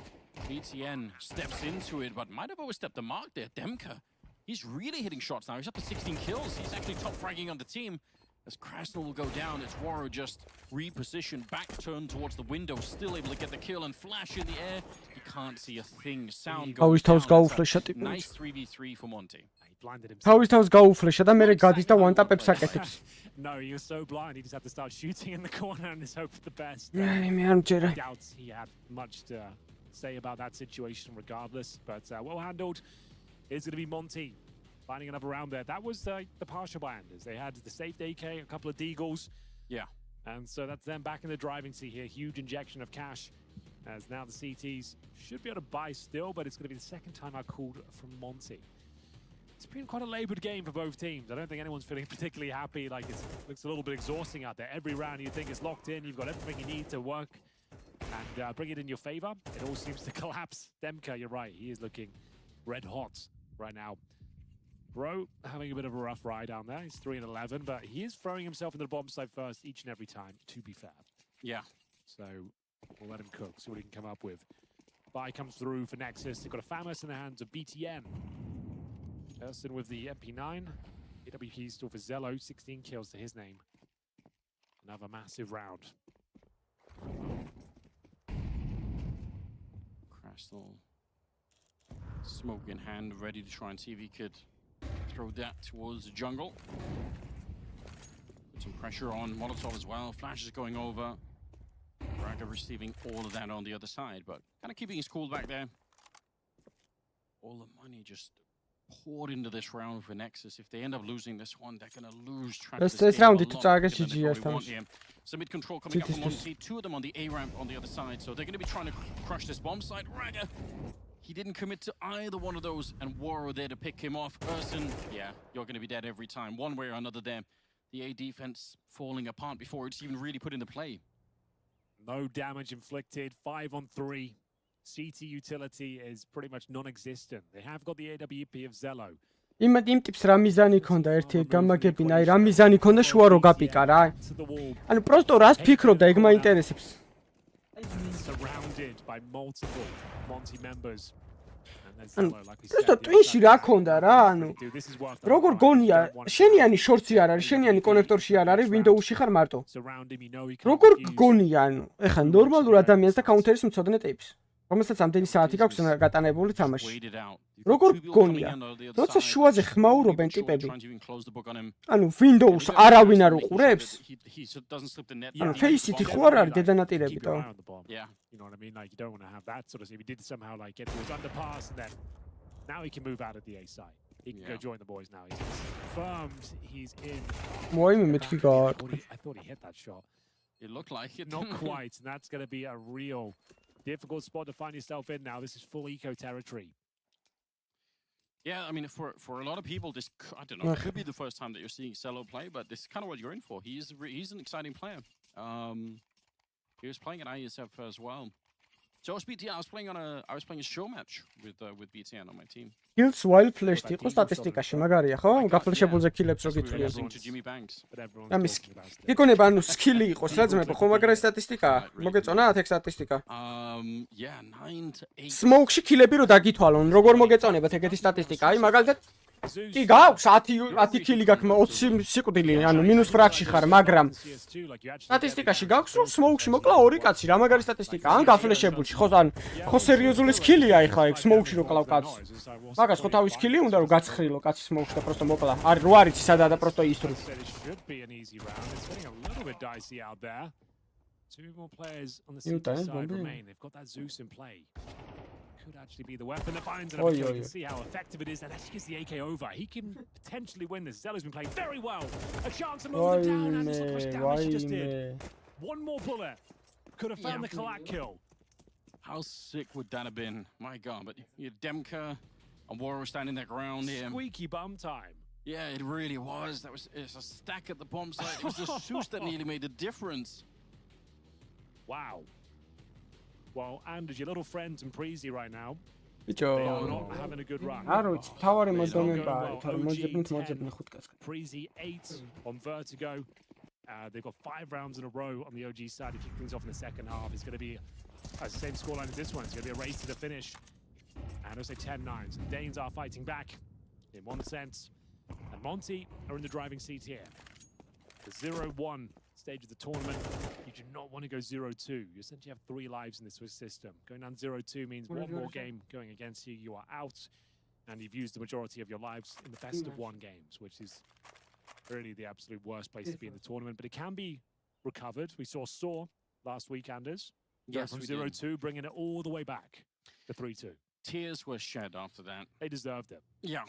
ETN steps into it, but might have overstepped the mark there. Demka, he's really hitting shots now. He's up to 16 kills. He's actually top fragging on the team. As Krasnal will go down, it's Waro just repositioned, back turned towards the window, still able to get the kill and flash in the air. You can't see a thing. Sound goes down. Nice 3v3 for Monty. He blinded himself. No, he was so blind, he just had to start shooting in the corner and just hope for the best. I doubt he had much to say about that situation regardless, but well handled. It's going to be Monty finding another round there. That was the partial by Anders. They had the safe AK, a couple of deagles. Yeah. And so that's them back in the driving seat here. Huge injection of cash, as now the CTs should be able to buy still, but it's going to be the second time I called from Monty. It's been quite a labored game for both teams. I don't think anyone's feeling particularly happy. Like, it looks a little bit exhausting out there. Every round you think is locked in. You've got everything you need to work and bring it in your favor. It all seems to collapse. Demka, you're right. He is looking red hot right now. Bro having a bit of a rough ride down there. He's 3-11, but he is throwing himself into the bomb site first each and every time, to be fair. Yeah. So we'll let him cook, see what he can come up with. Buy comes through for Nexus. They've got a Famous in the hands of BTN. Person with the MP9. AWP still for Zello. 16 kills to his name. Another massive round. Krasnal, smoke in hand, ready to try and see if he could throw that towards the jungle. Put some pressure on Molotov as well. Flash is going over. Braga receiving all of that on the other side, but kind of keeping his cool back there. All the money just poured into this round for Nexus. If they end up losing this one, they're going to lose track of this game a lot. Some mid control coming up from Monty. 2 of them on the A ramp on the other side, so they're going to be trying to crush this bomb site. Raga, he didn't commit to either one of those, and Waro there to pick him off. Urson, yeah, you're going to be dead every time, one way or another there. The A defense falling apart before it's even really put into play. No damage inflicted, 5 on 3. CT utility is pretty much non-existent. They have got the AWP of Zello. იმ ტიპს რა მიზანი ქონდა ერთი გამაგებინა, აი რა მიზანი ქონდა შუა რო გაპიკა რა. ანუ პროსტო რას ფიქრობდა, ეგ მაინტერესებს. Surrounded by multiple Monty members. პროსტო ტვინში რა ქონდა რა, ანუ როგორ გონია, შენიანი შორცი არ არის, შენიანი კონექტორში არ არის, Windows-ში ხარ მარტო. როგორ გონია, ანუ ეხლა ნორმალურ ადამიანს და counter-ის მწოდნე ტიპს. რომელსაც ამდენი საათი გაქვს გატანებული თამაში. როგორ გონია? როცა შუაზე ხმაურობენ ტიპები. ანუ Windows არავინ არ უყურებს? ანუ Face-ით ხო არ არის დედანატირებითო? Yeah. You know what I mean? Like, you don't want to have that sort of thing. If he did somehow like get towards underpass and then now he can move out of the A side. He can go join the boys now. He's confirmed he's in. I thought he hit that shot. It looked like it. Not quite, and that's going to be a real difficult spot to find yourself in now. This is full eco territory. Yeah, I mean, for a lot of people, this I don't know, could be the first time that you're seeing Cello play, but this is kind of what you're in for. He's an exciting player. He was playing at ISF as well. So BTN, I was playing a show match with BTN on my team. Kills while flashed იყო სტატისტიკაში, მაგარია, ხო? გაფლეშებულზე kills რო გითვლიან. ამის იქნება ანუ სკილი იყოს რა ძმებო, ხო მაგრამ სტატისტიკაა. მოგეწონათ ეგ სტატისტიკა? Yeah, 9 to 8. Smoke-ში kills-ი რო დაგითვალონ, როგორ მოგეწონებათ ეგეთი სტატისტიკა? აი მაგალითად კი გაქვს 10 kill გაქვს 20 სიკვდილი, ანუ მინუს ფრაგში ხარ, მაგრამ სტატისტიკაში გაქვს რომ smoke-ში მოკლა 2 კაცი, რა მაგარი სტატისტიკა? ან გაფლეშებულში, ხო ან ხო სერიოზული სკილია ეხლა ეგ smoke-ში რო კლავ კაცს. მაგას ხო თავის სკილი უნდა რომ გაცხრილო კაცი smoke-ში და პროსტო მოკლა. არ რო არიცი სადაა და პროსტო ისრუ. Two more players on the CT side remain. They've got that Zeus in play. Could actually be the weapon that finds it. You can see how effective it is. That actually gets the AK over. He can potentially win this. Zella's been playing very well. A chance to move them down. And just look how much damage he just did. One more bullet. Could have found the collect kill. How sick would that have been? My God, but you had Demka and Warrior standing their ground here. Squeaky bum time. Yeah, it really was. It's a stack at the bomb site. It was the Zeus that nearly made the difference. Wow. Well, Anders, your little friends in Preezy right now, they are not having a good run. Preezy 8 on Vertigo. They've got 5 rounds in a row on the OG side to kick things off in the second half. It's going to be the same scoreline as this one. It's going to be a race to the finish. And I'll say 10-9. So the Danes are fighting back in one sense. And Monty are in the driving seat here. The 0-1 stage of the tournament, you do not want to go 0-2. You essentially have 3 lives in this Swiss system. Going down 0-2 means one more game going against you, you are out, and you've used the majority of your lives in the best of 1 games, which is really the absolute worst place to be in the tournament. But it can be recovered. We saw last week, Anders. Yes, from 0-2, bringing it all the way back to 3-2. Tears were shed after that. They deserved it. Yeah.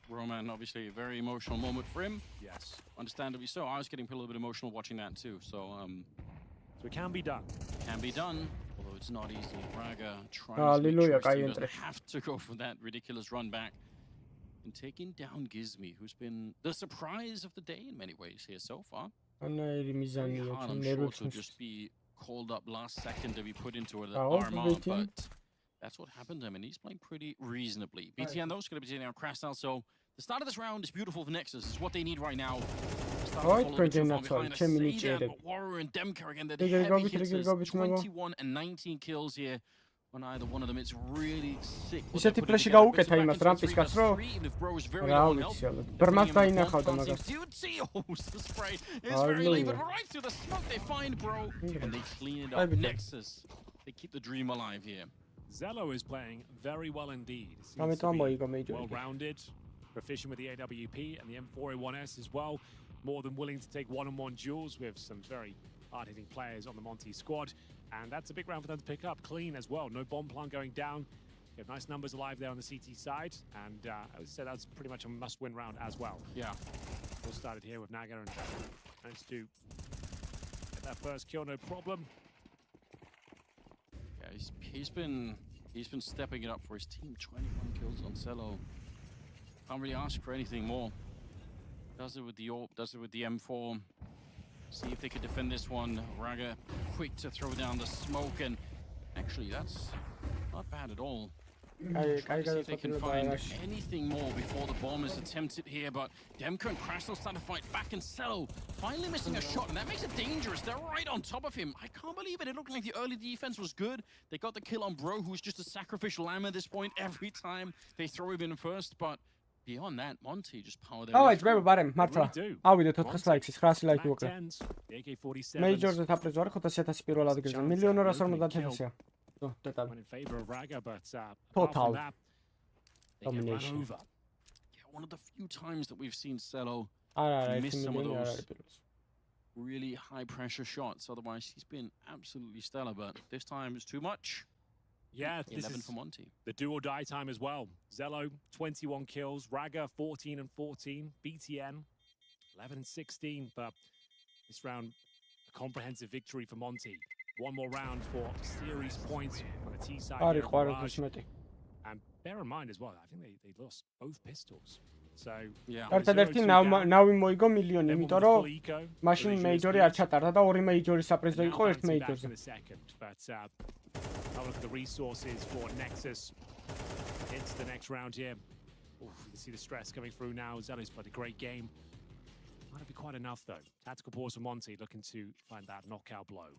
Roman, obviously, a very emotional moment for him. Yes. Understandably so. I was getting a little bit emotional watching that too. So it can be done. Can be done, although it's not easy. Braga trying to make sure he doesn't have to go for that ridiculous run back. And taking down Gizmi, who's been the surprise of the day in many ways here so far. Very hard, I'm sure, to just be called up last second to be put into an RMR, but that's what happened to him, and he's playing pretty reasonably. BTN, though, is going to be taking out Crash now, so the start of this round is beautiful for Nexus. It's what they need right now. Warrior and Demka again, they're the heavy hitters. 21 and 19 kills here. On either one of them, it's really sick. ისეთი ფლეში გაუკეთა იმას რამპის კაც რო რა ვიცი ალბათ ბრმას დაინახავდა მაგას right through the smoke they find bro and they clean it up. Nexus, they keep the dream alive here. Zello is playing very well indeed. Well-rounded, proficient with the AWP and the M4A1S as well. More than willing to take one-on-one duels with some very hard-hitting players on the Monty squad. And that's a big round for them to pick up. Clean as well. No bomb plant going down. You have nice numbers alive there on the CT side. And I would say that's pretty much a must-win round as well. Yeah. All started here with Naga and managed to get that first kill, no problem. Yeah, he's been stepping it up for his team. 21 kills on Cello. Can't really ask for anything more. Does it with the AWP, does it with the M4. See if they could defend this one. Raga quick to throw down the smoke, and actually that's not bad at all. Try to see if they can find anything more before the bomb is attempted here, but Demka and Krasnov start to fight back, and Cello finally missing a shot, and that makes it dangerous. They're right on top of him. I can't believe it. It looked like the early defense was good. They got the kill on Bro, who's just a sacrificial lamb at this point every time they throw him in first, but beyond that, Monty just powered their Давай, ძმებო, ბარემ, მართლა. ავიდეთ 400 ლაიქს, 900 ლაიქი ვუკრე. Major-ზე თაფრიზ ვარ, 500,000 პირველ ადგილზე. 1,250,000-ია. In favor of Raga, but total domination. Yeah, one of the few times that we've seen Cello miss some of those really high-pressure shots. Otherwise, he's been absolutely stellar, but this time it's too much. Yeah, this 11 is for Monty. The do-or-die time as well. Zello, 21 kills. Raga, 14 and 14. BTN, 11 and 16. But this round, a comprehensive victory for Monty. One more round for series points on the T side here. And bear in mind as well, I think they lost both pistols. So yeah. ერთადერთი ნავი მოიგო მილიონი, იმიტომ რომ მაშინ მეიჯორი არ ჩატარდა და ორი მეიჯორი საპრიზო იყო ერთ მეიჯორზე. But I'll look at the resources for Nexus into the next round here. Oof, you can see the stress coming through now. Zello's played a great game. Might be quite enough though. Tactical pause for Monty, looking to find that knockout blow.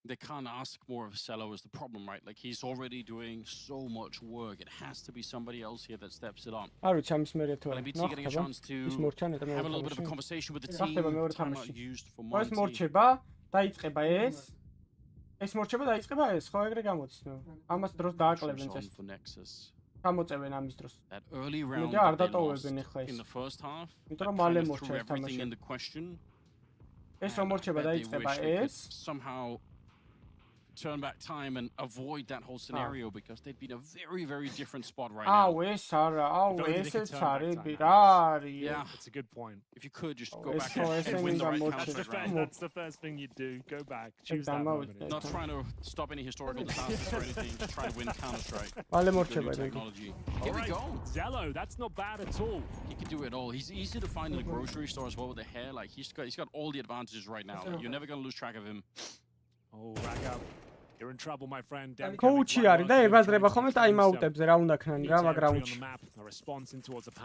They can't ask more of Cello is the problem, right? Like he's already doing so much work. It has to be somebody else here that steps it up. LMBT getting a chance to have a little bit of a conversation with the team. Timeout used for Monty. მორჩება, დაიწყება ეს. ეს მორჩება, დაიწყება ეს, ხო ეგრე გამოდის, ნუ. ამას დროს დააკლებენ წეს. გამოწევენ ამის დროს. That early round და არ დატოვებენ ახლა ეს. In the first half. იმიტომ რომ მალე მორჩა ეს თამაში. ეს რომ მორჩება, დაიწყება ეს. Somehow turn back time and avoid that whole scenario because they'd be in a very, very different spot right now. Yeah, it's a good point. If you could just go back and win the right counter round. That's the first thing you do. Go back, choose that moment. Not trying to stop any historical disasters or anything, just trying to win Counter-Strike. Technology. Here we go. Zello, that's not bad at all. He can do it all. He's easy to find in the grocery store as well with the hair. Like he's got all the advantages right now. Like, you're never going to lose track of him. Oh, rack up. You're in trouble, my friend. Coach არის და ებაზრება ხოლმე ტაიმაუტებზე რა უნდა ქნან რა მაგრამ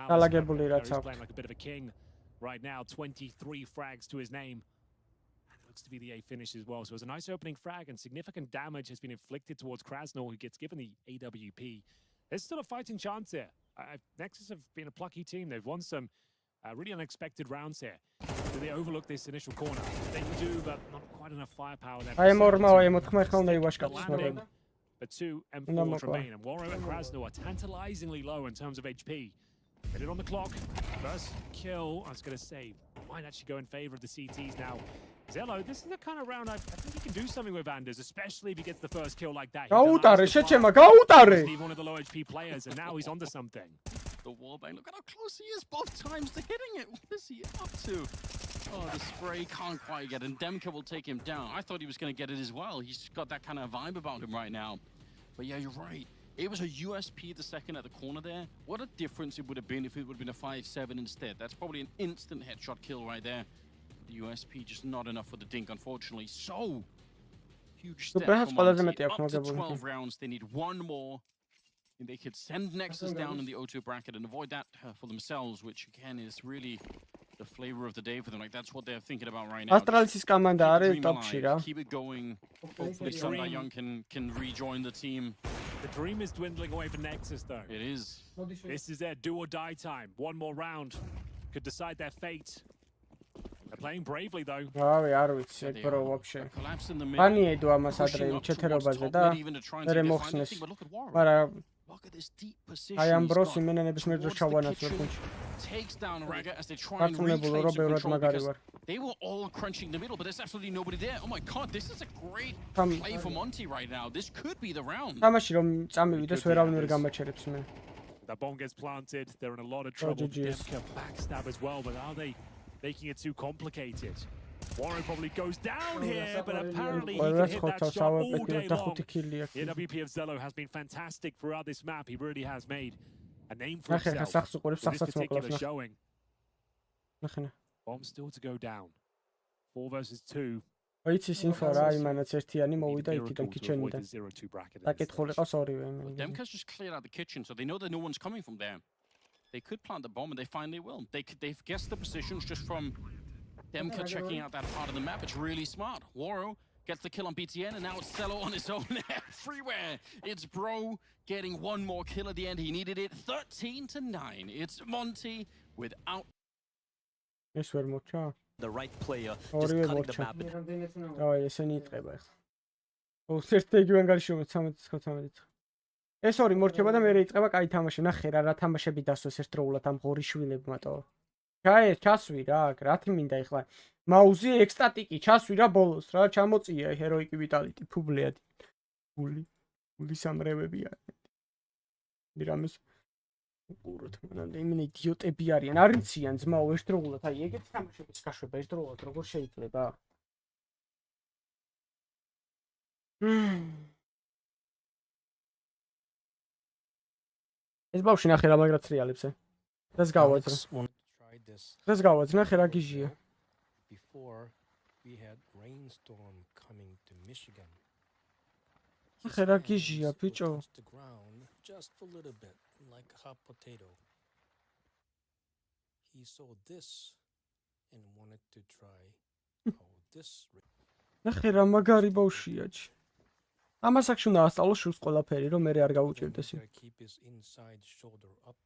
დალაგებული რაც აქვს. Playing like a bit of a king right now. 23 frags to his name. And it looks to be the A finish as well. So it was a nice opening frag and significant damage has been inflicted towards Krasnov, who gets given the AWP. There's still a fighting chance here. Nexus have been a plucky team. They've won some really unexpected rounds here. Do they overlook this initial corner? They do, but not quite enough firepower there. But 2 M4s remain, and Warro and Krasnov are tantalizingly low in terms of HP. Get it on the clock. First kill, I was going to say, might actually go in favor of the CTs now. Zello, this is the kind of round I think he can do something with Anders, especially if he gets the first kill like that. He's one of the low HP players, and now he's onto something. The wallbang, look at how close he is both times to hitting it. What is he up to? Oh, the spray can't quite get it, and Demka will take him down. I thought he was going to get it as well. He's got that kind of vibe about him right now. But yeah, you're right. It was a USP the second at the corner there. What a difference it would have been if it would have been a 5-7 instead. That's probably an instant headshot kill right there. The USP just not enough for the dink, unfortunately. So, huge step for Monty. Up to 12 rounds, they need one more. And they could send Nexus down in the O2 bracket and avoid that for themselves, which again is really the flavor of the day for them. Like that's what they're thinking about right now. ASTRALIS команда არის ტოპში რა. Keep it going. Hopefully Sunday Young can rejoin the team. The dream is dwindling away for Nexus though. It is. This is their do or die time. One more round could decide their fate. They're playing bravely though. Რავი, არ ვიცი, ეგ პრო ვაფშე. განიედო ამას ადრე ჩეთერობაზე და მე მოხსნეს. მაგრამ აი ამ ბროს იმენა ნებისმიერ დროს ჩავანაცვლებ კუნჩი. Takes down Raga as they try and reach they were all crunching the middle, but there's absolutely nobody there. Oh my god, this is a great play for Monty right now. This could be the round. თამაში რომ წამივიდეს ვერავინ ვერ გამაჩერებს მე. That bomb gets planted. They're in a lot of trouble. Demka backstab as well, but are they making it too complicated? Warren probably goes down here, but apparently he can hit that shot all day long. The AWP of Zello has been fantastic throughout this map. He really has made a name for himself in this particular showing. Bomb still to go down. 4 versus 2. Demka's just cleared out the kitchen, so they know that no one's coming from there. They could plant the bomb, and they finally will. They've guessed the positions just from Demka checking out that part of the map. It's really smart. Warro gets the kill on BTN, and now it's Cello on his own everywhere. It's Bro getting one more kill at the end. He needed it. 13-9. It's Monty without the right player just cutting the map. აი ესენი იწება ახლა. უსერთეგივენ გარშემო 13-13. ეს ორი მორჩება და მე რეიწება კაი თამაში. ნახე რა თამაშები დასვეს ერთდროულად ამ ღორი შვილებმატო. ჩასვი რა, რათი მინდა ახლა. მაუსი ექსტატიკი ჩასვი რა ბოლოს რა, ჩამოწია ჰეროიკი ვიტალიტი, ფუბლიადი. გული სამრევები არის. მირამეს უყუროთ, მანამდე იმენ იდიოტები არიან, არ იციან ძმაო ერთდროულად, აი ეგეთი თამაშებიც გაშვება ერთდროულად, როგორ შეიძლება? ეს ბავშვი ნახე რა მაგრად ტრიალებს. Let's go. Let's go. ნახე რა გიჟია. Before we had rainstorm coming to Michigan. ნახე რა გიჟია, ბიჭო. The ground just a little bit like a hot potato. He saw this and wanted to try how this. ნახე რა მაგარი ბავშვია. ამას აქ უნდა ასწავლოს შულს ყველაფერი, რომ მე არ გაუჭირდეს. Keep his inside shoulder up.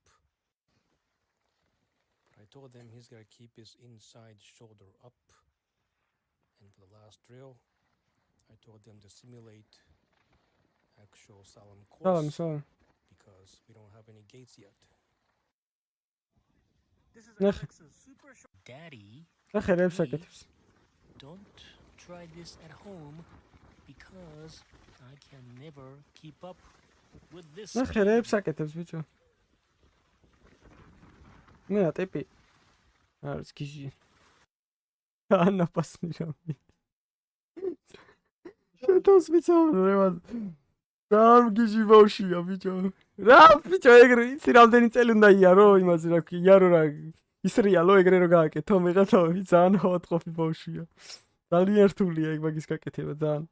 But I told him he's got to keep his inside shoulder up. And for the last drill, I told them to simulate actual Salem course because we don't have any gates yet. This is a super short. Daddy, don't try this at home because I can never keep up with this. ნახე რეებს აკეთებს ბიჭო. მე რა ტიპი. არის გიჟი. ანაფასნი რამე. შეთოს ვიცავ რამ გიჟი ბავშვია ბიჭო. რა ბიჭო ეგრე იცი რამდენი წელი უნდა იარო იმაზე რა ქვია იარო რა ის რეალო ეგრე რო გააკეთო მე გათავები ძალიან ავადყოფი ბავშვია. ძალიან რთულია ეგ მაგის გაკეთება ძალიან.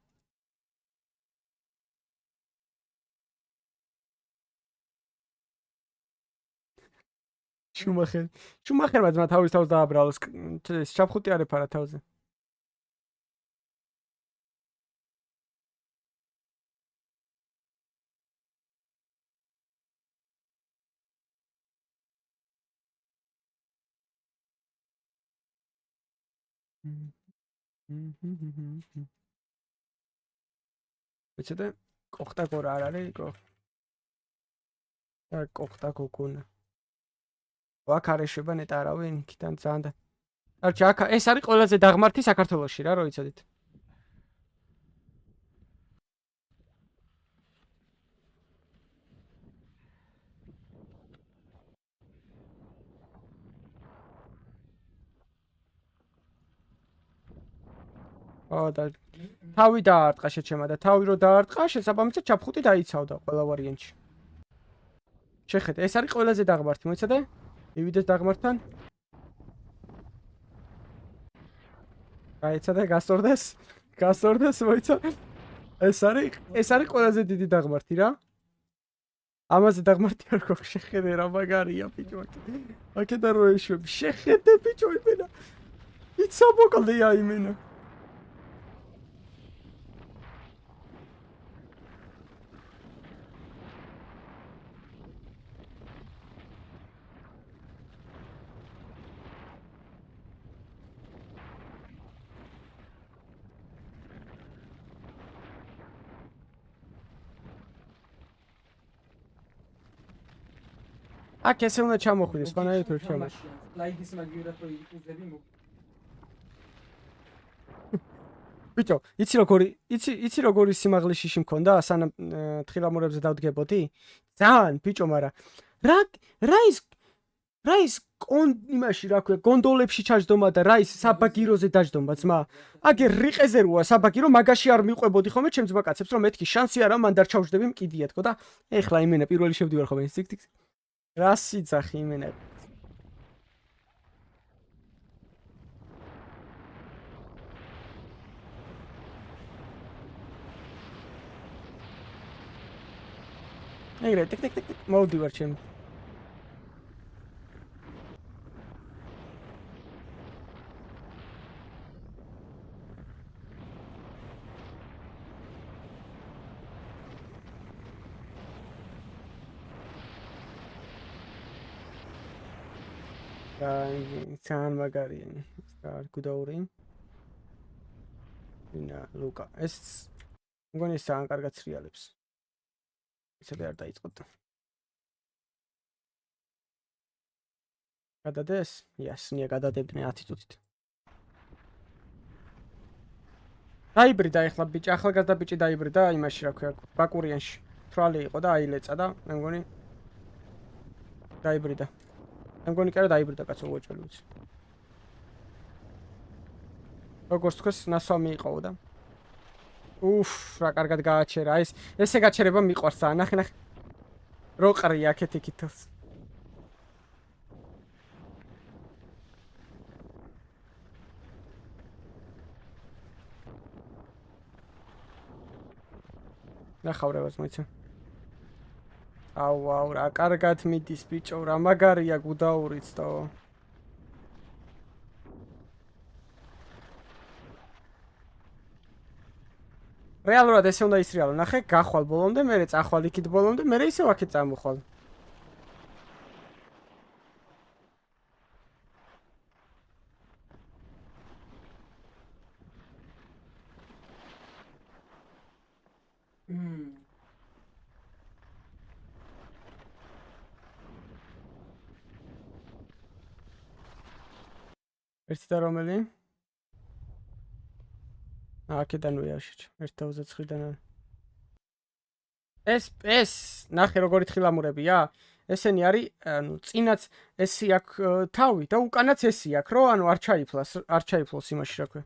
შუმახერმა ძმა თავის თავს დააბრალოს ეს ჩაფხუტი არ ეფარა თავზე. ვიცετε კოხტა გორა არ არის კო და კოხტა გოგონა აქ არ ეშვება ნეტა არავინ იქიდან ძალიან და არჩი აქ ეს არის ყველაზე დაღმართი საქართველოში რა რო იცოდით და თავი დაარტყა შეჩემა და თავი რო დაარტყა შესაბამისად ჩაფხუტი დაიცავდა ყველა ვარიანტში შეხედე ეს არის ყველაზე დაღმართი მოიცადე მივიდეს დაღმართთან გაიცადე გასწორდეს მოიცა ეს არის ყველაზე დიდი დაღმართი რა ამაზე დაღმართი არ გქონდა შეხედე რა მაგარია ბიჭო აქედან რო ეშვები შეხედე ბიჭო იმენა იცა მოკლდია იმენა აქ ესე უნდა ჩამოხვიდეს, ხანაერით ვერ ჩამოხვიდეს. ლაიგის მაგივრად რო იყუზები მო. ბიჭო, იცი როგორი სიმაღლის შიში მქონდა, სანამ თხილამურებზე დავდგებოდი? ძალიან, ბიჭო, მაგრამ რა ის იმაში რა ქვია, გონდოლებში ჩაჯდომა და რა ის საბაგიროზე დაჯდომა, ძმა. აგერ რიყეზე როა საბაგირო, მაგაში არ მიყვებოდი ხოლმე ჩემ ძმა კაცებს, რომ მეთქი შანსი არა, მან დარჩავждები მკიდია თქო და ეხლა იმენა პირველი შევდივარ ხოლმე სიკ რა სიძახი იმენა ეგრე ტიკ მოვდივარ ჩემ ძალიან მაგარია არ გუდაური ინა ლუკა ეს მგონი ძალიან კარგად სრიალებს ისედე არ დაიწყოთ გადადეს იასნია გადადებდნენ 10 წუთით დაიბრიდა ეხლა ბიჭი ახალგაზრდა ბიჭი დაიბრიდა იმაში რა ქვია ბაკურიანში თრალი იყო და აილეცა და მე მგონი დაიბრიდა I'm going to get დაიბრიდა კაცო უეჭველი ვიცი. როგორც თქვეს ნასვამი იყო და. რა კარგად გააჩერა. ესე გაჩერება მიყვარს. ნახე. რო ყრი აქეთ იქითოს. ნახავრებას მოიცა. აუ, რა კარგად მიდის ბიჭო, რა მაგარია გუდაურიცდო. რეალურად ესე უნდა ისრიალო, ნახე, გახვალ ბოლომდე, მერე წახვალ იქით ბოლომდე, მერე ისევ აქეთ წამოხვალ. ერთი და რომელი? აქედან ვიაშიჭ, 1.29-დან. ეს, ნახე როგორი თხილამურებია? ესენი არის, ანუ წინაც ესი აქვს თავი და უკანაც ესი აქვს, რო ანუ არ ჩაიფლოს იმაში რა ქვია.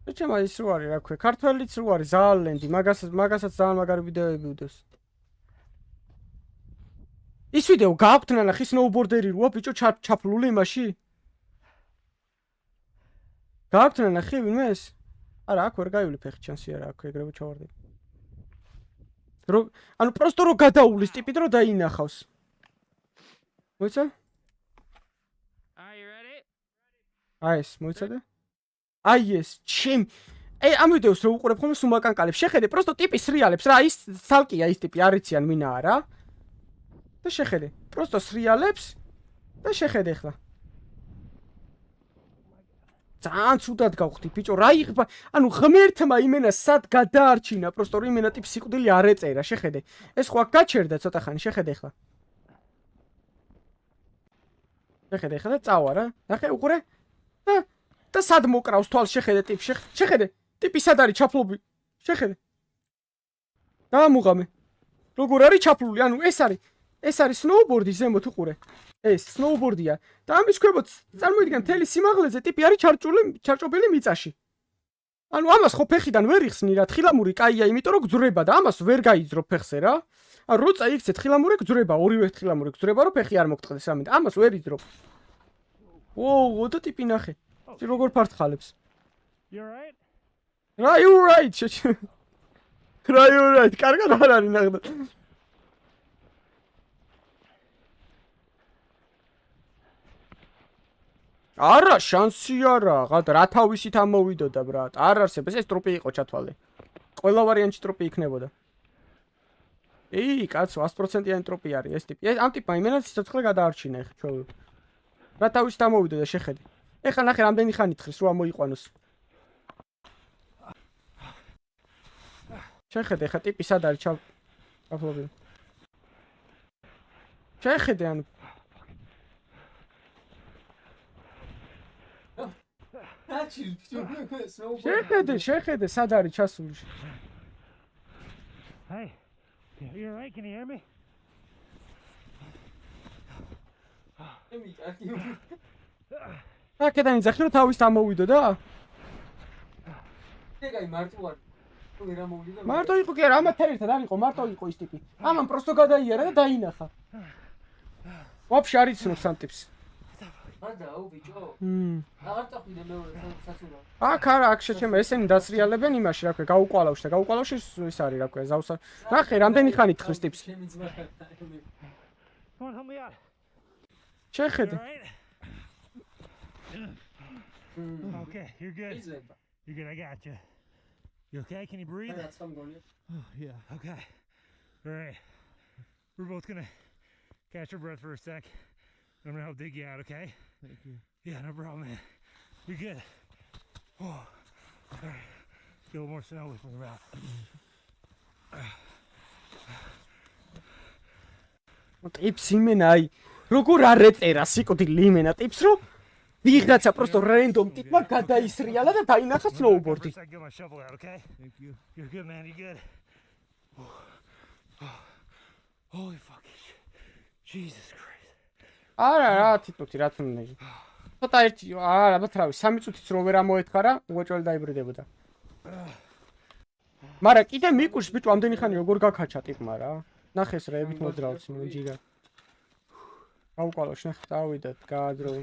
ეჩემა ის რო არის რა ქვია, ქართველიც რო არის ზაალენდი, მაგასაც ძალიან მაგარი ვიდეოები ვიდოს. ის ვიდეო გააქვთ ნახე სნოუბორდერი როა ბიჭო ჩაფლული იმაში? გააქვთ ნახე ვინმე ეს? არა, აქ ვერ გაივლი ფეხი ჩანსი არა, აქ ეგრევე ჩავარდი. ანუ პროსტო რო გადაულის ტიპით რო დაინახავს. მოიცა? აი ეს, მოიცადე? აი ეს, ჩემ ამ ვიდეოს რო უყურებ ხოლმე სუმაკანკალებს, შეხედე, პროსტო ტიპის რეალებს რა, ის ცალკეა ის ტიპი, არ იციან ვინაა რა. და შეხედე, პროსტო სრიალებს და შეხედე ახლა. ძალიან ცუდად გავხდი ბიჭო, რა იღბა, ანუ ღმერთმა იმენა სად გადაარჩინა, პროსტო რომ იმენა ტიპის სიკვდილი არ ეწერა, შეხედე. ეს ხო გაჩერდა ცოტა ხანი, შეხედე ახლა. შეხედე ახლა და წავა რა. ნახე, უყურე? და სად მოკრავს თვალს, შეხედე ტიპს, შეხედე. ტიპი სად არის ჩაფლობი? შეხედე. დაამუღამე. როგორ არის ჩაფლული? ანუ ეს არის სნოუბორდი ზემოთ უყურე. ეს სნოუბორდია და ამის ქვემოთ წარმოიდგენ მთელი სიმაღლეზე ტიპი არის ჩარჭობილი მიწაში. ანუ ამას ხო ფეხიდან ვერ იხსნი რა, თხილამური კაია, იმიტომ რომ გძრება და ამას ვერ გაიძრო ფეხზე რა. ანუ როცა იქცე თხილამური გძრება, ორივე თხილამური გძრება, რომ ფეხი არ მოგწყდეს რამე და ამას ვერ იძრო. ოუ, და ტიპი ნახე. ის როგორ ფართხალებს. You right? რა you right? რა you right? კარგად არ არის ნახდა. არა, შანსი არა, რა თავისით ამოვიდოდა ბრატ. არ არსებობს, ეს ტროპი იყო ჩათვალე. ყველა ვარიანტში ტროპი იქნებოდა. კაცო, 100%-იანი ტროპი არის ეს ტიპი. ამ ტიპმა იმენა სიცოცხლე გადაარჩინა ეხა ჩვეულ. რა თავისით ამოვიდოდა, შეხედე. ეხლა ნახე რამდენი ხანი თხრის რო ამოიყვანოს. შეხედე ეხლა ტიპი სად არის ჩაფლობილი. შეხედე ანუ შეხედე სად არის ჩასული. Hey, you all right? Can you hear me? აკედან იძახი რომ თავის ამოვიდო და? ეგაი მარტო არ. თუ ვერ ამოვიდა. მარტო იყო კი არა, ამათ ერთად არ იყო, მარტო იყო ის ტიპი. ამან პროსტო გადაიარა და დაინახა. ვაფშე არ იცნობს ამ ტიპს. აუ ბიჭო. აღარ წახვიდე მეორე საცურა. აქ არა, აქ შეჩემა ესენი დასრიალებენ იმაში, რა ქვია, გაუყვალავში და გაუყვალავში ის არის, რა ქვია, ზავსა. ნახე, რამდენი ხანი თხრის ტიპს. შეხედე. Okay, you're good. You're good, I got you. You okay? Can you breathe? Oh, yeah. Okay. All right. We're both gonna catch our breath for a sec. I'm gonna help dig you out, okay? Thank you. Yeah, no problem, man. You're good. Oh. All right. Get a little more snow with me around. ტიპს იმენა აი როგორ არ ეწერა სიკვდილი იმენა ტიპს რომ ვიღაცა პროსტო რენდომ ტიპმა გადაისრიალა და დაინახა სნოუბორდი. Thank you. You're good, man. You're good. Holy fucking shit. Jesus Christ. არა რა თითოთი რა თქმა უნდა. ცოტა ერთი არა, აბა თავი 3 წუთიც რო ვერ ამოეთხარა, უეჭველი დაიბრდებოდა. მაგრამ კიდე მიკურს ბიჭო ამდენი ხანი როგორ გაქაჩა ტიპმა რა. ნახეს რა ებით მოძრავს ჯიგა. გავყალოშ ნახე დავიდეთ გაადრო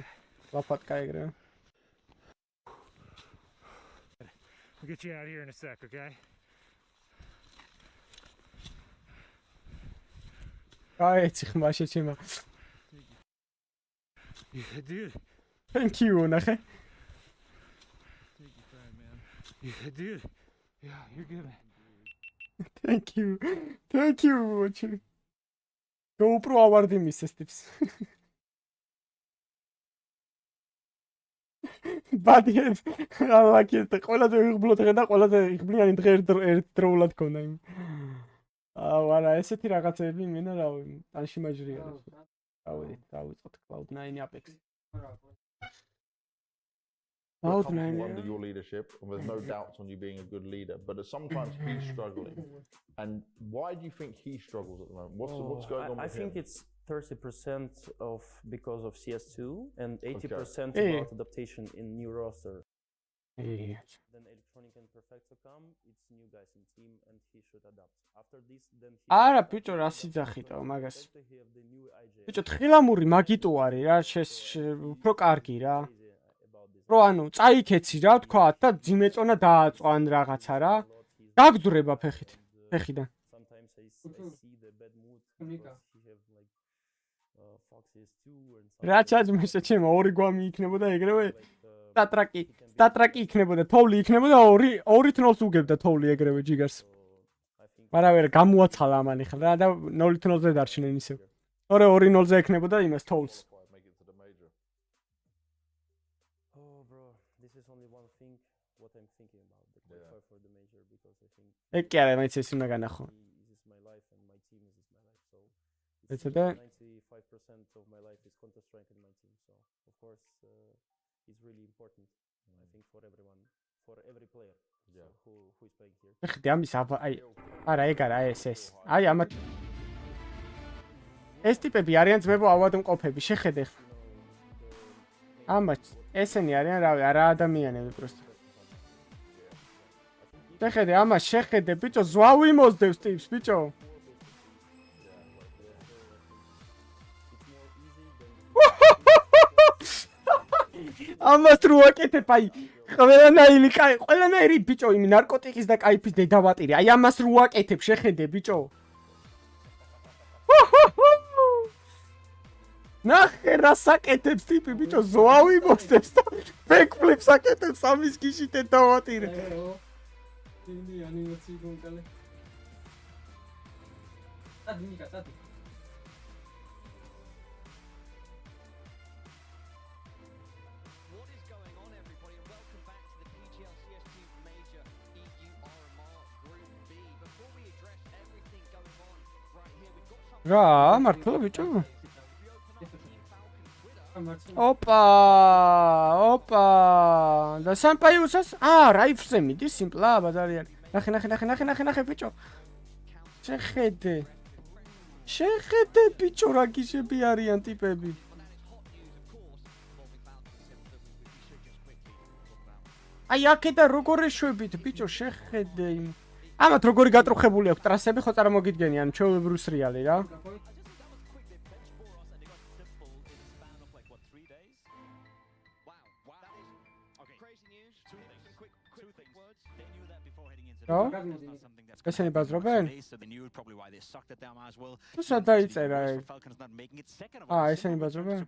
ლაფატკა ეგრე. We'll get you out of here in a sec, okay? Გაეცი ხმა შეჩემა. Yeah, dude. Thank you, ნახე. Yeah, dude. Yeah, you're good, man. Thank you. Thank you. GoPro award მისეს ტიპს. ბადიენ ალაკეთ ყველაზე იღბლო დღე და ყველაზე იღბლიანი დღე ერთდროულად ქონდა იმ. არა ესეთი რაღაცები მენა რავი ტანში მაჯრია. დავიწყოთ Cloud9 Apex. Under your leadership, and there's no doubts on you being a good leader, but sometimes he's struggling. And why do you think he struggles at the moment? What's going on with him? I think it's 30% because of CS2 and 80% about adaptation in new roster. Then electronic and perfecto come, it's new guys in team and he should adapt. After this then he არა ბიჭო რა სიძახიტო მაგას. ბიჭო თხილამური მაგიტო არის რა უფრო კარგი რა. რო ანუ წაიქეცი რა თქვა და ძიმეწონა დააწვან რაღაცა რა. გაგძვრება ფეხით. ფეხიდან. Sometimes I see the bad mood because he have like foxes too and რა ჩაჯმეშა ჩემო ორი გვამი იქნებოდა ეგრევე სტატრაკი იქნებოდა თოვლი იქნებოდა ორი თნოლს უგებდა თოვლი ეგრევე ჯიგარს. მაგრამ ვერ გამოაცალა ამანი ხა და 0-0-ზე დარჩნენ ისევ. ორე 2-0-ზე ექნებოდა იმას თოვლს. what I'm thinking about the qualifier for the major because I think ეგ კი არა მაინც ეს უნდა განახო. This is my life and my team is my life so it's about 95% of my life is Counter-Strike in my team so of course it's really important I think for everyone for every player who is playing here. ხდი ამის აი არა ეგ არა ეს აი ამა ეს ტიპები არიან ძმებო ავადმყოფები შეხედე ამას ესენი არიან რავი არა ადამიანები პროსტო შეხედე ამას შეხედე ბიჭო ზვავი მოსდევს ტიპს ბიჭო ამას რო აკეთებ აი ყველანაირი ბიჭო იმ ნარკოტიკის და кайფის დედავატირი აი ამას რო აკეთებ შეხედე ბიჭო ნახე რა საკეთებს ტიპი ბიჭო ზვავი მოსდევს და ბექფლიპს აკეთებს ამის გიში დედავატირი Quindi animazioni con cale. Mica, state. What is going on, everybody? And welcome back to the PGL CS2 Major EU RMR Group B. Before we address everything going on right here, we've got something. რა მართლა ბიჭო ოპა და სამპაიუსას რაიფზე მიდის სიმპლა ბაზარი არის ნახე ბიჭო შეხედე ბიჭო რა გიშები არიან ტიპები აი აქედა როგორ ეშვებით ბიჭო შეხედე ამათ როგორი გატრუხებული აქვს ტრასები ხო წარმოგიდგენიან ჩვეულებრივ სრიალი რა ესენი ბაზრობენ? თუ სად დაიწერა ეგ? ესენი ბაზრობენ?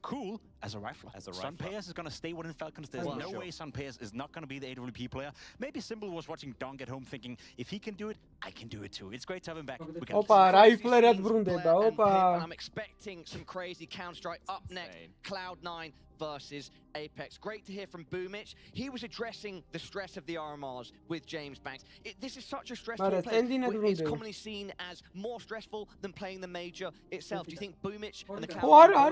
Cool as a rifler. Sun Payas is going to stay within Falcons. There's no way Sun Payas is not going to be the AWP player. Maybe Symbol was watching Don get home thinking, if he can do it, I can do it too. It's great to have him back. Opa, riflerად ბრუნდება, opa. I'm expecting some crazy Counter-Strike up next. Cloud9 versus Apex. Great to hear from Boomich. He was addressing the stress of the RMRs with James Banks. This is such a stressful place. It's commonly seen as more stressful than playing the major itself. Do you think Boomich and the Cloud9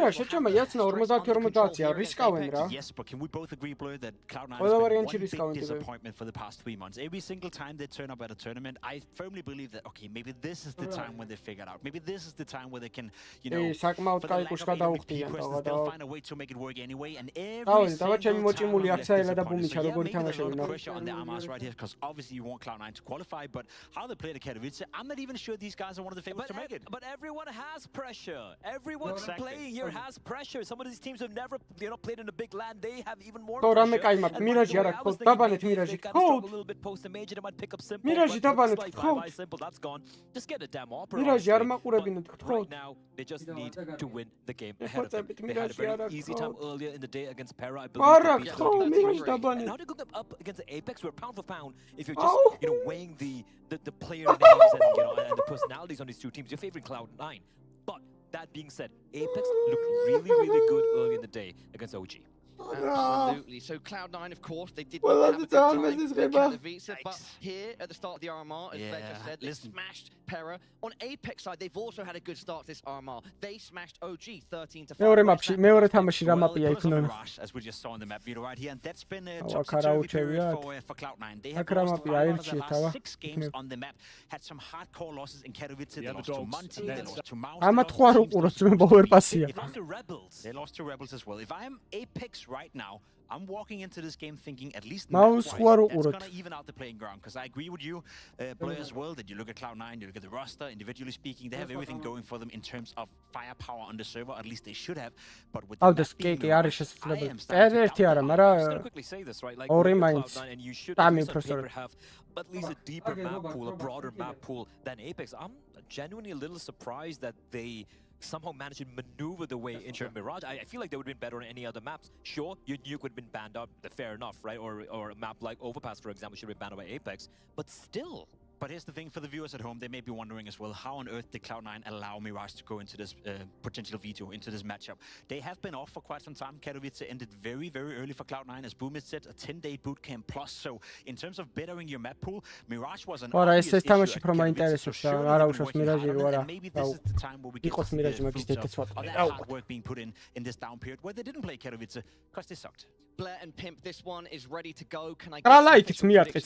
Yes, but can we both agree, Blur, that Cloud9 has been one big disappointment for the past 3 months? Every single time they turn up at a tournament, I firmly believe that, okay, maybe this is the time when they figure it out. Maybe this is the time where they can, you know, for the lack of AWP person, they'll find a way to make it work anyway. anyway, and every დავით, single ჩემი time მოჭიმული I'm აქ less საელა და disappointed. ბუმიჩა So yeah, როგორ maybe there's a lot ითამაშებენ. of pressure on the RMRs right here, because obviously you want Cloud9 to qualify, but how they play the Katowice, I'm not even sure these guys are one of the favorites to make it. But everyone has pressure. Everyone playing here has pressure. Some of these teams have never, played in a big land. They have even more Ხო, რამე pressure. კაი მაქვს. მირაჟი არა გქონს. დაბანეთ მირაჟი. A little bit post major, they might pick up simple. მირაჟი დაბანეთ გქონს. Simple, that's gone. Just get a damn opera. მირაჟი არ მაყურებინოთ გქონს. Right now, they just need to win the game ahead of them. They had a very easy time earlier in the day against Para. I believe. არა გქონს, მირაჟი დაბანეთ. And now they go up against the Apex, where pound for pound, if you're just weighing the player names and and the personalities on these two teams, you're favoring Cloud9. But that being said, Apex looked really, really good early in the day against OG. Absolutely. So Cloud9, of course, they did not have a good time against Katowice, but here at the start of the RMR, as Beck just said, they smashed Para. On Apex side, they've also had a good start this RMR. They smashed OG 13-5. მეორე მაპში, მეორე თამაში რა მაპია იქნება? As we just saw in the map view right here, and that's been a top period for Cloud9. They have lost 5 out of the last 6 games on the map. Had some hardcore losses in Katowice. They lost to Monty, they lost to Mausy. ამათ ხო არ უყუროთ, მე ბოვერ პასია. They lost to Rebels. They lost to Rebels as well. If I am Apex right now, I'm walking into this game thinking at least Maus that's going to even out the playing ground, because I agree with you, Blair, as well, that you look at Cloud9, you look at the roster, individually speaking, they have everything going for them in terms of firepower on the server, at least they should have, but with the map being the worst, I am starting to doubt them. I'm just going to quickly say this, right? Like, Cloud9, and you should have at least a deeper map pool, a broader map pool than Apex. I'm genuinely a little surprised that they somehow managed to maneuver the way into Mirage. I feel like they would have been better on any other maps. Sure, your Nuke would have been banned up, fair enough, right? Or a map like Overpass, for example, should have been banned by Apex. But still. But here's the thing for the viewers at home, they may be wondering as well, how on earth did Cloud9 allow Mirage to go into this potential veto, into this matchup? They have been off for quite some time. Katowice ended very, very early for Cloud9, as Boomit said, a 10-day bootcamp plus. So in terms of bettering your map pool, Mirage was an obvious issue at Katowice, so maybe this is the time where we get the fruits of that hard work being put in this down period, where they didn't play Katowice, because they sucked. Blair and Pimp, this one is ready to go. Can I get some predictions?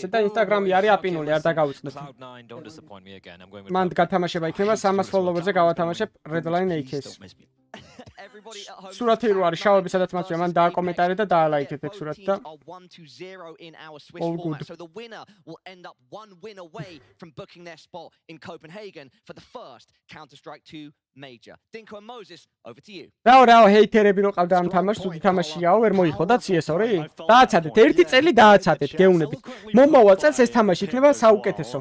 Instagram-ი არის აპინული, არ დაგავიწყდეთ. Cloud9, don't disappoint me again. I'm going with მან გათამაშება იქნება 300 ფოლოვერზე გავათამაშებ Redline AK-ს. სურათი რო არის შავები სადაც მაწვია, მან დააკომენტარე და დაალაიქეთ ეგ სურათი და 1-0 in our Swiss format. So the winner will end up one win away from booking their spot in Copenhagen for the first Counter-Strike 2 major. Dinko and Moses, over to you. რაო ჰეითერები რო ყავდა ამ თამაშს, თუდი თამაშიაო, ვერ მოიხოდა CS2-ი? დააცადეთ, ერთი წელი დააცადეთ, გეუნებით. მომავალ წელს ეს თამაში იქნება საუკეთესო.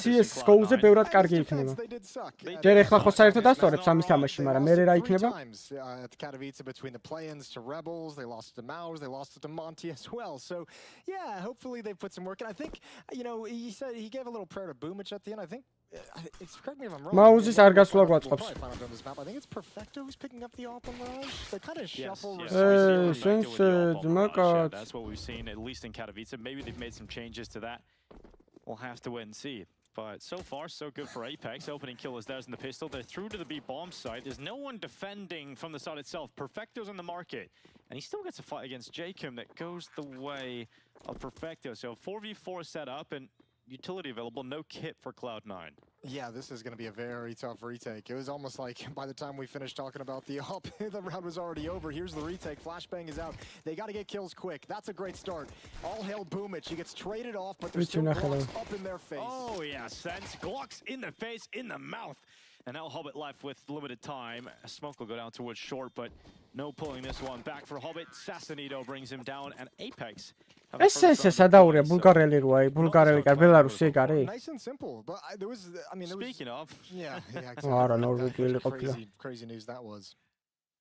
CS-GO-ზე ბევრად კარგი იქნება. ჯერ ეხლა ხო საერთოდ ასწორებს ამის თამაში, მაგრამ მე რა იქნება? At Katowice between the play-ins to Rebels, they lost to Maus, they lost to Monty as well. So, yeah, hopefully they put some work in. I think, he said he gave a little prayer to Boomich at the end. I think, correct me if I'm wrong. Mausის არ გასვლა გვაწყობს. I think it's Perfecto who's picking up the op on Mirage. They kind of shuffle. That's what we've seen, at least in Katowice. Maybe they've made some changes to that. We'll have to wait and see. But so far, so good for Apex. Opening kill is theirs in the pistol. They're through to the B bomb site. There's no one defending from the side itself. Perfecto's in the market. And he still gets a fight against Jacob that goes the way of Perfecto. So 4v4 set up and utility available. No kit for Cloud9. Yeah, this is going to be a very tough retake. It was almost like by the time we finished talking about the op, the round was already over. Here's the retake. Flashbang is out. They got to get kills quick. That's a great start. All hail Boomich. He gets traded off, but there's still Glocks up in their face. Oh, yeah, Sense. Glocks in the face, in the mouth. And now Hobbit left with limited time. Smoke will go down towards short, but no pulling this one back for Hobbit. Sassanito brings him down, and Apex. სადაურია ბულგარელი როა, ბულგარელი კარ, ბელარუსი კარი. Nice and simple, but there was, Speaking of. Yeah, exactly. არა, ნორვეგიელი ყოფილა. Crazy news that was.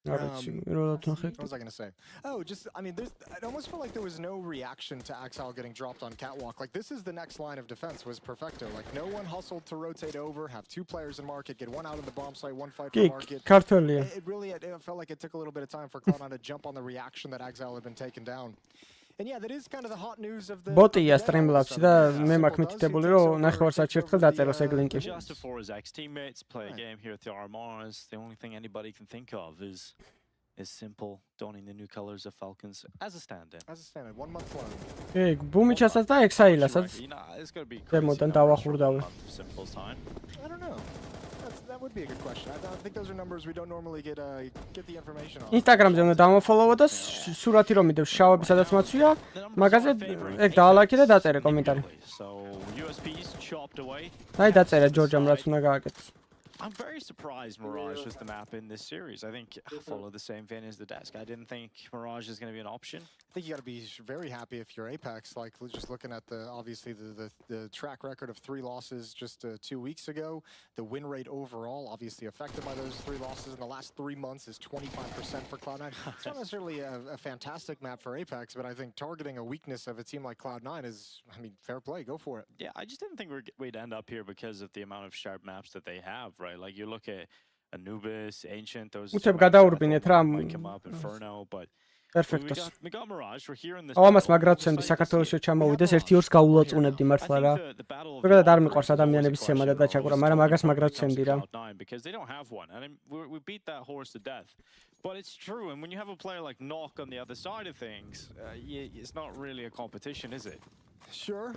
What was I going to say? Oh, just, it almost felt like there was no reaction to Axel getting dropped on catwalk. Like, this is the next line of defense was Perfecto. Like, no one hustled to rotate over, have 2 players in market, get 1 out of the bomb site, 1 fight for market. It really felt like it took a little bit of time for Cloud9 to jump on the reaction that Axel had been taken down. And yeah, that is kind of the hot news of the botია Streamlabs-ი და მე მაქვს მითითებული რომ ნახევარსაათში ერთხელ დაწეროს ეგ ლინკი. Just for his ex-teammates play a game here at the RMRs. The only thing anybody can think of is simple, donning the new colors of Falcons as a stand-in. As a stand-in, 1 month long. Hey, Boomichaსაც და Exile-ასაც. It's going to be დემოდან დავახურდავი. Simple's time. I don't know. that would be a good question. I think those are numbers we don't normally get the information on. Instagram-ზე უნდა დამოფოლოვო და სურათი რომ მიდევს შავები სადაც მაცვია, მაგაზე ეგ დაალაიქე და დაწერე კომენტარი. აი დაწერე ჯორჯამ რაც უნდა გააკეთოს. I'm very surprised Mirage was the map in this series. I think I follow the same vein as the desk. I didn't think Mirage is going to be an option. I think you got to be very happy if you're Apex. Like just looking at the track record of 3 losses just 2 weeks ago, the win rate overall obviously affected by those 3 losses in the last 3 months is 25% for Cloud9. It's not necessarily a fantastic map for Apex, but I think targeting a weakness of a team like Cloud9 is, I mean, fair play. Go for it. Yeah, I just didn't think we'd end up here because of the amount of sharp maps that they have, right? Like you look at Anubis, Ancient, those might come up, Inferno, but we got Mirage. We're here in this. ამას მაგრაცემდი საქართველოსში ჩამოვიდეს 1-2-ს გაულაწუნებდი მართლა რა. ზოგადად არ მიყვარს ადამიანების სემადა და ჩაკურა, მაგრამ მაგას მაგრაცემდი რა. Because they don't have one. And we beat that horse to death. But it's true, and when you have a player like Nuke on the other side of things, it's not really a competition, is it? Sure.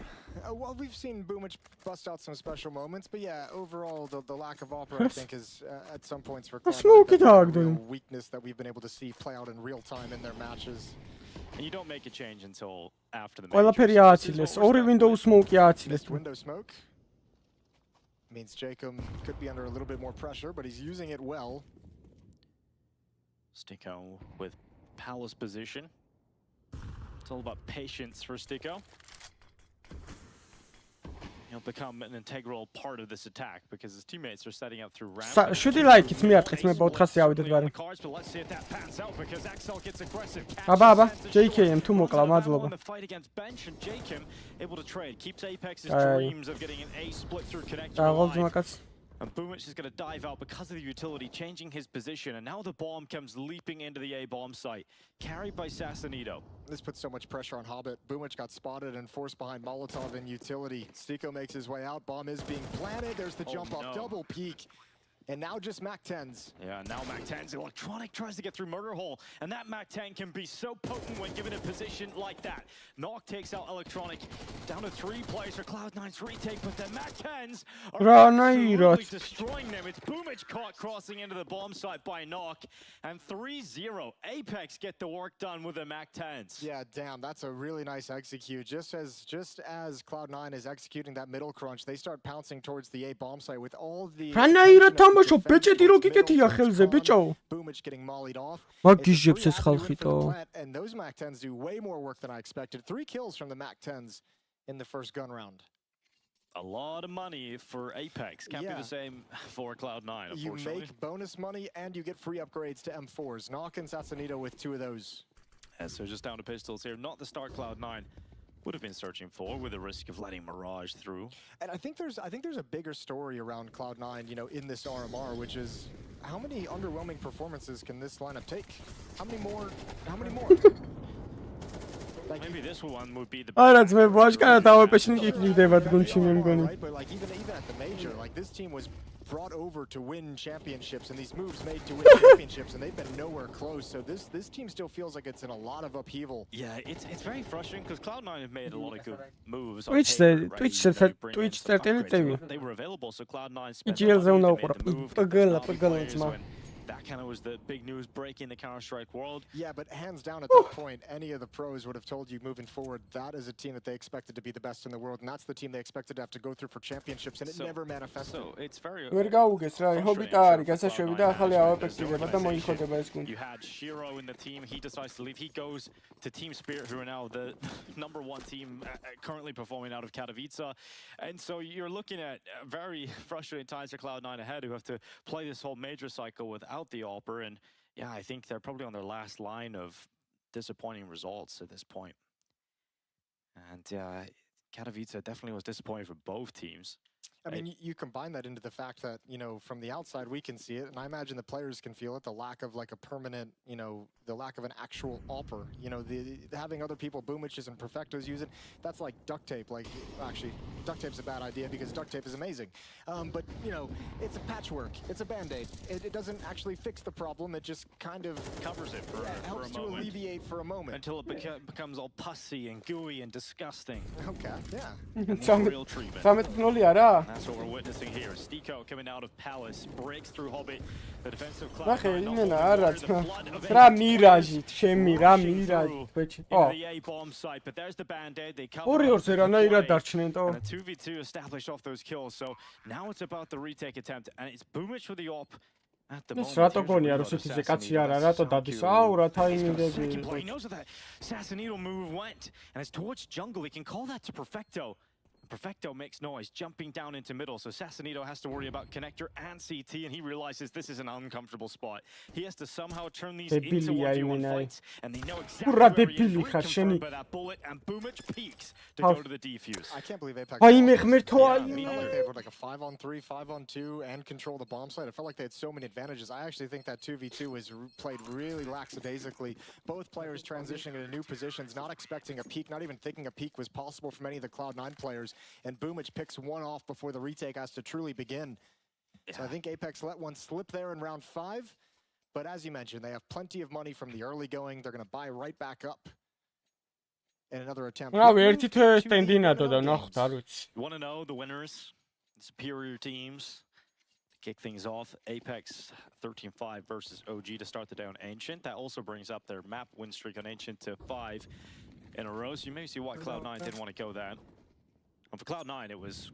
Well, we've seen Boomich bust out some special moments, but yeah, overall, the lack of opera, I think, is at some points for Cloud9 a weakness that we've been able to see play out in real time in their matches. And you don't make a change until after the Missed window smoke means Jacob could be under a little bit more pressure, but he's using it well. Sticko with Palace position. It's all about patience for Sticko. He'll become an integral part of this attack because his teammates are setting up through ramp. Should he like it's me at me about 400 ავიდეთ ვარი. აბა, JKM თუ მოკლა, მადლობა. Able to trade, keeps Apex's dreams of getting an A split through connector alive. And Boomich is going to dive out because of the utility, changing his position, and now the bomb comes leaping into the A bomb site, carried by Sassanito. This puts so much pressure on Hobbit. Boomich got spotted and forced behind Molotov in utility. Sticko makes his way out, bomb is being planted, there's the jump off, double peek. And now just MAC-10s. Yeah, now MAC-10s. Electronic tries to get through Murder Hole, and that MAC-10 can be so potent when given a position like that. Nuke takes out Electronic. Down to 3 players for Cloud9's retake, but the MAC-10s are absolutely destroying them. It's Boomich caught crossing into the bomb site by Nuke, and 3-0. Apex get the work done with the MAC-10s. Yeah, damn, that's a really nice execute. Just as Cloud9 is executing that middle crunch, they start pouncing towards the A bomb site with all the... Bamosho, ბეჭედი რო გიკეთია ხელზე, ბიჭო. Boomich getting mollied off. მაგიჟებს ეს ხალხიტო. And those MAC-10s do way more work than I expected. 3 kills from the MAC-10s in the first gun round. A lot of money for Apex. Can't be the same for Cloud9, unfortunately. You make bonus money and you get free upgrades to M4s. Nuke and Sassanito with 2 of those. Yeah, so just down to pistols here. Not the start Cloud9 would have been searching for, with the risk of letting Mirage through. And I think there's a bigger story around Cloud9, you know, in this RMR, which is how many underwhelming performances can this lineup take? How many more? Like, maybe this one would be the Right, but like even at the major, like this team was brought over to win championships, and these moves made to win championships, and they've been nowhere close. So this team still feels like it's in a lot of upheaval. Yeah, it's very frustrating because Cloud9 have made a lot of good moves. Twitch They were available, so Cloud9 spent that kind of was the big news breaking the Counter-Strike world. Yeah, but hands down at that point, any of the pros would have told you moving forward, that is a team that they expected to be the best in the world, and that's the team they expected to have to go through for championships, and it never manifested. So it's very You had Shiro in the team, he decides to leave. He goes to Team Spirit, who are now the #1 team currently performing out of Katowice. And so you're looking at very frustrating times for Cloud9 ahead, who have to play this whole major cycle without the AWPer, and yeah, I think they're probably on their last line of disappointing results at this point. And Katowice definitely was disappointing for both teams. I mean, you combine that into the fact that, you know, from the outside we can see it, and I imagine the players can feel it, the lack of like a permanent, you know, the lack of an actual AWPer. You know, having other people, Boomiches and Perfectos use it, that's like duct tape. Like, actually, duct tape's a bad idea because duct tape is amazing. But, you know, it's a patchwork. It's a Band-Aid. It doesn't actually fix the problem. It just kind of covers it for helps a to moment. alleviate dominate for a moment. Until it becomes all pussy and gooey and disgusting. Okay, yeah. Real treatment. That's what we're witnessing here. Stiko coming out of Palace, breaks through Hobbit. The defensive cloud. The A bomb site, but there's the band-aid. They cover and a 2v2 established off those kills. So now it's about the retake attempt, and it's Boomich with the op. At the moment, he knows where that Assassinito move went, and it's towards jungle. He can call that to Perfecto. Perfecto makes noise, jumping down into middle, so Assassinito has to worry about connector and CT, and he realizes this is an uncomfortable spot. He has to somehow turn these into 1v1 fights, and they know exactly where he is, reconfirmed by that bullet, and Boomich peeks to go to the defuse. I can't believe Apex. I felt like they had like a 5-on-3, 5-on-2, and control the bomb site. I felt like they had so many advantages. I actually think that 2v2 was played really lackadaisically. Both players transitioning into new positions, not expecting a peak, not even thinking a peak was possible from any of the Cloud9 players. And Boomich picks one off before the retake has to truly begin. So I think Apex let one slip there in round 5. But as you mentioned, they have plenty of money from the early going. They're going to buy right back up in another attempt. You want to know the winners, the superior teams? To kick things off, Apex 13-5 versus OG to start the day on Ancient. That also brings up their map win streak on Ancient to 5 in a row. So you may see why Cloud9 didn't want to go that. And for Cloud9, it was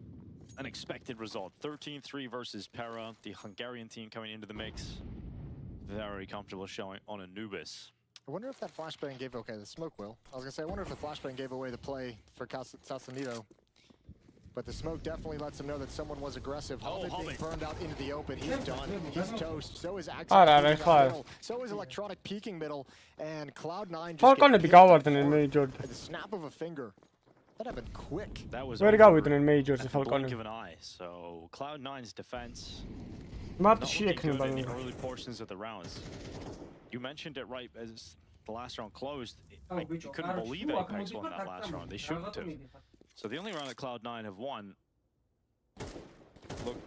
an expected result. 13-3 versus Para, the Hungarian team coming into the mix. Very comfortable showing on Anubis. I wonder if that flashbang gave, okay, the smoke will. I was going to say, I wonder if the flashbang gave away the play for Sassanito. But the smoke definitely lets him know that someone was aggressive. Hobbit being burned out into the open. He's done. He's toast. So is Axel. So is Electronic peeking middle. And Cloud9 just get the snap of a finger. That happened quick. That was blink of an eye. So Cloud9's defense not looking good in the early portions of the rounds. You mentioned it right as the last round closed. You couldn't believe Apex won that last round. They shouldn't have. So the only round that Cloud9 have won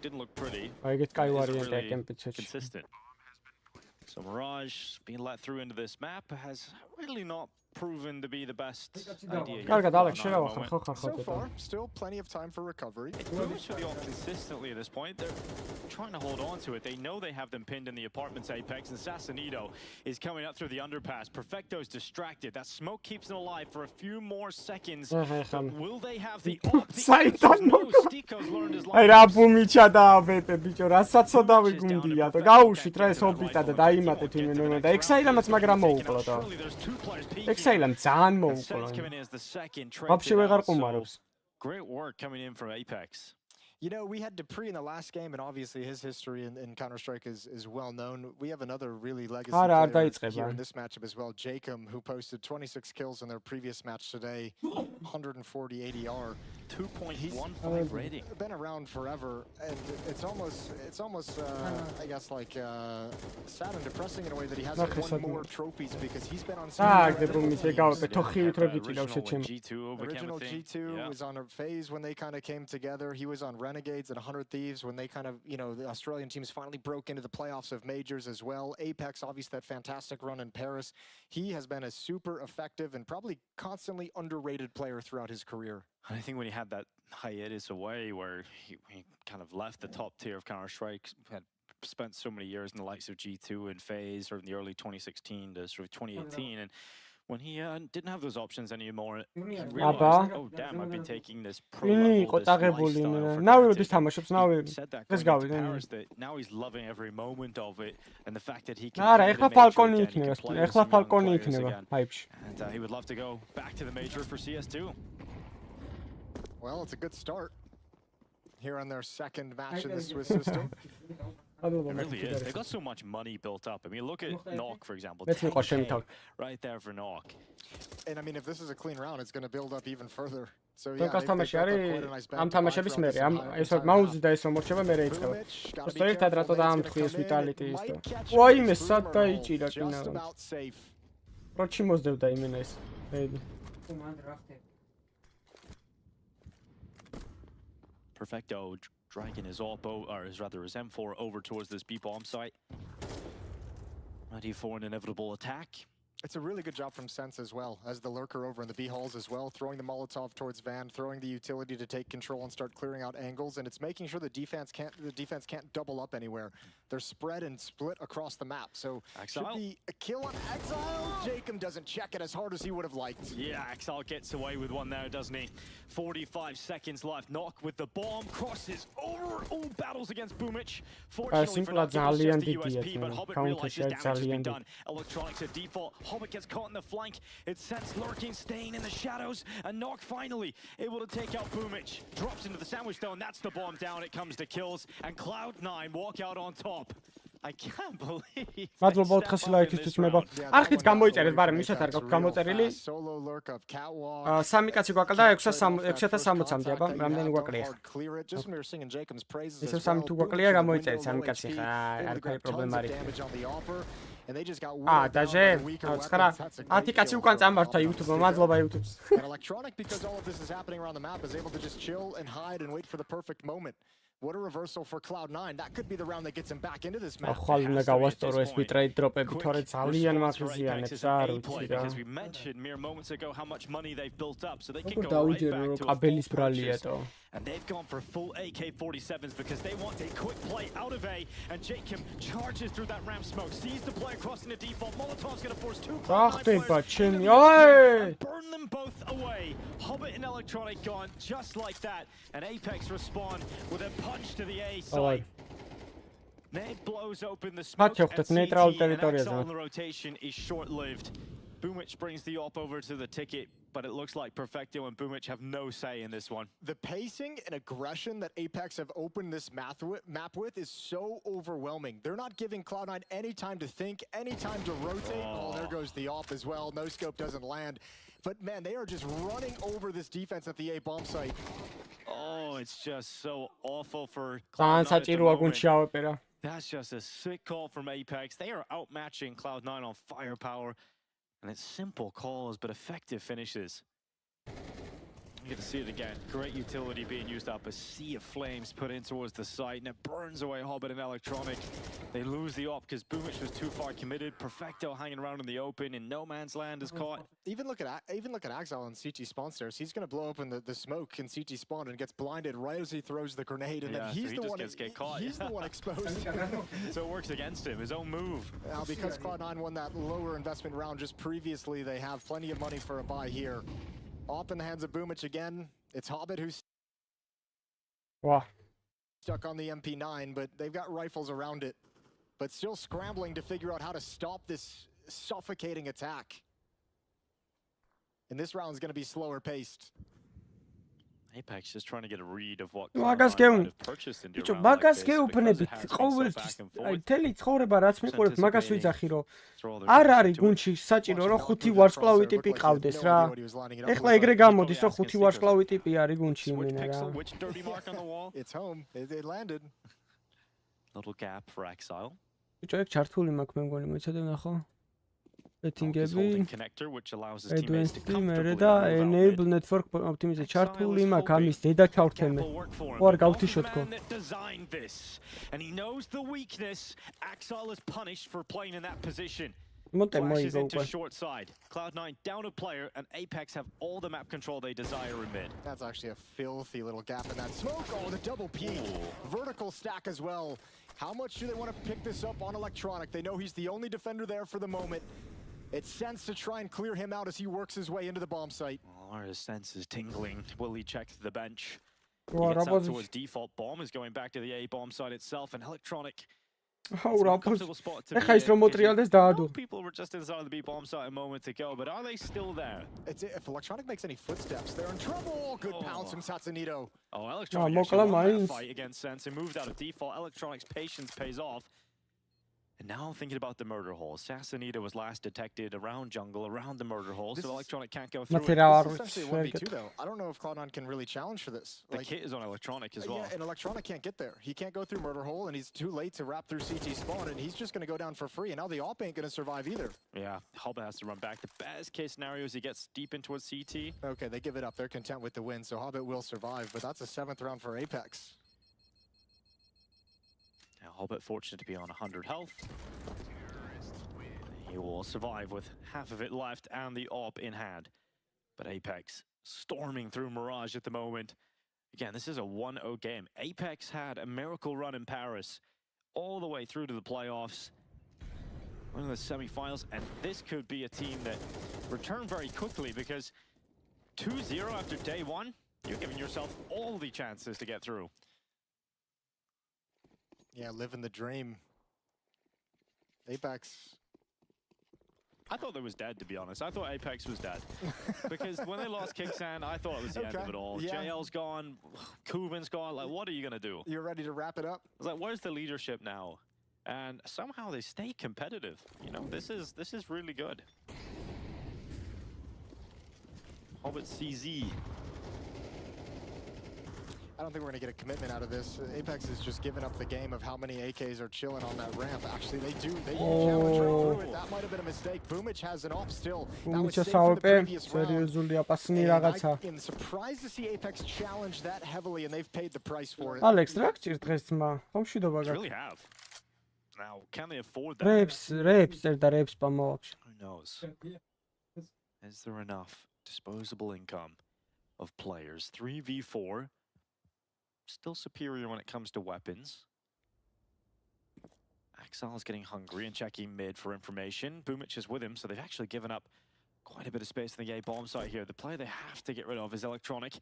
didn't look pretty. Really consistent. So Mirage being let through into this map has really not proven to be the best idea. So far, still plenty of time for recovery. It's Boomich with the ult consistently at this point. They're trying to hold on to it. They know they have them pinned in the apartments, Apex, and Sassanito is coming up through the underpass. Perfecto's distracted. That smoke keeps him alive for a few more seconds. But will they have the ult? Stiko's learned his lesson. Რა ბუმიჩა დააბეთე ბიჭო, რასაცოდავი გუნდია და გაუშვით რა ეს ობიტა და დაიმატეთ იმენ და ექსაილამაც მაგრამ მოუკლო და Great work coming in from Apex. You know, we had Dupree in the last game, and obviously his history in Counter-Strike is well known. We have another really legacy player here in this matchup as well, Jacob, who posted 26 kills in their previous match today, 140 ADR. 2.15 rating. Been around forever, and it's almost I guess like sad and depressing in a way that he hasn't won more trophies because he's been on. Original G2 was on a phase when they kind of came together. He was on Renegades and 100 Thieves when they kind of, you know, the Australian teams finally broke into the playoffs of majors as well. Apex, obviously that fantastic run in Paris. He has been a super effective and probably constantly underrated player throughout his career. I think when he had that hiatus away where he kind of left the top tier of Counter-Strike, had spent so many years in the likes of G2 and FaZe or in the early 2016 to sort of 2018, and when he didn't have those options anymore, he realized, oh damn, I've been taking this pro level, this lifestyle. He said that going into Paris, that now he's loving every moment of it, and the fact that he can play the major again. And he would love to go back to the major for CS2. Well, it's a good start here on their second match in the Swiss system. It really is. They've got so much money built up. I mean, look at Nuke, for example. Right there for Nuke. And I mean, if this is a clean round, it's going to build up even further. So yeah, ამ თამაშების მერე ამ ეს მაუსი და ეს რომ მორჩება მერე იწყება. просто ერთად რატო დაამთხიეს ვიტალიტი ის და ვაიმე სად დაიჭირა კინა. როჩი მოსდევდა იმენა ეს. Perfecto dragging his Oppo, or rather his M4 over towards this B bomb site. Ready for an inevitable attack. It's a really good job from Sense as well, as the lurker over in the B halls as well, throwing the Molotov towards Van, throwing the utility to take control and start clearing out angles, and it's making sure the defense can't double up anywhere. They're spread and split across the map, so should be a kill on Exile. Jacob doesn't check it as hard as he would have liked. Yeah, Exile gets away with one there, doesn't he? 45 seconds left. Knock with the bomb, crosses over all battles against Boomich. Fortunately for Knock, it was just the USP, but Hobbit realizes damage has been done. Electronics at default. Hobbit gets caught in the flank. It's Sense lurking, staying in the shadows, and Knock finally able to take out Boomich. Drops into the sandwich though, and that's the bomb down. It comes to kills, and Cloud9 walk out on top. I can't believe. მადლობა 400 ლაიქისთვის მეუბო. არხით გამოიწერეთ, მაგრამ მისოთ არ გაქვთ გამოწერილი. სამი კაცი გვაკლდა 6060-მდე, აბა, რამდენი გვაკლია? ისევ სამი თუ გვაკლია, გამოიწერეთ სამი კაცი ხა, არ ქარი პრობლემა არის. დაჟე, 9, 10 კაცი უკან წამართვა YouTube-მა, მადლობა YouTube-ს. And Electronic, because all of this is happening around the map, is able to just chill and hide and wait for the perfect moment. What a reversal for Cloud9. That could be the round that gets him back into this map. ახლა უნდა გავასწორო ეს bitrate drop-ები, თორე ძალიან მახიზიანებს, არ ვიცი რა. Because we mentioned mere moments ago how much money they've built up, so they can go right back to კაბელის ბრალია თო. And they've gone for full AK-47s because they want a quick play out of A, and Jacob charges through that ramp smoke, sees the player crossing the default. Molotov's going to force two players and burn them both away. Hobbit and Electronic gone just like that, and Apex respond with a punch to the A side. Ned blows open the smoke at CT, and Exile on the rotation is short-lived. Boomich brings the op over to the ticket, but it looks like Perfecto and Boomich have no say in this one. The pacing and aggression that Apex have opened this map with is so overwhelming. They're not giving Cloud9 any time to think, any time to rotate. Oh, there goes the op as well. No scope doesn't land. But man, they are just running over this defense at the A bomb site. Oh, it's just so awful for Cloud9. That's just a sick call from Apex. They are outmatching Cloud9 on firepower. And it's simple calls, but effective finishes. You can see it again. Great utility being used up. A sea of flames put in towards the site, and it burns away Hobbit and Electronic. They lose the op because Boomich was too far committed. Perfecto hanging around in the open, and no man's land is caught. Even look at Exile on CT spawn stairs. He's going to blow open the smoke in CT spawn and gets blinded right as he throws the grenade, and then he's the one he's the one exposed. So it works against him. His own move. Now, because Cloud9 won that lower investment round just previously, they have plenty of money for a buy here. Op in the hands of Boomich again. It's Hobbit who's stuck on the MP9, but they've got rifles around it. But still scrambling to figure out how to stop this suffocating attack. And this round is going to be slower paced. Apex just trying to get a read of what Magas might have purchased into a round like this, because it has been so back and forth. თელი ცხოვრება რაც მიყურებ მაგას ვიძახი რომ არ არის გუნდში საჭირო რომ 5 ვარსკვლავი ტიპი ყავდეს რა. ეხლა ეგრე გამოდის რომ 5 ვარსკვლავი ტიპი არის გუნდში იმენა რა. It's home. They landed. Little gap for Exile. ბიჭო ეგ ჩართული მაქვს მე მგონი მოიცადე ნახო. Setting-ები advanced მერე და enable network optimization ჩართული მაქვს ამის დედა ჩავრთემე. ვარ გავთიშო თქო. And he knows the weakness. Exile is punished for playing in that position. Flashes into short side. Cloud9 down a player, and Apex have all the map control they desire in mid. That's actually a filthy little gap in that smoke. Oh, the double peek. Vertical stack as well. How much do they want to pick this up on Electronic? They know he's the only defender there for the moment. It's Sense to try and clear him out as he works his way into the bomb site. Oh, his sense is tingling. Will he check the bench? He gets out to his default bomb, is going back to the A bomb site itself, and Electronic. Comfortable spot to be. People were just inside the B bomb site a moment ago, but are they still there? If Electronic makes any footsteps, they're in trouble. Good pounce from Satsunito. Oh, Electronic actually won that fight against Sense and moved out of default. Electronic's patience pays off. And now I'm thinking about the murder hole. Assassinita was last detected around jungle, around the murder hole, so Electronic can't go through it. This is essentially 1v2 though. I don't know if Cloud9 can really challenge for this. The kit is on Electronic as well. Yeah, and Electronic can't get there. He can't go through murder hole, and he's too late to wrap through CT spawn, and he's just going to go down for free. And now the op ain't going to survive either. Yeah, Hobbit has to run back. The best case scenario is he gets deep in towards CT. Okay, they give it up. They're content with the win, so Hobbit will survive, but that's a 7th round for Apex. Now, Hobbit fortunate to be on 100 health. They will survive with half of it left and the AWP in hand. But Apex storming through Mirage at the moment. Again, this is a 1-0 game. Apex had a miracle run in Paris all the way through to the playoffs, one of the semifinals, and this could be a team that returned very quickly because 2-0 after day one, you're giving yourself all the chances to get through. Yeah, living the dream. Apex. I thought that was dead, to be honest. I thought Apex was dead. Because when they lost Kicksan, I thought it was the end of it all. Yeah. JL's gone, Kuban's gone. Like, what are you going to do? You're ready to wrap it up? I was like, where's the leadership now? And somehow they stay competitive. You know, this is really good. Hobbit CZ. I don't think we're going to get a commitment out of this. Apex has just given up the game of how many AKs are chilling on that ramp. Actually, they do. They challenge right through it. That might have been a mistake. Boomich has an AWP still. That was safe from the previous round. And I'm surprised to see Apex challenge that heavily, and they've paid the price for it. Alex, reaktsirt დღეს ძმა. ხომშვიდობა გაქვს. Really have. Now, can they afford that? Reps და reps პამოვავს. Who knows? Is there enough disposable income of players? 3v4. Still superior when it comes to weapons. Axel is getting hungry and checking mid for information. Boomich is with him, so they've actually given up quite a bit of space in the A bomb site here. The player they have to get rid of is Electronic.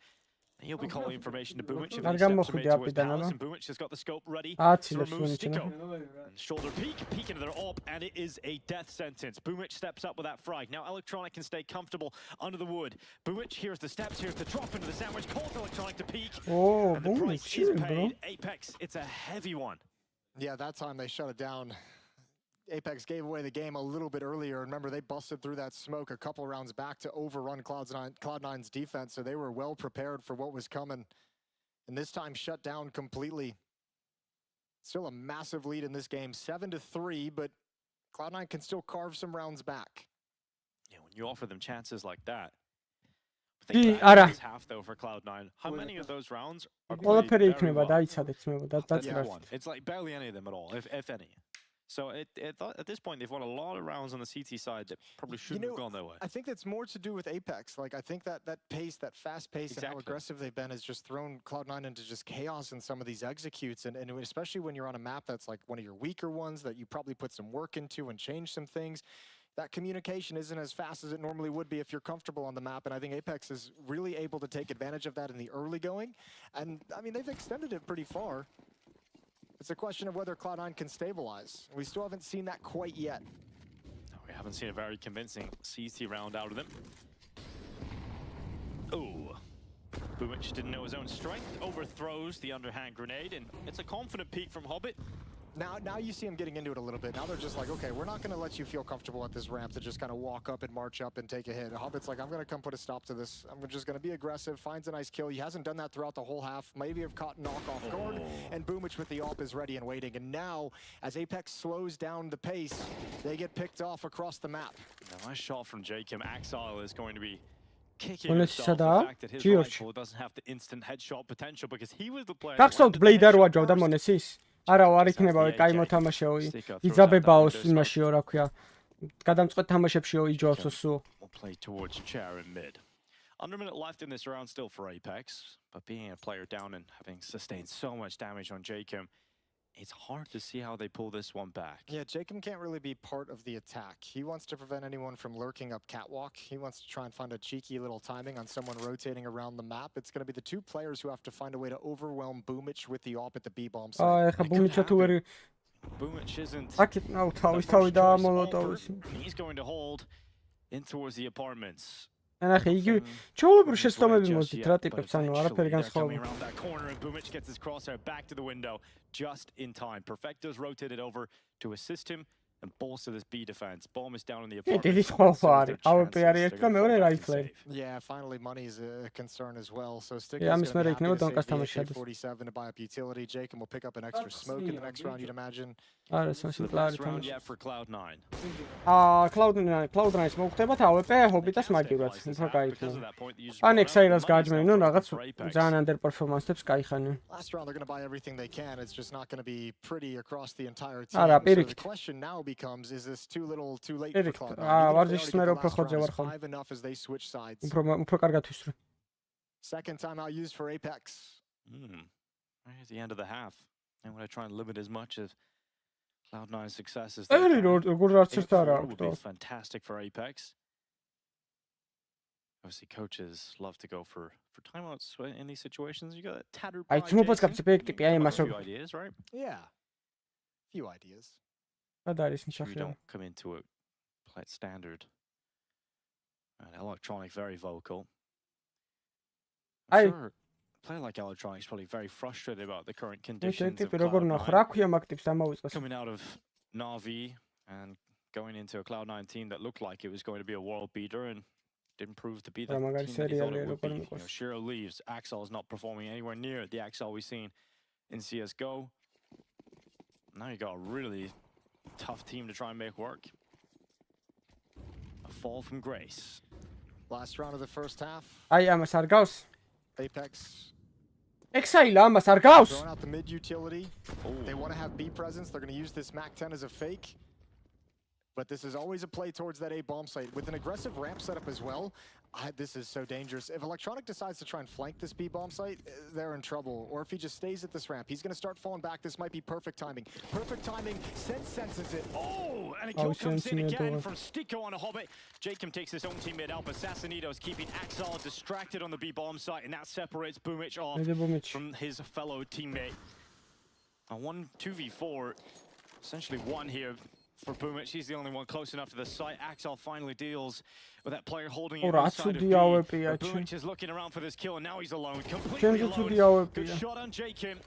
And he'll be calling information to Boomich if he steps mid towards Palace, and Boomich has got the scope ready to remove Stico. And shoulder peek into their AWP, and it is a death sentence. Boomich steps up with that frag. Now Electronic can stay comfortable under the wood. Boomich, here's the steps, here's the drop into the sandwich, calls Electronic to peek. Oh, and the price is paid. Apex, it's a heavy one. Yeah, that time they shut it down. Apex gave away the game a little bit earlier. Remember, they busted through that smoke a couple rounds back to overrun Cloud9's defense, so they were well prepared for what was coming. And this time shut down completely. Still a massive lead in this game, 7-3, but Cloud9 can still carve some rounds back. Yeah, when you offer them chances like that. არა. Half though for Cloud9. How many of those rounds are ყველაფერი იქნება, დაიცადეთ მე და It's like barely any of them at all, if any. So at this point, they've won a lot of rounds on the CT side that probably shouldn't have gone their way. I think that's more to do with Apex. Like, I think that pace, that fast pace, and how aggressive they've been has just thrown Cloud9 into just chaos in some of these executes. And especially when you're on a map that's like one of your weaker ones that you probably put some work into and change some things, that communication isn't as fast as it normally would be if you're comfortable on the map. And I think Apex is really able to take advantage of that in the early going. And, I mean, they've extended it pretty far. It's a question of whether Cloud9 can stabilize. We still haven't seen that quite yet. No, we haven't seen a very convincing CT round out of them. Oh, Boomich didn't know his own strength, overthrows the underhand grenade, and it's a confident peek from Hobbit. Now you see him getting into it a little bit. Now they're just like, okay, we're not going to let you feel comfortable at this ramp to just kind of walk up and march up and take a hit. Hobbit's like, I'm going to come put a stop to this. I'm just going to be aggressive, finds a nice kill. He hasn't done that throughout the whole half. Maybe have caught knock off guard, and Boomich with the AWP is ready and waiting. And now, as Apex slows down the pace, they get picked off across the map. A nice shot from Jacob. Axile is going to be kicking himself. The fact that his rifle doesn't have the instant headshot potential because he was the player. გახსოვთ ბლეიდარ ვაჯავდა მონესის? არა, არ იქნება კაი მოთამაშეო. იძაბებაო იმაშიო, რა ქვია. გადამწყვეტ თამაშებშიო იჯვალსო სულ. We'll play towards chair in mid. Under a minute left in this round still for Apex, but being a player down and having sustained so much damage on Jacob, it's hard to see how they pull this one back. Yeah, Jacob can't really be part of the attack. He wants to prevent anyone from lurking up catwalk. He wants to try and find a cheeky little timing on someone rotating around the map. It's going to be the two players who have to find a way to overwhelm Boomich with the AWP at the B bomb site. Boomich isn't. He's going to hold in towards the apartments. ნახე, იგი ჩაულებრო შეცდომები მოძით რა ტიპებს, ანუ არაფერი განსხვავებული. Around that corner and Boomich gets his crosshair back to the window just in time. Perfecto's rotated over to assist him and bolster this B defense. Bomb is down in the apartment. Yeah, finally money's a concern as well. So Stick is going to be happy to save the AK-47 to buy up utility. Jacob will pick up an extra smoke in the next round, you'd imagine. Არის last round yet for Cloud9. Cloud9-ს მოხდებათ AWP ჰობიტას მაგივრად, უფრო გაიქნა. ან XL-ს გააჯმენონ რაღაც ძალიან under performance-ებს გაიხანონ. Last round they're going to buy everything they can. It's just not going to be pretty across the entire team. არა, So the question now becomes, is this too little, too late for Cloud9? ვარჯიშის მერე უფრო ხოძე ვარ ხოლმე. Five enough as they switch sides. უფრო კარგად ვისვრე. Second timeout used for Apex. Right at the end of the half. I want to try and limit as much of Cloud9's success as they can. It would be fantastic for Apex. Obviously, coaches love to go for timeouts in these situations. You got a tattered by Jason. Few ideas, right? Yeah. Few ideas. Sure we don't come into it quite standard. And Electronic very vocal. I'm sure a player like Electronic is probably very frustrated about the current conditions of Cloud9. Coming out of Na'Vi and going into a Cloud9 team that looked like it was going to be a world beater and didn't prove to be the team that he thought it would be. You know, Shiro leaves. Axel is not performing anywhere near the Axel we've seen in CSGO. Now you got a really tough team to try and make work. A fall from grace. Last round of the first half. Apex. XL ამას არ გავს. Throwing out the mid utility. They want to have B presence. They're going to use this MAC-10 as a fake. But this is always a play towards that A bomb site with an aggressive ramp setup as well. This is so dangerous. If Electronic decides to try and flank this B bomb site, they're in trouble. Or if he just stays at this ramp, he's going to start falling back. This might be perfect timing. Perfect timing. Senses it. Oh, and a kill comes in again from Stico on a Hobbit. Jacob takes his own teammate out, but Assassinito is keeping Axel distracted on the B bomb site, and that separates Boomich off from his fellow teammate. A 1-2v4, essentially one here. For Boomich, he's the only one close enough to the site. Axel finally deals with that player holding it inside of B. Boomich is looking around for this kill, and now he's alone, completely alone. Good shot on Jacob.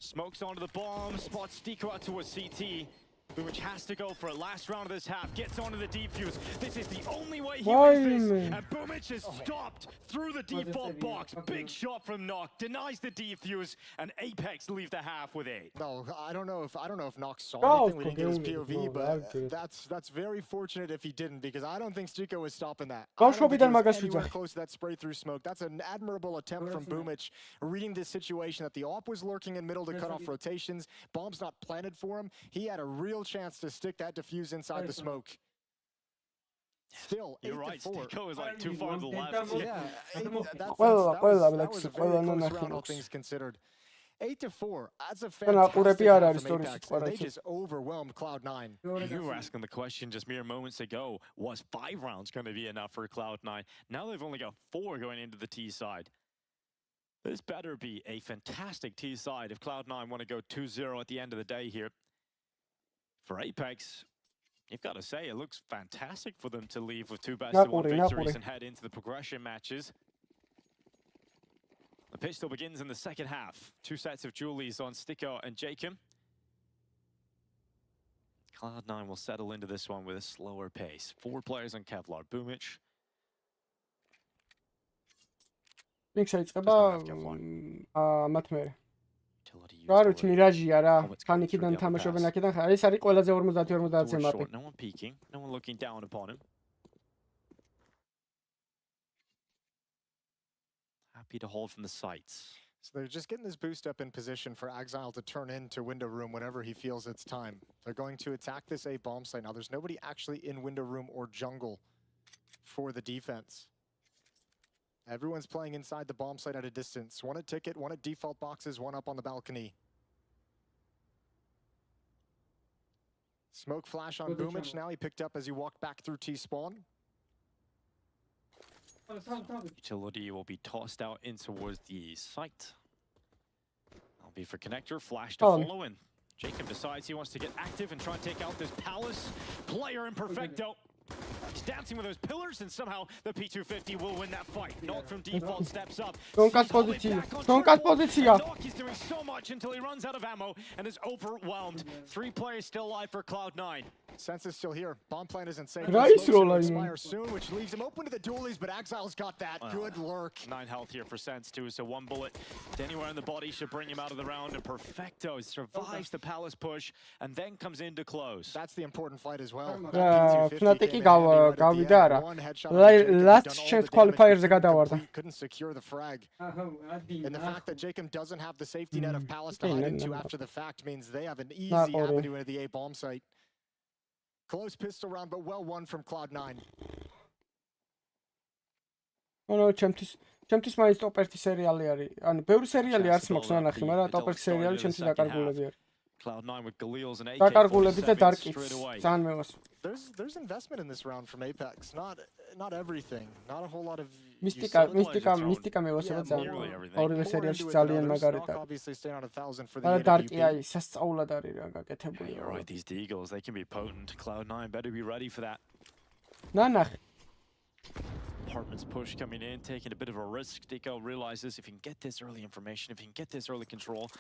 Smokes onto the bomb, spots Stico out towards CT. Boomich has to go for it. Last round of this half, gets onto the defuse. This is the only way he wins this. And Boomich is stopped through the default box. Big shot from Nuke, denies the defuse, and Apex leave the half with 8. No, I don't know if Nuke saw anything. We didn't get his POV, but that's very fortunate if he didn't, because I don't think Stico was stopping that. I don't think he was anywhere close to that spray through smoke. That's an admirable attempt from Boomich, reading this situation that the AWP was lurking in middle to cut off rotations. Bomb's not planted for him. He had a real chance to stick that defuse inside the smoke. Still, you're right. Stico is like too far to the left. Yeah, that was a very close round, all things considered. 8-4. That's a fantastic from they just overwhelmed Cloud9. You were asking the question just mere moments ago, was 5 rounds going to be enough for Cloud9? Now they've only got 4 going into the T side. This better be a fantastic T side if Cloud9 want to go 2-0 at the end of the day here. For Apex, you've got to say, it looks fantastic for them to leave with 2 best-of-1 victories and head into the progression matches. The pitch still begins in the second half. 2 sets of Julies on Stico and Jacob. Cloud9 will settle into this one with a slower pace. 4 players on Kevlar. Boomich. რა ვიცი მირაჟია რა ფანიკიდან თამაშობენ აქედან ეს არის ყველაზე 50-50-ზე მაპი no one peeking, no one looking down upon him. Happy to hold from the sights. So they're just getting this boost up in position for Exile to turn into window room whenever he feels it's time. They're going to attack this A bomb site. Now there's nobody actually in window room or jungle for the defense. Everyone's playing inside the bomb site at a distance. One at ticket, one at default boxes, one up on the balcony. Smoke flash on Boomich now. He picked up as he walked back through T-spawn. Utility will be tossed out in towards the site. That'll be for connector. Flash to follow in. Jacob decides he wants to get active and try and take out this Palace player in Perfecto. He's dancing with those pillars, and somehow the P250 will win that fight. Nuke from default steps up. Nuke is doing so much until he runs out of ammo and is overwhelmed. 3 players still alive for Cloud9. Sense is still here. Bomb plant isn't safe. Nice roll, expire soon, which leaves him open to the dualies, but Exile's got that. Good lurk. 9 health here for Sense too, so 1 bullet anywhere in the body should bring him out of the round, and Perfecto survives the Palace push and then comes in to close. That's the important fight as well. Fnatic-ი გავიდა არა. Last chance qualifiers-ზე გადავარდა. Couldn't secure the frag. And the fact that Jacob doesn't have the safety net of Palace to hide into after the fact means they have an easy avenue into the A bomb site. Close pistol round, but well won from Cloud9. No, ჩემთვის მაინც ტოპ-1 სერიალი არის. ანუ ბევრი სერიალი არც მაქვს ნანახი, მაგრამ ტოპ-1 სერიალი ჩემთვის დაკარგულები არის. Cloud9 with Galil's and AK. დაკარგულები და დარკიც ძალიან მევას. There's investment in this round from Apex. Not everything. Not a whole lot of Mystica მევასება ძალიან. ორივე სერიალში ძალიან მაგარია. Obviously staying on 1000 for the და დარკი აი სასწაულად არის რა გაკეთებული. You're right, these Deagles, they can be potent. Cloud9 better be ready for that. ნანახი. Apartments push coming in, taking a bit of a risk. Deco realizes if he can get this early information, if he can get this early control,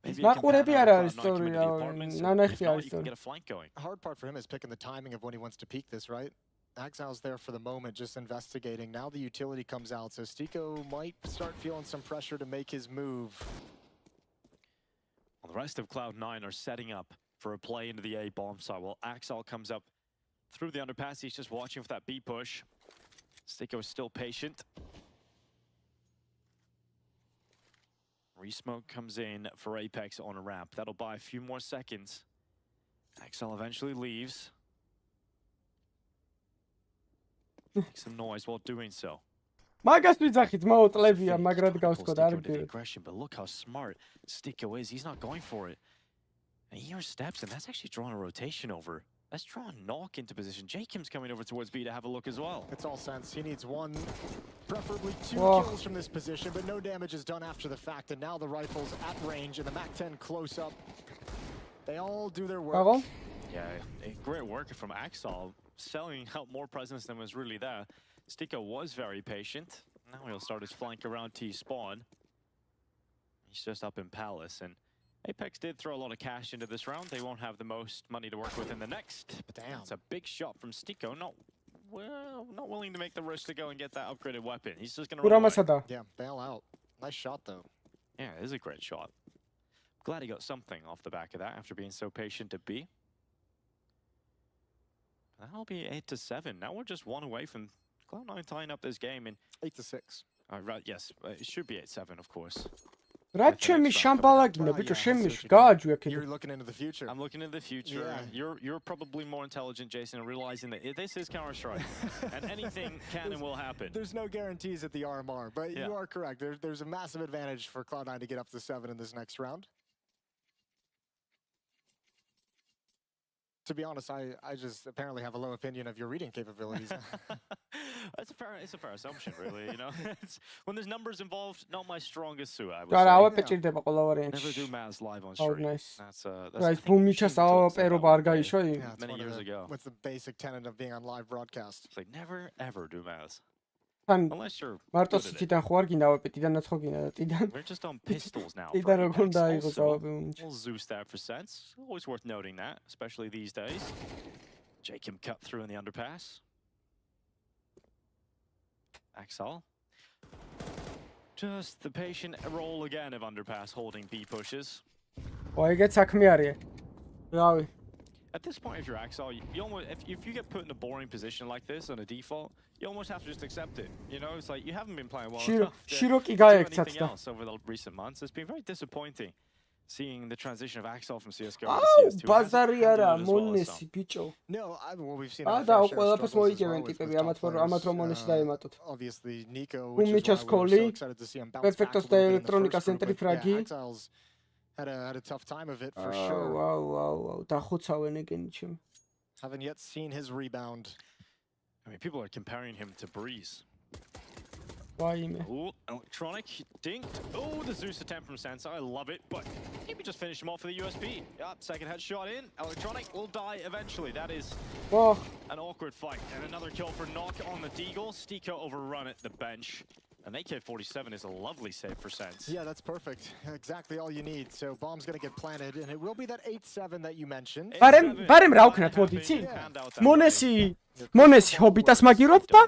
მაყურები არ არის სწორი, ნანახი არის სწორი. Hard part for him is picking the timing of when he wants to peek this, right? Exile's there for the moment, just investigating. Now the utility comes out, so Stico might start feeling some pressure to make his move. Well, the rest of Cloud9 are setting up for a play into the A bomb site. While Axel comes up through the underpass, he's just watching for that B push. Stico is still patient. Resmoke comes in for Apex on a ramp. That'll buy a few more seconds. Axel eventually leaves. Make some noise while doing so. მაგას ვიძახით, მოუტლებია, მაგრად გავსკოთ არ ვიდეო. But look how smart Stico is. He's not going for it. And he steps, and that's actually drawing a rotation over. Let's draw a knock into position. Jacob's coming over towards B to have a look as well. It's all sense. He needs 1, preferably 2 kills from this position, but no damage is done after the fact. And now the rifle's at range and the MAC-10 close up. They all do their work. Yeah, great work from Axel, selling out more presence than was really there. Stico was very patient. Now he'll start his flank around T-spawn. He's just up in Palace, and Apex did throw a lot of cash into this round. They won't have the most money to work with in the next. But damn, it's a big shot from Stico. Not willing to make the risk to go and get that upgraded weapon. He's just going to run away. Yeah, bail out. Nice shot, though. Yeah, it is a great shot. Glad he got something off the back of that after being so patient at B. That'll be 8-7. Now we're just 1 away from Cloud9 tying up this game in 8-6. Right, yes, it should be 8-7, of course. რა ჩემი შამბალაგინა ბიჭო შემიშ გააჯვია კიდე. You're looking into the future. I'm looking into the future. Yeah. You're probably more intelligent, Jason, and realizing that this is Counter-Strike and anything can and will happen. There's no guarantees at the RMR, but you are correct. There's a massive advantage for Cloud9 to get up to 7 in this next round. To be honest, I just apparently have a low opinion of your reading capabilities. It's a fair assumption, really. You know, when there's numbers involved, not my strongest suit. I would say. Never do Maz live on stream. Oh, nice. That's many years ago. What's the basic tenet of being on live broadcast? It's like never ever do Maz. Unless you're მარტოსიდან ხო არ გინდა პეტიდანაც ხო გინდა ტიდან. We're just on pistols now. ტიდან როგორ დაიღო ჯავაბი. We'll Zeus that for sense. Always worth noting that, especially these days. Jacob cut through in the underpass. Axel. Just the patient roll again of underpass holding B pushes. Oigets საქმე არის. რავი. At this point, if you're Axel, you almost if you get put in a boring position like this on a default, you almost have to just accept it. You know, it's like you haven't been playing well enough to do anything else over the recent months. It's been very disappointing seeing the transition of Axel from CS:GO to CS2. ბაზარი არა, მონესი ბიჭო. No, well we've seen და ყველაფერს მოიგებენ ტიპები, ამათ რომ მონესი დაემატოთ. Obviously Nico, Umichas Koli, Perfectos და ელექტრონიკა ცენტრი ფრაგი. Had a tough time of it for sure. Wow. დახოცავენ ეგენი ჩემ. Haven't yet seen his rebound. I mean, people are comparing him to Breeze. Why? Oh, electronic dinked. Oh, the Zeus attempt from Sansa. I love it, but maybe just finish him off for the USP. Yep, second headshot in. Electronic will die eventually. That is an awkward fight. And another kill for Knock on the Deagle. Stico overrun at the bench. An AK-47 is a lovely save for Sense. Yeah, that's perfect. Exactly all you need. So bomb's gonna get planted, and it will be that 8-7 that you mentioned. Barem რა ვქნათ მოდი იცი? მონესი ჰობიტას მაგივრად და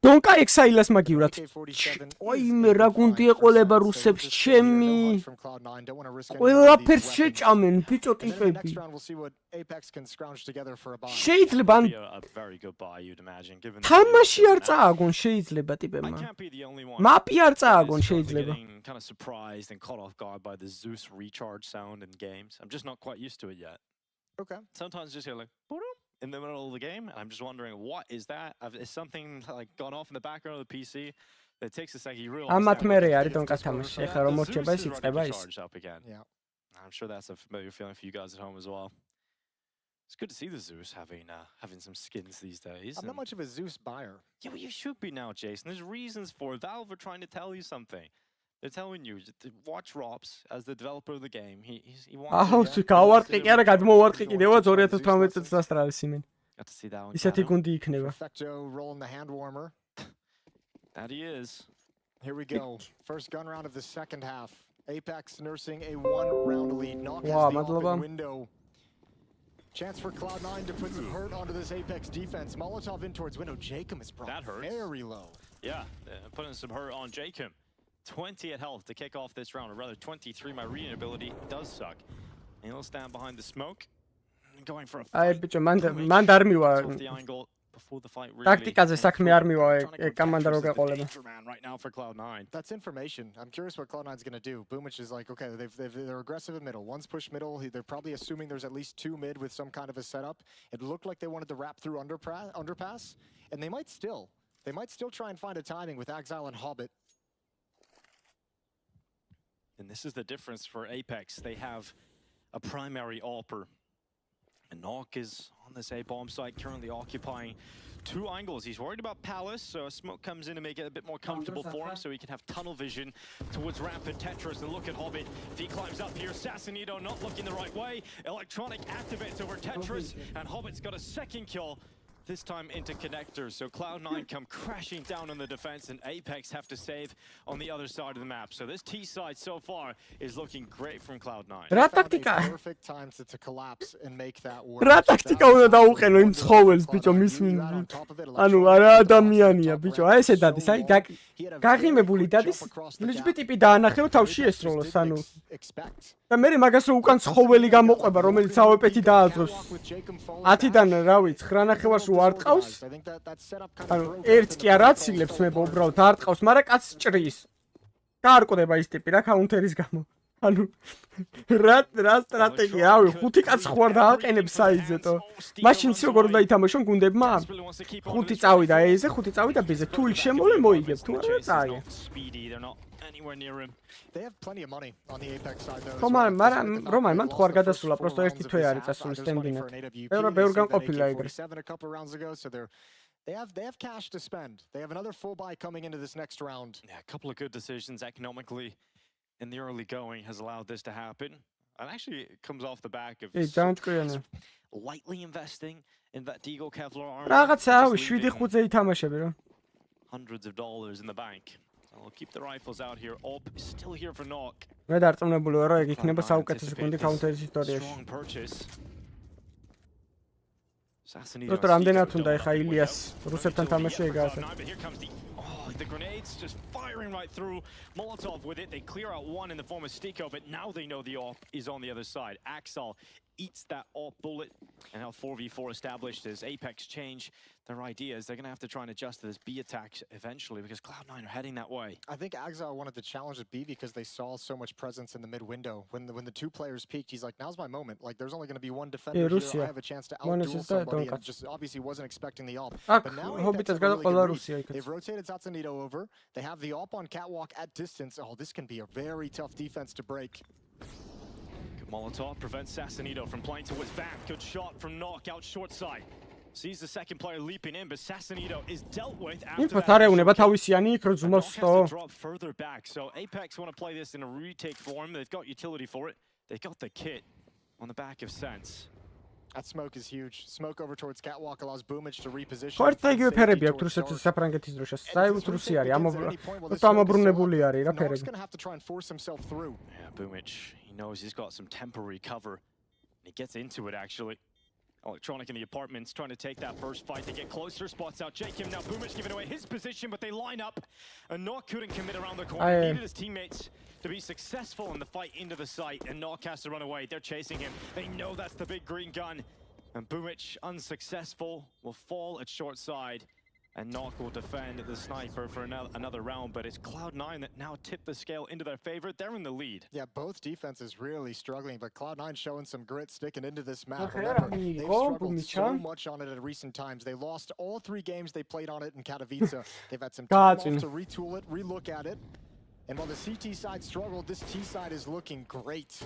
დონკა ექსაილას მაგივრად. ой მე რა გუნდი ეყოლება რუსებს ჩემი. ყველაფერს შეჭამენ ბიჭო ტიპები. შეიძლება თამაში არ წააგონ შეიძლება ტიპებმა. მაპი არ წააგონ შეიძლება. Kind of surprised and caught off guard by the Zeus recharge sound in games. I'm just not quite used to it yet. Okay. Sometimes just hear like in the middle of the game, and I'm just wondering what is that? Is something like gone off in the background of the PC? It takes a second. You realize. ამათ მერე არის დონკას თამაში. ეხლა რომ მორჩება ის იწყება ის. Yeah. I'm sure that's a familiar feeling for you guys at home as well. It's good to see the Zeus having some skins these days. I'm not much of a Zeus buyer. Yeah, well, you should be now, Jason. There's reasons for it. Valve are trying to tell you something. They're telling you to watch Rops as the developer of the game. He wants to გავარტყი კი არა გადმოვარტყი კიდევაც 2018 წელს ASTRALIS იმენ. Got to see that one. ისეთი გუნდი იქნება. Perfecto rolling the hand warmer. That he is. Here we go. First gun round of the second half. Apex nursing a 1-round lead. Knock has the open window. Chance for Cloud9 to put some hurt onto this Apex defense. Molotov in towards window. Jacob is brought very low. Yeah, putting some hurt on Jacob. 20 at health to kick off this round, or rather 23. My reading ability does suck. And he'll stand behind the smoke. Going for a fight. აი ბიჭო მან არ მივა. ტაქტიკაზე საქმე არ მივა კამანდა რო გაყოლება. Right now for Cloud9. That's information. I'm curious what Cloud9's going to do. Boomich is like, okay, they're aggressive in middle. One's push middle. They're probably assuming there's at least 2 mid with some kind of a setup. It looked like they wanted to wrap through underpass, and they might still try and find a timing with Exile and Hobbit. And this is the difference for Apex. They have a primary AWPer. And Nuke is on this A-bomb site, currently occupying 2 angles. He's worried about Palace, so a smoke comes in to make it a bit more comfortable for him, so he can have tunnel vision towards Rampant Tetris. And look at Hobbit. If he climbs up here, Sassanito not looking the right way. Electronic activates over Tetris, and Hobbit's got a second kill. This time into connectors, so Cloud9 come crashing down on the defense, and Apex have to save on the other side of the map. So this T side so far is looking great from Cloud9. რა ტაქტიკა? Perfect time to collapse and make that work. რა ტაქტიკა უნდა დაუყენო იმ ცხოველს, ბიჭო, მის ანუ არა ადამიანია, ბიჭო, აი ესე დადის, აი გაღიმებული დადის, ლიჯბი ტიპი დაანახეო თავში ესროლოს, ანუ და მე მაგას რო უკან ცხოველი გამოყვება, რომელიც AWP-ი დააძროს. 10-დან რა ვიცი, 9-ნახევარს არ ტყავს. ანუ ერთს კი არ აცილებს მე უბრალოდ არ ტყავს, მაგრამ კაცს ჭრის. გაარკვდება ის ტიპი რა კაუნტერის გამო. ანუ რა სტრატეგია, რავი, 5 კაცს ხوار დააყენებს საიძეთო. მაშინ ის როგორ უნდა ითამაშონ გუნდებმა? 5 წავიდა A-ზე, 5 წავიდა B-ზე. თუ იქ შემოვლე მოიგებ, თუ არა წააგე. They have plenty of money on the Apex side though. რომან მან თქვა არ გადასულა, პროსტო ერთი თვე არის წასული სტენდინად. ბევრ განყოფილა ეგრე. A couple rounds ago, so they have cash to spend. They have another full buy coming into this next round. Yeah, a couple of good decisions economically in the early going has allowed this to happen. And actually it comes off the back of lightly investing in that Deagle Kevlar armor. რაღაცა 7-5-ზე ითამაშები რა. Hundreds of dollars in the bank. We'll keep the rifles out here. Op is still here for Nuke. მე დარწმუნებული ვარ, რომ ეგ იქნება საუკეთესო გუნდი counter-ის ისტორიაში. Strong purchase. просто რამდენად უნდა ეხა ილიას რუსებთან თამაში ეგაა. The grenades just firing right through. Molotov with it. They clear out one in the form of Stiko, but now they know the AWP is on the other side. Axel eats that AWP bullet, and now 4v4 established as Apex change their ideas. They're going to have to try and adjust to this B attack eventually because Cloud9 are heading that way. I think Exile wanted to challenge at B because they saw so much presence in the mid window. When the 2 players peaked, he's like, now's my moment. Like, there's only going to be 1 defender here. I have a chance to outduel somebody, and just obviously wasn't expecting the AWP. But now they've rotated Satsanito over. They have the AWP on catwalk at distance. Oh, this can be a very tough defense to break. Molotov prevents Sassanito from playing to his back. Good shot from Nuke out short side. Sees the second player leaping in, but Sassanito is dealt with after that. Drop further back. So Apex want to play this in a retake form. They've got utility for it. They got the kit on the back of Sense. That smoke is huge. Smoke over towards catwalk allows Boomich to reposition. ხორცი იგივე ფერები აქვს რუსეთის საფრანგეთის დროშას. საერთოდ რუსი არის. ამობრუნებული არის რა ფერები. Yeah, Boomich, he knows he's got some temporary cover. And he gets into it actually. Electronic in the apartments trying to take that first fight. They get closer, spots out Jacob. Now Boomich giving away his position, but they line up. And Nock couldn't commit around the corner. He needed his teammates to be successful in the fight into the site. And Nock has to run away. They're chasing him. They know that's the big green gun. And Boomich, unsuccessful, will fall at short side. And Nock will defend the sniper for another round, but it's Cloud9 that now tipped the scale into their favor. They're in the lead. Yeah, both defenses really struggling, but Cloud9 showing some grit sticking into this map. Remember, they've struggled so much on it at recent times. They lost all 3 games they played on it in Katowice. They've had some time off to retool it, relook at it. And while the CT side struggled, this T side is looking great.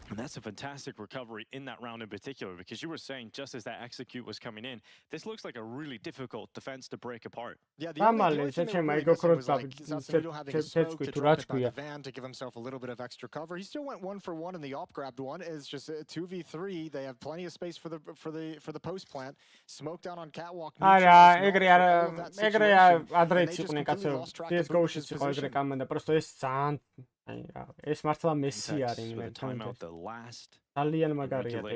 And that's a fantastic recovery in that round in particular, because you were saying just as that execute was coming in, this looks like a really difficult defense to break apart. Yeah, the only thing they were really missing was like Zasanido having a smoke to drop it by the van to give himself a little bit of extra cover. He still went 1-for-1 in the op grabbed one. It's just a 2v3. They have plenty of space for the post plant. Smoke down on catwalk. არა, ეგრე ადრეც იყვნენ კაცო. CS:GO-ში იყო ეგრე კომანდა, просто ეს ძალიან ეს მართლა მესი არის მე ძალიან მაგარია ტიპი.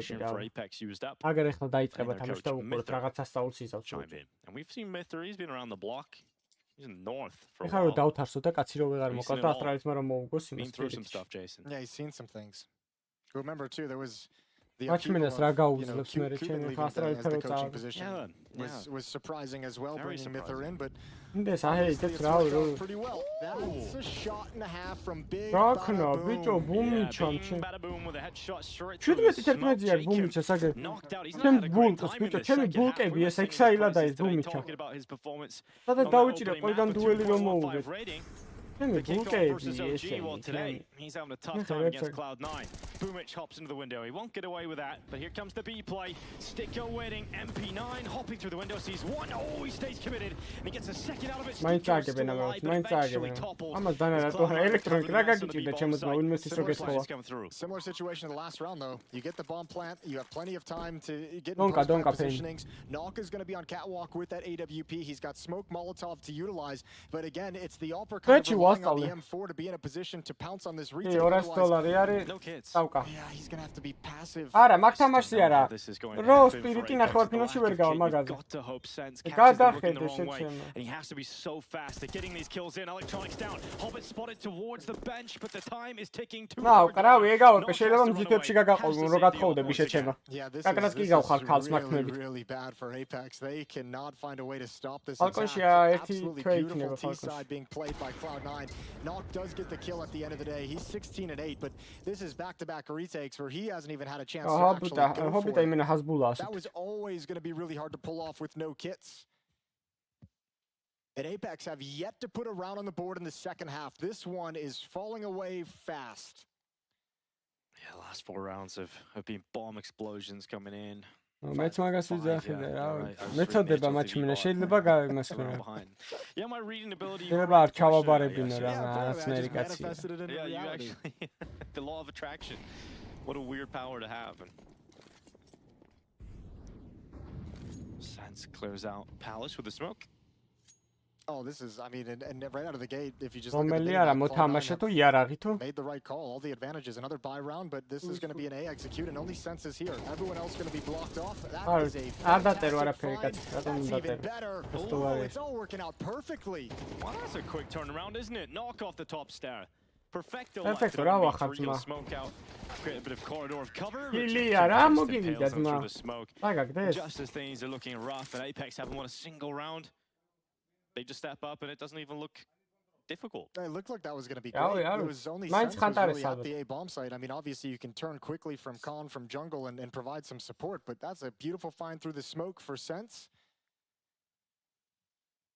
აგერ ახლა დაიწყება თამაში და უყუროთ რაღაც ასწაულს იზავს. And we've seen Myther, he's been around the block. He's in the north for a while. ეხლა რომ დავთარსო და კაცი რო ვეღარ მოყავს და ასტრალისმა რომ მოუგოს იმას. Been through some stuff, Jason. Yeah, he's seen some things. Remember too, there was Watchmen's რა გაუძლებს მე ჩემი ასტრალის ფერო position was surprising as well, bringing Myther in, but this I hate it pretty well. That's a shot and a half from big Rakna, bicho Boomicham. Boom with a headshot straight through the side. Boomicha sage. Чем булкос, bicho, ჩემი ბულკები ეს ექსაილა და ეს Boomicha. და დაუჭირე ყველგან დუელი რომ მოუგეთ. Today, he's having a tough time against Cloud9. Boomich hops into the window. He won't get away with that, but here comes the B play. Sticko waiting. MP9 hopping through the window, sees one. Oh, he stays committed, and he gets a second out of it. Sticko still alive, but eventually toppled. Similar situation in the last round, though. You get the bomb plant. You have plenty of time to get in positionings. Nock is going to be on catwalk with that AWP. He's got smoke Molotov to utilize, but again, it's the uppercut. On the M4 to be in a position to pounce on this retake. No kids. Yeah, he's gonna have to be passive. არა, მაგ თამაში არა. რო სპირიტი ნახევარ ფინალში ვერ გავა მაგაზე. Got to hope Sense გადახედე and he has to be so fast at getting these kills in. Electronics down. Hobbit spotted towards the bench, but the time is ticking too. ნაუ, კრავი, ეგავე, შეიძლება მზითებში გაგაყოლო, რო გათხოვდები შეჩება. კაკრას კი გავხარ ხალს მაქმნებით. Really bad for Apex. They cannot find a way to stop this. Absolutely beautiful T side being played by Cloud9. Nock does get the kill at the end of the day. He's 16-8, but this is back-to-back retakes where he hasn't even had a chance to actually go for it. That was always going to be really hard to pull off with no kits. And Apex have yet to put a round on the board in the second half. This one is falling away fast. Yeah, the last 4 rounds have been bomb explosions coming in. მეც მაგას ვიძახი და რა მეწოდება მაჩმინა შეიძლება გამასკრა Yeah, my reading ability. შეიძლება არ ჩავაბარებინო რა რაღაცნაირი კაცი. Yeah, you actually the law of attraction. What a weird power to have. Sense clears out Palace with the smoke. Oh, this is, I mean, and right out of the gate, if you just look at the made the right call, all the advantages, another buy round, but this is going to be an A execute, and only Sense is here. Everyone else going to be blocked off. That is a that's even better. Oh, it's all working out perfectly. Well, that's a quick turnaround, isn't it? Knock off the top stair. Perfecto. Smoke out. Create a bit of corridor of cover. Just as things are looking rough, and Apex haven't won a single round. They just step up, and it doesn't even look difficult. It looked like that was going to be great. It was only Sense was really at the A bomb site. I mean, obviously, you can turn quickly from Con, from jungle, and provide some support, but that's a beautiful find through the smoke for Sense.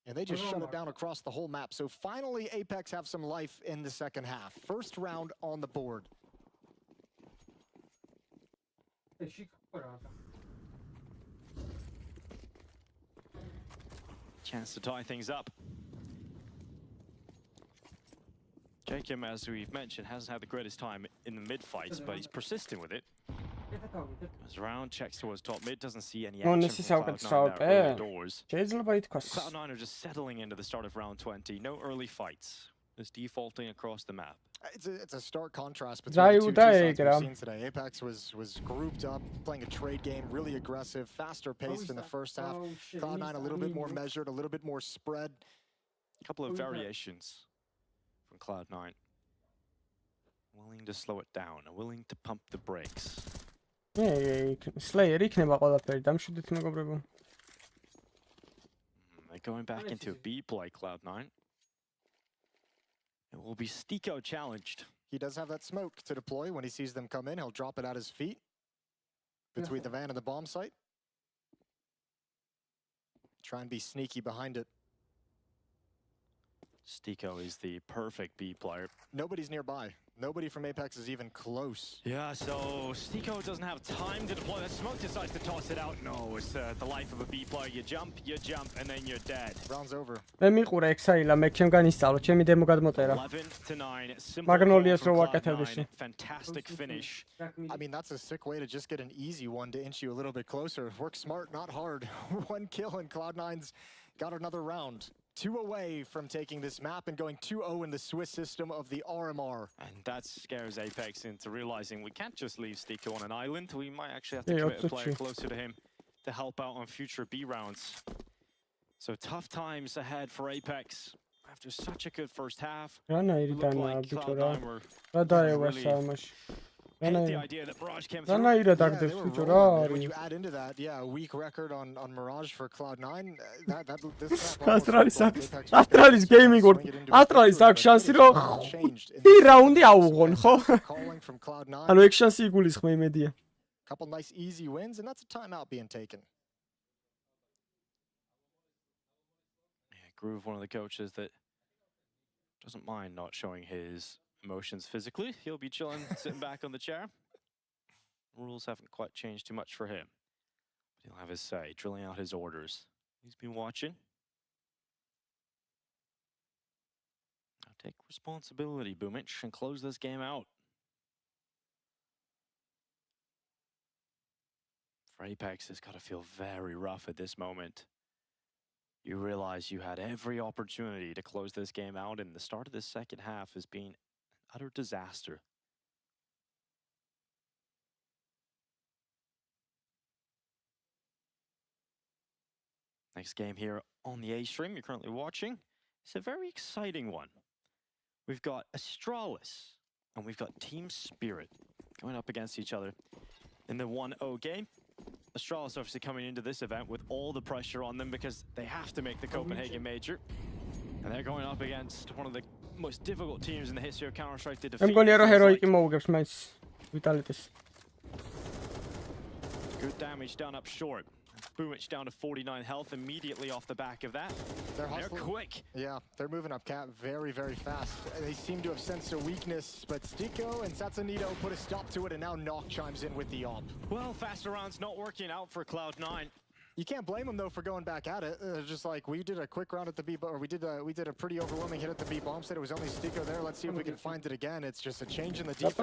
And they just shut it down across the whole map. So finally, Apex have some life in the second half. First round on the board. Chance to tie things up. Jacob, as we've mentioned, hasn't had the greatest time in the mid fights, but he's persistent with it. Goes around, checks towards top mid, doesn't see any action from Cloud9 there early doors. Cloud9 are just settling into the start of round 20. No early fights. Just defaulting across the map. It's a stark contrast between the two sides we've seen today. Apex was grouped up, playing a trade game, really aggressive, faster paced in the first half. Cloud9 a little bit more measured, a little bit more spread. A couple of variations from Cloud9. Willing to slow it down, willing to pump the brakes. Hey, Slayer იქნება ყველაფერი, დამშვიდეთ მეგობრებო. They're going back into a B play, Cloud9. It will be Stiko challenged. He does have that smoke to deploy. When he sees them come in, he'll drop it at his feet between the van and the bomb site. Try and be sneaky behind it. Stiko is the perfect B player. Nobody's nearby. Nobody from Apex is even close. Yeah, so Stiko doesn't have time to deploy that smoke, decides to toss it out. No, it's the life of a B player. You jump, and then you're dead. Round's over. მე მიყურე ექსაილა, მე ჩემგან ისწავლო, ჩემი დემო გადმოწერა. 11-9. მაგნოლიას რო ვაკეთებდისი. Fantastic finish. I mean, that's a sick way to just get an easy one to inch you a little bit closer. Work smart, not hard. One kill and Cloud9's got another round. 2 away from taking this map and going 2-0 in the Swiss system of the RMR. And that scares Apex into realizing we can't just leave Stiko on an island. We might actually have to commit a player closer to him to help out on future B rounds. So tough times ahead for Apex after such a good first half. Looked like Cloud9 were really hate the idea that Mirage came through. When you add into that, a weak record on Mirage for Cloud9, this ASTRALIS gaming or ASTRALIS აქვს შანსი რომ D რაუნდი აუღონ, ხო? ანუ ეგ შანსი იგულისხმე იმედია. Couple nice easy wins and that's a timeout being taken. Groove, one of the coaches that doesn't mind not showing his emotions physically. He'll be chilling, sitting back on the chair. Rules haven't quite changed too much for him. But he'll have his say, drilling out his orders. He's been watching. Now take responsibility, Boomich, and close this game out. For Apex, it's got to feel very rough at this moment. You realize you had every opportunity to close this game out, and the start of the second half has been utter disaster. Next game here on the A stream you're currently watching. It's a very exciting one. We've got ASTRALIS and we've got Team Spirit going up against each other in the 1-0 game. ASTRALIS obviously coming into this event with all the pressure on them because they have to make the Copenhagen major. And they're going up against one of the most difficult teams in the history of Counter-Strike to defeat. Good damage done up short. Boomich down to 49 health immediately off the back of that. They're quick. Yeah, they're moving up Cat very, very fast. They seem to have sensed a weakness, but Stiko and Satsanito put a stop to it, and now Nock chimes in with the op. Well, faster rounds not working out for Cloud9. You can't blame them though for going back at it. Just like we did a quick round at the B, or we did a pretty overwhelming hit at the B bomb set. It was only Stiko there. Let's see if we can find it again. It's just a change in the defense.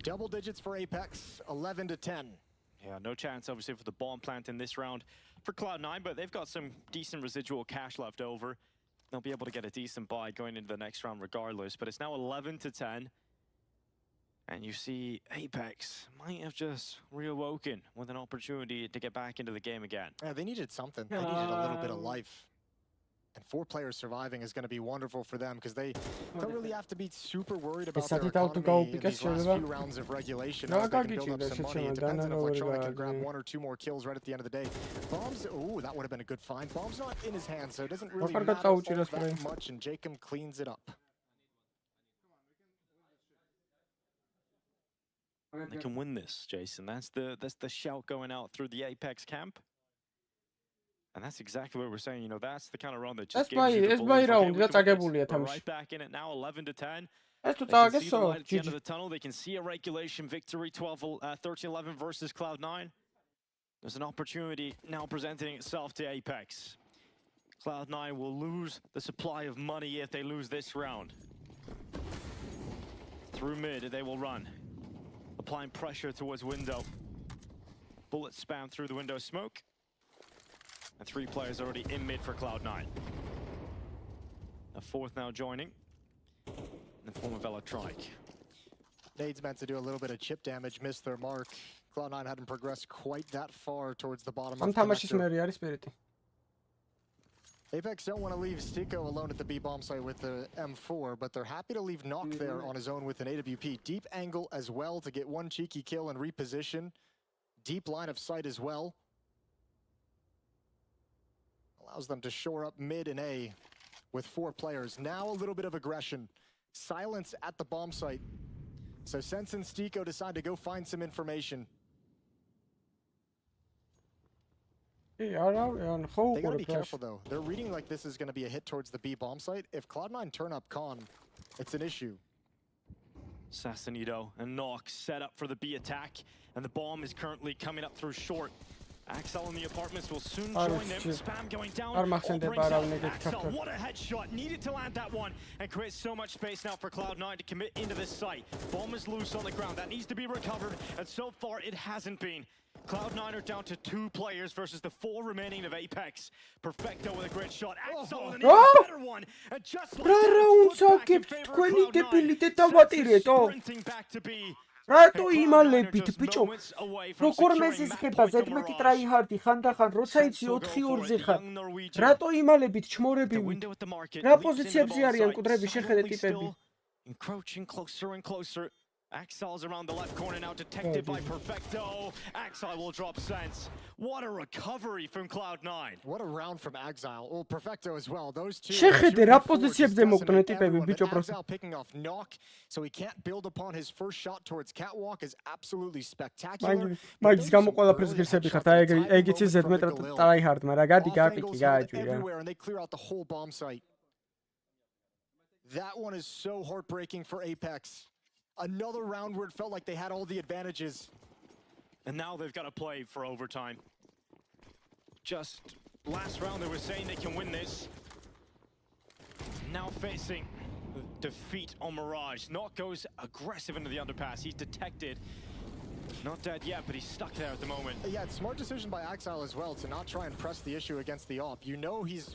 Double digits for Apex, 11-10. Yeah, no chance obviously for the bomb plant in this round for Cloud9, but they've got some decent residual cash left over. They'll be able to get a decent buy going into the next round regardless, but it's now 11-10. And you see Apex might have just reawoken with an opportunity to get back into the game again. Yeah, they needed something. They needed a little bit of life. And 4 players surviving is going to be wonderful for them because they don't really have to be super worried about their economy in these last few rounds of regulation. They can build up some money. It depends on if Electronic can grab 1 or 2 more kills right at the end of the day. Bombs, ooh, that would have been a good find. Bomb's not in his hand, so it doesn't really matter all that much, and Jacob cleans it up. They can win this, Jason. That's the shout going out through the Apex camp. And that's exactly what we're saying. You know, that's the kind of run that just gives you the belief. Right back in it now, 11-10. They can see the light at the end of the tunnel. They can see a regulation victory, 13-11 versus Cloud9. There's an opportunity now presenting itself to Apex. Cloud9 will lose the supply of money if they lose this round. Through mid, they will run. Applying pressure towards window. Bullet spam through the window smoke. And 3 players already in mid for Cloud9. A 4th now joining. In the form of Electronic. Nades meant to do a little bit of chip damage, missed their mark. Cloud9 hadn't progressed quite that far towards the bottom of the connector. Apex don't want to leave Stico alone at the B bomb site with the M4, but they're happy to leave Nuke there on his own with an AWP. Deep angle as well to get one cheeky kill and reposition. Deep line of sight as well. Allows them to shore up mid and A with 4 players. Now a little bit of aggression. Silence at the bomb site. So Sense and Stico decide to go find some information. They gotta be careful though. They're reading like this is gonna be a hit towards the B bomb site. If Cloud9 turn up con, it's an issue. Sassanito and Nock set up for the B attack, and the bomb is currently coming up through short. Axel in the apartments will soon join them. Spam going down. Axel, what a headshot. Needed to land that one and create so much space now for Cloud9 to commit into this site. Bomb is loose on the ground. That needs to be recovered, and so far it hasn't been. Cloud9 are down to 2 players versus the 4 remaining of Apex. Perfecto with a great shot. Axel with an even better one. And just like that, back in favor of Cloud9. Sprinting back to B. Rato იმალებით ბიჭო როგორ მეზისხება ზედმეტი ტრაიჰარდი ხანდახან როცა იცი 4-2-ზე ხარ რატო იმალებით ჩმორებივით რა პოზიციებზე არიან მკვდრები შეხედე ტიპები encroaching closer and closer. Axel's around the left corner now, detected by Perfecto. Axel will drop Sense. What a recovery from Cloud9. What a round from Axel. Oh, Perfecto as well. Those two. შეხედე რა პოზიციებზე მოკდნენ ტიპები ბიჭო Axel picking off Knock, so he can't build upon his first shot towards Catwalk is absolutely spectacular. მაგის გამო ყველაფერს ღირსები ხართ. აი ეგ იცი ზედმეტ ტრაიჰარდმა რა გადი გააკიკი გააჯვი რა. And they clear out the whole bomb site. That one is so heartbreaking for Apex. Another round where it felt like they had all the advantages. And now they've got to play for overtime. Just last round they were saying they can win this. Now facing defeat on Mirage. Knock goes aggressive into the underpass. He's detected. Not dead yet, but he's stuck there at the moment. Yeah, it's smart decision by Axel as well to not try and press the issue against the op. You know he's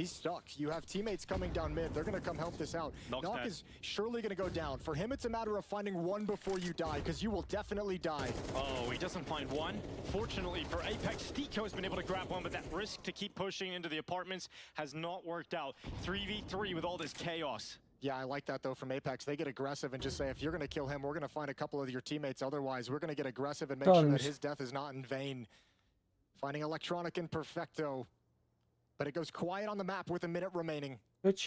stuck. You have teammates coming down mid. They're going to come help this out. Knock is surely going to go down. For him, it's a matter of finding one before you die, because you will definitely die. Oh, he doesn't find one. Fortunately for Apex, Stico's been able to grab one, but that risk to keep pushing into the apartments has not worked out. 3v3 with all this chaos. Yeah, I like that though from Apex. They get aggressive and just say, if you're going to kill him, we're going to find a couple of your teammates. Otherwise, we're going to get aggressive and make sure that his death is not in vain. Finding Electronic and Perfecto. But it goes quiet on the map with a minute remaining. Not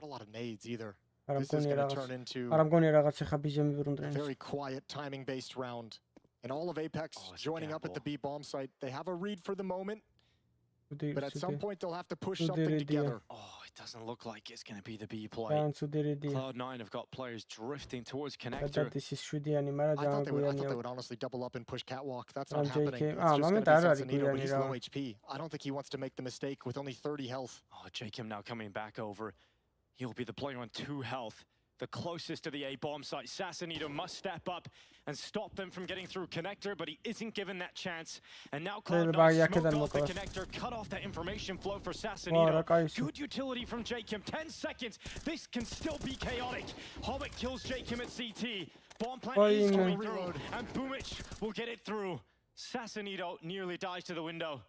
a lot of nades either. This is going to turn into a very quiet timing-based round. And all of Apex joining up at the B bomb site. They have a read for the moment. But at some point, they'll have to push something together. Oh, it doesn't look like it's going to be the B play. Cloud9 have got players drifting towards connector. I thought they would honestly double up and push Catwalk. That's not happening. It's just going to be Sassanito, but he's low HP. I don't think he wants to make the mistake with only 30 health. Oh, Jacob now coming back over. He'll be the player on 2 health. The closest to the A bomb site. Sassanito must step up and stop them from getting through connector, but he isn't given that chance. And now Cloud9 smoked off the connector, cut off the information flow for Sassanito. Good utility from Jacob. 10 seconds. This can still be chaotic. Hobbit kills Jacob at CT. Bomb plant is coming through, and Boomich will get it through. Sassanito nearly dies to the window.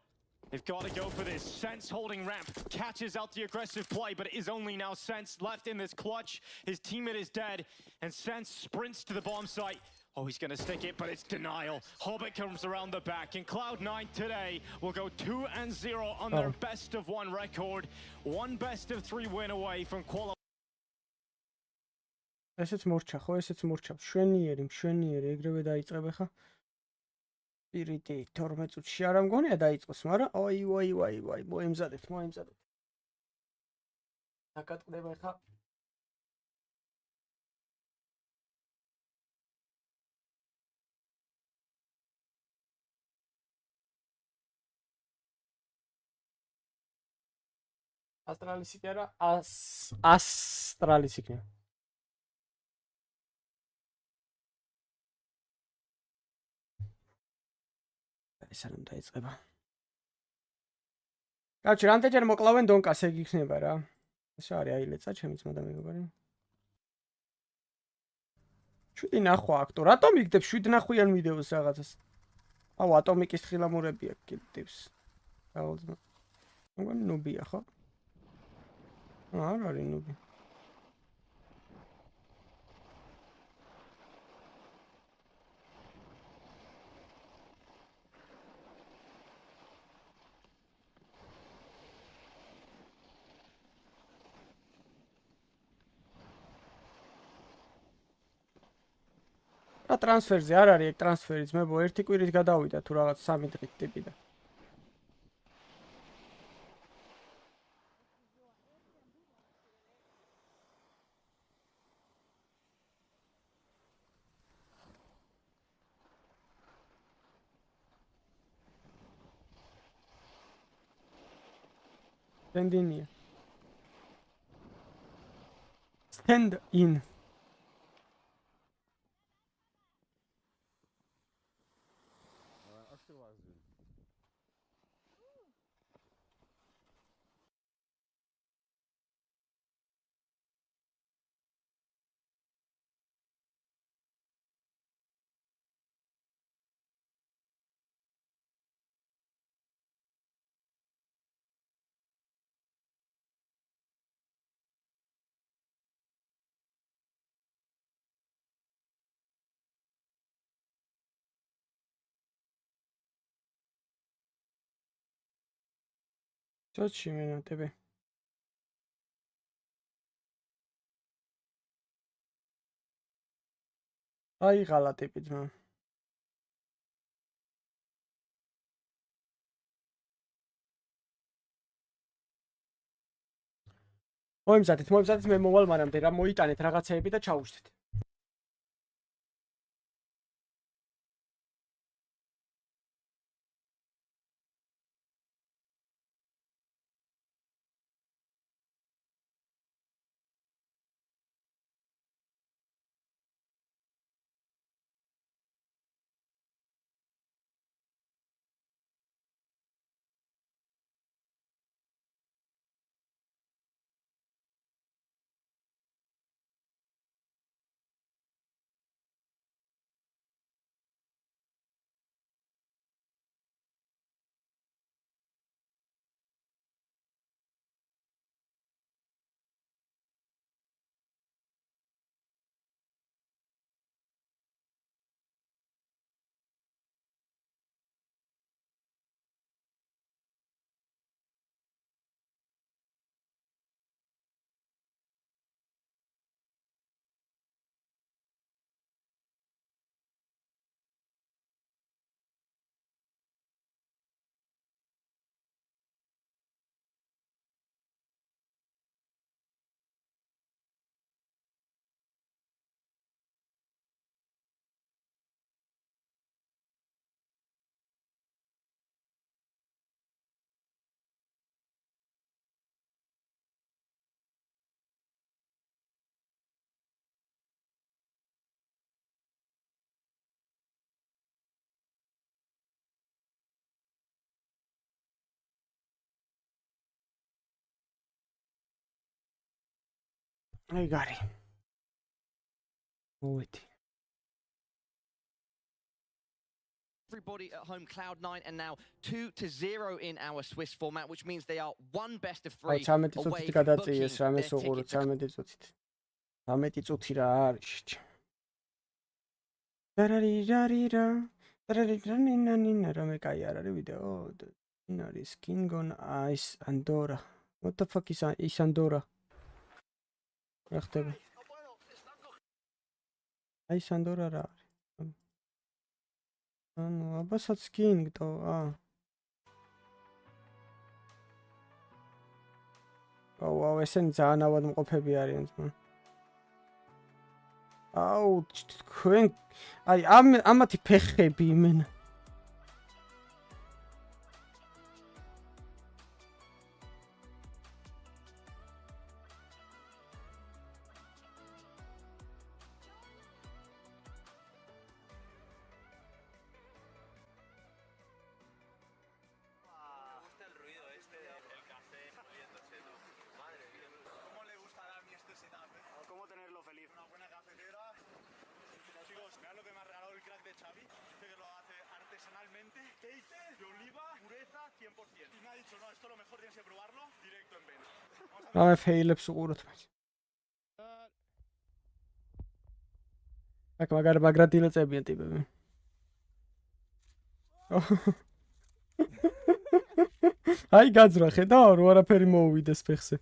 They've got to go for this. Sense holding ramp, catches out the aggressive play, but it is only now Sense left in this clutch. His teammate is dead, and Sense sprints to the bomb site. Oh, he's going to stick it, but it's denial. Hobbit comes around the back, and Cloud9 today will go 2-0 on their best of 1 record. 1 best of 3 win away from qualifying. ესეც მორჩა ხო ესეც მორჩა მშვენიერი ეგრევე დაიწყება ხა პირიტი 12 წუთში არ ამგონია დაიწყოს მაგრამ ვაი მოიმზადეთ აკატყდება ხა ASTRALIS კი არა, ASTRALIS იქნება. ეს არ უნდა იწყება. კაჩი, რამდენჯერ მოკლავენ დონკას ეგ იქნება რა. ეს არის აილეცა ჩემი ძმა და მეგობარი. 7 ნახვა აქტო. რატომ იგდებ 7 ნახვიან ვიდეოს რაღაცას? აუ, ატომიკის თხილამურები აქვს კიდევს. რაოდენობა. მგონი ნუბია ხო? არ არის ნუბი. ტრანსფერზე არ არის ეგ ტრანსფერიც, მებო ერთი კვირით გადავიდა თუ რაღაც 3 დღით ტიპი და. Stand in. Чётче минутები. აიღალა ტიპი ძმა. მოიმზადეთ, მე მოვალ მანამდე რა მოიტანეთ რაღაცეები და ჩაუშვით. I got it. Wait. Everybody at home, Cloud9, and now 2-0 in our Swiss format, which means they are one best of 3 away from booking their ticket. 13 წუთი რა არის? რამე კაი არ არის ვიდეო? არის King on Ice Andorra. What the fuck is Andorra? რა ხდება? Ice Andorra რა არის? ანუ აბასაც King то, აუ, ესენ ძალიან ავადმყოფები არიან ძმა. აუ, თქვენ აი ამათი ფეხები იმენა. აი ფეილებს უყუროთ მას. აქ მაგრა დილეწებიან ტიპები. აი გაძრა ხედავ რო არაფერი მოუვიდეს ფეხზე.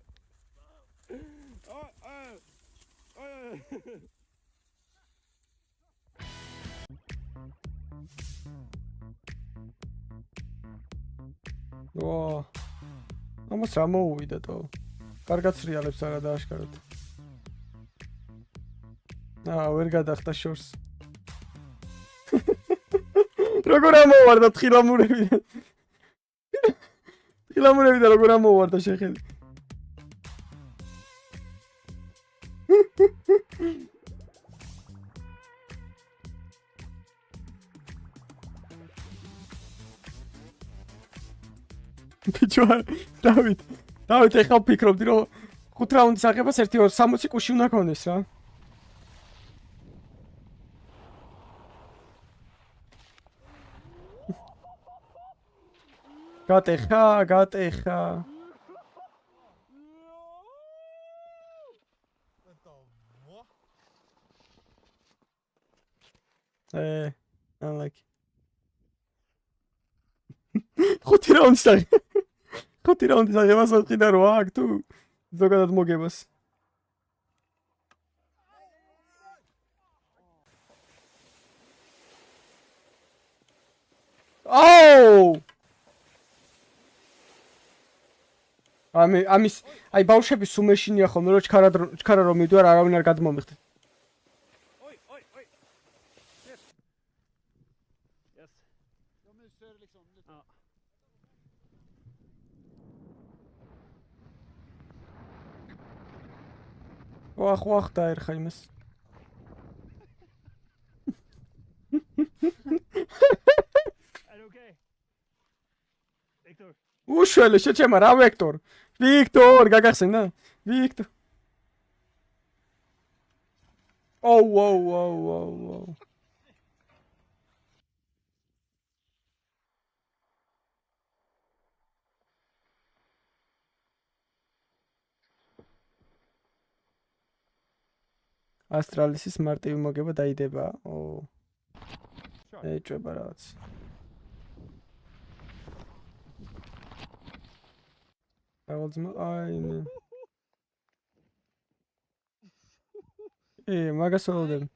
ვა ამას რა მოუვიდა თო? კარგად სრიალებს არა დააშკაროთ. ვერ გადახტა შორს. როგორ ამოვარდა თხილამურები. თხილამურები და როგორ ამოვარდა შეხედე. ბიჭო, დავით ეხლა ვფიქრობდი რომ 5 რაუნდის აღებას 1-2-60 კუში უნდა ქონდეს რა. გატეხა. unlucky. 5 რაუნდის აღებას. 5 რაუნდის აღებას ვიყიდა რა აქ თუ ზოგადად მოგებას. აუ! აი ბავშვები სულ მეშინია ხოლმე რომ ჩქარა რომ მიდوار არავინ არ გადმომიხდეთ. ვახ დაერხა იმას. უშველე შეჩემა რა ვექტორ გაგახსენდა ვიქტორ ოუ ASTRALIS-ის მარტივი მოგება დაიდება. ეჭვება რაღაც. მაგას ველოდები.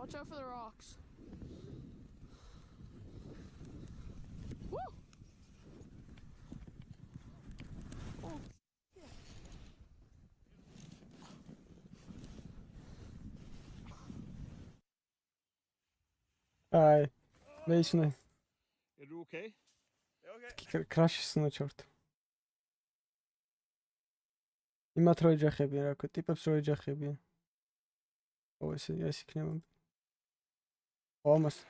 Watch out for the rocks. Woo! Oh, shit. Hi. Вечно. Are you okay? Краще сна черт. იმათ რო ეჯახებიან, რა ქვია, ტიპებს რო ეჯახებიან. ეს იქნება. Almost.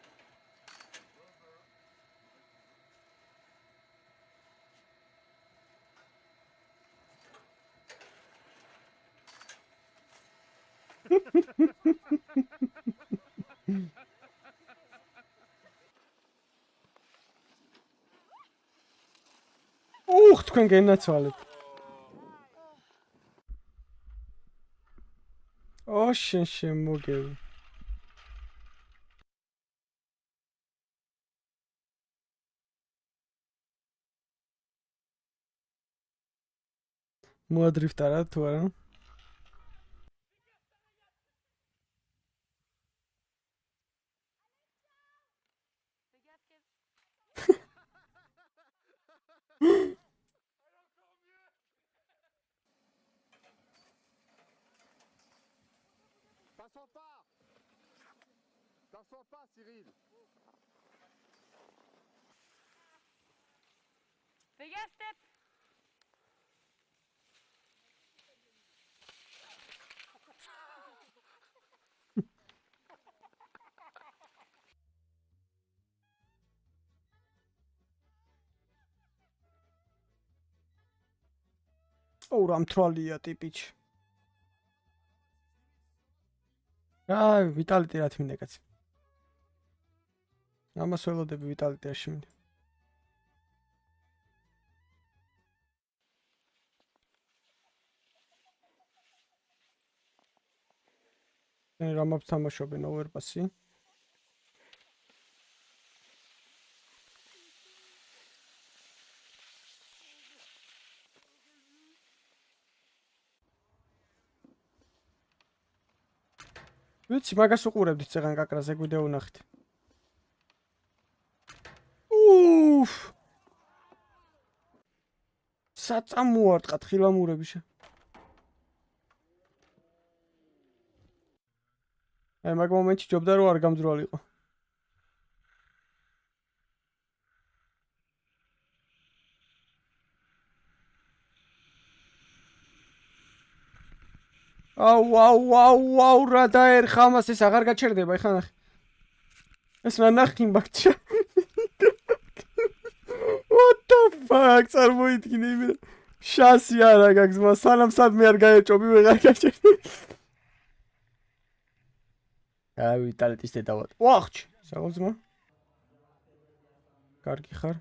თქვენ გენაცვალეთ. შენ შემოგევი. მოადრიფტარა თუ არა? T'assois pas, Cyril. Fais gaffe, Step. Oh, I'm trollia tipici. Ah, vitality რა თმინდა კაცი. ამას ველოდები vitality არ შემინდა. რა მაქვს თამაშობენ overpass-ი? ვიცი, მაგას უყურებდით წეგან კაკრაზე ვიდეო ვნახეთ. უფ! საწამოარტყა თხილამურები შე. აი მაგ მომენტში ჯობდა რომ არ გამძვრალიყო. აუ, რა დაერხა ამას ეს აღარ გაჩერდება, ეხლა ნახე. ეს რა ნახი მაგჩა. What the fuck? წარმოიდგინე იმენა. შასი არა გაქვს, მას სანამ სადმე არ გაეჭობი ვეღარ გაჩერდი. აი ვიტალიტის დედავად. ვახჩ, საღოლძმა. კარგი ხარ?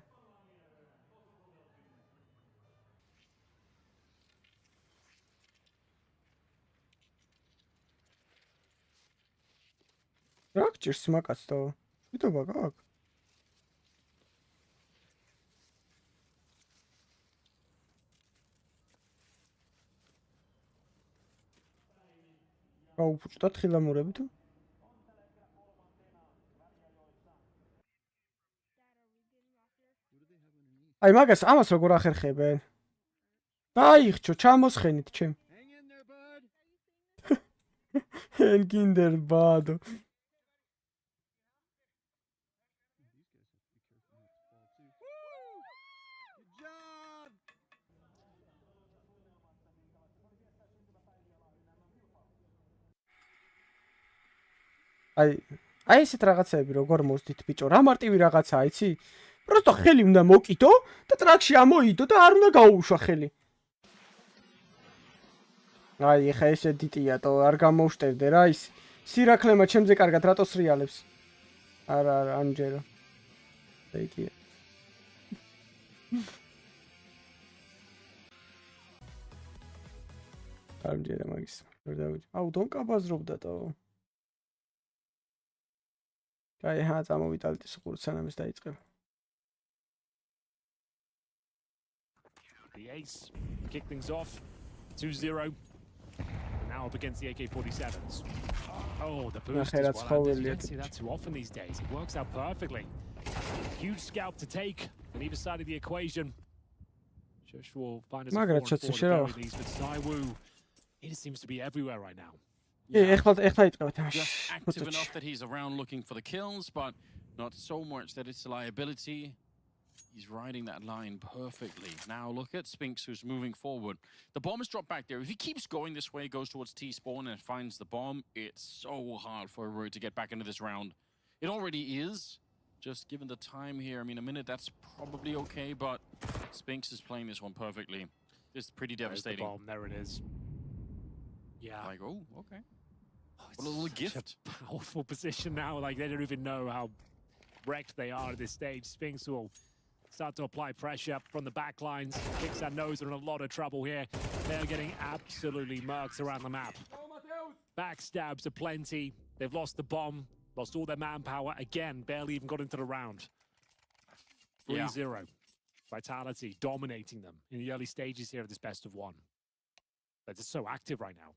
რა გჭირს მაგაცო? ვიდობა გაქვს? გაუფუჭდა თხილამურები თუ? აი მაგას ამას როგორ ახერხებენ? დაიხჩო, ჩამოსხენით ჩემ. Hänginder bado. აი ესეთ რაღაცები როგორ მოსდით ბიჭო, რა მარტივი რაღაცაა, იცი? Просто ხელი უნდა მოკიდო და ტრაქში ამოიდო და არ უნდა გაუუშვა ხელი. აი ეხა ეს ედიტიატო არ გამოუშტერდე რა ის სირაქლემა ჩემზე კარგად რატო სრიალებს? არა, ამჯერა. დაიკია. ამჯერა მაგის. ვერ დავიჯ. აუ დონკა ბაზრობდატო. აი ჰა წამოვიტალეთ ყურსანამის დაიწყება. The ace kick things off 2-0. Now up against the AK-47s. Oh, the boost as well. You don't see that too often these days. It works out perfectly. Huge scalp to take on either side of the equation. Shush will find us a 4-4 at least, but Saiwu, he just seems to be everywhere right now. Yeah, just active enough that he's around looking for the kills, but not so much that it's a liability. He's riding that line perfectly. Now look at Spinx, who's moving forward. The bomb is dropped back there. If he keeps going this way, goes towards T-spawn and finds the bomb, it's so hard for Roy to get back into this round. It already is. Just given the time here, I mean, a minute, that's probably okay, but Spinx is playing this one perfectly. It's pretty devastating. There's the bomb, there it is. Yeah. Like, oh, okay. What a little gift. A powerful position now. Like, they don't even know how wrecked they are at this stage. Spinx will start to apply pressure from the back lines. Kicks and knows they're in a lot of trouble here. They're getting absolutely murked around the map. Backstabs aplenty. They've lost the bomb, lost all their manpower. Again, barely even got into the round. 3-0. Vitality dominating them in the early stages here of this best of one. They're just so active right now.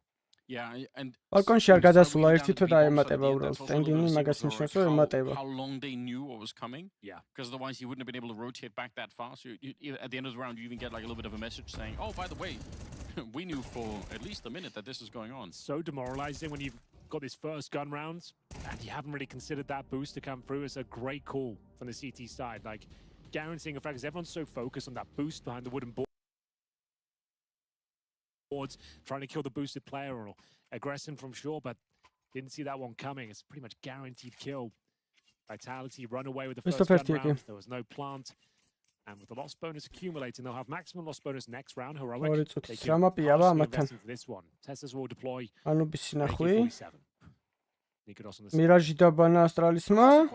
Yeah, and balkonში არ გადასულა ერთი თვე დაემატება უბრალოდ. სტენდინი მაგას ნიშნავს რომ ემატება. How long they knew what was coming? Yeah. Because otherwise he wouldn't have been able to rotate back that fast. At the end of the round, you even get like a little bit of a message saying, "Oh, by the way, we knew for at least a minute that this is going on." So demoralizing when you've got this first gun round and you haven't really considered that boost to come through. It's a great call from the CT side, like guaranteeing a frag because everyone's so focused on that boost behind the wooden boards, trying to kill the boosted player or aggressing from shore, but didn't see that one coming. It's pretty much guaranteed kill. Vitality run away with the first gun round. There was no plant. And with the loss bonus accumulating, they'll have maximum loss bonus next round. Heroic. They can partially invest into this one. Testers will deploy. Mirage dabana ASTRALIS-მა.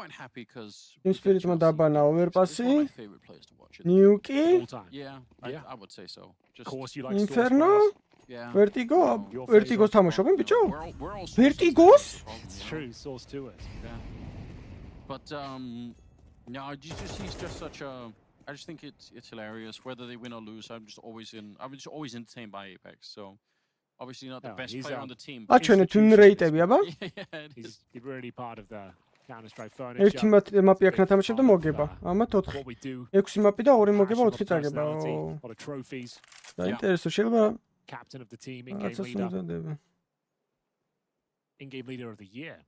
Team Spirit-მა dabana Overpass-ი. Nuke. Yeah, I would say so. Just Inferno. Vertigo. Vertigo's თამაშობენ ბიჭო? Vertigo's? It's true, source to it. Yeah. But no, he's just such a. I just think it's hilarious whether they win or lose. I'm just always entertained by Apex. So obviously not the best player on the team. აჩვენეთ win rate-ები, აბა? He's really part of the Counter-Strike furniture. ერთი მაპი აქ ნათამაშებ და მოგება. ამათ 4. 6 მაპი და 2 მოგება 4 წაგება. A lot of trophies. დაინტერესო შეიძლება Captain of the team, in-game leader of the year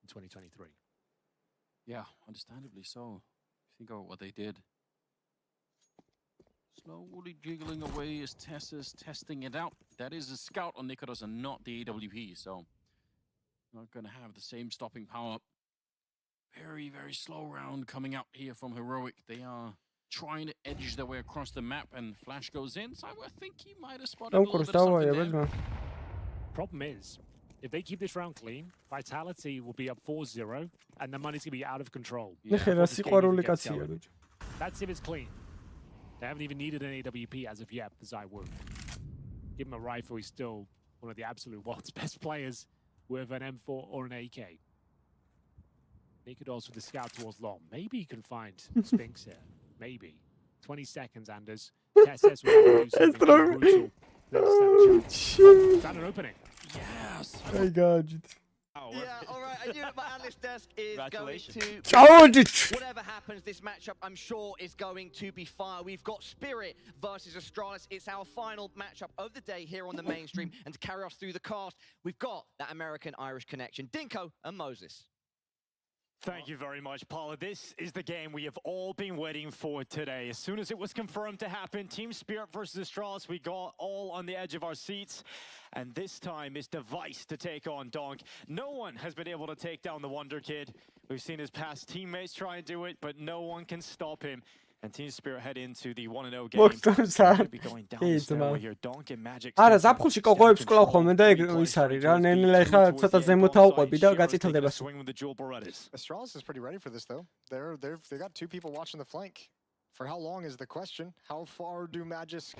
in 2023. Yeah, understandably so. Think about what they did. Slowly jiggling away as Tess is testing it out. That is a scout on Nikodos and not the AWP, so not going to have the same stopping power. Very, very slow round coming out here from Heroic. They are trying to edge their way across the map, and Flash goes in, so I think he might have spotted a little bit of something there. Problem is, if they keep this round clean, Vitality will be up 4-0, and the money's going to be out of control. That's if it's clean. They haven't even needed an AWP as of yet for ZywOo. Give him a rifle, he's still one of the absolute world's best players with an M4 or an AK. Nikodos with the scout towards long. Maybe he can find Spinx here. Maybe. 20 seconds, Anders. TSS will have to do something brutal. Found an opening. Yes. I got it. Yeah, alright, I knew that my analyst desk is going to... Whatever happens, this matchup, I'm sure, is going to be fire. We've got Spirit versus ASTRALIS. It's our final matchup of the day here on the mainstream. And to carry us through the cast, we've got that American-Irish connection, Dinko and Moses. Thank you very much, Paula. This is the game we have all been waiting for today. As soon as it was confirmed to happen, Team Spirit versus ASTRALIS, we got all on the edge of our seats. And this time is Device to take on Donk. No one has been able to take down the Wonder Kid. We've seen his past teammates try and do it, but no one can stop him. And Team Spirit head into the 1-0 game. Be going down this fairway here. Donk and Magic. არა, ზაფხულში კოღოებს კლავ ხოლმე და ის არის რა, ნენელა ეხლა ცოტა ზემოთ ავყვები და გაწითლდება. ASTRALIS is pretty ready for this though. They got two people watching the flank. For how long is the question? How far do Magic's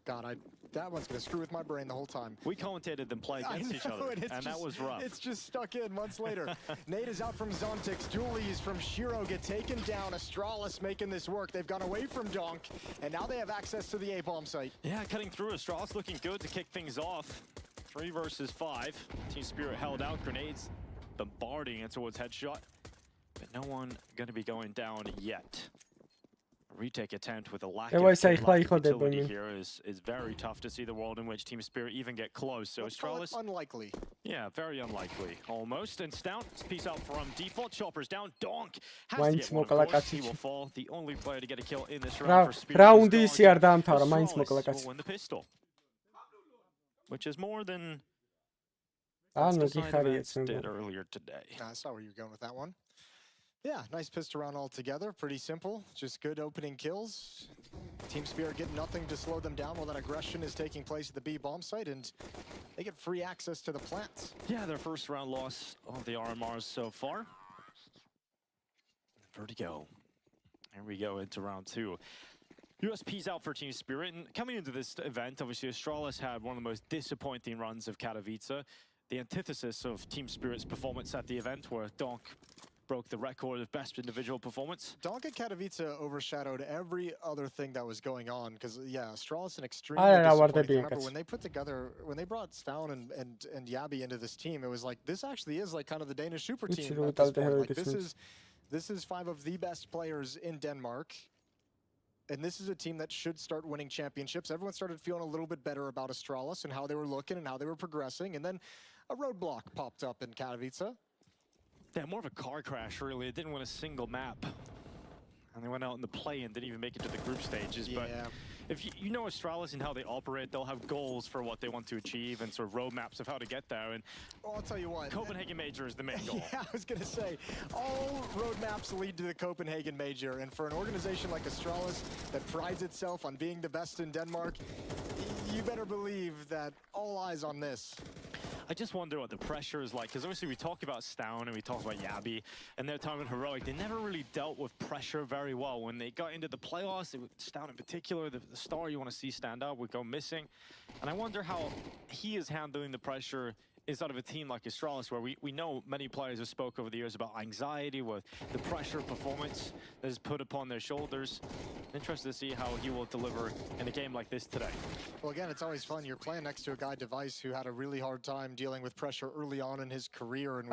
God, that one's gonna screw with my brain the whole time. We commentated them play against each other, and that was rough. It's just stuck in months later. Nate is out from Zontix, Julies from Shiro get taken down. ASTRALIS making this work. They've gone away from Donk, and now they have access to the A-bomb site. Yeah, cutting through. ASTRALIS looking good to kick things off. 3 versus 5. Team Spirit held out, grenades bombarding it towards headshot. But no one going to be going down yet. A retake attempt with a lack of utility here is very tough to see the world in which Team Spirit even get close. So ASTRALIS, unlikely. Yeah, very unlikely. Almost. And Stout, peace out from default. Choppers down. Donk has to get one, of course. He will fall. The only player to get a kill in this round for Spirit is Donk. ASTRALIS will win the pistol. Which is more than did earlier today. I saw where you were going with that one. Yeah, nice pistol round altogether. Pretty simple. Just good opening kills. Team Spirit get nothing to slow them down while that aggression is taking place at the B bomb site, and they get free access to the plant. Yeah, their first round loss of the RMRs so far. Vertigo. Here we go into round 2. USP's out for Team Spirit, and coming into this event, obviously ASTRALIS had one of the most disappointing runs of Katowice. The antithesis of Team Spirit's performance at the event, where Donk broke the record of best individual performance. Donk and Katowice overshadowed every other thing that was going on, because yeah, ASTRALIS and extremely disappointing. Remember when they put together, when they brought Stown and Yabi into this team, it was like, this actually is like kind of the Danish super team at this point. Like, this is 5 of the best players in Denmark. And this is a team that should start winning championships. Everyone started feeling a little bit better about ASTRALIS and how they were looking and how they were progressing. And then a roadblock popped up in Katowice. Yeah, more of a car crash, really. It didn't win a single map. And they went out in the play and didn't even make it to the group stages. Yeah. But if you know Astralis and how they operate, they'll have goals for what they want to achieve and sort of roadmaps of how to get there. And well, I'll tell you what, Copenhagen Major is the main goal. Yeah, I was going to say, all roadmaps lead to the Copenhagen Major. And for an organization like Astralis that prides itself on being the best in Denmark, you better believe that all eyes on this. I just wonder what the pressure is like, because obviously we talk about Stown and we talk about Yabi and their time in Heroic. They never really dealt with pressure very well. When they got into the playoffs, Stown in particular, the star you want to see stand out would go missing. And I wonder how he is handling the pressure inside of a team like Astralis, where we know many players have spoke over the years about anxiety with the pressure of performance that is put upon their shoulders. Interested to see how he will deliver in a game like this today. Well, again, it's always fun. You're playing next to a guy, Device, who had a really hard time dealing with pressure early on in his career. And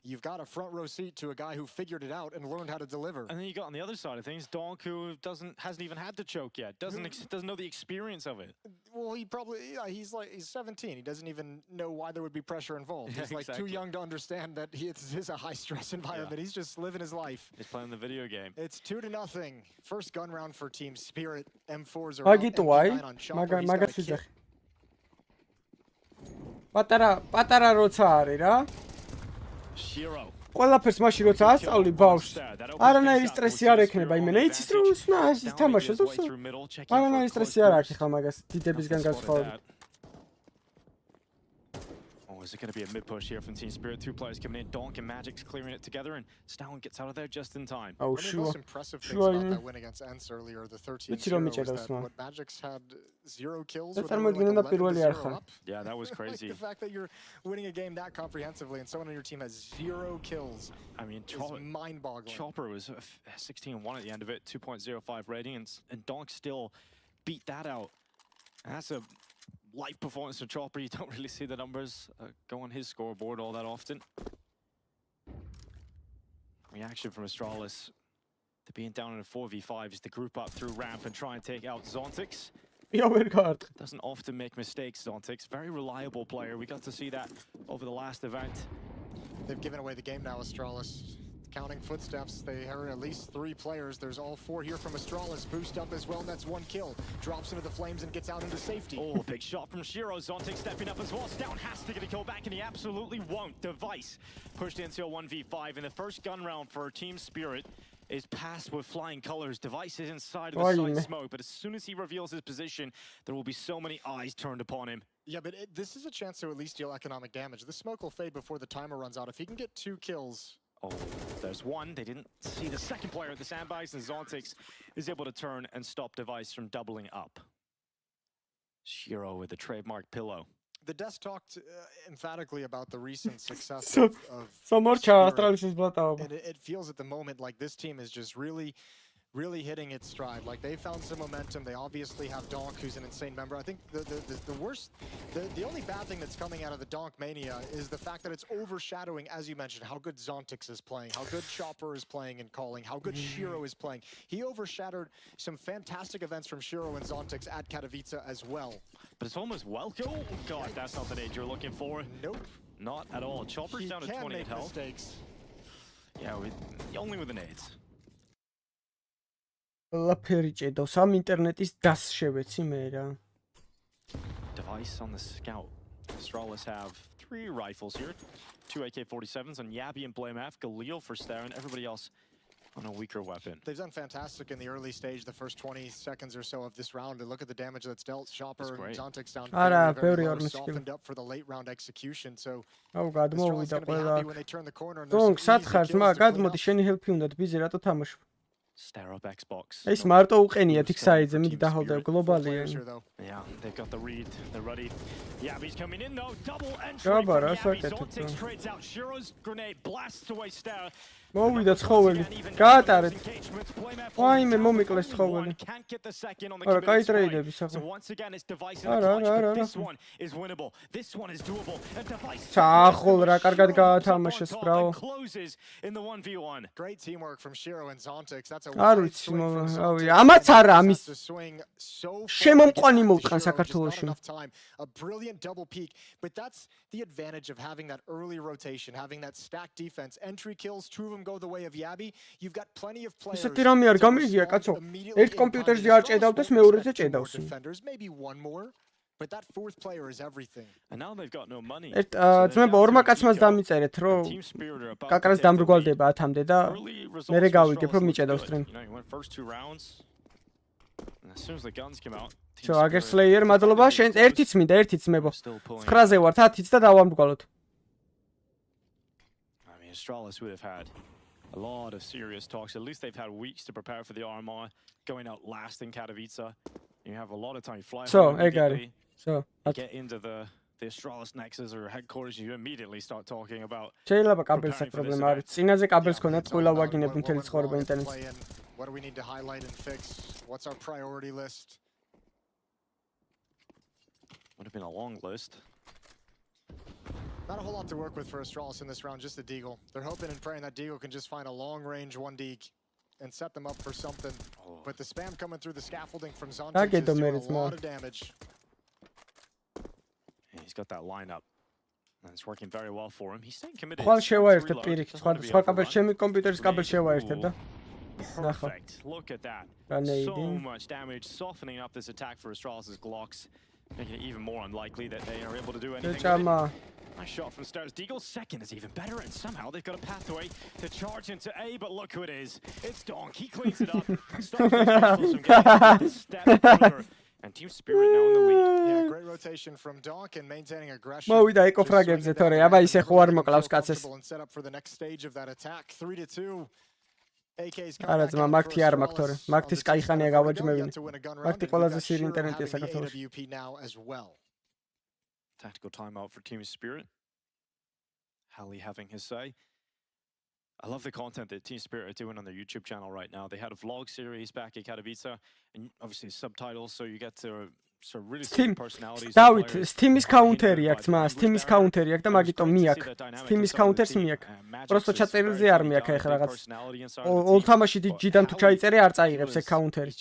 you've got a front row seat to a guy who figured it out and learned how to deliver. And then you got on the other side of things, Donk, who hasn't even had to choke yet, doesn't know the experience of it. Well, he's 17. He doesn't even know why there would be pressure involved. He's like too young to understand that it is a high stress environment. Yeah. He's just living his life. He's playing the video game. It's 2-0. First gun round for Team Spirit. M4s are up. On Chopper. Patara როცა არის რა. Shiro. ყველაფერს მაშინ როცა ასწავლი ბავშვს. არანაირი სტრესი არ ექნება იმენა. იცის რომ ის თამაშობს უსო. არანაირი სტრესი არ აქვს ხა მაგას დიდებისგან განსხვავებით. Is it going to be a mid-push here from Team Spirit? Two players coming in, Donk and Magic's clearing it together, and Stown gets out of there just in time. Oh, one of the most impressive things about that win against Ence earlier, the 13-0, was that what Magic's had 0 kills with like 11-0 up. Yeah, that was crazy. Like the fact that you're winning a game that comprehensively and someone on your team has 0 kills, I mean, is mind-boggling. Chopper was 16-1 at the end of it, 2.05 rating, and Donk still beat that out. And that's a light performance for Chopper. You don't really see the numbers go on his scoreboard all that often. Reaction from Astralis to being down in a 4v5 is to group up through ramp and try and take out Zontix. Doesn't often make mistakes, Zontix. Very reliable player. We got to see that over the last event. They've given away the game now, Astralis. Counting footsteps, they heard at least 3 players. There's all 4 here from Astralis. Boost up as well, and that's 1 kill. Drops into the flames and gets out into safety. Oh, big shot from Shiro. Zontix stepping up as well. Stown has to get a kill back, and he absolutely won't. Device pushed into a 1v5 in the first gun round for Team Spirit. Is passed with flying colors. Device is inside of the side smoke, but as soon as he reveals his position, there will be so many eyes turned upon him. Yeah, but this is a chance to at least deal economic damage. The smoke will fade before the timer runs out. If he can get 2 kills... Oh, there's one. They didn't see the second player at the sandbags, and Zontix is able to turn and stop Device from doubling up. Shiro with the trademark pillow. The desk talked emphatically about the recent success of Spirit, and it feels at the moment like this team is just really hitting its stride. Like, they found some momentum. They obviously have Donk, who's an insane member. I think the only bad thing that's coming out of the Donk mania is the fact that it's overshadowing, as you mentioned, how good Zontix is playing, how good Chopper is playing and calling, how good Shiro is playing. He overshadowed some fantastic events from Shiro and Zontix at Katowice as well. But it's almost welcome. Oh god, that's not the nade you're looking for. Nope. Not at all. Chopper's down to 20 in health. Mistakes. Yeah, only with the nades. ყველაფერი ჭედავს ამ ინტერნეტის დასშევეცი მე რა. Device on the scout. Astralis have 3 rifles here. 2 AK-47s on Yabi and Blame F. Galil for Starin. Everybody else on a weaker weapon. They've done fantastic in the early stage, the first 20 seconds or so of this round. And look at the damage that's dealt. Chopper and Zontix down very low, softened up for the late round execution. So Astralis going to be happy when they turn the corner. Donk, სათხარს მა გადმოდი შენი ჰელფი უნდა ბიზი რატო თამაშობ? Stare up Xbox. ეს მარტო უყენიათ იქ საიძე, მიდი დაჰოლდებ გლობალია. Yeah, they've got the read. They're ready. Yabi's coming in though. Double entry. Zontix trades out Shiro's grenade, blasts away Stare. მოვიდა ცხოველი. გაატარეთ. ვაიმე მომიკლეს ცხოველი. არა, კაი ტრეიდები So once again it's Device in the clutch, but this one is winnable. This one is doable. And Device ჩაახოლ რა, კარგად გაათამაშეს, ბრავო. Closes in the 1v1. Great teamwork from Shiro and Zontix. That's a არ ვიცი, რავი, ამაც არა ამის შემომყვანი მოვტყან საქართველოში. A brilliant double peak, but that's the advantage of having that early rotation, having that stacked defense. Entry kills, 2 of them go the way of Yabi. You've got plenty of players. ესეთი რამე არ გამიგია, კაცო. ერთ კომპიუტერზე არ ჭედავდეს, მეორეზე ჭედავს. Maybe one more. But that fourth player is everything. And now they've got no money. ერთ ძმებო ორმა კაცმაც დამიწერეთ, რომ კაკრას დამრგვალდება 10-მდე და მერე გავიგებ, რომ მიჭედავს სტრიმ. As soon as the guns came out. So, აგერ Slayer, მადლობა, შენ ერთიც მინდა, ერთიც ძმებო. 9-ზე ვარ, 10-იც და დავამრგვალოთ. I mean, ASTRALIS would have had a lot of serious talks. At least they've had weeks to prepare for the RMR, going out last in Katowice. You have a lot of time. You fly home immediately. So, get into the ASTRALIS Nexus or headquarters, you immediately start talking about. შეიძლება კაბელს აქვს პრობლემა არის. წინაზე კაბელს ქონათ, ყველა ვაგინებ მთელი ცხოვრება ინტერნეტში. What do we need to highlight and fix? What's our priority list? Would have been a long list. Not a whole lot to work with for ASTRALIS in this round, just a Deagle. They're hoping and praying that Deagle can just find a long-range 1D and set them up for something. But the spam coming through the scaffolding from Zontic is doing a lot of damage. Yeah, he's got that lineup. And it's working very well for him. He's staying committed. ხვალ შევაერთებ პირიქით, სხვა კაბელს ჩემი კომპიუტერის კაბელს შევაერთებ და Perfect. Look at that. So much damage, softening up this attack for ASTRALIS' Glocks, making it even more unlikely that they are able to do anything. Nice shot from stairs. Deagle's second is even better, and somehow they've got a pathway to charge into A, but look who it is. It's Donk. He cleans it up. Stops from getting a step further. And Team Spirit now in the lead. Yeah, great rotation from Donk and maintaining aggression. მოვიდა ეკოფრაგებზე თორე, აბა ისე ხო არ მოკლავს კაცეს. And set up for the next stage of that attack. 3-2. არა ძმა, მაგთი არ მაქვს თორე. მაგთის კაიხანია გავაჯმევინე. მაგთი ყველაზე სირი ინტერნეტია საქართველოში. Tactical timeout for Team Spirit. Hallie having his say. I love the content that Team Spirit are doing on their YouTube channel right now. They had a vlog series back in Katowice, and obviously subtitles, so you get to sort of really see personalities. დავით, Steam-ის counter-ი აქვს მას, Steam-ის counter-ი აქვს და მაგიტომ მიაქვს. Steam-ის counter-ს მიაქვს. просто ჩაწერილზე არ მიაქვს ახლა რაღაც. ოლ თამაში ჯიდან თუ ჩაიწერე არ წაიღებს ეს counter-ი.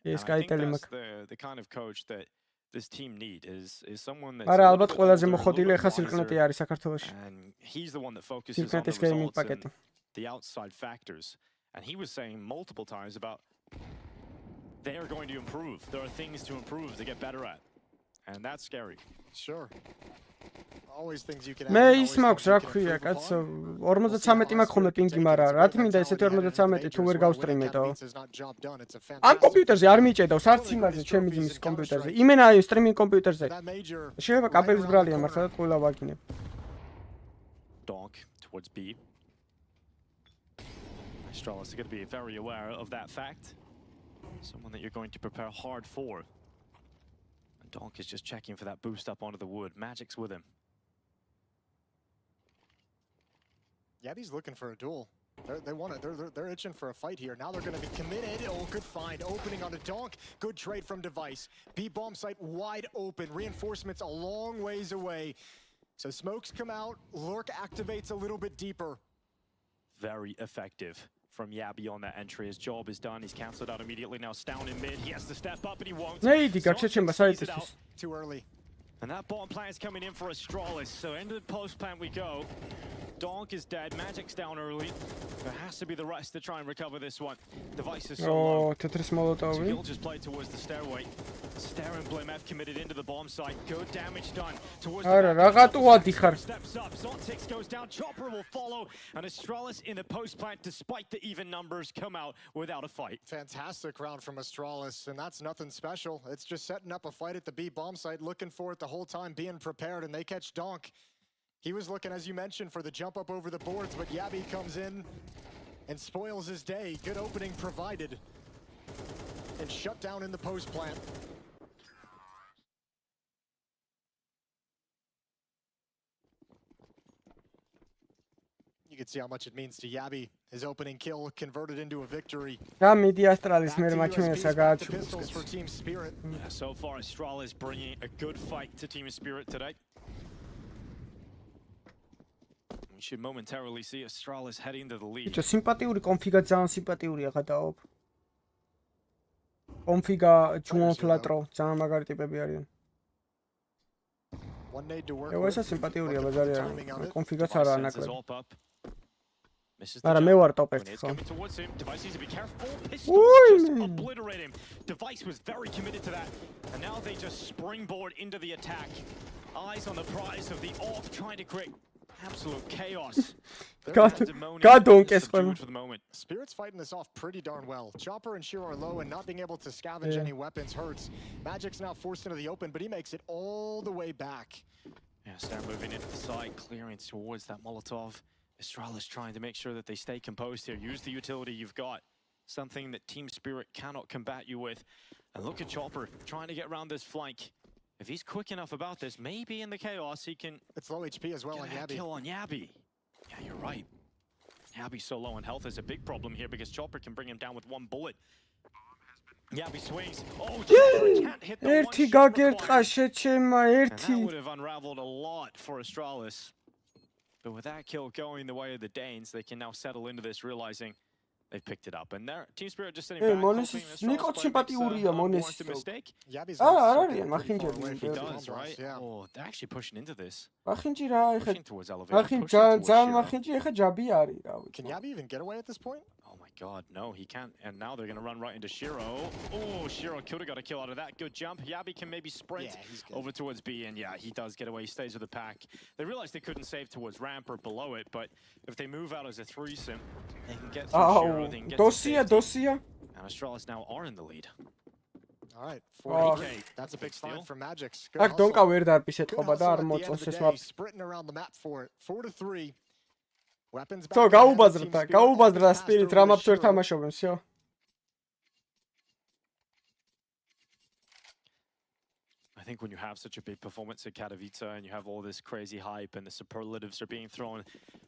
ეს კაიტელი მაქვს. The kind of coach that this team need is someone that's არა, ალბათ ყველაზე მოხოდილი ახლა სილკნეტი არის საქართველოში. And he's the one that focuses on the results and the outside factors. And he was saying multiple times about they are going to improve. There are things to improve, to get better at. And that's scary. Sure. Always things you can მე ის მაქვს რა ქვია, კაცო, 53 მაქვს ხოლმე პინგი, მაგრამ რა თქმა უნდა ესეთი 53 თუ ვერ გავსტრიმედო. ამ კომპიუტერზე არ მიჭედავს არც იმაზე ჩემი ძმის კომპიუტერზე. იმენა აი სტრიმინგ კომპიუტერზე. შეიძლება კაბელის ბრალია მართლა და ყველა ვაგინებ. Donk towards B. ASTRALIS is going to be very aware of that fact. Someone that you're going to prepare hard for. And Donk is just checking for that boost up onto the wood. Magic's with him. Yabi's looking for a duel. They want it. They're itching for a fight here. Now they're going to be committed. Oh, good find. Opening on the Donk. Good trade from Device. B bomb site wide open. Reinforcements a long ways away. So smokes come out. Lurk activates a little bit deeper. Very effective from Yabi on that entry. His job is done. He's cancelled out immediately. Now Stown in mid. He has to step up, and he won't. Too early. And that bomb plant is coming in for ASTRALIS. So into the post plant we go. Donk is dead. Magic's down early. There has to be the rest to try and recover this one. Device is so low. So he'll just play towards the stairway. Stair and Blame F committed into the bomb site. Good damage done. Towards the steps up. Zontix goes down. Chopper will follow. And ASTRALIS in the post plant, despite the even numbers, come out without a fight. Fantastic round from ASTRALIS, and that's nothing special. It's just setting up a fight at the B bomb site, looking for it the whole time, being prepared, and they catch Donk. He was looking, as you mentioned, for the jump up over the boards, but Yabi comes in and spoils his day. Good opening provided. And shut down in the post plant. You can see how much it means to Yabi. His opening kill converted into a victory. So far, ASTRALIS bringing a good fight to Team Spirit today. We should momentarily see ASTRALIS heading to the lead. It's a sympatიური კონფიგა ძალიან სიმპათიურია გადაობ. კონფიგა ჯუონფლატრო ძალიან მაგარი ტიპები არიან. ეს სიმპათიურია ბაზარია. კონფიგაც არა ანაკლები. Misses Არა მე ვარ ტოპ 1 ხო. Towards him. Device needs to be careful. Pistols just obliterate him. Device was very committed to that. And now they just springboard into the attack. Eyes on the prize of the off, trying to create absolute chaos. God don't guess for the moment. Spirit's fighting this off pretty darn well. Chopper and Shiro are low, and not being able to scavenge any weapons hurts. Magic's now forced into the open, but he makes it all the way back. Yeah, start moving into the side, clearing towards that Molotov. ASTRALIS trying to make sure that they stay composed here. Use the utility you've got. Something that Team Spirit cannot combat you with. And look at Chopper trying to get around this flank. If he's quick enough about this, maybe in the chaos he can... It's low HP as well on Yabby. Kill on Yabby. Yeah, you're right. Yabby's so low on health is a big problem here because Chopper can bring him down with one bullet. Yabby swings. Oh, Chopper can't hit the one shot required. And that would have unraveled a lot for ASTRALIS. But with that kill going the way of the Danes, they can now settle into this, realizing they've picked it up. And their Team Spirit just sitting back, hoping ASTRALIS wants a mistake. Yabby's He does, right? Yeah. Oh, they're actually pushing into this. Pushing towards elevator. Pushing towards Shiro. Can Yabby even get away at this point? Oh my god, no, he can't. And now they're going to run right into Shiro. Oh, Shiro could have got a kill out of that. Good jump. Yabby can maybe sprint over towards B, and yeah, he does get away. He stays with the pack. They realized they couldn't save towards ramp or below it, but if they move out as a threesome, they can get through Shiro. They can get Dosia. And ASTRALIS now are in the lead. All right, 40K. That's a big steal for Magic's. Აქ დონკა ვერ დარბისეთყობა და არ მოწონს ეს მაპ. Sprinting around the map for it. 4-3. Weapons back. So გაუბაზრდა Spirit რა მაპს ვერ თამაშობენ, всё. I think when you have such a big performance at Katowice and you have all this crazy hype and the superlatives are being thrown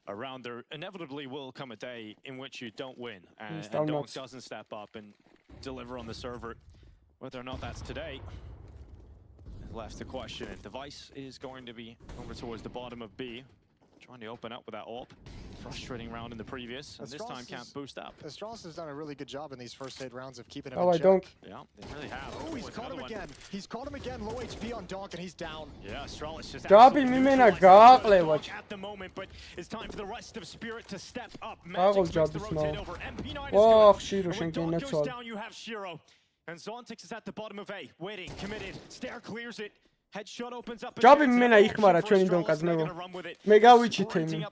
around, there inevitably will come a day in which you don't win and Donk doesn't step up and deliver on the server. Whether or not that's today, left the question. And Device is going to be over towards the bottom of B, trying to open up with that AWP. Frustrating round in the previous, and this time can't boost up. ASTRALIS has done a really good job in these first 8 rounds of keeping him in check. Yeah, they really have. Oh, he's caught him again. He's caught him again. Low HP on Donk, and he's down. Yeah, ASTRALIS just at the moment, but it's time for the rest of Spirit to step up. Magic's makes the rotate over. MP9 is good. And when Donk goes down, you have Shiro. And Zontix is at the bottom of A, waiting, committed. Stair clears it. Headshot opens up. Jobby მένα იხმარა ჩვენი დონკაზნებო. მე გავიჩით იმი.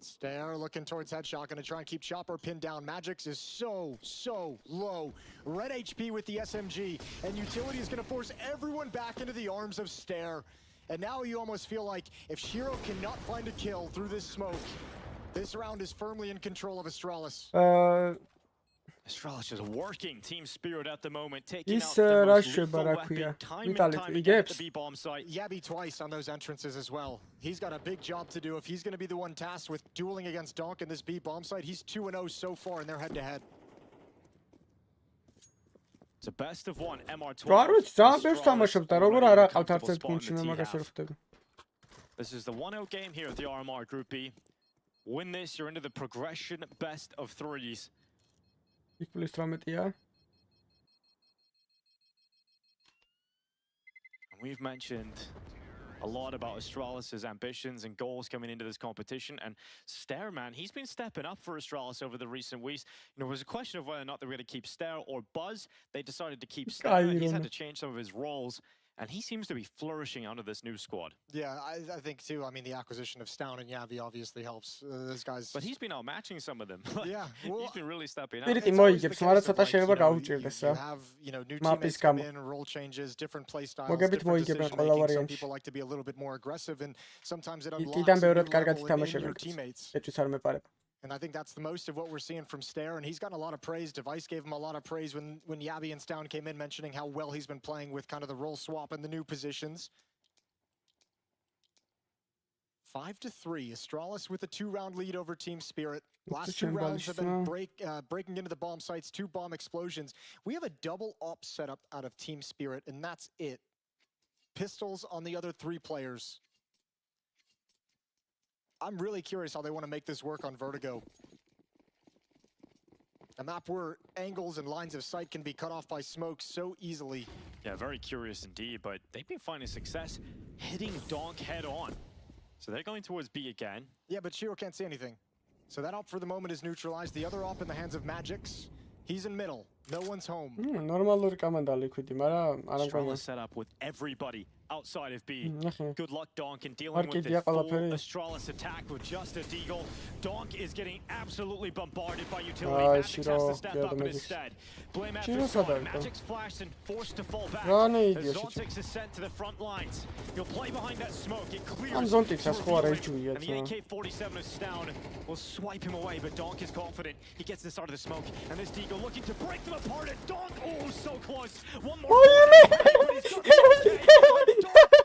Stair looking towards headshot, gonna try and keep Chopper pinned down. Magic's is so low. Red HP with the SMG, and Utility is gonna force everyone back into the arms of Stair. And now you almost feel like if Shiro cannot find a kill through this smoke, this round is firmly in control of ASTRALIS. ASTRALIS is working Team Spirit at the moment, taking out the most lethal weapon time and time again at the B-bomb site. Yabby twice on those entrances as well. He's got a big job to do. If he's going to be the one tasked with dueling against Donk in this B-bomb site, he's 2-0 so far in their head-to-head. It's a best of one, MR12. This is the 1-0 game here at the RMR Group B. Win this, you're into the progression best of threes. We've mentioned a lot about ASTRALIS' ambitions and goals coming into this competition, and Stair, man, he's been stepping up for ASTRALIS over the recent weeks. You know, it was a question of whether or not they were going to keep Stair or Buzz. They decided to keep Stair. He's had to change some of his roles, and he seems to be flourishing under this new squad. Yeah, I think too. I mean, the acquisition of Stown and Yabby obviously helps those guys. But he's been outmatching some of them. Yeah, well, he's been really stepping up. You have, new teammates come in, role changes, different play styles, different decision-making. Some people like to be a little bit more aggressive, and sometimes it unlocks a new level in your teammates. And I think that's the most of what we're seeing from Stair, and he's gotten a lot of praise. Device gave him a lot of praise when Yabby and Stown came in, mentioning how well he's been playing with kind of the role swap and the new positions. 5-3, ASTRALIS with a 2-round lead over Team Spirit. Last 2 rounds have been breaking into the bomb sites, 2 bomb explosions. We have a double op setup out of Team Spirit, and that's it. Pistols on the other 3 players. I'm really curious how they want to make this work on Vertigo. A map where angles and lines of sight can be cut off by smoke so easily. Yeah, very curious indeed, but they've been finding success hitting Donk head on. So they're going towards B again. Yeah, but Shiro can't see anything. So that op for the moment is neutralized. The other op in the hands of Magix. He's in middle. No one's home. Normალური კამანდა ლიკვიდი, მაგრამ არ ASTRALIS set up with everybody outside of B. Good luck, Donk, in dealing with the full ASTRALIS attack with just a deagle. Donk is getting absolutely bombarded by utility. Magix has to step up instead. Blame after Magix flashed and forced to fall back. As Zontix is sent to the front lines. He'll play behind that smoke. It clears. And the AK-47 is down. Will swipe him away, but Donk is confident. He gets this out of the smoke. And this deagle looking to break them apart. And Donk, oh, so close. One more.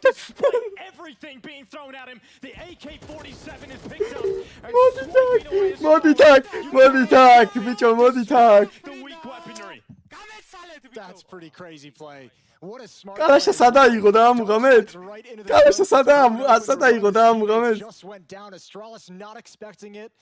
Despite everything being thrown at him, the AK-47 is picked up and the weak weaponry. That's pretty crazy play. What a smart just went down. ASTRALIS not expecting it.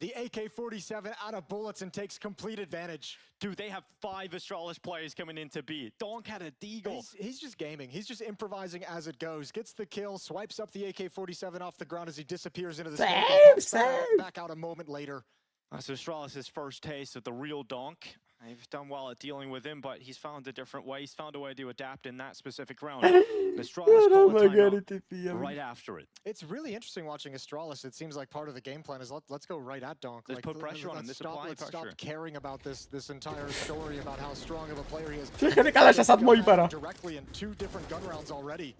The AK-47 out of bullets and takes complete advantage. Dude, they have 5 ASTRALIS players coming into B. Donk had a deagle. He's just gaming. He's just improvising as it goes. Gets the kill, swipes up the AK-47 off the ground as he disappears into the smoke. Back out a moment later. That's ASTRALIS' first taste of the real Donk. They've done well at dealing with him, but he's found a different way. He's found a way to adapt in that specific round. ASTRALIS called a timeout right after it. It's really interesting watching ASTRALIS. It seems like part of the game plan is let's go right at Donk. Let's put pressure on him. Let's stop caring about this entire story about how strong of a player he is. Directly in 2 different gun rounds already.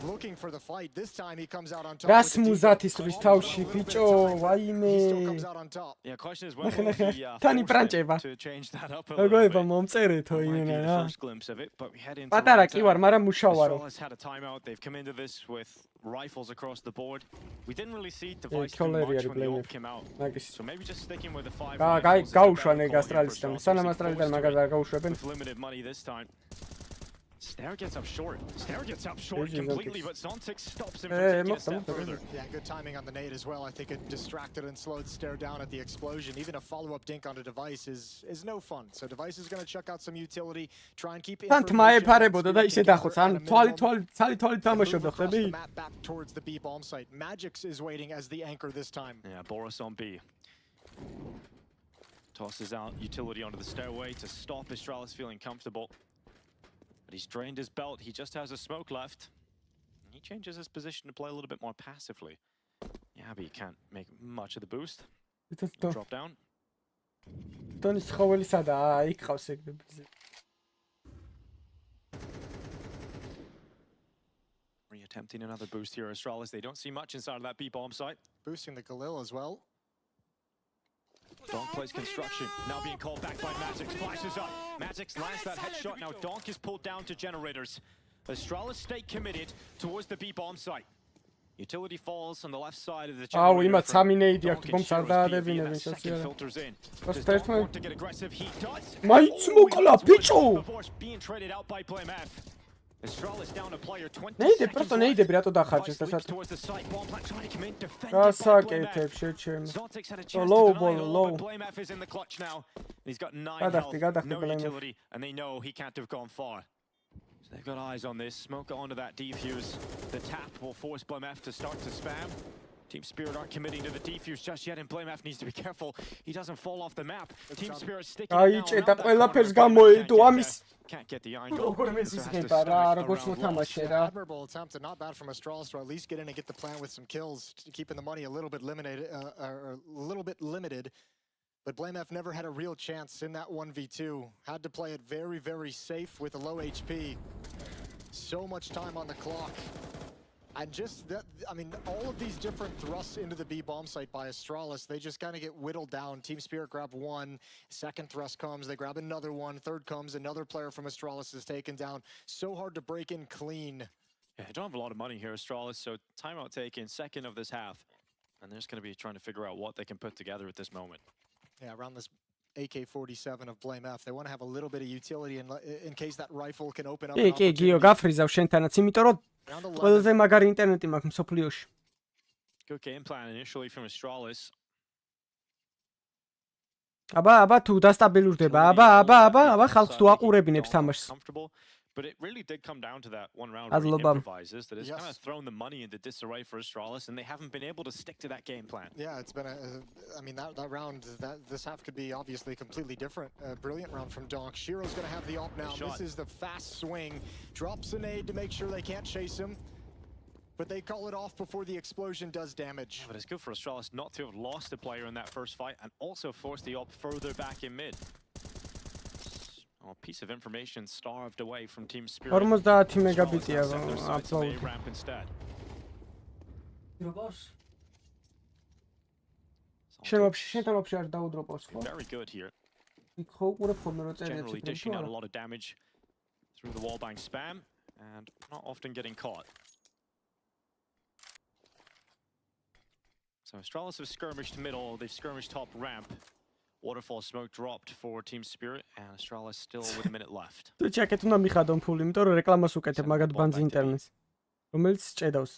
Looking for the fight. This time he comes out on top. Ras muzatistris თავში ბიჭო, ვაიმე. Yeah, question is when will he tani pranჭება. To change that up a როგორ მომწერეთო იმენა რა. პატარა კი ვარ, მაგრამ მუშავა რო. Had a timeout. They've come into this with rifles across the board. We didn't really see device too much when the ult came out. So maybe just sticking with the 5. გაუშვან ეგ ASTRALIS-დან. სანამ ASTRALIS-დან მაგას არ გაუშვებენ. With limited money this time. Stair gets up short. Stair gets up short completely, but Zontix stops him from taking a step further. Yeah, good timing on the nade as well. I think it distracted and slowed Stair down at the explosion. Even a follow-up dink onto Device is no fun. So Device is going to check out some utility, try and keep information. The map back towards the B bomb site. Magix is waiting as the anchor this time. Yeah, Boris on B. Tosses out utility onto the stairway to stop ASTRALIS feeling comfortable. But he's drained his belt. He just has a smoke left. And he changes his position to play a little bit more passively. Yeah, but he can't make much of the boost. Drop down. Re-attempting another boost here, ASTRALIS. They don't see much inside of that B bomb site. Boosting the Galil as well. Donk plays construction, now being called back by Magix, flashes up. Magix lands that headshot, now Donk is pulled down to generators. ASTRALIS stay committed towards the B bomb site. Utility falls on the left side of the generator. Filters in. Does Donk want to get aggressive? He does. Before being traded out by BlameF. ASTRALIS down a player 20 seconds left. Towards the site. Bomb plant trying to come in, defended by BlameF. Zontix had a chance to deny it all, but BlameF is in the clutch now. He's got 9 health, no utility, and they know he can't have gone far. So they've got eyes on this. Smoke onto that defuse. The tap will force BlameF to start to spam. Team Spirit aren't committing to the defuse just yet, and BlameF needs to be careful. He doesn't fall off the map. Team Spirit sticking it down. Can't get the angle. Admirable attempt, and not bad from ASTRALIS to at least get in and get the plan with some kills, keeping the money a little bit limited. But BlameF never had a real chance in that 1v2. Had to play it very, very safe with a low HP. So much time on the clock. And just that, I mean, all of these different thrusts into the B bomb site by ASTRALIS, they just kind of get whittled down. Team Spirit grab one, second thrust comes, they grab another one, third comes, another player from ASTRALIS is taken down. So hard to break in clean. Yeah, they don't have a lot of money here, ASTRALIS, so timeout taken second of this half. And they're just going to be trying to figure out what they can put together at this moment. Yeah, around this AK-47 of BlameF, they want to have a little bit of utility in case that rifle can open up. კი, გიო, გაფრიზავ შენთანაც, იმიტომ რომ ყველაზე მაგარი ინტერნეტი მაქვს მსოფლიოში. Good game plan initially from ASTRALIS. აბა თუ დასტაბილურდება, აბა ხალხს თუ აყურებინებს თამაშს. But it really did come down to that one round where he improvises that has kind of thrown the money into disarray for ASTRALIS, and they haven't been able to stick to that game plan. Yeah, it's been I mean, that round, this half could be obviously completely different. A brilliant round from Donk. Shiro's going to have the op now. This is the fast swing. Drops a nade to make sure they can't chase him. But they call it off before the explosion does damage. But it's good for ASTRALIS not to have lost a player in that first fight and also forced the op further back in mid. A piece of information starved away from Team Spirit. 40 megabitია upload. Ramp instead. შენ არ დაუდროპოს ხო? Very good here. იქ ხო უყურებ ხოლმე რომ წერია Generally dishing out a lot of damage through the wallbang spam and not often getting caught. So ASTRALIS have skirmished middle, they've skirmished top ramp. Waterfall smoke dropped for Team Spirit and ASTRALIS still with a minute left. თუ ჩაკეთ უნდა მიხადონ ფული, იმიტომ რომ რეკლამას უკეთებ მაგათ ბანძი ინტერნეტს. რომელიც ჭედავს.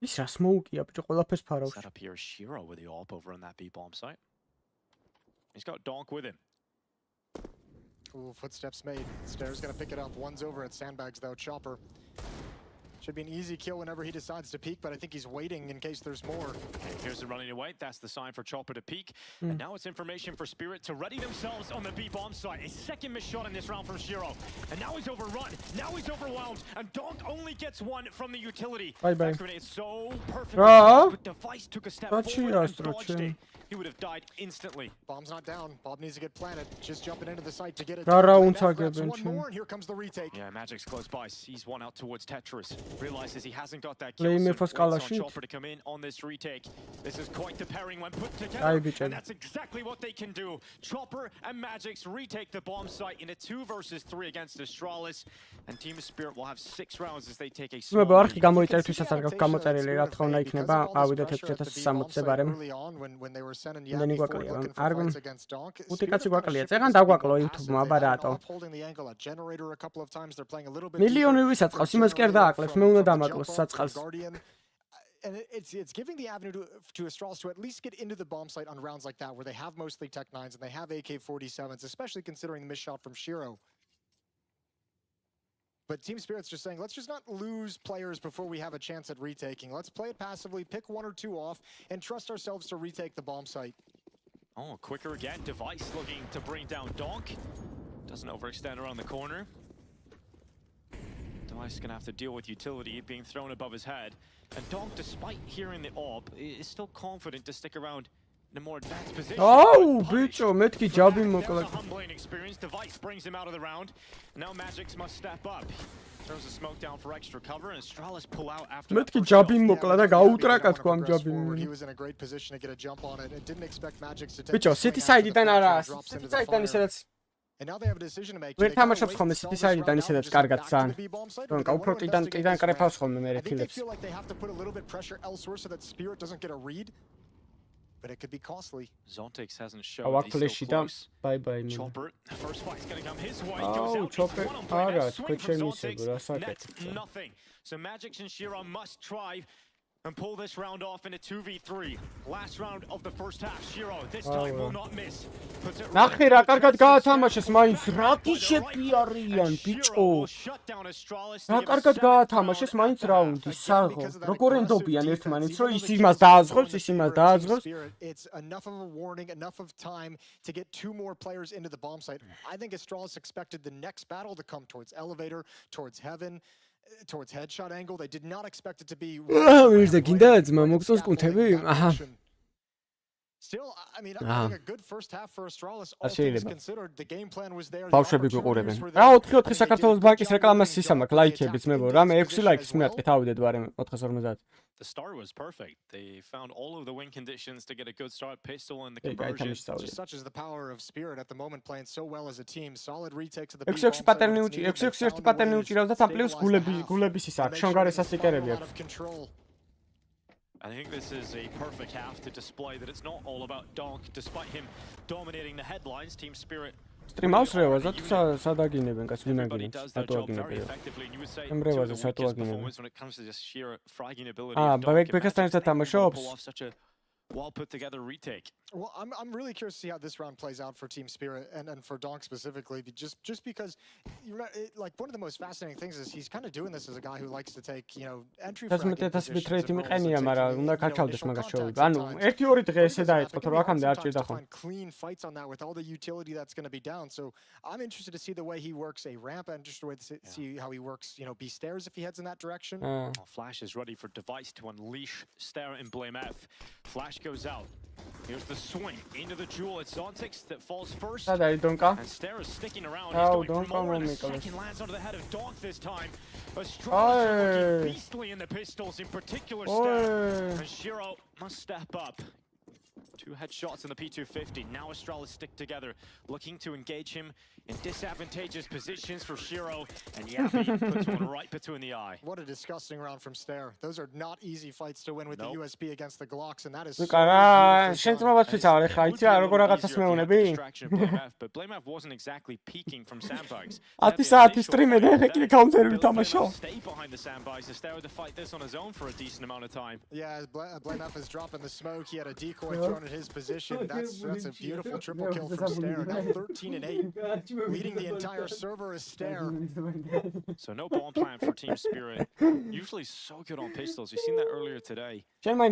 ის რა სმოუკია, ბიჭო, ყველაფერს ფარავს. Set up here Shiro with the op over on that B bomb site. He's got Donk with him. Ooh, footsteps made. Stair's gonna pick it up. One's over at sandbags though. Chopper. Should be an easy kill whenever he decides to peek, but I think he's waiting in case there's more. Okay, here's the running away. That's the sign for Chopper to peek. And now it's information for Spirit to ready themselves on the B bomb site. A second missed shot in this round from Shiro. And now he's overrun. Now he's overwhelmed. And Donk only gets one from the utility. Bye bye. That grenade is so perfect. But Device took a step forward and dodged it. He would have died instantly. Bomb's not down. Bomb needs to get planted. Just jumping into the site to get it. One more, and here comes the retake. Yeah, Magic's close by. Sees one out towards Tetris. Realizes he hasn't got that kill. Waits on Chopper to come in on this retake. This is quite the pairing when put together. And that's exactly what they can do. Chopper and Magic's retake the bomb site in a 2 versus 3 against ASTRALIS. And Team Spirit will have 6 rounds as they take a small lead. Then утикაცი გვაკლია. წეგან დაგვაკლო YouTube-მა აბარატო. მილიონი ვისაც ყავს, იმას კი არ დააკლებს, მე უნდა დამაკლოს საწყალს. And it's giving the avenue to ASTRALIS to at least get into the bomb site on rounds like that where they have mostly Tech 9s and they have AK-47s, especially considering the missed shot from Shiro. But Team Spirit's just saying, let's just not lose players before we have a chance at retaking. Let's play it passively, pick 1 or 2 off, and trust ourselves to retake the bomb site. Oh, quicker again. Device looking to bring down Donk. Doesn't overextend around the corner. Device is going to have to deal with utility being thrown above his head. And Donk, despite hearing the op, is still confident to stick around in a more advanced position. Oh, bicho, metki jabi mokla. Humbling experience. Device brings him out of the round. Now Magix must step up. Throws a smoke down for extra cover, and ASTRALIS pull out after. Metki jabi mokla da gautraka tko am jabi. He was in a great position to get a jump on it. It didn't expect Magix to take. Bicho, city side-დან არა, city side-დან ისედაც. And now they have a decision to make. ვერ თამაშობს ხოლმე city side-დან ისედაც კარგად ძალიან. რონკა უფრო ტიდან კრეფავს ხოლმე მე რეკილებს. They feel like they have to put a little bit pressure elsewhere so that Spirit doesn't get a read. But it could be costly. Zontix hasn't shown he's so close. Bye bye. Chopper, first fight's gonna come his way. Oh, Chopper. That's nothing. So Magix and Shiro must try and pull this round off in a 2v3. Last round of the first half. Shiro this time will not miss. ნახე რა კარგად გაათამაშეს მაინც რა ტიშები არიან ბიჭო. რა კარგად გაათამაშეს მაინც რაუნდი საღო. როგორ ენდობიან ერთმანეთს რომ ის იმას დააზღობს, ის იმას დააზღობს. It's enough of a warning, enough of time to get 2 more players into the bomb site. I think ASTRALIS expected the next battle to come towards elevator, towards heaven. Towards headshot angle, they did not expect it to be. Still, I mean, a good first half for ASTRALIS. All things considered, the game plan was there. ბავშვები გიყურებენ. რა 4-4 საქართველოს ბანკის რეკლამას ისამაკ ლაიქებიც მე რამე 6 ლაიქს მიატყით ავიდეთ ვარემ 450. The start was perfect. They found all of the win conditions to get a good start. Pistol and the conversion. Just such as the power of Spirit at the moment, playing so well as a team. Solid retakes of the 6-6 პატერნი უჭირავს, 6-6 პატერნი უჭირავს და თან პლუს გულების ის აქვს. შონგარესა სტიკერები აქვს. I think this is a perfect half to display that it's not all about Donk, despite him dominating the headlines. Team Spirit. Streamავს რევას და თუ სადაგინებენ კაც ვინაგინებს ატოაგინებენ. რევაზე სატოაგინებენ. ბეკასთან ერთად თამაშობს. well put together retake. Well, I'm really curious to see how this round plays out for Team Spirit and for Donk specifically, just because like one of the most fascinating things is he's kind of doing this as a guy who likes to take, you know, entry fragment clean fights on that with all the utility that's going to be down. So I'm interested to see the way he works a ramp and just the way to see how he works, you know, B stairs if he heads in that direction. Well, Flash is ready for Device to unleash Stare and Blame F. Flash goes out. Here's the swing into the jewel. It's Zontix that falls first. And Stare is sticking around. He's going for more, and a second lands onto the head of Donk this time. ASTRALIS looking beastly in the pistols, in particular Stare. And Shiro must step up. 2 headshots in the P250. Now ASTRALIS stick together, looking to engage him in disadvantageous positions for Shiro. And Yappy puts one right between the eye. What a disgusting round from Stare. Those are not easy fights to win with the USP against the Glocks, and that is but Blame F wasn't exactly peeking from sandbags. Stay behind the sandbags. Stare to fight this on his own for a decent amount of time. Yeah, Blame F is dropping the smoke. He had a decoy thrown at his position. That's a beautiful triple kill from Stare. Now 13 and 8. Leading the entire server is Stare. So no bomb plan for Team Spirit. Usually so good on pistols. You've seen that earlier today. Single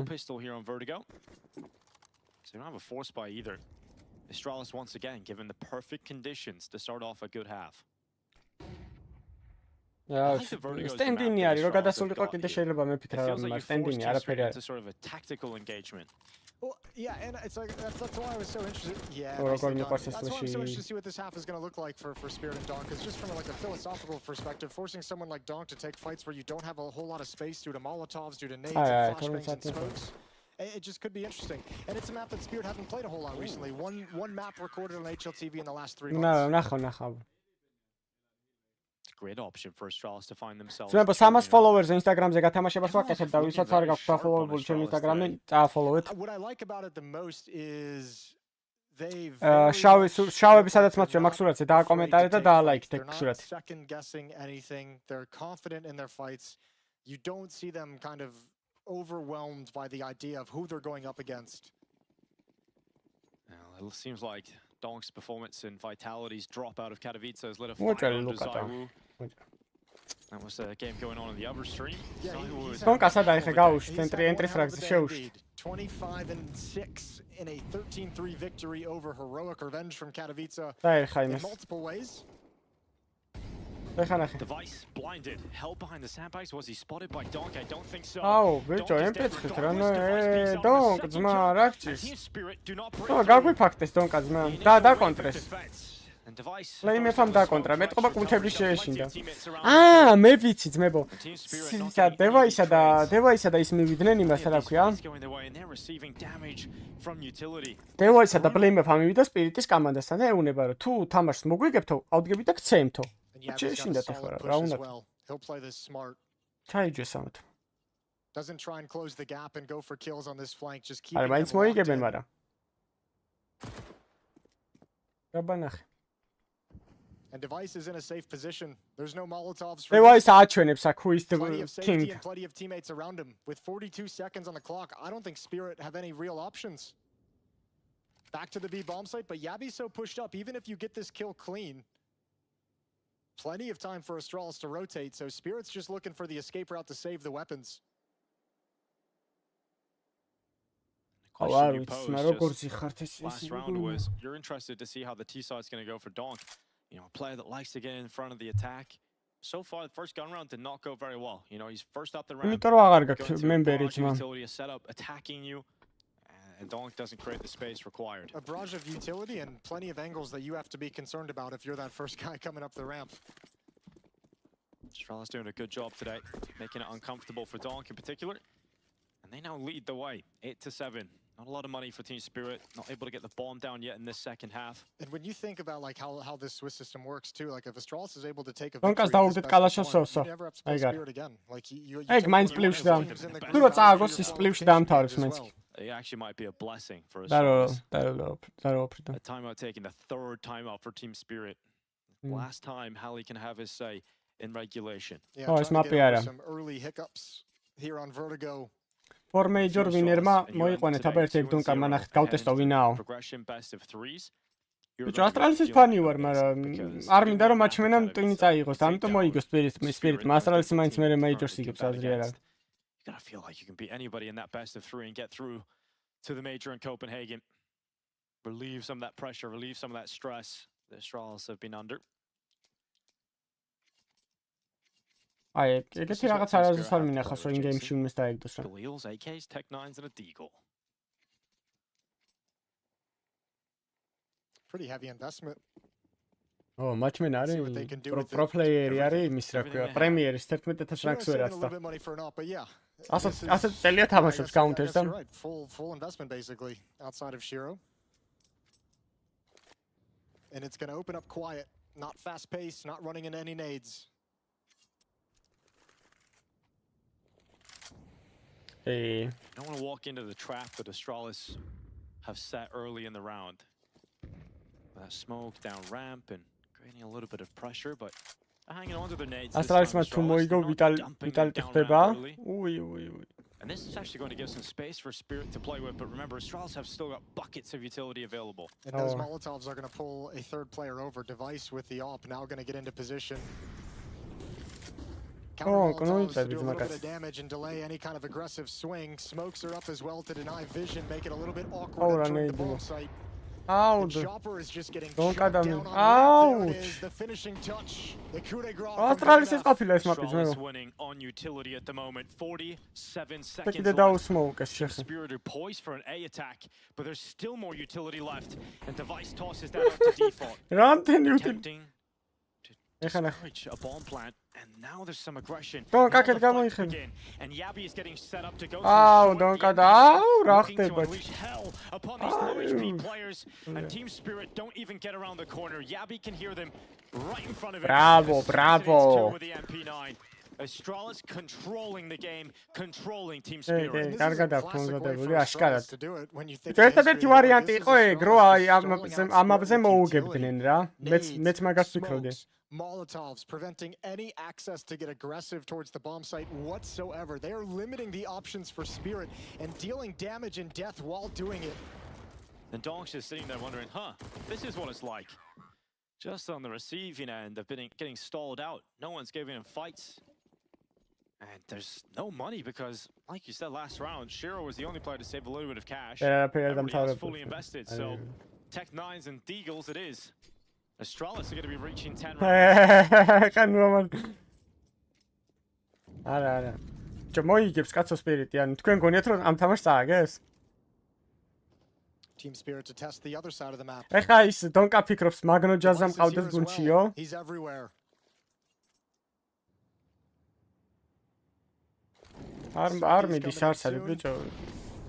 pistol here on Vertigo. So you don't have a force buy either. ASTRALIS once again given the perfect conditions to start off a good half. Standing არის რო გადასულიყო კიდე შეიძლება მეფიქრა მაგრამ standing არაფერი It's a sort of a tactical engagement. Well, yeah, and it's like that's why I was so interested. Yeah, that's why I'm so interested to see what this half is going to look like for Spirit and Donk. Because just from like a philosophical perspective, forcing someone like Donk to take fights where you don't have a whole lot of space due to Molotovs, due to nades, and flashbangs and smokes, it just could be interesting. And it's a map that Spirit haven't played a whole lot recently. One map recorded on HLTV in the last 3 months. Great option for ASTRALIS to find themselves. ძმებო 300 followers Instagram-ზე გათამაშებას ვაკეთებ და ვისაც არ გაქვთ follow-ებული ჩემ Instagram-ი, წაfollow-ეთ. What I like about it the most is they've შავები სადაც მაქვს მაგ სურათზე დააკომენტარეთ და დაალაიქეთ სურათი. Second guessing anything. They're confident in their fights. You don't see them kind of overwhelmed by the idea of who they're going up against. Well, it seems like Donk's performance and vitality's drop out of Katowice has lit a fire under Zowie. That was a game going on the other stream. Donka სადაა ხე გაუშვით entry frags-ზე შეუშვით. 25 and 6 in a 13-3 victory over Heroic Revenge from Katowice in multiple ways. Device blinded, held behind the sandbags. Was he spotted by Donk? I don't think so. Oh, ბიჭო, ემპეცხით რა ნუ Donk ძმა რა გჭირს. ხო, გაგვიფაქტეს Donk-ა ძმა. დაკონტრეს. Flame-ებამ დაკონტრა, მეტყობა კუნთების შეეშინდა. მე ვიცი ძმებო. Device-ა და ის მივიდნენ იმას რა ქვია? Device-ა და Flame-ებმა მივიდა Spirit-ის კამანდასთან და ეუნება რომ თუ თამაშს მოგვიგებთო, ავდგებით და გცემთო. შეეშინდათ ახლა რა უნდა. He'll play this smart. ჩაიჯესავთ. Doesn't try and close the gap and go for kills on this flank, just keep. არა, მაინც მოიგებენ, მაგრამ. გაბანახე. And Device is in a safe position. There's no Molotovs. Device აჩვენებს აქ who is the king. Plenty of teammates around him. With 42 seconds on the clock, I don't think Spirit have any real options. Back to the B bomb site, but Yabi's so pushed up. Even if you get this kill clean, plenty of time for ASTRALIS to rotate. So Spirit's just looking for the escape route to save the weapons. Last round was you're interested to see how the T side's going to go for Donk. You know, a player that likes to get in front of the attack. So far, the first gun round did not go very well. You know, he's first up the ramp, going to utility, a setup, attacking you, and Donk doesn't create the space required. A barrage of utility and plenty of angles that you have to be concerned about if you're that first guy coming up the ramp. ASTRALIS doing a good job today, making it uncomfortable for Donk in particular. And they now lead the way, 8-7. Not a lot of money for Team Spirit, not able to get the bomb down yet in this second half. And when you think about like how this Swiss system works too, like if ASTRALIS is able to take a victory, you never have to play Spirit again. Like you მაინც პლივში და თუ რო წააგოს ის პლივში დაამთავრებს მაინც. It actually might be a blessing for ASTRALIS. A timeout taking the third timeout for Team Spirit. Last time Halley can have his say in regulation. Yeah, some early hiccups here on Vertigo. 4 major winner-მა მოიყვანეთ აბა ერთ დონკა მანახეთ გავტესტო ვინაო. ბიჭო, ASTRALIS-ის ფანი ვარ, მაგრამ არ მინდა რომ მაჩვენან ტვინი წაიღოს, ამიტომ მოიგო Spirit-მა. ASTRALIS-ი მაინც მერე majors იგებს აზრი არ აქვს. You gotta feel like you can beat anybody in that best of 3 and get through to the major in Copenhagen. Relieve some of that pressure, relieve some of that stress the ASTRALIS have been under. აი, ეგეთი რაღაც არასდროს არ მინახავს, რომ in-game-ში უმეს დაიგდოს რა. Wheels, AKs, Tech 9s and a Deagle. Pretty heavy investment. Oh, maçmen არის pro player-ი არის, იმის რა ქვია, პრემიერის 11,000 რანგს ვერაც და. ასეთ წელია თამაშობს counter-ს და. Full investment basically outside of Shiro. And it's going to open up quiet, not fast paced, not running into any nades. Hey. I don't want to walk into the trap that ASTRALIS have set early in the round. That smoke down ramp and creating a little bit of pressure, but hanging on to their nades. ASTRALIS-მა თუ მოიგო ვიტალიტი ხდება. უი. And this is actually going to give some space for Spirit to play with, but remember, ASTRALIS have still got buckets of utility available. And those Molotovs are going to pull a third player over. Device with the AWP now going to get into position. Molotovs to do a little bit of damage and delay any kind of aggressive swing. Smokes are up as well to deny vision, make it a little bit awkward entering the bomb site. Ouch. The chopper is just getting Don't shot down on ouch. There is the finishing touch. The coup de grace. ASTRALIS-ის ყოფილა ეს მაპი ძმებო. Winning on utility at the moment. 47 seconds კიდე დაუსმოუკეს შეხი. Spirit are poised for an A attack, but there's still more utility left. And Device tosses that up to default. რამდენი utility? Ეხლა a bomb plant. And now there's some aggression. Don't კაკეთ გამოიხენ. And Yabi is getting set up to go. Don't კადა. რა ხდება? Hell upon these low HP players and Team Spirit don't even get around the corner. Yabi can hear them right in front of him. Bravo. With the MP9. ASTRALIS controlling the game, controlling Team Spirit. კარგად აქვს მომზადებული აშკარად. ერთადერთი ვარიანტი იყო ეგ, რომ აი ამაზე მოუგებდნენ რა. მეც მაგას ვფიქრობდი. Molotovs preventing any access to get aggressive towards the bomb site whatsoever. They are limiting the options for Spirit and dealing damage and death while doing it. And Donk's just sitting there wondering, this is what it's like. Just on the receiving end, they've been getting stalled out. No one's giving them fights. And there's no money because, like you said last round, Shiro was the only player to save a little bit of cash. Everybody else fully invested. So, Tech 9s and Deagles it is. ASTRALIS are going to be reaching 10 rounds. არა. მოიგებს კაცო სპირიტი, ანუ თქვენ გონიათ რომ ამ თამაშს წააგეს? Team Spirit to test the other side of the map. ეხა ის დონკა ფიქრობს მაგნო ჯაზამ ყავდეს გუნჩიო? He's everywhere. არ მიდის არსად ბიჭო.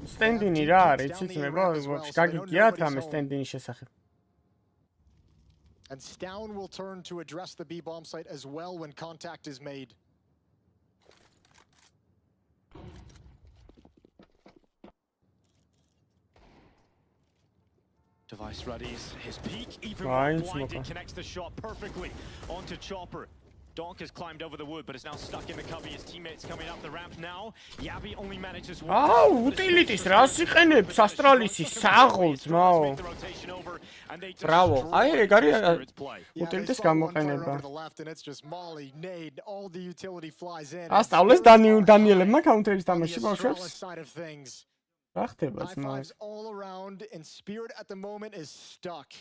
სტენდინი რა არის, იცით მებო, გაგიგიათ რამე სტენდინის შესახებ. And Stown will turn to address the B bomb site as well when contact is made. Device readies his peak, even blinded, connects the shot perfectly onto Chopper. Donk has climbed over the wood, but is now stuck in the cubby. His teammates coming up the ramp now. Yabi only manages one. Utilities რას იყენებს ASTRALIS-ის საღოლს, მაო. Bravo. აი ეგ არის utilities გამოყენება. ასწავლეს დანიელებმა counter-ის თამაში ბავშვებს. რა ხდება ძმა? All around and Spirit at the moment is stuck.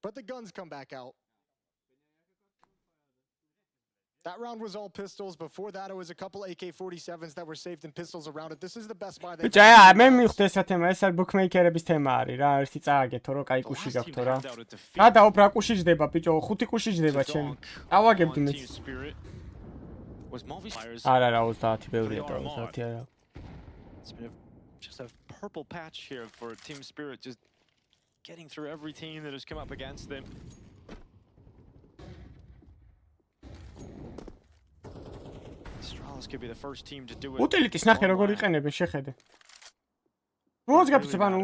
But the guns come back out. That round was all pistols. Before that, it was a couple AK-47s that were saved and pistols around it. This is the best buy they've done. მე მივხვდი ეს თემა, ეს არის bookmaker-ების თემა არის რა, ერთი წააგეთო, რომ კაი კუში გაქვთო რა. გადაო რა კუში ჯდება, ბიჭო, 5 კუში ჯდება ჩემი. ავაგებდი მეც. არა, 30 ბევრია, 30 არა. It's been just a purple patch here for Team Spirit, just getting through every team that has come up against them. ASTRALIS could be the first team to do it. Utilities ნახე როგორ იყენებენ შეხედე. როაც გაფიცებ ანუ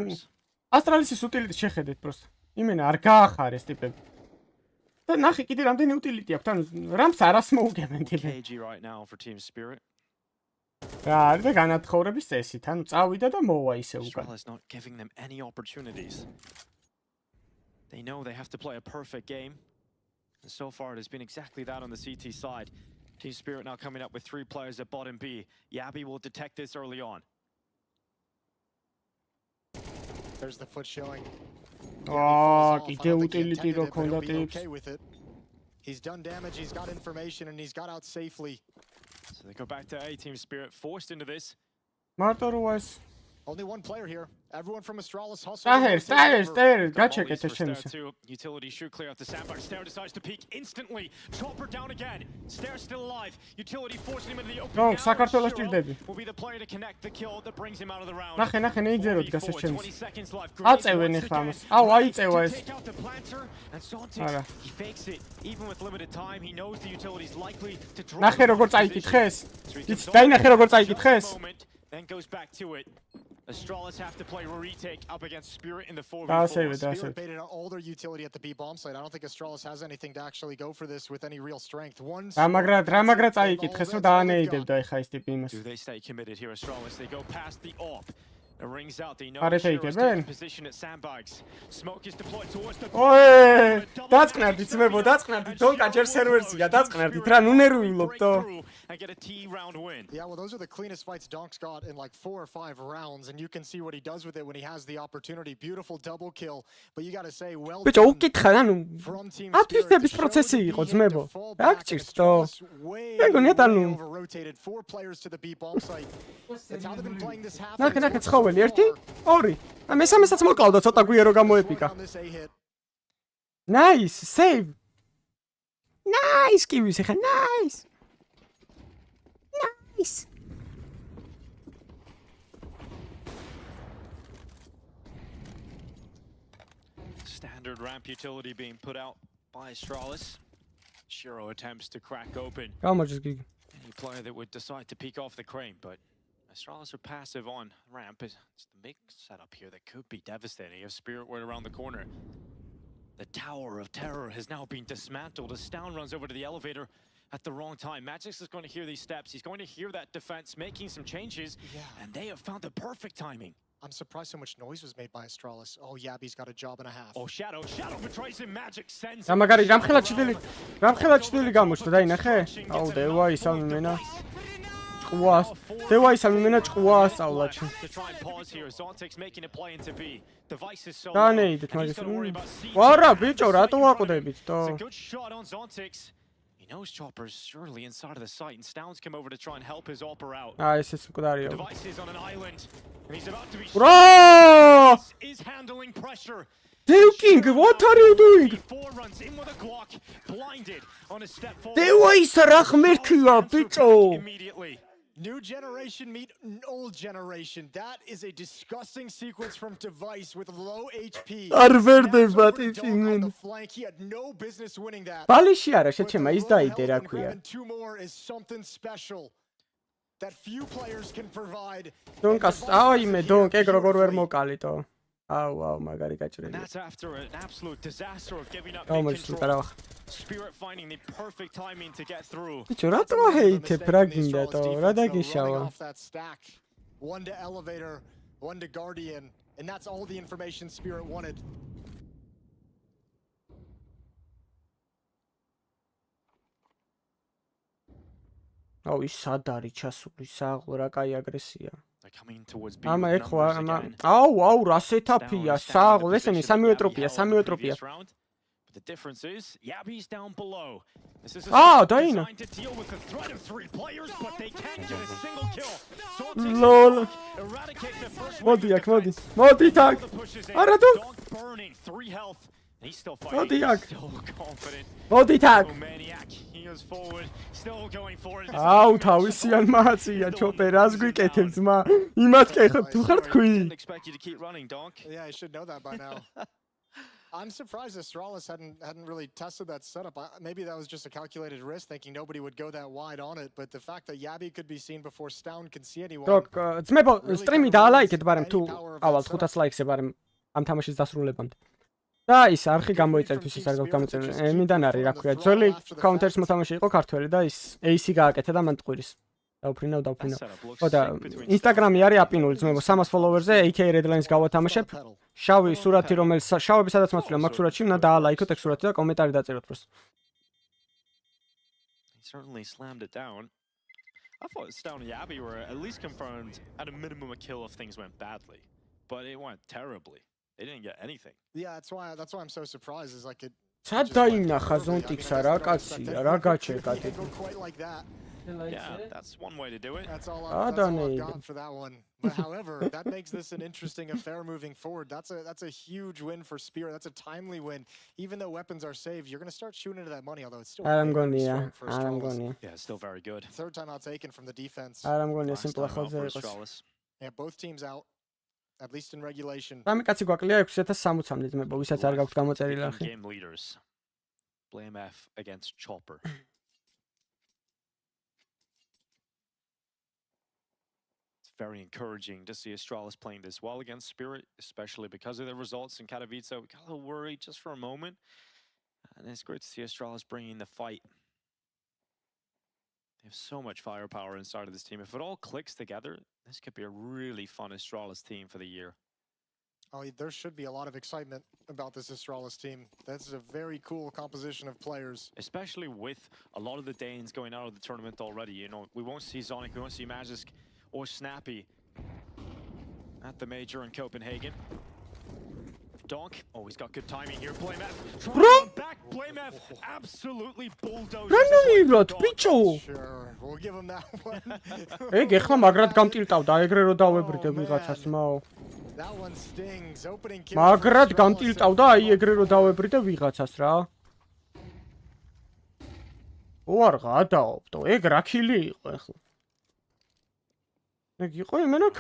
ASTRALIS-ის utilities შეხედეთ просто. იმენა არ გაახარეს ტიპები. და ნახე კიდე რამდენი utility აქვს, ანუ რამს არას მოუგებენ ტიპები. KG right now for Team Spirit. რა არის და განათხოვრების წესით, ანუ წავიდა და მოვა ისე უკან. ASTRALIS not giving them any opportunities. They know they have to play a perfect game. And so far it has been exactly that on the CT side. Team Spirit now coming up with 3 players at bottom B. Yabi will detect this early on. There's the foot showing. კიდე utility რო ქონდა tips. He's done damage, he's got information, and he's got out safely. So they go back to A. Team Spirit forced into this. მარტო როას. Only one player here. Everyone from ASTRALIS hustle. Stairs, გაჩეკეთ ჩემს. Utility shoot clear off the sandbox. Stair decides to peek instantly. Chopper down again. Stair still alive. Utility forcing him into the open. No, საქართველოს ჭირდები. Will be the player to connect the kill that brings him out of the round. ნახე, ნეიძერო დგას ეს ჩემს. აწევენ ეხლა ამას. აუ, აიწევა ეს. არა. He fakes it even with limited time. He knows the utility's likely to drop. ნახე როგორ წაიკითხეს. იცი, დაინახე როგორ წაიკითხეს. Then goes back to it. ASTRALIS have to play a retake up against Spirit in the 4v4. Spirit baited out all their utility at the B bomb site. I don't think ASTRALIS has anything to actually go for this with any real strength. Ramagra წაიკითხეს რომ დაანეიდებდა ეხა ის ტიპი იმას. Do they stay committed here, ASTRALIS? They go past the AWP. It rings out. They know the position at sandbags. Smoke is deployed towards the. Oi! დაწყნარდი ძმებო, დაწყნარდი. დონკა ჯერ სერვერსია, დაწყნარდით რა, ნუ ნერვიულობდო. And get a T round win. Yeah, well, those are the cleanest fights Donk's got in like 4 or 5 rounds, and you can see what he does with it when he has the opportunity. Beautiful double kill, but you got to say, well. ბიჭო, უკითხა, ანუ ათვისების პროცესი იყო ძმებო. რა გჭირდო? მეგონია ანუ. Rotated 4 players to the B bomb site. That's how they've been playing this half. ნახე, ცხოველი, 1, 2. მესამესაც მოკავდა, ცოტა გვიე რო გამოეპიკა. Nice, save. Nice, კივის ეხა, nice. Nice. Standard ramp utility being put out by ASTRALIS. Shiro attempts to crack open any player that would decide to peek off the crane, but ASTRALIS are passive on ramp. It's the big setup here that could be devastating if Spirit were around the corner. The Tower of Terror has now been dismantled as Stown runs over to the elevator at the wrong time. Magix is going to hear these steps. He's going to hear that defense making some changes, and they have found the perfect timing. I'm surprised so much noise was made by ASTRALIS. Oh, Yabi's got a job and a half. Oh, Shadow betrays him. Magic sends. ამაგარი რამხელა ჩდილი გამოჩნდა, დაინახე? აუ, დევა ისა მიმენა. ჭყუას. დევა ისა მიმენა ჭყუას სწავლაჩი. დანეიდეთ მაგის. ვარა, ბიჭო, რატო ვაყდებით, თო? He knows Chopper's surely inside of the site, and Stown's come over to try and help his opera out. Ესეც მკვდარია. Device is on an island, and he's about to be. Bro! Is handling pressure. King, what are you doing? 4 runs in with a Glock, blinded on a step forward. Dewa ისა რა ღმერთია, ბიჭო. Immediately. New generation meet old generation. That is a disgusting sequence from Device with low HP. არ ვერდება ტიფინგენ. He had no business winning that. ბალიში არა, შეჩემა ის დაიდე რა ქვია. Two more is something special that few players can provide. დონკას, აიმე დონკ, ეგ როგორ ვერ მოკალიტო. აუ, მაგარი გაჭრილი. That's after an absolute disaster of giving up control. Spirit finding the perfect timing to get through. ბიჭო, რატო აჰეითებ რა გინდა თო? რა დაგიშავა? One to elevator, one to guardian, and that's all the information Spirit wanted. აუ, ის სად არის ჩასული? საღლო რა კაი აგრესია. Coming towards B. ამა ეხლა, აუ, რა სეტაპია, საღლო, ესენი სამივე ტროპია. But the difference is, Yabi's down below. This is Daina. designed to deal with the threat of 3 players, but they can't get a single kill. Lol. Eradicate the first Modi tag. Ara Donk burning 3 health. He's still fighting. Still confident. Modi tag. Maniac. He goes forward. Still going forward. აუ, თავისიან მააცია, ჩოპერას გვიკეთებ ძმა. იმათ კეხა, თუ ხარ თქვი. Didn't expect you to keep running, Donk. Yeah, I should know that by now. I'm surprised ASTRALIS hadn't really tested that setup. Maybe that was just a calculated risk, thinking nobody would go that wide on it. But the fact that Yabi could be seen before Stown can see anyone. Dok, ძმებო, სტრიმი დაალაიქეთ, მაგრამ თუ ავალ 500 ლაიქს ებარემ ამ თამაშის დასრულებამდე. და ის არხი გამოიწერთ ის არ გამოიწერთ. ემიდან არის, რა ქვია, ძველი counter-ს მოთამაშე იყო ქართველი და ის AC გააკეთა და მან ტყვირის. დავფრინავ. ხო და Instagram-ი არის აპინული ძმებო 300 follower-ზე AK Redlines გავათამაშებ. შავი სურათი რომელიც შავები სადაც მოცულია მაგ სურათში უნდა დაალაიქოთ ეგ სურათი და კომენტარი დაწეროთ просто. He certainly slammed it down. I thought Stone and Yabby were at least confirmed at a minimum a kill if things went badly. But it went terribly. They didn't get anything. Yeah, that's why I'm so surprised is like it სად დაინახა ზონტიქსა რა კაცია რა გაჩერგατε. Yeah, that's one way to do it. That's all I've got for that one. But however, that makes this an interesting affair moving forward. That's a huge win for Spirit. That's a timely win. Even though weapons are saved, you're going to start shooting into that money, although it's still I'm going to Yeah, it's still very good. Third time out taken from the defense. I'm going to simple ხოძე. Yeah, both teams out. At least in regulation. რამე კაცი გვაკლია 6060-მდე ძმებო, ვისაც არ გაქვთ გამოწერილი ახი. Game leaders. Blame F against Chopper. It's very encouraging to see ASTRALIS playing this well against Spirit, especially because of their results in Katowice. We got a little worried just for a moment. And it's great to see ASTRALIS bringing the fight. They have so much firepower inside of this team. If it all clicks together, this could be a really fun ASTRALIS team for the year. Oh, there should be a lot of excitement about this ASTRALIS team. That's a very cool composition of players. Especially with a lot of the Danes going out of the tournament already. You know, we won't see Zonic, we won't see Magisk or Snappy at the major in Copenhagen. Donk, oh, he's got good timing here. Blame F. Trying back, Blame F. Absolutely bulldozed. Sure, we'll give him that one. ეგ ეხლა მაგრად გამტილტავდა, ეგრე რო დავებრიდე ვიღაცას მაო. That one stings. Opening kill. მაგრად გამტილტავდა, აი ეგრე რო დავებრიდე ვიღაცას რა. ოარ გადაობდო, ეგ რა ქილი იყო ეხლა. ეგ იყო იმენა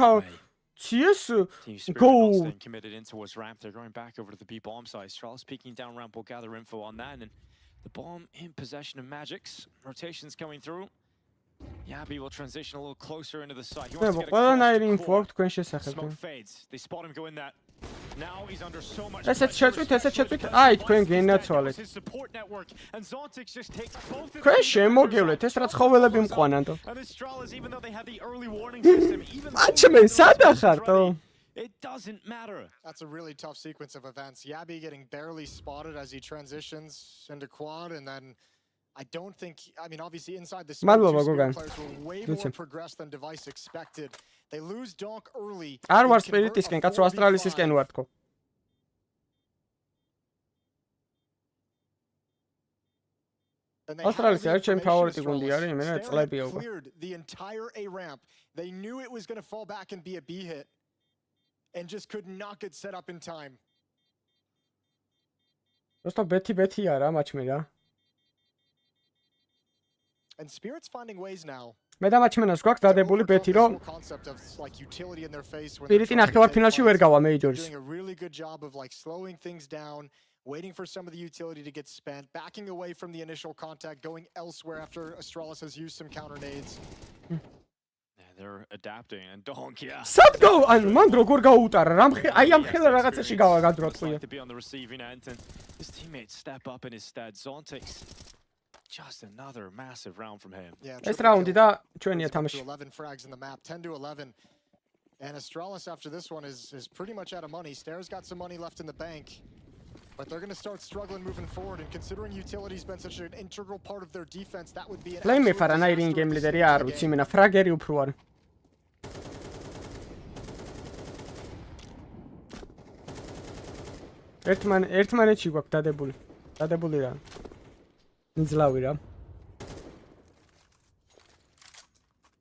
CS go committed in towards ramp. They're going back over to the B bomb side. ASTRALIS peeking down ramp will gather info on that, and the bomb in possession of Magic's. Rotations coming through. Yabby will transition a little closer into the side. He wants to get a smoke fades. They spot him go in that. Now he's under so much pressure. Აი თქვენ გენაცვალეთ. His support network and Zontix just takes both of them. შემოგევლეთ, ეს რა ცხოველები მყვანანდო. And ASTRALIS, even though they had the early warning system, even აჩმენ სად ახარტო? It doesn't matter. That's a really tough sequence of events. Yabby getting barely spotted as he transitions into quad, and then I don't think, I mean, obviously inside the Spirit players were way more progressed than Device expected. They lose Donk early. არ ვარ სპირიტისკენ, კაცო ASTRALIS-ისკენ ვარ თქო. ASTRALIS არის ჩემი ფავორიტი გუნდი არის, იმენა წლებია უკვე. Cleared the entire A ramp. They knew it was going to fall back and be a B hit and just could not get set up in time. просто ბეთი არა მაჩმე რა. And Spirit's finding ways now. მე და მაჩმენას გვაქვს დადებული ბეთი რომ სპირიტი ნახევარფინალში ვერ გავა მეიჯორის. Doing a really good job of like slowing things down, waiting for some of the utility to get spent, backing away from the initial contact, going elsewhere after ASTRALIS has used some counter nades. They're adapting and Donk, yeah. სად გავა? ანუ მან როგორ გაუტარა? აი ამ ხელა რაღაცაში გავა გადროწყია. To be on the receiving end and his teammates step up in his stead. Zontix just another massive round from him. Yeah, ეს რაუნდი და ჩვენია თამაში. 11 frags in the map, 10 to 11. And ASTRALIS after this one is pretty much out of money. Stairs got some money left in the bank. But they're going to start struggling moving forward, and considering utility's been such an integral part of their defense, that would be an Play me Faranai in game leader არ ვიცი მენა ფრაგერი უფრო არ. ერთმანეთში გვაქვს დადებული. დადებული რა. ნიძლავი რა.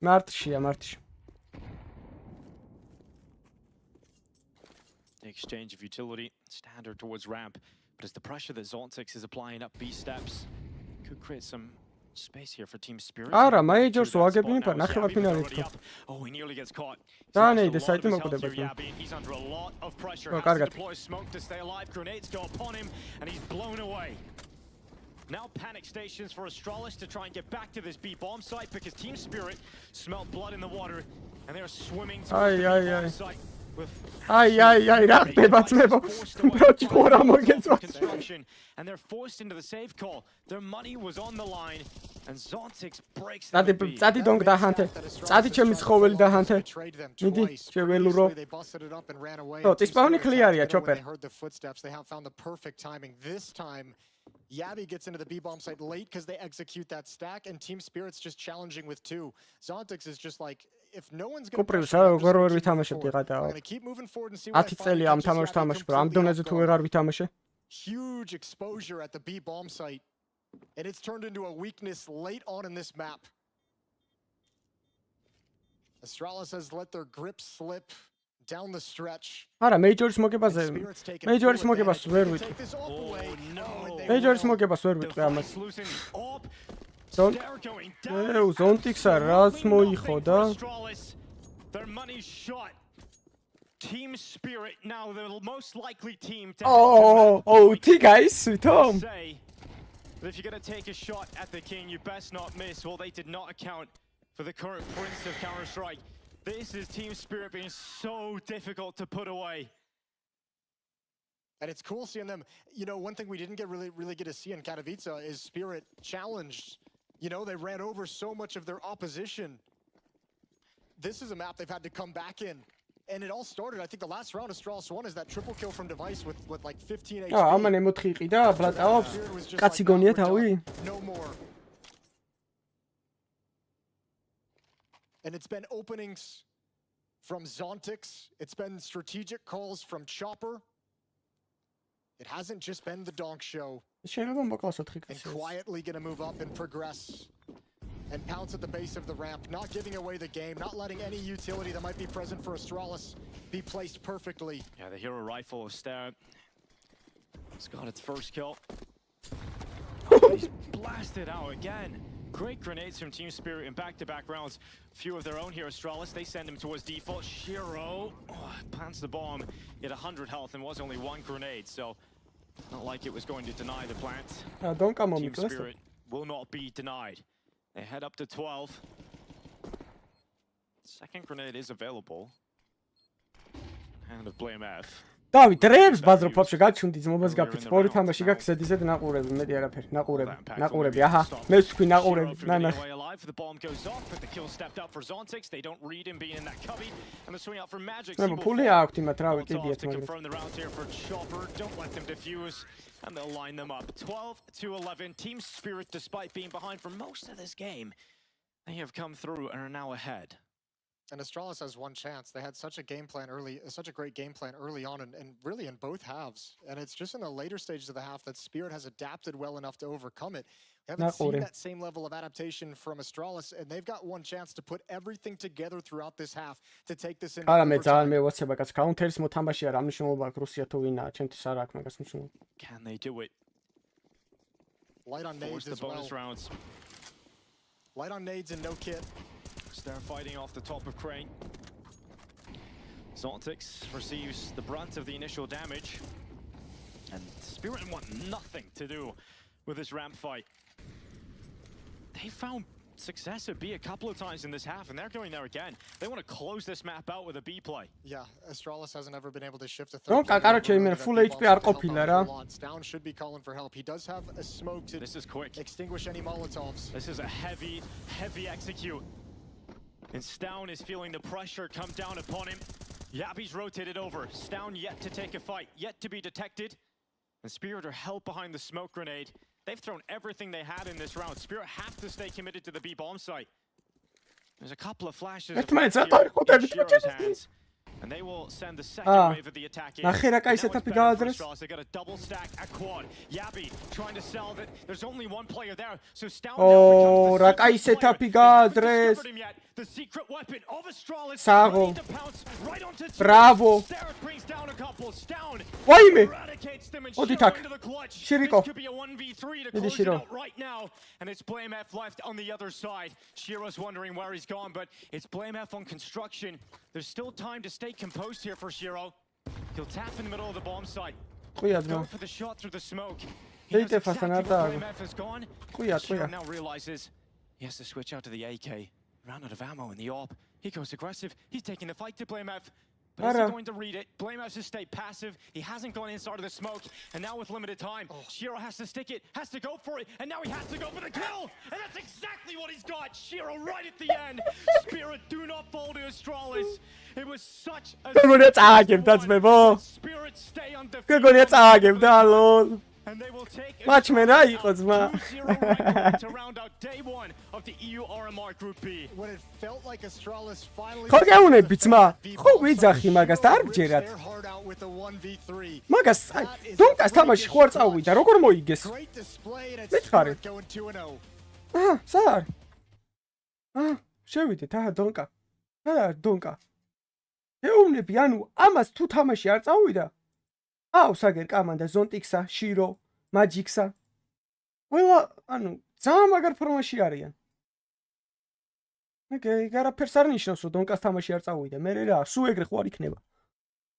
მარტშია. Exchange of utility, standard towards ramp, but it's the pressure that Zontix is applying up B steps. Could create some space here for Team Spirit. არა, მაიჯორს ვაგებინი პარ ნახევარფინალი თქო. Oh, he nearly gets caught. დაანეიდე საიტი მოკვდება. He's under a lot of pressure. Oh, has to deploy smoke to stay alive. Grenades go upon him, and he's blown away. Now panic stations for ASTRALIS to try and get back to this B bomb site because Team Spirit smelled blood in the water, and they're swimming towards the B bomb site. აი, რა ხდება ძმებო? უბრალოდ ყურა მოგეწვა. And they're forced into the save call. Their money was on the line and Zontix breaks წადი დონგ დაჰანთე. წადი ჩემი ცხოველი დაჰანთე. მიდი, შეველურო. ო, ტისპაუნი ქლიარია, ჩოპერ. They have found the perfect timing. This time Yabby gets into the B-bomb site late because they execute that stack, and Team Spirit's just challenging with 2. Zontix is just like, if no one's going to push it, I'm going to keep moving forward and see what I find. 10 წელი ამ თამაშს თამაშობ, ამ დონეზე თუ ვეღარ ვითამაშე. Huge exposure at the B-bomb site, and it's turned into a weakness late on in this map. ASTRALIS has let their grip slip down the stretch. არა, მეიჯორის მოგებაზე. მეიჯორის მოგებას ვერ ვიტყვი. მეიჯორის მოგებას ვერ ვიტყვი ამას. Zontix-ა რაც მოიხოდა? Their money's shot. Team Spirit now the most likely team to guys, Tom. But if you're going to take a shot at the king, you best not miss. Well, they did not account for the current prince of Counter-Strike. This is Team Spirit being so difficult to put away. And it's cool seeing them. You know, one thing we didn't really get to see in Katowice is Spirit challenged. You know, they ran over so much of their opposition. This is a map they've had to come back in. And it all started, I think the last round of ASTRALIS won is that triple kill from Device with like 15 HP. ამან ემოთხი იყიდა, ბლატაობს. კაცი გონია თავი? No more. And it's been openings from Zontix. It's been strategic calls from Chopper. It hasn't just been the donk show. And quietly gonna move up and progress. And pounce at the base of the ramp, not giving away the game, not letting any utility that might be present for ASTRALIS be placed perfectly. Yeah, the hero rifle of Starrett. It's got its first kill. He's blasted out again. Great grenades from Team Spirit in back-to-back rounds. Few of their own here, ASTRALIS. They send him towards default. Shiro plants the bomb at 100 health and was only 1 grenade, so not like it was going to deny the plant. Team Spirit will not be denied. They head up to 12. Second grenade is available. Hand of Blame F. დავით რებს ბაზრო ფოფში გაჩუნდი ძმობას გაფრით ორი თამაში გაქვს ზედიზედ ნაყურები მედი არაფერი ნაყურები აჰა მე ვთქვი ნაყურები ნანა The bomb goes off but the kill stepped up for Zontix. They don't read him being in that cubby and the swing out for Magic. მე ფული აქვს იმათ რავი კიდიეთ to confirm the rounds here for Chopper. Don't let them defuse and they'll line them up. 12 to 11. Team Spirit, despite being behind for most of this game, they have come through and are now ahead. And ASTRALIS has one chance. They had such a game plan early, such a great game plan early on, and really in both halves. And it's just in the later stages of the half that Spirit has adapted well enough to overcome it. We haven't seen that same level of adaptation from ASTRALIS, and they've got one chance to put everything together throughout this half to take this in. არა მე ძალიან მევაცება კაც counter-ის მოთამაშია რა მნიშვნელობა აქვს რუსია თუ ვინაა ჩემთვის არ აქვს მაგას მნიშვნელობა. Can they do it? Light on nades as well. Rounds. Light on nades and no kit. They're fighting off the top of Crane. Zontix receives the brunt of the initial damage. And Spirit want nothing to do with this ramp fight. They found success at B a couple of times in this half, and they're going there again. They want to close this map out with a B play. Yeah, ASTRALIS hasn't ever been able to shift a third. Full HP არ ყოფილა რა. Down should be calling for help. He does have a smoke to extinguish any Molotovs. This is a heavy execute. And Stown is feeling the pressure come down upon him. Yabby's rotated over. Stown yet to take a fight, yet to be detected. And Spirit are held behind the smoke grenade. They've thrown everything they had in this round. Spirit have to stay committed to the B bomb site. There's a couple of flashes of in Shiro's hands. And they will send the second wave of the attack in. Now it's they got a double stack at quad. Yabby trying to salve it. There's only one player there, so Stown now becomes the second player. The secret weapon of ASTRALIS ready to pounce right onto Bravo. Starrett brings down a couple. Stown eradicates them and Shiro into the clutch. This could be a 1v3 to close it out right now. And it's Blame F left on the other side. Shiro's wondering where he's gone, but it's Blame F on construction. There's still time to stay composed here for Shiro. He'll tap in the middle of the bomb site. Go for the shot through the smoke. He knows exactly where Blame F has gone. Shiro now realizes he has to switch out to the AK. Ran out of ammo in the AWP. He goes aggressive. He's taking the fight to Blame F. But is he going to read it? Blamehouse has stayed passive. He hasn't gone inside of the smoke. And now with limited time, Shiro has to stick it, has to go for it. And now he has to go for the kill. And that's exactly what he's got. Shiro right at the end. Spirit, do not fall to Astralis. It was such a... Spirit stay undefeated. And they will take Match man, I was ma. to round out day one of the EU RMR Group B. When it felt like Astralis finally ხო გეუნებით ძმა ხო ვიძახი მაგას და არ გჯერათ მაგას დონკას თამაში ხო არ წავიდა როგორ მოიგეს მითხარი სარ შევიდეთ დონკა დონკა გეუნები ანუ ამას თუ თამაში არ წავიდა აუსაგერ კამანდა ზონტიქსა, შირო, მაჯიქსა. ყველა, ანუ, ძალიან მაგარ ფორმაში არიან. არაფერს არ ნიშნავს, რომ დონკას თამაში არ წავიდა. მე რა, სულ ეგრე ხო არ იქნება.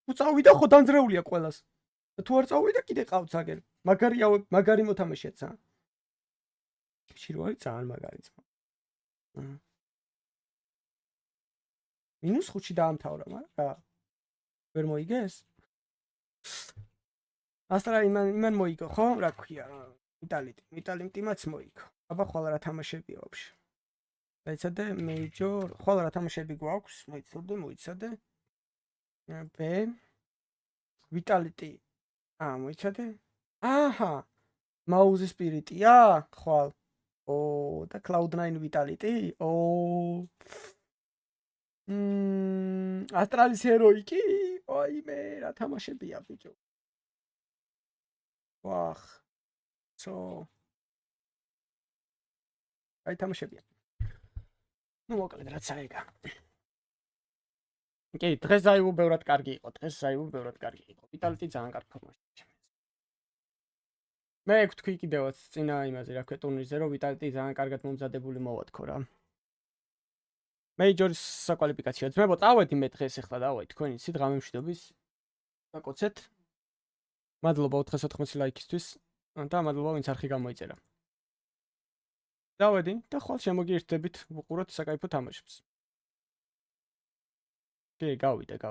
თუ წავიდა, ხო დამძრეულია ყველას. თუ არ წავიდა, კიდე ყავთ აგერ. მაგარი მოთამაშეა ძალიან. შირო არის ძალიან მაგარი ძმა. -5-ში დაამთავრა, მაგრამ რა. ვერ მოიგეს? Astra იმან მოიგო, ხო? რა ქვია? მიტალიმტიმაც მოიგო. აბა ხვალ რა თამაშები ვაფშე. დაიცადე მეიჯორ, ხვალ რა თამაშები გვაქვს? მოიცადე. B Vitality. მოიცადე? აჰა. მაუსი სპირიტია? ხვალ. და Cloud9 Vitality? Astralis Heroiki? ოიმე, რა თამაშებია ბიჭო. ვახ. აი თამაშებია. ნუ მოკლედ რაც აიგა. კი, დღეს აიღო ბევრად კარგი იყო. Vitality ძალიან კარგი ფორმაში. მე ვთქვი კიდევაც წინა იმაზე რა ქვია ტურნირზე რომ Vitality ძალიან კარგად მომზადებული მოვადგო რა. Majors საკვალიფიკაციო ძმებო წავედი მე დღეს ახლა დავაი თქვენი იცით ღამე მშვიდობის დაკოცეთ მადლობა 480 ლაიქისთვის და მადლობა ვინც არხი გამოიწერა დავედი და ხვალ შემოგიერთდებით ვუყუროთ საკაიფო თამაშებს კი გავიდა